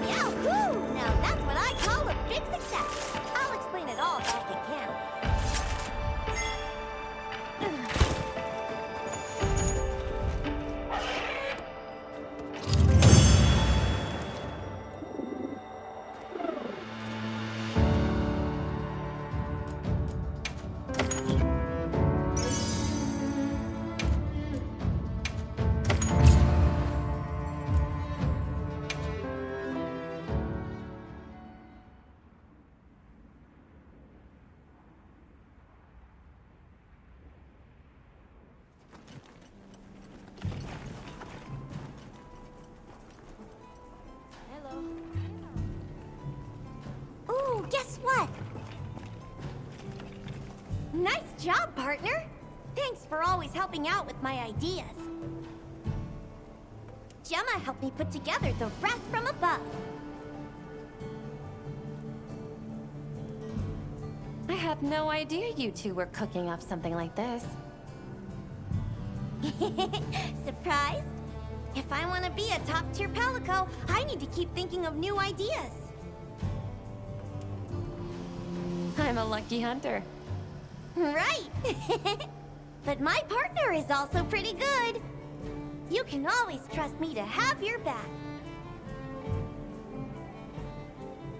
Yahoo! Now that's what I call a big success. I'll explain it all back at camp. Ooh, guess what? Nice job, partner! Thanks for always helping out with my ideas. Gemma helped me put together the Wrath from Above. I had no idea you two were cooking up something like this. Surprise? If I want to be a top-tier Palico, I need to keep thinking of new ideas. I'm a lucky hunter. Right! But my partner is also pretty good. You can always trust me to have your back.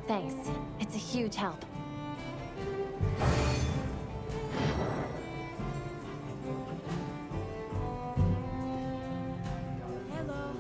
Thanks. It's a huge help. Hello.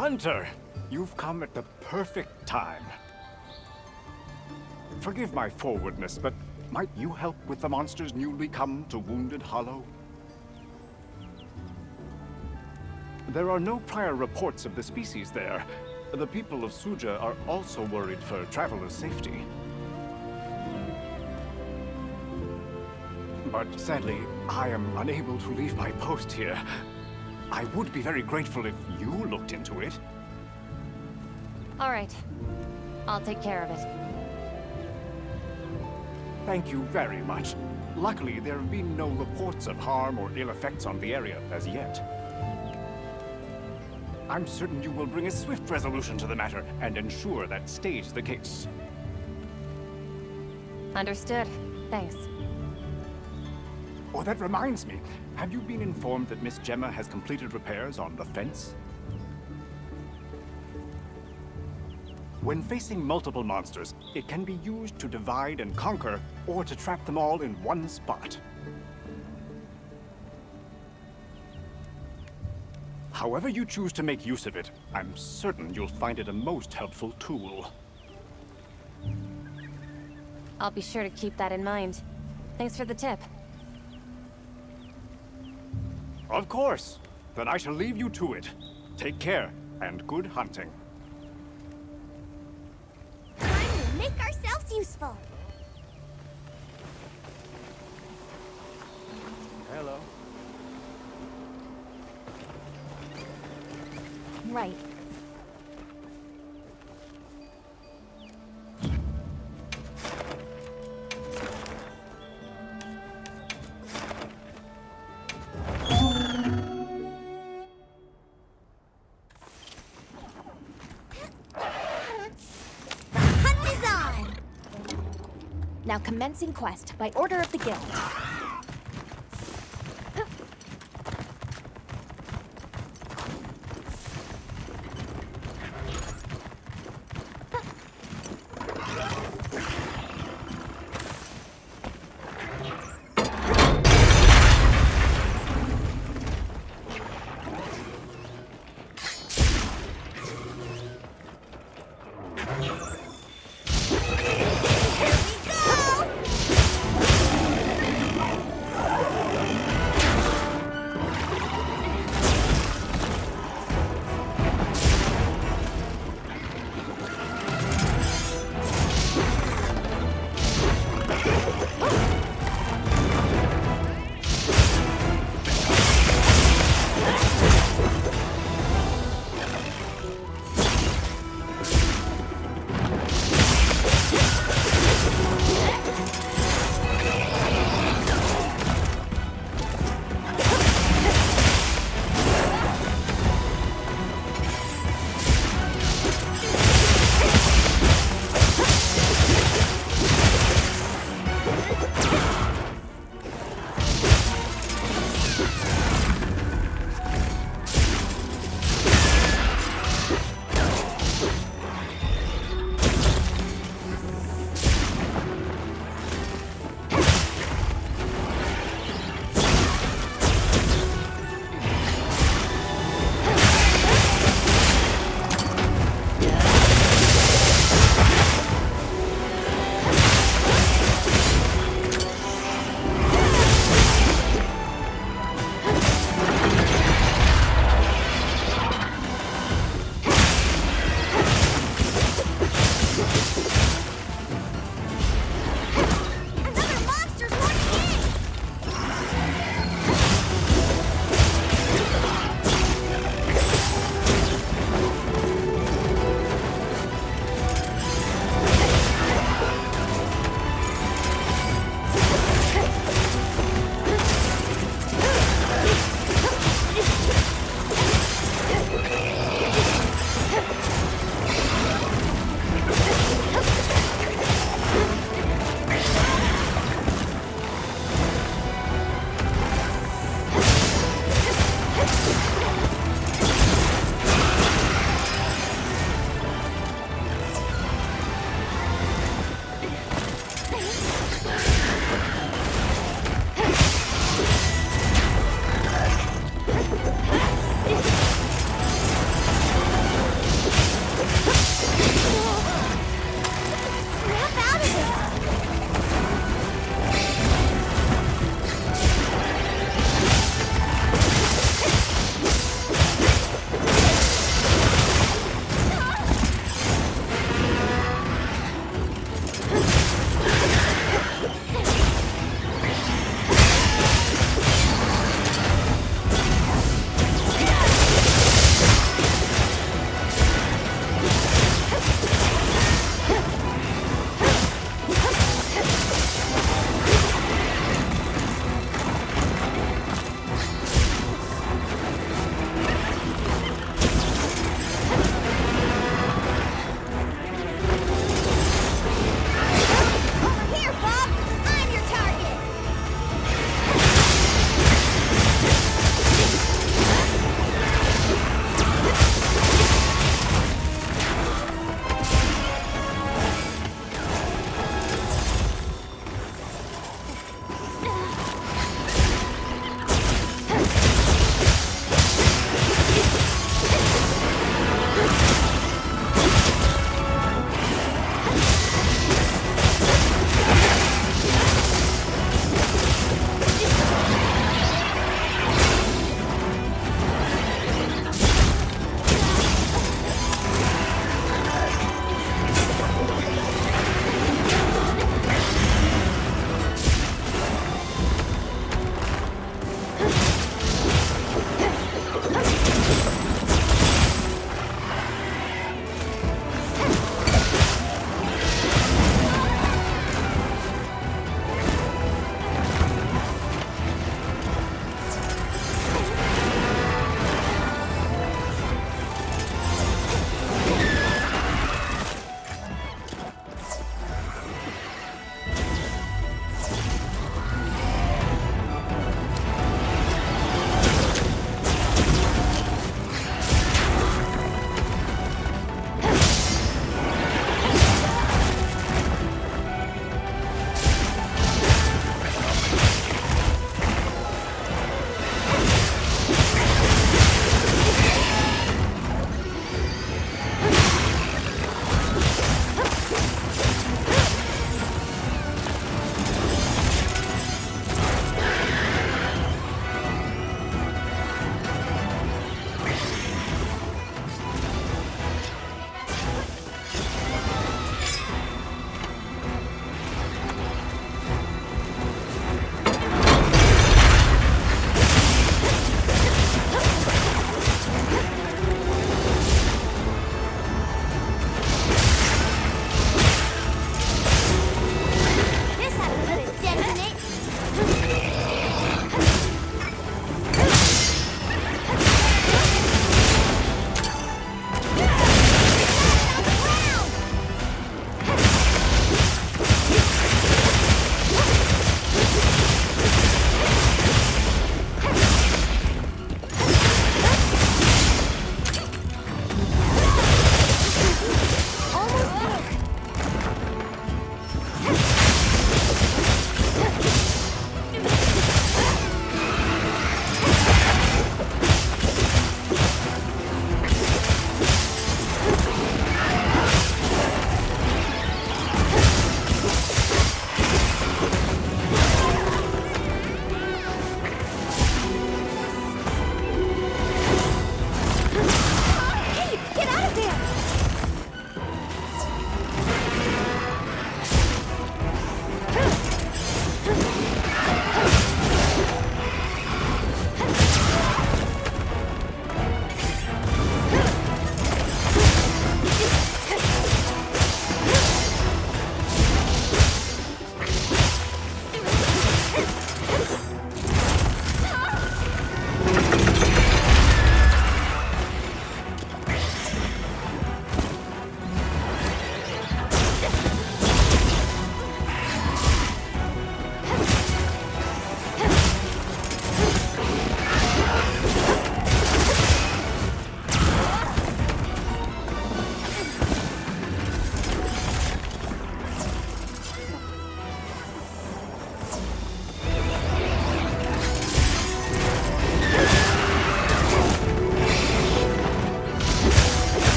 Hunter! You've come at the perfect time. Forgive my forwardness, but might you help with the monsters newly come to Wounded Hollow? There are no prior reports of the species there. The people of Suja are also worried for travelers' safety. But sadly, I am unable to leave my post here. I would be very grateful if you looked into it. All right. I'll take care of it. Thank you very much. Luckily, there have been no reports of harm or ill effects on the area as yet. I'm certain you will bring a swift resolution to the matter and ensure that stays the case. Understood. Thanks. Oh, that reminds me. Have you been informed that Miss Gemma has completed repairs on the fence? When facing multiple monsters, it can be used to divide and conquer, or to trap them all in one spot. However you choose to make use of it, I'm certain you'll find it a most helpful tool. I'll be sure to keep that in mind. Thanks for the tip. Of course. Then I shall leave you to it. Take care, and good hunting. Time to make ourselves useful. Hello. Right. Now commencing quest by order of the guild.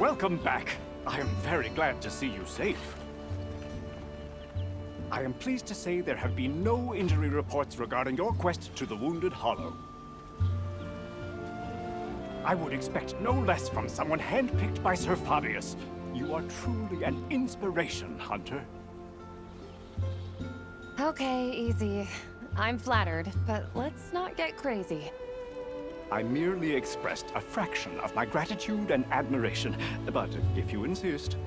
Welcome back. I am very glad to see you safe. I am pleased to say there have been no injury reports regarding your quest to the Wounded Hollow. I would expect no less from someone handpicked by Sir Fabius. You are truly an inspiration, Hunter. Okay, easy. I'm flattered, but let's not get crazy. I merely expressed a fraction of my gratitude and admiration, but if you insist.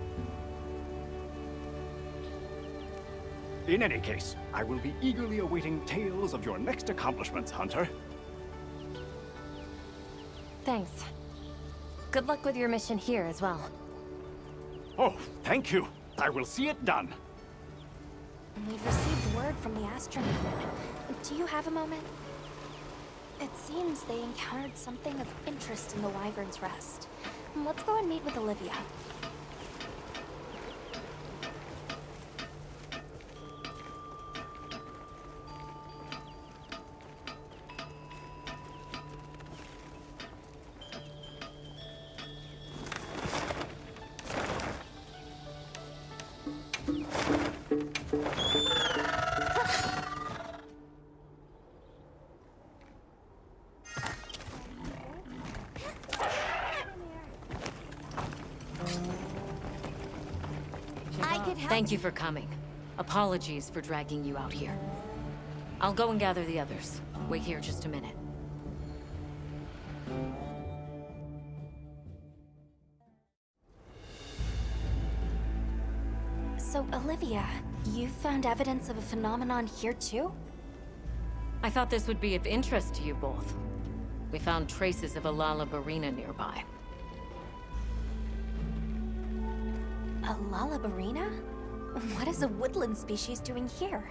In any case, I will be eagerly awaiting tales of your next accomplishments, Hunter. Thanks. Good luck with your mission here as well. Oh, thank you. I will see it done. We've received word from the astronaut. Do you have a moment? It seems they encountered something of interest in the Wyvern's Rest. Let's go and meet with Olivia. Thank you for coming. Apologies for dragging you out here. I'll go and gather the others. Wait here just a minute. So, Olivia, you found evidence of a phenomenon here too? I thought this would be of interest to you both. We found traces of a Lalabarina nearby. A Lalabarina? What is a woodland species doing here?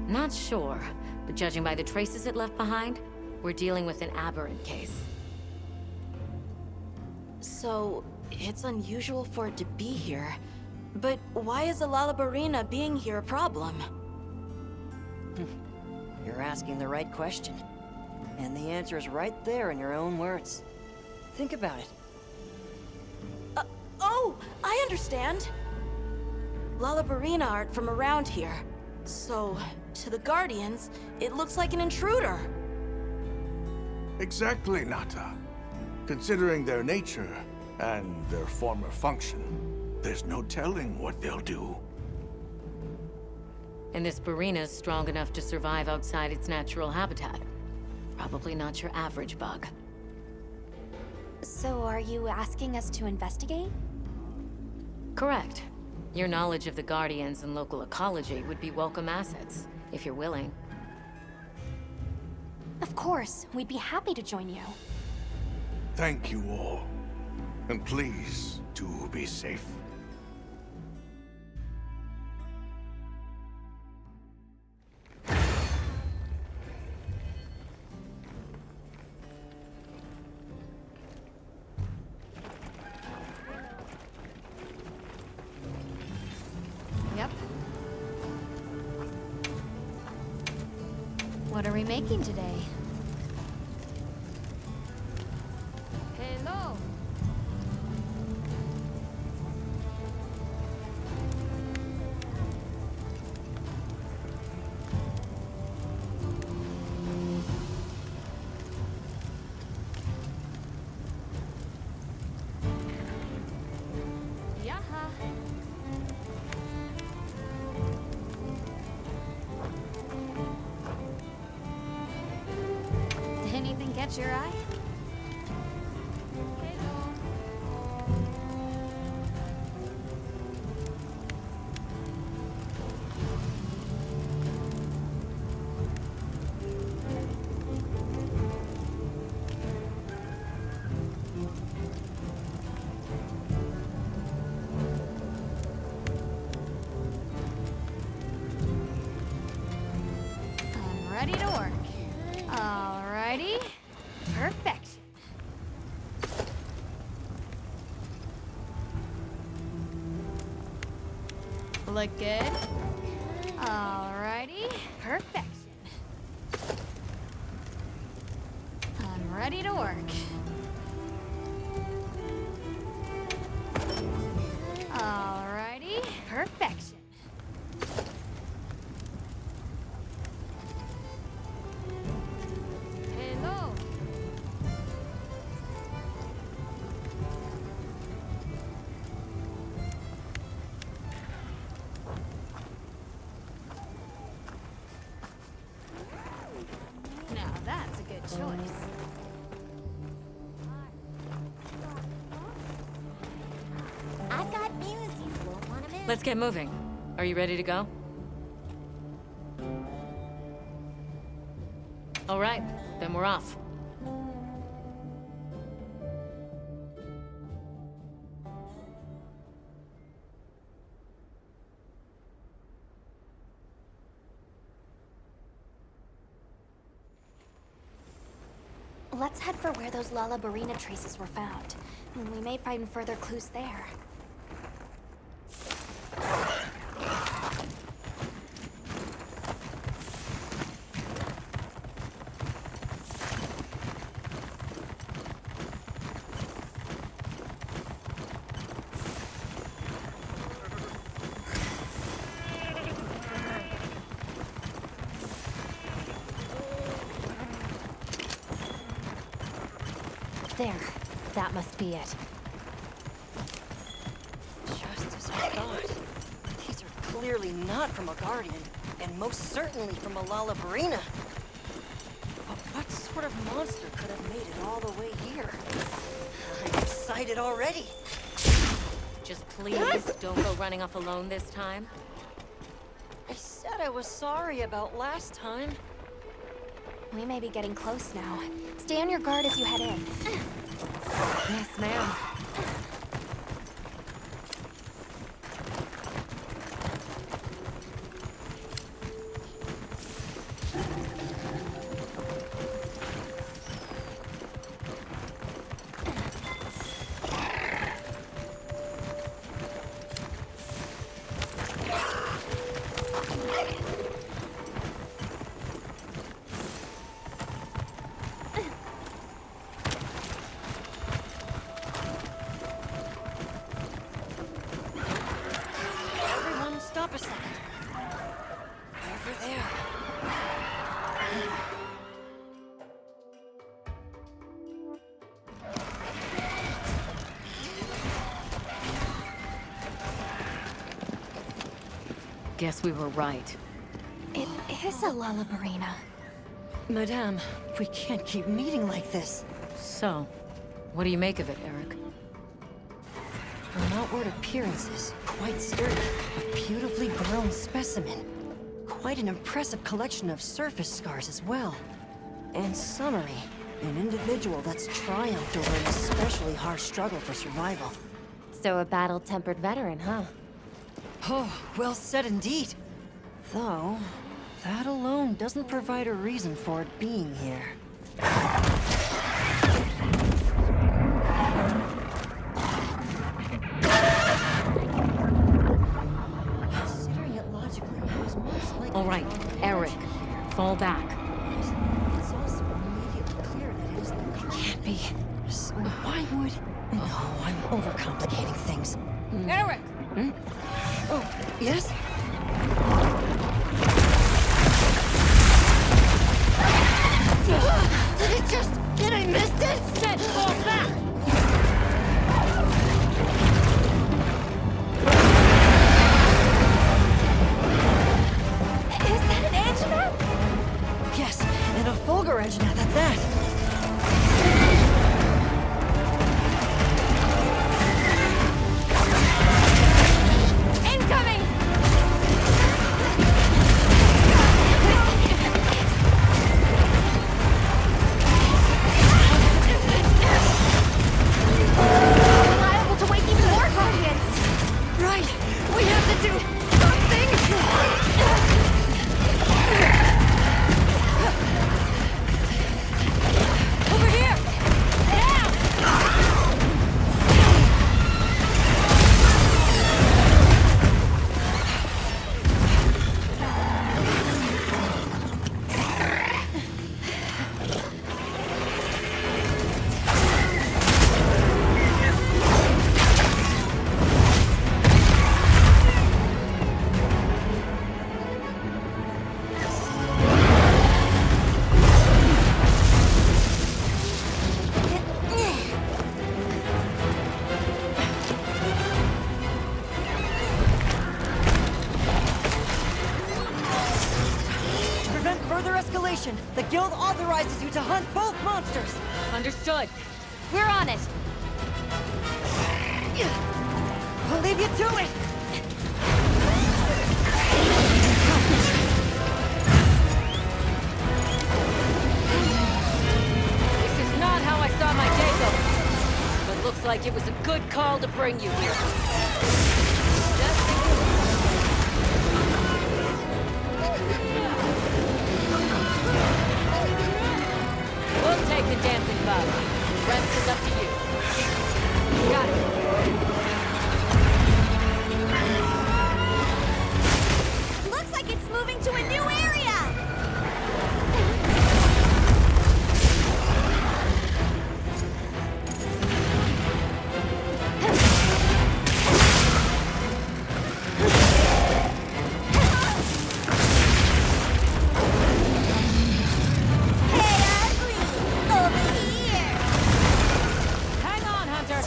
Not sure, but judging by the traces it left behind, we're dealing with an aberrant case. So, it's unusual for it to be here. But why is a Lalabarina being here a problem? You're asking the right question. And the answer is right there in your own words. Think about it. Oh, I understand! Lalabarina aren't from around here. So, to the Guardians, it looks like an intruder. Exactly, Nata. Considering their nature and their former function, there's no telling what they'll do. And this Barina's strong enough to survive outside its natural habitat. Probably not your average bug. So are you asking us to investigate? Correct. Your knowledge of the Guardians and local ecology would be welcome assets, if you're willing. Of course, we'd be happy to join you. Thank you all. And please, do be safe. Yep. What are we making today? Hello. Yaha. Anything catch your eye? I'm ready to work. Alrighty. Perfection. Look good. Alrighty. Perfection. I'm ready to work. that's a good choice. I've got news you won't want to miss. Let's get moving. Are you ready to go? All right, then we're off. Let's head for where those Lalabarina traces were found. We may find further clues there. There. That must be it. Just as I thought. These are clearly not from a Guardian, and most certainly from a Lalabarina. But what sort of monster could have made it all the way here? I'm excited already. Just please don't go running off alone this time. I said I was sorry about last time. We may be getting close now. Stay on your guard as you head in. Yes, ma'am. Stop a second. Over there. Guess we were right. It is a Lalabarina. Madame, we can't keep meeting like this. So, what do you make of it, Eric? From outward appearances, quite sturdy, a beautifully grown specimen. Quite an impressive collection of surface scars as well. And summary, an individual that's triumphed over an especially harsh struggle for survival. So a battle-tempered veteran, huh? Oh, well said indeed. Though, that alone doesn't provide a reason for it being here. All right, Eric, fall back. It's also immediately clear that it isn't a can't be. So why would... No, I'm overcomplicating things. Eric! Hmm? Oh, yes? Did it just... Did I miss it? Said fall back! Yes, and a Fulgur engine at that. Incoming! Liable to wake even more Guardians! Right! We have to do something! escalation. The guild authorizes you to hunt both monsters. Understood. We're on it. I'll leave you to it. This is not how I saw my day go. But looks like it was a good call to bring you here. We'll take the dancing bug. The rest is up to you. Got it. Looks like it's moving to a new area! Hang on, Hunter.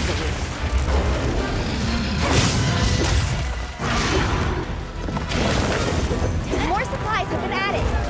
easily. More supplies have been added.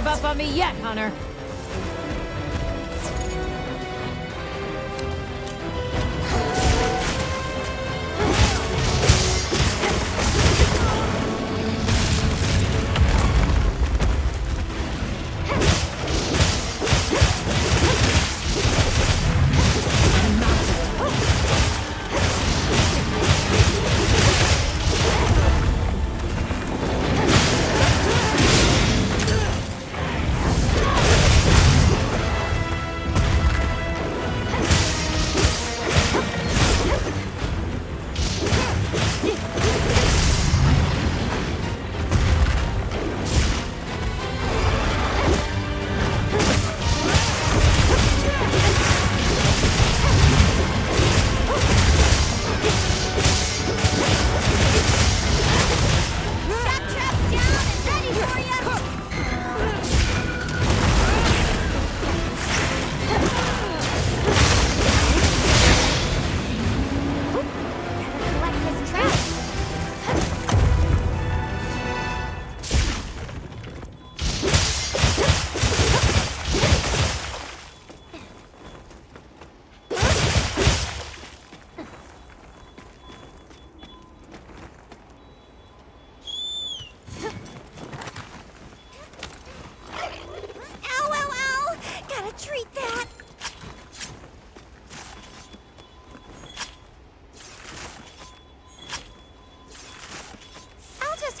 give up on me yet, Hunter.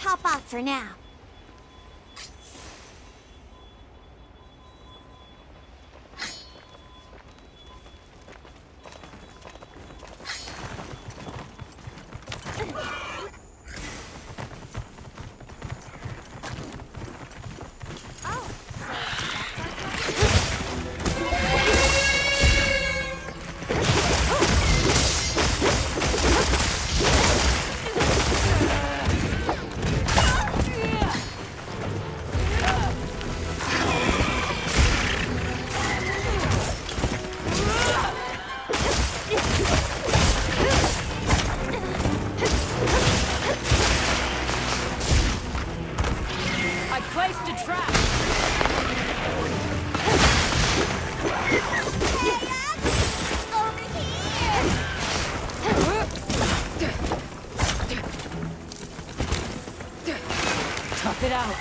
Hop off for now. Tough it out.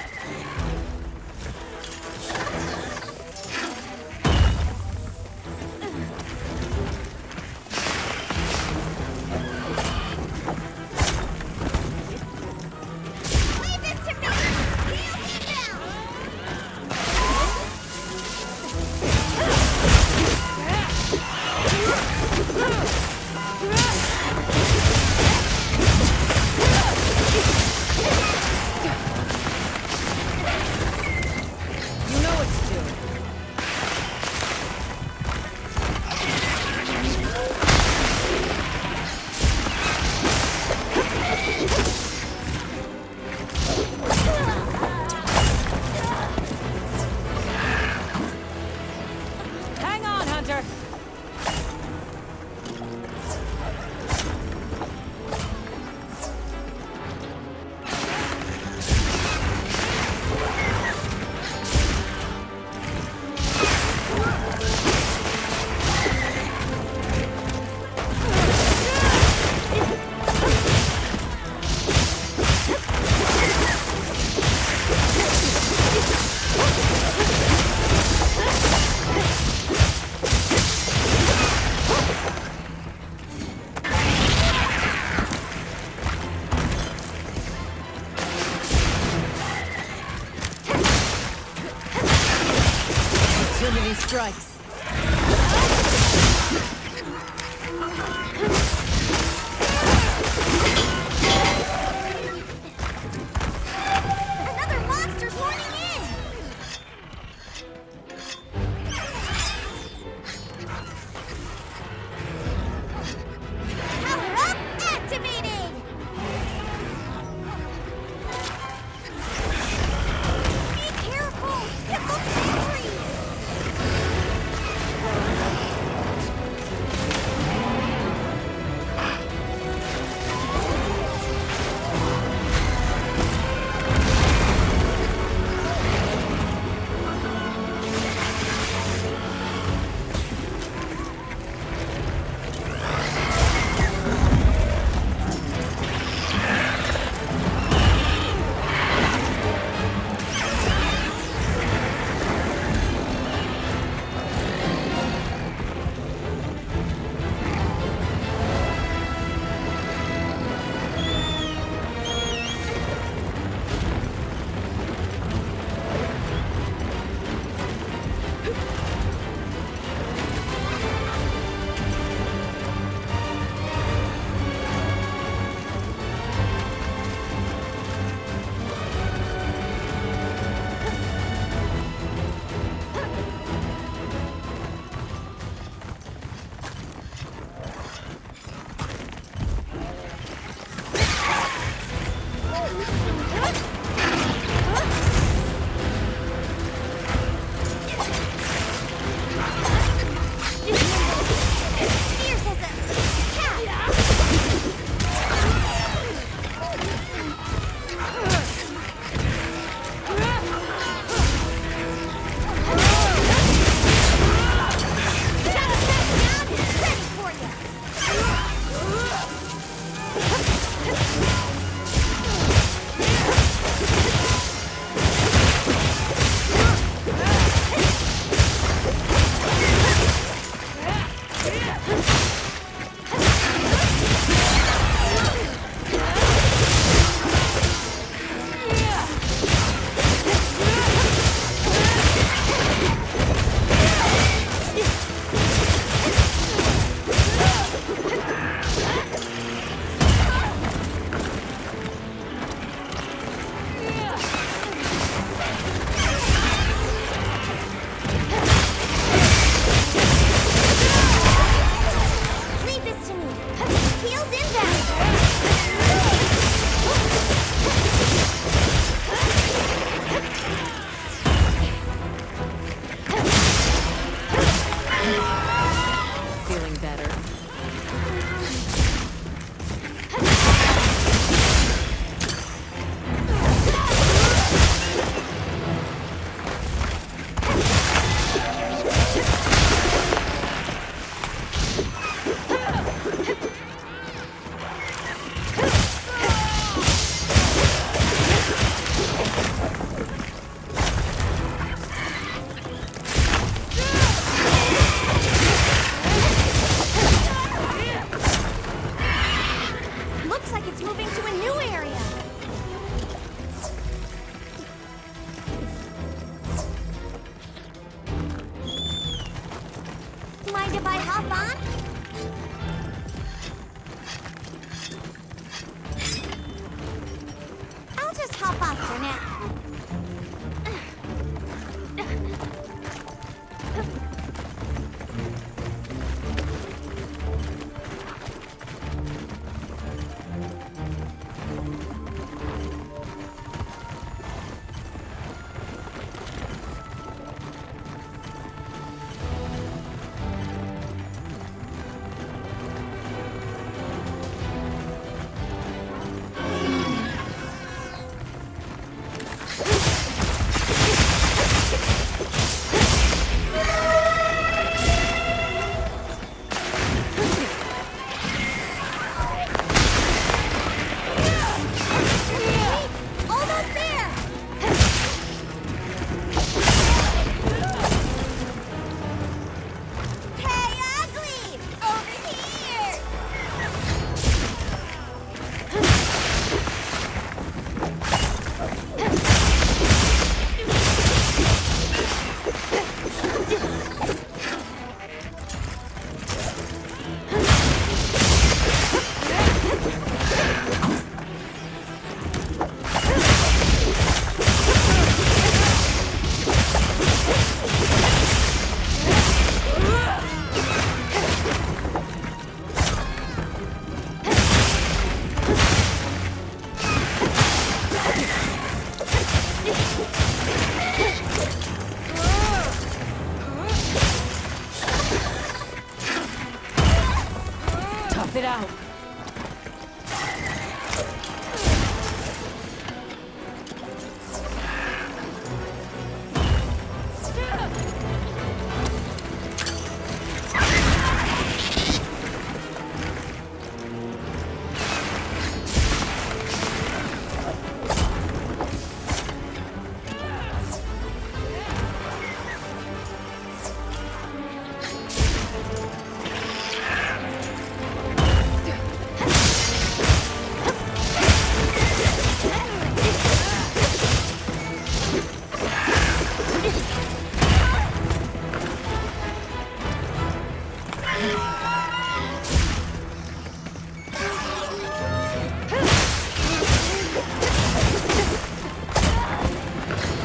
Strikes. Another monster's horning in! Power up, activated! Be careful! It looks angry! Heels inbound! Feeling better? Looks like it's moving to a new area. Mind if I hop on? I'll just hop off for now. Almost there! Hey, Ugly! Over here! Tough it out.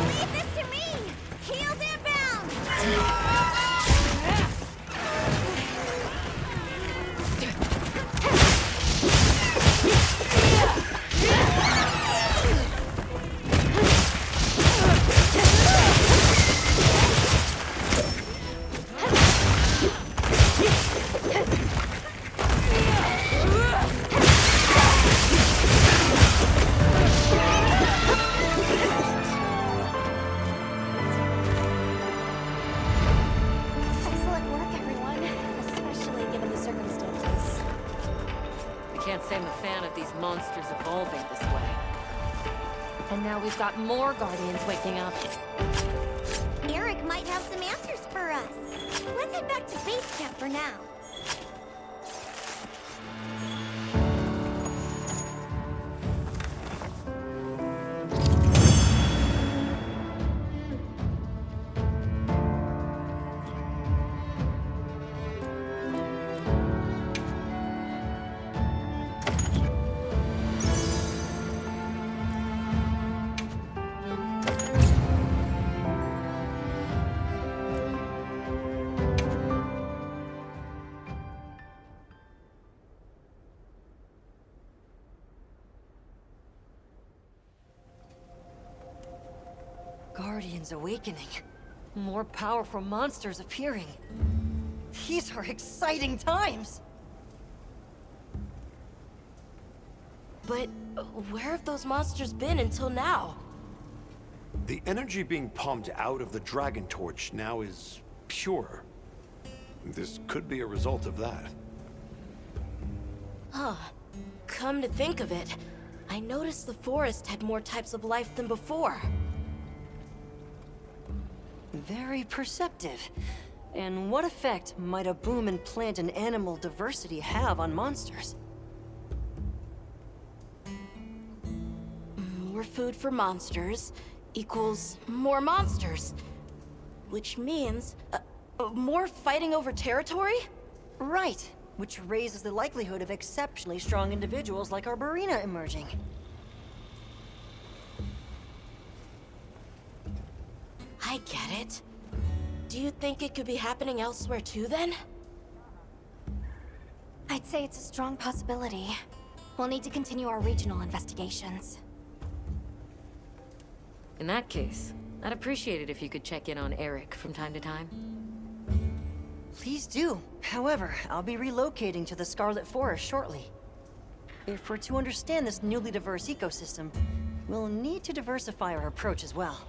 Leave this to me! Heels inbound! Excellent work, everyone. Especially given the circumstances. I can't say I'm a fan of these monsters evolving this way. And now we've got more Guardians waking up. Eric might have some answers for us. Let's head back to base camp for now. Guardians awakening. More powerful monsters appearing. These are exciting times! But where have those monsters been until now? The energy being pumped out of the Dragon Torch now is pure. This could be a result of that. Huh. Come to think of it, I noticed the forest had more types of life than before. Very perceptive. And what effect might a boom in plant and animal diversity have on monsters? More food for monsters equals more monsters. Which means, more fighting over territory? Right, which raises the likelihood of exceptionally strong individuals like Arborina emerging. I get it. Do you think it could be happening elsewhere too, then? I'd say it's a strong possibility. We'll need to continue our regional investigations. In that case, I'd appreciate it if you could check in on Eric from time to time. Please do. However, I'll be relocating to the Scarlet Forest shortly. If we're to understand this newly diverse ecosystem, we'll need to diversify our approach as well.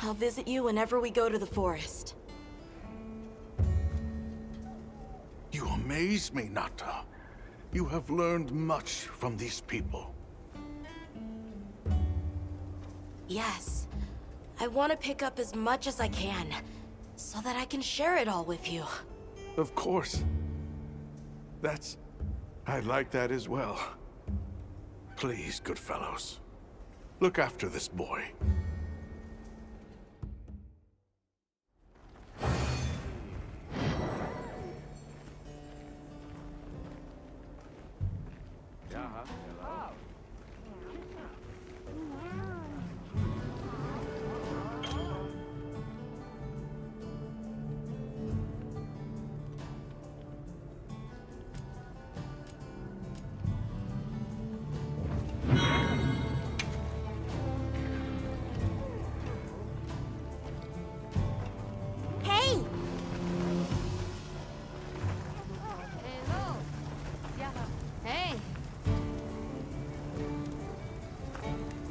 I'll visit you whenever we go to the forest. You amaze me, Nata. You have learned much from these people. Yes. I want to pick up as much as I can, so that I can share it all with you. Of course. I'd like that as well. Please, good fellows. Look after this boy. Hey! Hello. Hey.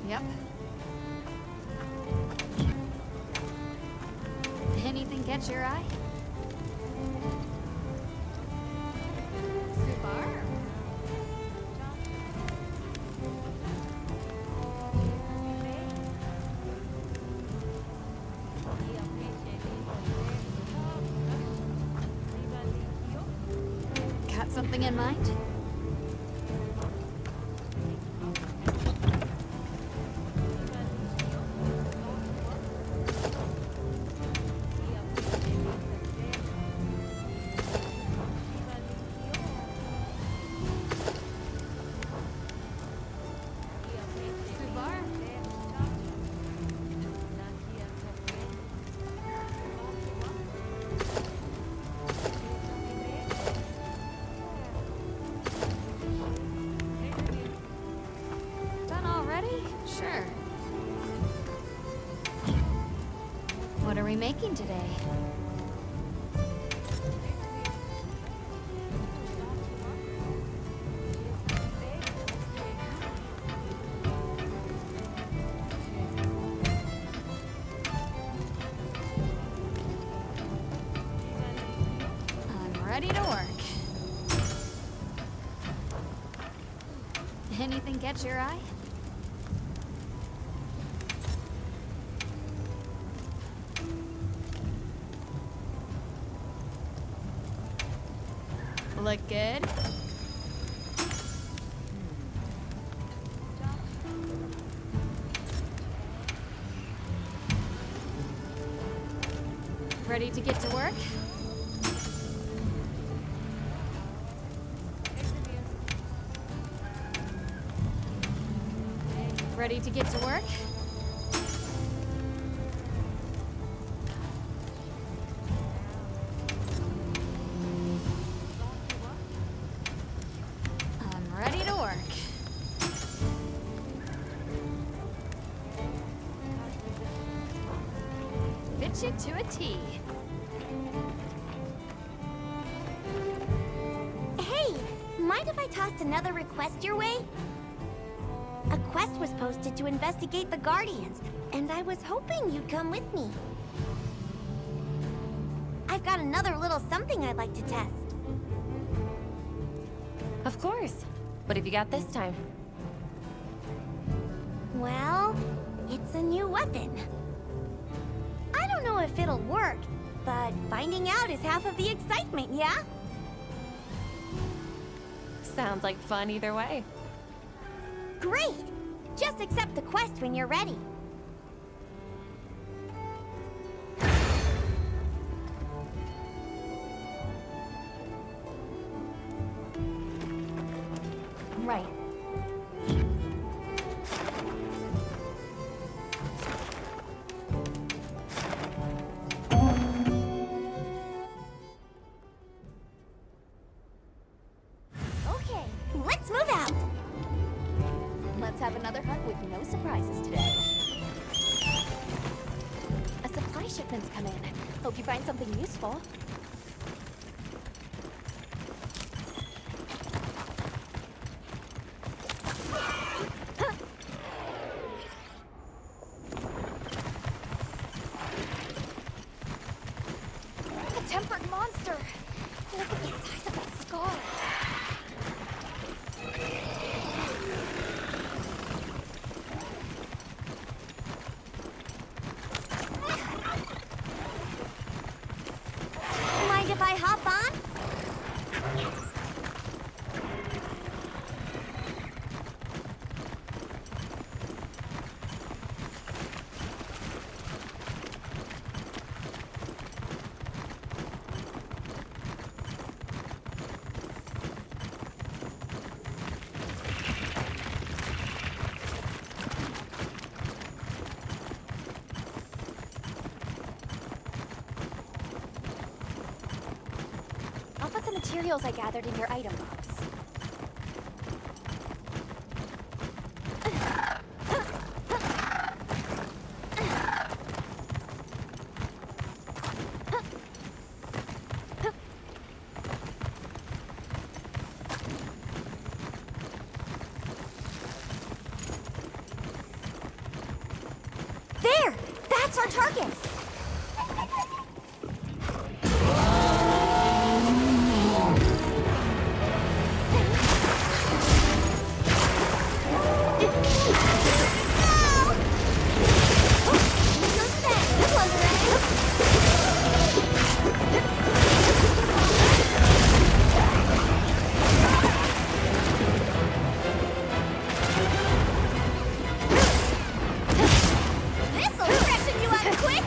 Yep. Anything catch your eye? Super. Got something in mind? Done already? Sure. What are we making today? I'm ready to work. Anything catch your eye? Look good? Ready to get to work? Ready to get to work? I'm ready to work. Fit you to a T. Hey, mind if I tossed another request your way? A quest was posted to investigate the Guardians, and I was hoping you'd come with me. I've got another little something I'd like to test. Of course. What have you got this time? Well, it's a new weapon. I don't know if it'll work, but finding out is half of the excitement, yeah? Sounds like fun either way. Great! Just accept the quest when you're ready. Right. Okay, let's move out. Let's have another hunt with no surprises today. A supply shipment's come in. Hope you find something useful. A tempered monster! Look at the size of that scar! Mind if I hop on? I'll put the materials I gathered in your item box. There! That's our target! This'll freshen you up quick!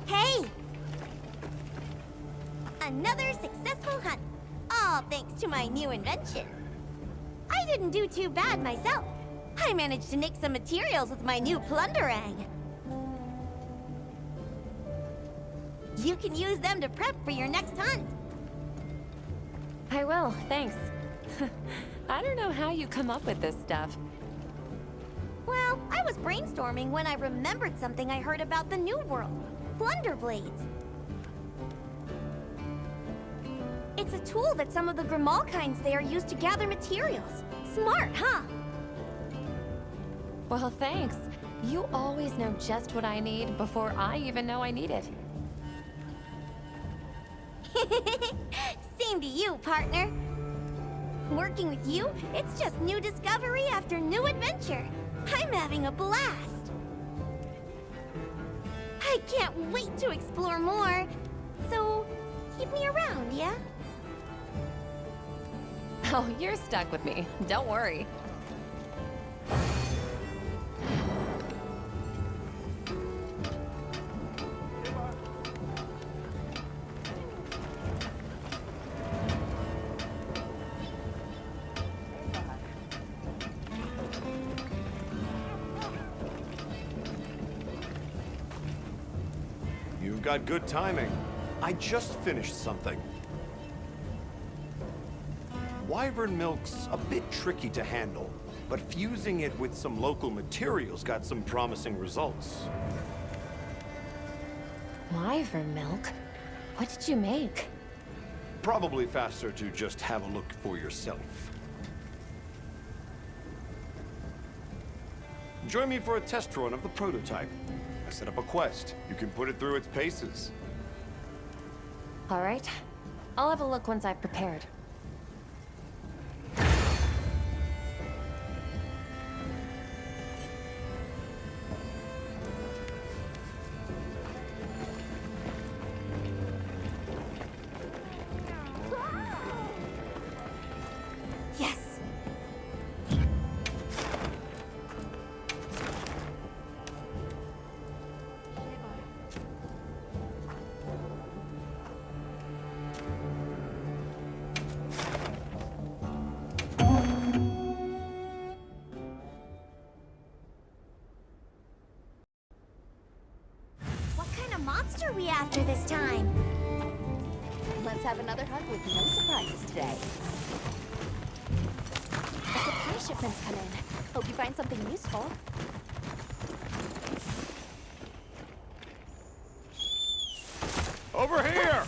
Hey! Another successful hunt. All thanks to my new invention. I didn't do too bad myself. I managed to nick some materials with my new plunderang. You can use them to prep for your next hunt. I will, thanks. I don't know how you come up with this stuff. Well, I was brainstorming when I remembered something I heard about the New World. Plunder blades. It's a tool that some of the Grimalkinds there use to gather materials. Smart, huh? Well, thanks. You always know just what I need before I even know I need it. Same to you, partner. Working with you, it's just new discovery after new adventure. I'm having a blast. I can't wait to explore more. So, keep me around, yeah? Oh, you're stuck with me. Don't worry. You've got good timing. I just finished something. Wyvern milk's a bit tricky to handle, but fusing it with some local materials got some promising results. Wyvern milk? What did you make? Probably faster to just have a look for yourself. Join me for a test run of the prototype. I set up a quest. You can put it through its paces. All right. I'll have a look once I've prepared. Yes! What kind of monster are we after this time? Let's have another hunt with no surprises today. A supply shipment's come in. Hope you find something useful. Over here!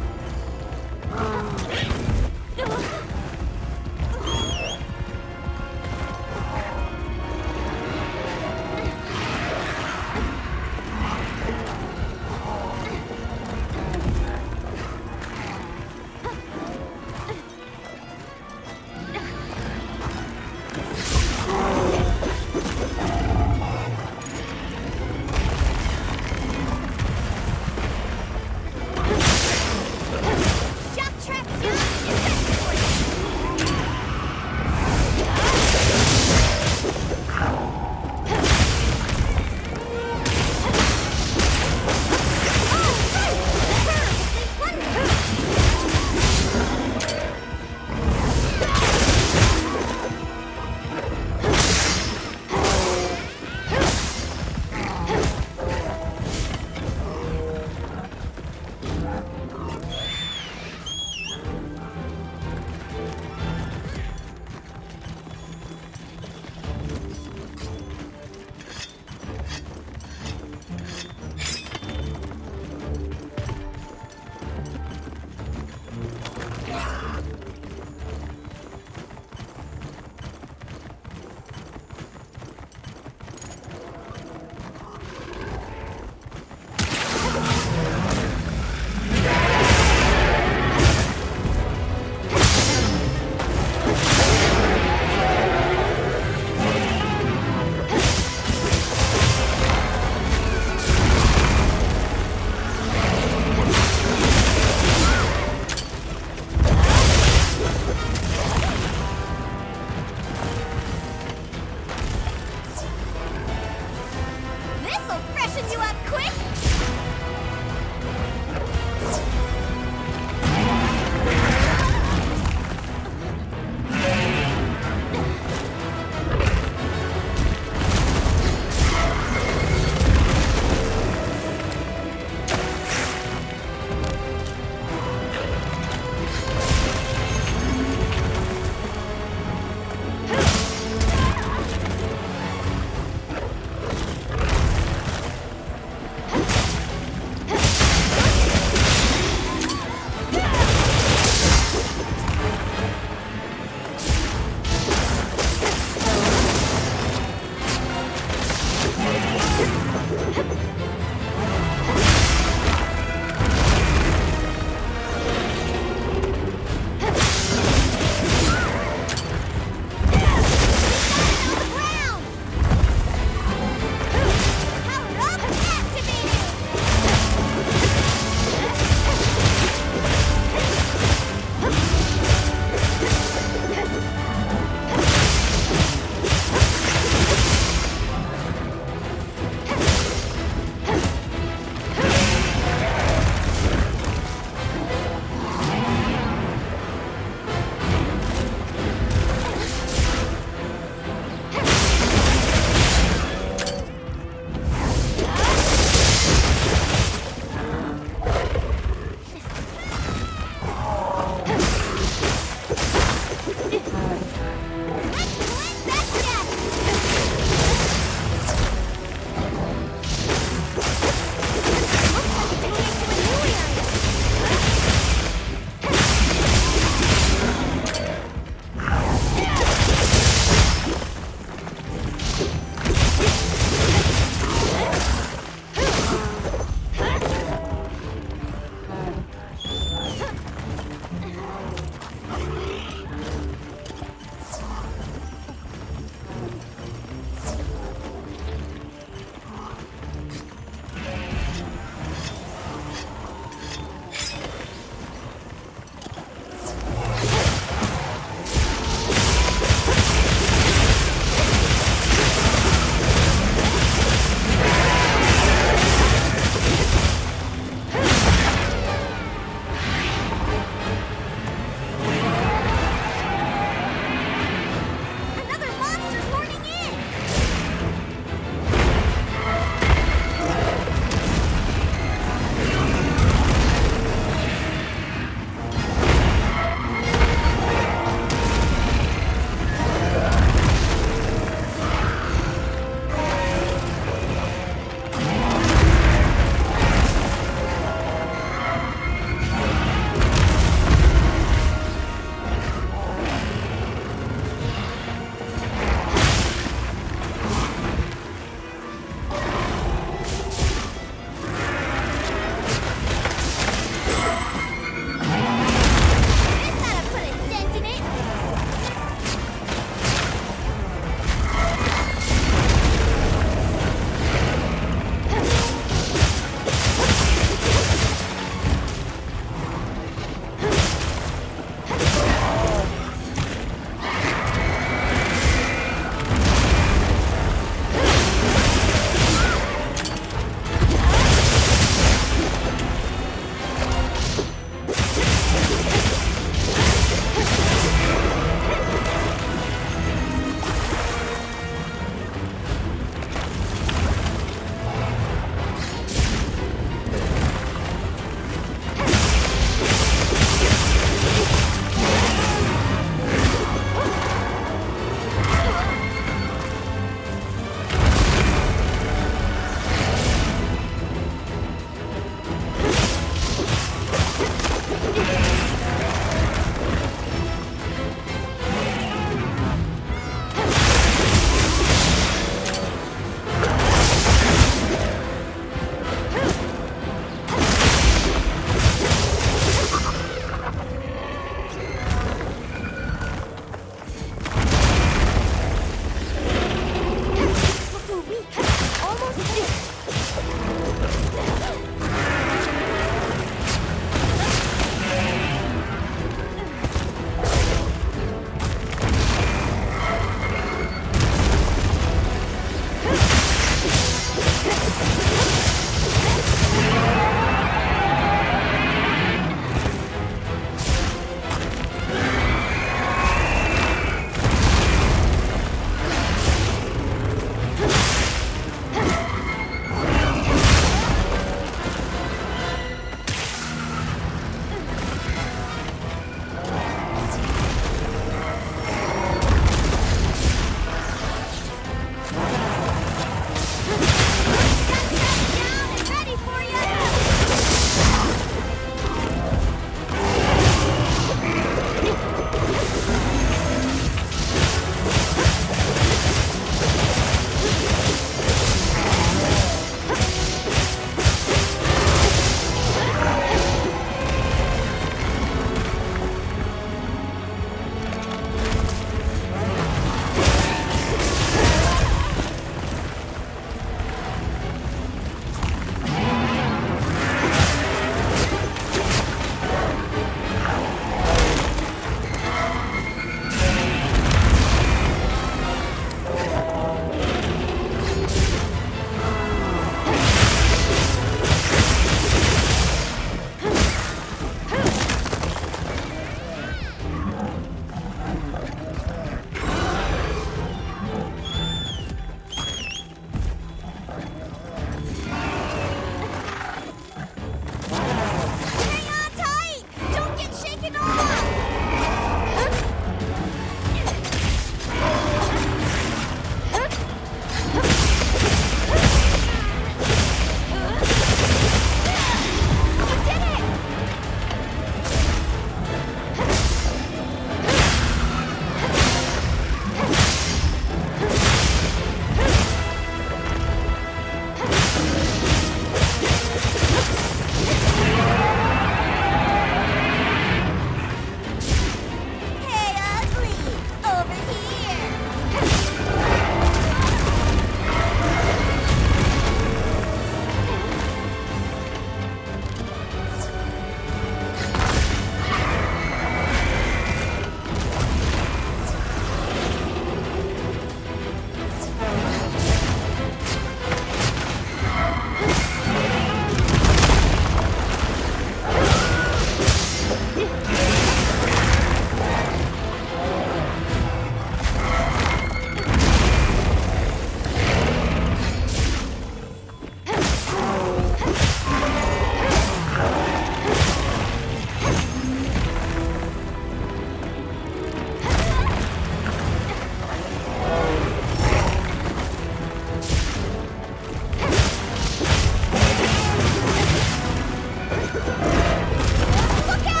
Look out!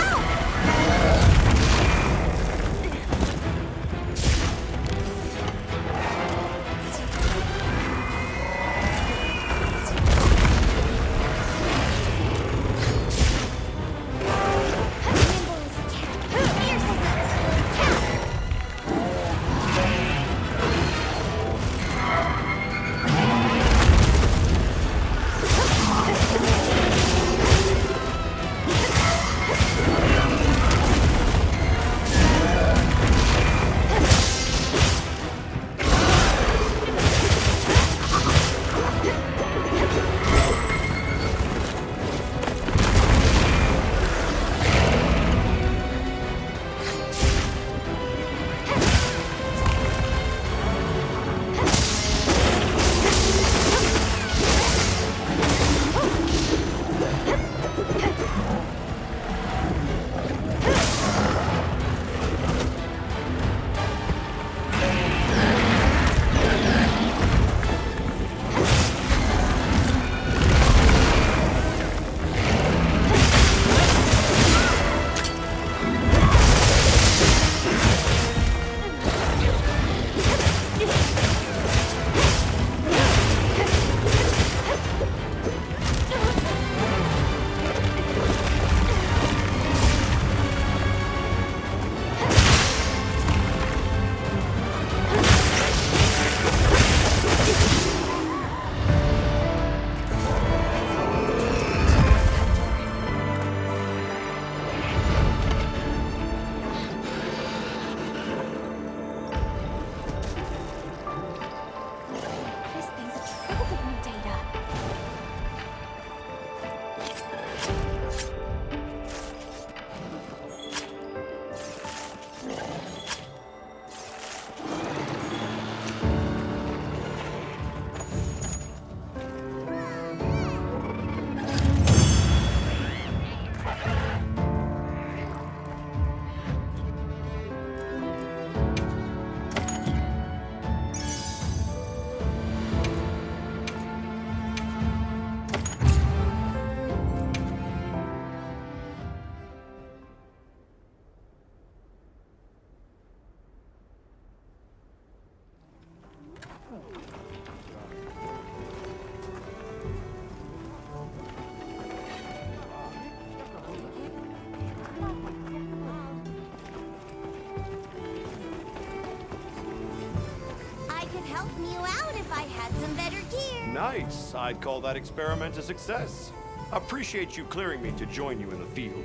help you out if I had some better gear. Nice. I'd call that experiment a success. Appreciate you clearing me to join you in the field.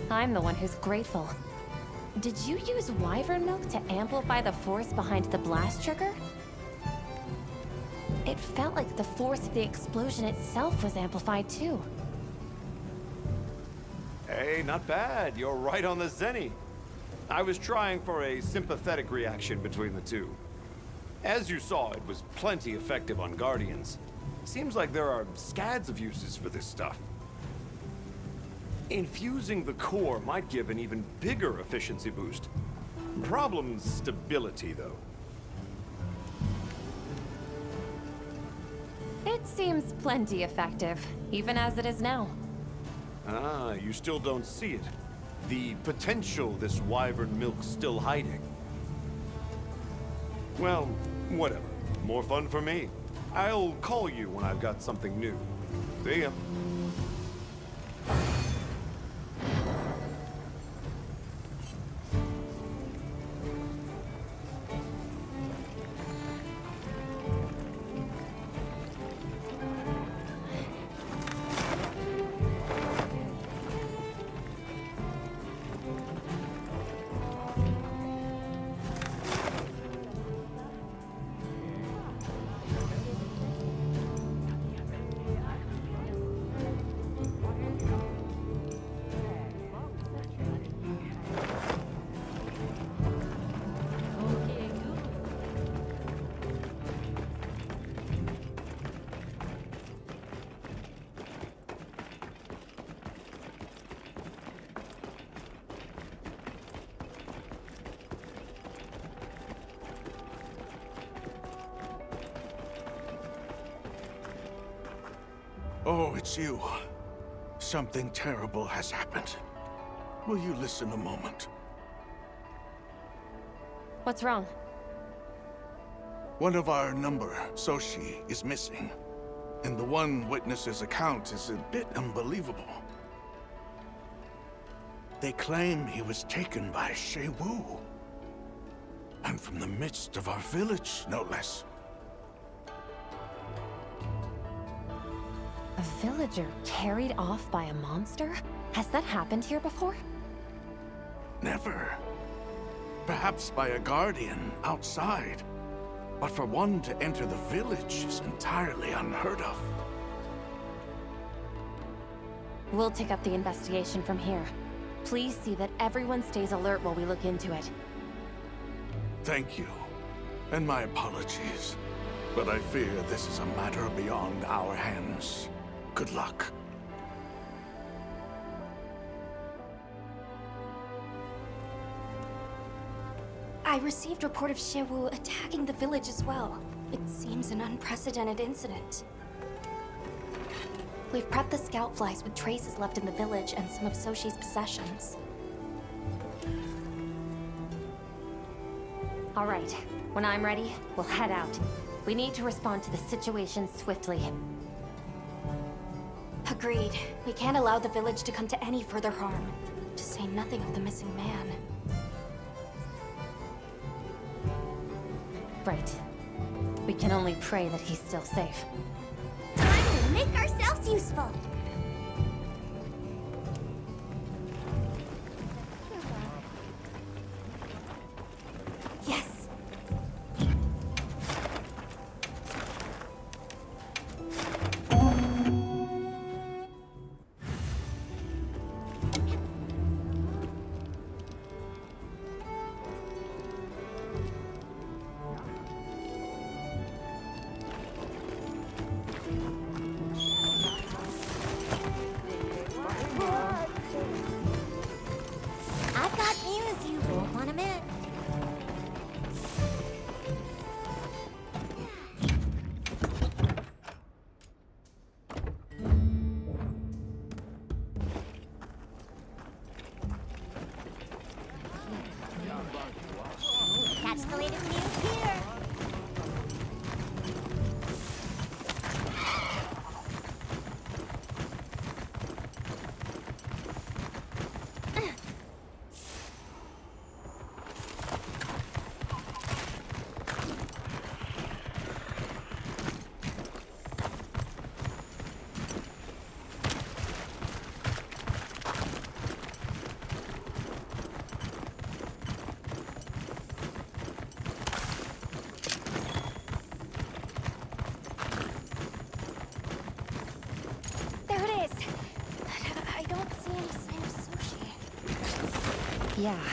I'm the one who's grateful. Did you use wyvern milk to amplify the force behind the blast trigger? It felt like the force of the explosion itself was amplified too. Hey, not bad. You're right on the zenny. I was trying for a sympathetic reaction between the two. As you saw, it was plenty effective on Guardians. Seems like there are scads of uses for this stuff. Infusing the core might give an even bigger efficiency boost. Problem's stability, though. It seems plenty effective, even as it is now. Ah, you still don't see it. The potential this wyvern milk's still hiding. Well, whatever. More fun for me. I'll call you when I've got something new. See ya. Oh, it's you. something terrible has happened. Will you listen a moment? What's wrong? One of our number, Soshi, is missing. And the one witness's account is a bit unbelievable. They claim he was taken by Shewu. And from the midst of our village, no less. A villager carried off by a monster? Has that happened here before? Never. Perhaps by a guardian outside. But for one to enter the village is entirely unheard of. We'll take up the investigation from here. Please see that everyone stays alert while we look into it. Thank you. And my apologies. But I fear this is a matter beyond our hands. Good luck. I received report of Shewu attacking the village as well. It seems an unprecedented incident. We've prepped the scout flies with traces left in the village and some of Soshi's possessions. All right, when I'm ready, we'll head out. We need to respond to the situation swiftly. Agreed. We can't allow the village to come to any further harm. To say nothing of the missing man. Right. We can only pray that he's still safe. Time to make ourselves useful. Yes. I've got news you won't want to miss. That's the latest news here. There it is! I don't see any sign of Soshi. Yeah,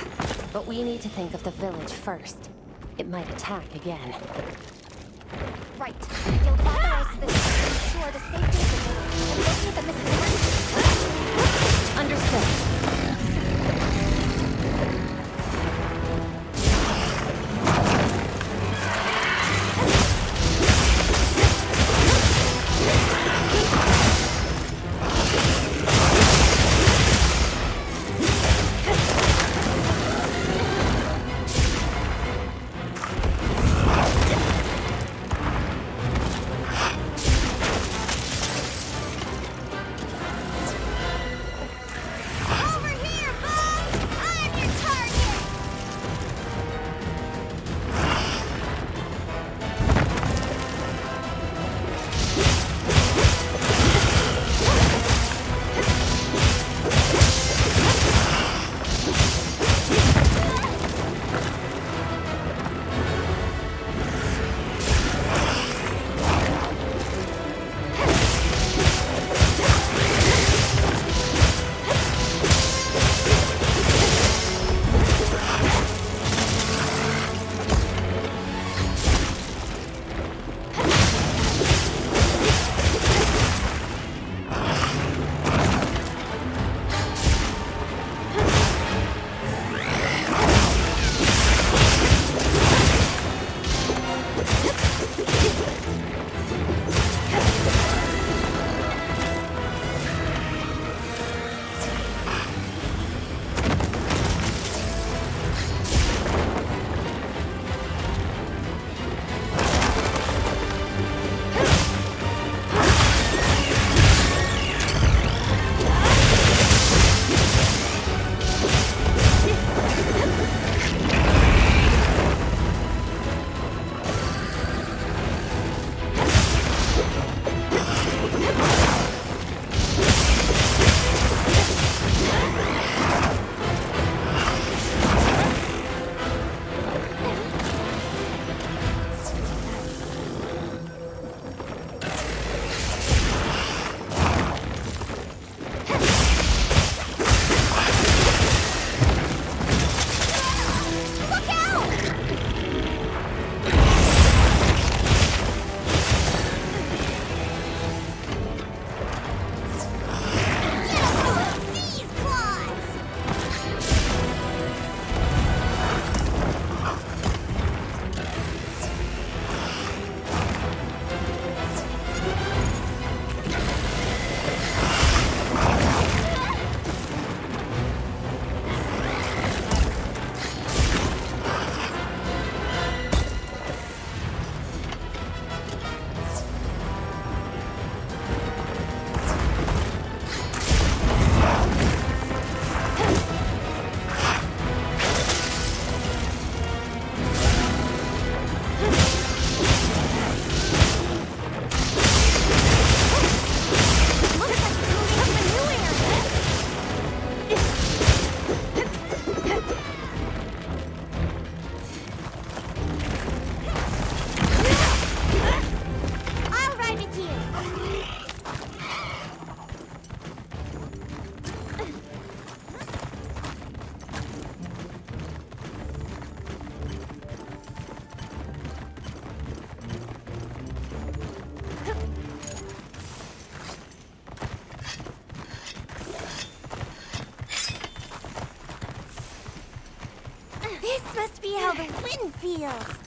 but we need to think of the village first. It might attack again. Right. You'll authorize this to ensure the safety of the village and locate the missing person. Understood. must be how the wind feels.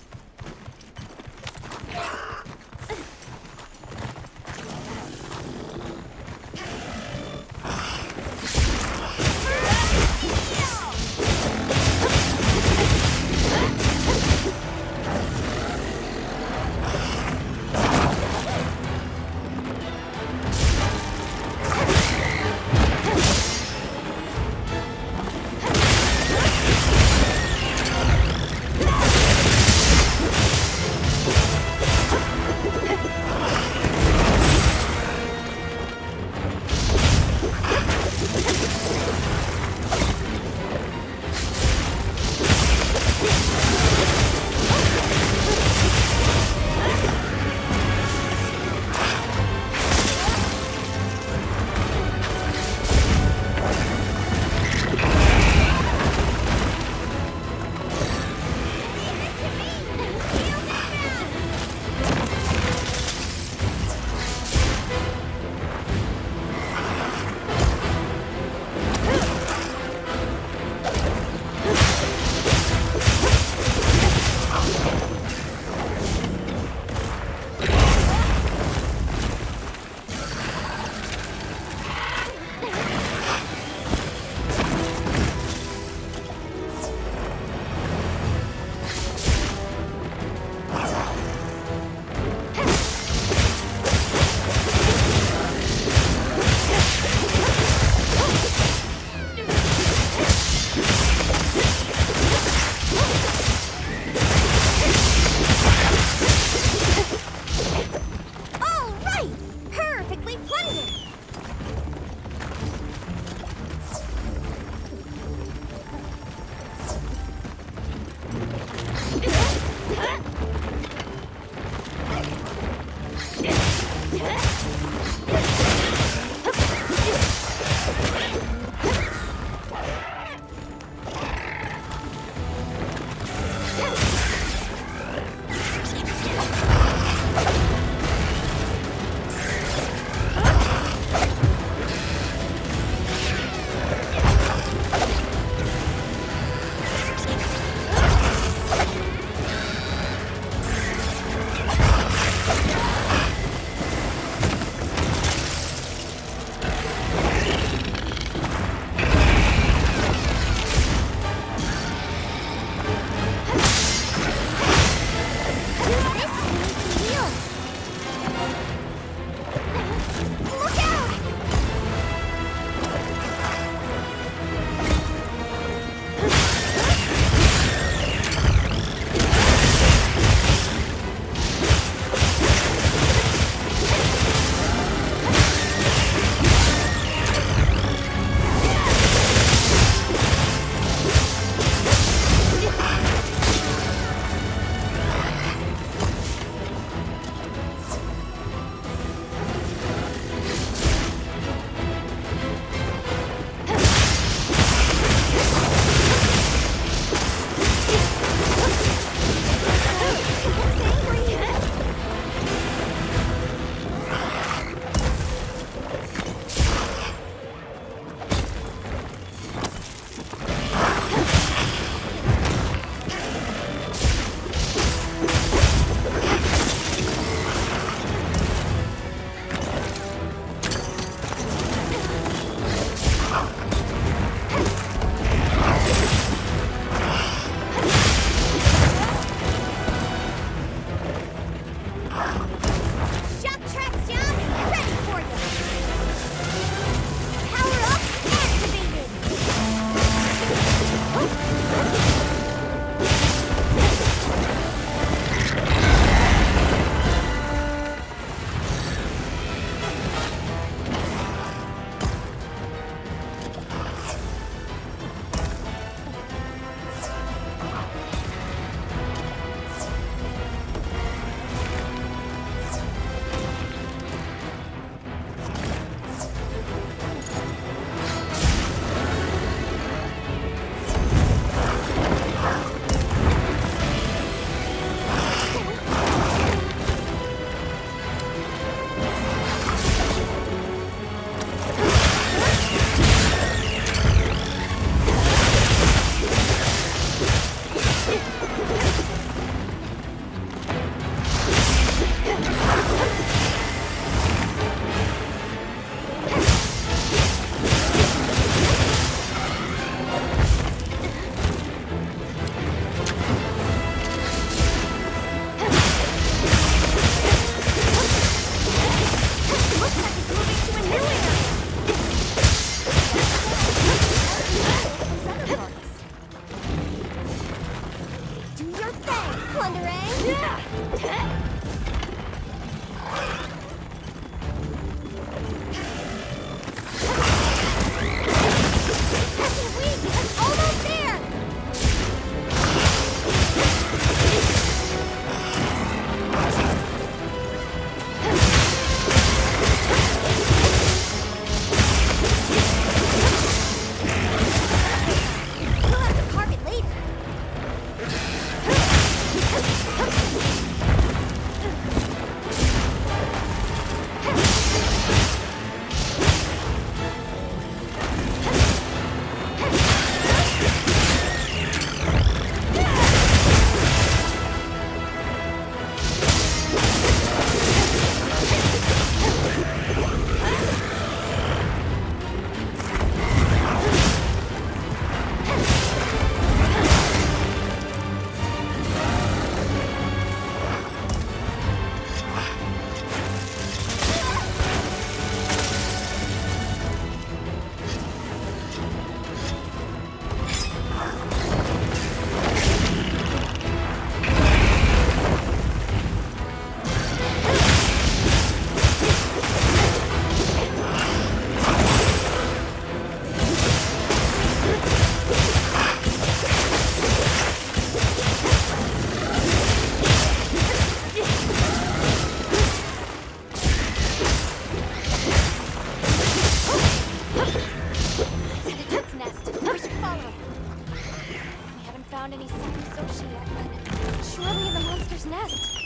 nest.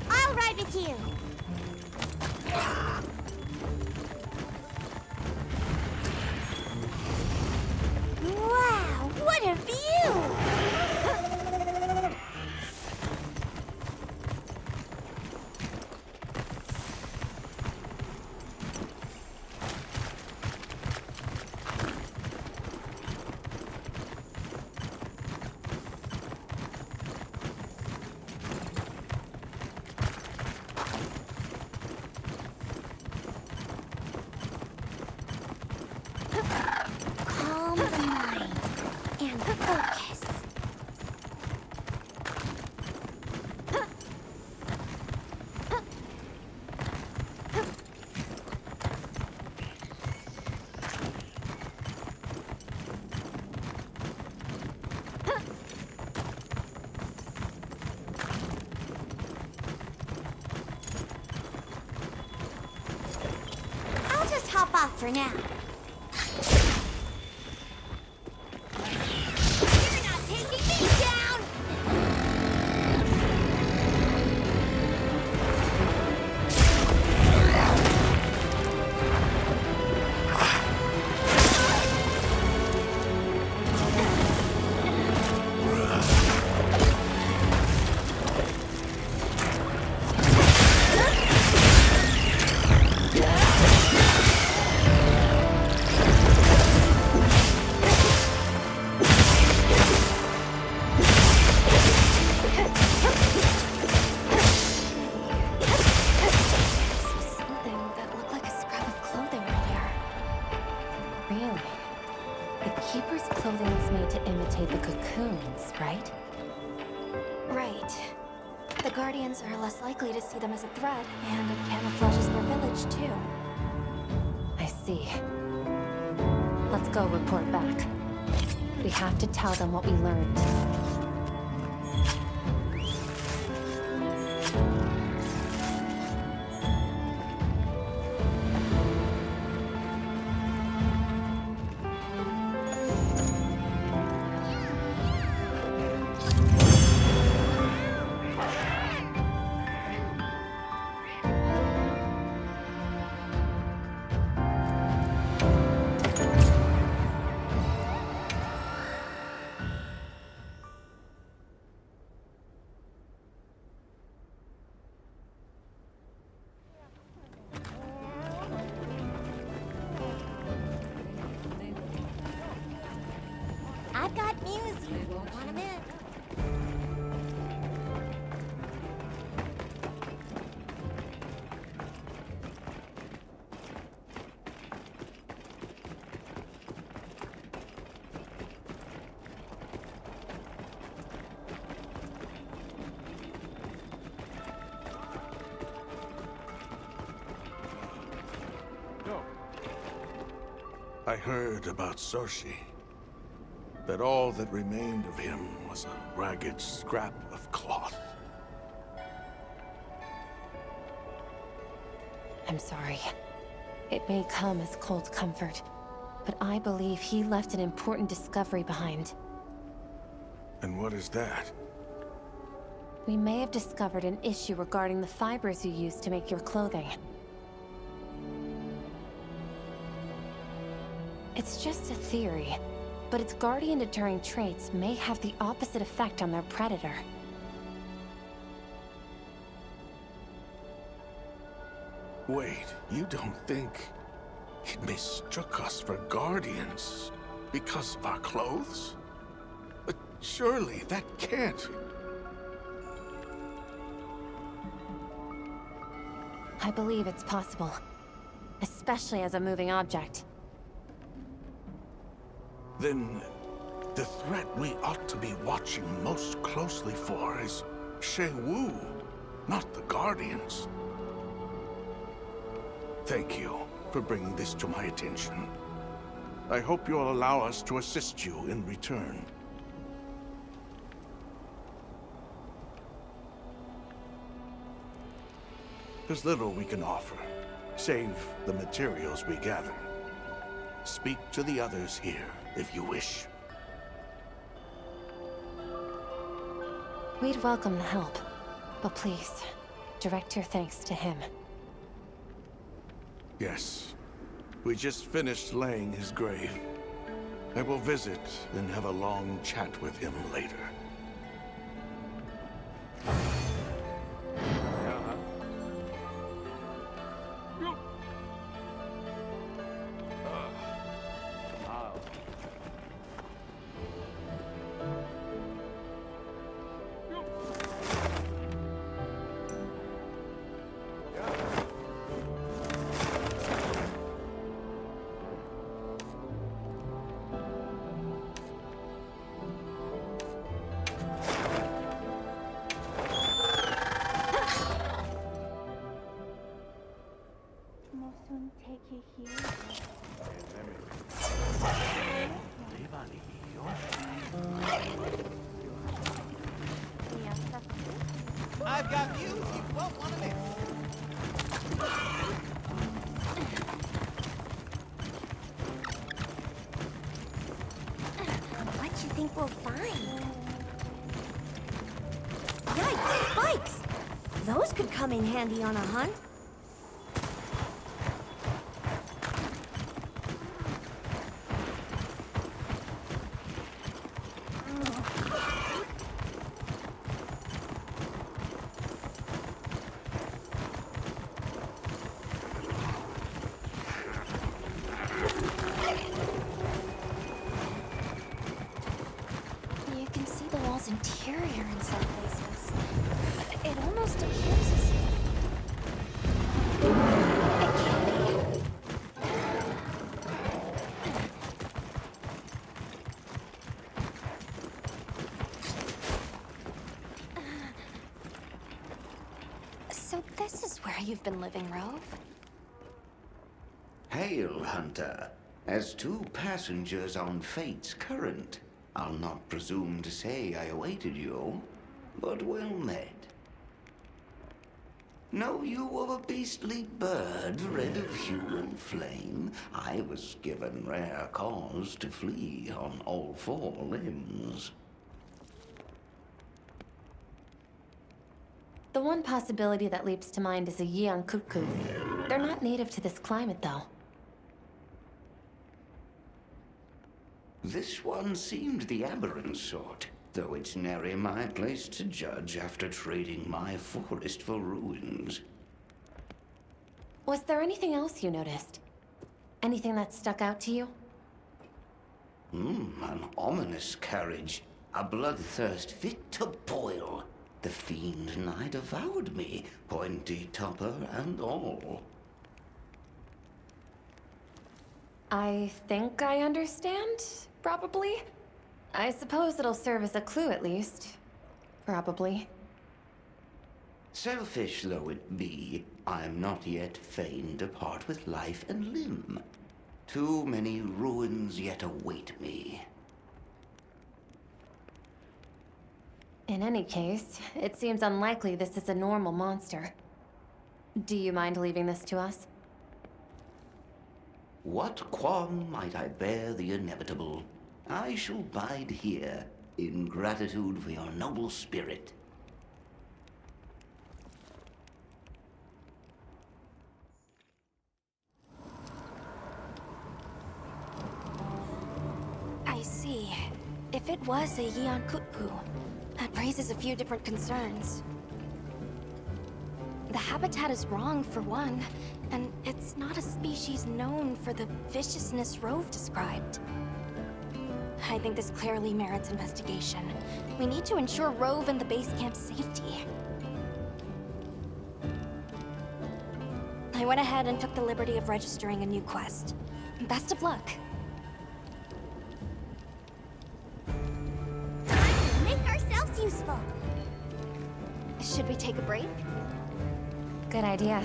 I'll ride with you. Wow, what a view! Calm the mind and focus. I'll just hop off for now. You're not taking me down! Something that looked like a scrap of clothing earlier. Really? The Keeper's clothing was made to imitate the cocoons, right? Right. The Guardians are less likely to see them as a threat, and it camouflages their village, too. I see. Let's go report back. We have to tell them what we learned. I've got news you won't want to miss. I heard about Soshi. That all that remained of him was a ragged scrap of cloth. I'm sorry. It may come as cold comfort, but I believe he left an important discovery behind. And what is that? We may have discovered an issue regarding the fibers you use to make your clothing. It's just a theory, but its guardian-deterring traits may have the opposite effect on their predator. Wait, you don't think it mistook us for guardians because of our clothes? But surely that can't. I believe it's possible, especially as a moving object. Then the threat we ought to be watching most closely for is Shay Wu, not the Guardians. Thank you for bringing this to my attention. I hope you'll allow us to assist you in return. There's little we can offer, save the materials we gather. Speak to the others here, if you wish. We'd welcome the help, but please, direct your thanks to him. Yes. We just finished laying his grave. I will visit and have a long chat with him later. I've got views you won't want to miss. What you think we'll find? Yikes, spikes! Those could come in handy on a hunt. You can see the wall's interior in some places. It almost appears as if... It can't be. So this is where you've been living, Rove? Hail, Hunter. As two passengers on Fate's current, I'll not presume to say I awaited you, but well met. Know you of a beastly bird, red of hue and flame? I was given rare cause to flee on all four limbs. The one possibility that leaps to mind is a Yeon cuckoo. They're not native to this climate, though. This one seemed the aberrant sort, though it's nary my place to judge after trading my forest for ruins. Was there anything else you noticed? Anything that stuck out to you? An ominous carriage. A bloodthirst fit to boil. The fiend nigh devoured me, pointy topper and all. I think I understand, probably. I suppose it'll serve as a clue at least. Probably. Selfish though it be, I'm not yet fain to part with life and limb. Too many ruins yet await me. In any case, it seems unlikely this is a normal monster. Do you mind leaving this to us? What qualm might I bear the inevitable? I shall bide here, in gratitude for your noble spirit. I see. If it was a Yeon Kutpu, that raises a few different concerns. The habitat is wrong, for one, and it's not a species known for the viciousness Rove described. I think this clearly merits investigation. We need to ensure Rove and the base camp's safety. I went ahead and took the liberty of registering a new quest. Best of luck. Make ourselves useful. Should we take a break? Good idea.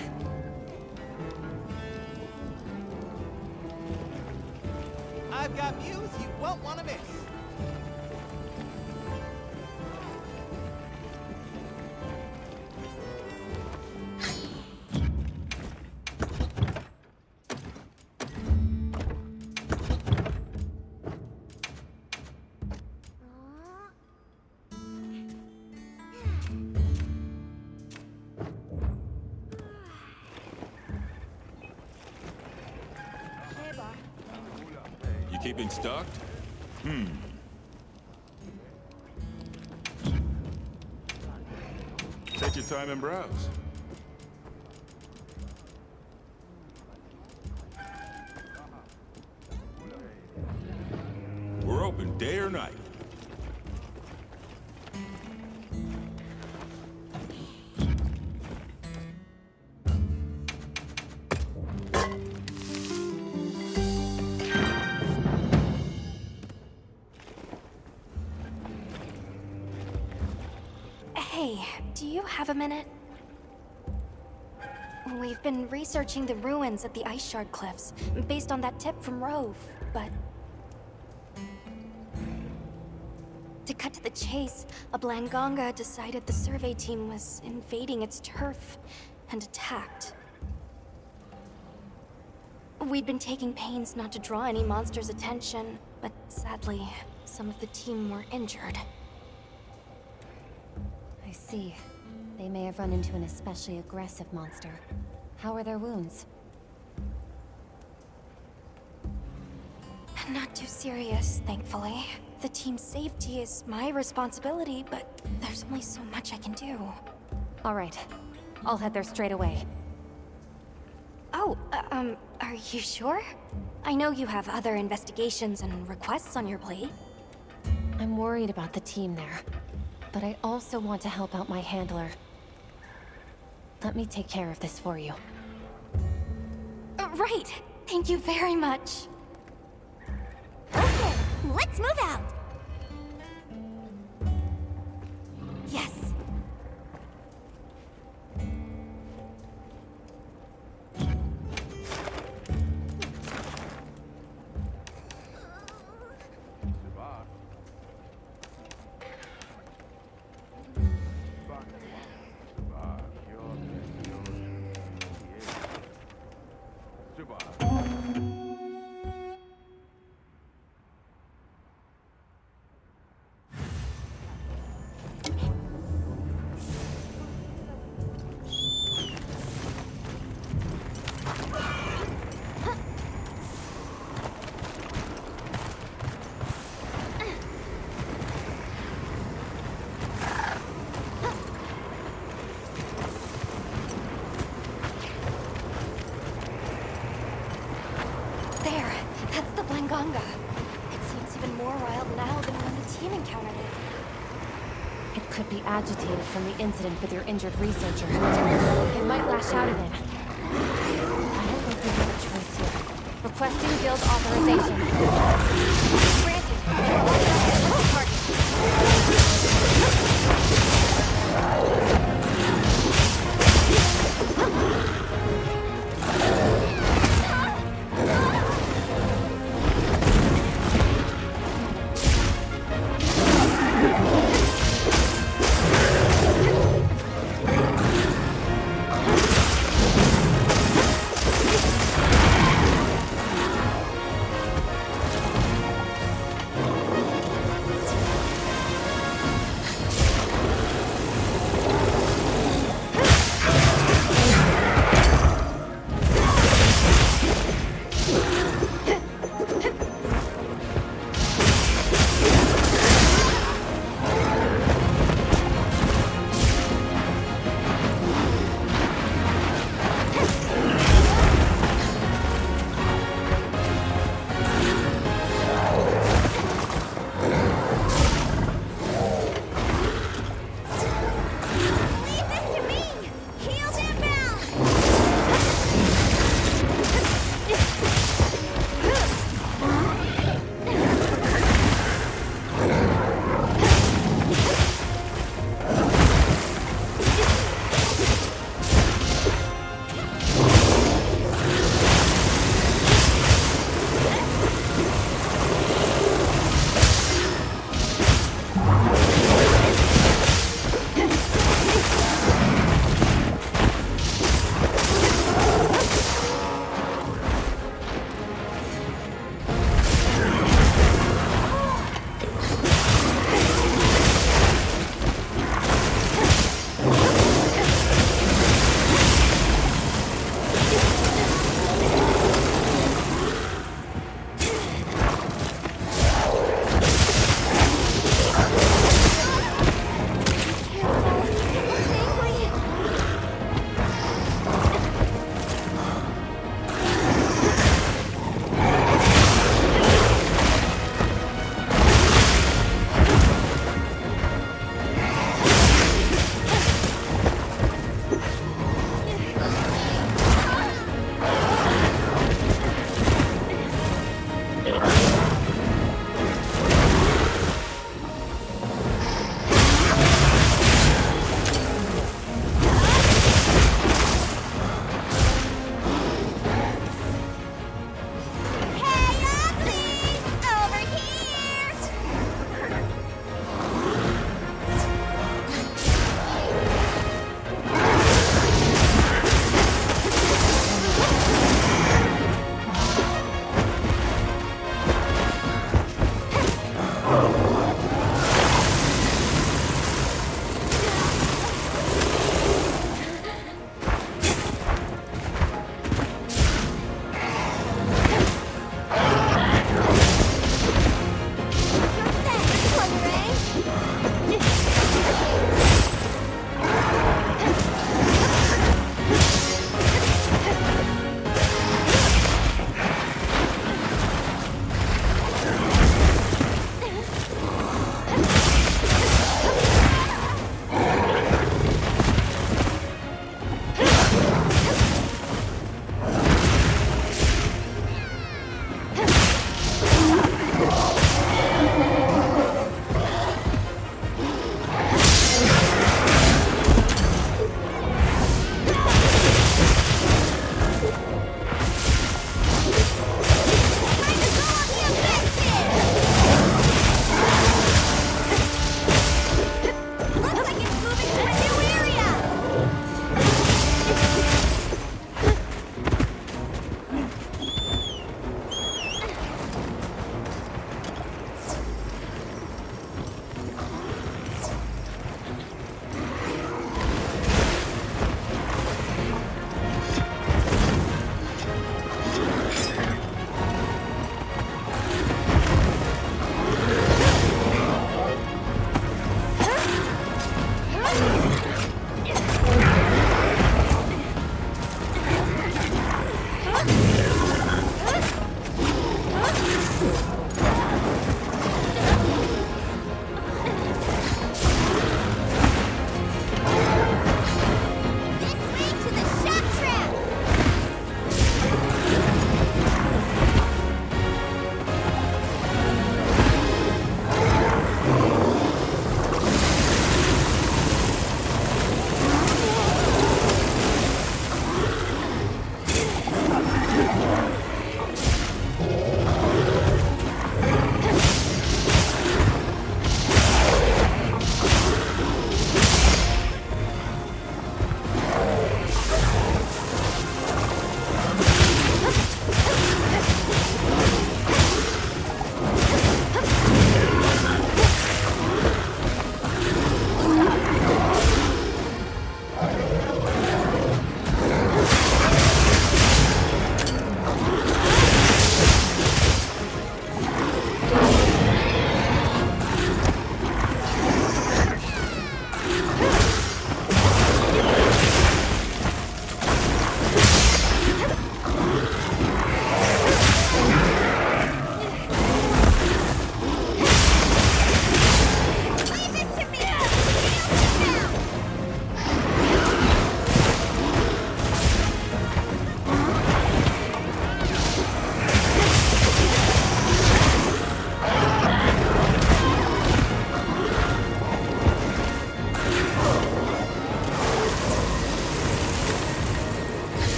I've got views you won't want to miss. You keeping stocked? Take your time and browse. We're open day or night. Hey, do you have a minute? We've been researching the ruins at the Ice Shard Cliffs, based on that tip from Rove, but... To cut to the chase, a Blanganga decided the survey team was invading its turf, and attacked. We'd been taking pains not to draw any monsters' attention, but sadly, some of the team were injured. I see. They may have run into an especially aggressive monster. How are their wounds? Not too serious, thankfully. The team's safety is my responsibility, but there's only so much I can do. All right. I'll head there straight away. Oh, are you sure? I know you have other investigations and requests on your plate. I'm worried about the team there, but I also want to help out my handler. Let me take care of this for you. Right! Thank you very much. Okay, let's move out! Yes. It seems even more wild now than when the team encountered it. It could be agitated from the incident with your injured researcher. It might lash out again. I don't think we have a choice here. Requesting guild authorization.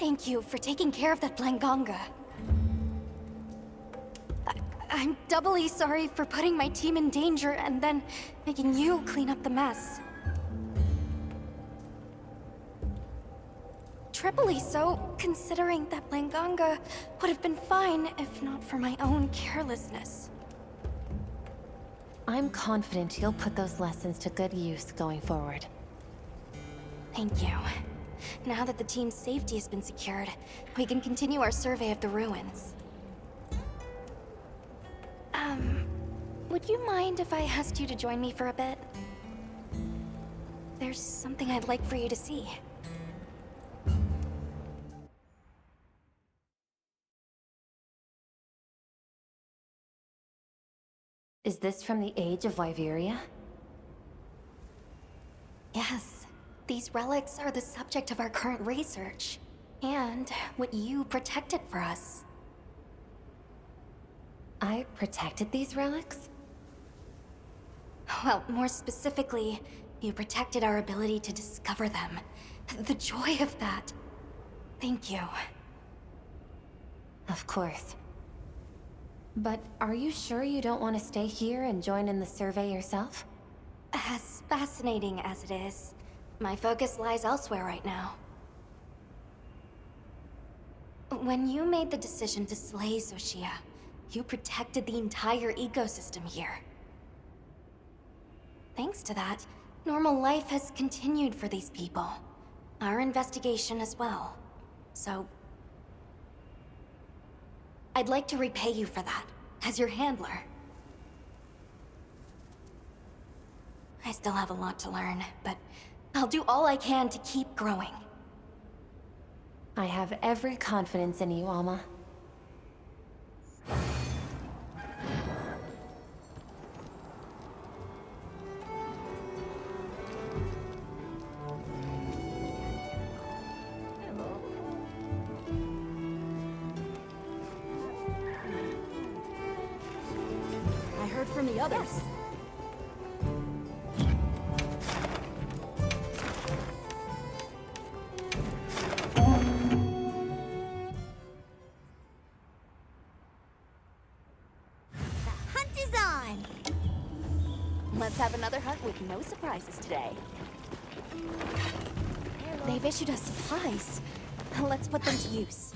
Thank you for taking care of that Blanganga. I'm doubly sorry for putting my team in danger and then making you clean up the mess. Triply so, considering that Blanganga would have been fine if not for my own carelessness. I'm confident you'll put those lessons to good use going forward. Thank you. Now that the team's safety has been secured, we can continue our survey of the ruins. Would you mind if I asked you to join me for a bit? There's something I'd like for you to see. Is this from the age of Wyveria? Yes. These relics are the subject of our current research. And what you protected for us. I protected these relics? Well, more specifically, you protected our ability to discover them. The joy of that. Thank you. Of course. But are you sure you don't want to stay here and join in the survey yourself? As fascinating as it is, my focus lies elsewhere right now. When you made the decision to slay Xochitl, you protected the entire ecosystem here. Thanks to that, normal life has continued for these people. Our investigation as well. So... I'd like to repay you for that, as your handler. I still have a lot to learn, but I'll do all I can to keep growing. I have every confidence in you, Alma. I heard from the others. Let's have another hunt with no surprises today. They've issued us supplies. Let's put them to use.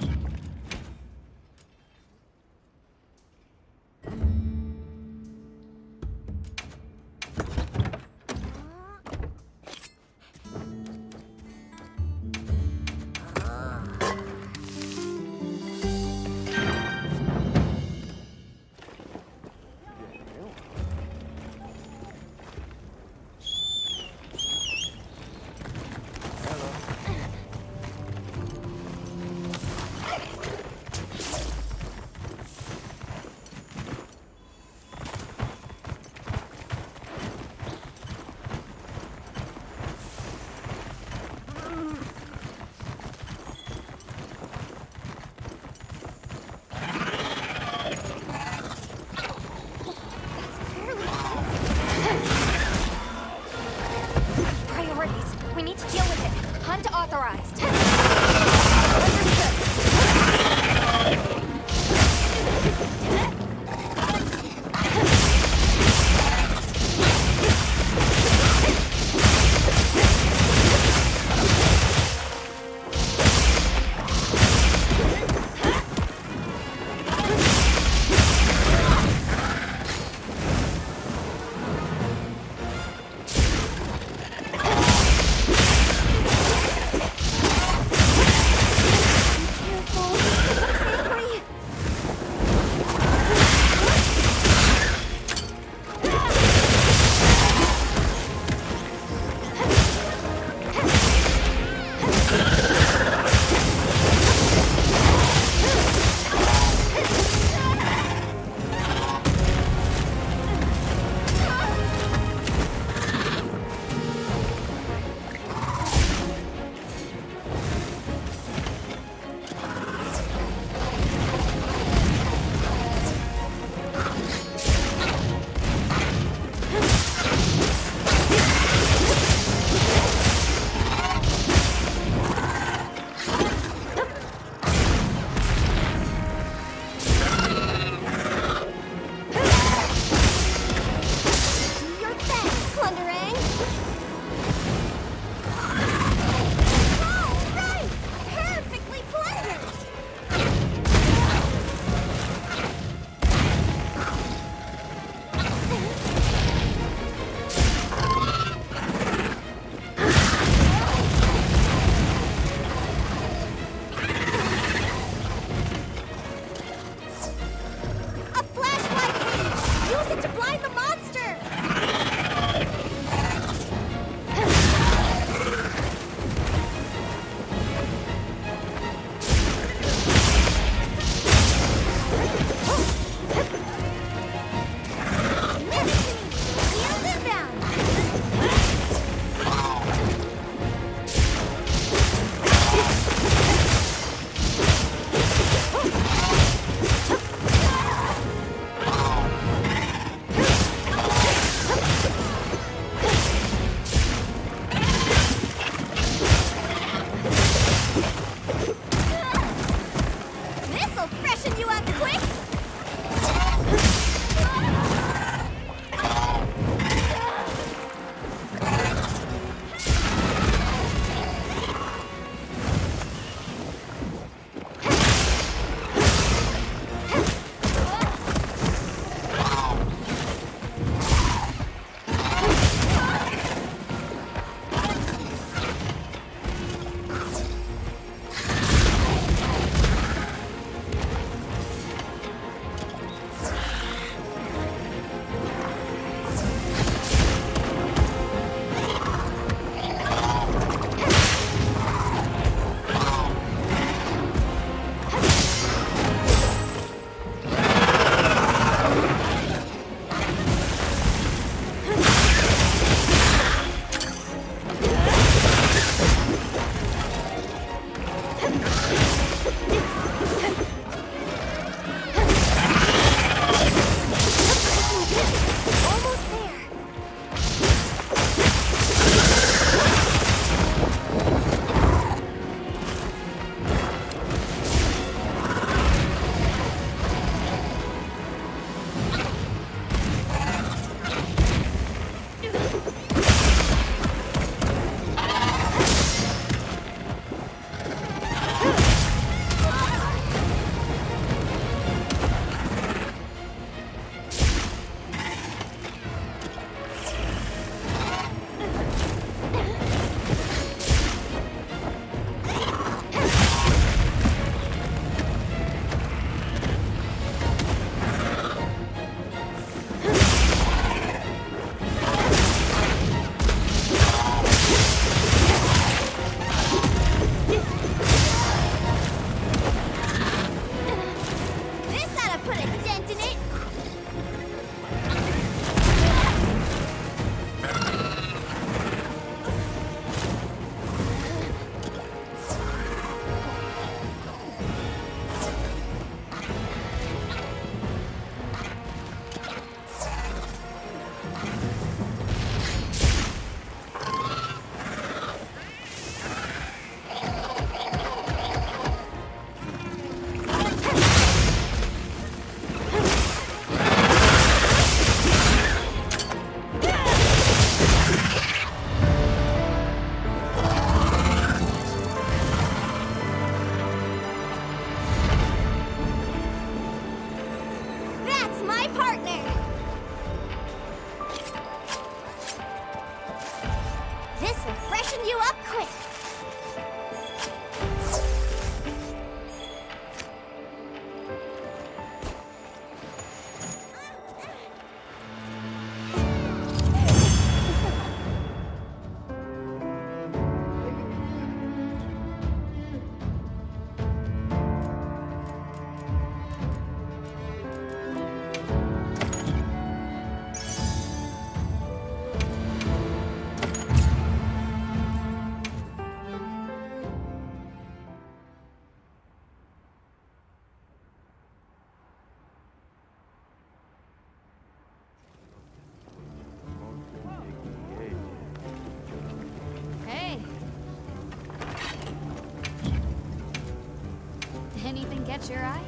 catch your eye?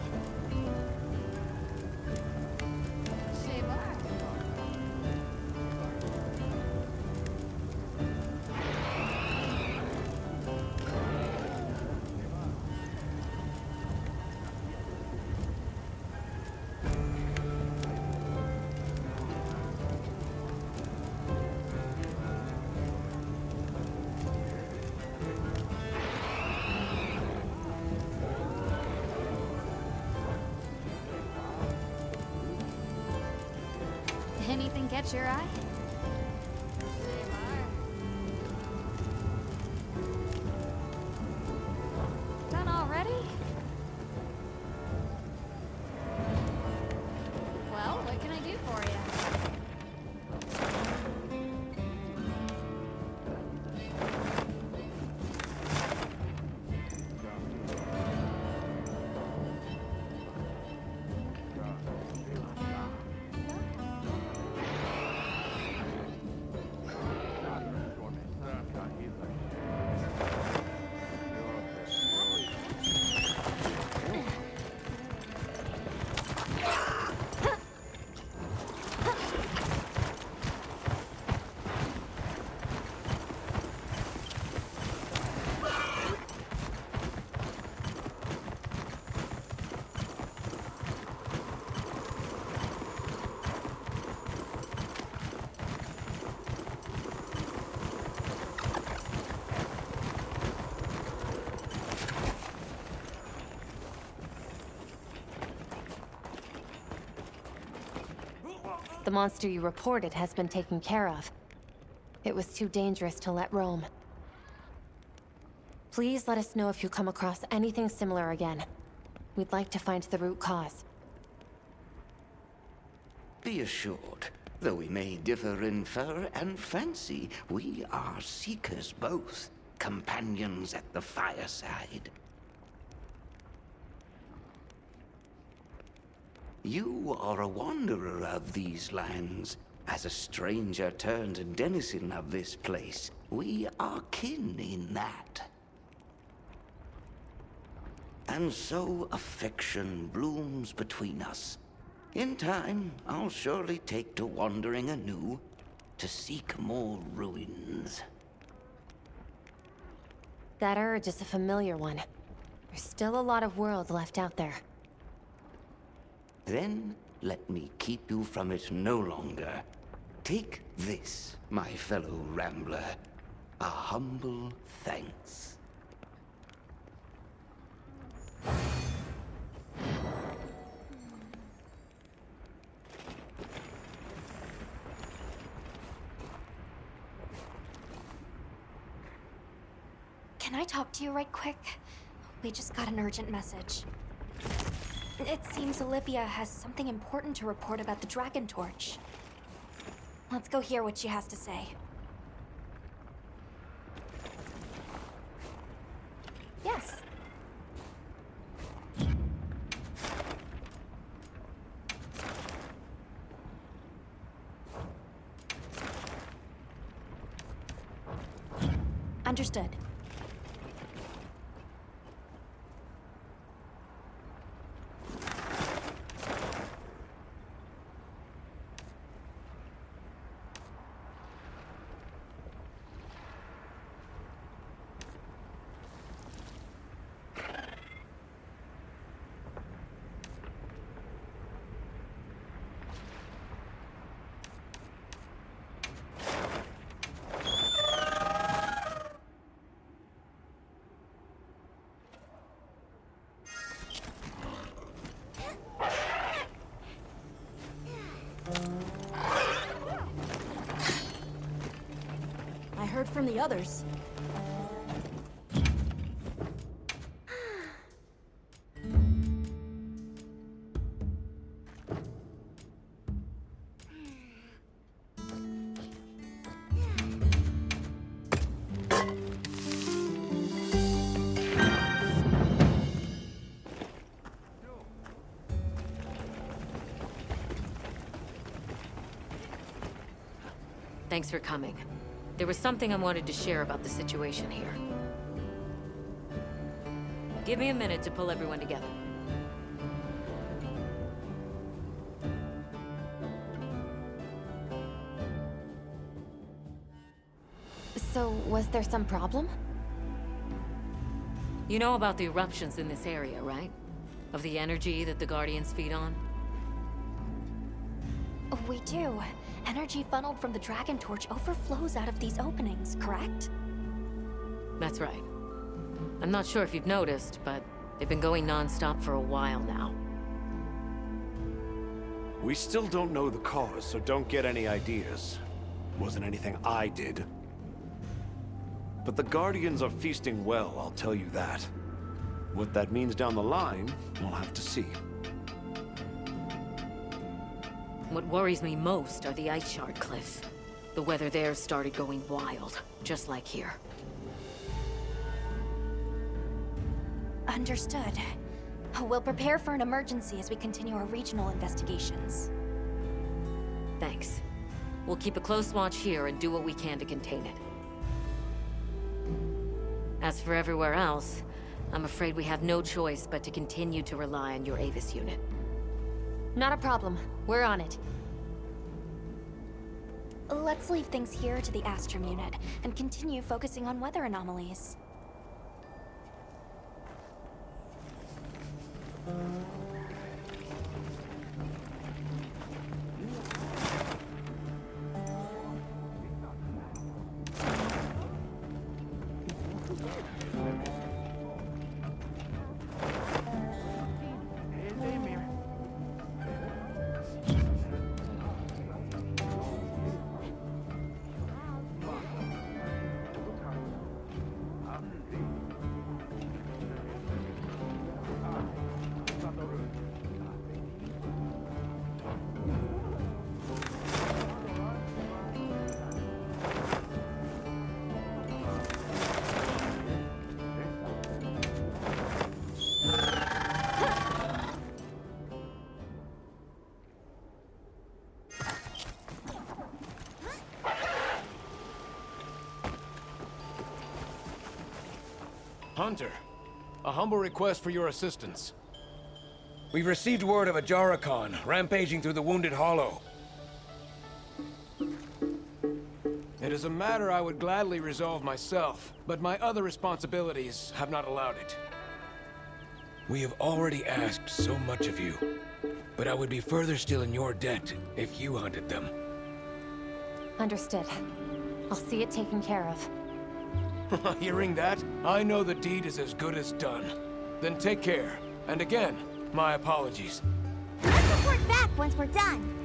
Anything catch your eye? Done already? Well, what can I do for you? The monster you reported has been taken care of. It was too dangerous to let roam. Please let us know if you come across anything similar again. We'd like to find the root cause. Be assured, though we may differ in fur and fancy, we are seekers both, companions at the fireside. You are a wanderer of these lands. As a stranger turned denizen of this place, we are kin in that. And so affection blooms between us. In time, I'll surely take to wandering anew, to seek more ruins. That urge is a familiar one. There's still a lot of world left out there. Then let me keep you from it no longer. Take this, my fellow rambler. A humble thanks. Can I talk to you right quick? We just got an urgent message. It seems Olivia has something important to report about the Dragon Torch. Let's go hear what she has to say. Yes. Understood. Heard from the others. Thanks for coming. There was something I wanted to share about the situation here. Give me a minute to pull everyone together. So, was there some problem? You know about the eruptions in this area, right? Of the energy that the Guardians feed on? We do. Energy funneled from the Dragon Torch overflows out of these openings, correct? That's right. I'm not sure if you've noticed, but they've been going non-stop for a while now. We still don't know the cause, so don't get any ideas. Wasn't anything I did. But the Guardians are feasting well, I'll tell you that. What that means down the line, we'll have to see. What worries me most are the ice shard cliffs. The weather there started going wild, just like here. Understood. We'll prepare for an emergency as we continue our regional investigations. Thanks. We'll keep a close watch here and do what we can to contain it. As for everywhere else, I'm afraid we have no choice but to continue to rely on your Avis unit. Not a problem. We're on it. Let's leave things here to the Astrum unit and continue focusing on weather anomalies. Hunter, a humble request for your assistance. We've received word of a Jarrakan rampaging through the Wounded Hollow. It is a matter I would gladly resolve myself, but my other responsibilities have not allowed it. We have already asked so much of you, but I would be further still in your debt if you hunted them. Understood. I'll see it taken care of. Hearing that, I know the deed is as good as done. Then take care. And again, my apologies. Let's report back once we're done.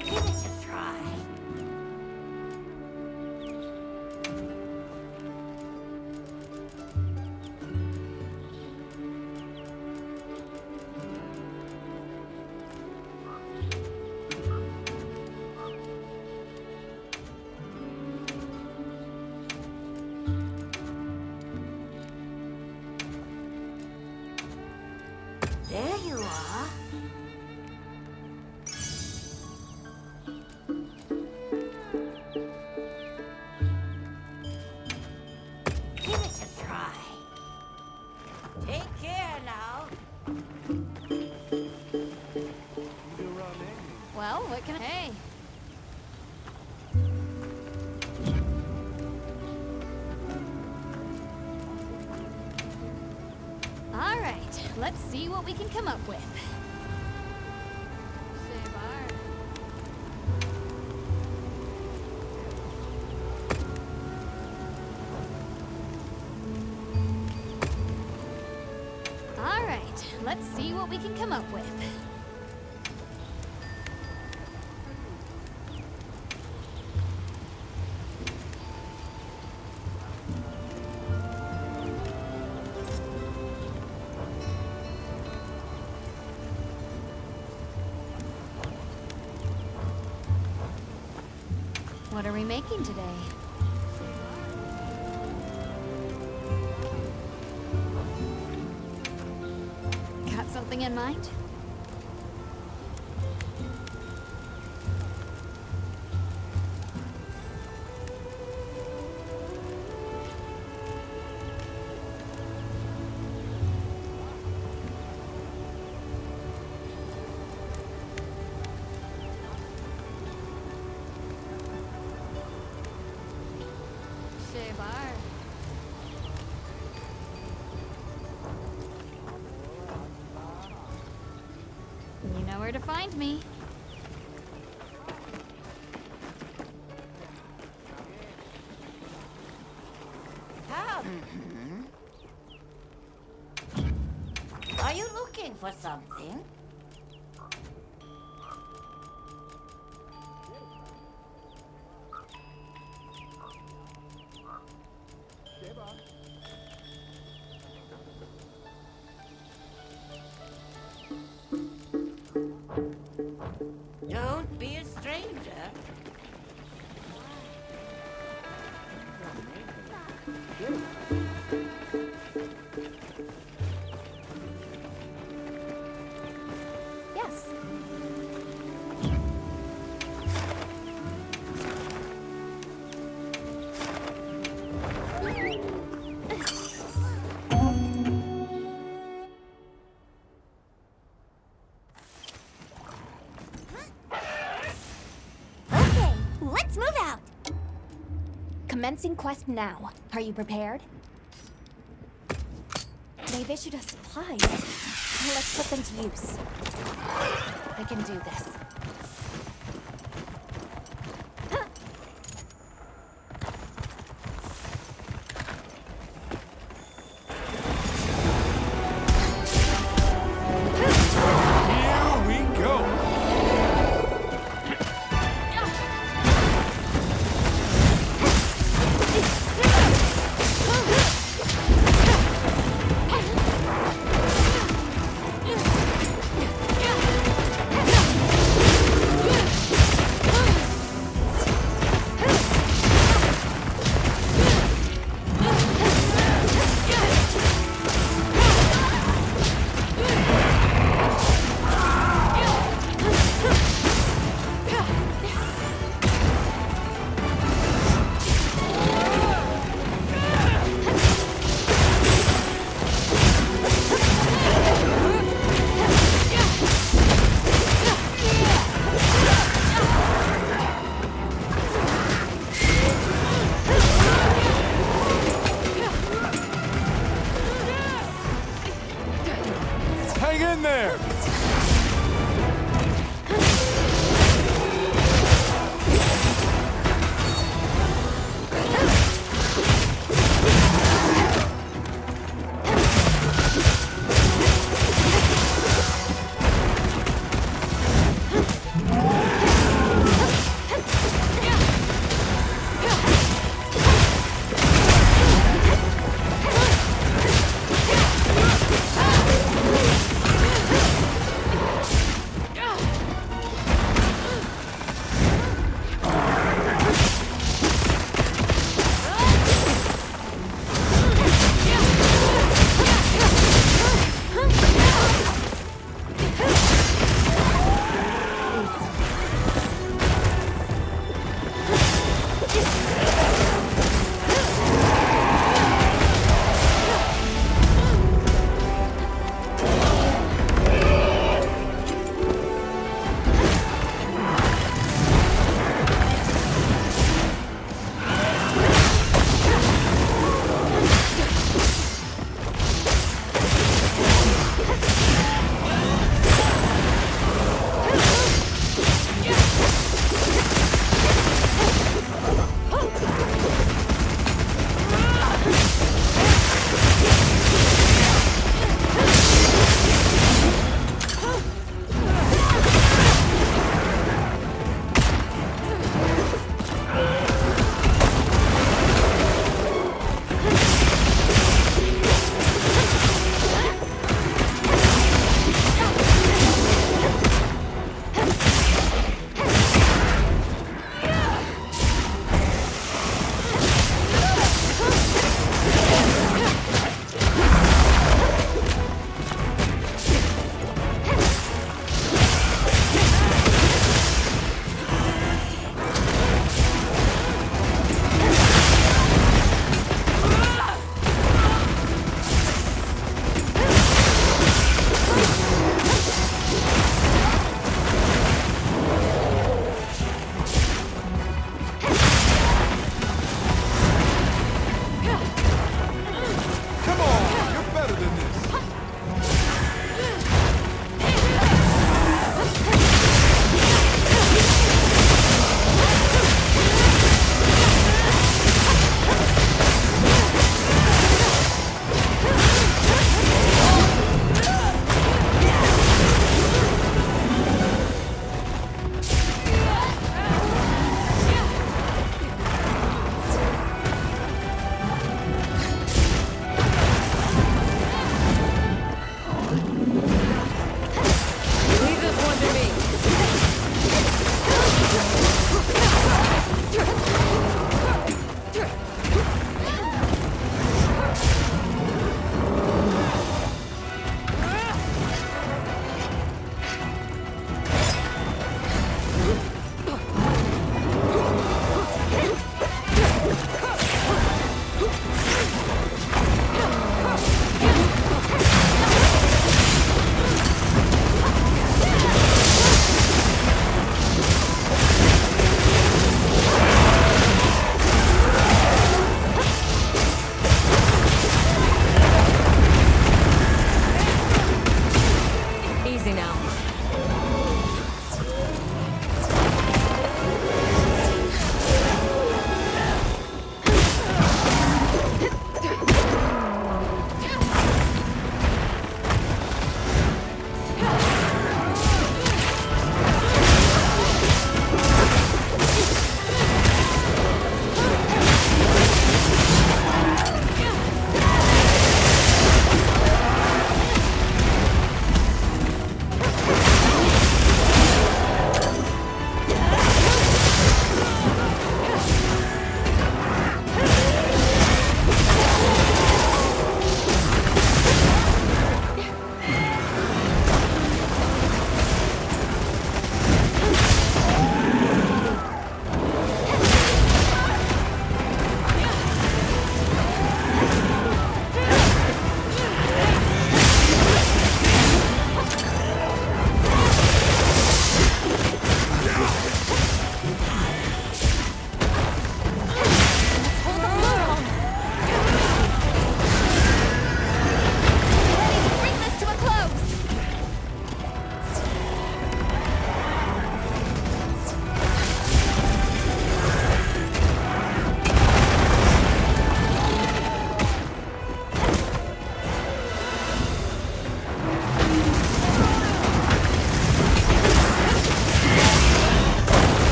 Give it a try. There you are. Give it a try. Take care now. Well, what can I... Hey. All right, let's see what we can come up with. All right, let's see what we can come up with. What are we making today? Got something in mind? You know where to find me. Are you looking for something? Don't be a stranger. Yes. Okay, let's move out. Commencing quest now. Are you prepared? They've issued us supplies. Let's put them to use. I can do this. Here we go! now.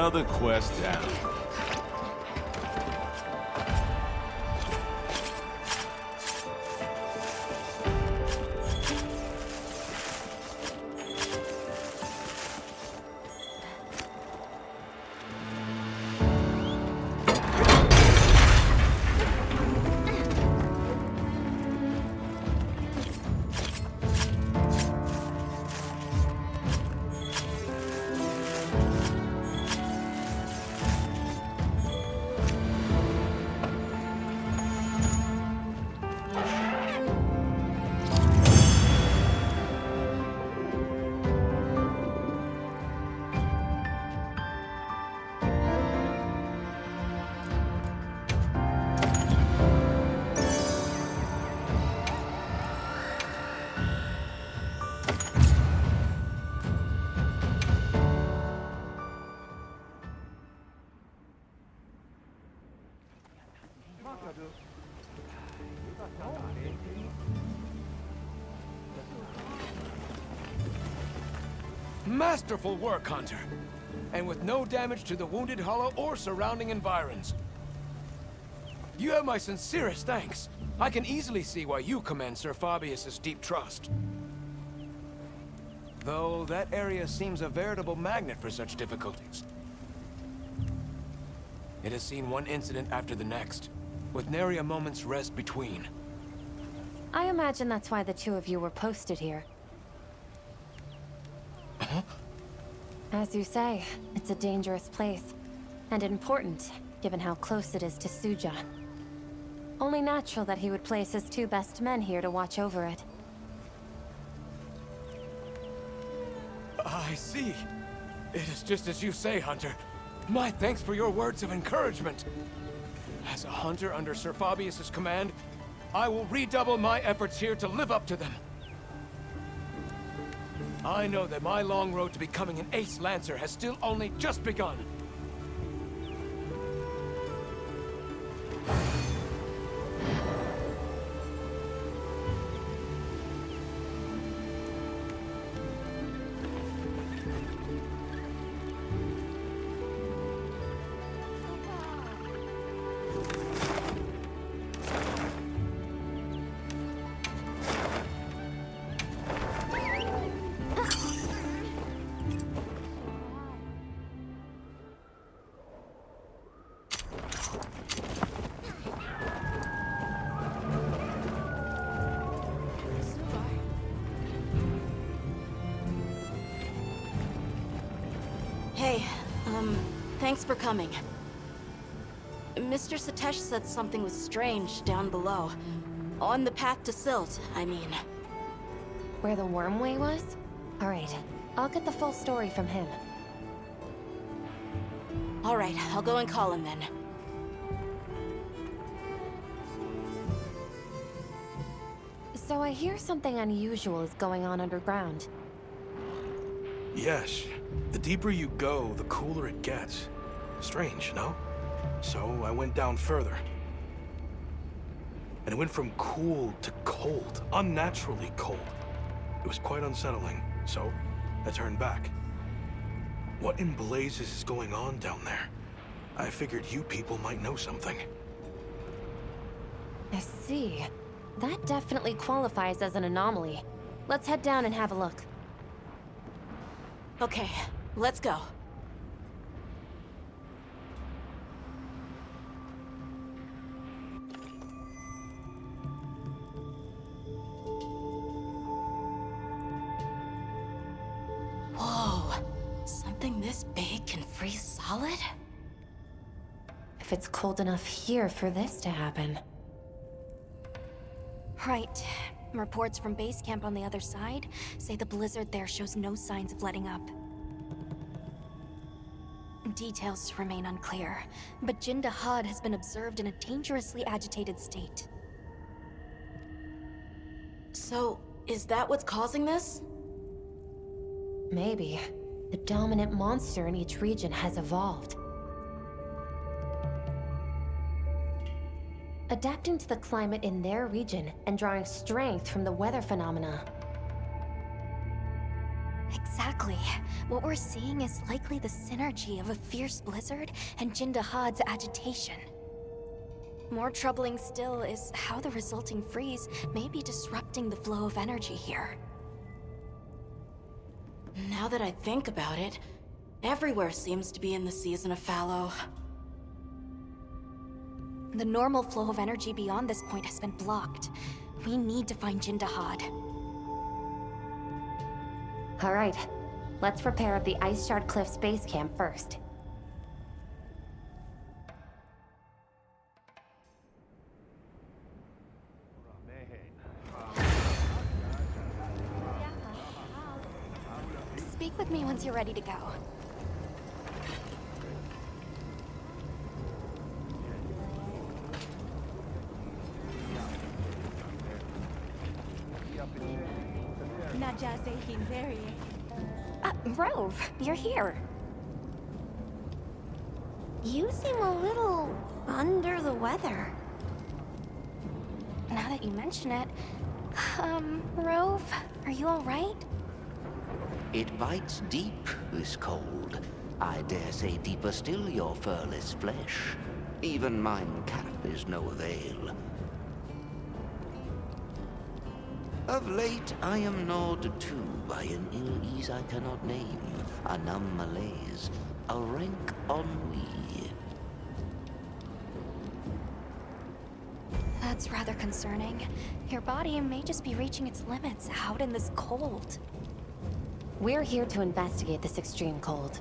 another quest down. Masterful work, Hunter. And with no damage to the Wounded Hollow or surrounding environs. You have my sincerest thanks. I can easily see why you command Sir Fabius's deep trust. Though that area seems a veritable magnet for such difficulties. It has seen one incident after the next, with nary a moment's rest between. I imagine that's why the two of you were posted here. Huh? As you say, it's a dangerous place. And important, given how close it is to Suja. Only natural that he would place his two best men here to watch over it. I see. It is just as you say, Hunter. My thanks for your words of encouragement. As a hunter under Sir Fabius's command, I will redouble my efforts here to live up to them. I know that my long road to becoming an ace lancer has still only just begun. Hey, thanks for coming. Mr. Satesh said something was strange down below. On the path to Silt, I mean. Where the wormway was? Alright, I'll get the full story from him. Alright, I'll go and call him then. So I hear something unusual is going on underground. Yes. The deeper you go, the cooler it gets. Strange, no? So I went down further. And it went from cool to cold, unnaturally cold. It was quite unsettling, so I turned back. What in blazes is going on down there? I figured you people might know something. I see. That definitely qualifies as an anomaly. Let's head down and have a look. Okay, let's go. Whoa, something this big can freeze solid? If it's cold enough here for this to happen. Right. Reports from base camp on the other side say the blizzard there shows no signs of letting up. Details remain unclear, but Jinda Had has been observed in a dangerously agitated state. So, is that what's causing this? Maybe. The dominant monster in each region has evolved. Adapting to the climate in their region and drawing strength from the weather phenomena. Exactly. Exactly. What we're seeing is likely the synergy of a fierce blizzard and Jindahad's agitation. More troubling still is how the resulting freeze may be disrupting the flow of energy here. Now that I think about it, everywhere seems to be in the season of fallow. The normal flow of energy beyond this point has been blocked. We need to find Jindahad. All right, let's prepare at the Ice Shard Cliffs base camp first. Speak with me once you're ready to go. Rove, you're here. You seem a little under the weather. Now that you mention it, Rove, are you all right? It bites deep, this cold. I dare say deeper still your furless flesh. Even mine cap is no avail. Of late, I am gnawed too by an ill ease I cannot name, a numb malaise, a rank ennui. That's rather concerning. Your body may just be reaching its limits out in this cold. We're here to investigate this extreme cold.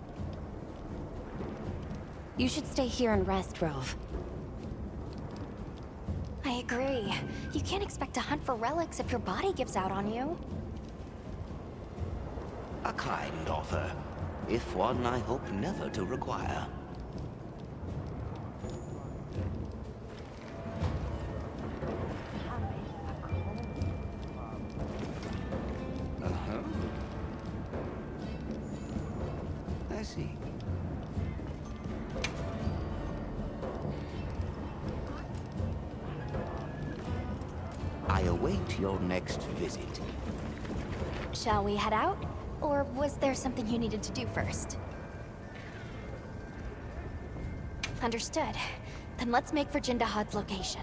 You should stay here and rest, Rove. I agree. You can't expect to hunt for relics if your body gives out on you. A kind offer, if one I hope never to require. I see. I await your next visit. Shall we head out? Or was there something you needed to do first? Understood. Then let's make for Jindahad's location.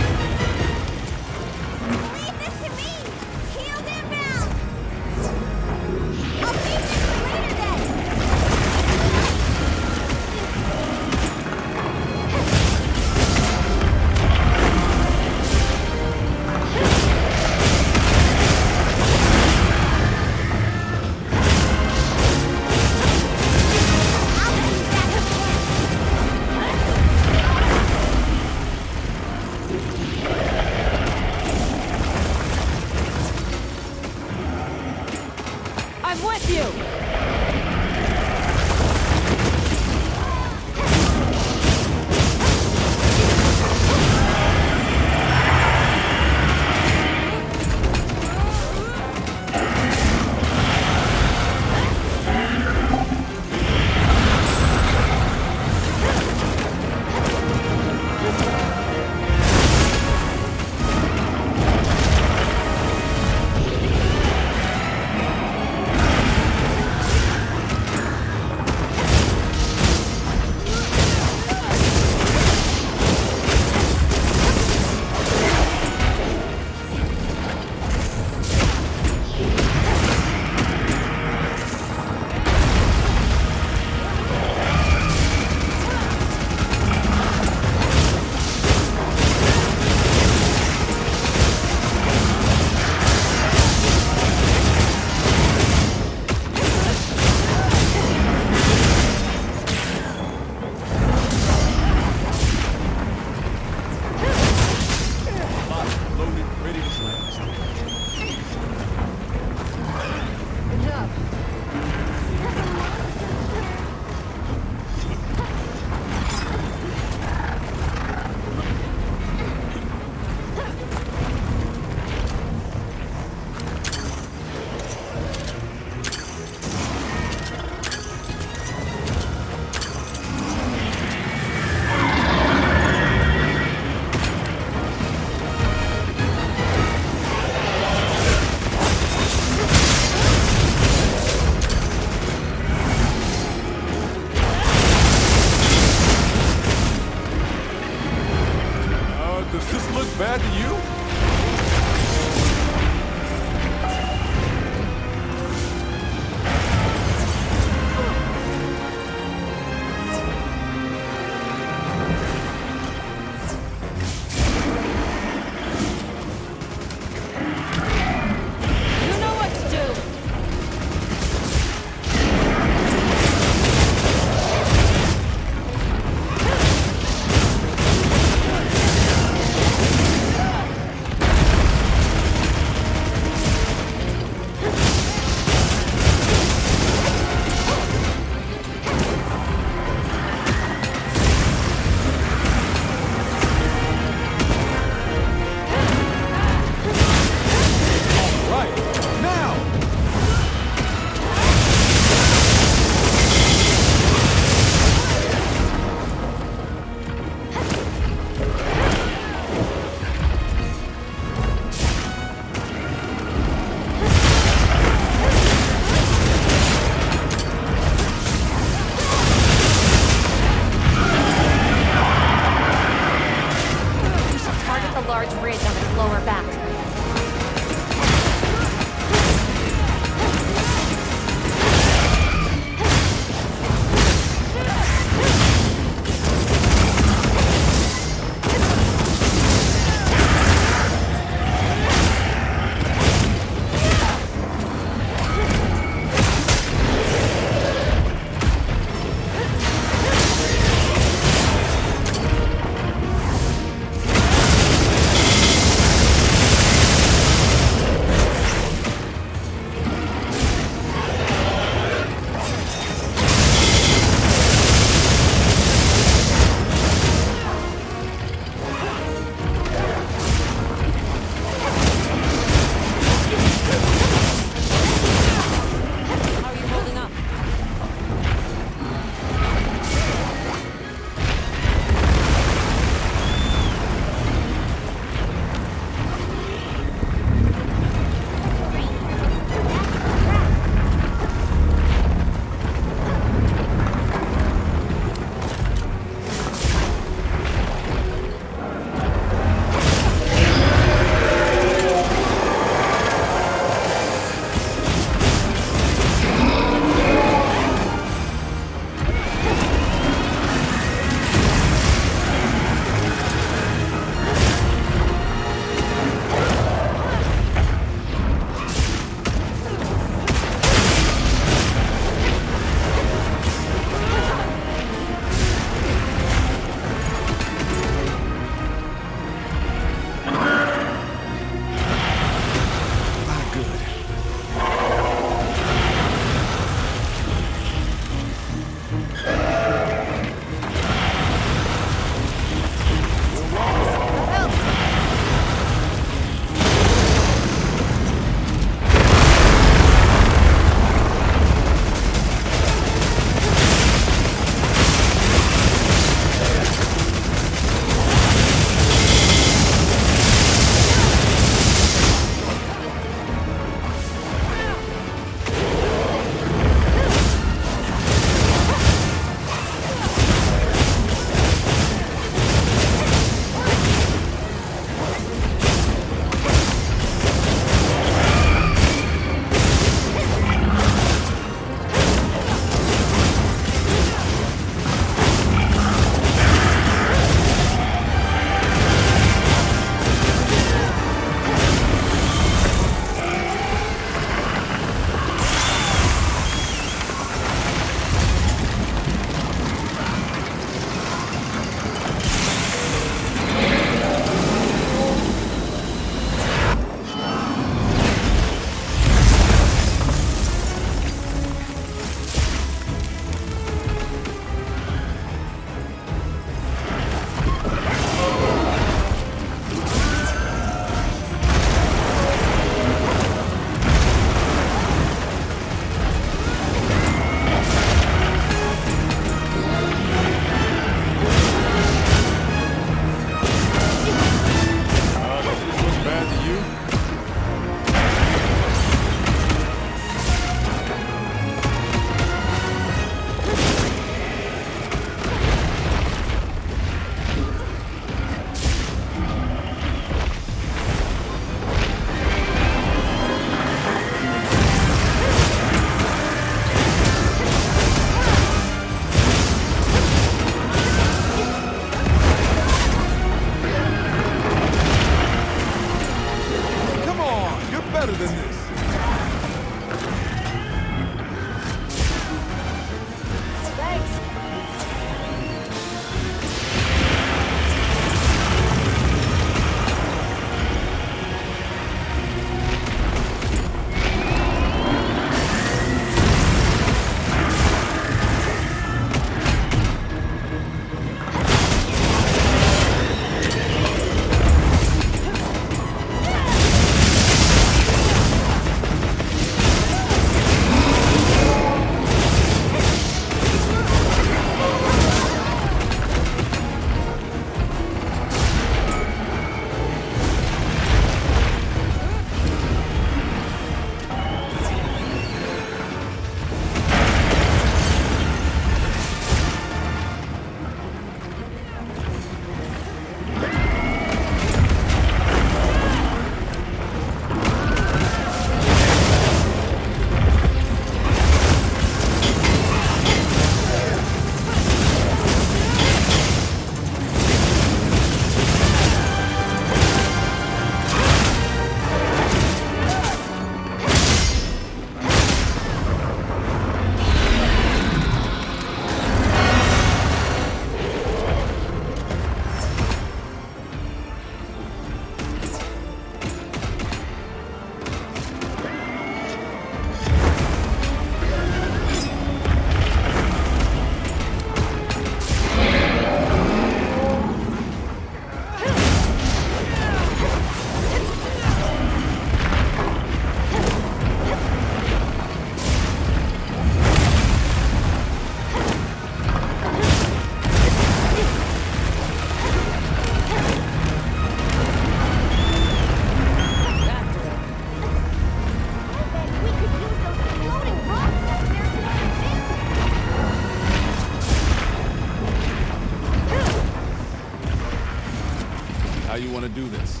how you want to do this.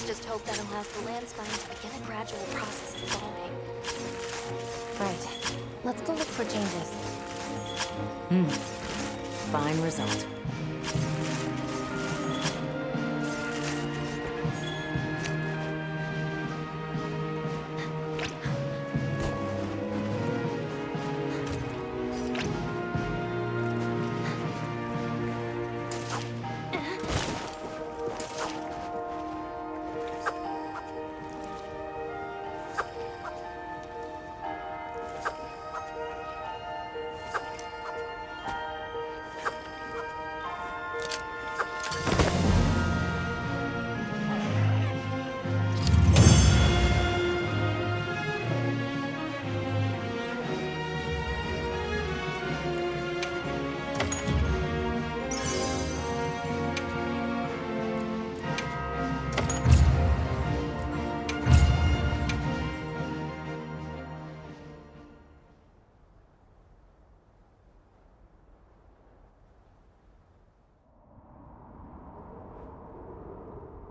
just hope that allows the land spine to begin a gradual process of evolving. Right. Let's go look for changes. Fine result.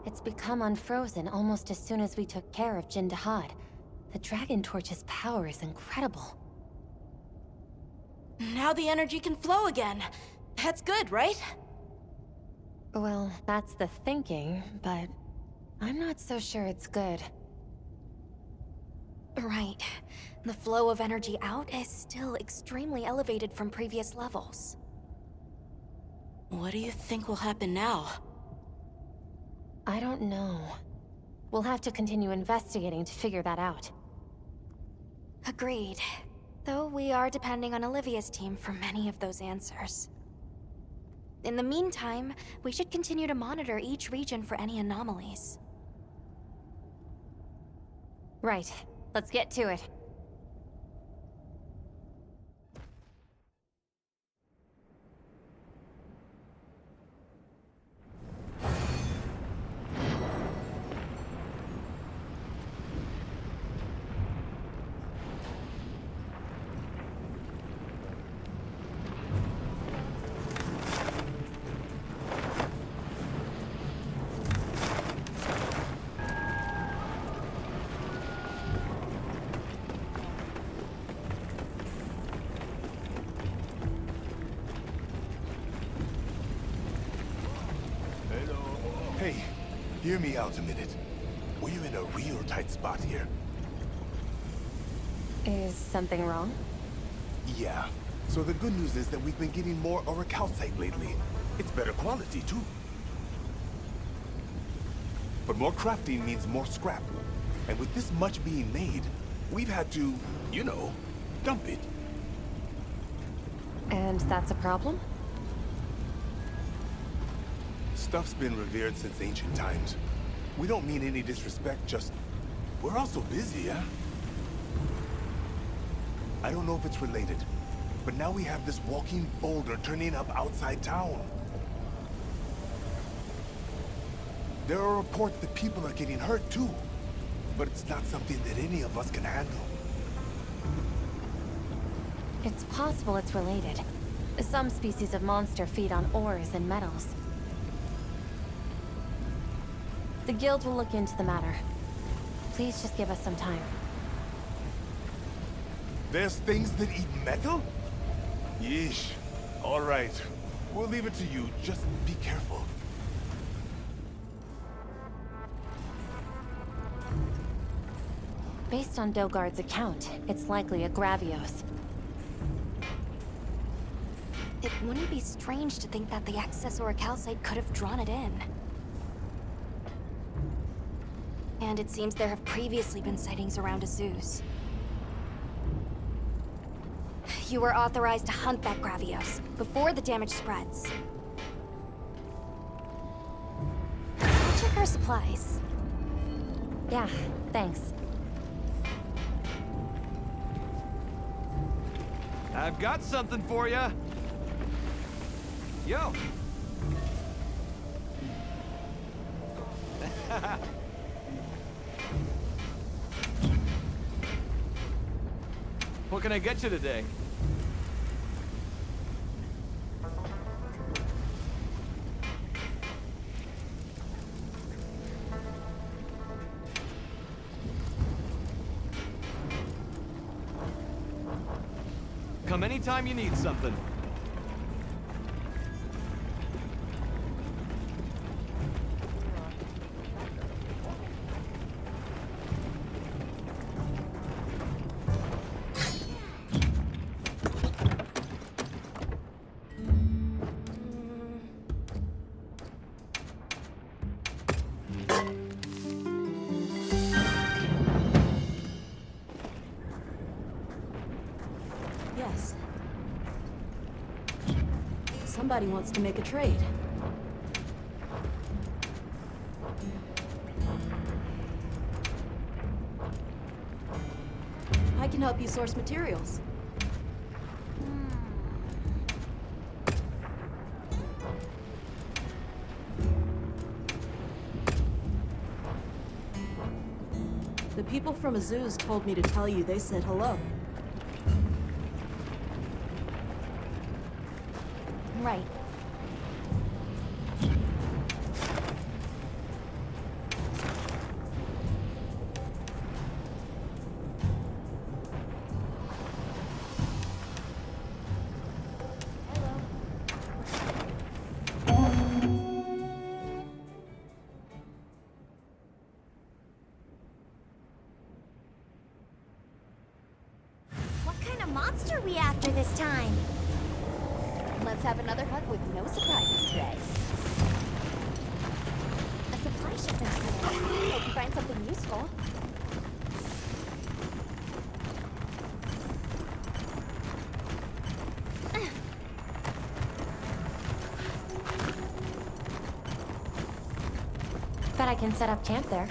It's become unfrozen almost as soon as we took care of Jin Dahad. The Dragon Torch's power is incredible. Now the energy can flow again. That's good, right? Well, that's the thinking, but I'm not so sure it's good. Right. The flow of energy out is still extremely elevated from previous levels. What do you think will happen now? I don't know. We'll have to continue investigating to figure that out. Agreed. Though we are depending on Olivia's team for many of those answers. In the meantime, we should continue to monitor each region for any anomalies. Right. Let's get to it. Hey, hear me out a minute. We're in a real tight spot here. Is something wrong? Yeah. So the good news is that we've been getting more orichalcite lately. It's better quality, too. But more crafting means more scrap. And with this much being made, we've had to, you know, dump it. And that's a problem? Stuff's been revered since ancient times. We don't mean any disrespect, just... we're also busy, yeah? I don't know if it's related, but now we have this walking boulder turning up outside town. There are reports that people are getting hurt, too. But it's not something that any of us can handle. It's possible it's related. Some species of monster feed on ores and metals. The Guild will look into the matter. Please just give us some time. There's things that eat metal? Yeesh. All right. We'll leave it to you. Just be careful. Based on Dogard's account, it's likely a Gravios. It wouldn't be strange to think that the excess orichalcite could have drawn it in. And it seems there have previously been sightings around Azuz. You were authorized to hunt that Gravios before the damage spreads. Check our supplies. Yeah, thanks. I've got something for you. Yo. What can I get you today? Come anytime you need something. Yes. Somebody wants to make a trade. I can help you source materials. The people from Azuz told me to tell you they said hello. Right. What kind of monster are we after this time? Let's have another hunt with no surprises today. A supply shipment's coming. Hope you find something useful. Bet I can set up camp there.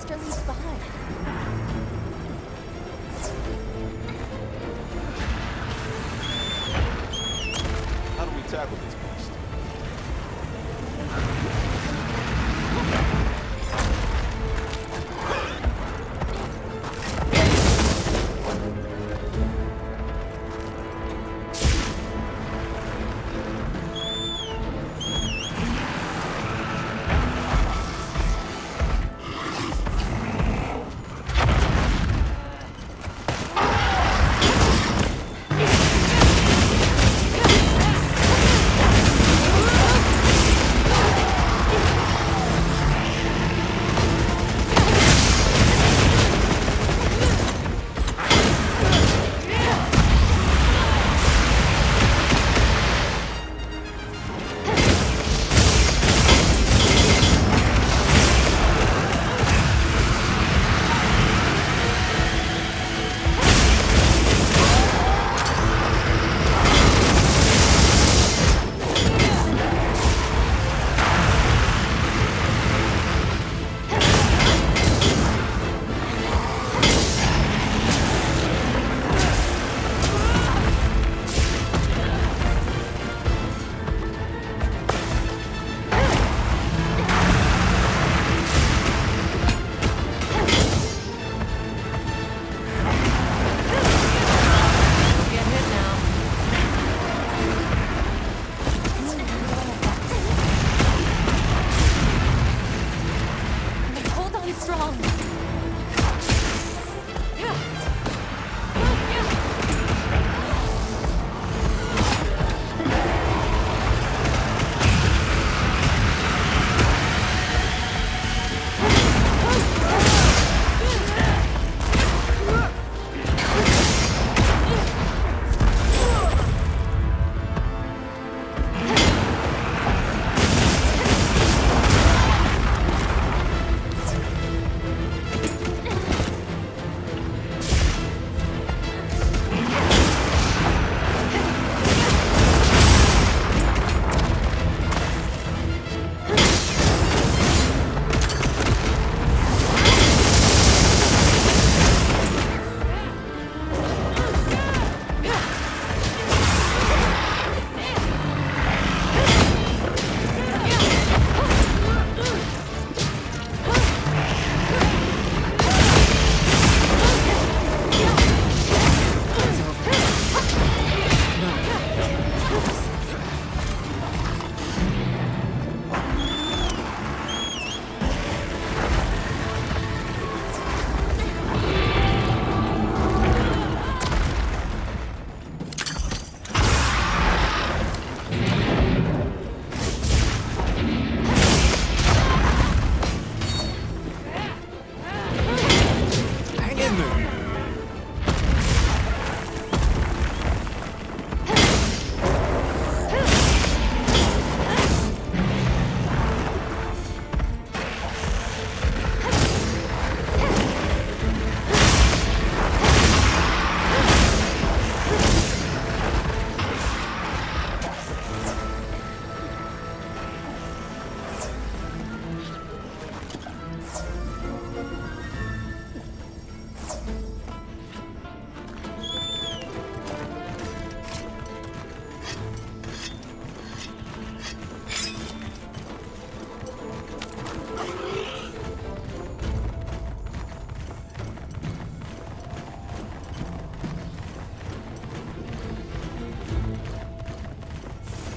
monster leaves behind. How do we tackle this beast?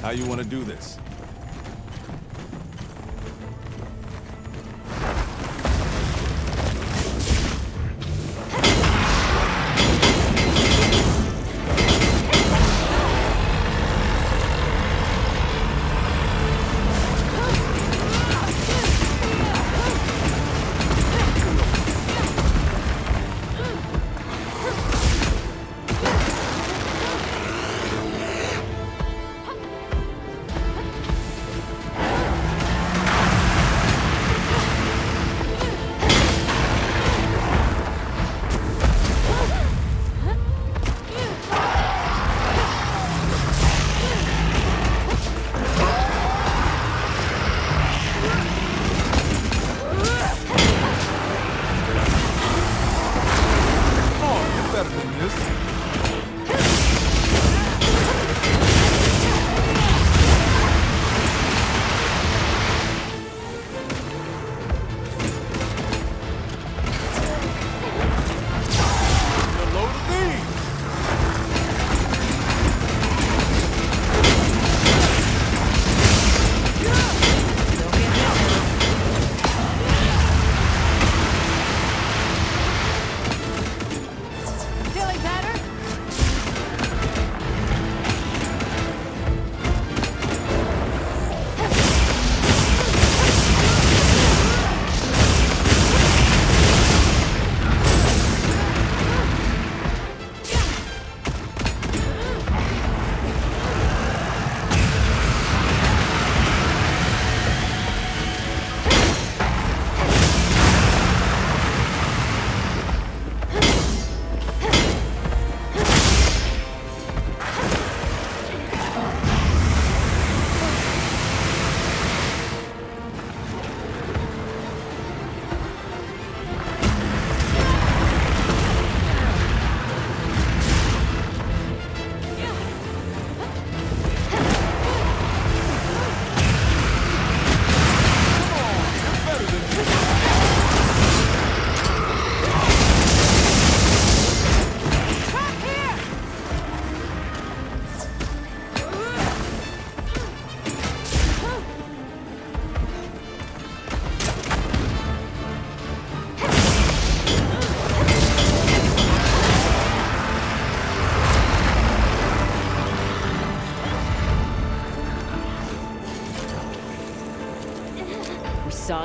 How you want to do this?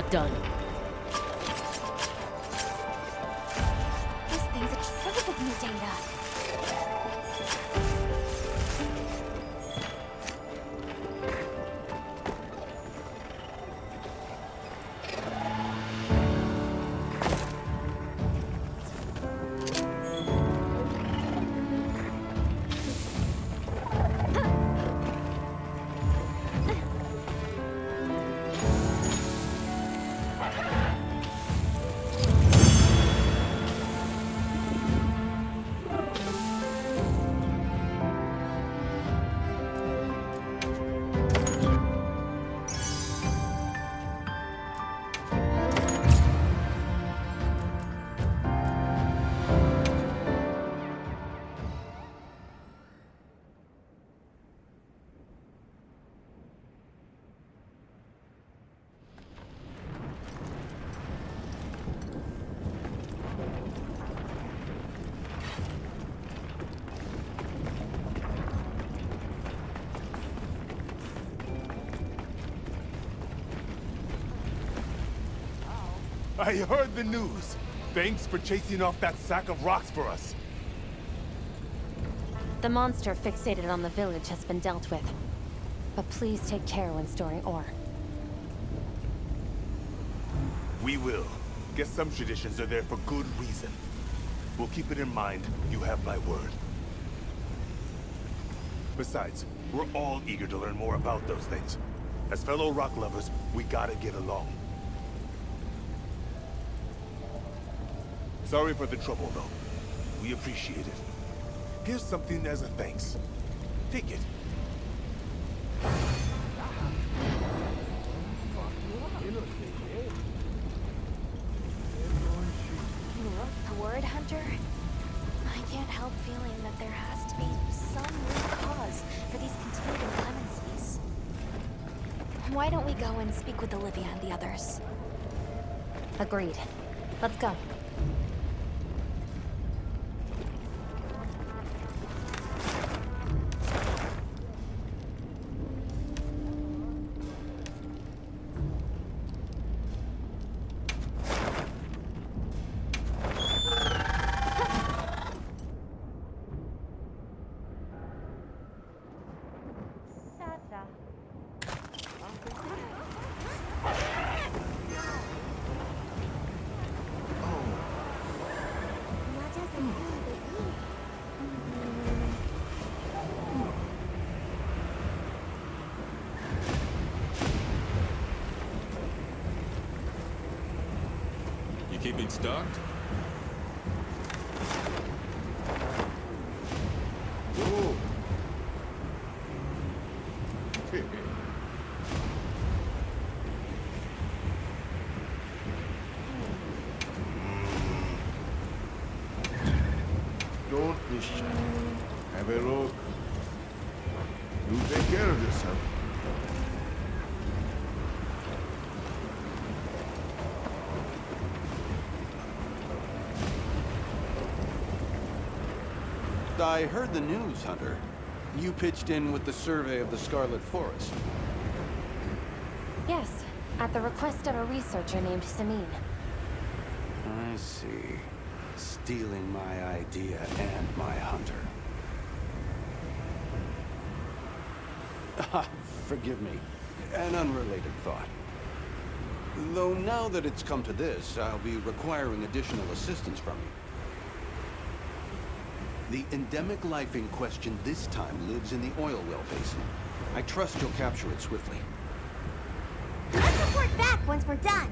not done. This thing's a trove of new data. I heard the news. Thanks for chasing off that sack of rocks for us. The monster fixated on the village has been dealt with. But please take care when storing ore. We will. Guess some traditions are there for good reason. We'll keep it in mind. You have my word. Besides, we're all eager to learn more about those things. As fellow rock lovers, we gotta get along. Sorry for the trouble, though. We appreciate it. Here's something as a thanks. Take it. Word Hunter? I can't help feeling that there has to be some root cause for these continued inclemencies. Why don't we go and speak with Olivia and the others? Agreed. Let's go. Keeping stocked? Whoa. Don't be shy. Have a look. You take care of yourself. I heard the news, Hunter. You pitched in with the survey of the Scarlet Forest. Yes, at the request of a researcher named Samin. I see. Stealing my idea and my hunter. Forgive me. An unrelated thought. Though now that it's come to this, I'll be requiring additional assistance from you. The endemic life in question this time lives in the oil well basin. I trust you'll capture it swiftly. Let's report back once we're done.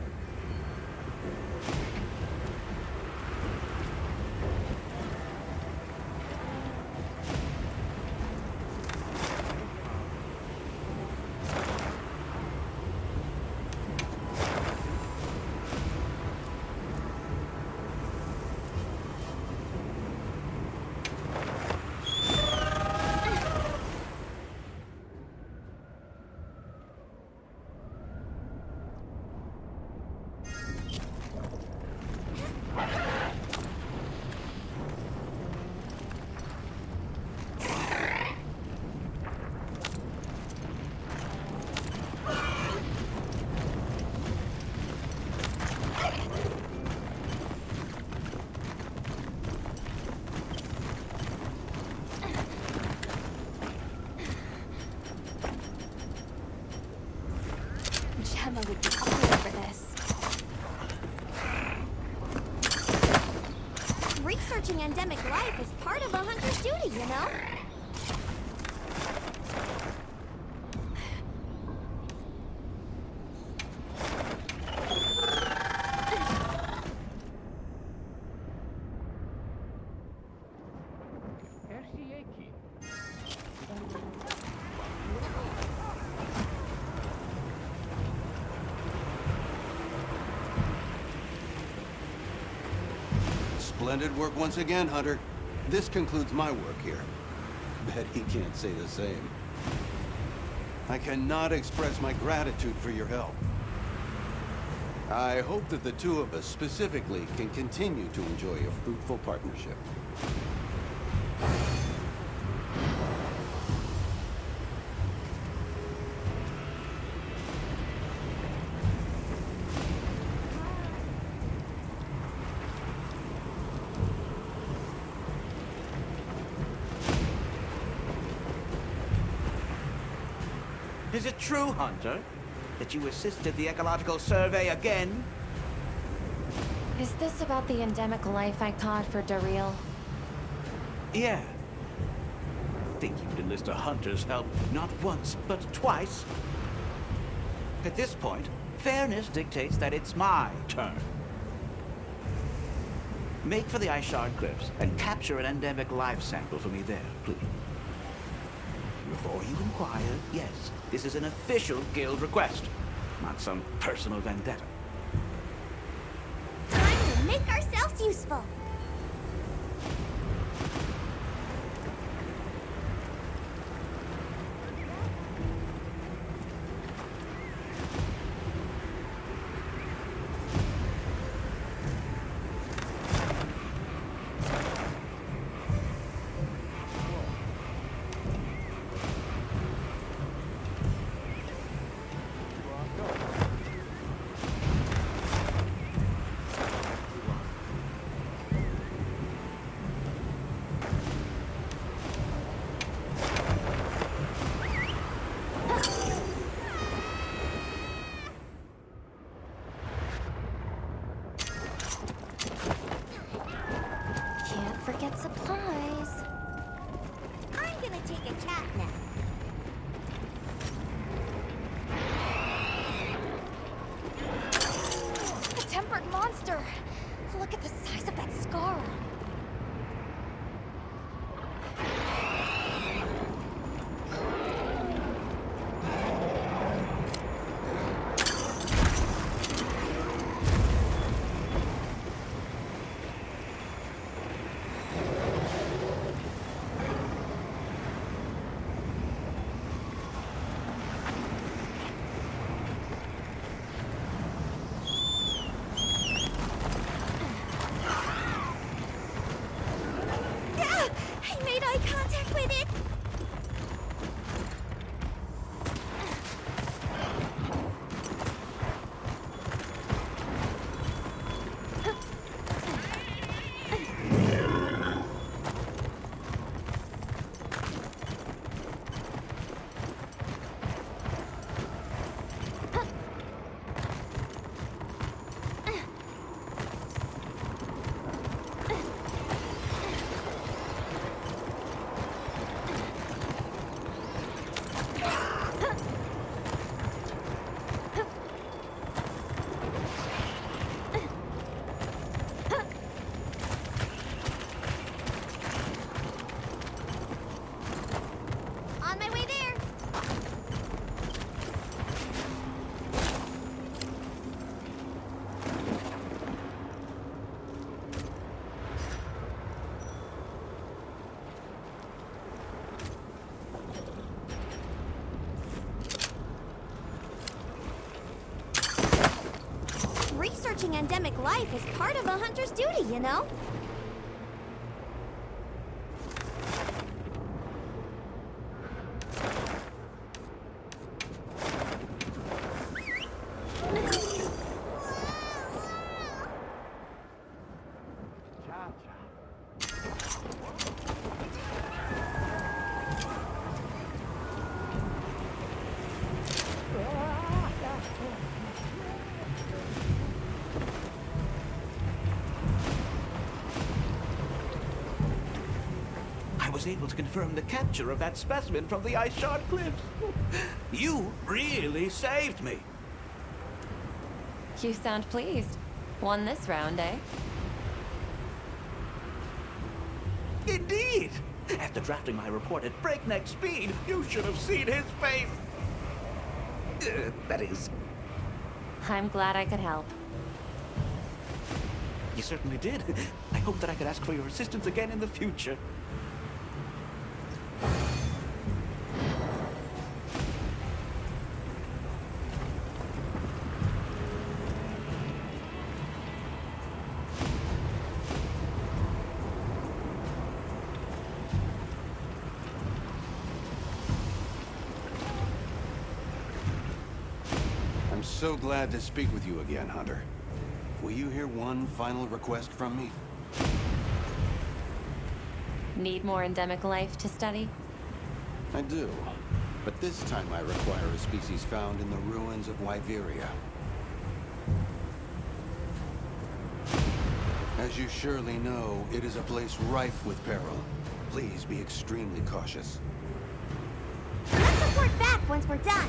Researching endemic life is part of a hunter's duty, you know? Splendid work once again, Hunter. This concludes my work here. Bet he can't say the same. I cannot express my gratitude for your help. I hope that the two of us specifically can continue to enjoy a fruitful partnership. Is it true, Hunter, that you assisted the ecological survey again? Is this about the endemic life I caught for Daryl? Yeah. Think you'd enlist a hunter's help not once, but twice? At this point, fairness dictates that it's my turn. Make for the Ice Shard Cliffs and capture an endemic life sample for me there, please. Before you inquire, yes, this is an official guild request, not some personal vendetta. Time to make ourselves useful. Forget supplies. I'm gonna take a cat nap. A tempered monster! Look at the size of that scar! Researching endemic life is part of a hunter's duty, you know? was able to confirm the capture of that specimen from the ice shard cliffs. You really saved me. You sound pleased. Won this round, eh? Indeed! After drafting my report at breakneck speed, you should have seen his face! That is... I'm glad I could help. You certainly did. I hope that I could ask for your assistance again in the future. I'm so glad to speak with you again, Hunter. Will you hear one final request from me? Need more endemic life to study? I do. But this time I require a species found in the ruins of Wyveria. As you surely know, it is a place rife with peril. Please be extremely cautious. Let's report back once we're done.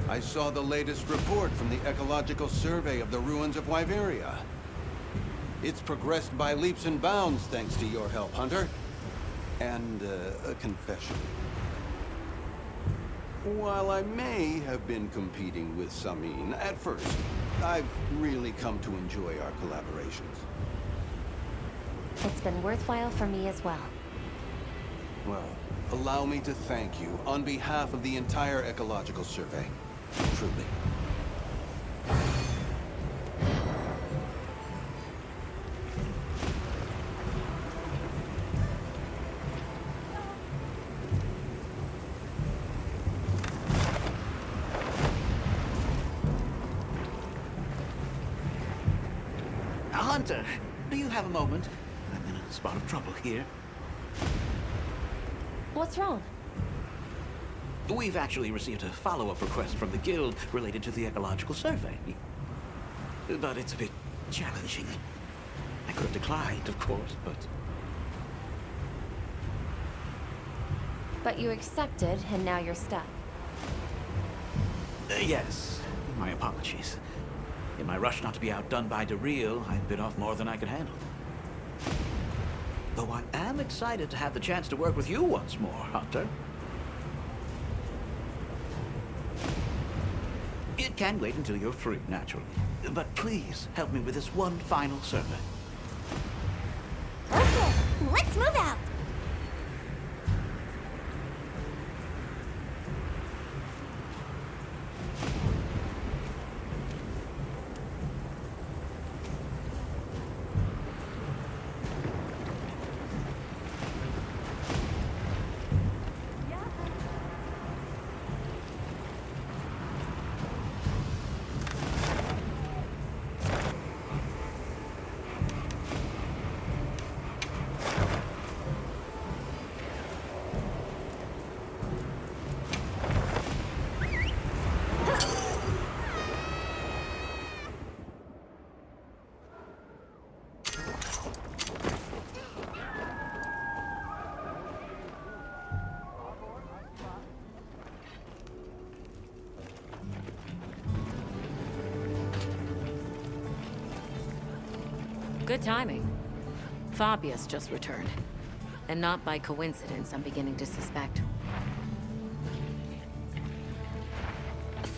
I saw the latest report from the Ecological Survey of the ruins of Wyveria. It's progressed by leaps and bounds thanks to your help, Hunter. And a confession. While I may have been competing with Samin at first, I've really come to enjoy our collaborations. It's been worthwhile for me as well. Well, allow me to thank you on behalf of the entire Ecological Survey. Truly. Hunter, do you have a moment? I'm in a spot of trouble here. What's wrong? We've actually received a follow-up request from the Guild related to the Ecological Survey. But it's a bit challenging. I could have declined, of course, but... But you accepted, and now you're stuck. Yes. My apologies. In my rush not to be outdone by Daryl, I bit off more than I could handle. Though I am excited to have the chance to work with you once more, Hunter. It can wait until you're free, naturally. But please, help me with this one final survey. Okay, let's move out. Good timing. Fabius just returned. And not by coincidence, I'm beginning to suspect.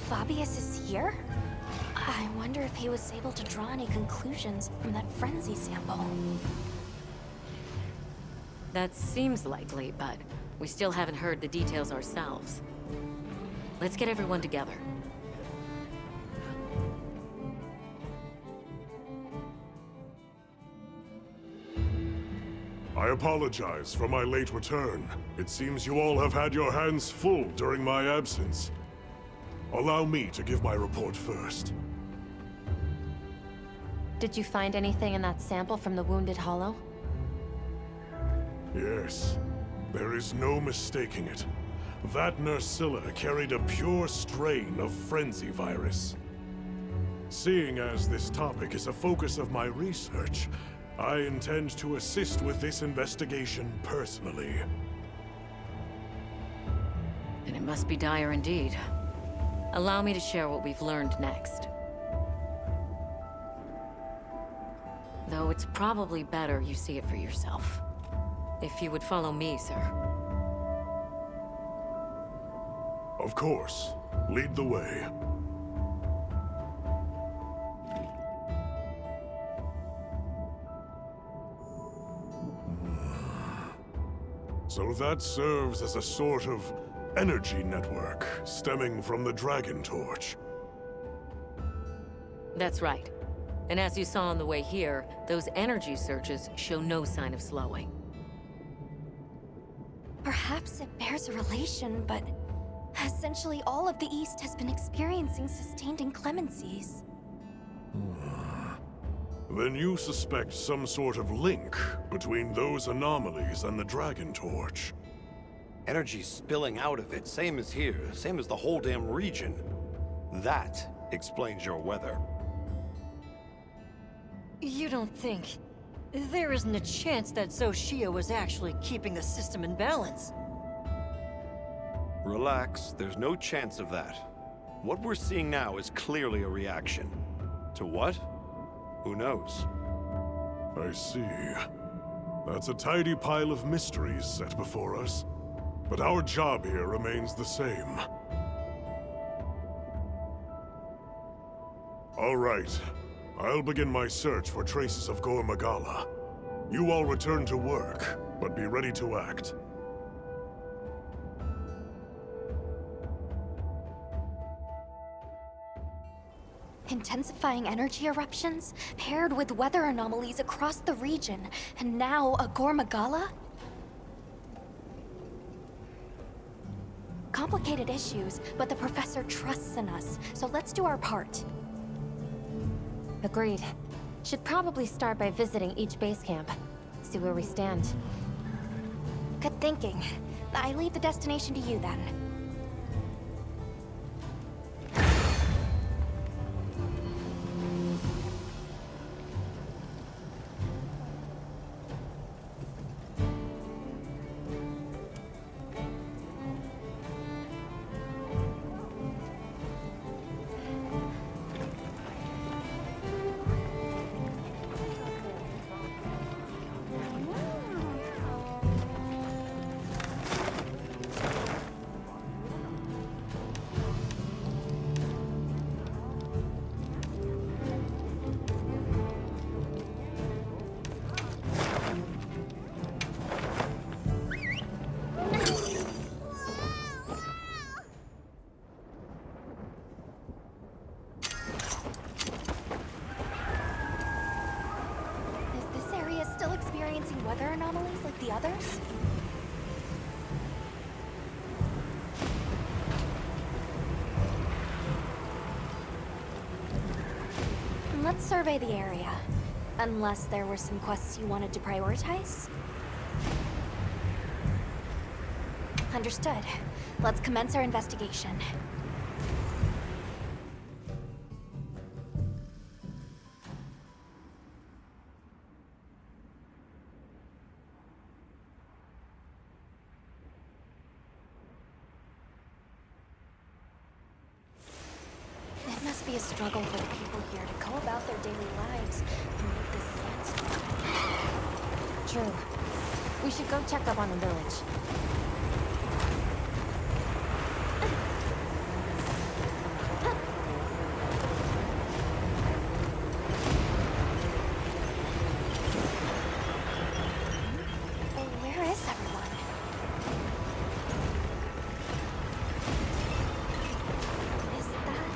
Fabius is here? I wonder if he was able to draw any conclusions from that frenzy sample. That seems likely, but we still haven't heard the details ourselves. Let's get everyone together. I apologize for my late return. It seems you all have had your hands full during my absence. Allow me to give my report first. Did you find anything in that sample from the Wounded Hollow? Yes. There is no mistaking it. That Nursilla carried a pure strain of frenzy virus. Seeing as this topic is a focus of my research, I intend to assist with this investigation personally. And it must be dire indeed. Allow me to share what we've learned next. Though it's probably better you see it for yourself. If you would follow me, sir. Of course. Lead the way. So that serves as a sort of energy network stemming from the Dragon Torch. That's right. And as you saw on the way here, those energy surges show no sign of slowing. Perhaps it bears a relation, but essentially all of the East has been experiencing sustained inclemencies. Then you suspect some sort of link between those anomalies and the Dragon Torch. Energy spilling out of it, same as here, same as the whole damn region. That explains your weather. You don't think... There isn't a chance that Zoshia was actually keeping the system in balance. Relax, there's no chance of that. What we're seeing now is clearly a reaction. To what? Who knows? I see. That's a tidy pile of mysteries set before us. But our job here remains the same. All right. I'll begin my search for traces of Gor Magala. You all return to work, but be ready to act. Intensifying energy eruptions, paired with weather anomalies across the region, and now a Gor Magala? Complicated issues, but the professor trusts in us, so let's do our part. Agreed. Should probably start by visiting each base camp. See where we stand. Good thinking. I leave the destination to you then. Weather anomalies like the others? Let's survey the area. Unless there were some quests you wanted to prioritize? Understood. Let's commence our investigation. must be a struggle for the people here to go about their daily lives amid this sandstorm. True. We should go check up on the village. Where is everyone? Is that...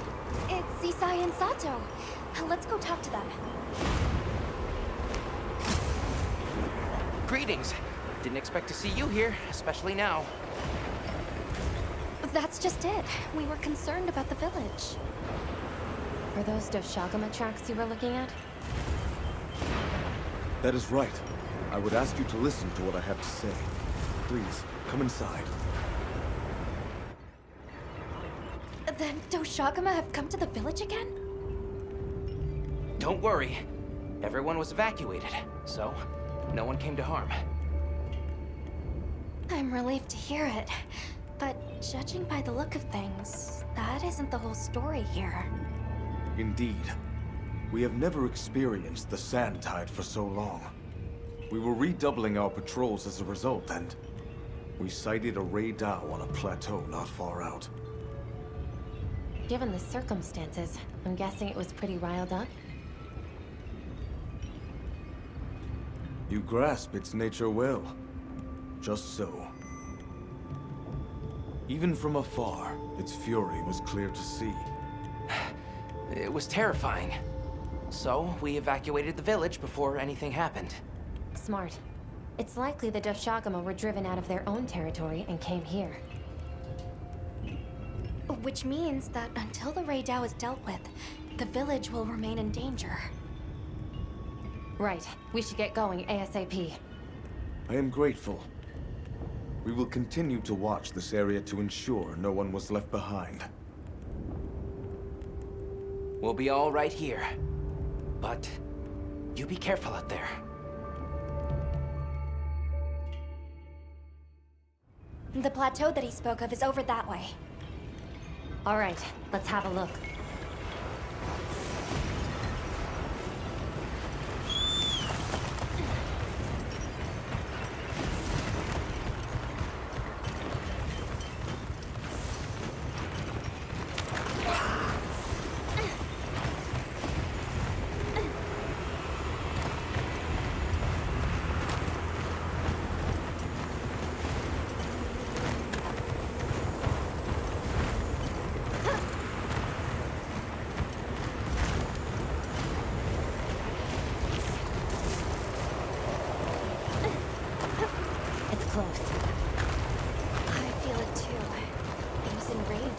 It's Isai and Sato. Let's go talk to them. Greetings. Didn't expect to see you here, especially now. That's just it. We were concerned about the village. Are those Doshagama tracks you were looking at? That is right. I would ask you to listen to what I have to say. Please, come inside. Then Doshagama have come to the village again? Don't worry. Everyone was evacuated, so no one came to harm. I'm relieved to hear it. But judging by the look of things, that isn't the whole story here. Indeed. We have never experienced the Sand Tide for so long. We were redoubling our patrols as a result, and we sighted a radar on a plateau not far out. Given the circumstances, I'm guessing it was pretty riled up? You grasp its nature well. Just so. Even from afar, its fury was clear to see. It was terrifying. So, we evacuated the village before anything happened. Smart. It's likely the Doshagama were driven out of their own territory and came here. Which means that until the Raidao is dealt with, the village will remain in danger. Right. We should get going ASAP. I am grateful. We will continue to watch this area to ensure no one was left behind. We'll be all right here. But you be careful out there. The plateau that he spoke of is over that way. All right, let's have a look.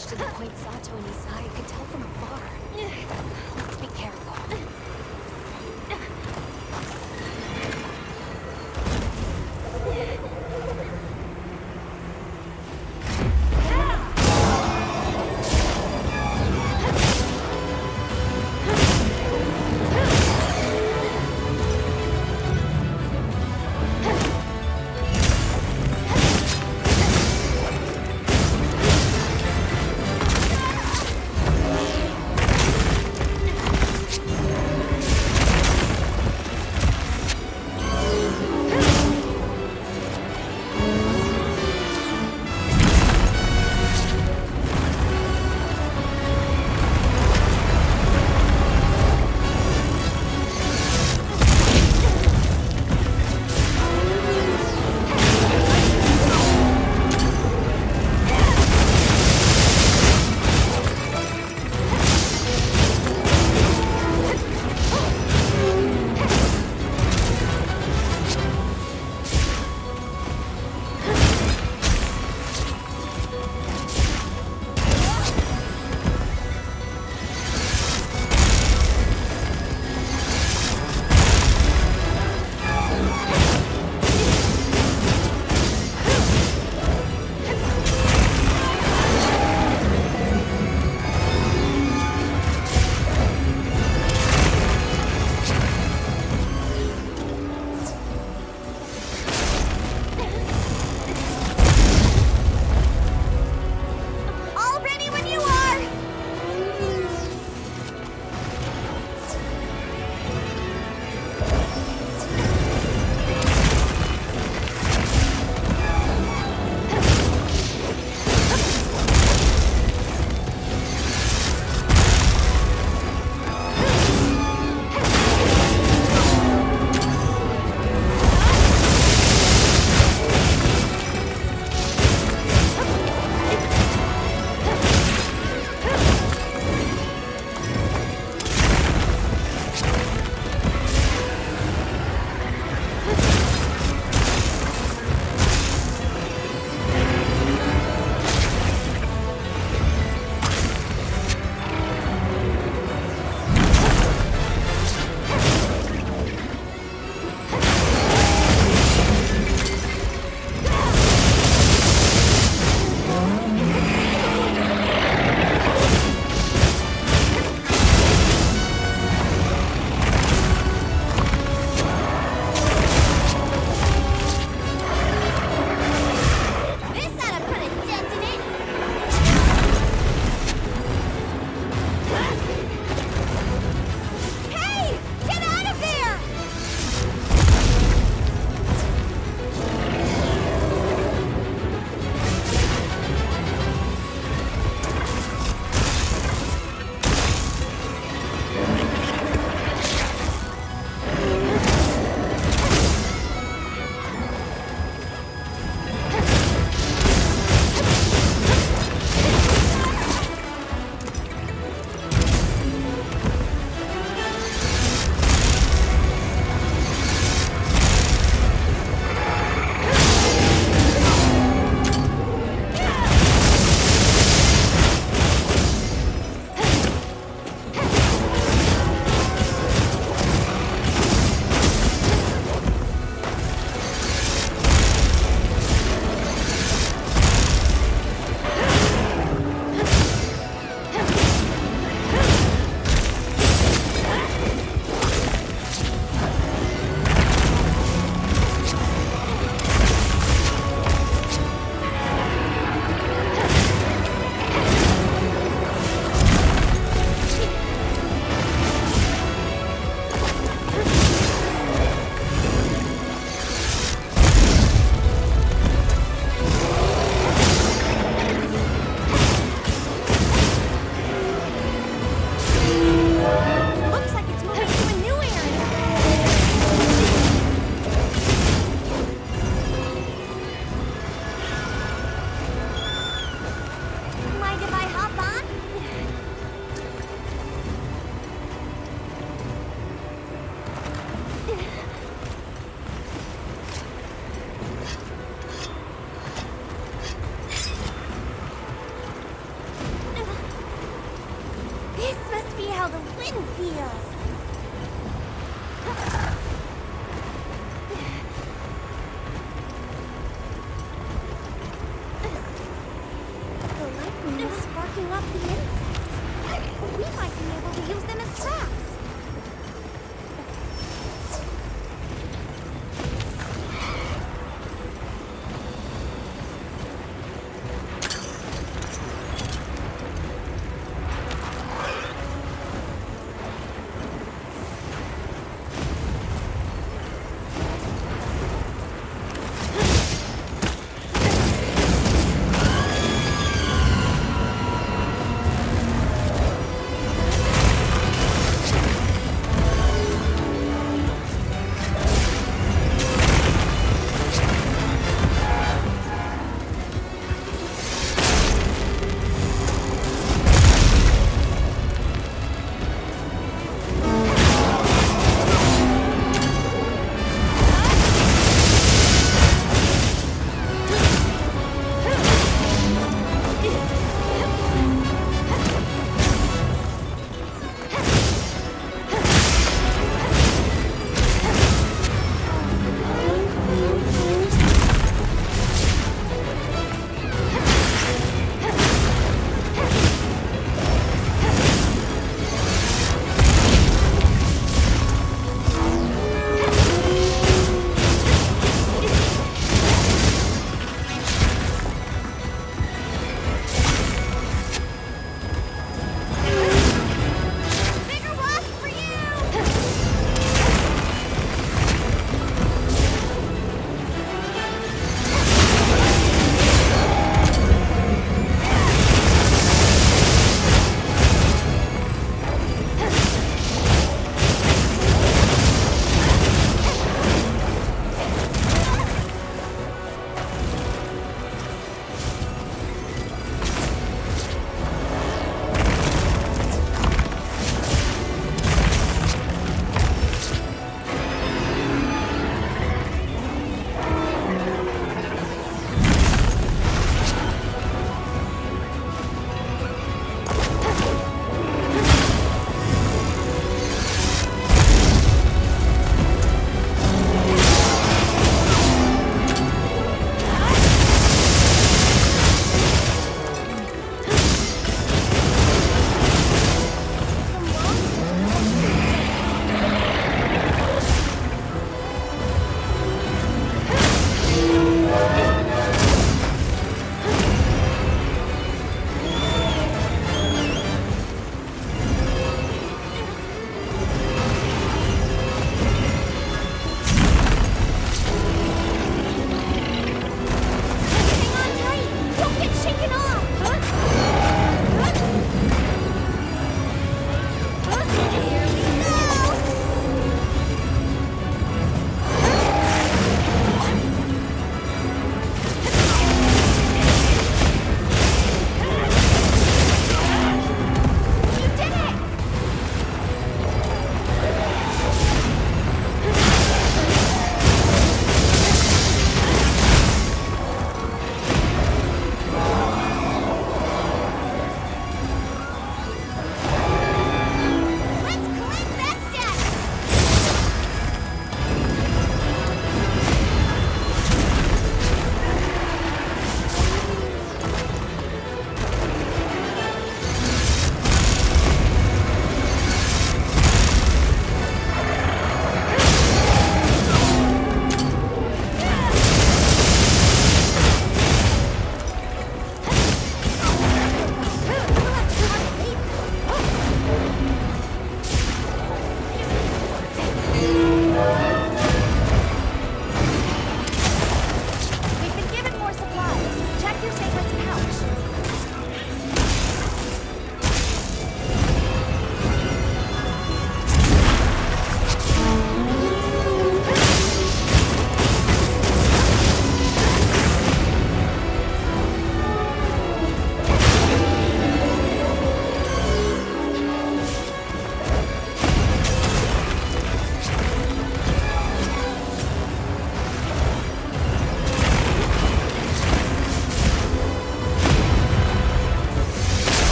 To the point Sato and Isai could tell from afar. Let's be careful.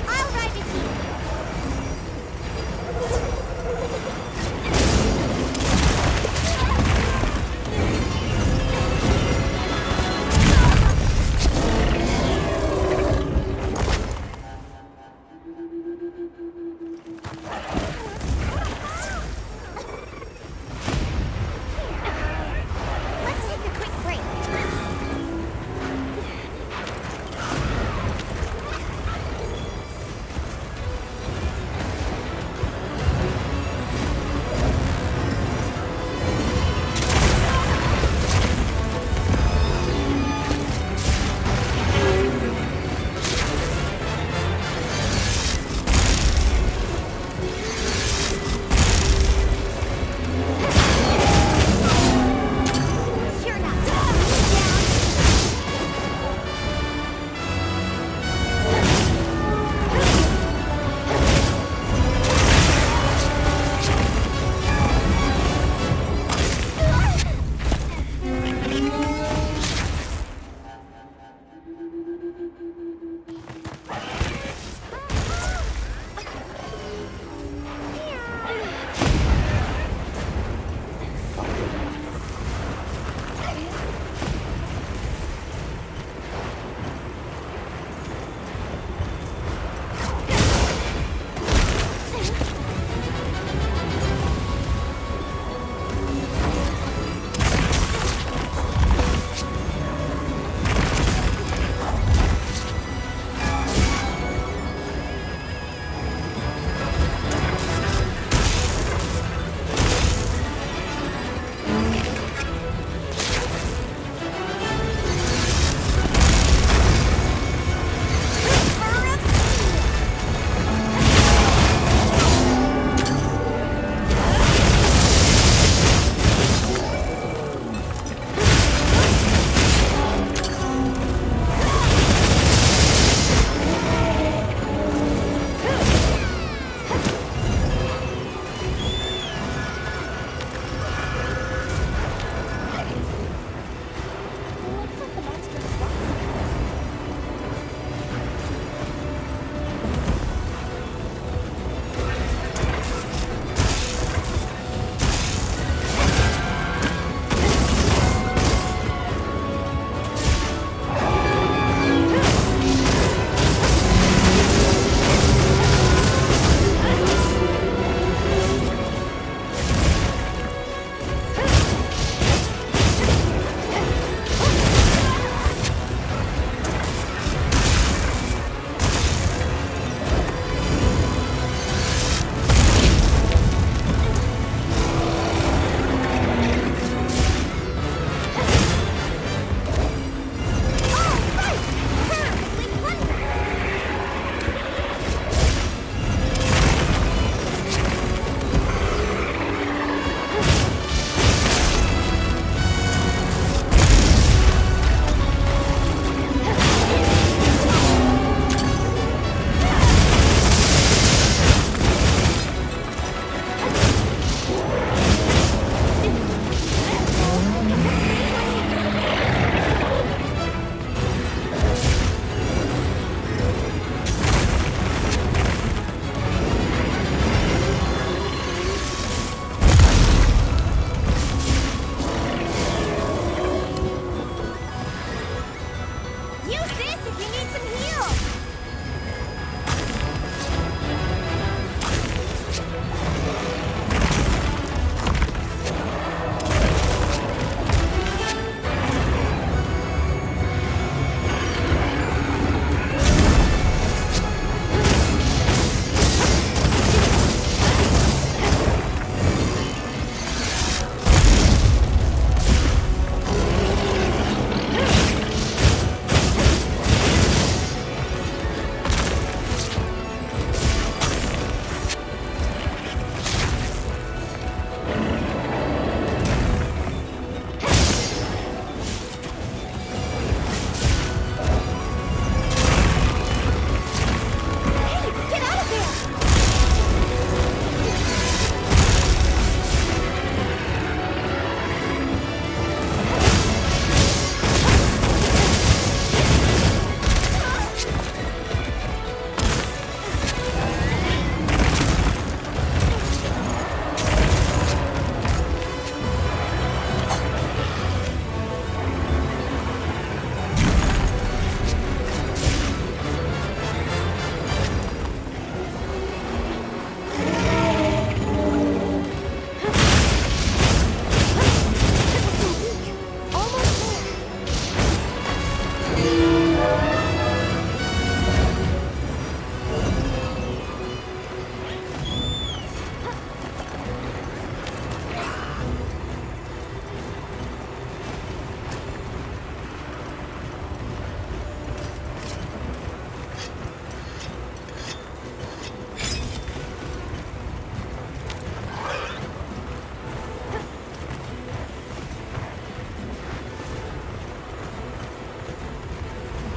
I'll ride with you.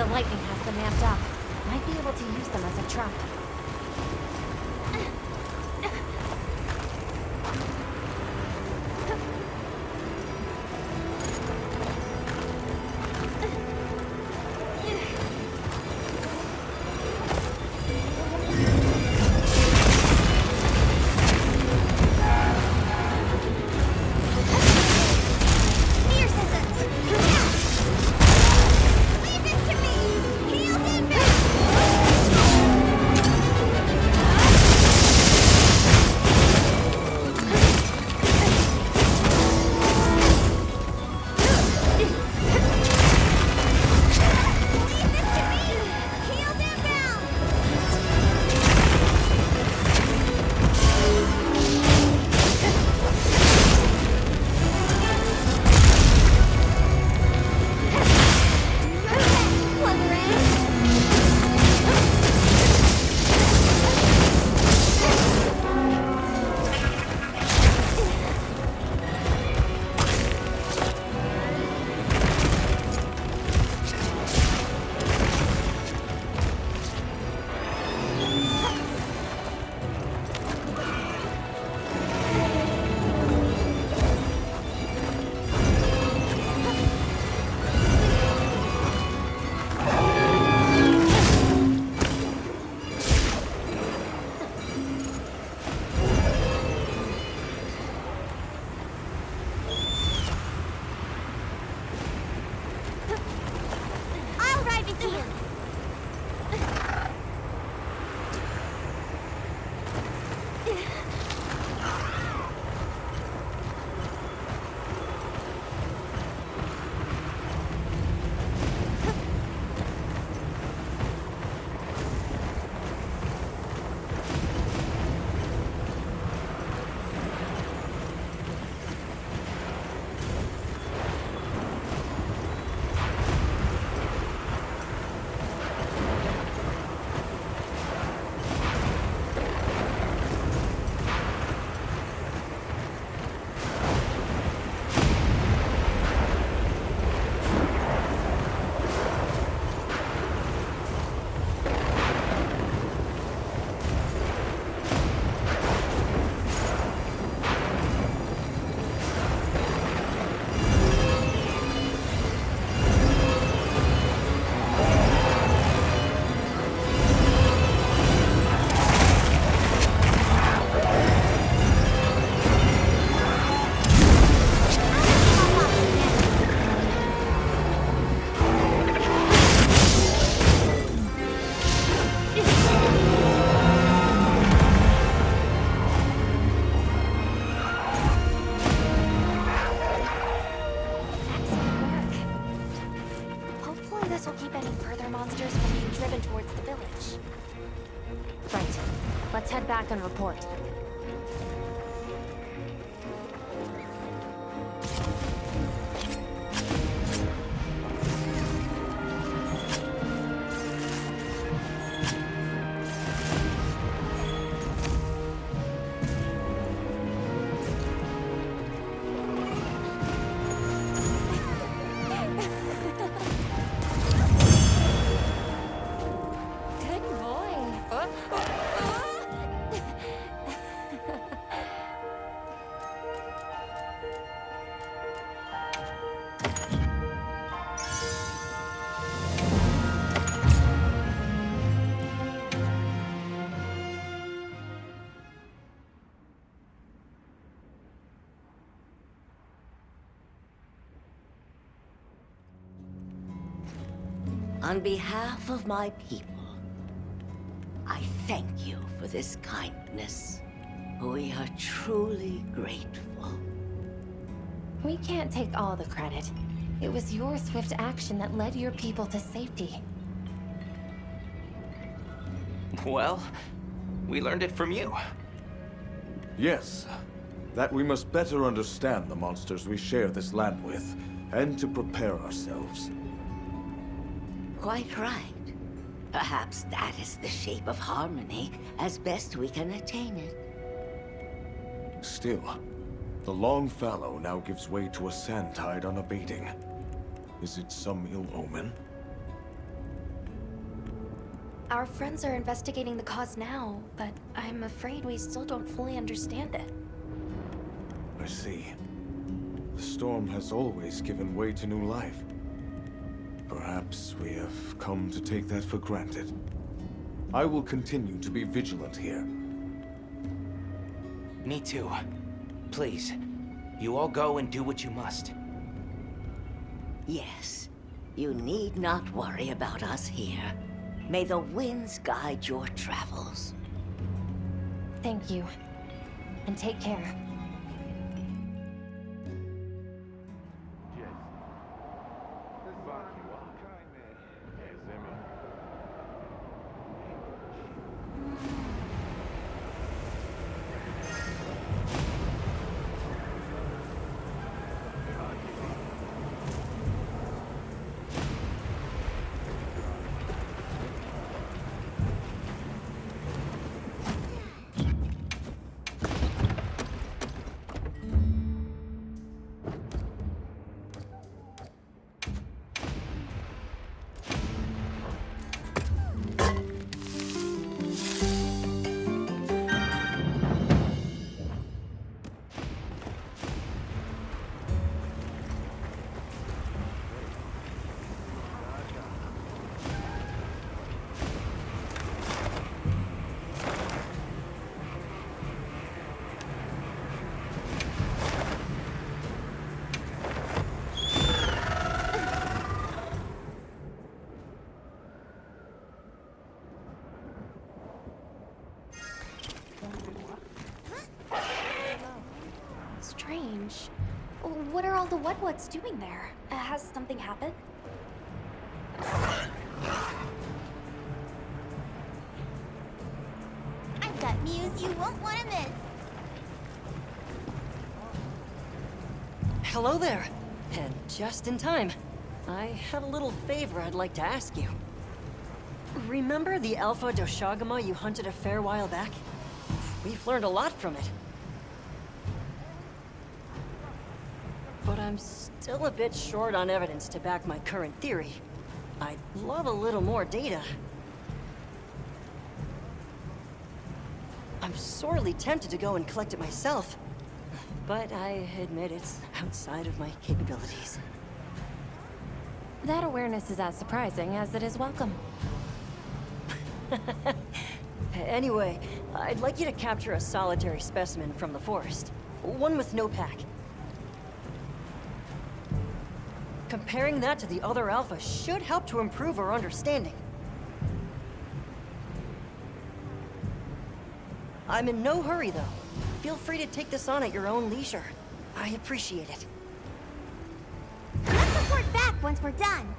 the lightning has them amped up. Might be able to use them as a trap. Let's head back and report. On behalf of my people, I thank you for this kindness. We are truly grateful. We can't take all the credit. It was your swift action that led your people to safety. Well, we learned it from you. Yes, that we must better understand the monsters we share this land with, and to prepare ourselves. Quite right. Perhaps that is the shape of harmony, as best we can attain it. Still, the long fallow now gives way to a sand tide unabating. Is it some ill omen? Our friends are investigating the cause now, but I'm afraid we still don't fully understand it. I see. The storm has always given way to new life. Perhaps we have come to take that for granted. I will continue to be vigilant here. Me too. Please, you all go and do what you must. Yes, you need not worry about us here. May the winds guide your travels. Thank you. And take care. Strange. What are all the what's doing there? Has something happened? I've got news you won't want to miss. Hello there. And just in time. I had a little favor I'd like to ask you. Remember the Alpha Doshagama you hunted a fair while back? We've learned a lot from it. But I'm still a bit short on evidence to back my current theory. I'd love a little more data. I'm sorely tempted to go and collect it myself, but I admit it's outside of my capabilities. That awareness is as surprising as it is welcome. Anyway, I'd like you to capture a solitary specimen from the forest. One with no pack. Comparing that to the other Alpha should help to improve our understanding. I'm in no hurry, though. Feel free to take this on at your own leisure. I appreciate it. Let's report back once we're done.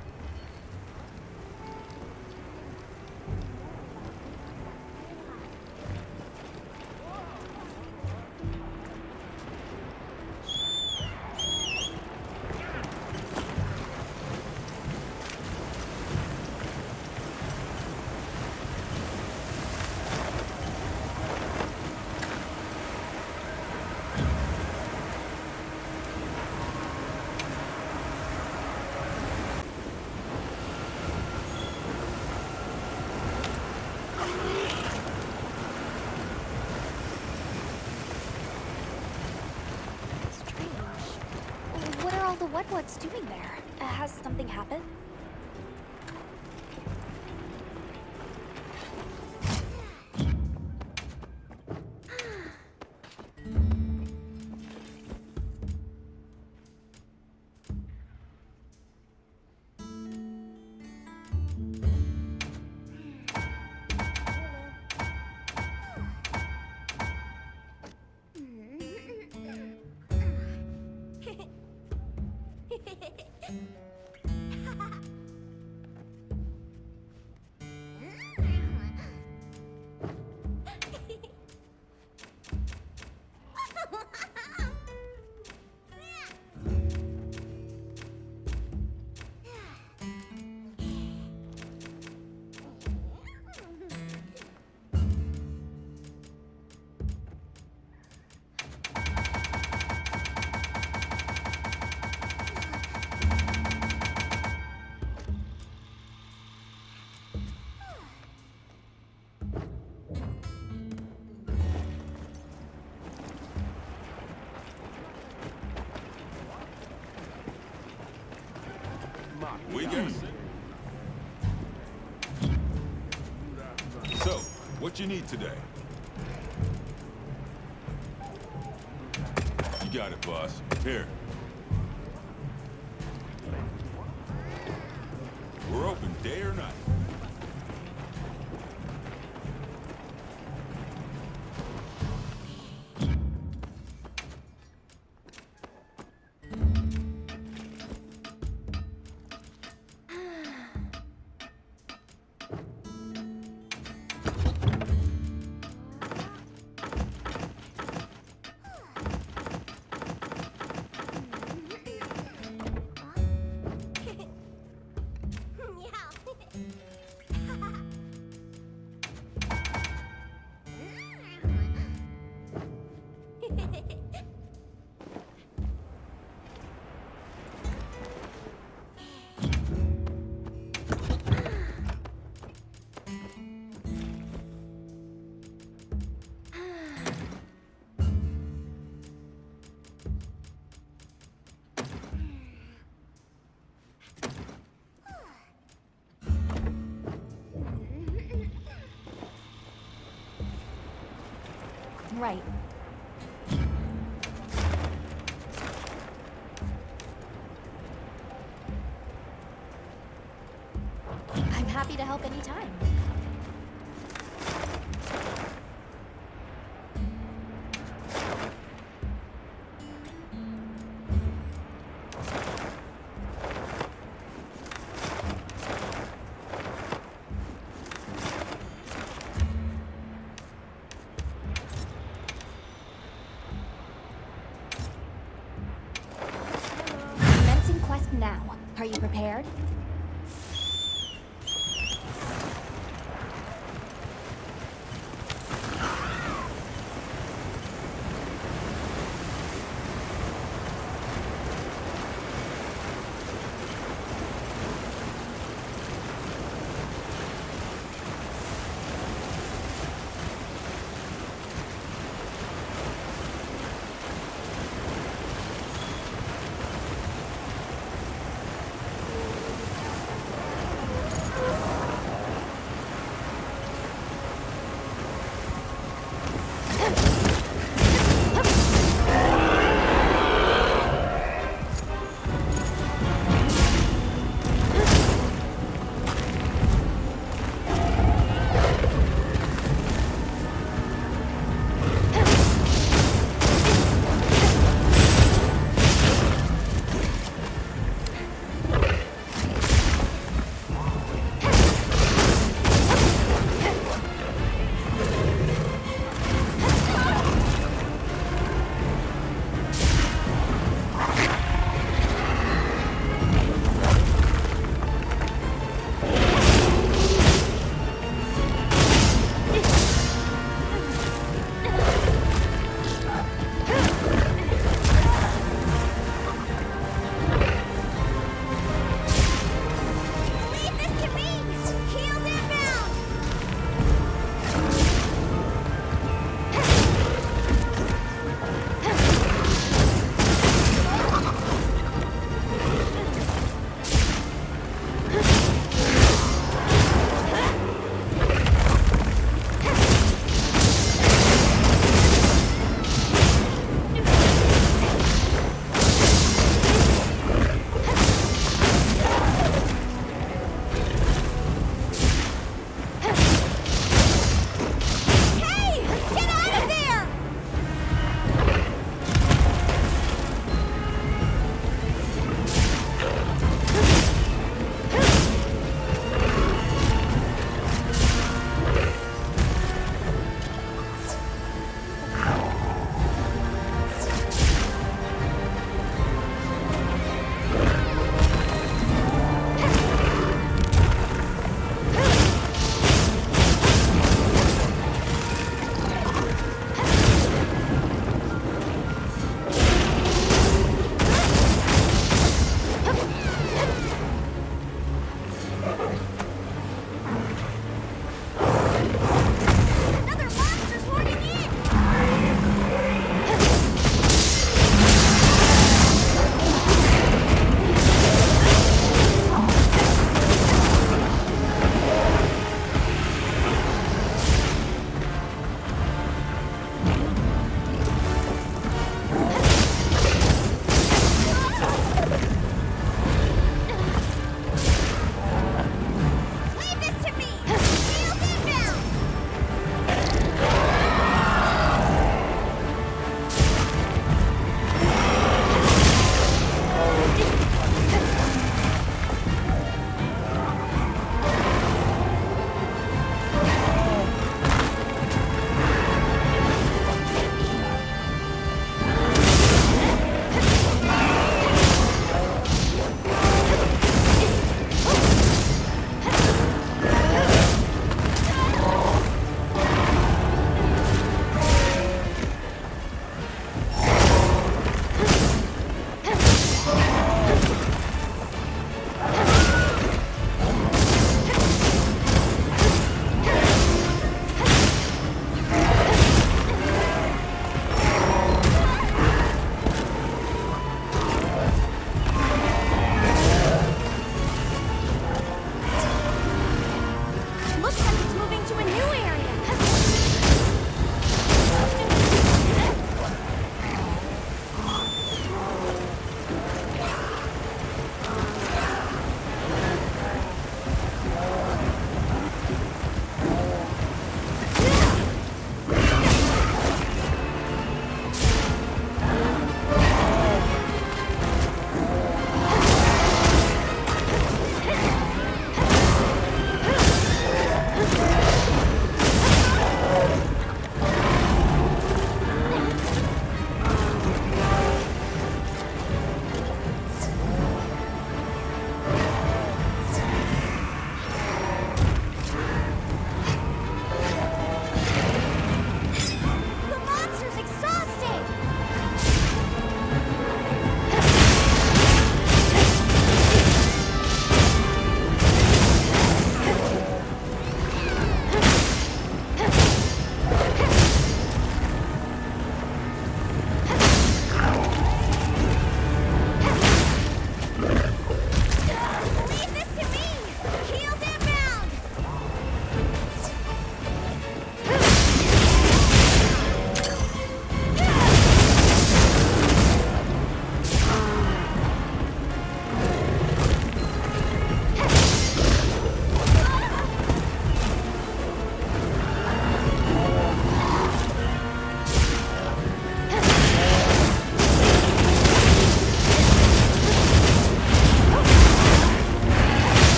What are all the what's doing there? Has something happened? We got. So, what you need today? You got it, boss. Here. We're open day or night. Right. I'm happy to help anytime. Commencing quest now. Are you prepared?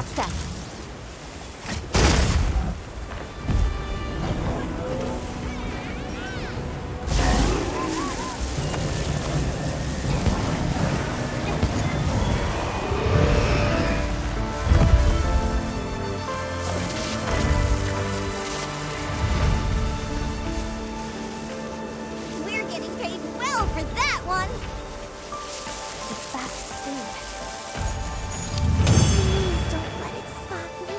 access. We're getting paid well for that one. It's fast asleep. Please don't let it spot me.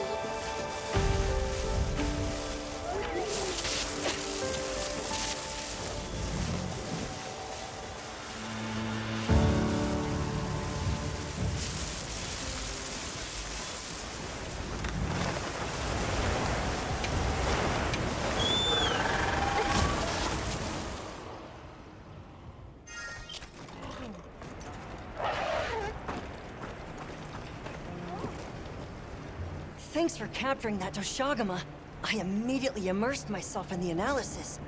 Thanks for capturing that Doshagama. I immediately immersed myself in the analysis.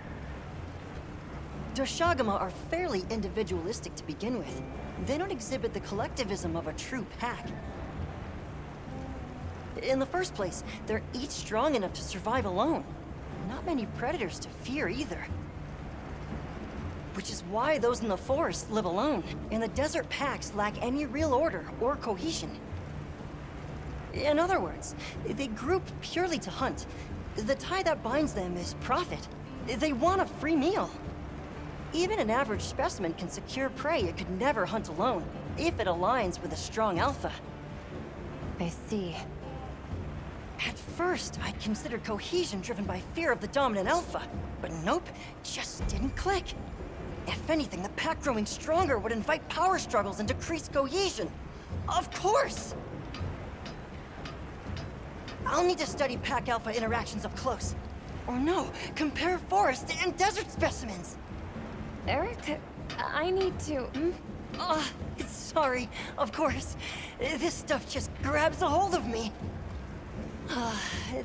Doshagama are fairly individualistic to begin with. They don't exhibit the collectivism of a true pack. In the first place, they're each strong enough to survive alone. Not many predators to fear either. Which is why those in the forest live alone, and the desert packs lack any real order or cohesion. In other words, they group purely to hunt. The tie that binds them is profit. They want a free meal. Even an average specimen can secure prey it could never hunt alone, if it aligns with a strong alpha. I see. At first, I'd considered cohesion driven by fear of the dominant alpha, but nope, just didn't click. If anything, the pack growing stronger would invite power struggles and decrease cohesion. Of course! I'll need to study pack alpha interactions up close. Or no, compare forest and desert specimens. Eric, I need to... Sorry, of course. This stuff just grabs a hold of me.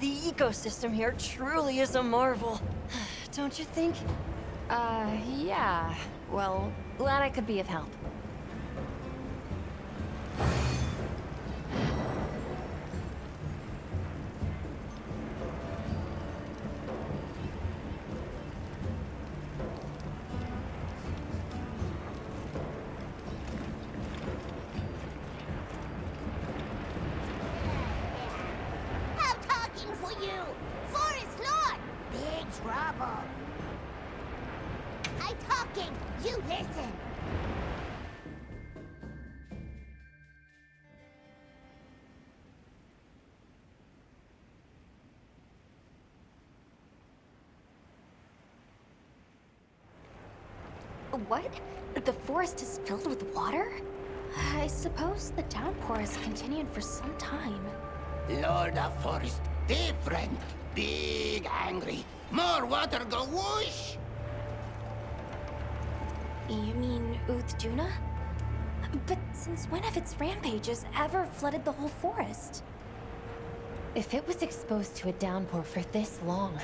The ecosystem here truly is a marvel. Don't you think? Yeah. Well, glad I could be of help. I'm talking for you! Forest Lord! Big trouble! I'm talking! You listen! What? The forest is filled with water? I suppose the downpour has continued for some time. Lord of Forest, different! Big angry! More water go whoosh! You mean Uthduna? But since when have its rampages ever flooded the whole forest? If it was exposed to a downpour for this long,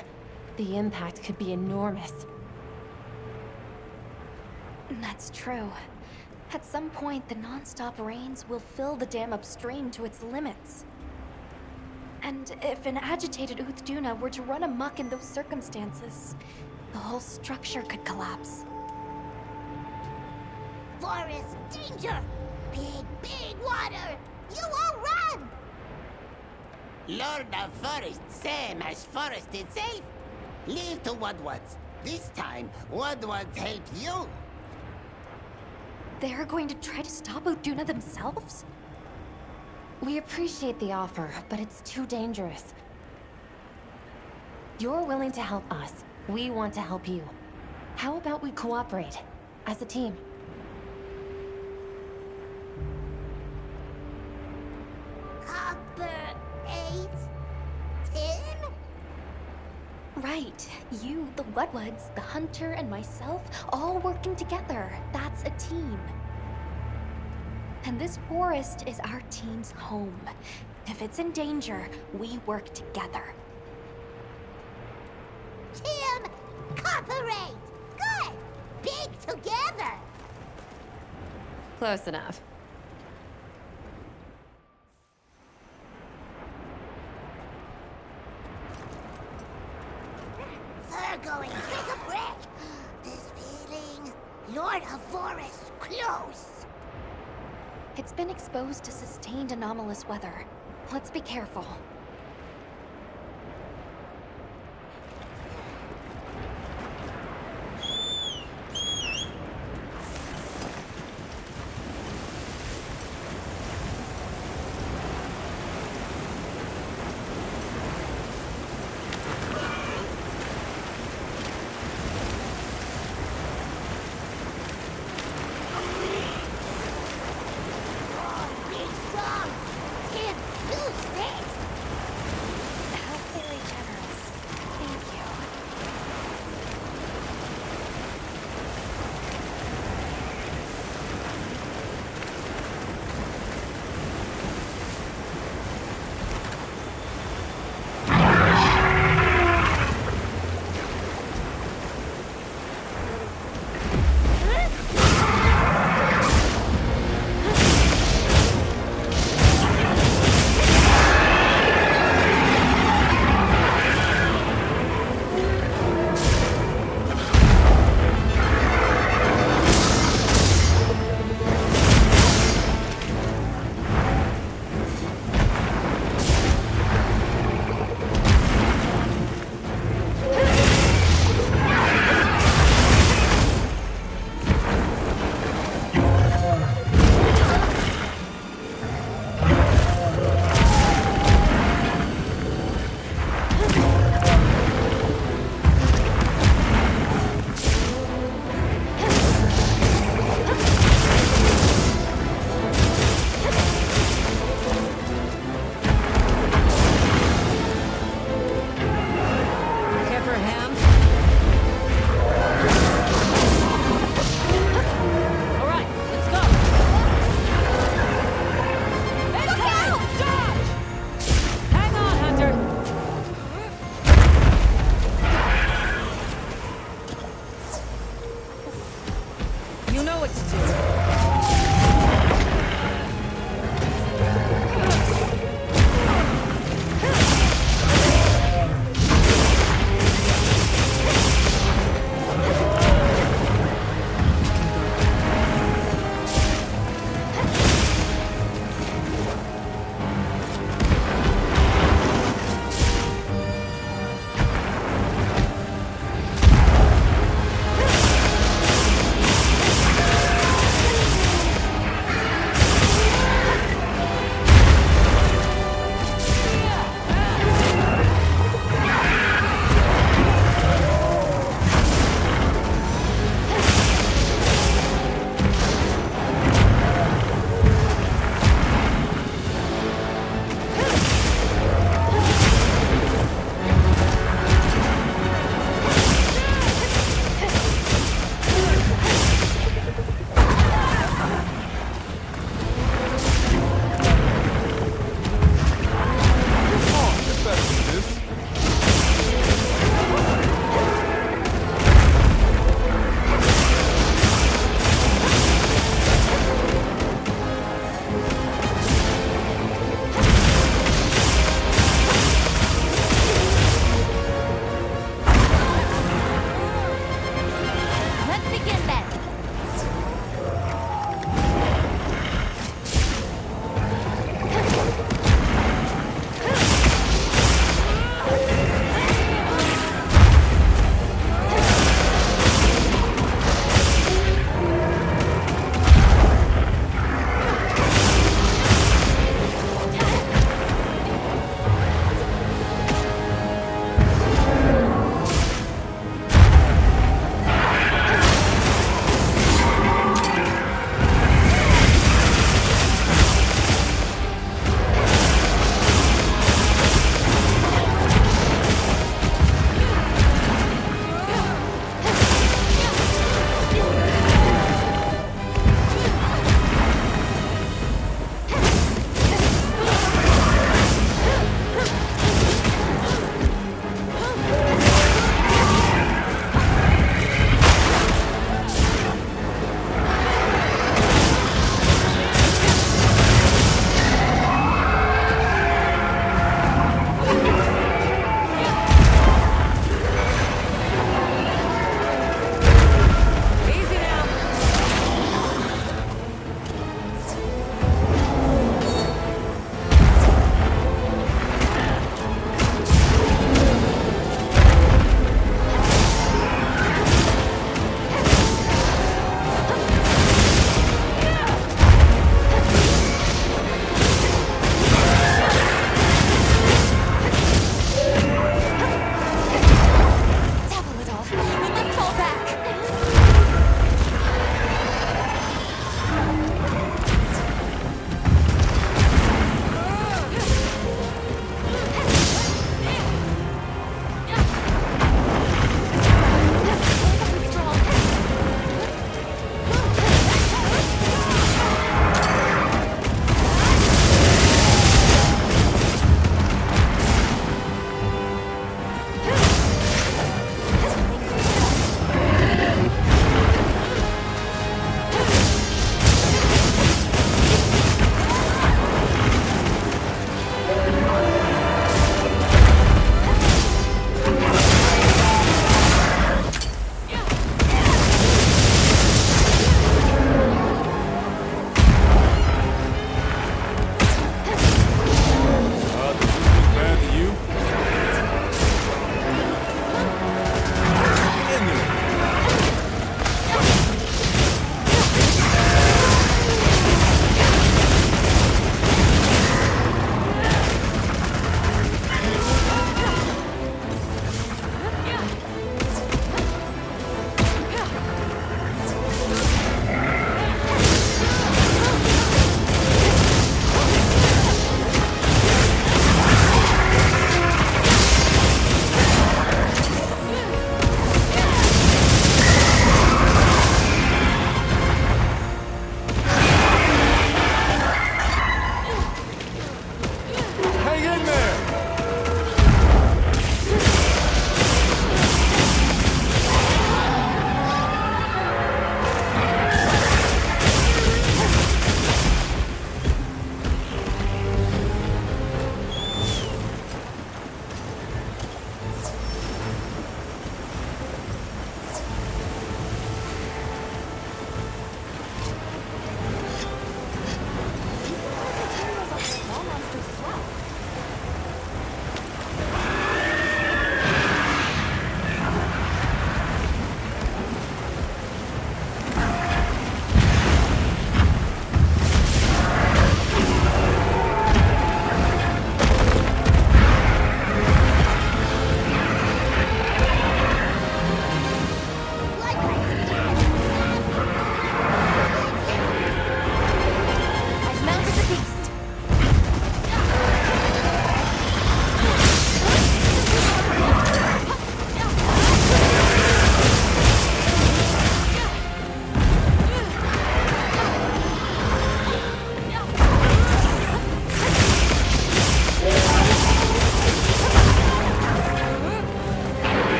the impact could be enormous. That's true. At some point, the non-stop rains will fill the dam upstream to its limits. And if an agitated Uthduna were to run amok in those circumstances, the whole structure could collapse. Forest danger! Big water! You won't run! Lord of Forest, same as Forest itself. Leave to Woodwards. This time, Woodwards help you. They're going to try to stop Uthduna themselves? We appreciate the offer, but it's too dangerous. You're willing to help us. We want to help you. How about we cooperate, as a team? Copper 8? 10? Right. You, the Woodwards, the Hunter, and myself, all working together. That's a team. And this forest is our team's home. If it's in danger, we work together. Team cooperate! Good! Big together! Close enough. going brick a brick. This feeling, Lord of Forest, close. It's been exposed to sustained anomalous weather. Let's be careful.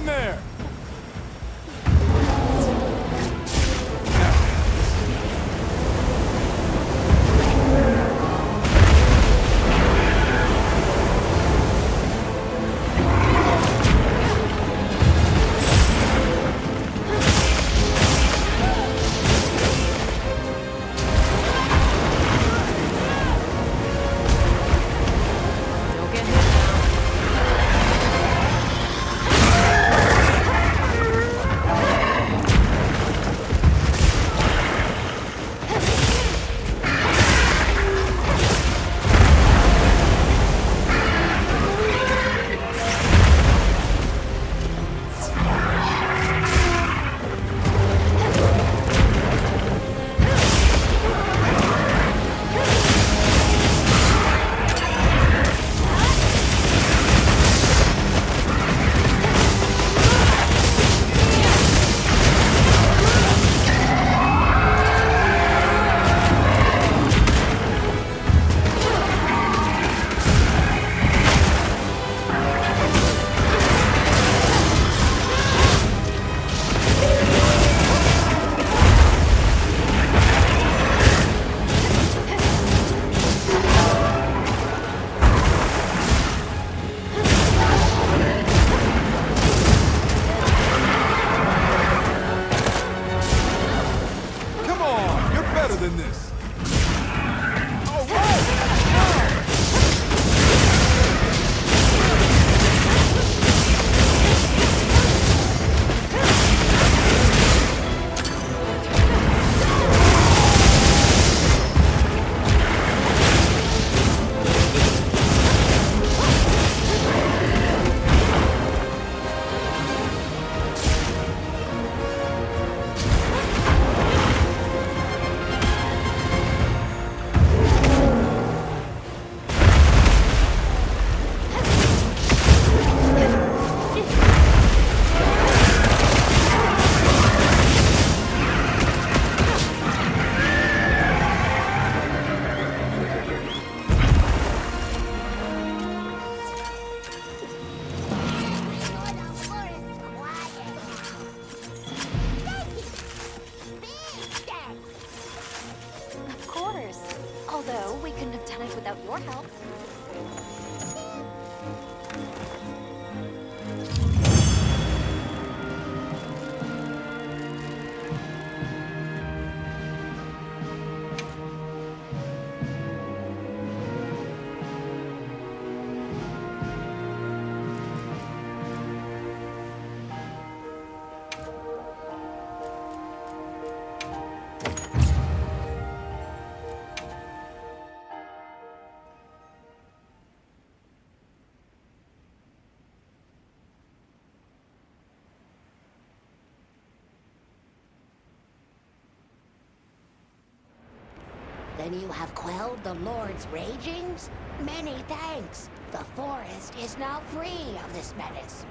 there! Than this. Although, we couldn't have done it without your help. Then you have quelled the Lord's ragings? Many thanks. The forest is now free of this menace.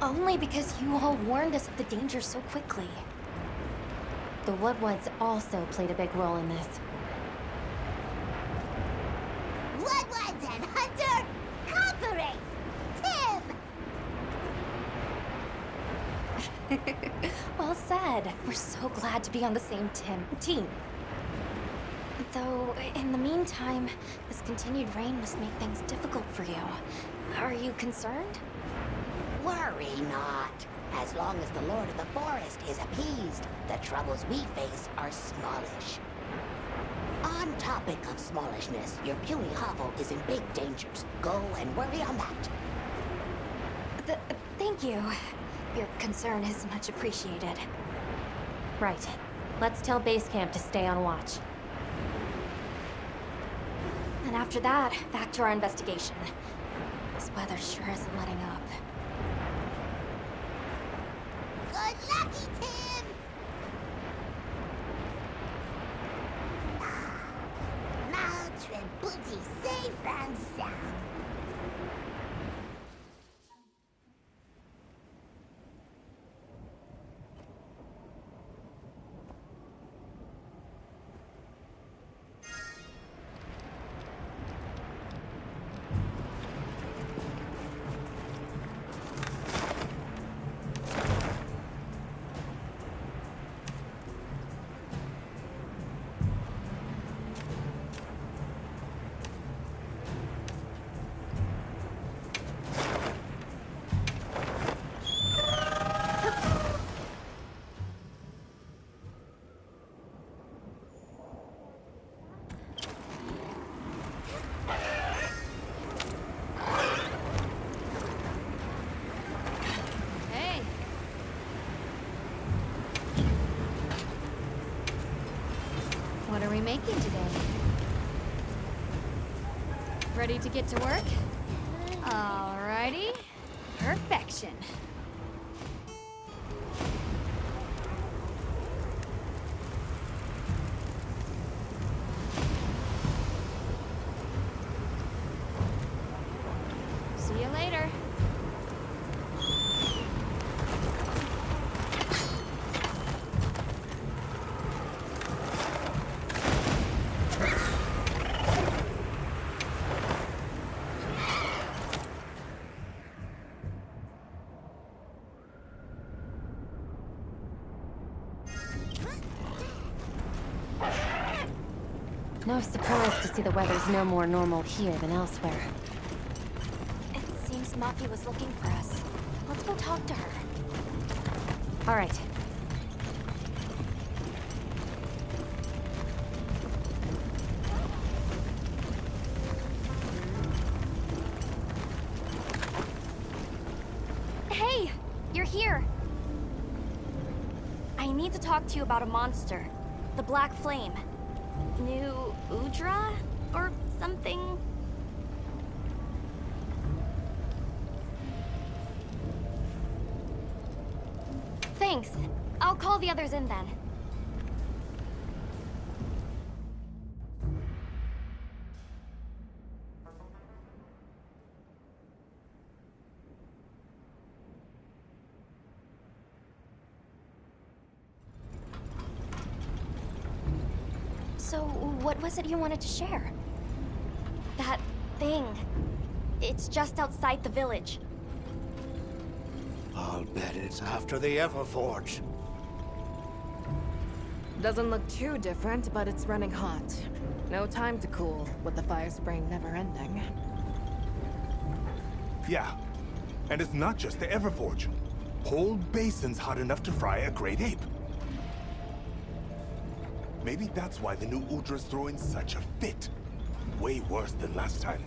Only because you all warned us of the danger so quickly. The Woodwoods also played a big role in this. Woodwoods and Hunter, cooperate! Tim! Well said. We're so glad to be on the same team. Though, in the meantime, this continued rain must make things difficult for you. Are you concerned? Worry not. As long as the Lord of the Forest is appeased, the troubles we face are smallish. On topic of smallishness, your puny hovel is in big dangers. Go and worry on that. Thank you. Your concern is much appreciated. Right. Let's tell base camp to stay on watch. And after that, back to our investigation. This weather sure isn't letting up. Good lucky, Tim! Notre booty safe and sound. cooking today? Ready to get to work? Alrighty. Perfection. See you later. No surprise to see the weather's no more normal here than elsewhere. It seems Maki was looking for us. Let's go talk to her. All right. Hey! You're here! I need to talk to you about a monster. The Black Flame. New Udra? Or something? Thanks. I'll call the others in then. So, what was it you wanted to share? That thing. It's just outside the village. I'll bet it's after the Everforge. Doesn't look too different, but it's running hot. No time to cool, with the fire spring never ending. Yeah, and it's not just the Everforge. Whole basin's hot enough to fry a great ape. Maybe that's why the new Udra's throwing such a fit. Way worse than last time.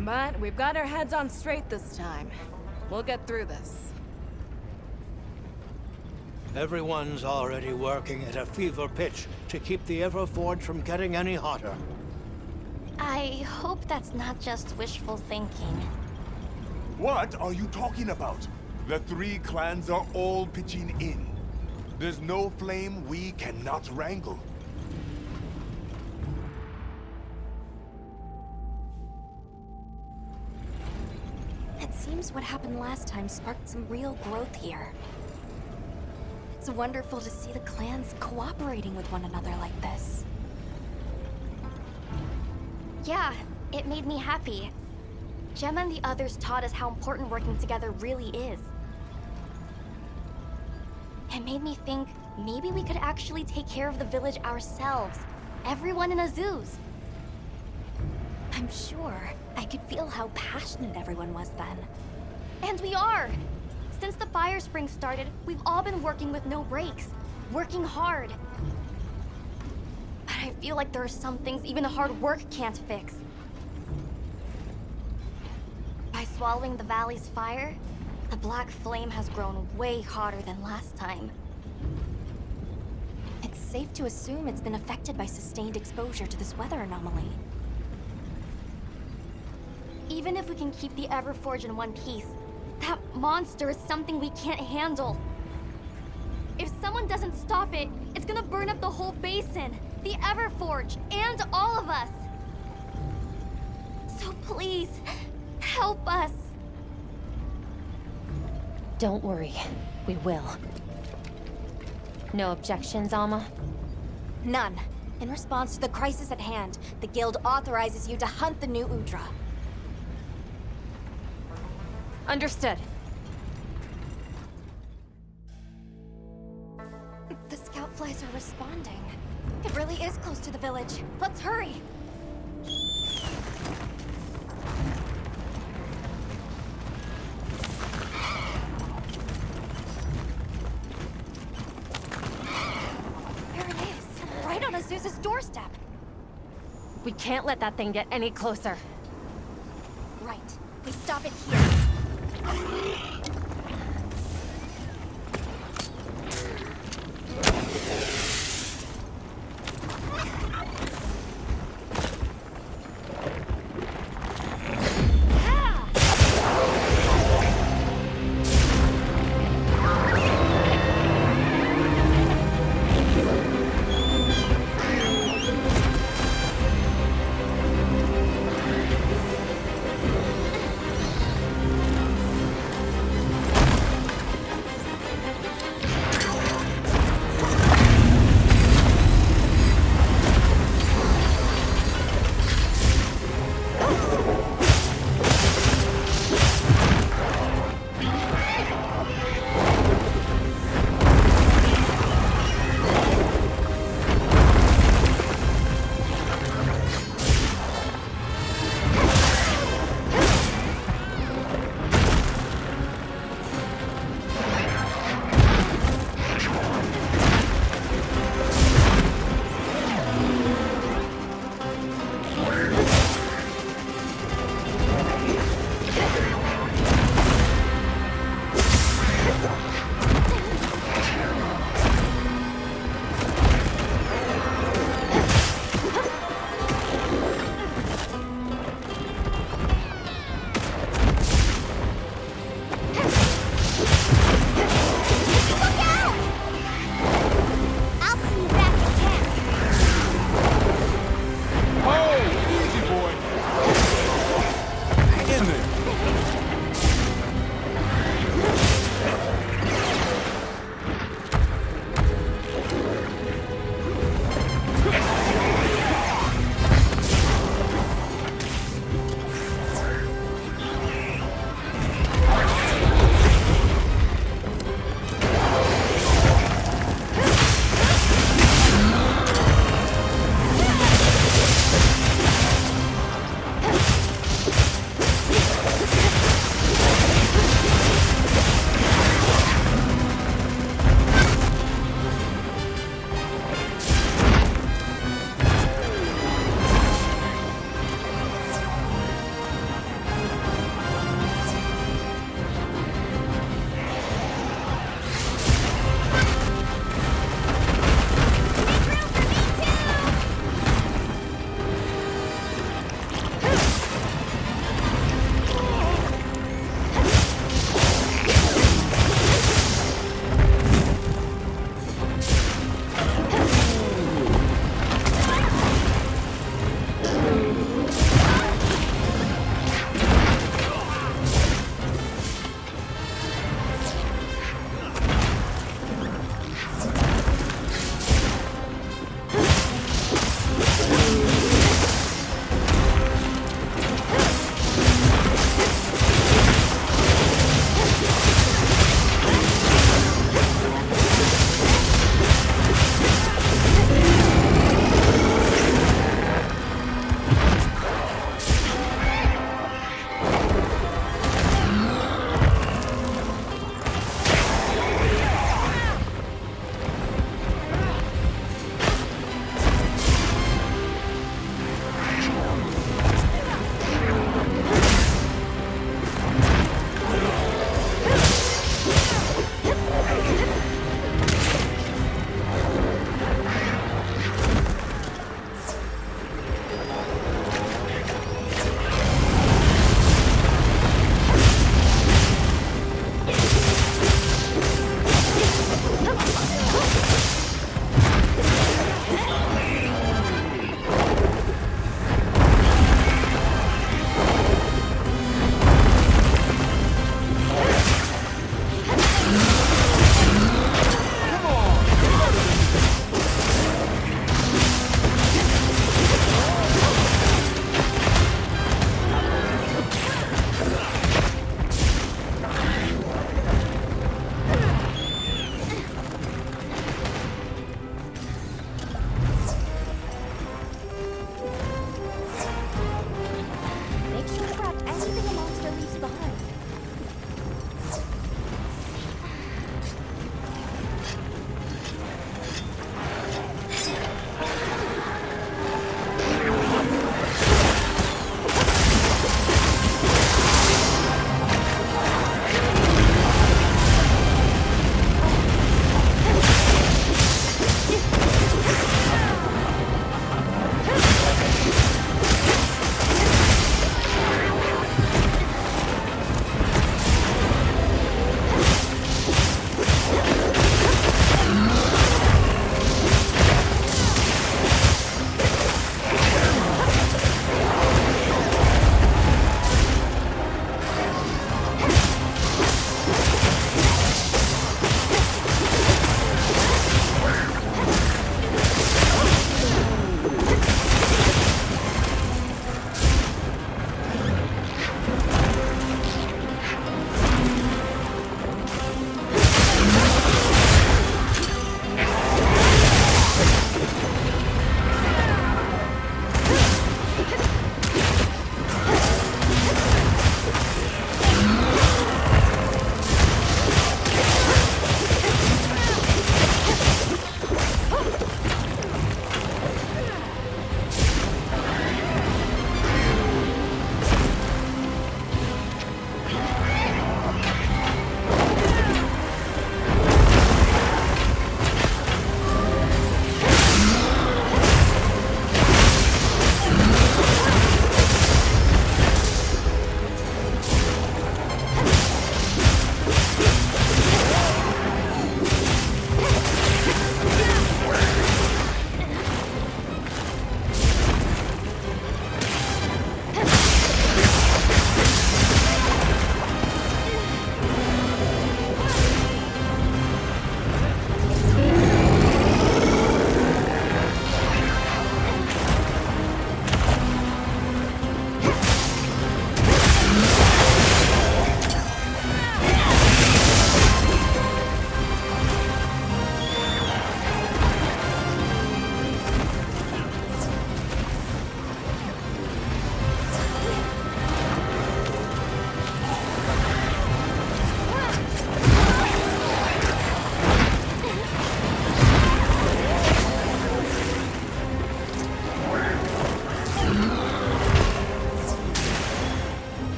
But we've got our heads on straight this time. We'll get through this. Everyone's already working at a fever pitch to keep the Everforge from getting any hotter. I hope that's not just wishful thinking. What are you talking about? The three clans are all pitching in. There's no flame we cannot wrangle. It seems what happened last time sparked some real growth here. It's wonderful to see the clans cooperating with one another like this. Yeah, it made me happy. Gemma and the others taught us how important working together really is. It made me think maybe we could actually take care of the village ourselves. Everyone in Azuz. I'm sure. I could feel how passionate everyone was then. And we are! Since the fire spring started, we've all been working with no breaks. Working hard. But I feel like there are some things even hard work can't fix. By swallowing the valley's fire, the Black Flame has grown way hotter than last time. It's safe to assume it's been affected by sustained exposure to this weather anomaly. Even if we can keep the Everforge in one piece, that monster is something we can't handle. If someone doesn't stop it, it's gonna burn up the whole basin, the Everforge, and all of us. So please, help us. Don't worry. We will. No objections, Alma? None. In response to the crisis at hand, the Guild authorizes you to hunt the new Udra. Understood. The scout flies are responding. It really is close to the village. Let's hurry! There it is, right on Azuz's doorstep. We can't let that thing get any closer. Right. We stop it here.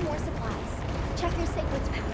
and more supplies. Check your safe goods pouch.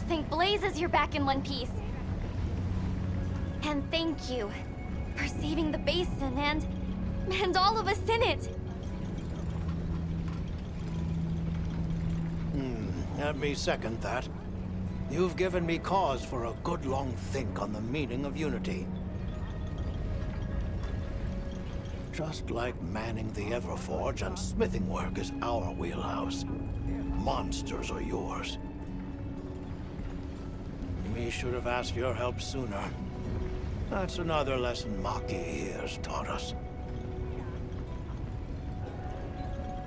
Thank blazes you're back in one piece. And thank you for saving the basin and all of us in it. Let me second that. You've given me cause for a good long think on the meaning of unity. Just like manning the Everforge and smithing work is our wheelhouse, monsters are yours. We should have asked your help sooner. That's another lesson Maki here's taught us.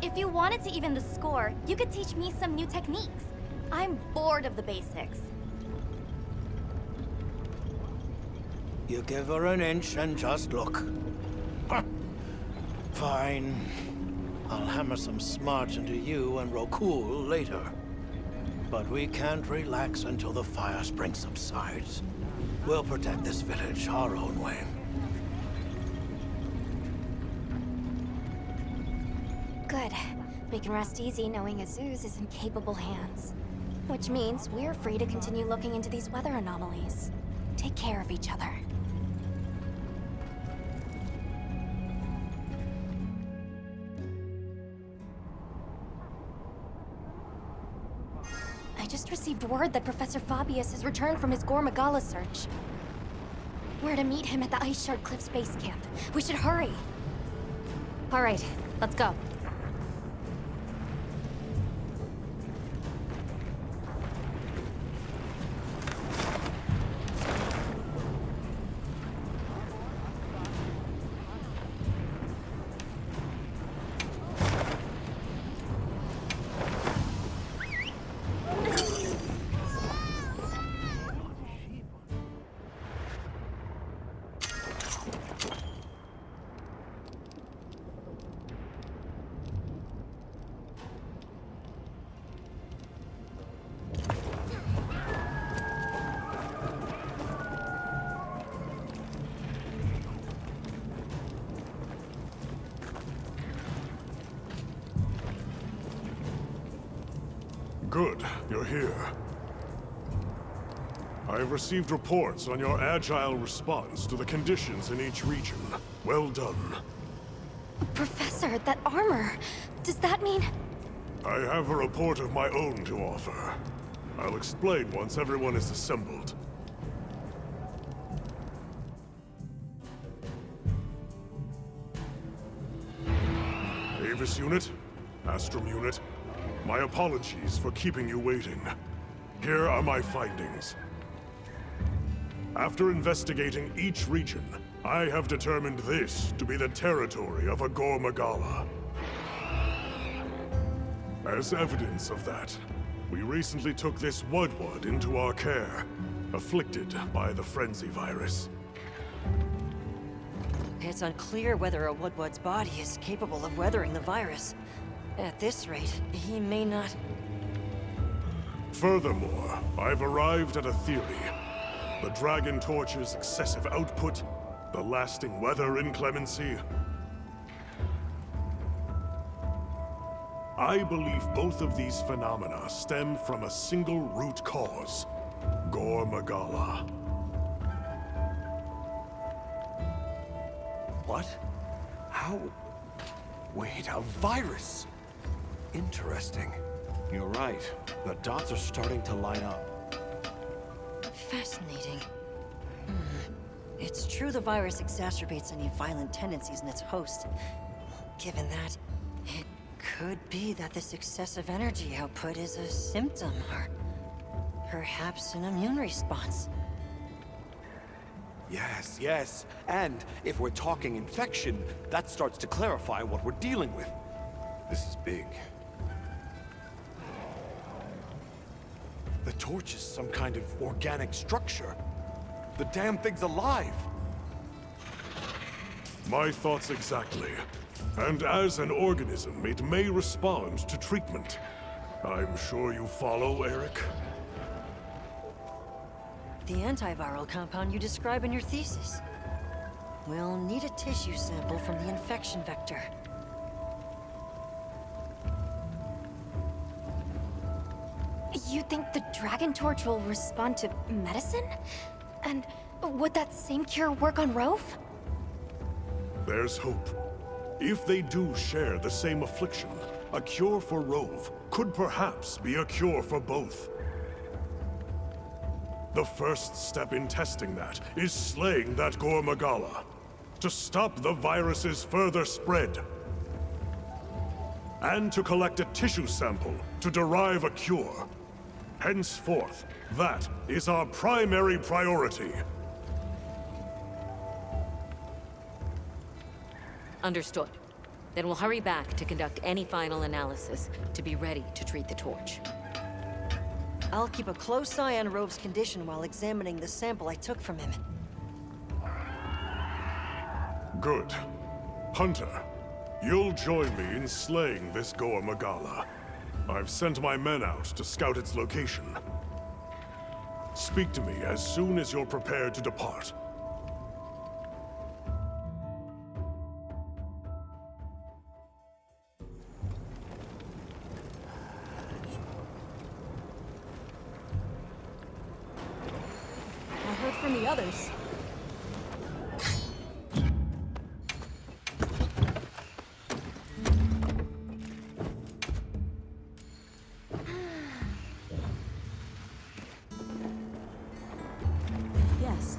If you wanted to even the score, you could teach me some new techniques. I'm bored of the basics. You give her an inch and just look. Fine. I'll hammer some smarts into you and Rokul later. But we can't relax until the fire spring subsides. We'll protect this village our own way. Good. We can rest easy knowing Azuz is in capable hands. Which means we're free to continue looking into these weather anomalies. Take care of each other. I just received word that Professor Fabius has returned from his Gore Magala search. We're to meet him at the Ice Shard Cliffs base camp. We should hurry. All right, let's go. Good, you're here. I have received reports on your agile response to the conditions in each region. Well done. Professor, that armor, does that mean... I have a report of my own to offer. I'll explain once everyone is assembled. Avis Unit, Astrum Unit, my apologies for keeping you waiting. Here are my findings. After investigating each region, I have determined this to be the territory of a Gore Magala. As evidence of that, we recently took this Wudwud into our care, afflicted by the Frenzy virus. It's unclear whether a Woodwud's body is capable of weathering the virus. At this rate, he may not... Furthermore, I've arrived at a theory. The Dragon Torch's excessive output, the lasting weather inclemency. I believe both of these phenomena stem from a single root cause, Gore Magala. What? How? Wait, a virus? Interesting. You're right. The dots are starting to line up. Fascinating. It's true the virus exacerbates any violent tendencies in its host. Given that, it could be that this excessive energy output is a symptom, or perhaps an immune response. Yes, yes. And if we're talking infection, that starts to clarify what we're dealing with. This is big. The torch is some kind of organic structure. The damn thing's alive! My thoughts exactly. And as an organism, it may respond to treatment. I'm sure you follow, Eric? The antiviral compound you describe in your thesis. We'll need a tissue sample from the infection vector. You think the Dragon Torch will respond to medicine? And would that same cure work on Rove? There's hope. If they do share the same affliction, a cure for Rove could perhaps be a cure for both. The first step in testing that is slaying that Gore Magala, to stop the virus's further spread. And to collect a tissue sample to derive a cure. Henceforth, that is our primary priority. Understood. Then we'll hurry back to conduct any final analysis to be ready to treat the torch. I'll keep a close eye on Rove's condition while examining the sample I took from him. Good. Hunter, you'll join me in slaying this Gore Magala. I've sent my men out to scout its location. Speak to me as soon as you're prepared to depart. I heard from the others. Yes.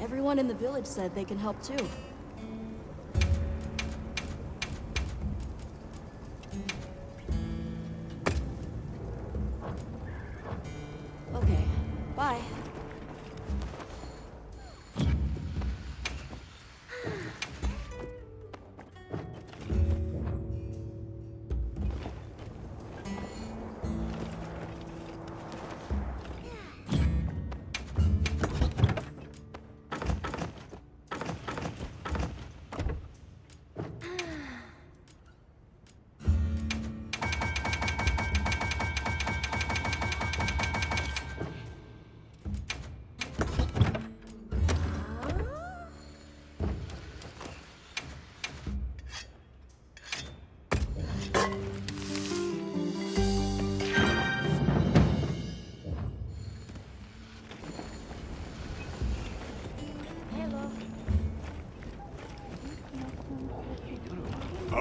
Everyone in the village said they can help too. Okay, bye.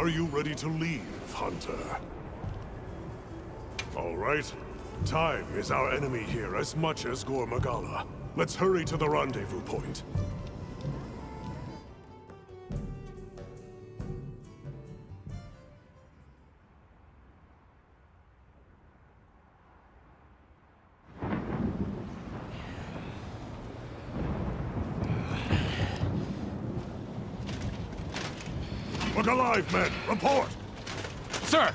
Are you ready to leave, Hunter? All right. Time is our enemy here as much as Gore Magala. Let's hurry to the rendezvous point. Look alive, men! Report! Sir!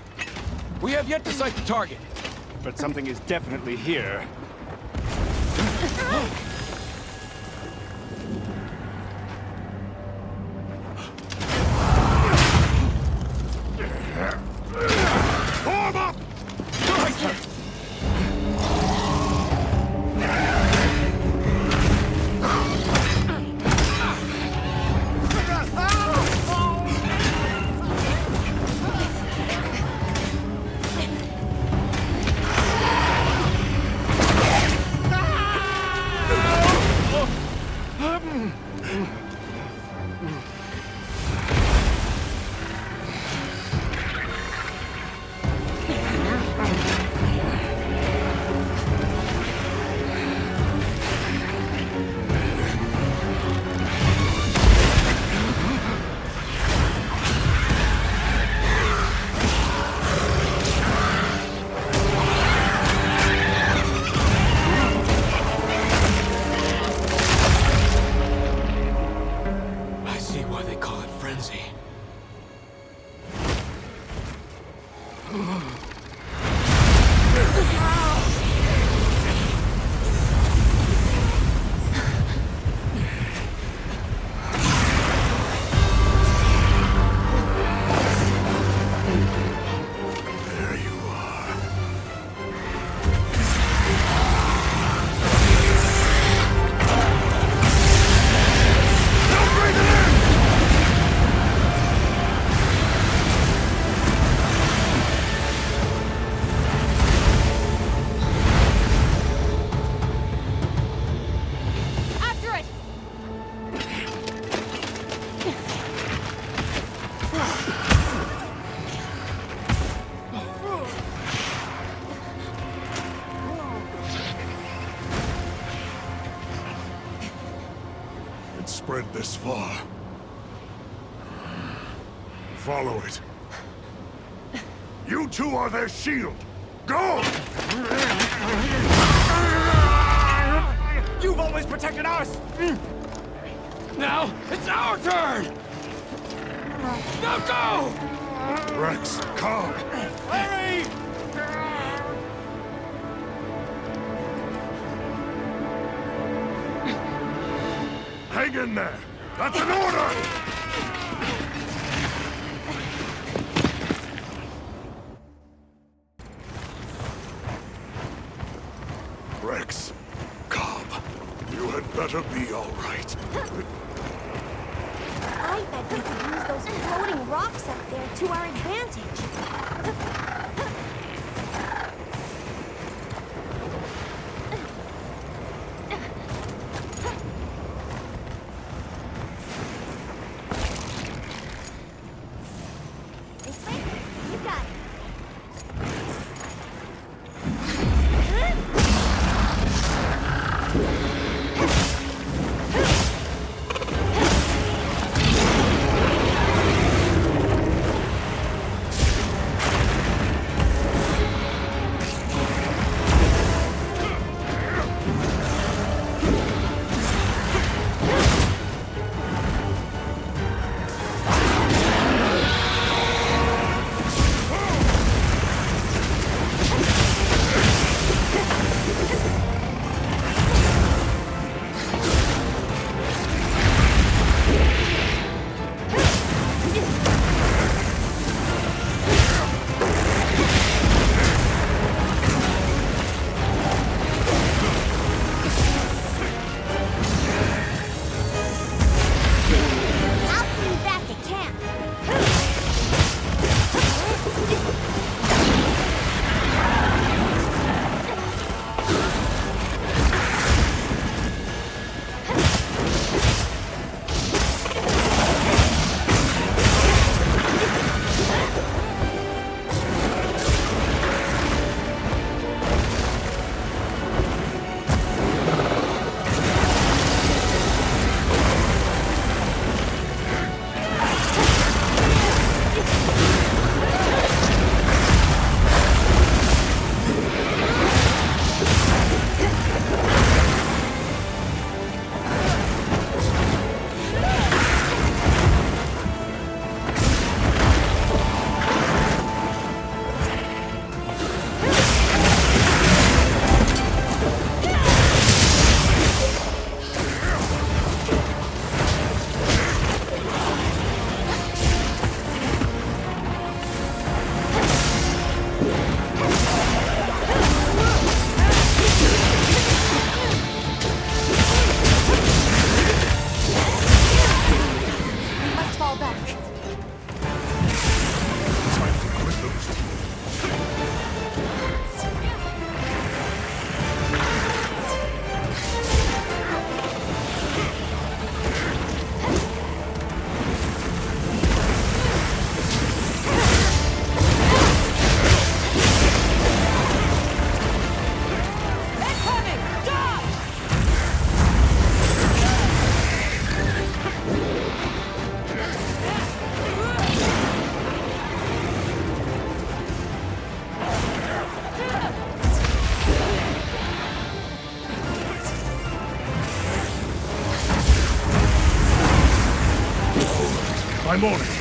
We have yet to sight the target. But something is definitely here. Form up! Spread this far. Follow it. You two are their shield. Go! You've always protected us! Now, it's our turn! Now go! Rex, come! Hurry! Hang in there! That's an order! Rex, Cobb, you had better be all right. I bet we could use those floating rocks up there to our advantage. I'm on it.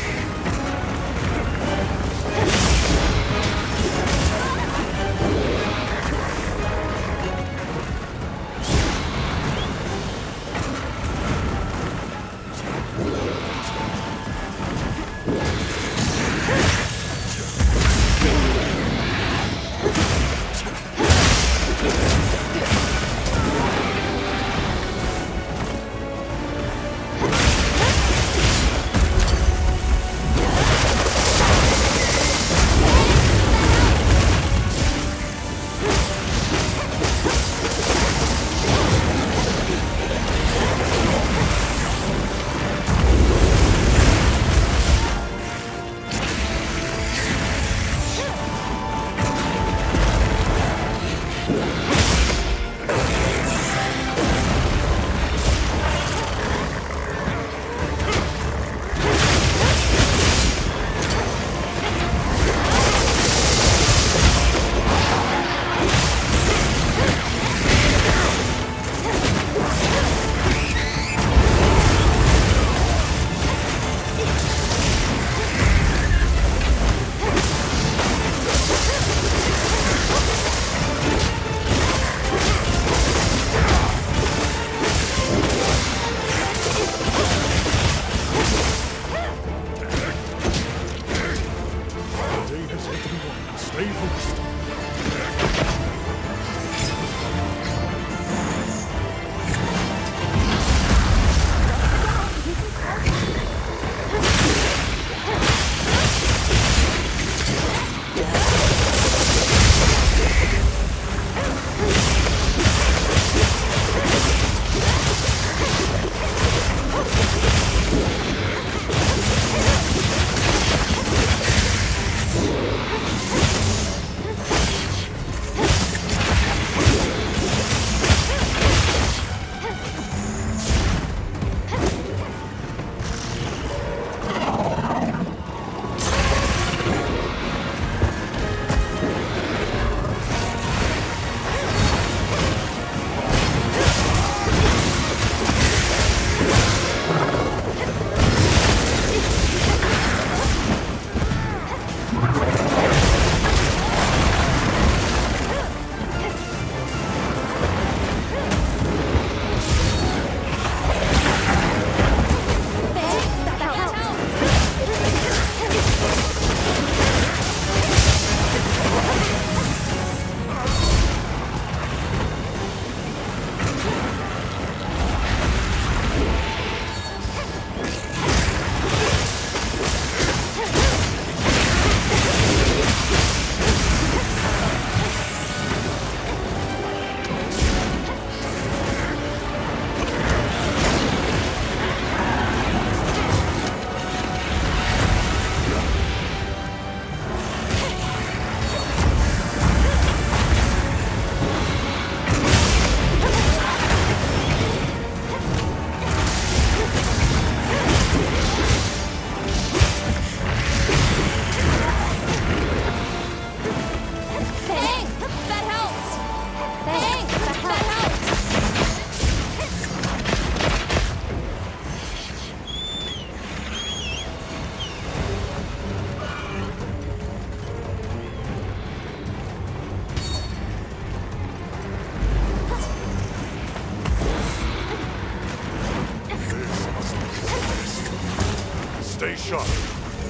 Stay sharp.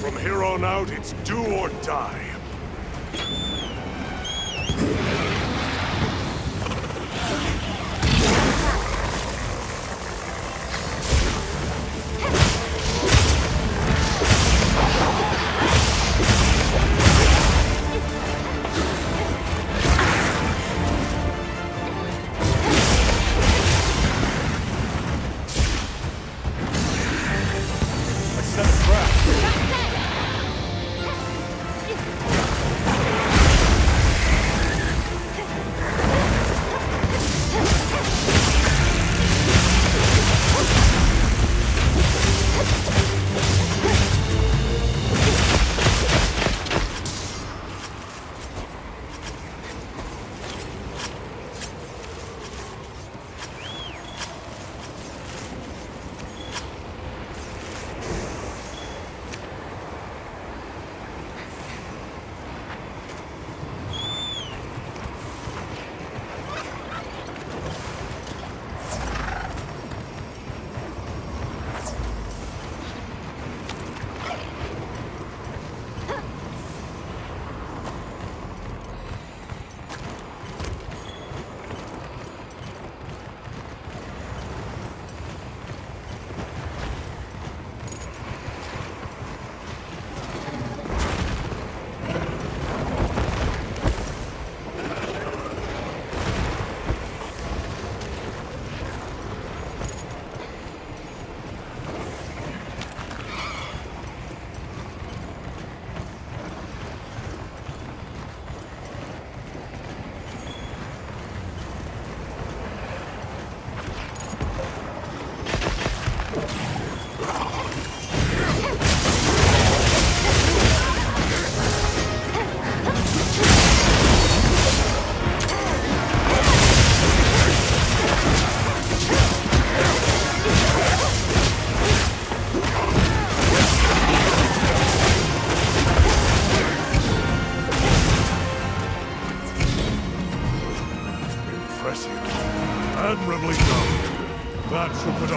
From here on out, it's do or die.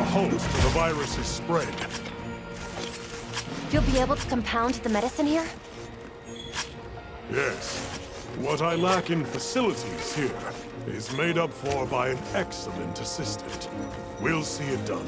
halt to the virus's spread. You'll be able to compound the medicine here? Yes. What I lack in facilities here is made up for by an excellent assistant. We'll see it done.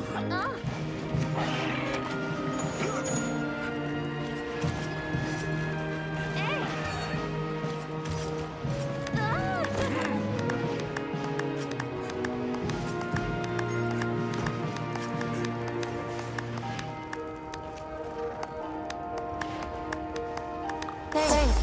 Thanks.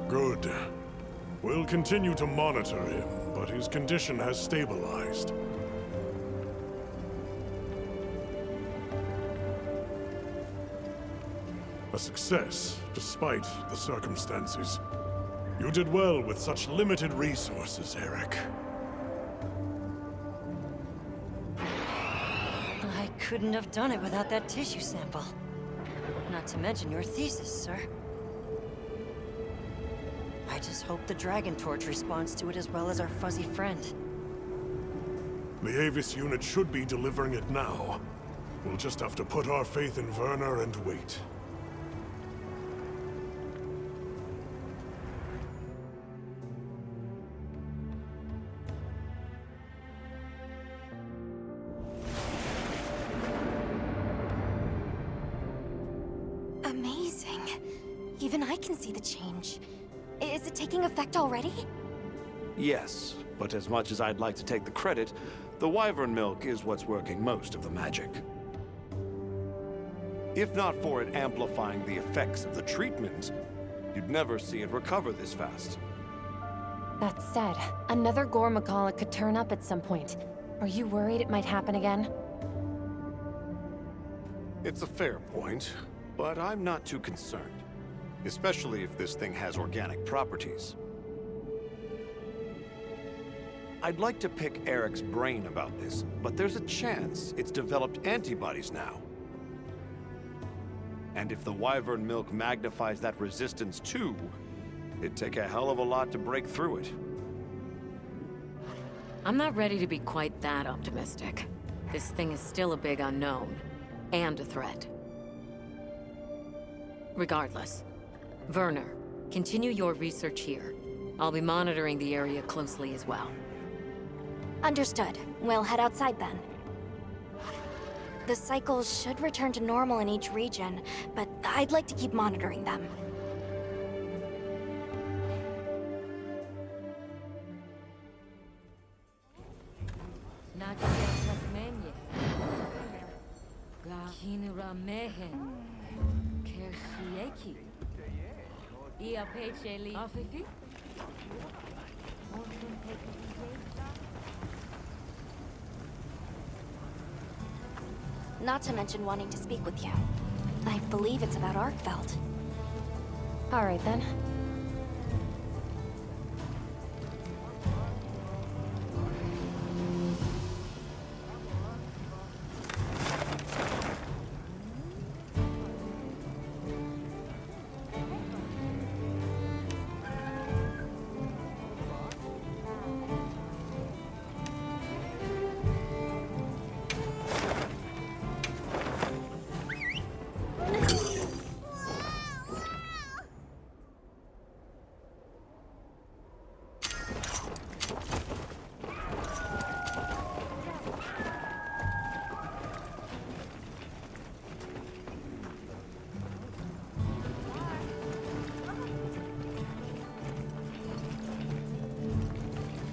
Good. We'll continue to monitor him, but his condition has stabilized. A success, despite the circumstances. You did well with such limited resources, Eric. I couldn't have done it without that tissue sample. Not to mention your thesis, sir. I just hope the Dragon Torch responds to it as well as our fuzzy friend. The Avis unit should be delivering it now. We'll just have to put our faith in Werner and wait. Amazing. Even I can see the change. Is it taking effect already? Yes, but as much as I'd like to take the credit, the wyvern milk is what's working most of the magic. If not for it amplifying the effects of the treatment, you'd never see it recover this fast. That said, another Gormakala could turn up at some point. Are you worried it might happen again? It's a fair point, but I'm not too concerned. Especially if this thing has organic properties. I'd like to pick Eric's brain about this, but there's a chance it's developed antibodies now. And if the wyvern milk magnifies that resistance too, it'd take a hell of a lot to break through it. I'm not ready to be quite that optimistic. This thing is still a big unknown, and a threat. Regardless, Werner, continue your research here. I'll be monitoring the area closely as well. Understood. We'll head outside then. The cycles should return to normal in each region, but I'd like to keep monitoring them. Not to mention wanting to speak with you. I believe it's about Arkfeld. All right then.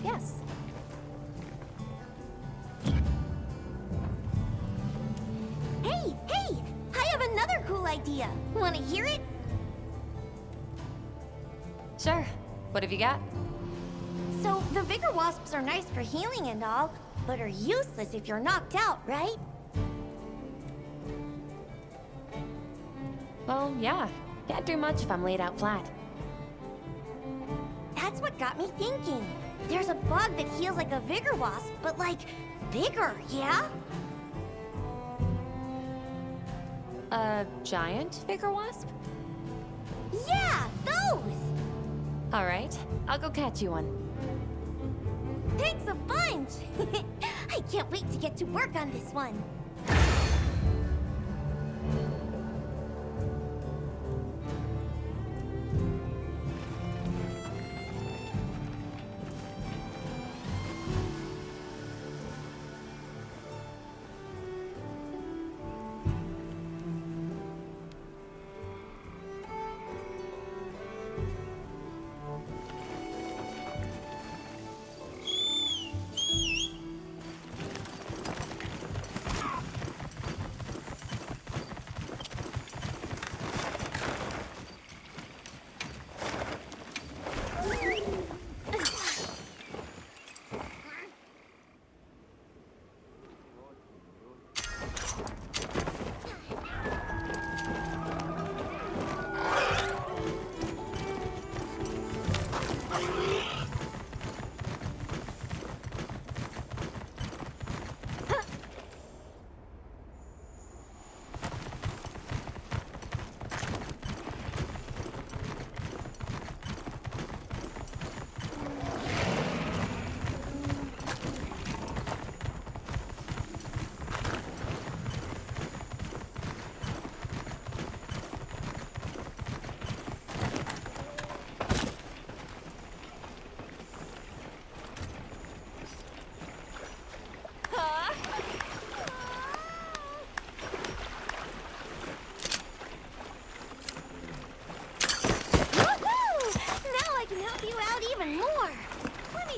Yes. Hey, hey! I have another cool idea. Want to hear it? Sure. What have you got? So, the vigor wasps are nice for healing and all, but are useless if you're knocked out, right? Well, yeah. Can't do much if I'm laid out flat. That's what got me thinking. There's a bug that heals like a vigor wasp, but like, bigger, yeah? A giant vigor wasp? Yeah, those! All right, I'll go catch you one. Thanks a bunch! I can't wait to get to work on this one.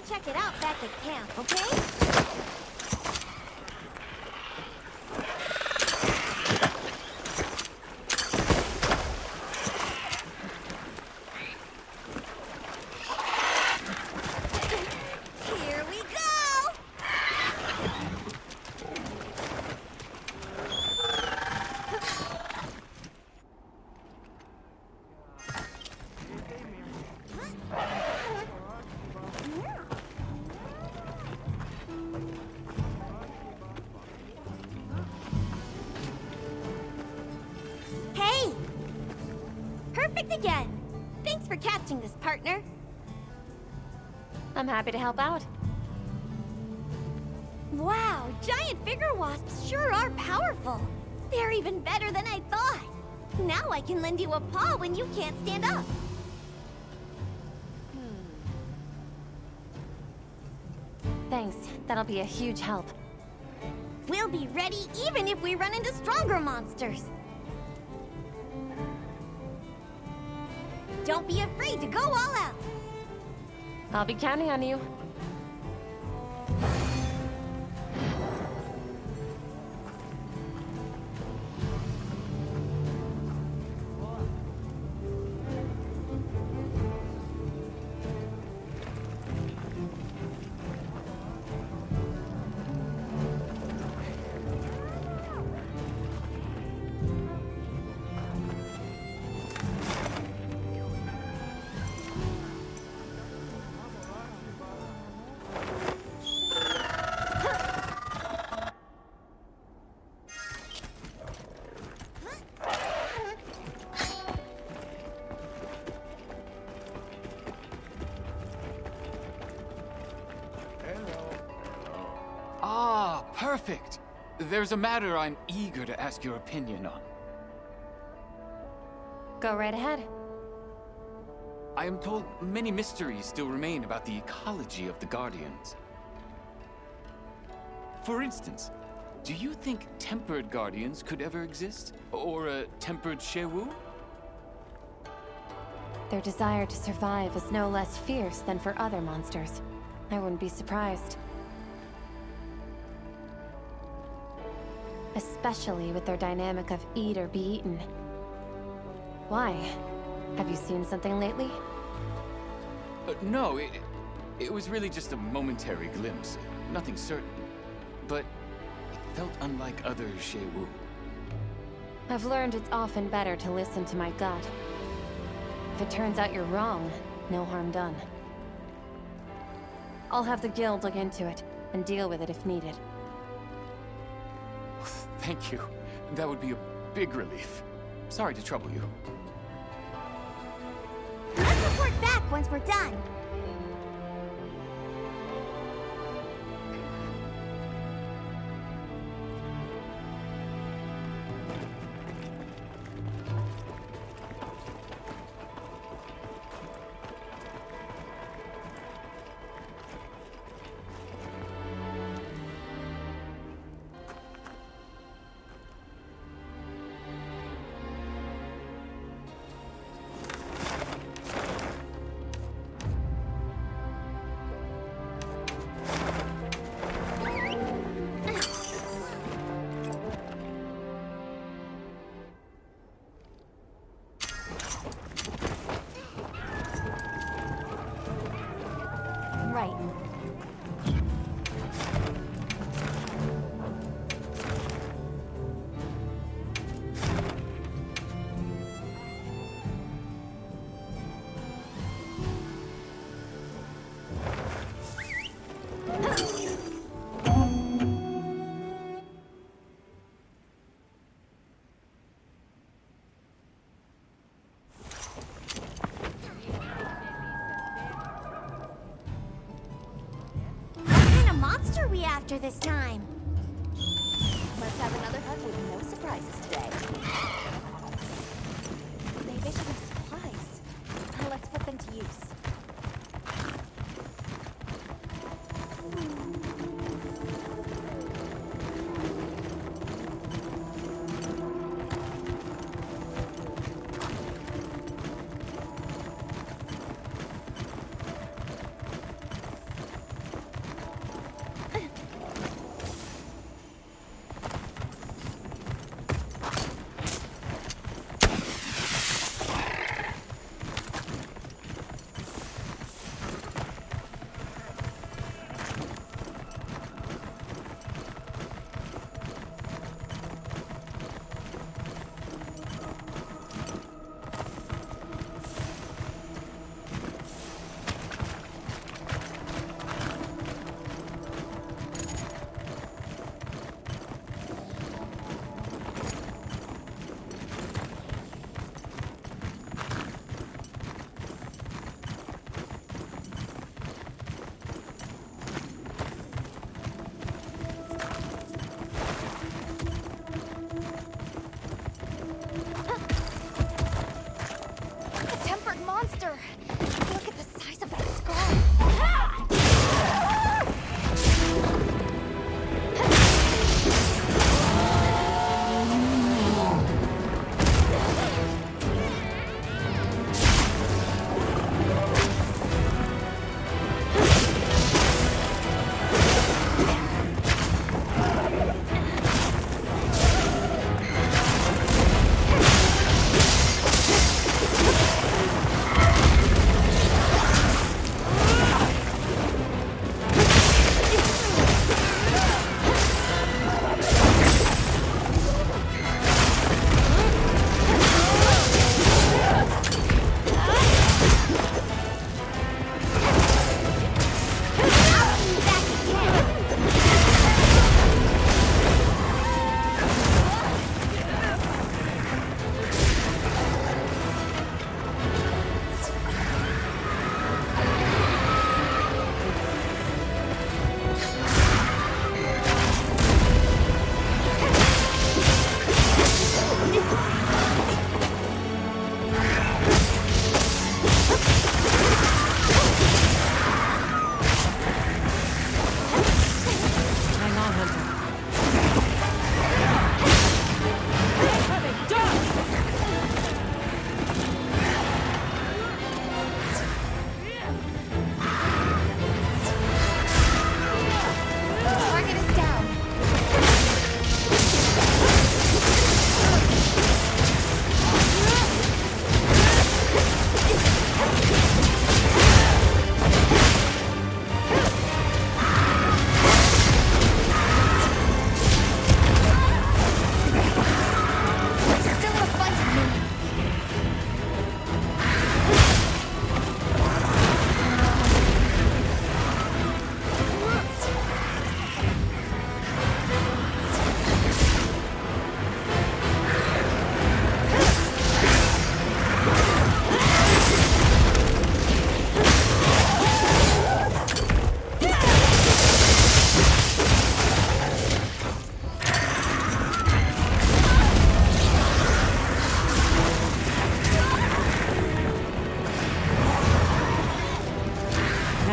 Check it out back at camp, okay? Here we go! Hey! Perfect again! Thanks for catching this, partner. I'm happy to help out. Wow, giant vigor wasps sure are powerful. They're even better than I thought. Now I can lend you a paw when you can't stand up. Thanks. That'll be a huge help. We'll be ready even if we run into stronger monsters. Don't be afraid to go all out. I'll be counting on you. Ah, perfect. There's a matter I'm eager to ask your opinion on. Go right ahead. I am told many mysteries still remain about the ecology of the Guardians. For instance, do you think tempered Guardians could ever exist? Or a tempered Shewu? Their desire to survive is no less fierce than for other monsters. I wouldn't be surprised. Especially with their dynamic of eat or be eaten. Why? Have you seen something lately? No, it was really just a momentary glimpse. Nothing certain. But it felt unlike other Shewu. I've learned it's often better to listen to my gut. If it turns out you're wrong, no harm done. I'll have the guild look into it, and deal with it if needed. Thank you. That would be a big relief. Sorry to trouble you. Let's report back once we're done. Right. Monster we after this time? Let's have another hunt with no surprises today. Maybe I should have supplies. Let's put them to use.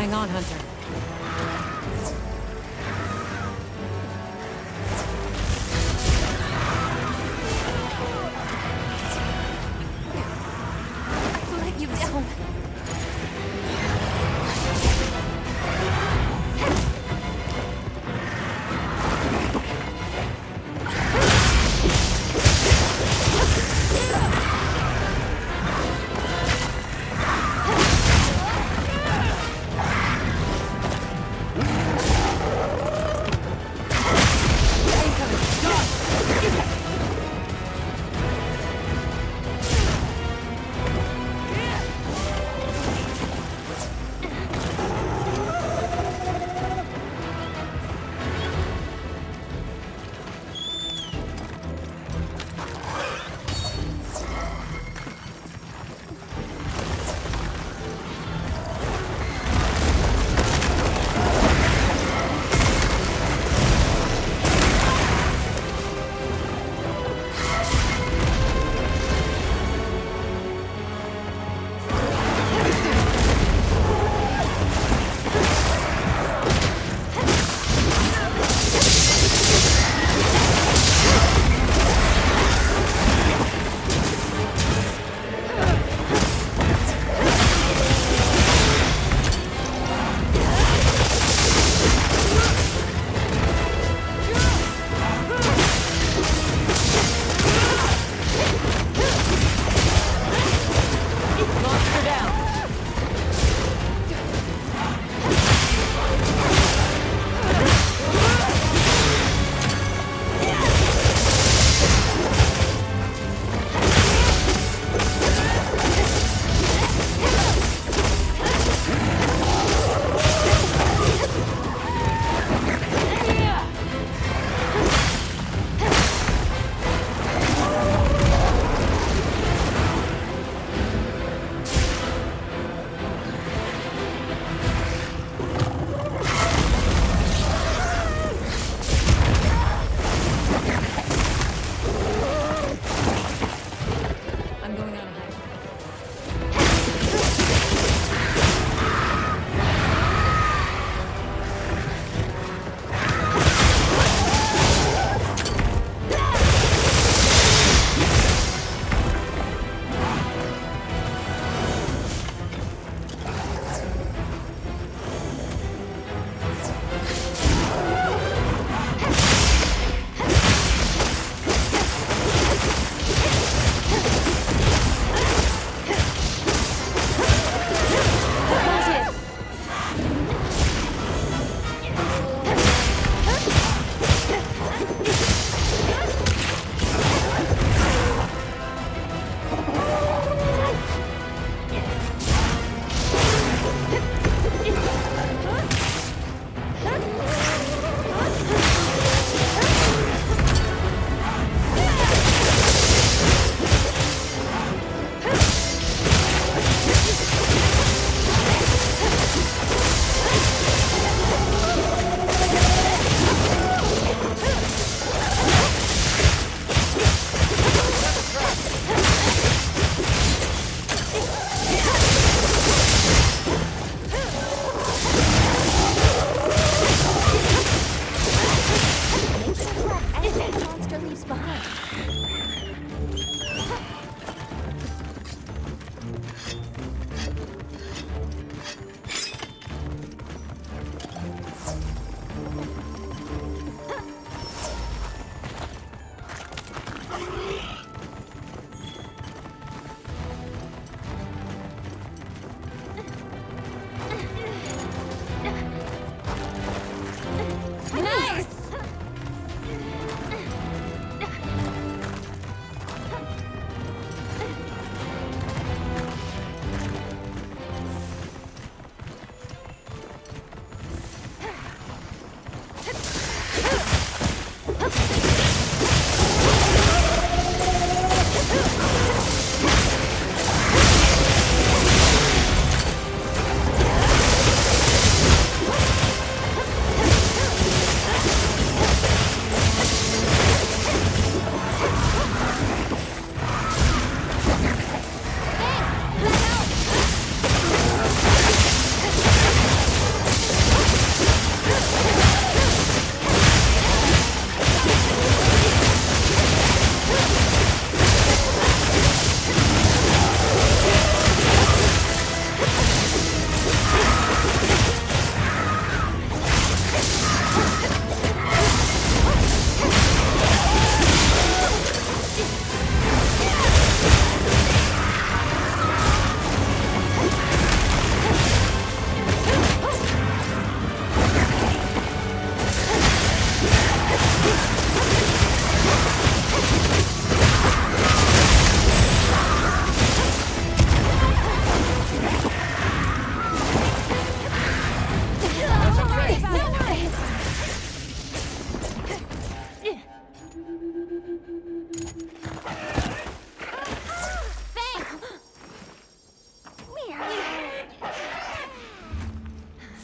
Hang on, Hunter. I let you down.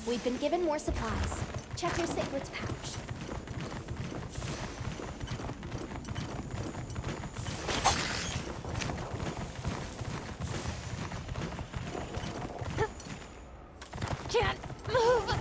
We've been given more supplies. Check your Sigrid's pouch. Can't move!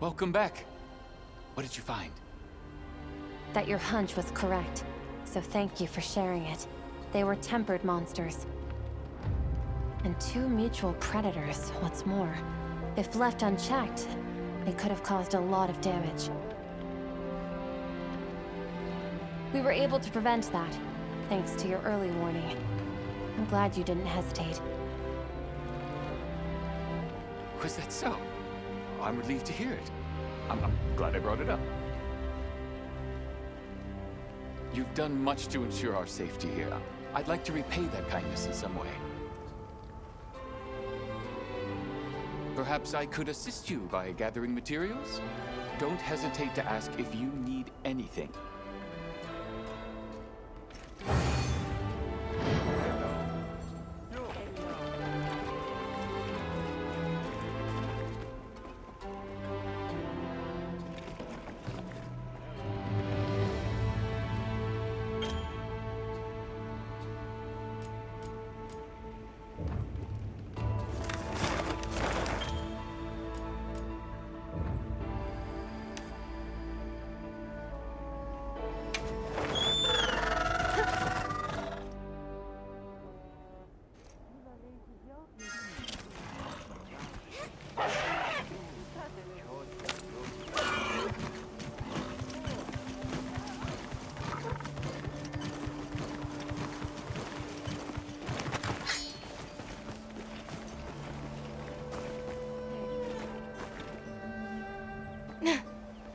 Welcome back. What did you find? That your hunch was correct. So thank you for sharing it. They were tempered monsters. And two mutual predators, what's more. If left unchecked, they could have caused a lot of damage. We were able to prevent that, thanks to your early warning. I'm glad you didn't hesitate. Was that so? I'm relieved to hear it. I'm glad I brought it up. You've done much to ensure our safety here. I'd like to repay that kindness in some way. Perhaps I could assist you by gathering materials? Don't hesitate to ask if you need anything.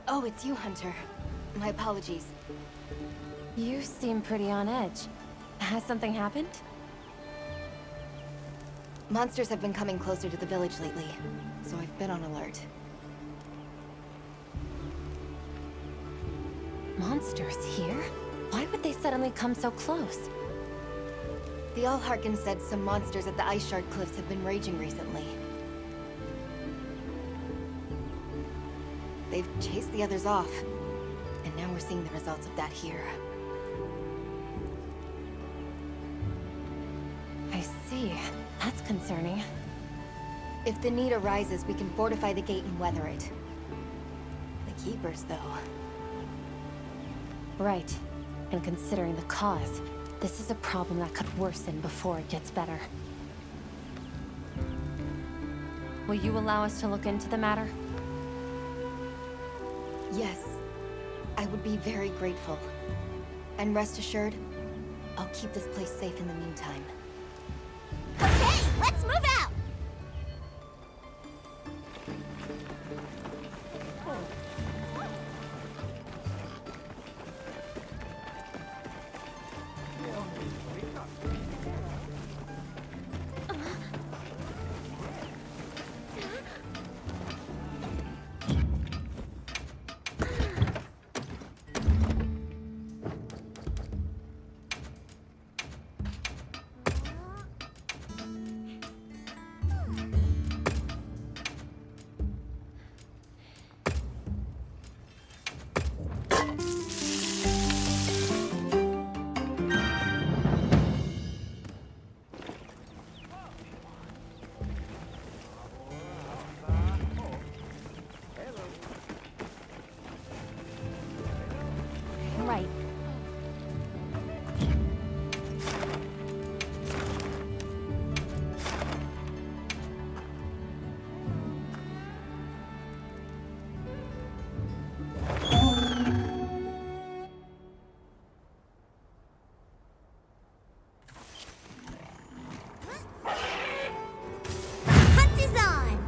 Oh, it's you, Hunter. My apologies. You seem pretty on edge. Has something happened? Monsters have been coming closer to the village lately, so I've been on alert. Monsters here? Why would they suddenly come so close? The Allharkin said some monsters at the Ice Shard Cliffs have been raging recently. They've chased the others off, and now we're seeing the results of that here. I see. That's concerning. If the need arises, we can fortify the gate and weather it. The Keepers, though... Right. And considering the cause, this is a problem that could worsen before it gets better. Will you allow us to look into the matter? Yes. I would be very grateful. And rest assured, I'll keep this place safe in the meantime. Okay, let's move out! Right. Hunt is on!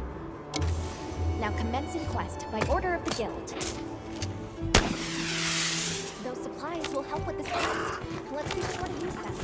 Now commencing quest by order of the guild. Those supplies will help with this quest. Let's figure out how to use them.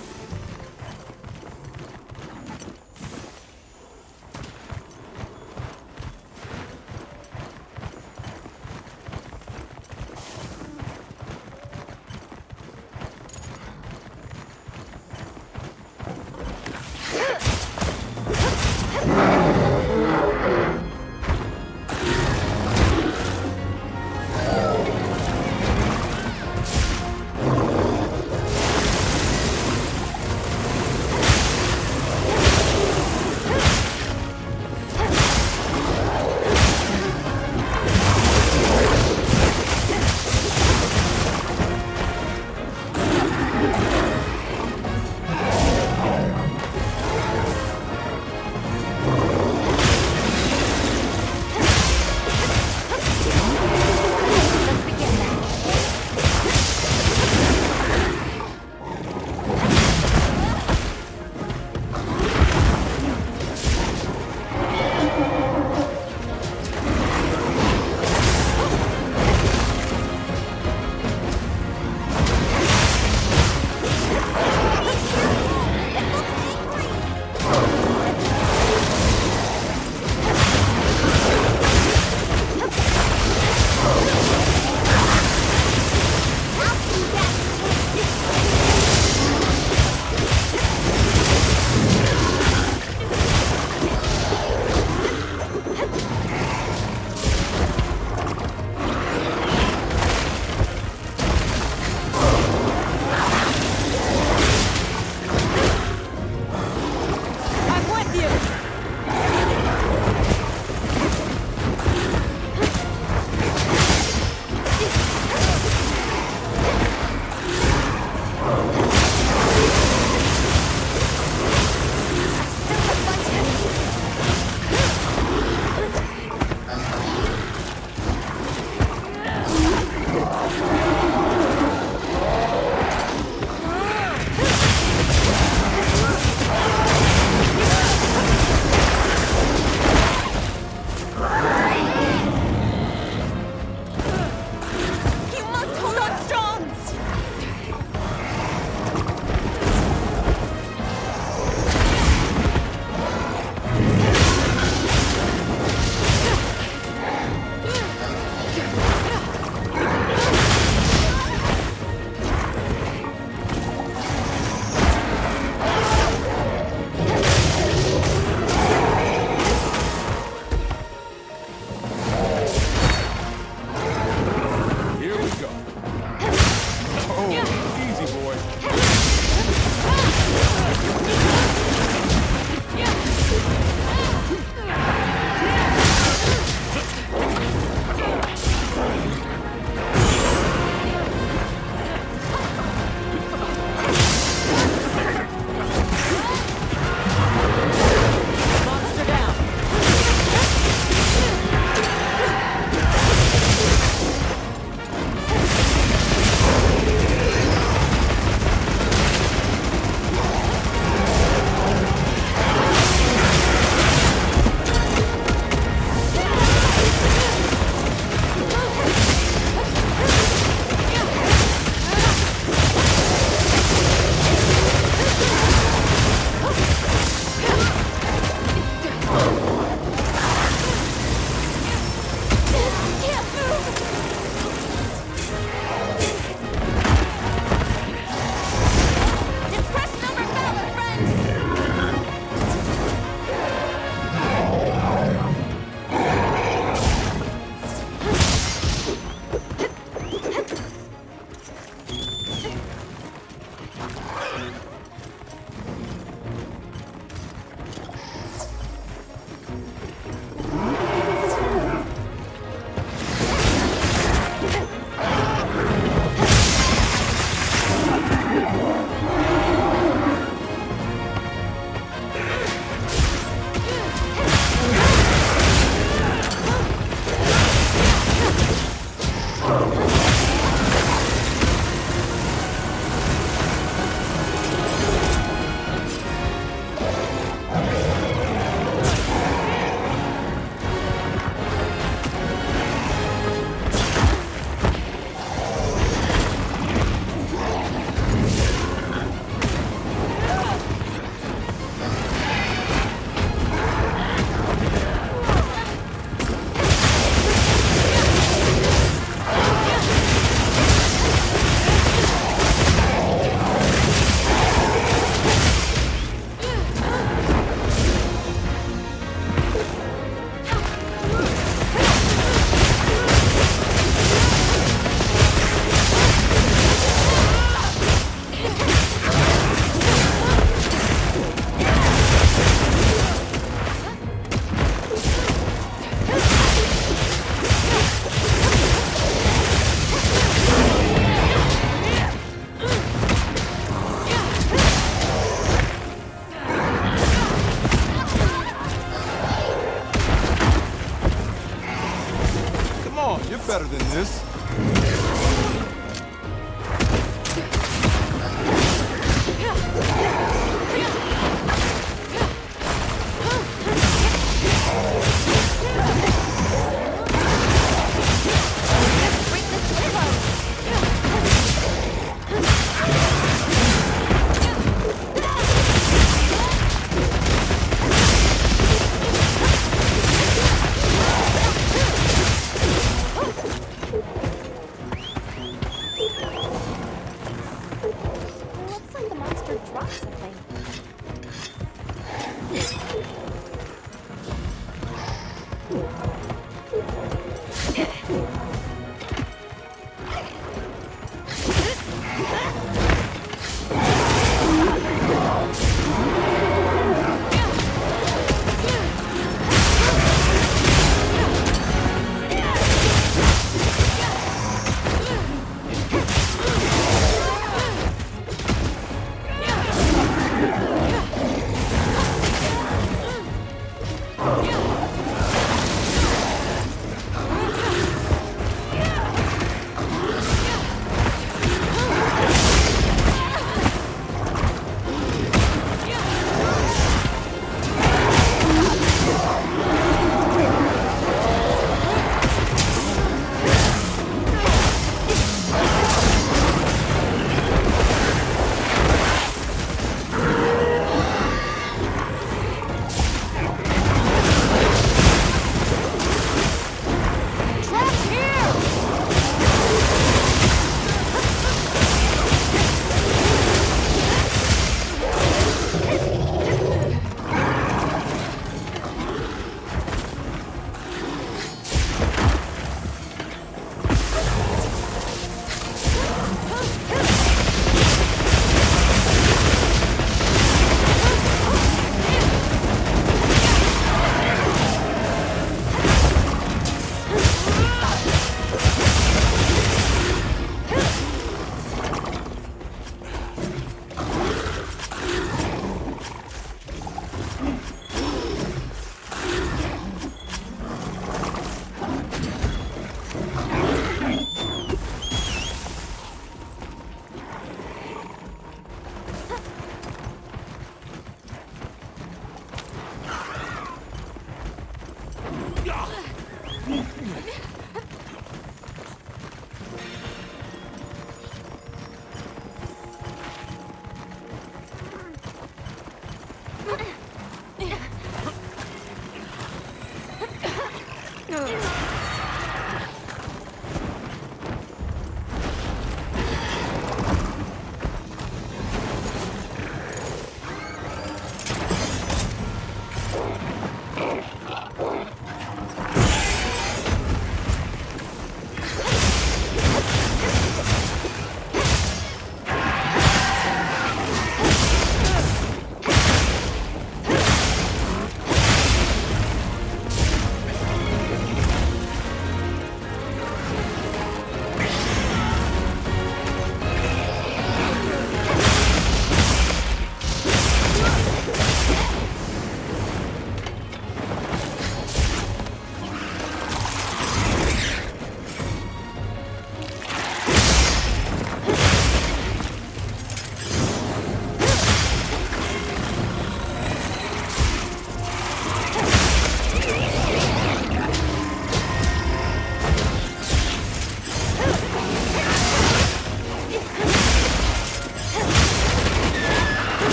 better than this.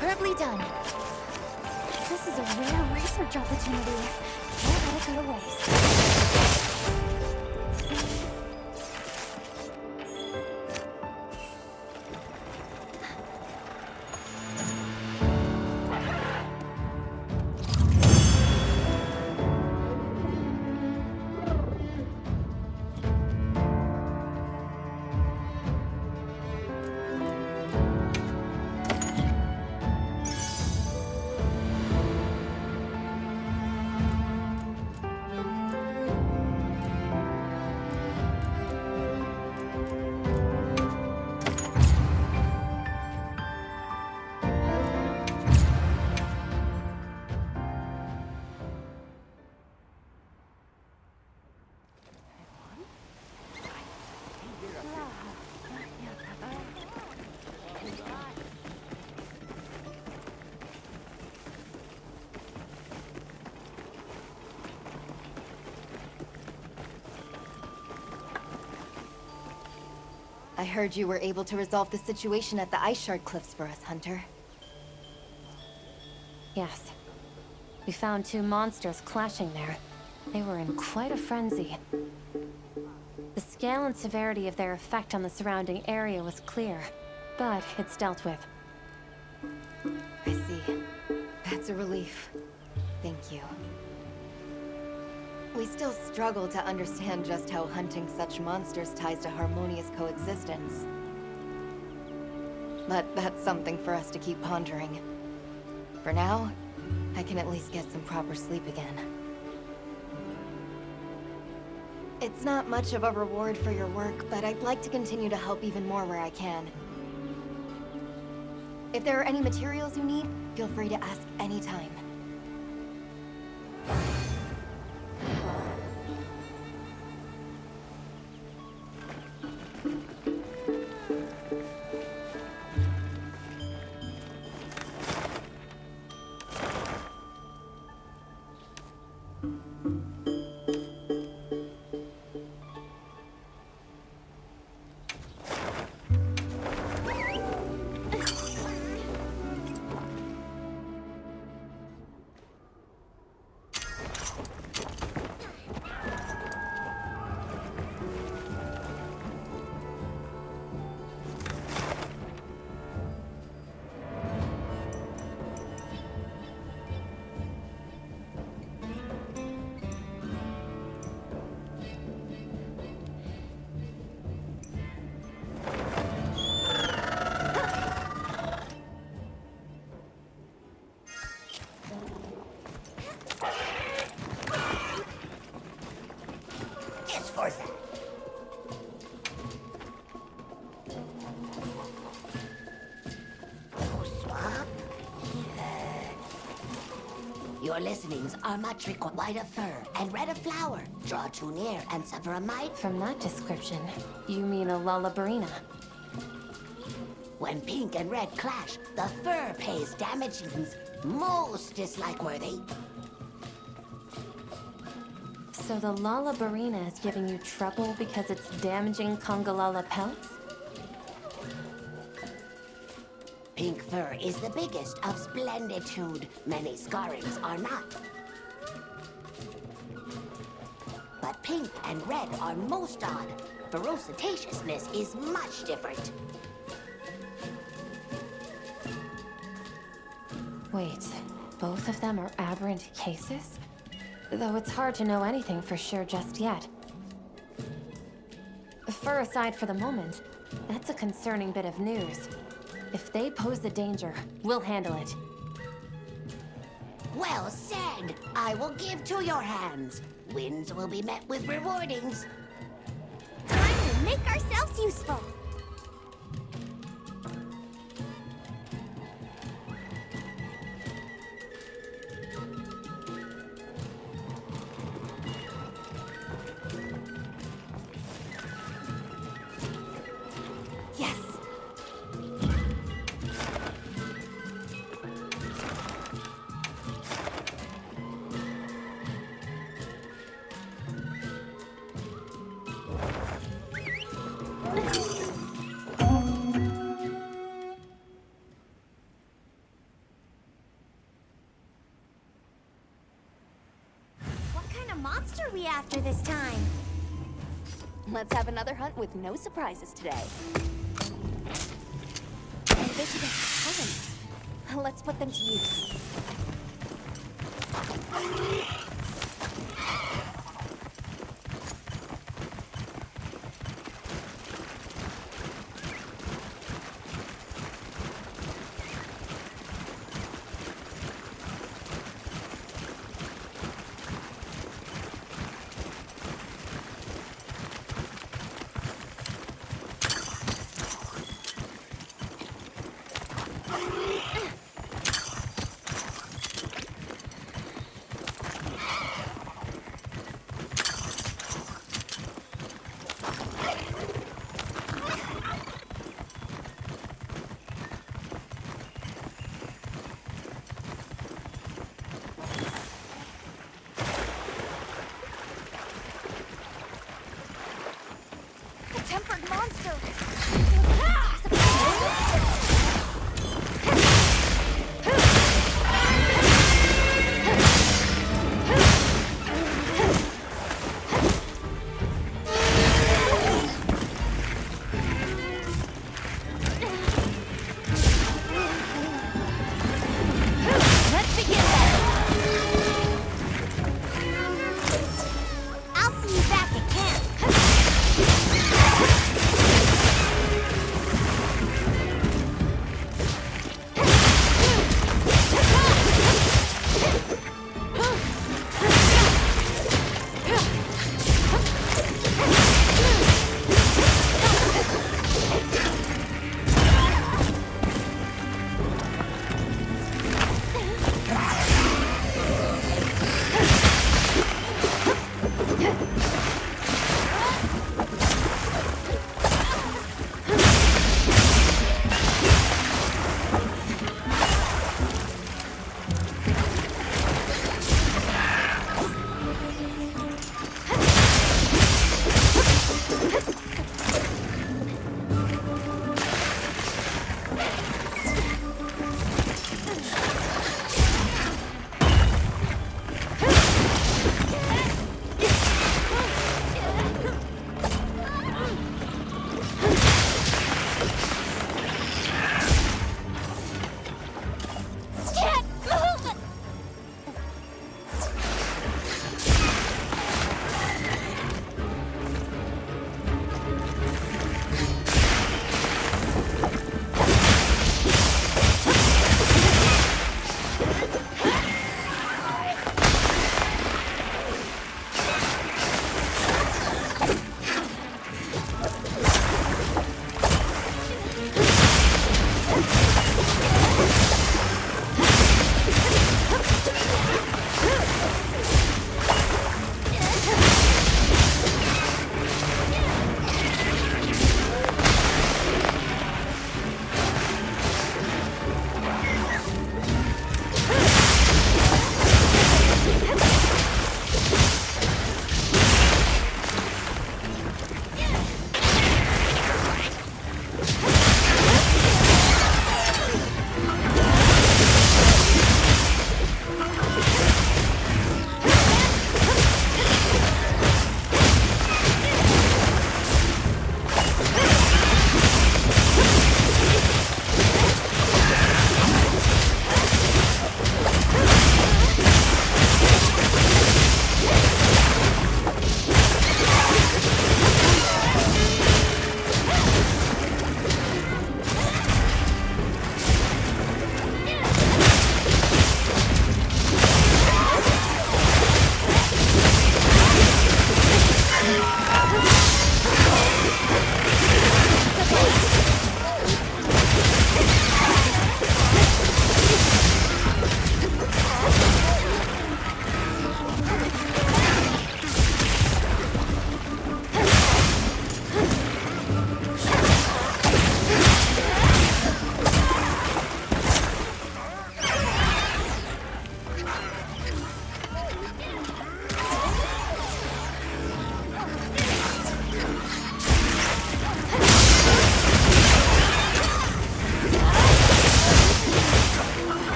Superbly done. This is a rare research opportunity. Can't let it go to waste. I heard you were able to resolve the situation at the Ice Shard Cliffs for us, Hunter. Yes. We found two monsters clashing there. They were in quite a frenzy. The scale and severity of their effect on the surrounding area was clear, but it's dealt with. I see. That's a relief. Thank you. We still struggle to understand just how hunting such monsters ties to harmonious coexistence. But that's something for us to keep pondering. For now, I can at least get some proper sleep again. It's not much of a reward for your work, but I'd like to continue to help even more where I can. If there are any materials you need, feel free to ask anytime. Your listenings are much required. White of fur and red of flower. Draw too near and suffer a might. From that description, you mean a lullabarina. When pink and red clash, the fur pays damagings most dislike-worthy. So the lullabarina is giving you trouble because it's damaging Congalala pelts? Pink fur is the biggest of splenditude. Many scarrings are not. But pink and red are most odd. Ferocitousness is much different. Wait, both of them are aberrant cases? Though it's hard to know anything for sure just yet. Fur aside for the moment, that's a concerning bit of news. If they pose a danger, we'll handle it. Well said. I will give to your hands. Wins will be met with rewardings. Time to make ourselves useful. Yes. monster are we after this time? Let's have another hunt with no surprises today. Ambitious talents. Let's put them to use.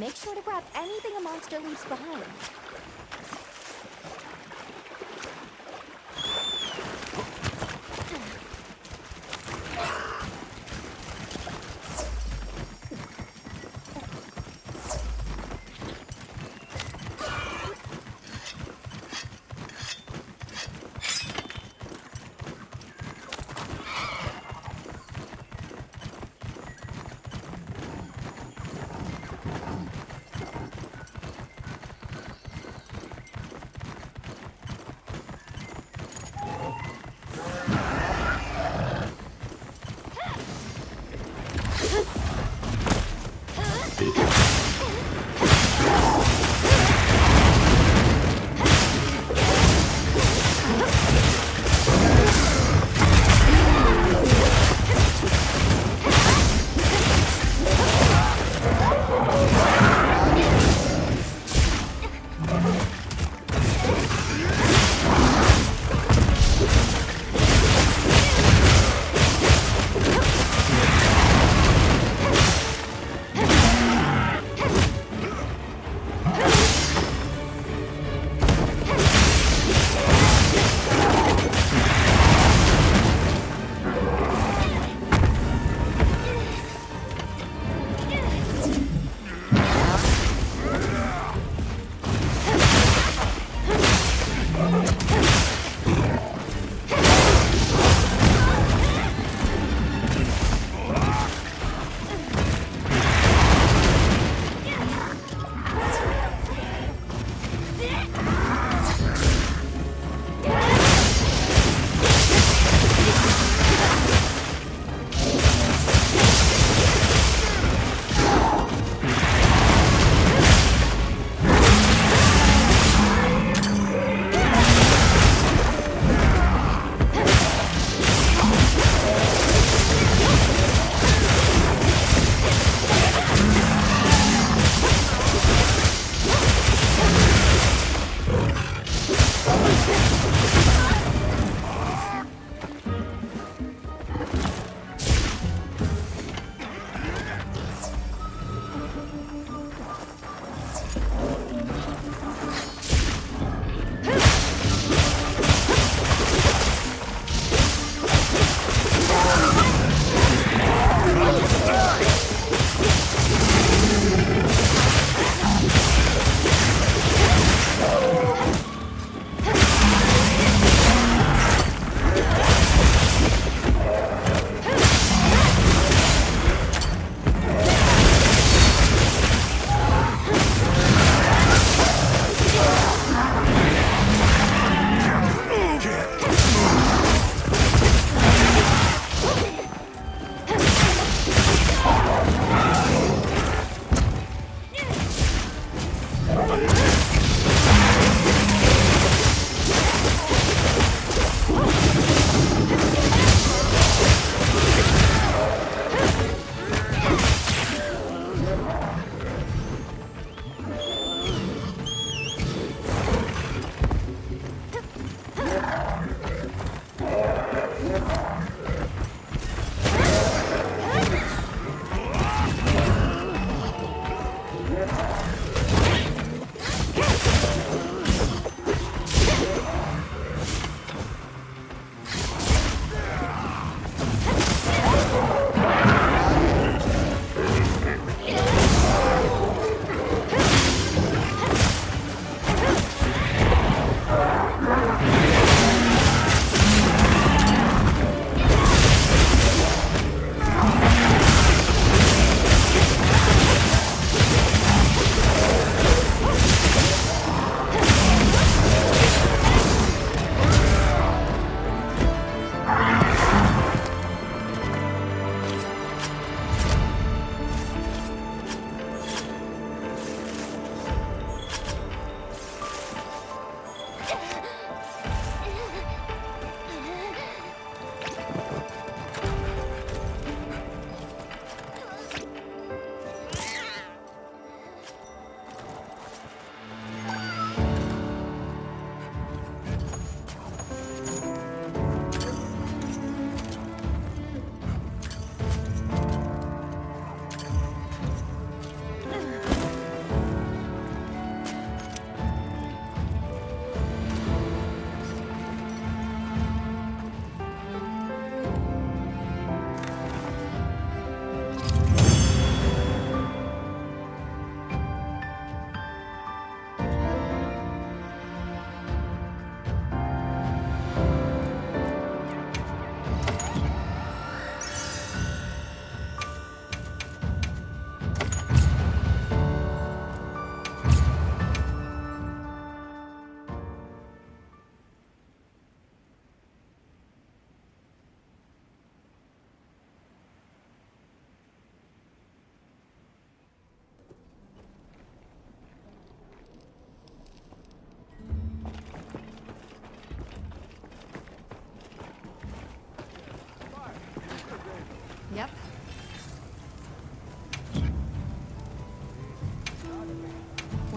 Make sure to grab anything a monster leaves behind.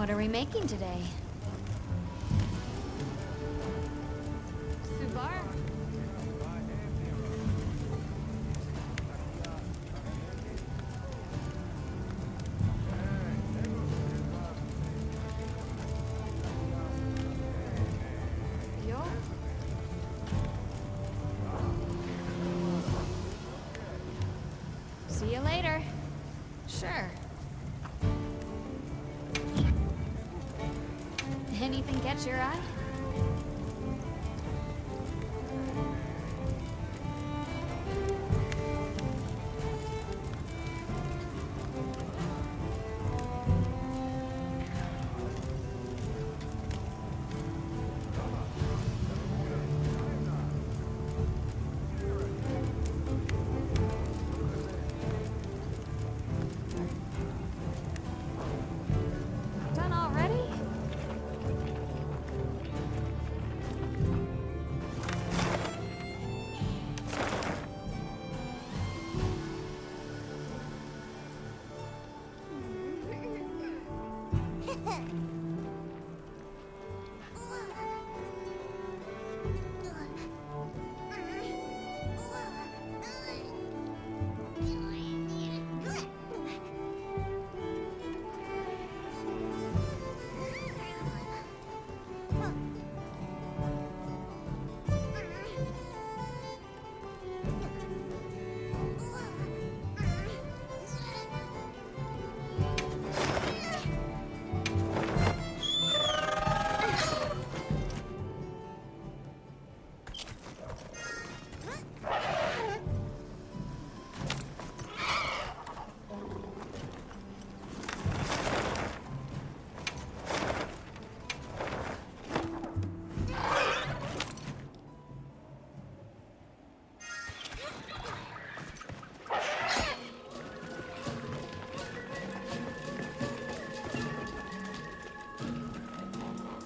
What are we making today? Subar? Yo? See you later. Sure. Anything catch your eye? Done already?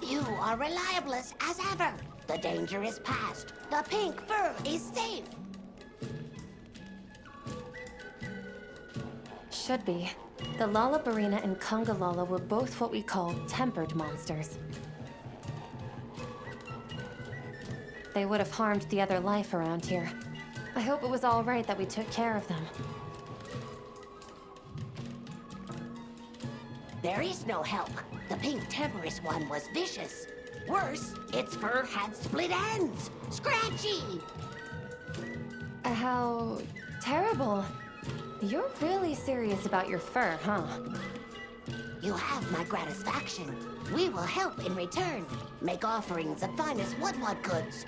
You are reliable as ever. The danger is past. The pink fur is safe. Should be. The Lollabarina and Congalala were both what we call tempered monsters. They would have harmed the other life around here. I hope it was all right that we took care of them. There is no help. The pink temperous one was vicious. Worse, its fur had split ends. Scratchy! How terrible. You're really serious about your fur, huh? You have my gratification. We will help in return. Make offerings of finest Woodward goods.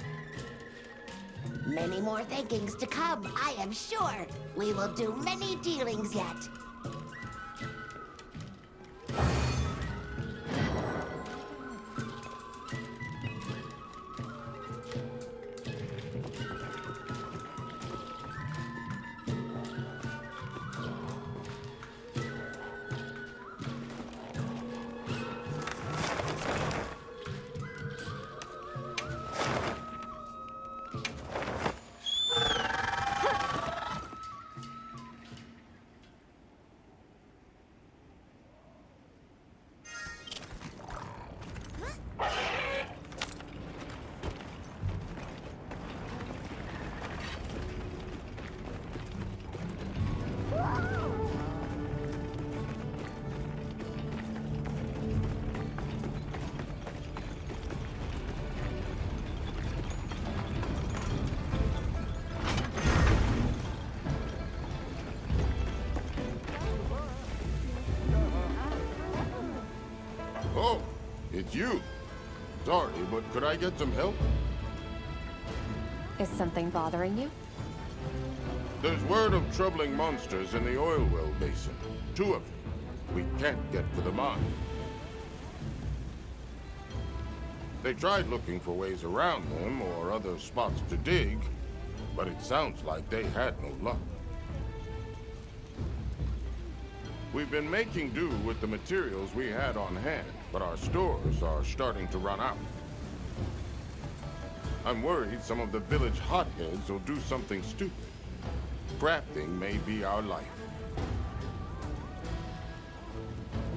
Many more thankings to come, I am sure. We will do many dealings yet. Oh, it's you. Sorry, but could I get some help? Is something bothering you? There's word of troubling monsters in the oil well basin. 2 of them. We can't get to the mine. They tried looking for ways around them or other spots to dig, but it sounds like they had no luck. We've been making do with the materials we had on hand, but our stores are starting to run out. I'm worried some of the village hotheads will do something stupid. Crafting may be our life.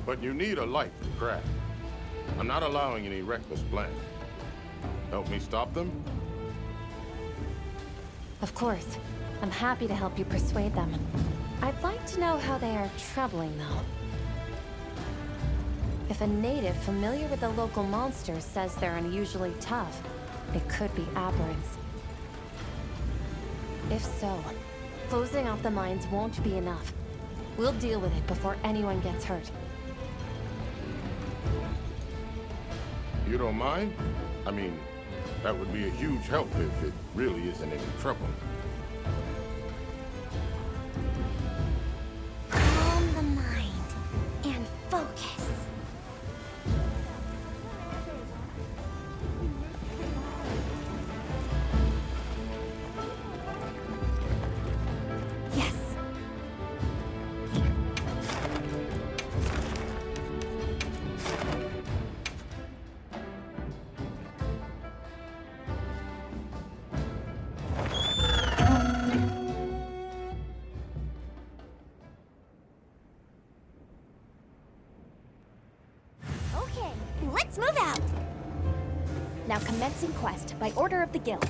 But you need a light to craft. I'm not allowing any reckless planning. Help me stop them? Of course. I'm happy to help you persuade them. I'd like to know how they are troubling, though. If a native familiar with the local monsters says they're unusually tough, it could be aberrants. If so, closing off the mines won't be enough. We'll deal with it before anyone gets hurt. You don't mind? I mean, that would be a huge help if it really isn't any trouble. Calm the mind and focus. Yes. Okay, let's move out. Now commencing quest by order of the guild.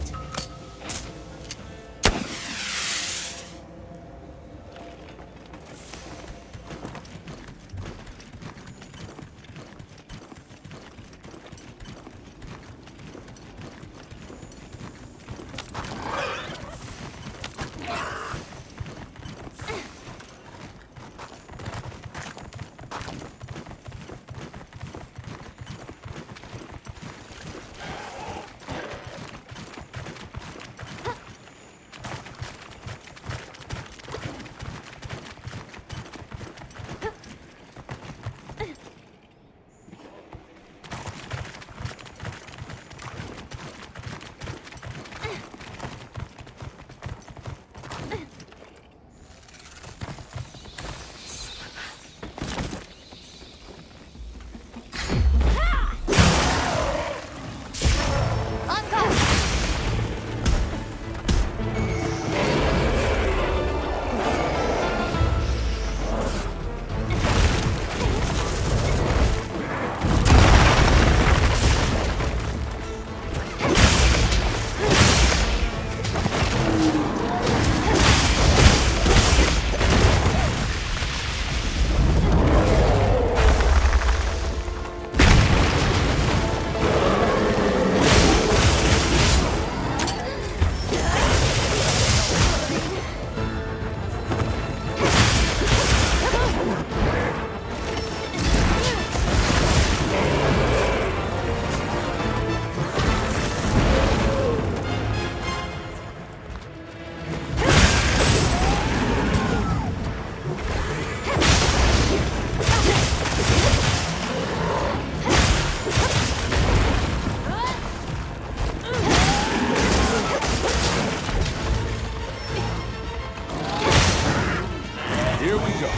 Here we go.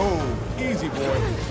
Oh, easy, boy.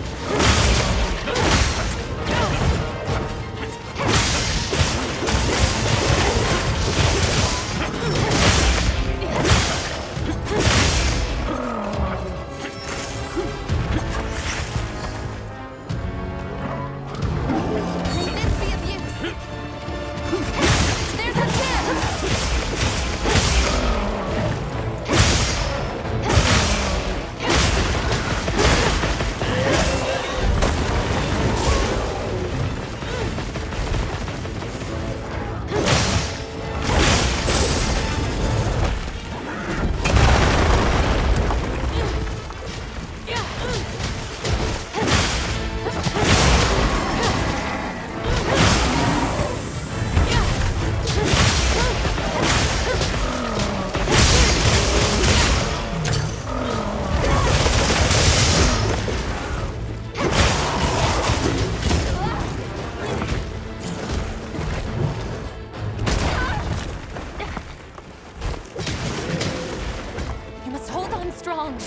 strong.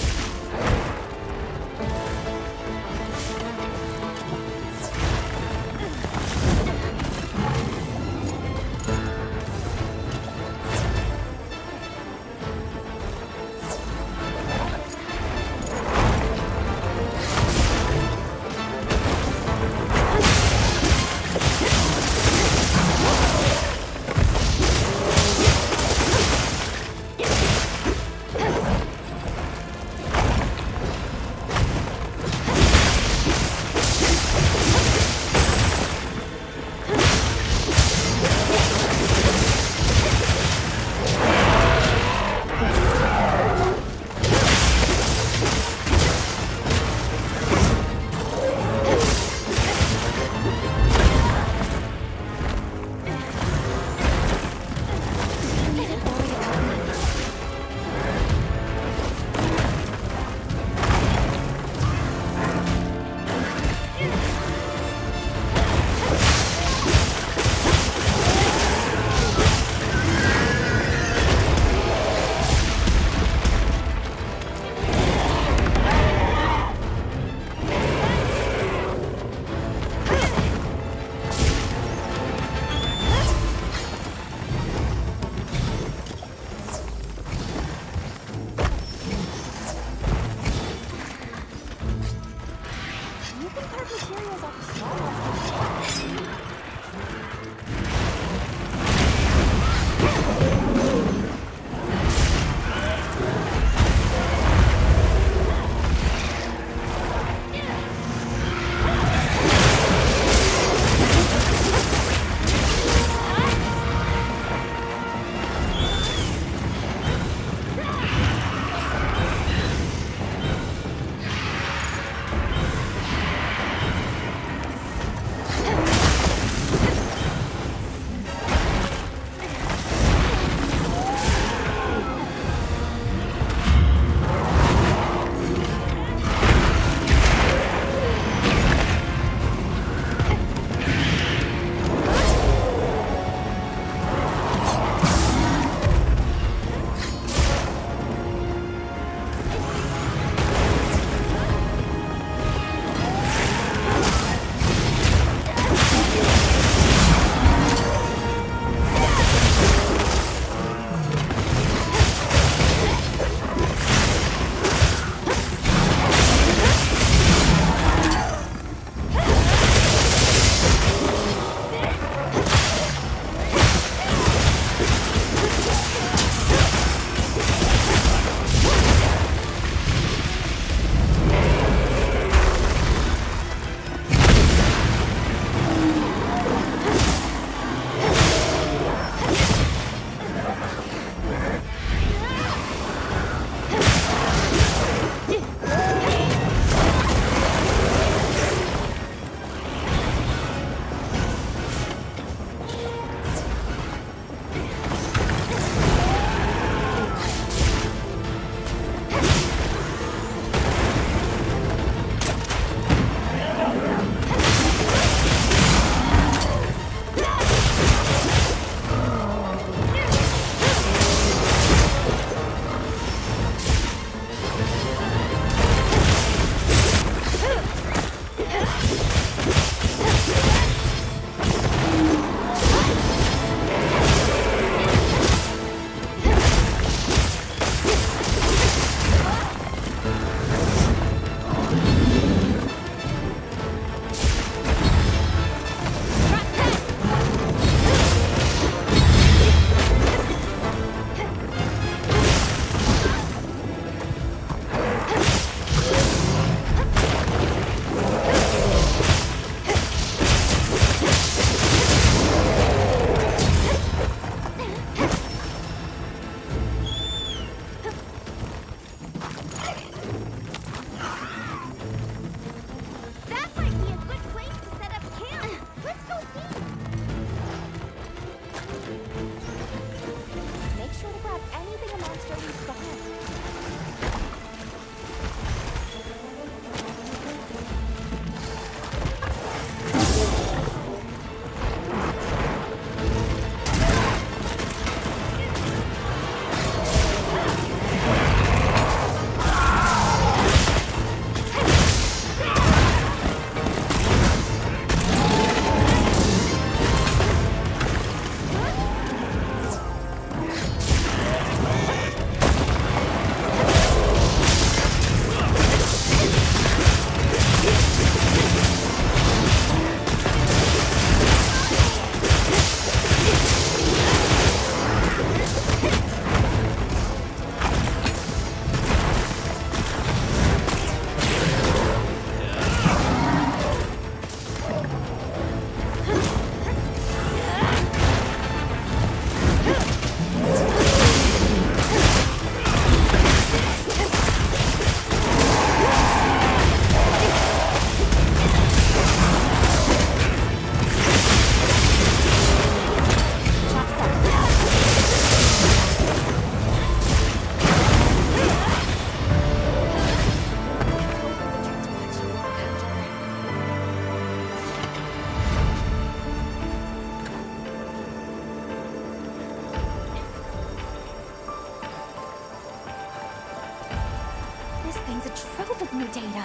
thing's a trove of new data.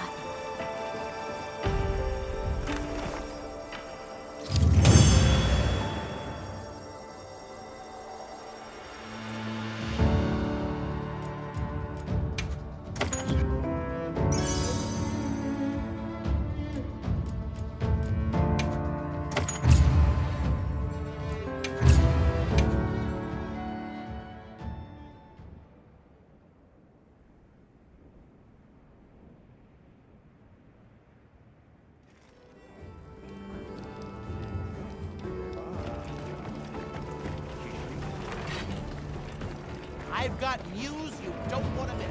I've got news you don't want to miss.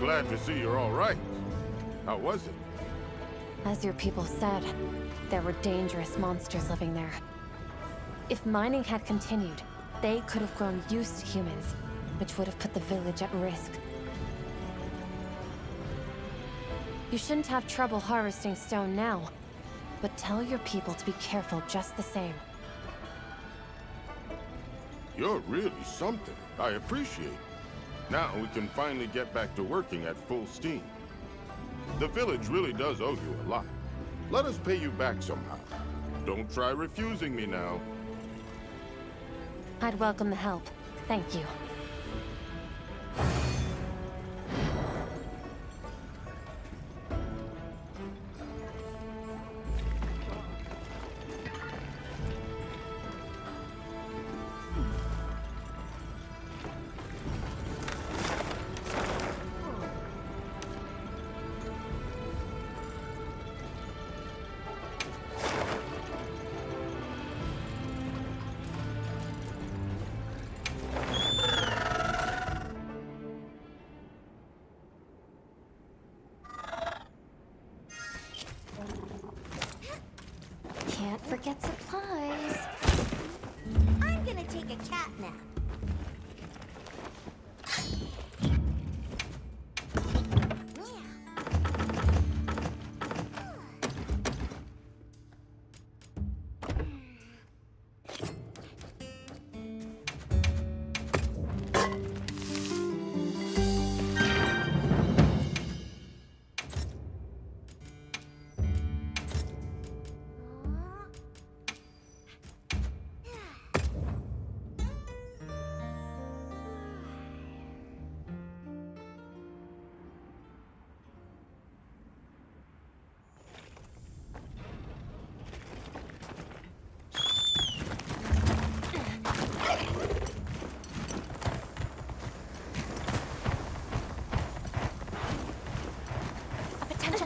Glad to see you're all right. How was it? As your people said, there were dangerous monsters living there. If mining had continued, they could have grown used to humans, which would have put the village at risk. You shouldn't have trouble harvesting stone now, but tell your people to be careful just the same. You're really something. I appreciate it. Now we can finally get back to working at full steam. The village really does owe you a lot. Let us pay you back somehow. Don't try refusing me now. I'd welcome the help. Thank you. Can't forget supplies. I'm gonna take a cat nap.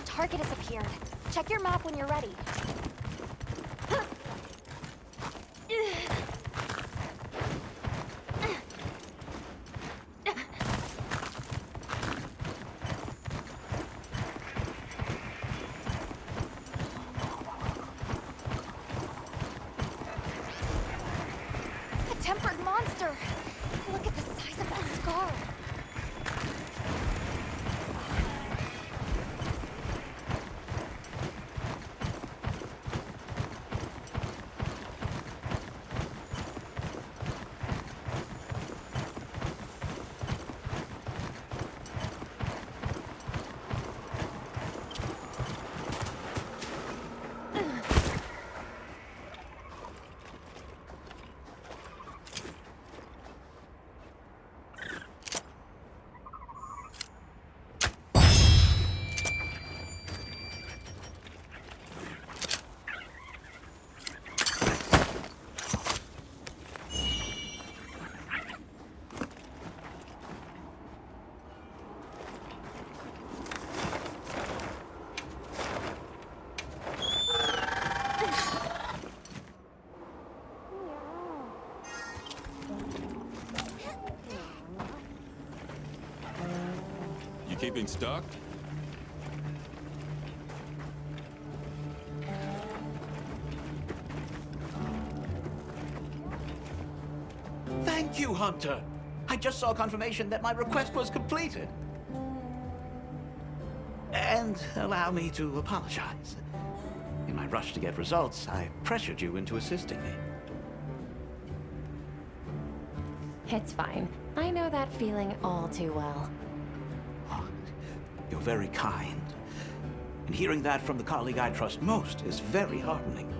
Target has appeared. Check your map when you're ready. A tempered monster! Look at the size of that scar! You keeping stuck? Thank you, Hunter. I just saw confirmation that my request was completed. And allow me to apologize. my rush to get results, I pressured you into assisting me. It's fine. I know that feeling all too well. You're very kind. And hearing that from the colleague I trust most is very heartening.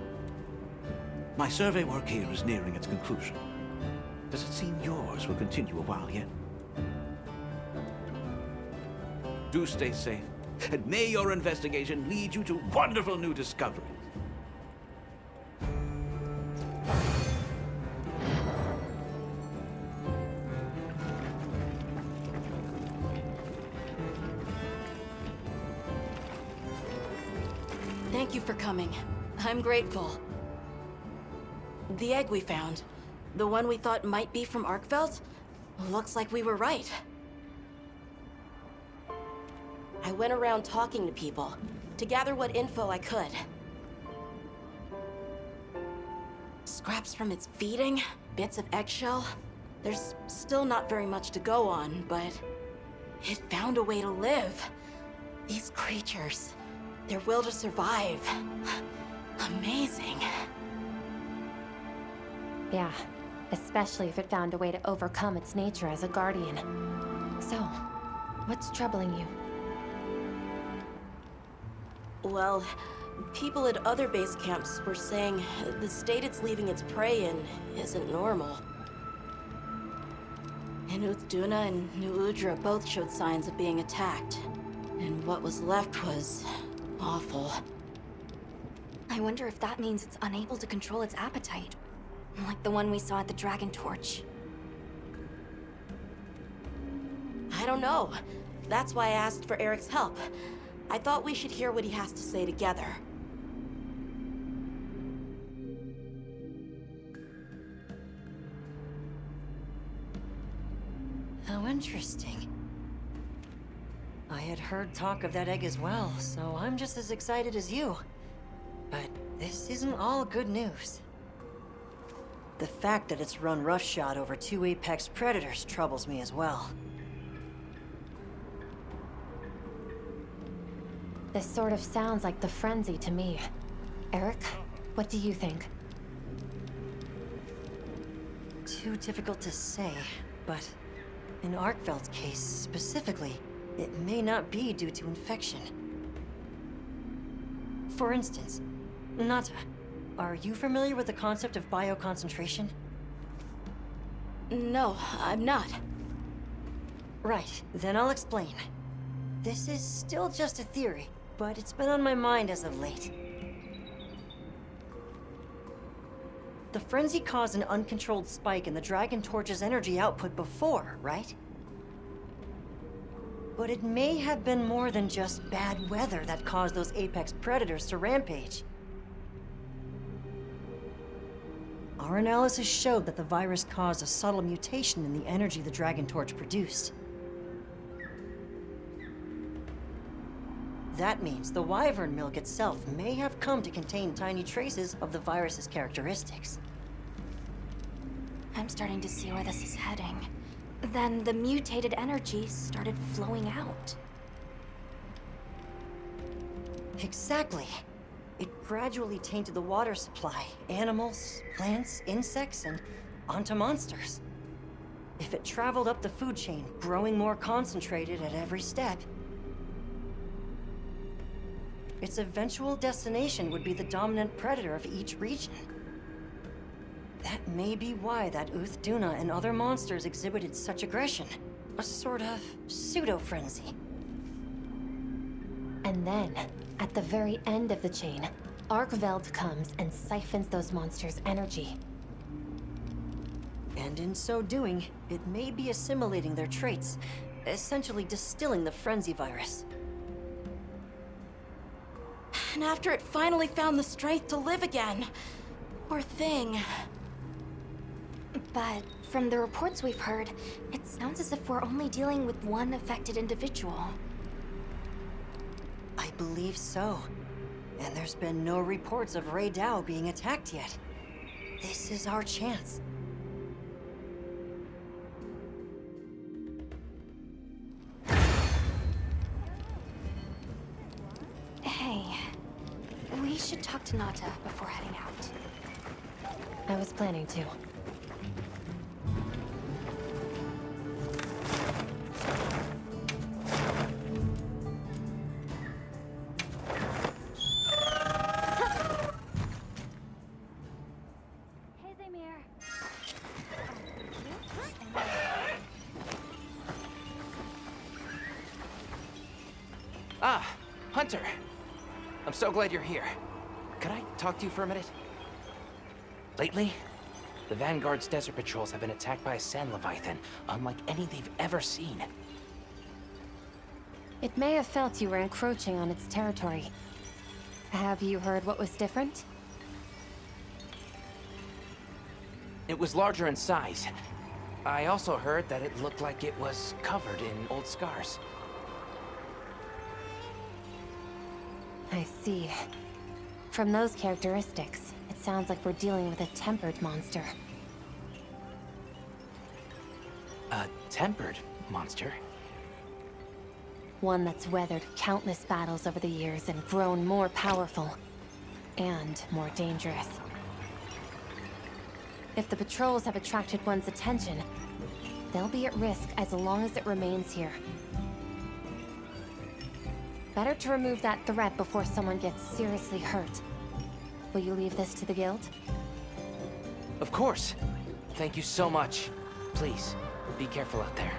My survey work here is nearing its conclusion. Does it seem yours will continue a while yet? Do stay safe, and may your investigation lead you to wonderful new discoveries. Thank you for coming. I'm grateful. The egg we found, the one we thought might be from Arkveld, looks like we were right. I went around talking to people to gather what info I could. Scraps from its feeding, bits of eggshell. There's still not very much to go on, but it found a way to live. These creatures, their will to survive. Amazing. Yeah, especially if it found a way to overcome its nature as a guardian. So, what's troubling you? Well, people at other base camps were saying the state it's leaving its prey in isn't normal. And Uthduna and New Udra both showed signs of being attacked. And what was left was awful. I wonder if that means it's unable to control its appetite. Like the one we saw at the Dragon Torch. I don't know. That's why I asked for Eric's help. I thought we should hear what he has to say together. How interesting. I had heard talk of that egg as well, so I'm just as excited as you. But this isn't all good news. The fact that it's run roughshod over 2 apex predators troubles me as well. This sort of sounds like the frenzy to me. Eric, what do you think? Too difficult to say, but in Arkveld's case specifically, it may not be due to infection. For instance, Nata, are you familiar with the concept of bioconcentration? No, I'm not. Right, then I'll explain. This is still just a theory, but it's been on my mind as of late. The frenzy caused an uncontrolled spike in the Dragon Torch's energy output before, right? But it may have been more than just bad weather that caused those apex predators to rampage. Our analysis showed that the virus caused a subtle mutation in the energy the Dragon Torch produced. That means the wyvern milk itself may have come to contain tiny traces of the virus's characteristics. I'm starting to see where this is heading. Then the mutated energy started flowing out. Exactly. It gradually tainted the water supply, animals, plants, insects, and onto monsters. If it traveled up the food chain, growing more concentrated at every step, its eventual destination would be the dominant predator of each region. That may be why that Uthduna and other monsters exhibited such aggression. A sort of pseudo-frenzy. And then, at the very end of the chain, Arkveld comes and siphons those monsters' energy. And in so doing, it may be assimilating their traits, essentially distilling the frenzy virus. And after it finally found the strength to live again, poor thing. But from the reports we've heard, it sounds as if we're only dealing with one affected individual. I believe so. And there's been no reports of Rey Dao being attacked yet. This is our chance. Hey, we We should talk to Nata before heading out. I was planning to. Ah, Hunter. I'm so glad you're here. Could I talk to you for a minute? Lately, the Vanguard's desert patrols have been attacked by a sand leviathan, unlike any they've ever seen. It may have felt you were encroaching on its territory. Have you heard what was different? It was larger in size. I also heard that it looked like it was covered in old scars. I see. From those characteristics, it sounds like we're dealing with a tempered monster. A tempered monster? One that's weathered countless battles over the years and grown more powerful. And more dangerous. If the patrols have attracted one's attention, they'll be at risk as long as it remains here. Better to remove that threat before someone gets seriously hurt. Will you leave this to the guild? Of course. Thank you so much. Please, be careful out there.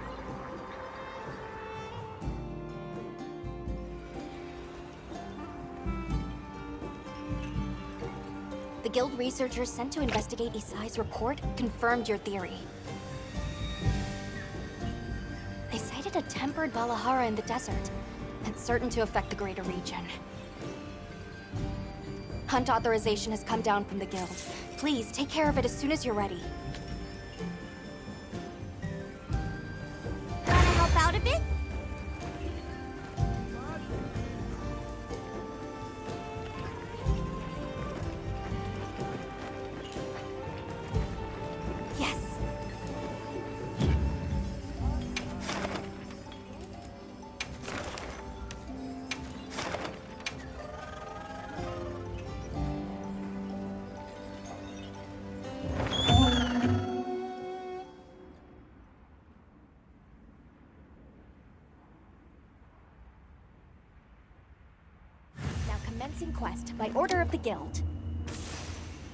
The guild researchers sent to investigate Isai's report confirmed your theory. They cited a tempered Valahara in the desert. It's certain to affect the greater region. Hunt authorization has come down from the guild. Please, take care of it as soon as you're ready. Wanna help out a bit? Yes. Now commencing quest by order of the guild.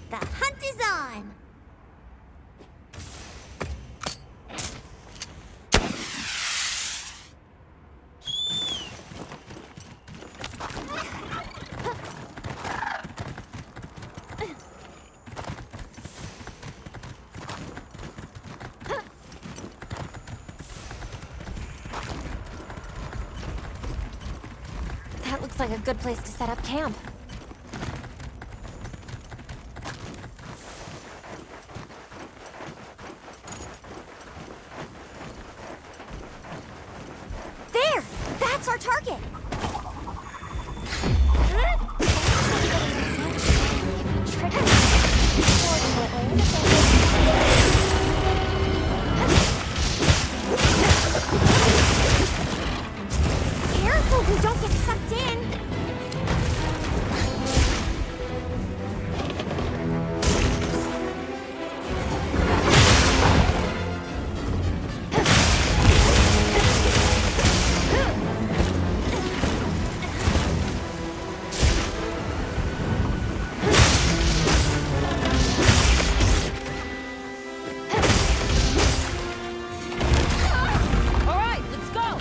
The hunt is on! That looks like a good place to set up camp. There! That's our target! Careful, we don't get sucked in! All right, let's go!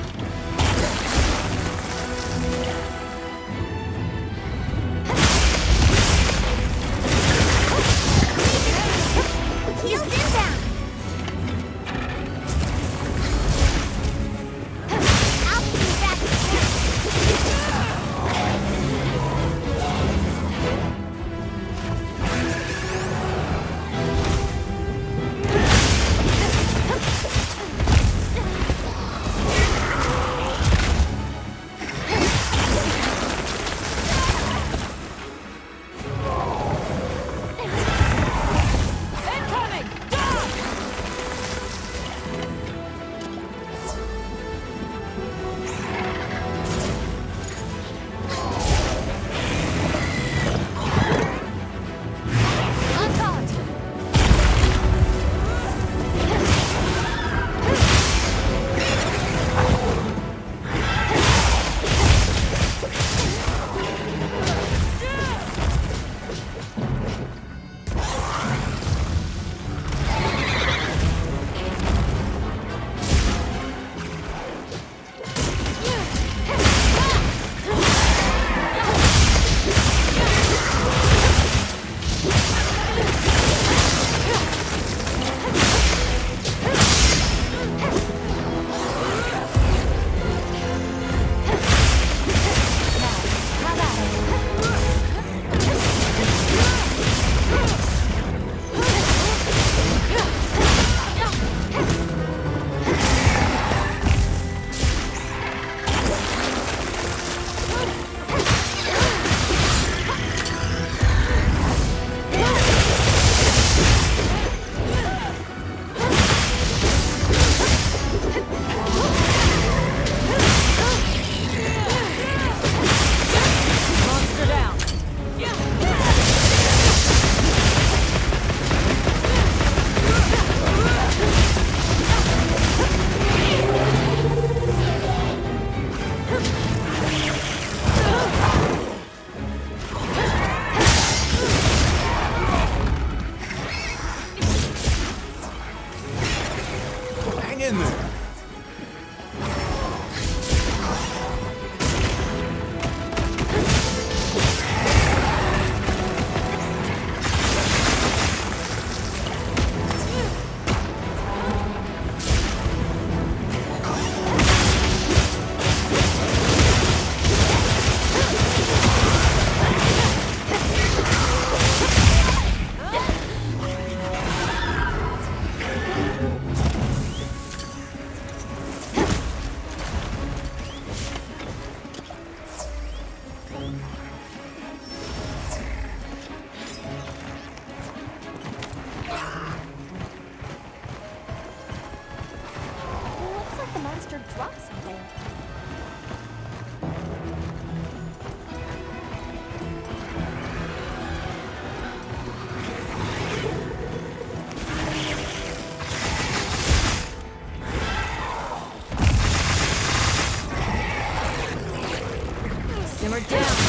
Simmer down,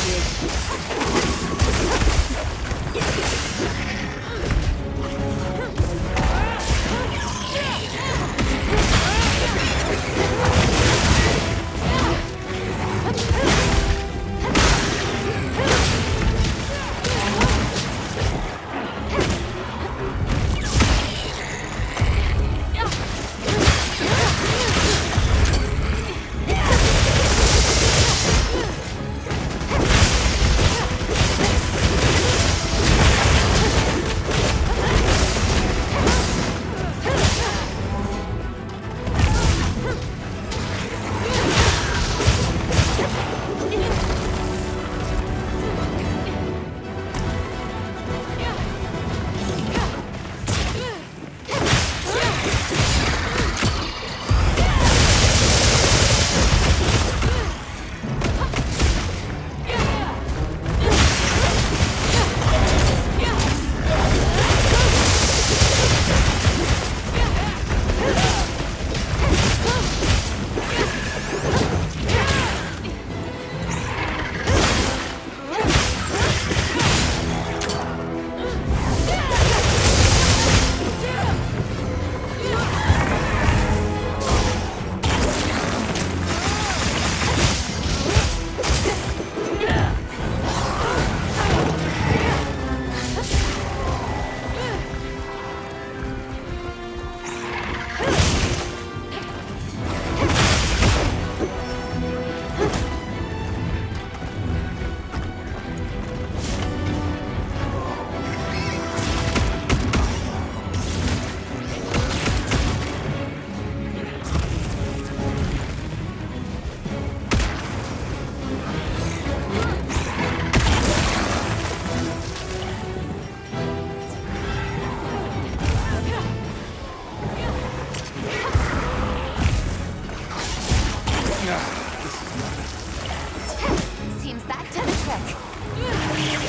Seems that did the trick.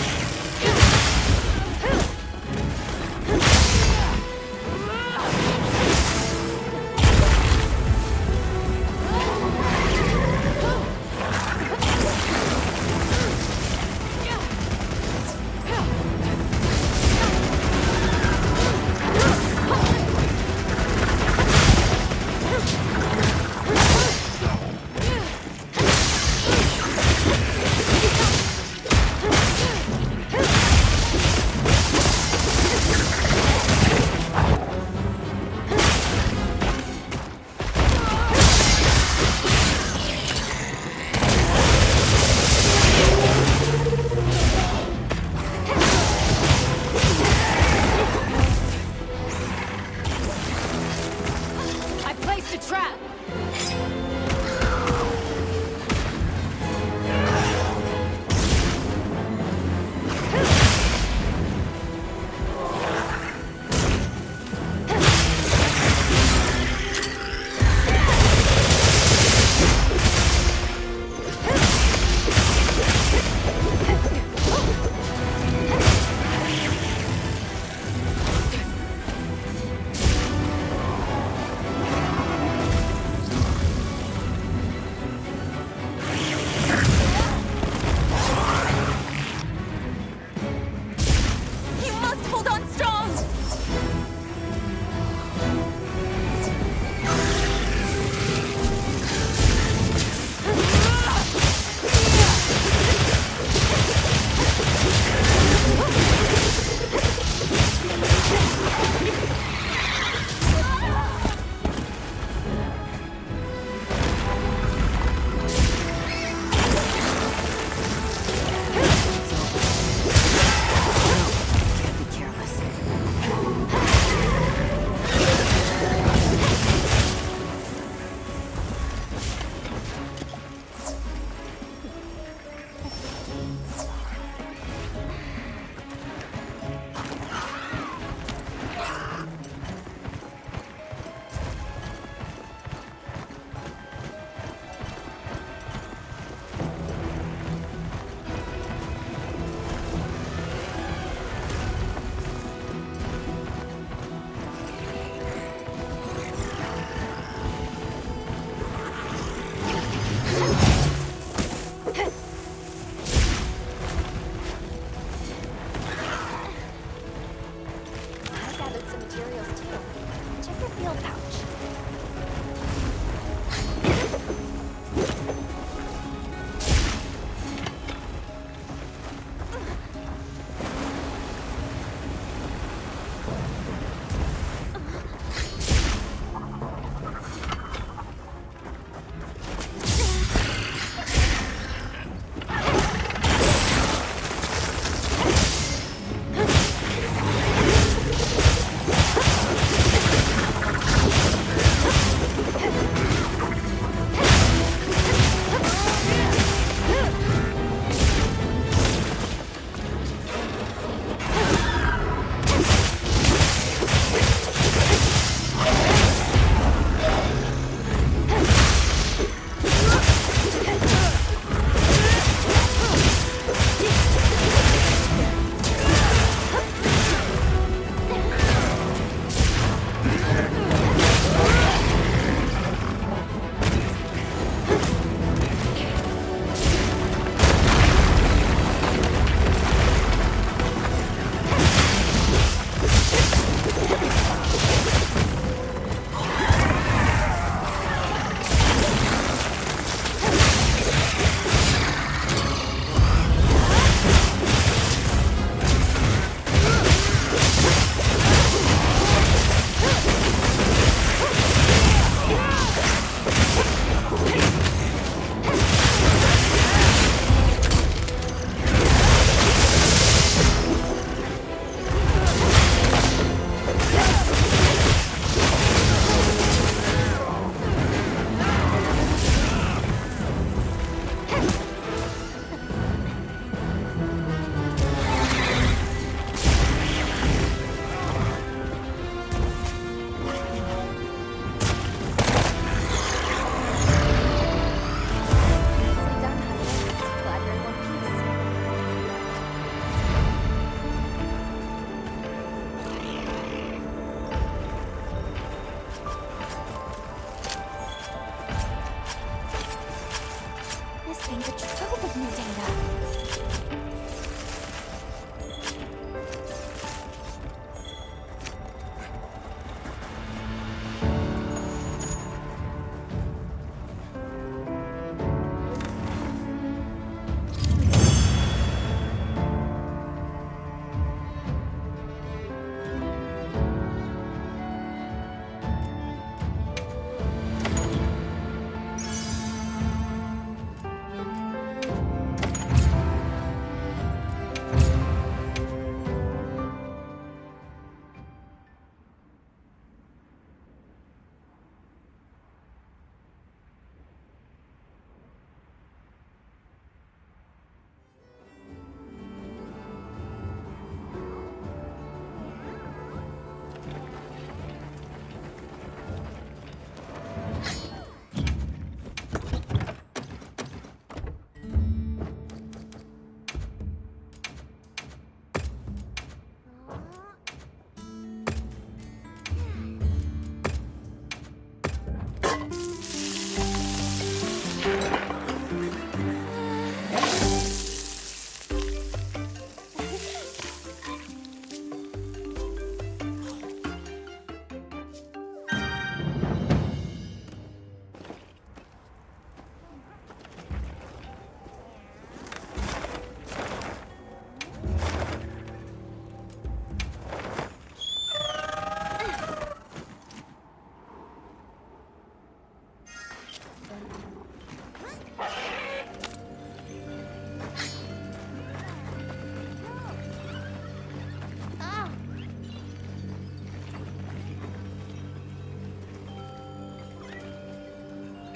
trove of new data.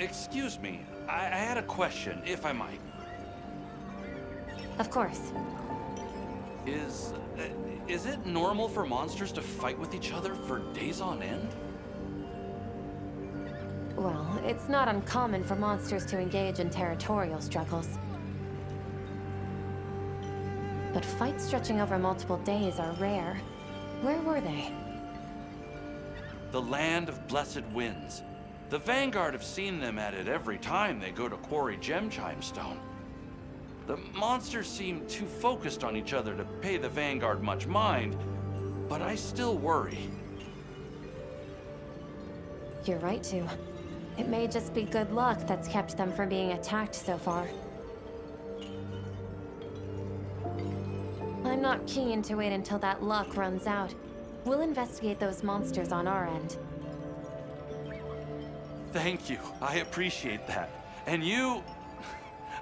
Excuse me, I had a question, if I might. Of course. Is it normal for monsters to fight with each other for days on end? Well, it's not uncommon for monsters to engage in territorial struggles. But fights stretching over multiple days are rare. Where were they? The land of blessed winds. The Vanguard have seen them at it every time they go to quarry gem chimestone. The monsters seem too focused on each other to pay the Vanguard much mind, but I still worry. You're right to. It may just be good luck that's kept them from being attacked so far. I'm not keen to wait until that luck runs out. We'll investigate those monsters on our end. Thank you. I appreciate that. And you...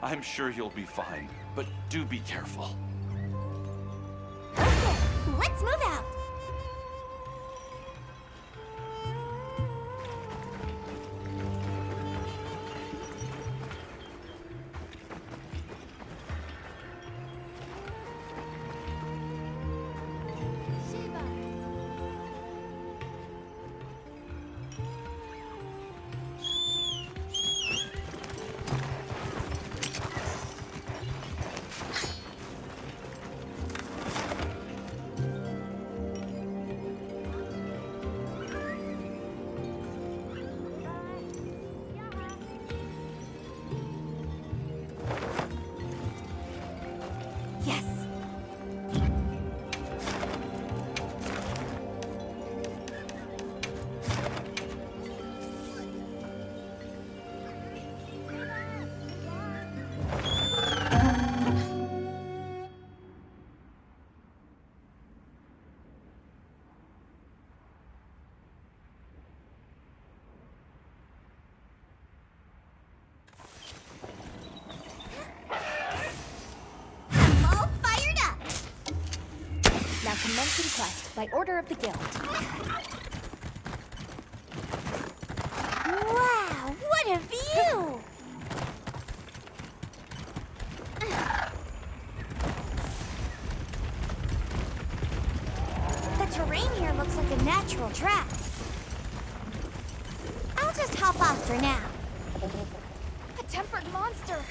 I'm sure you'll be fine, but do be careful. Okay, let's move out. Commencing quest by order of the guild. Wow, what a view! The terrain here looks like a natural track. I'll just hop off for now. A tempered monster.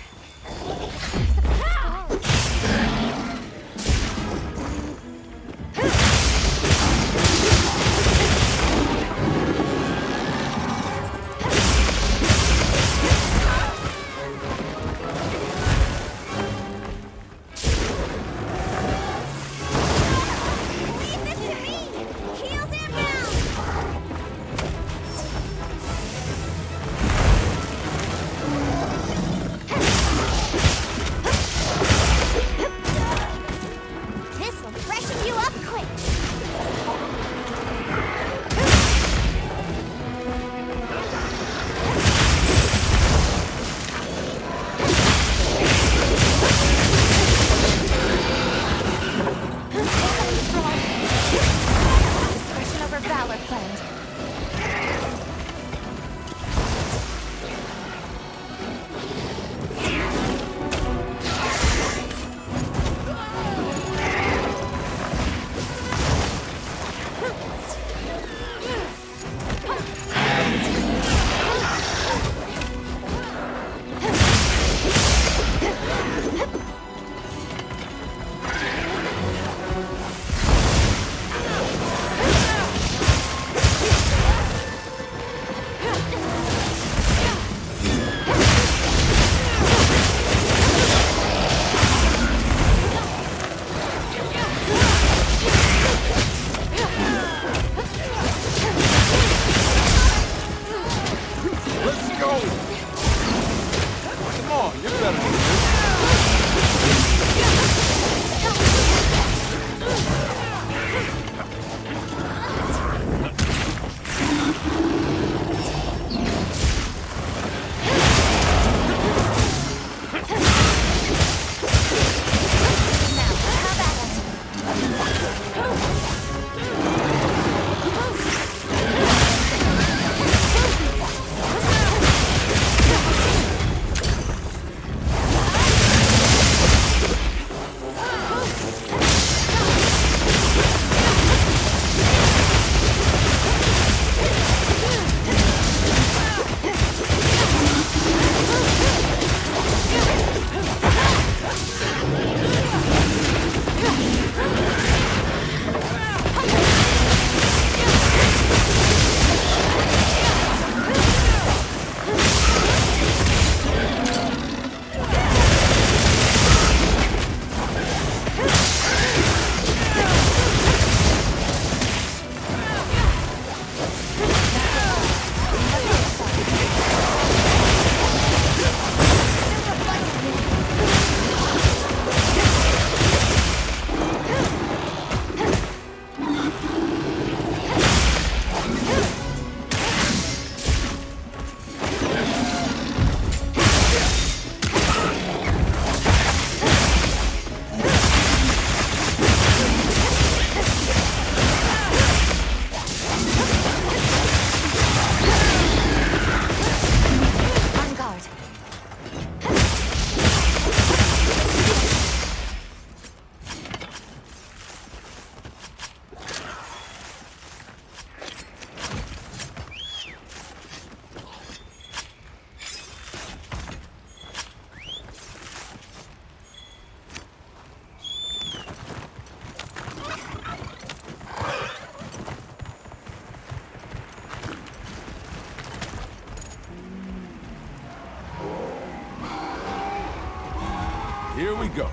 Here we go.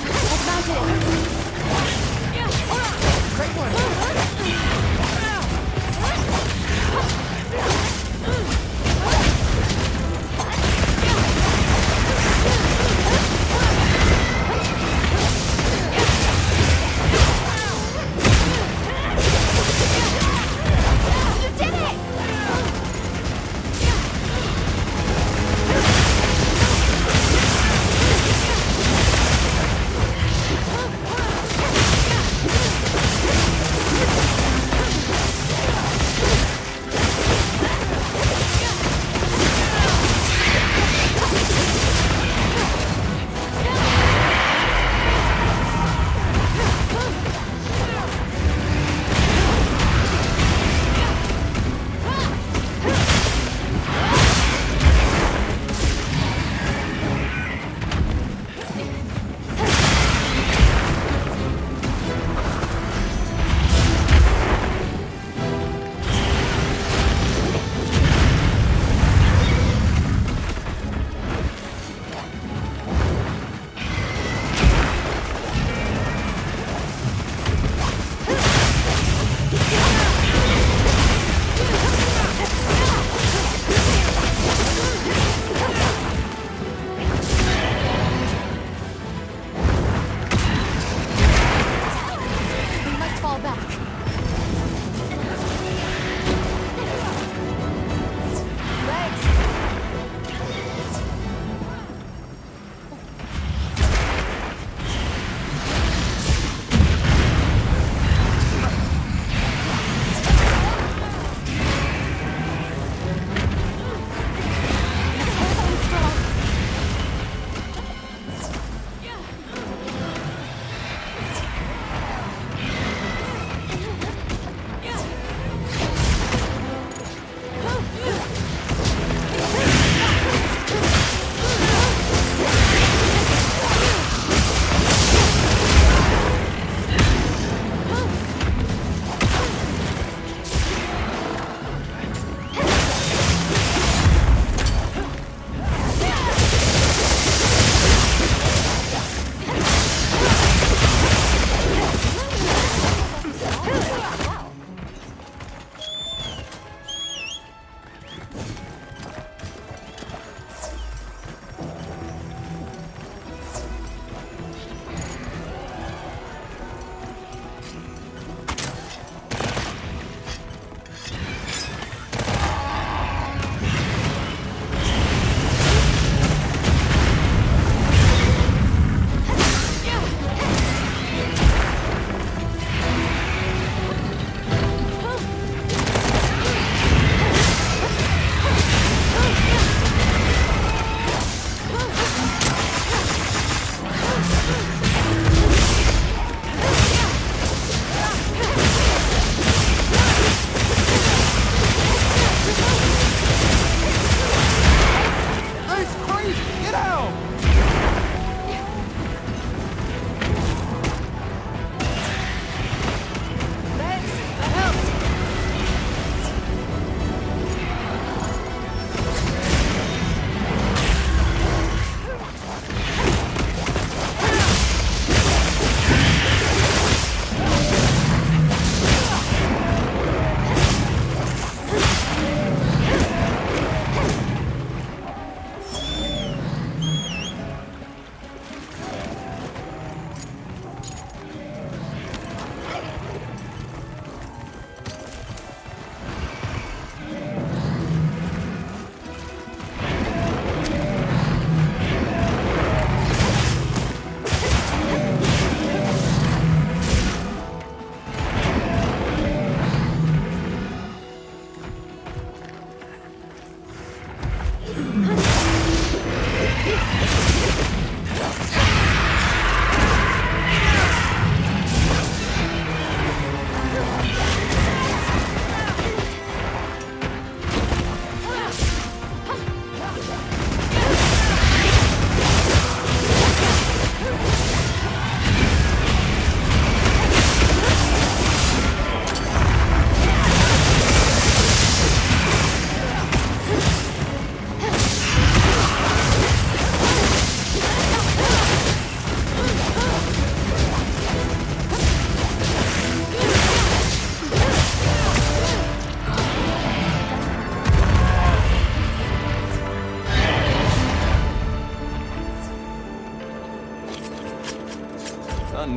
Let's mount it. Great work. You did it!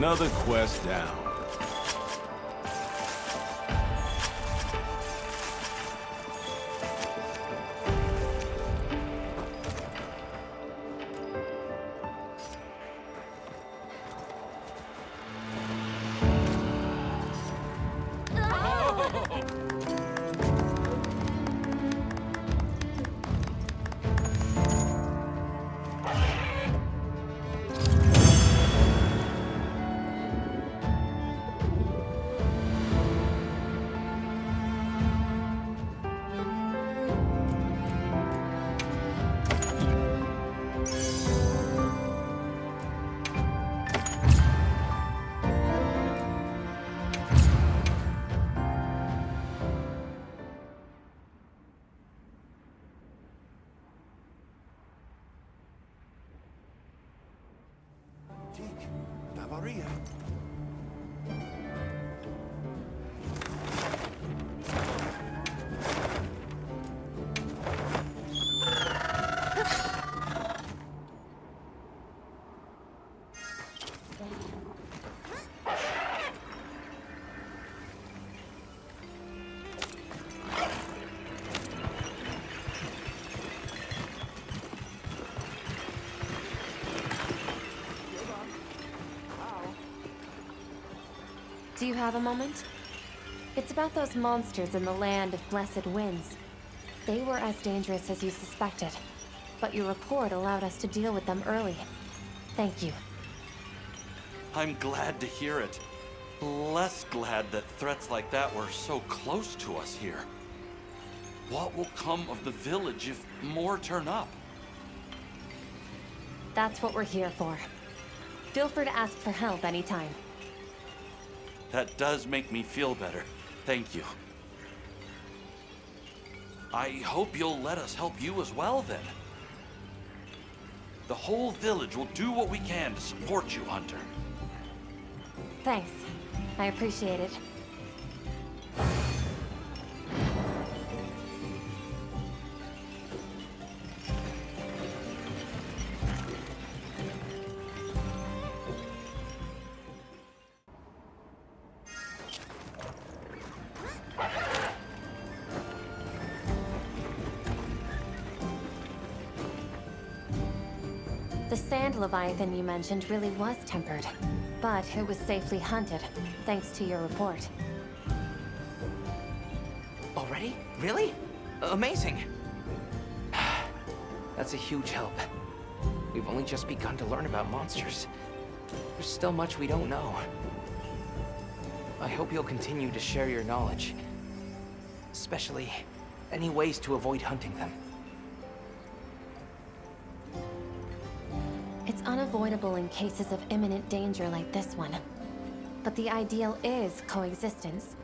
Another quest down. Maria. Do you have a moment? It's about those monsters in the land of blessed winds. They were as dangerous as you suspected, but your report allowed us to deal with them early. Thank you. I'm glad to hear it. Less glad that threats like that were so close to us here. What will come of the village if more turn up? That's what we're here for. Feel free to ask for help anytime. That does make me feel better. Thank you. I hope you'll let us help you as well, then. The whole village will do what we can to support you, Hunter. Thanks. I appreciate it. The sand leviathan you mentioned really was tempered, but it was safely hunted, thanks to your report. Already? Really? Amazing. That's a huge help. We've only just begun to learn about monsters. There's still much we don't know. I hope you'll continue to share your knowledge. Especially, any ways to avoid hunting them. It's unavoidable in cases of imminent danger like this one. But the ideal is coexistence.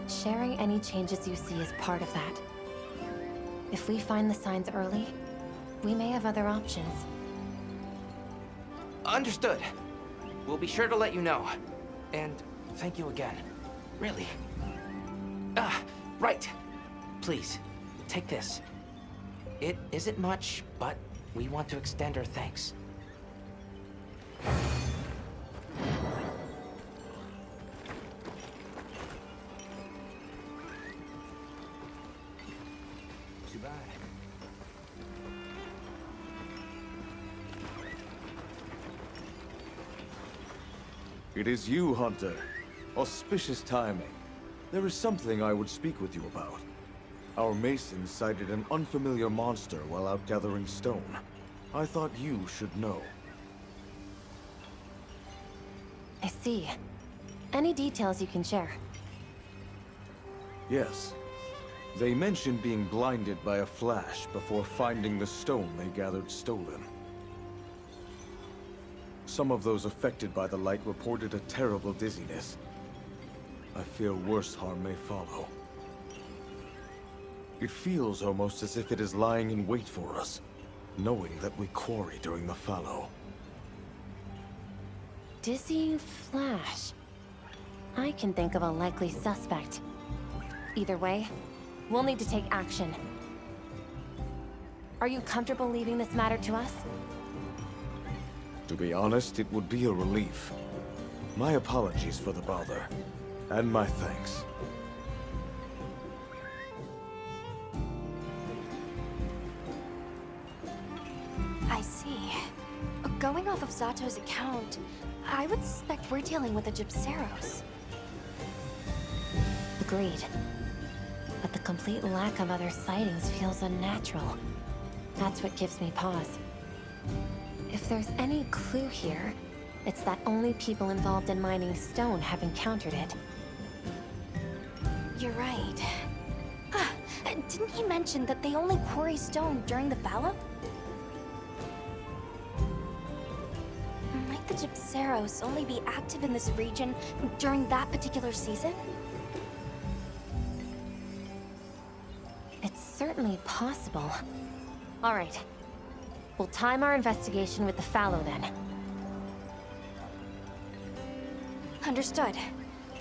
Sharing any changes you see is part of that. If we find the signs early, we may have other options. Understood. We'll be sure to let you know. And thank you again. Really. Ah, right. Please, take this. It isn't much, but we want to extend our thanks. Too bad. It is you, Hunter. Auspicious timing. There is something I would speak with you about. Our masons sighted an unfamiliar monster while out gathering stone. I thought you should know. I see. Any details you can share? Yes. They mentioned being blinded by a flash before finding the stone they gathered stolen. Some of those affected by the light reported a terrible dizziness. I fear worse harm may follow. It feels almost as if it is lying in wait for us, knowing that we quarry during the fallow. Dizzying flash. I can think of a likely suspect. Either way, we'll need to take action. Are you comfortable leaving this matter to us? To be honest, it would be a relief. My apologies for the bother. And my thanks. I see. Going off of Zato's account, I would suspect we're dealing with the Gypceros. Agreed. But the complete lack of other sightings feels unnatural. That's what gives me pause. If there's any clue here, it's that only people involved in mining stone have encountered it. You're right. Didn't he mention that they only quarry stone during the fallow? Might the Gypceros only be active in this region during that particular season? It's certainly possible. All right. We'll time our investigation with the fallow then. Understood.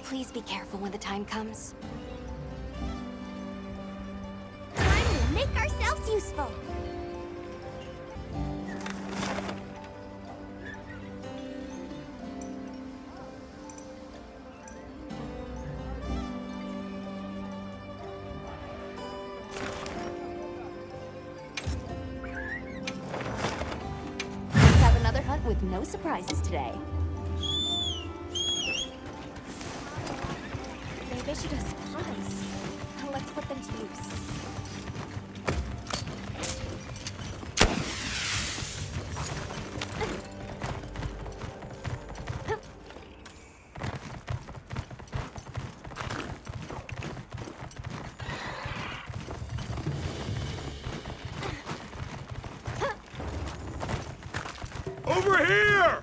Please be careful when the time comes. Time to make ourselves useful. Let's have another hunt with no surprises today. They've issued us supplies. Let's put them to use. Over here!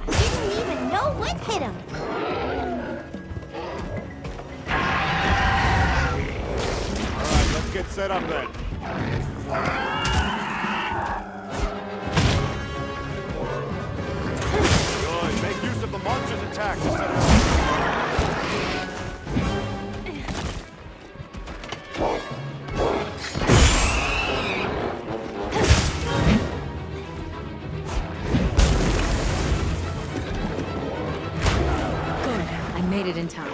Didn't even know what hit him. Alright, let's get set up then. Good. Make use of the monster's attack to set it Good. I made it in time.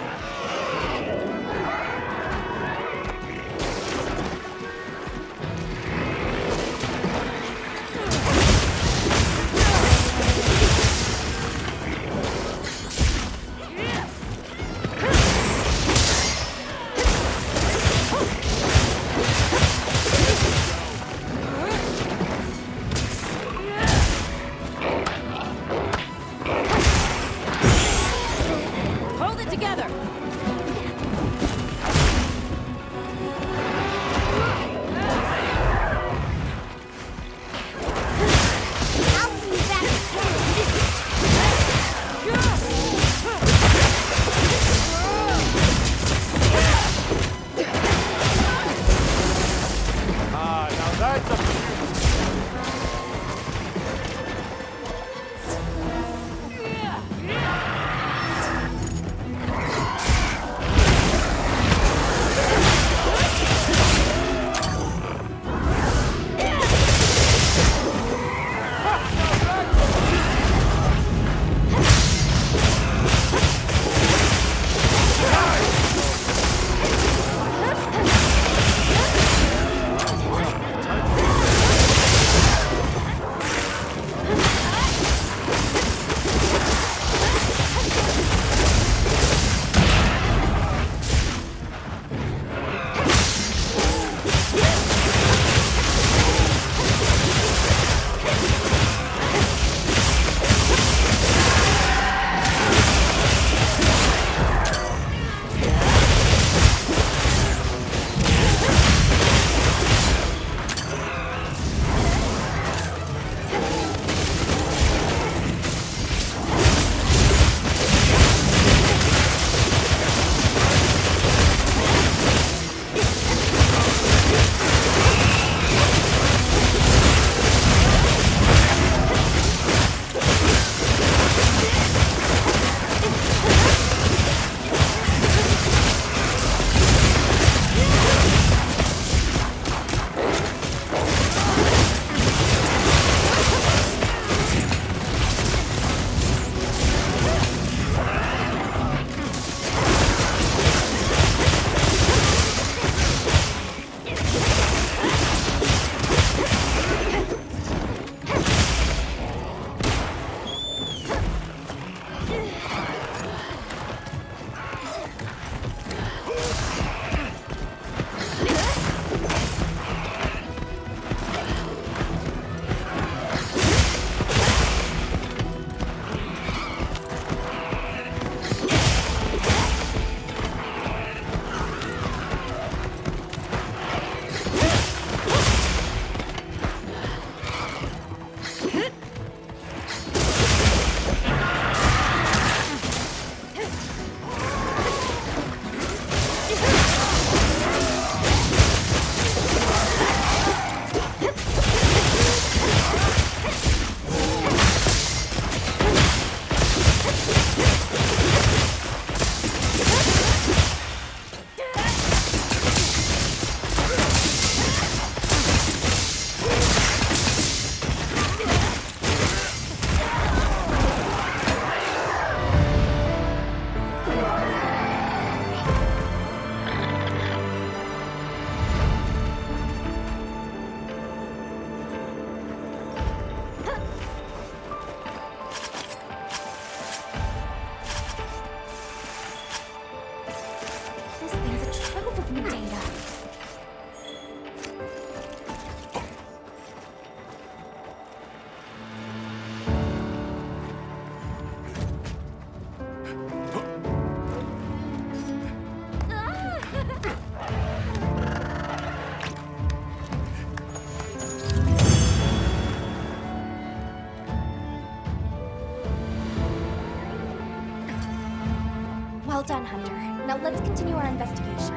done, Hunter. Now let's continue our investigation.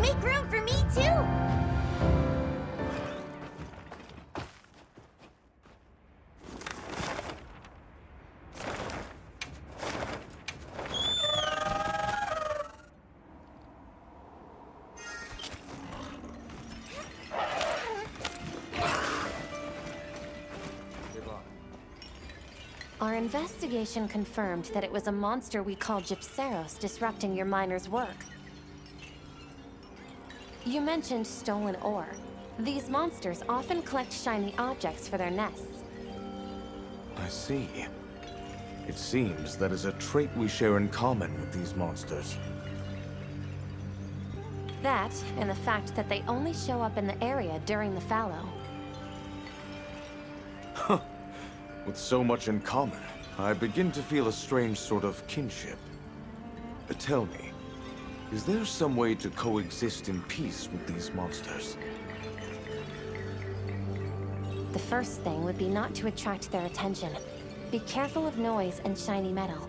Make room for me, too! Our investigation confirmed that it was a monster we call Gypseros disrupting your miners' work. You mentioned stolen ore. These monsters often collect shiny objects for their nests. I see. It seems that is a trait we share in common with these monsters. That, and the fact that they only show up in the area during the fallow. With so much in common, I begin to feel a strange sort of kinship. Tell me, is there some way to coexist in peace with these monsters? The first thing would be not to attract their attention. Be careful of noise and shiny metal.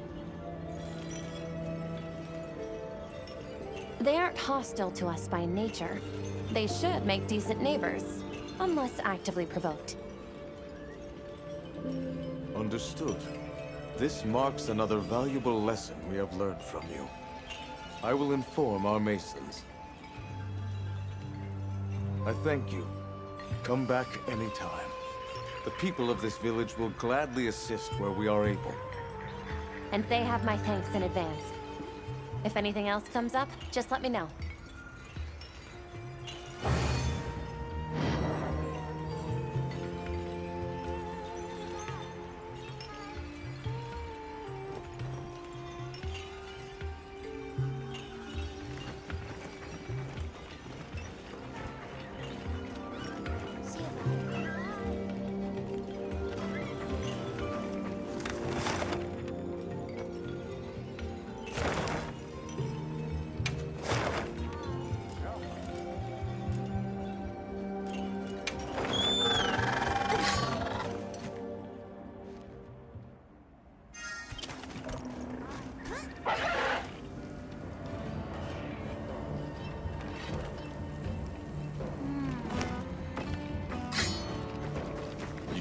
They aren't hostile to us by nature. They should make decent neighbors, unless actively provoked. Understood. This marks another valuable lesson we have learned from you. I will inform our masons. I thank you. Come back anytime. The people of this village will gladly assist where we are able. And they have my thanks in advance. If anything else comes up, just let me know.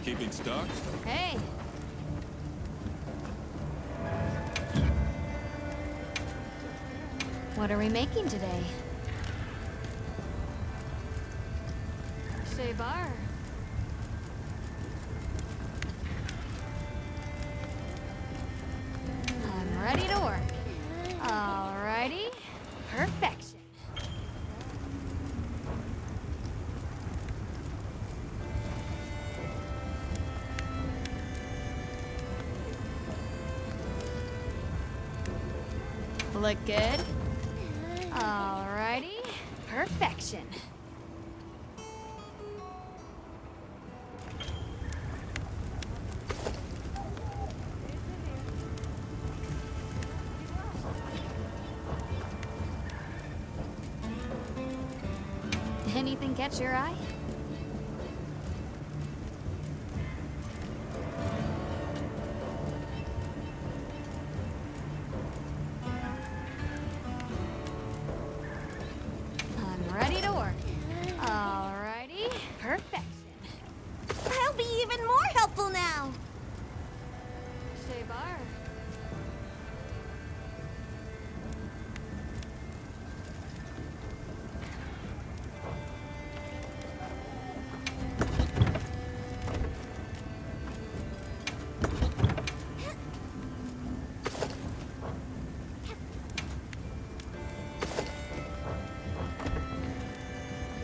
Keeping stock? Hey! What are we making today? Shavar. I'm ready to work. Alrighty. Perfection. Look good? Alrighty. Perfection. Anything catch your eye? Ready to work. Alrighty. Perfection. I'll be even more helpful now. Shavar.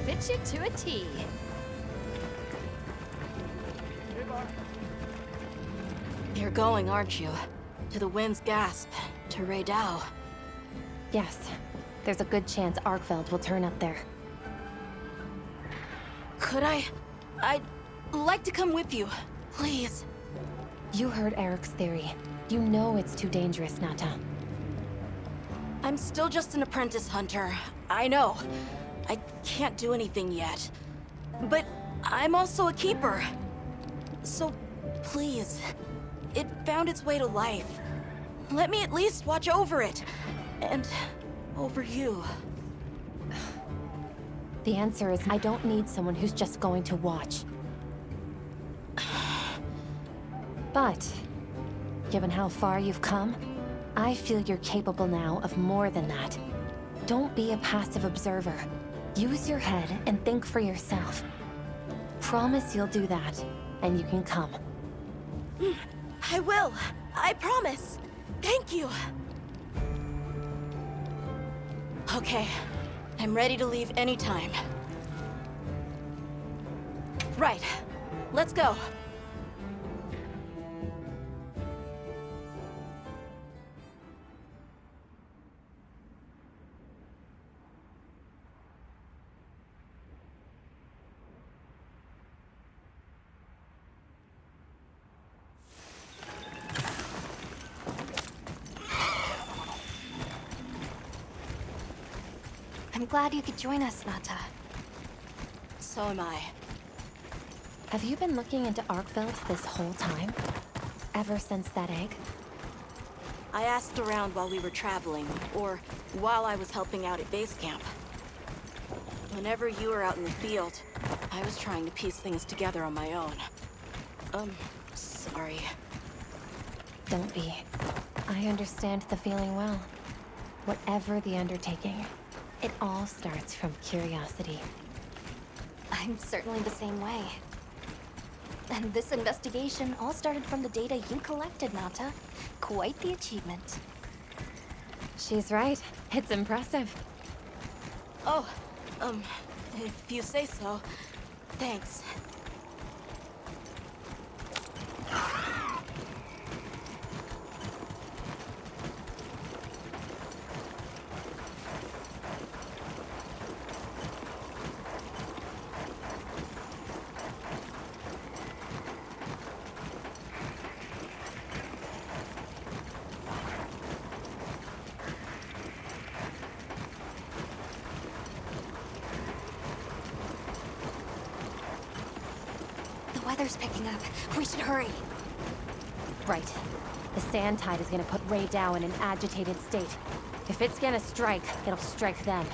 Fit you to a T. You're going, aren't you? To the Wind's Gasp, to Raydao. Yes. There's a good chance Arkfeld will turn up there. Could I'd like to come with you, please. You heard Eric's theory. You know it's too dangerous, Nata. I'm still just an apprentice hunter. I know. I can't do anything yet. But I'm also a keeper. So, please, it found its way to life. Let me at least watch over it. And over you. The answer is I don't need someone who's just going to watch. But, given how far you've come, I feel you're capable now of more than that. Don't be a passive observer. Use your head and think for yourself. Promise you'll do that, and you can come. I will. I promise. Thank you. Okay. I'm ready to leave anytime. Right. Let's go. I'm glad you could join us, Nata. So am I. Have you been looking into Arkveld this whole time? Ever since that egg? I asked around while we were traveling, or while I was helping out at base camp. Whenever you were out in the field, I was trying to piece things together on my own. Sorry. Don't be. I understand the feeling well. Whatever the undertaking, it all starts from curiosity. I'm certainly the same way. And this investigation all started from the data you collected, Nata. Quite the achievement. She's right. It's impressive. Oh, if you say so, thanks. The weather's picking up. We should hurry. Right. The sand tide is gonna put Ray Dow in an agitated state. If it's gonna strike, it'll strike then.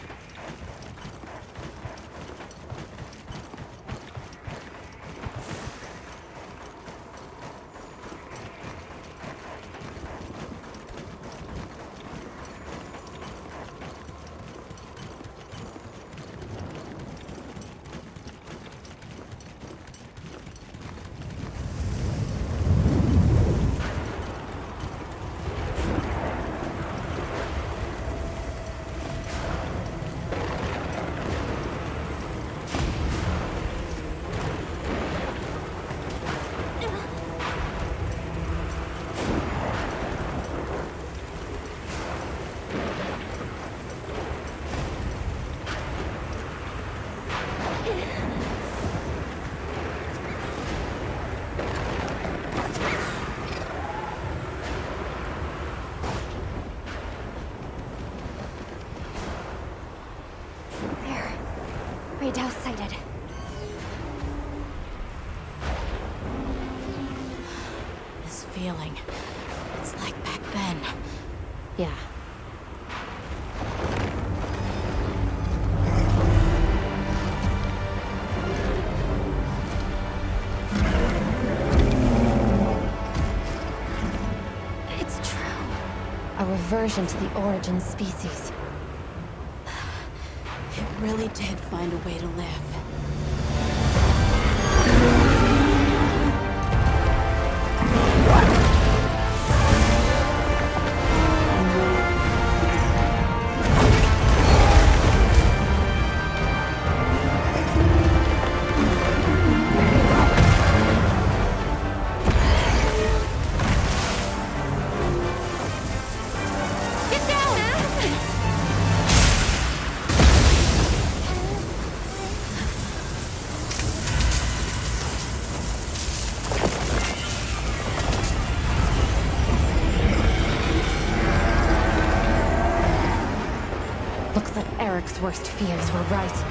Ray Dow sighted. This feeling, it's like back then. Yeah. It's true. A reversion to the origin species. It really did find a way to live. Looks like Eric's worst fears were right.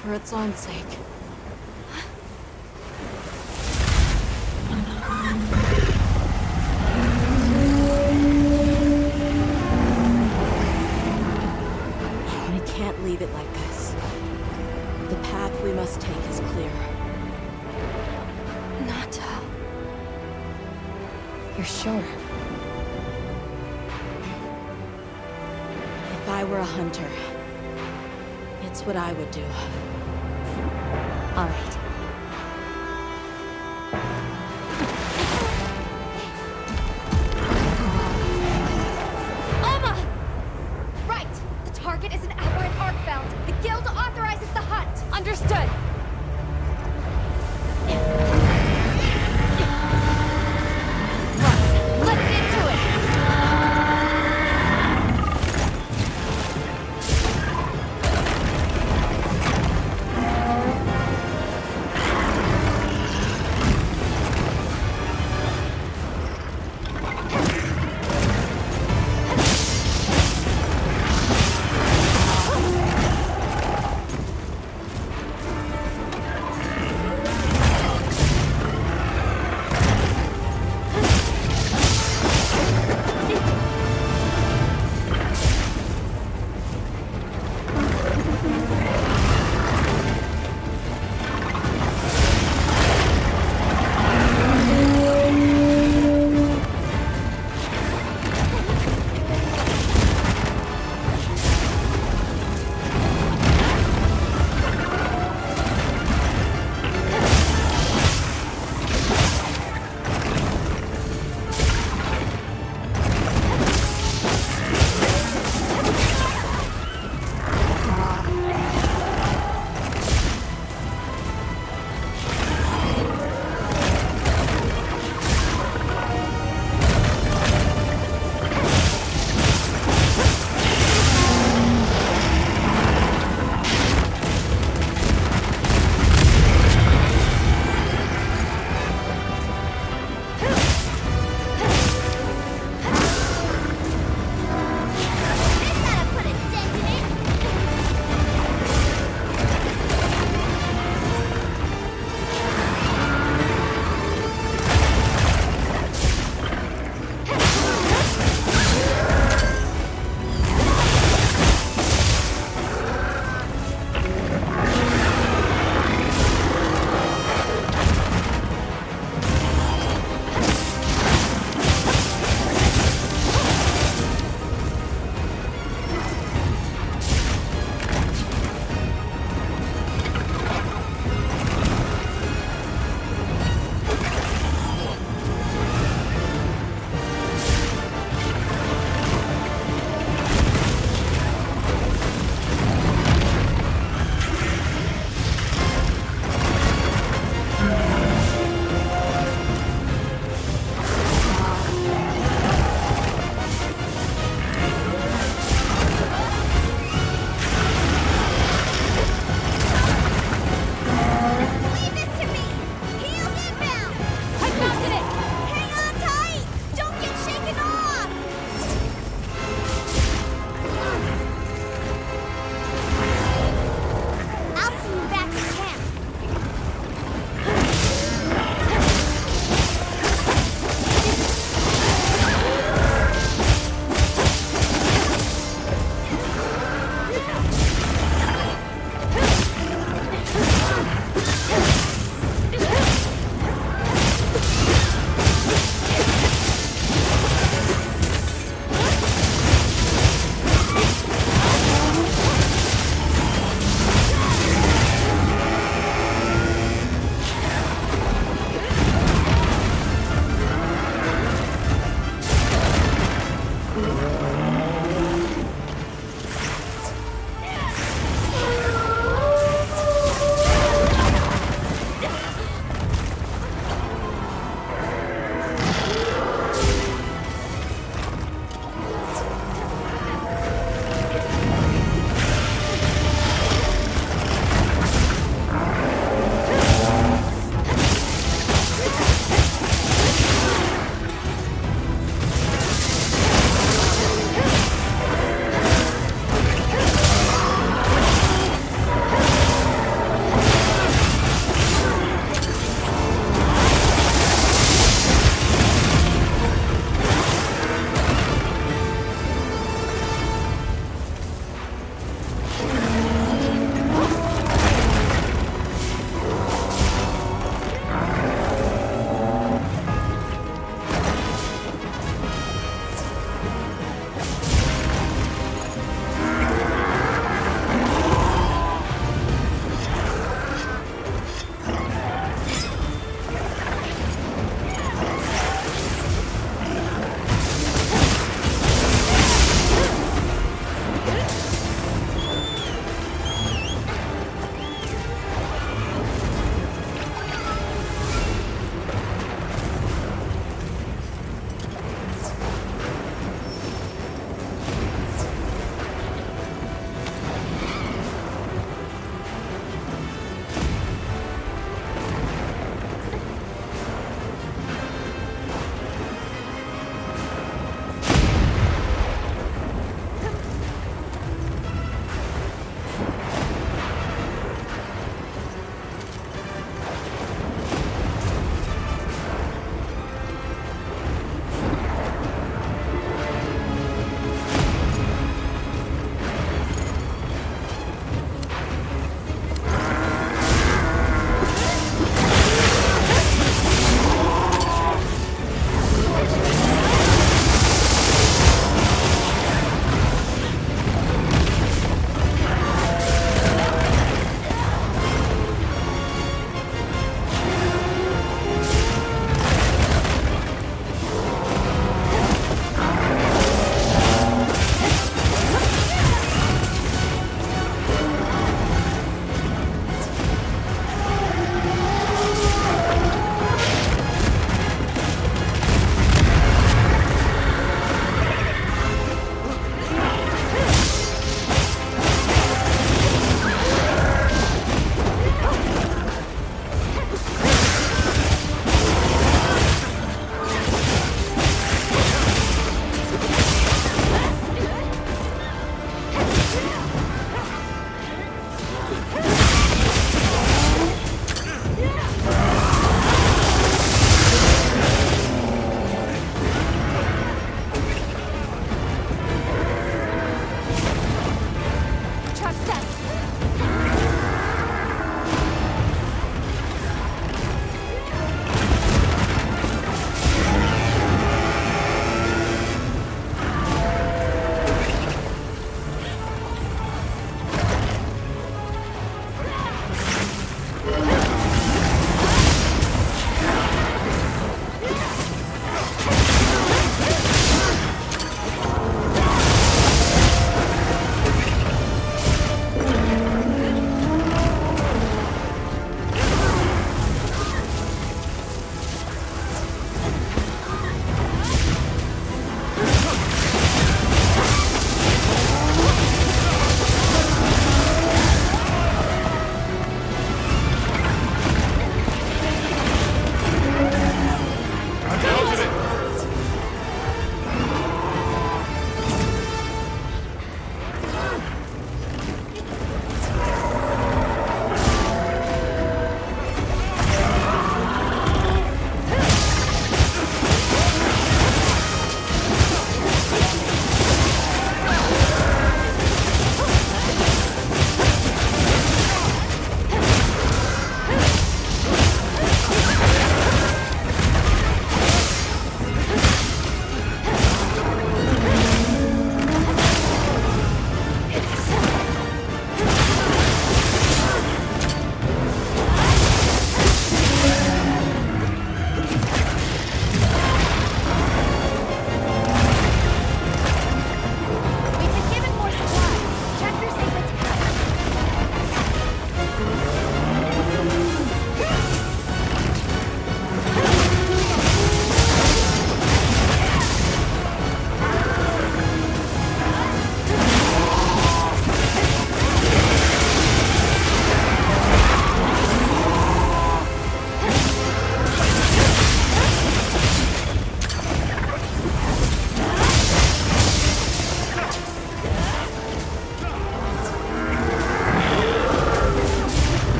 for its own sake. We can't leave it like this. The path we must take is clear. Nata. You're sure? If I were a hunter, it's what I would do. All right. Alma! Right! The target is an aberrant arcbound. The guild authorizes the hunt. Understood. Let's get to it!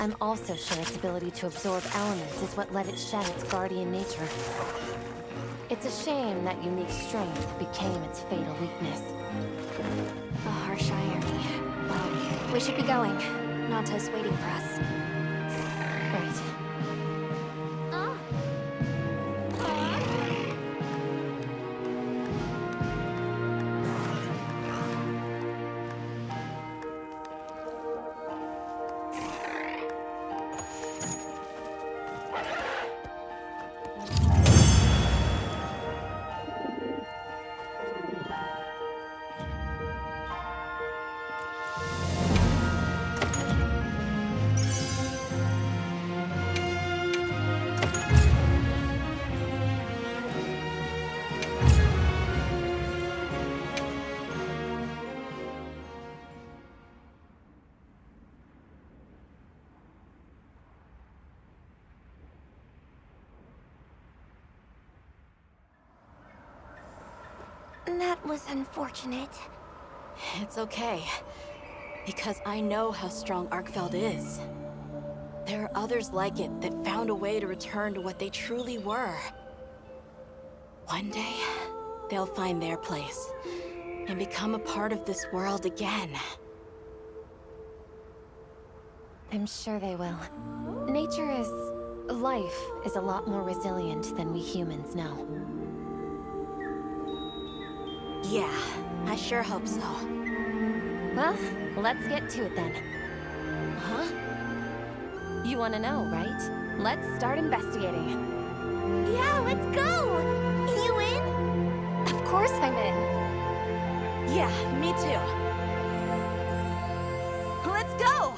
I'm also sure its ability to absorb elements is what let it shed its guardian nature. It's a shame that unique strength became its fatal weakness. A harsh irony. Well, we should be going. Nanta's waiting for us. Right. That was unfortunate. It's okay. Because I know how strong Arkfeld is. There are others like it that found a way to return to what they truly were. One day, they'll find their place and become a part of this world again. I'm sure they will. Life is a lot more resilient than we humans know. Yeah, I sure hope so. Well, let's get to it then. Huh? You want to know, right? Let's start investigating. Yeah, let's go! You in? Of course I'm in. Yeah, me too. Let's go!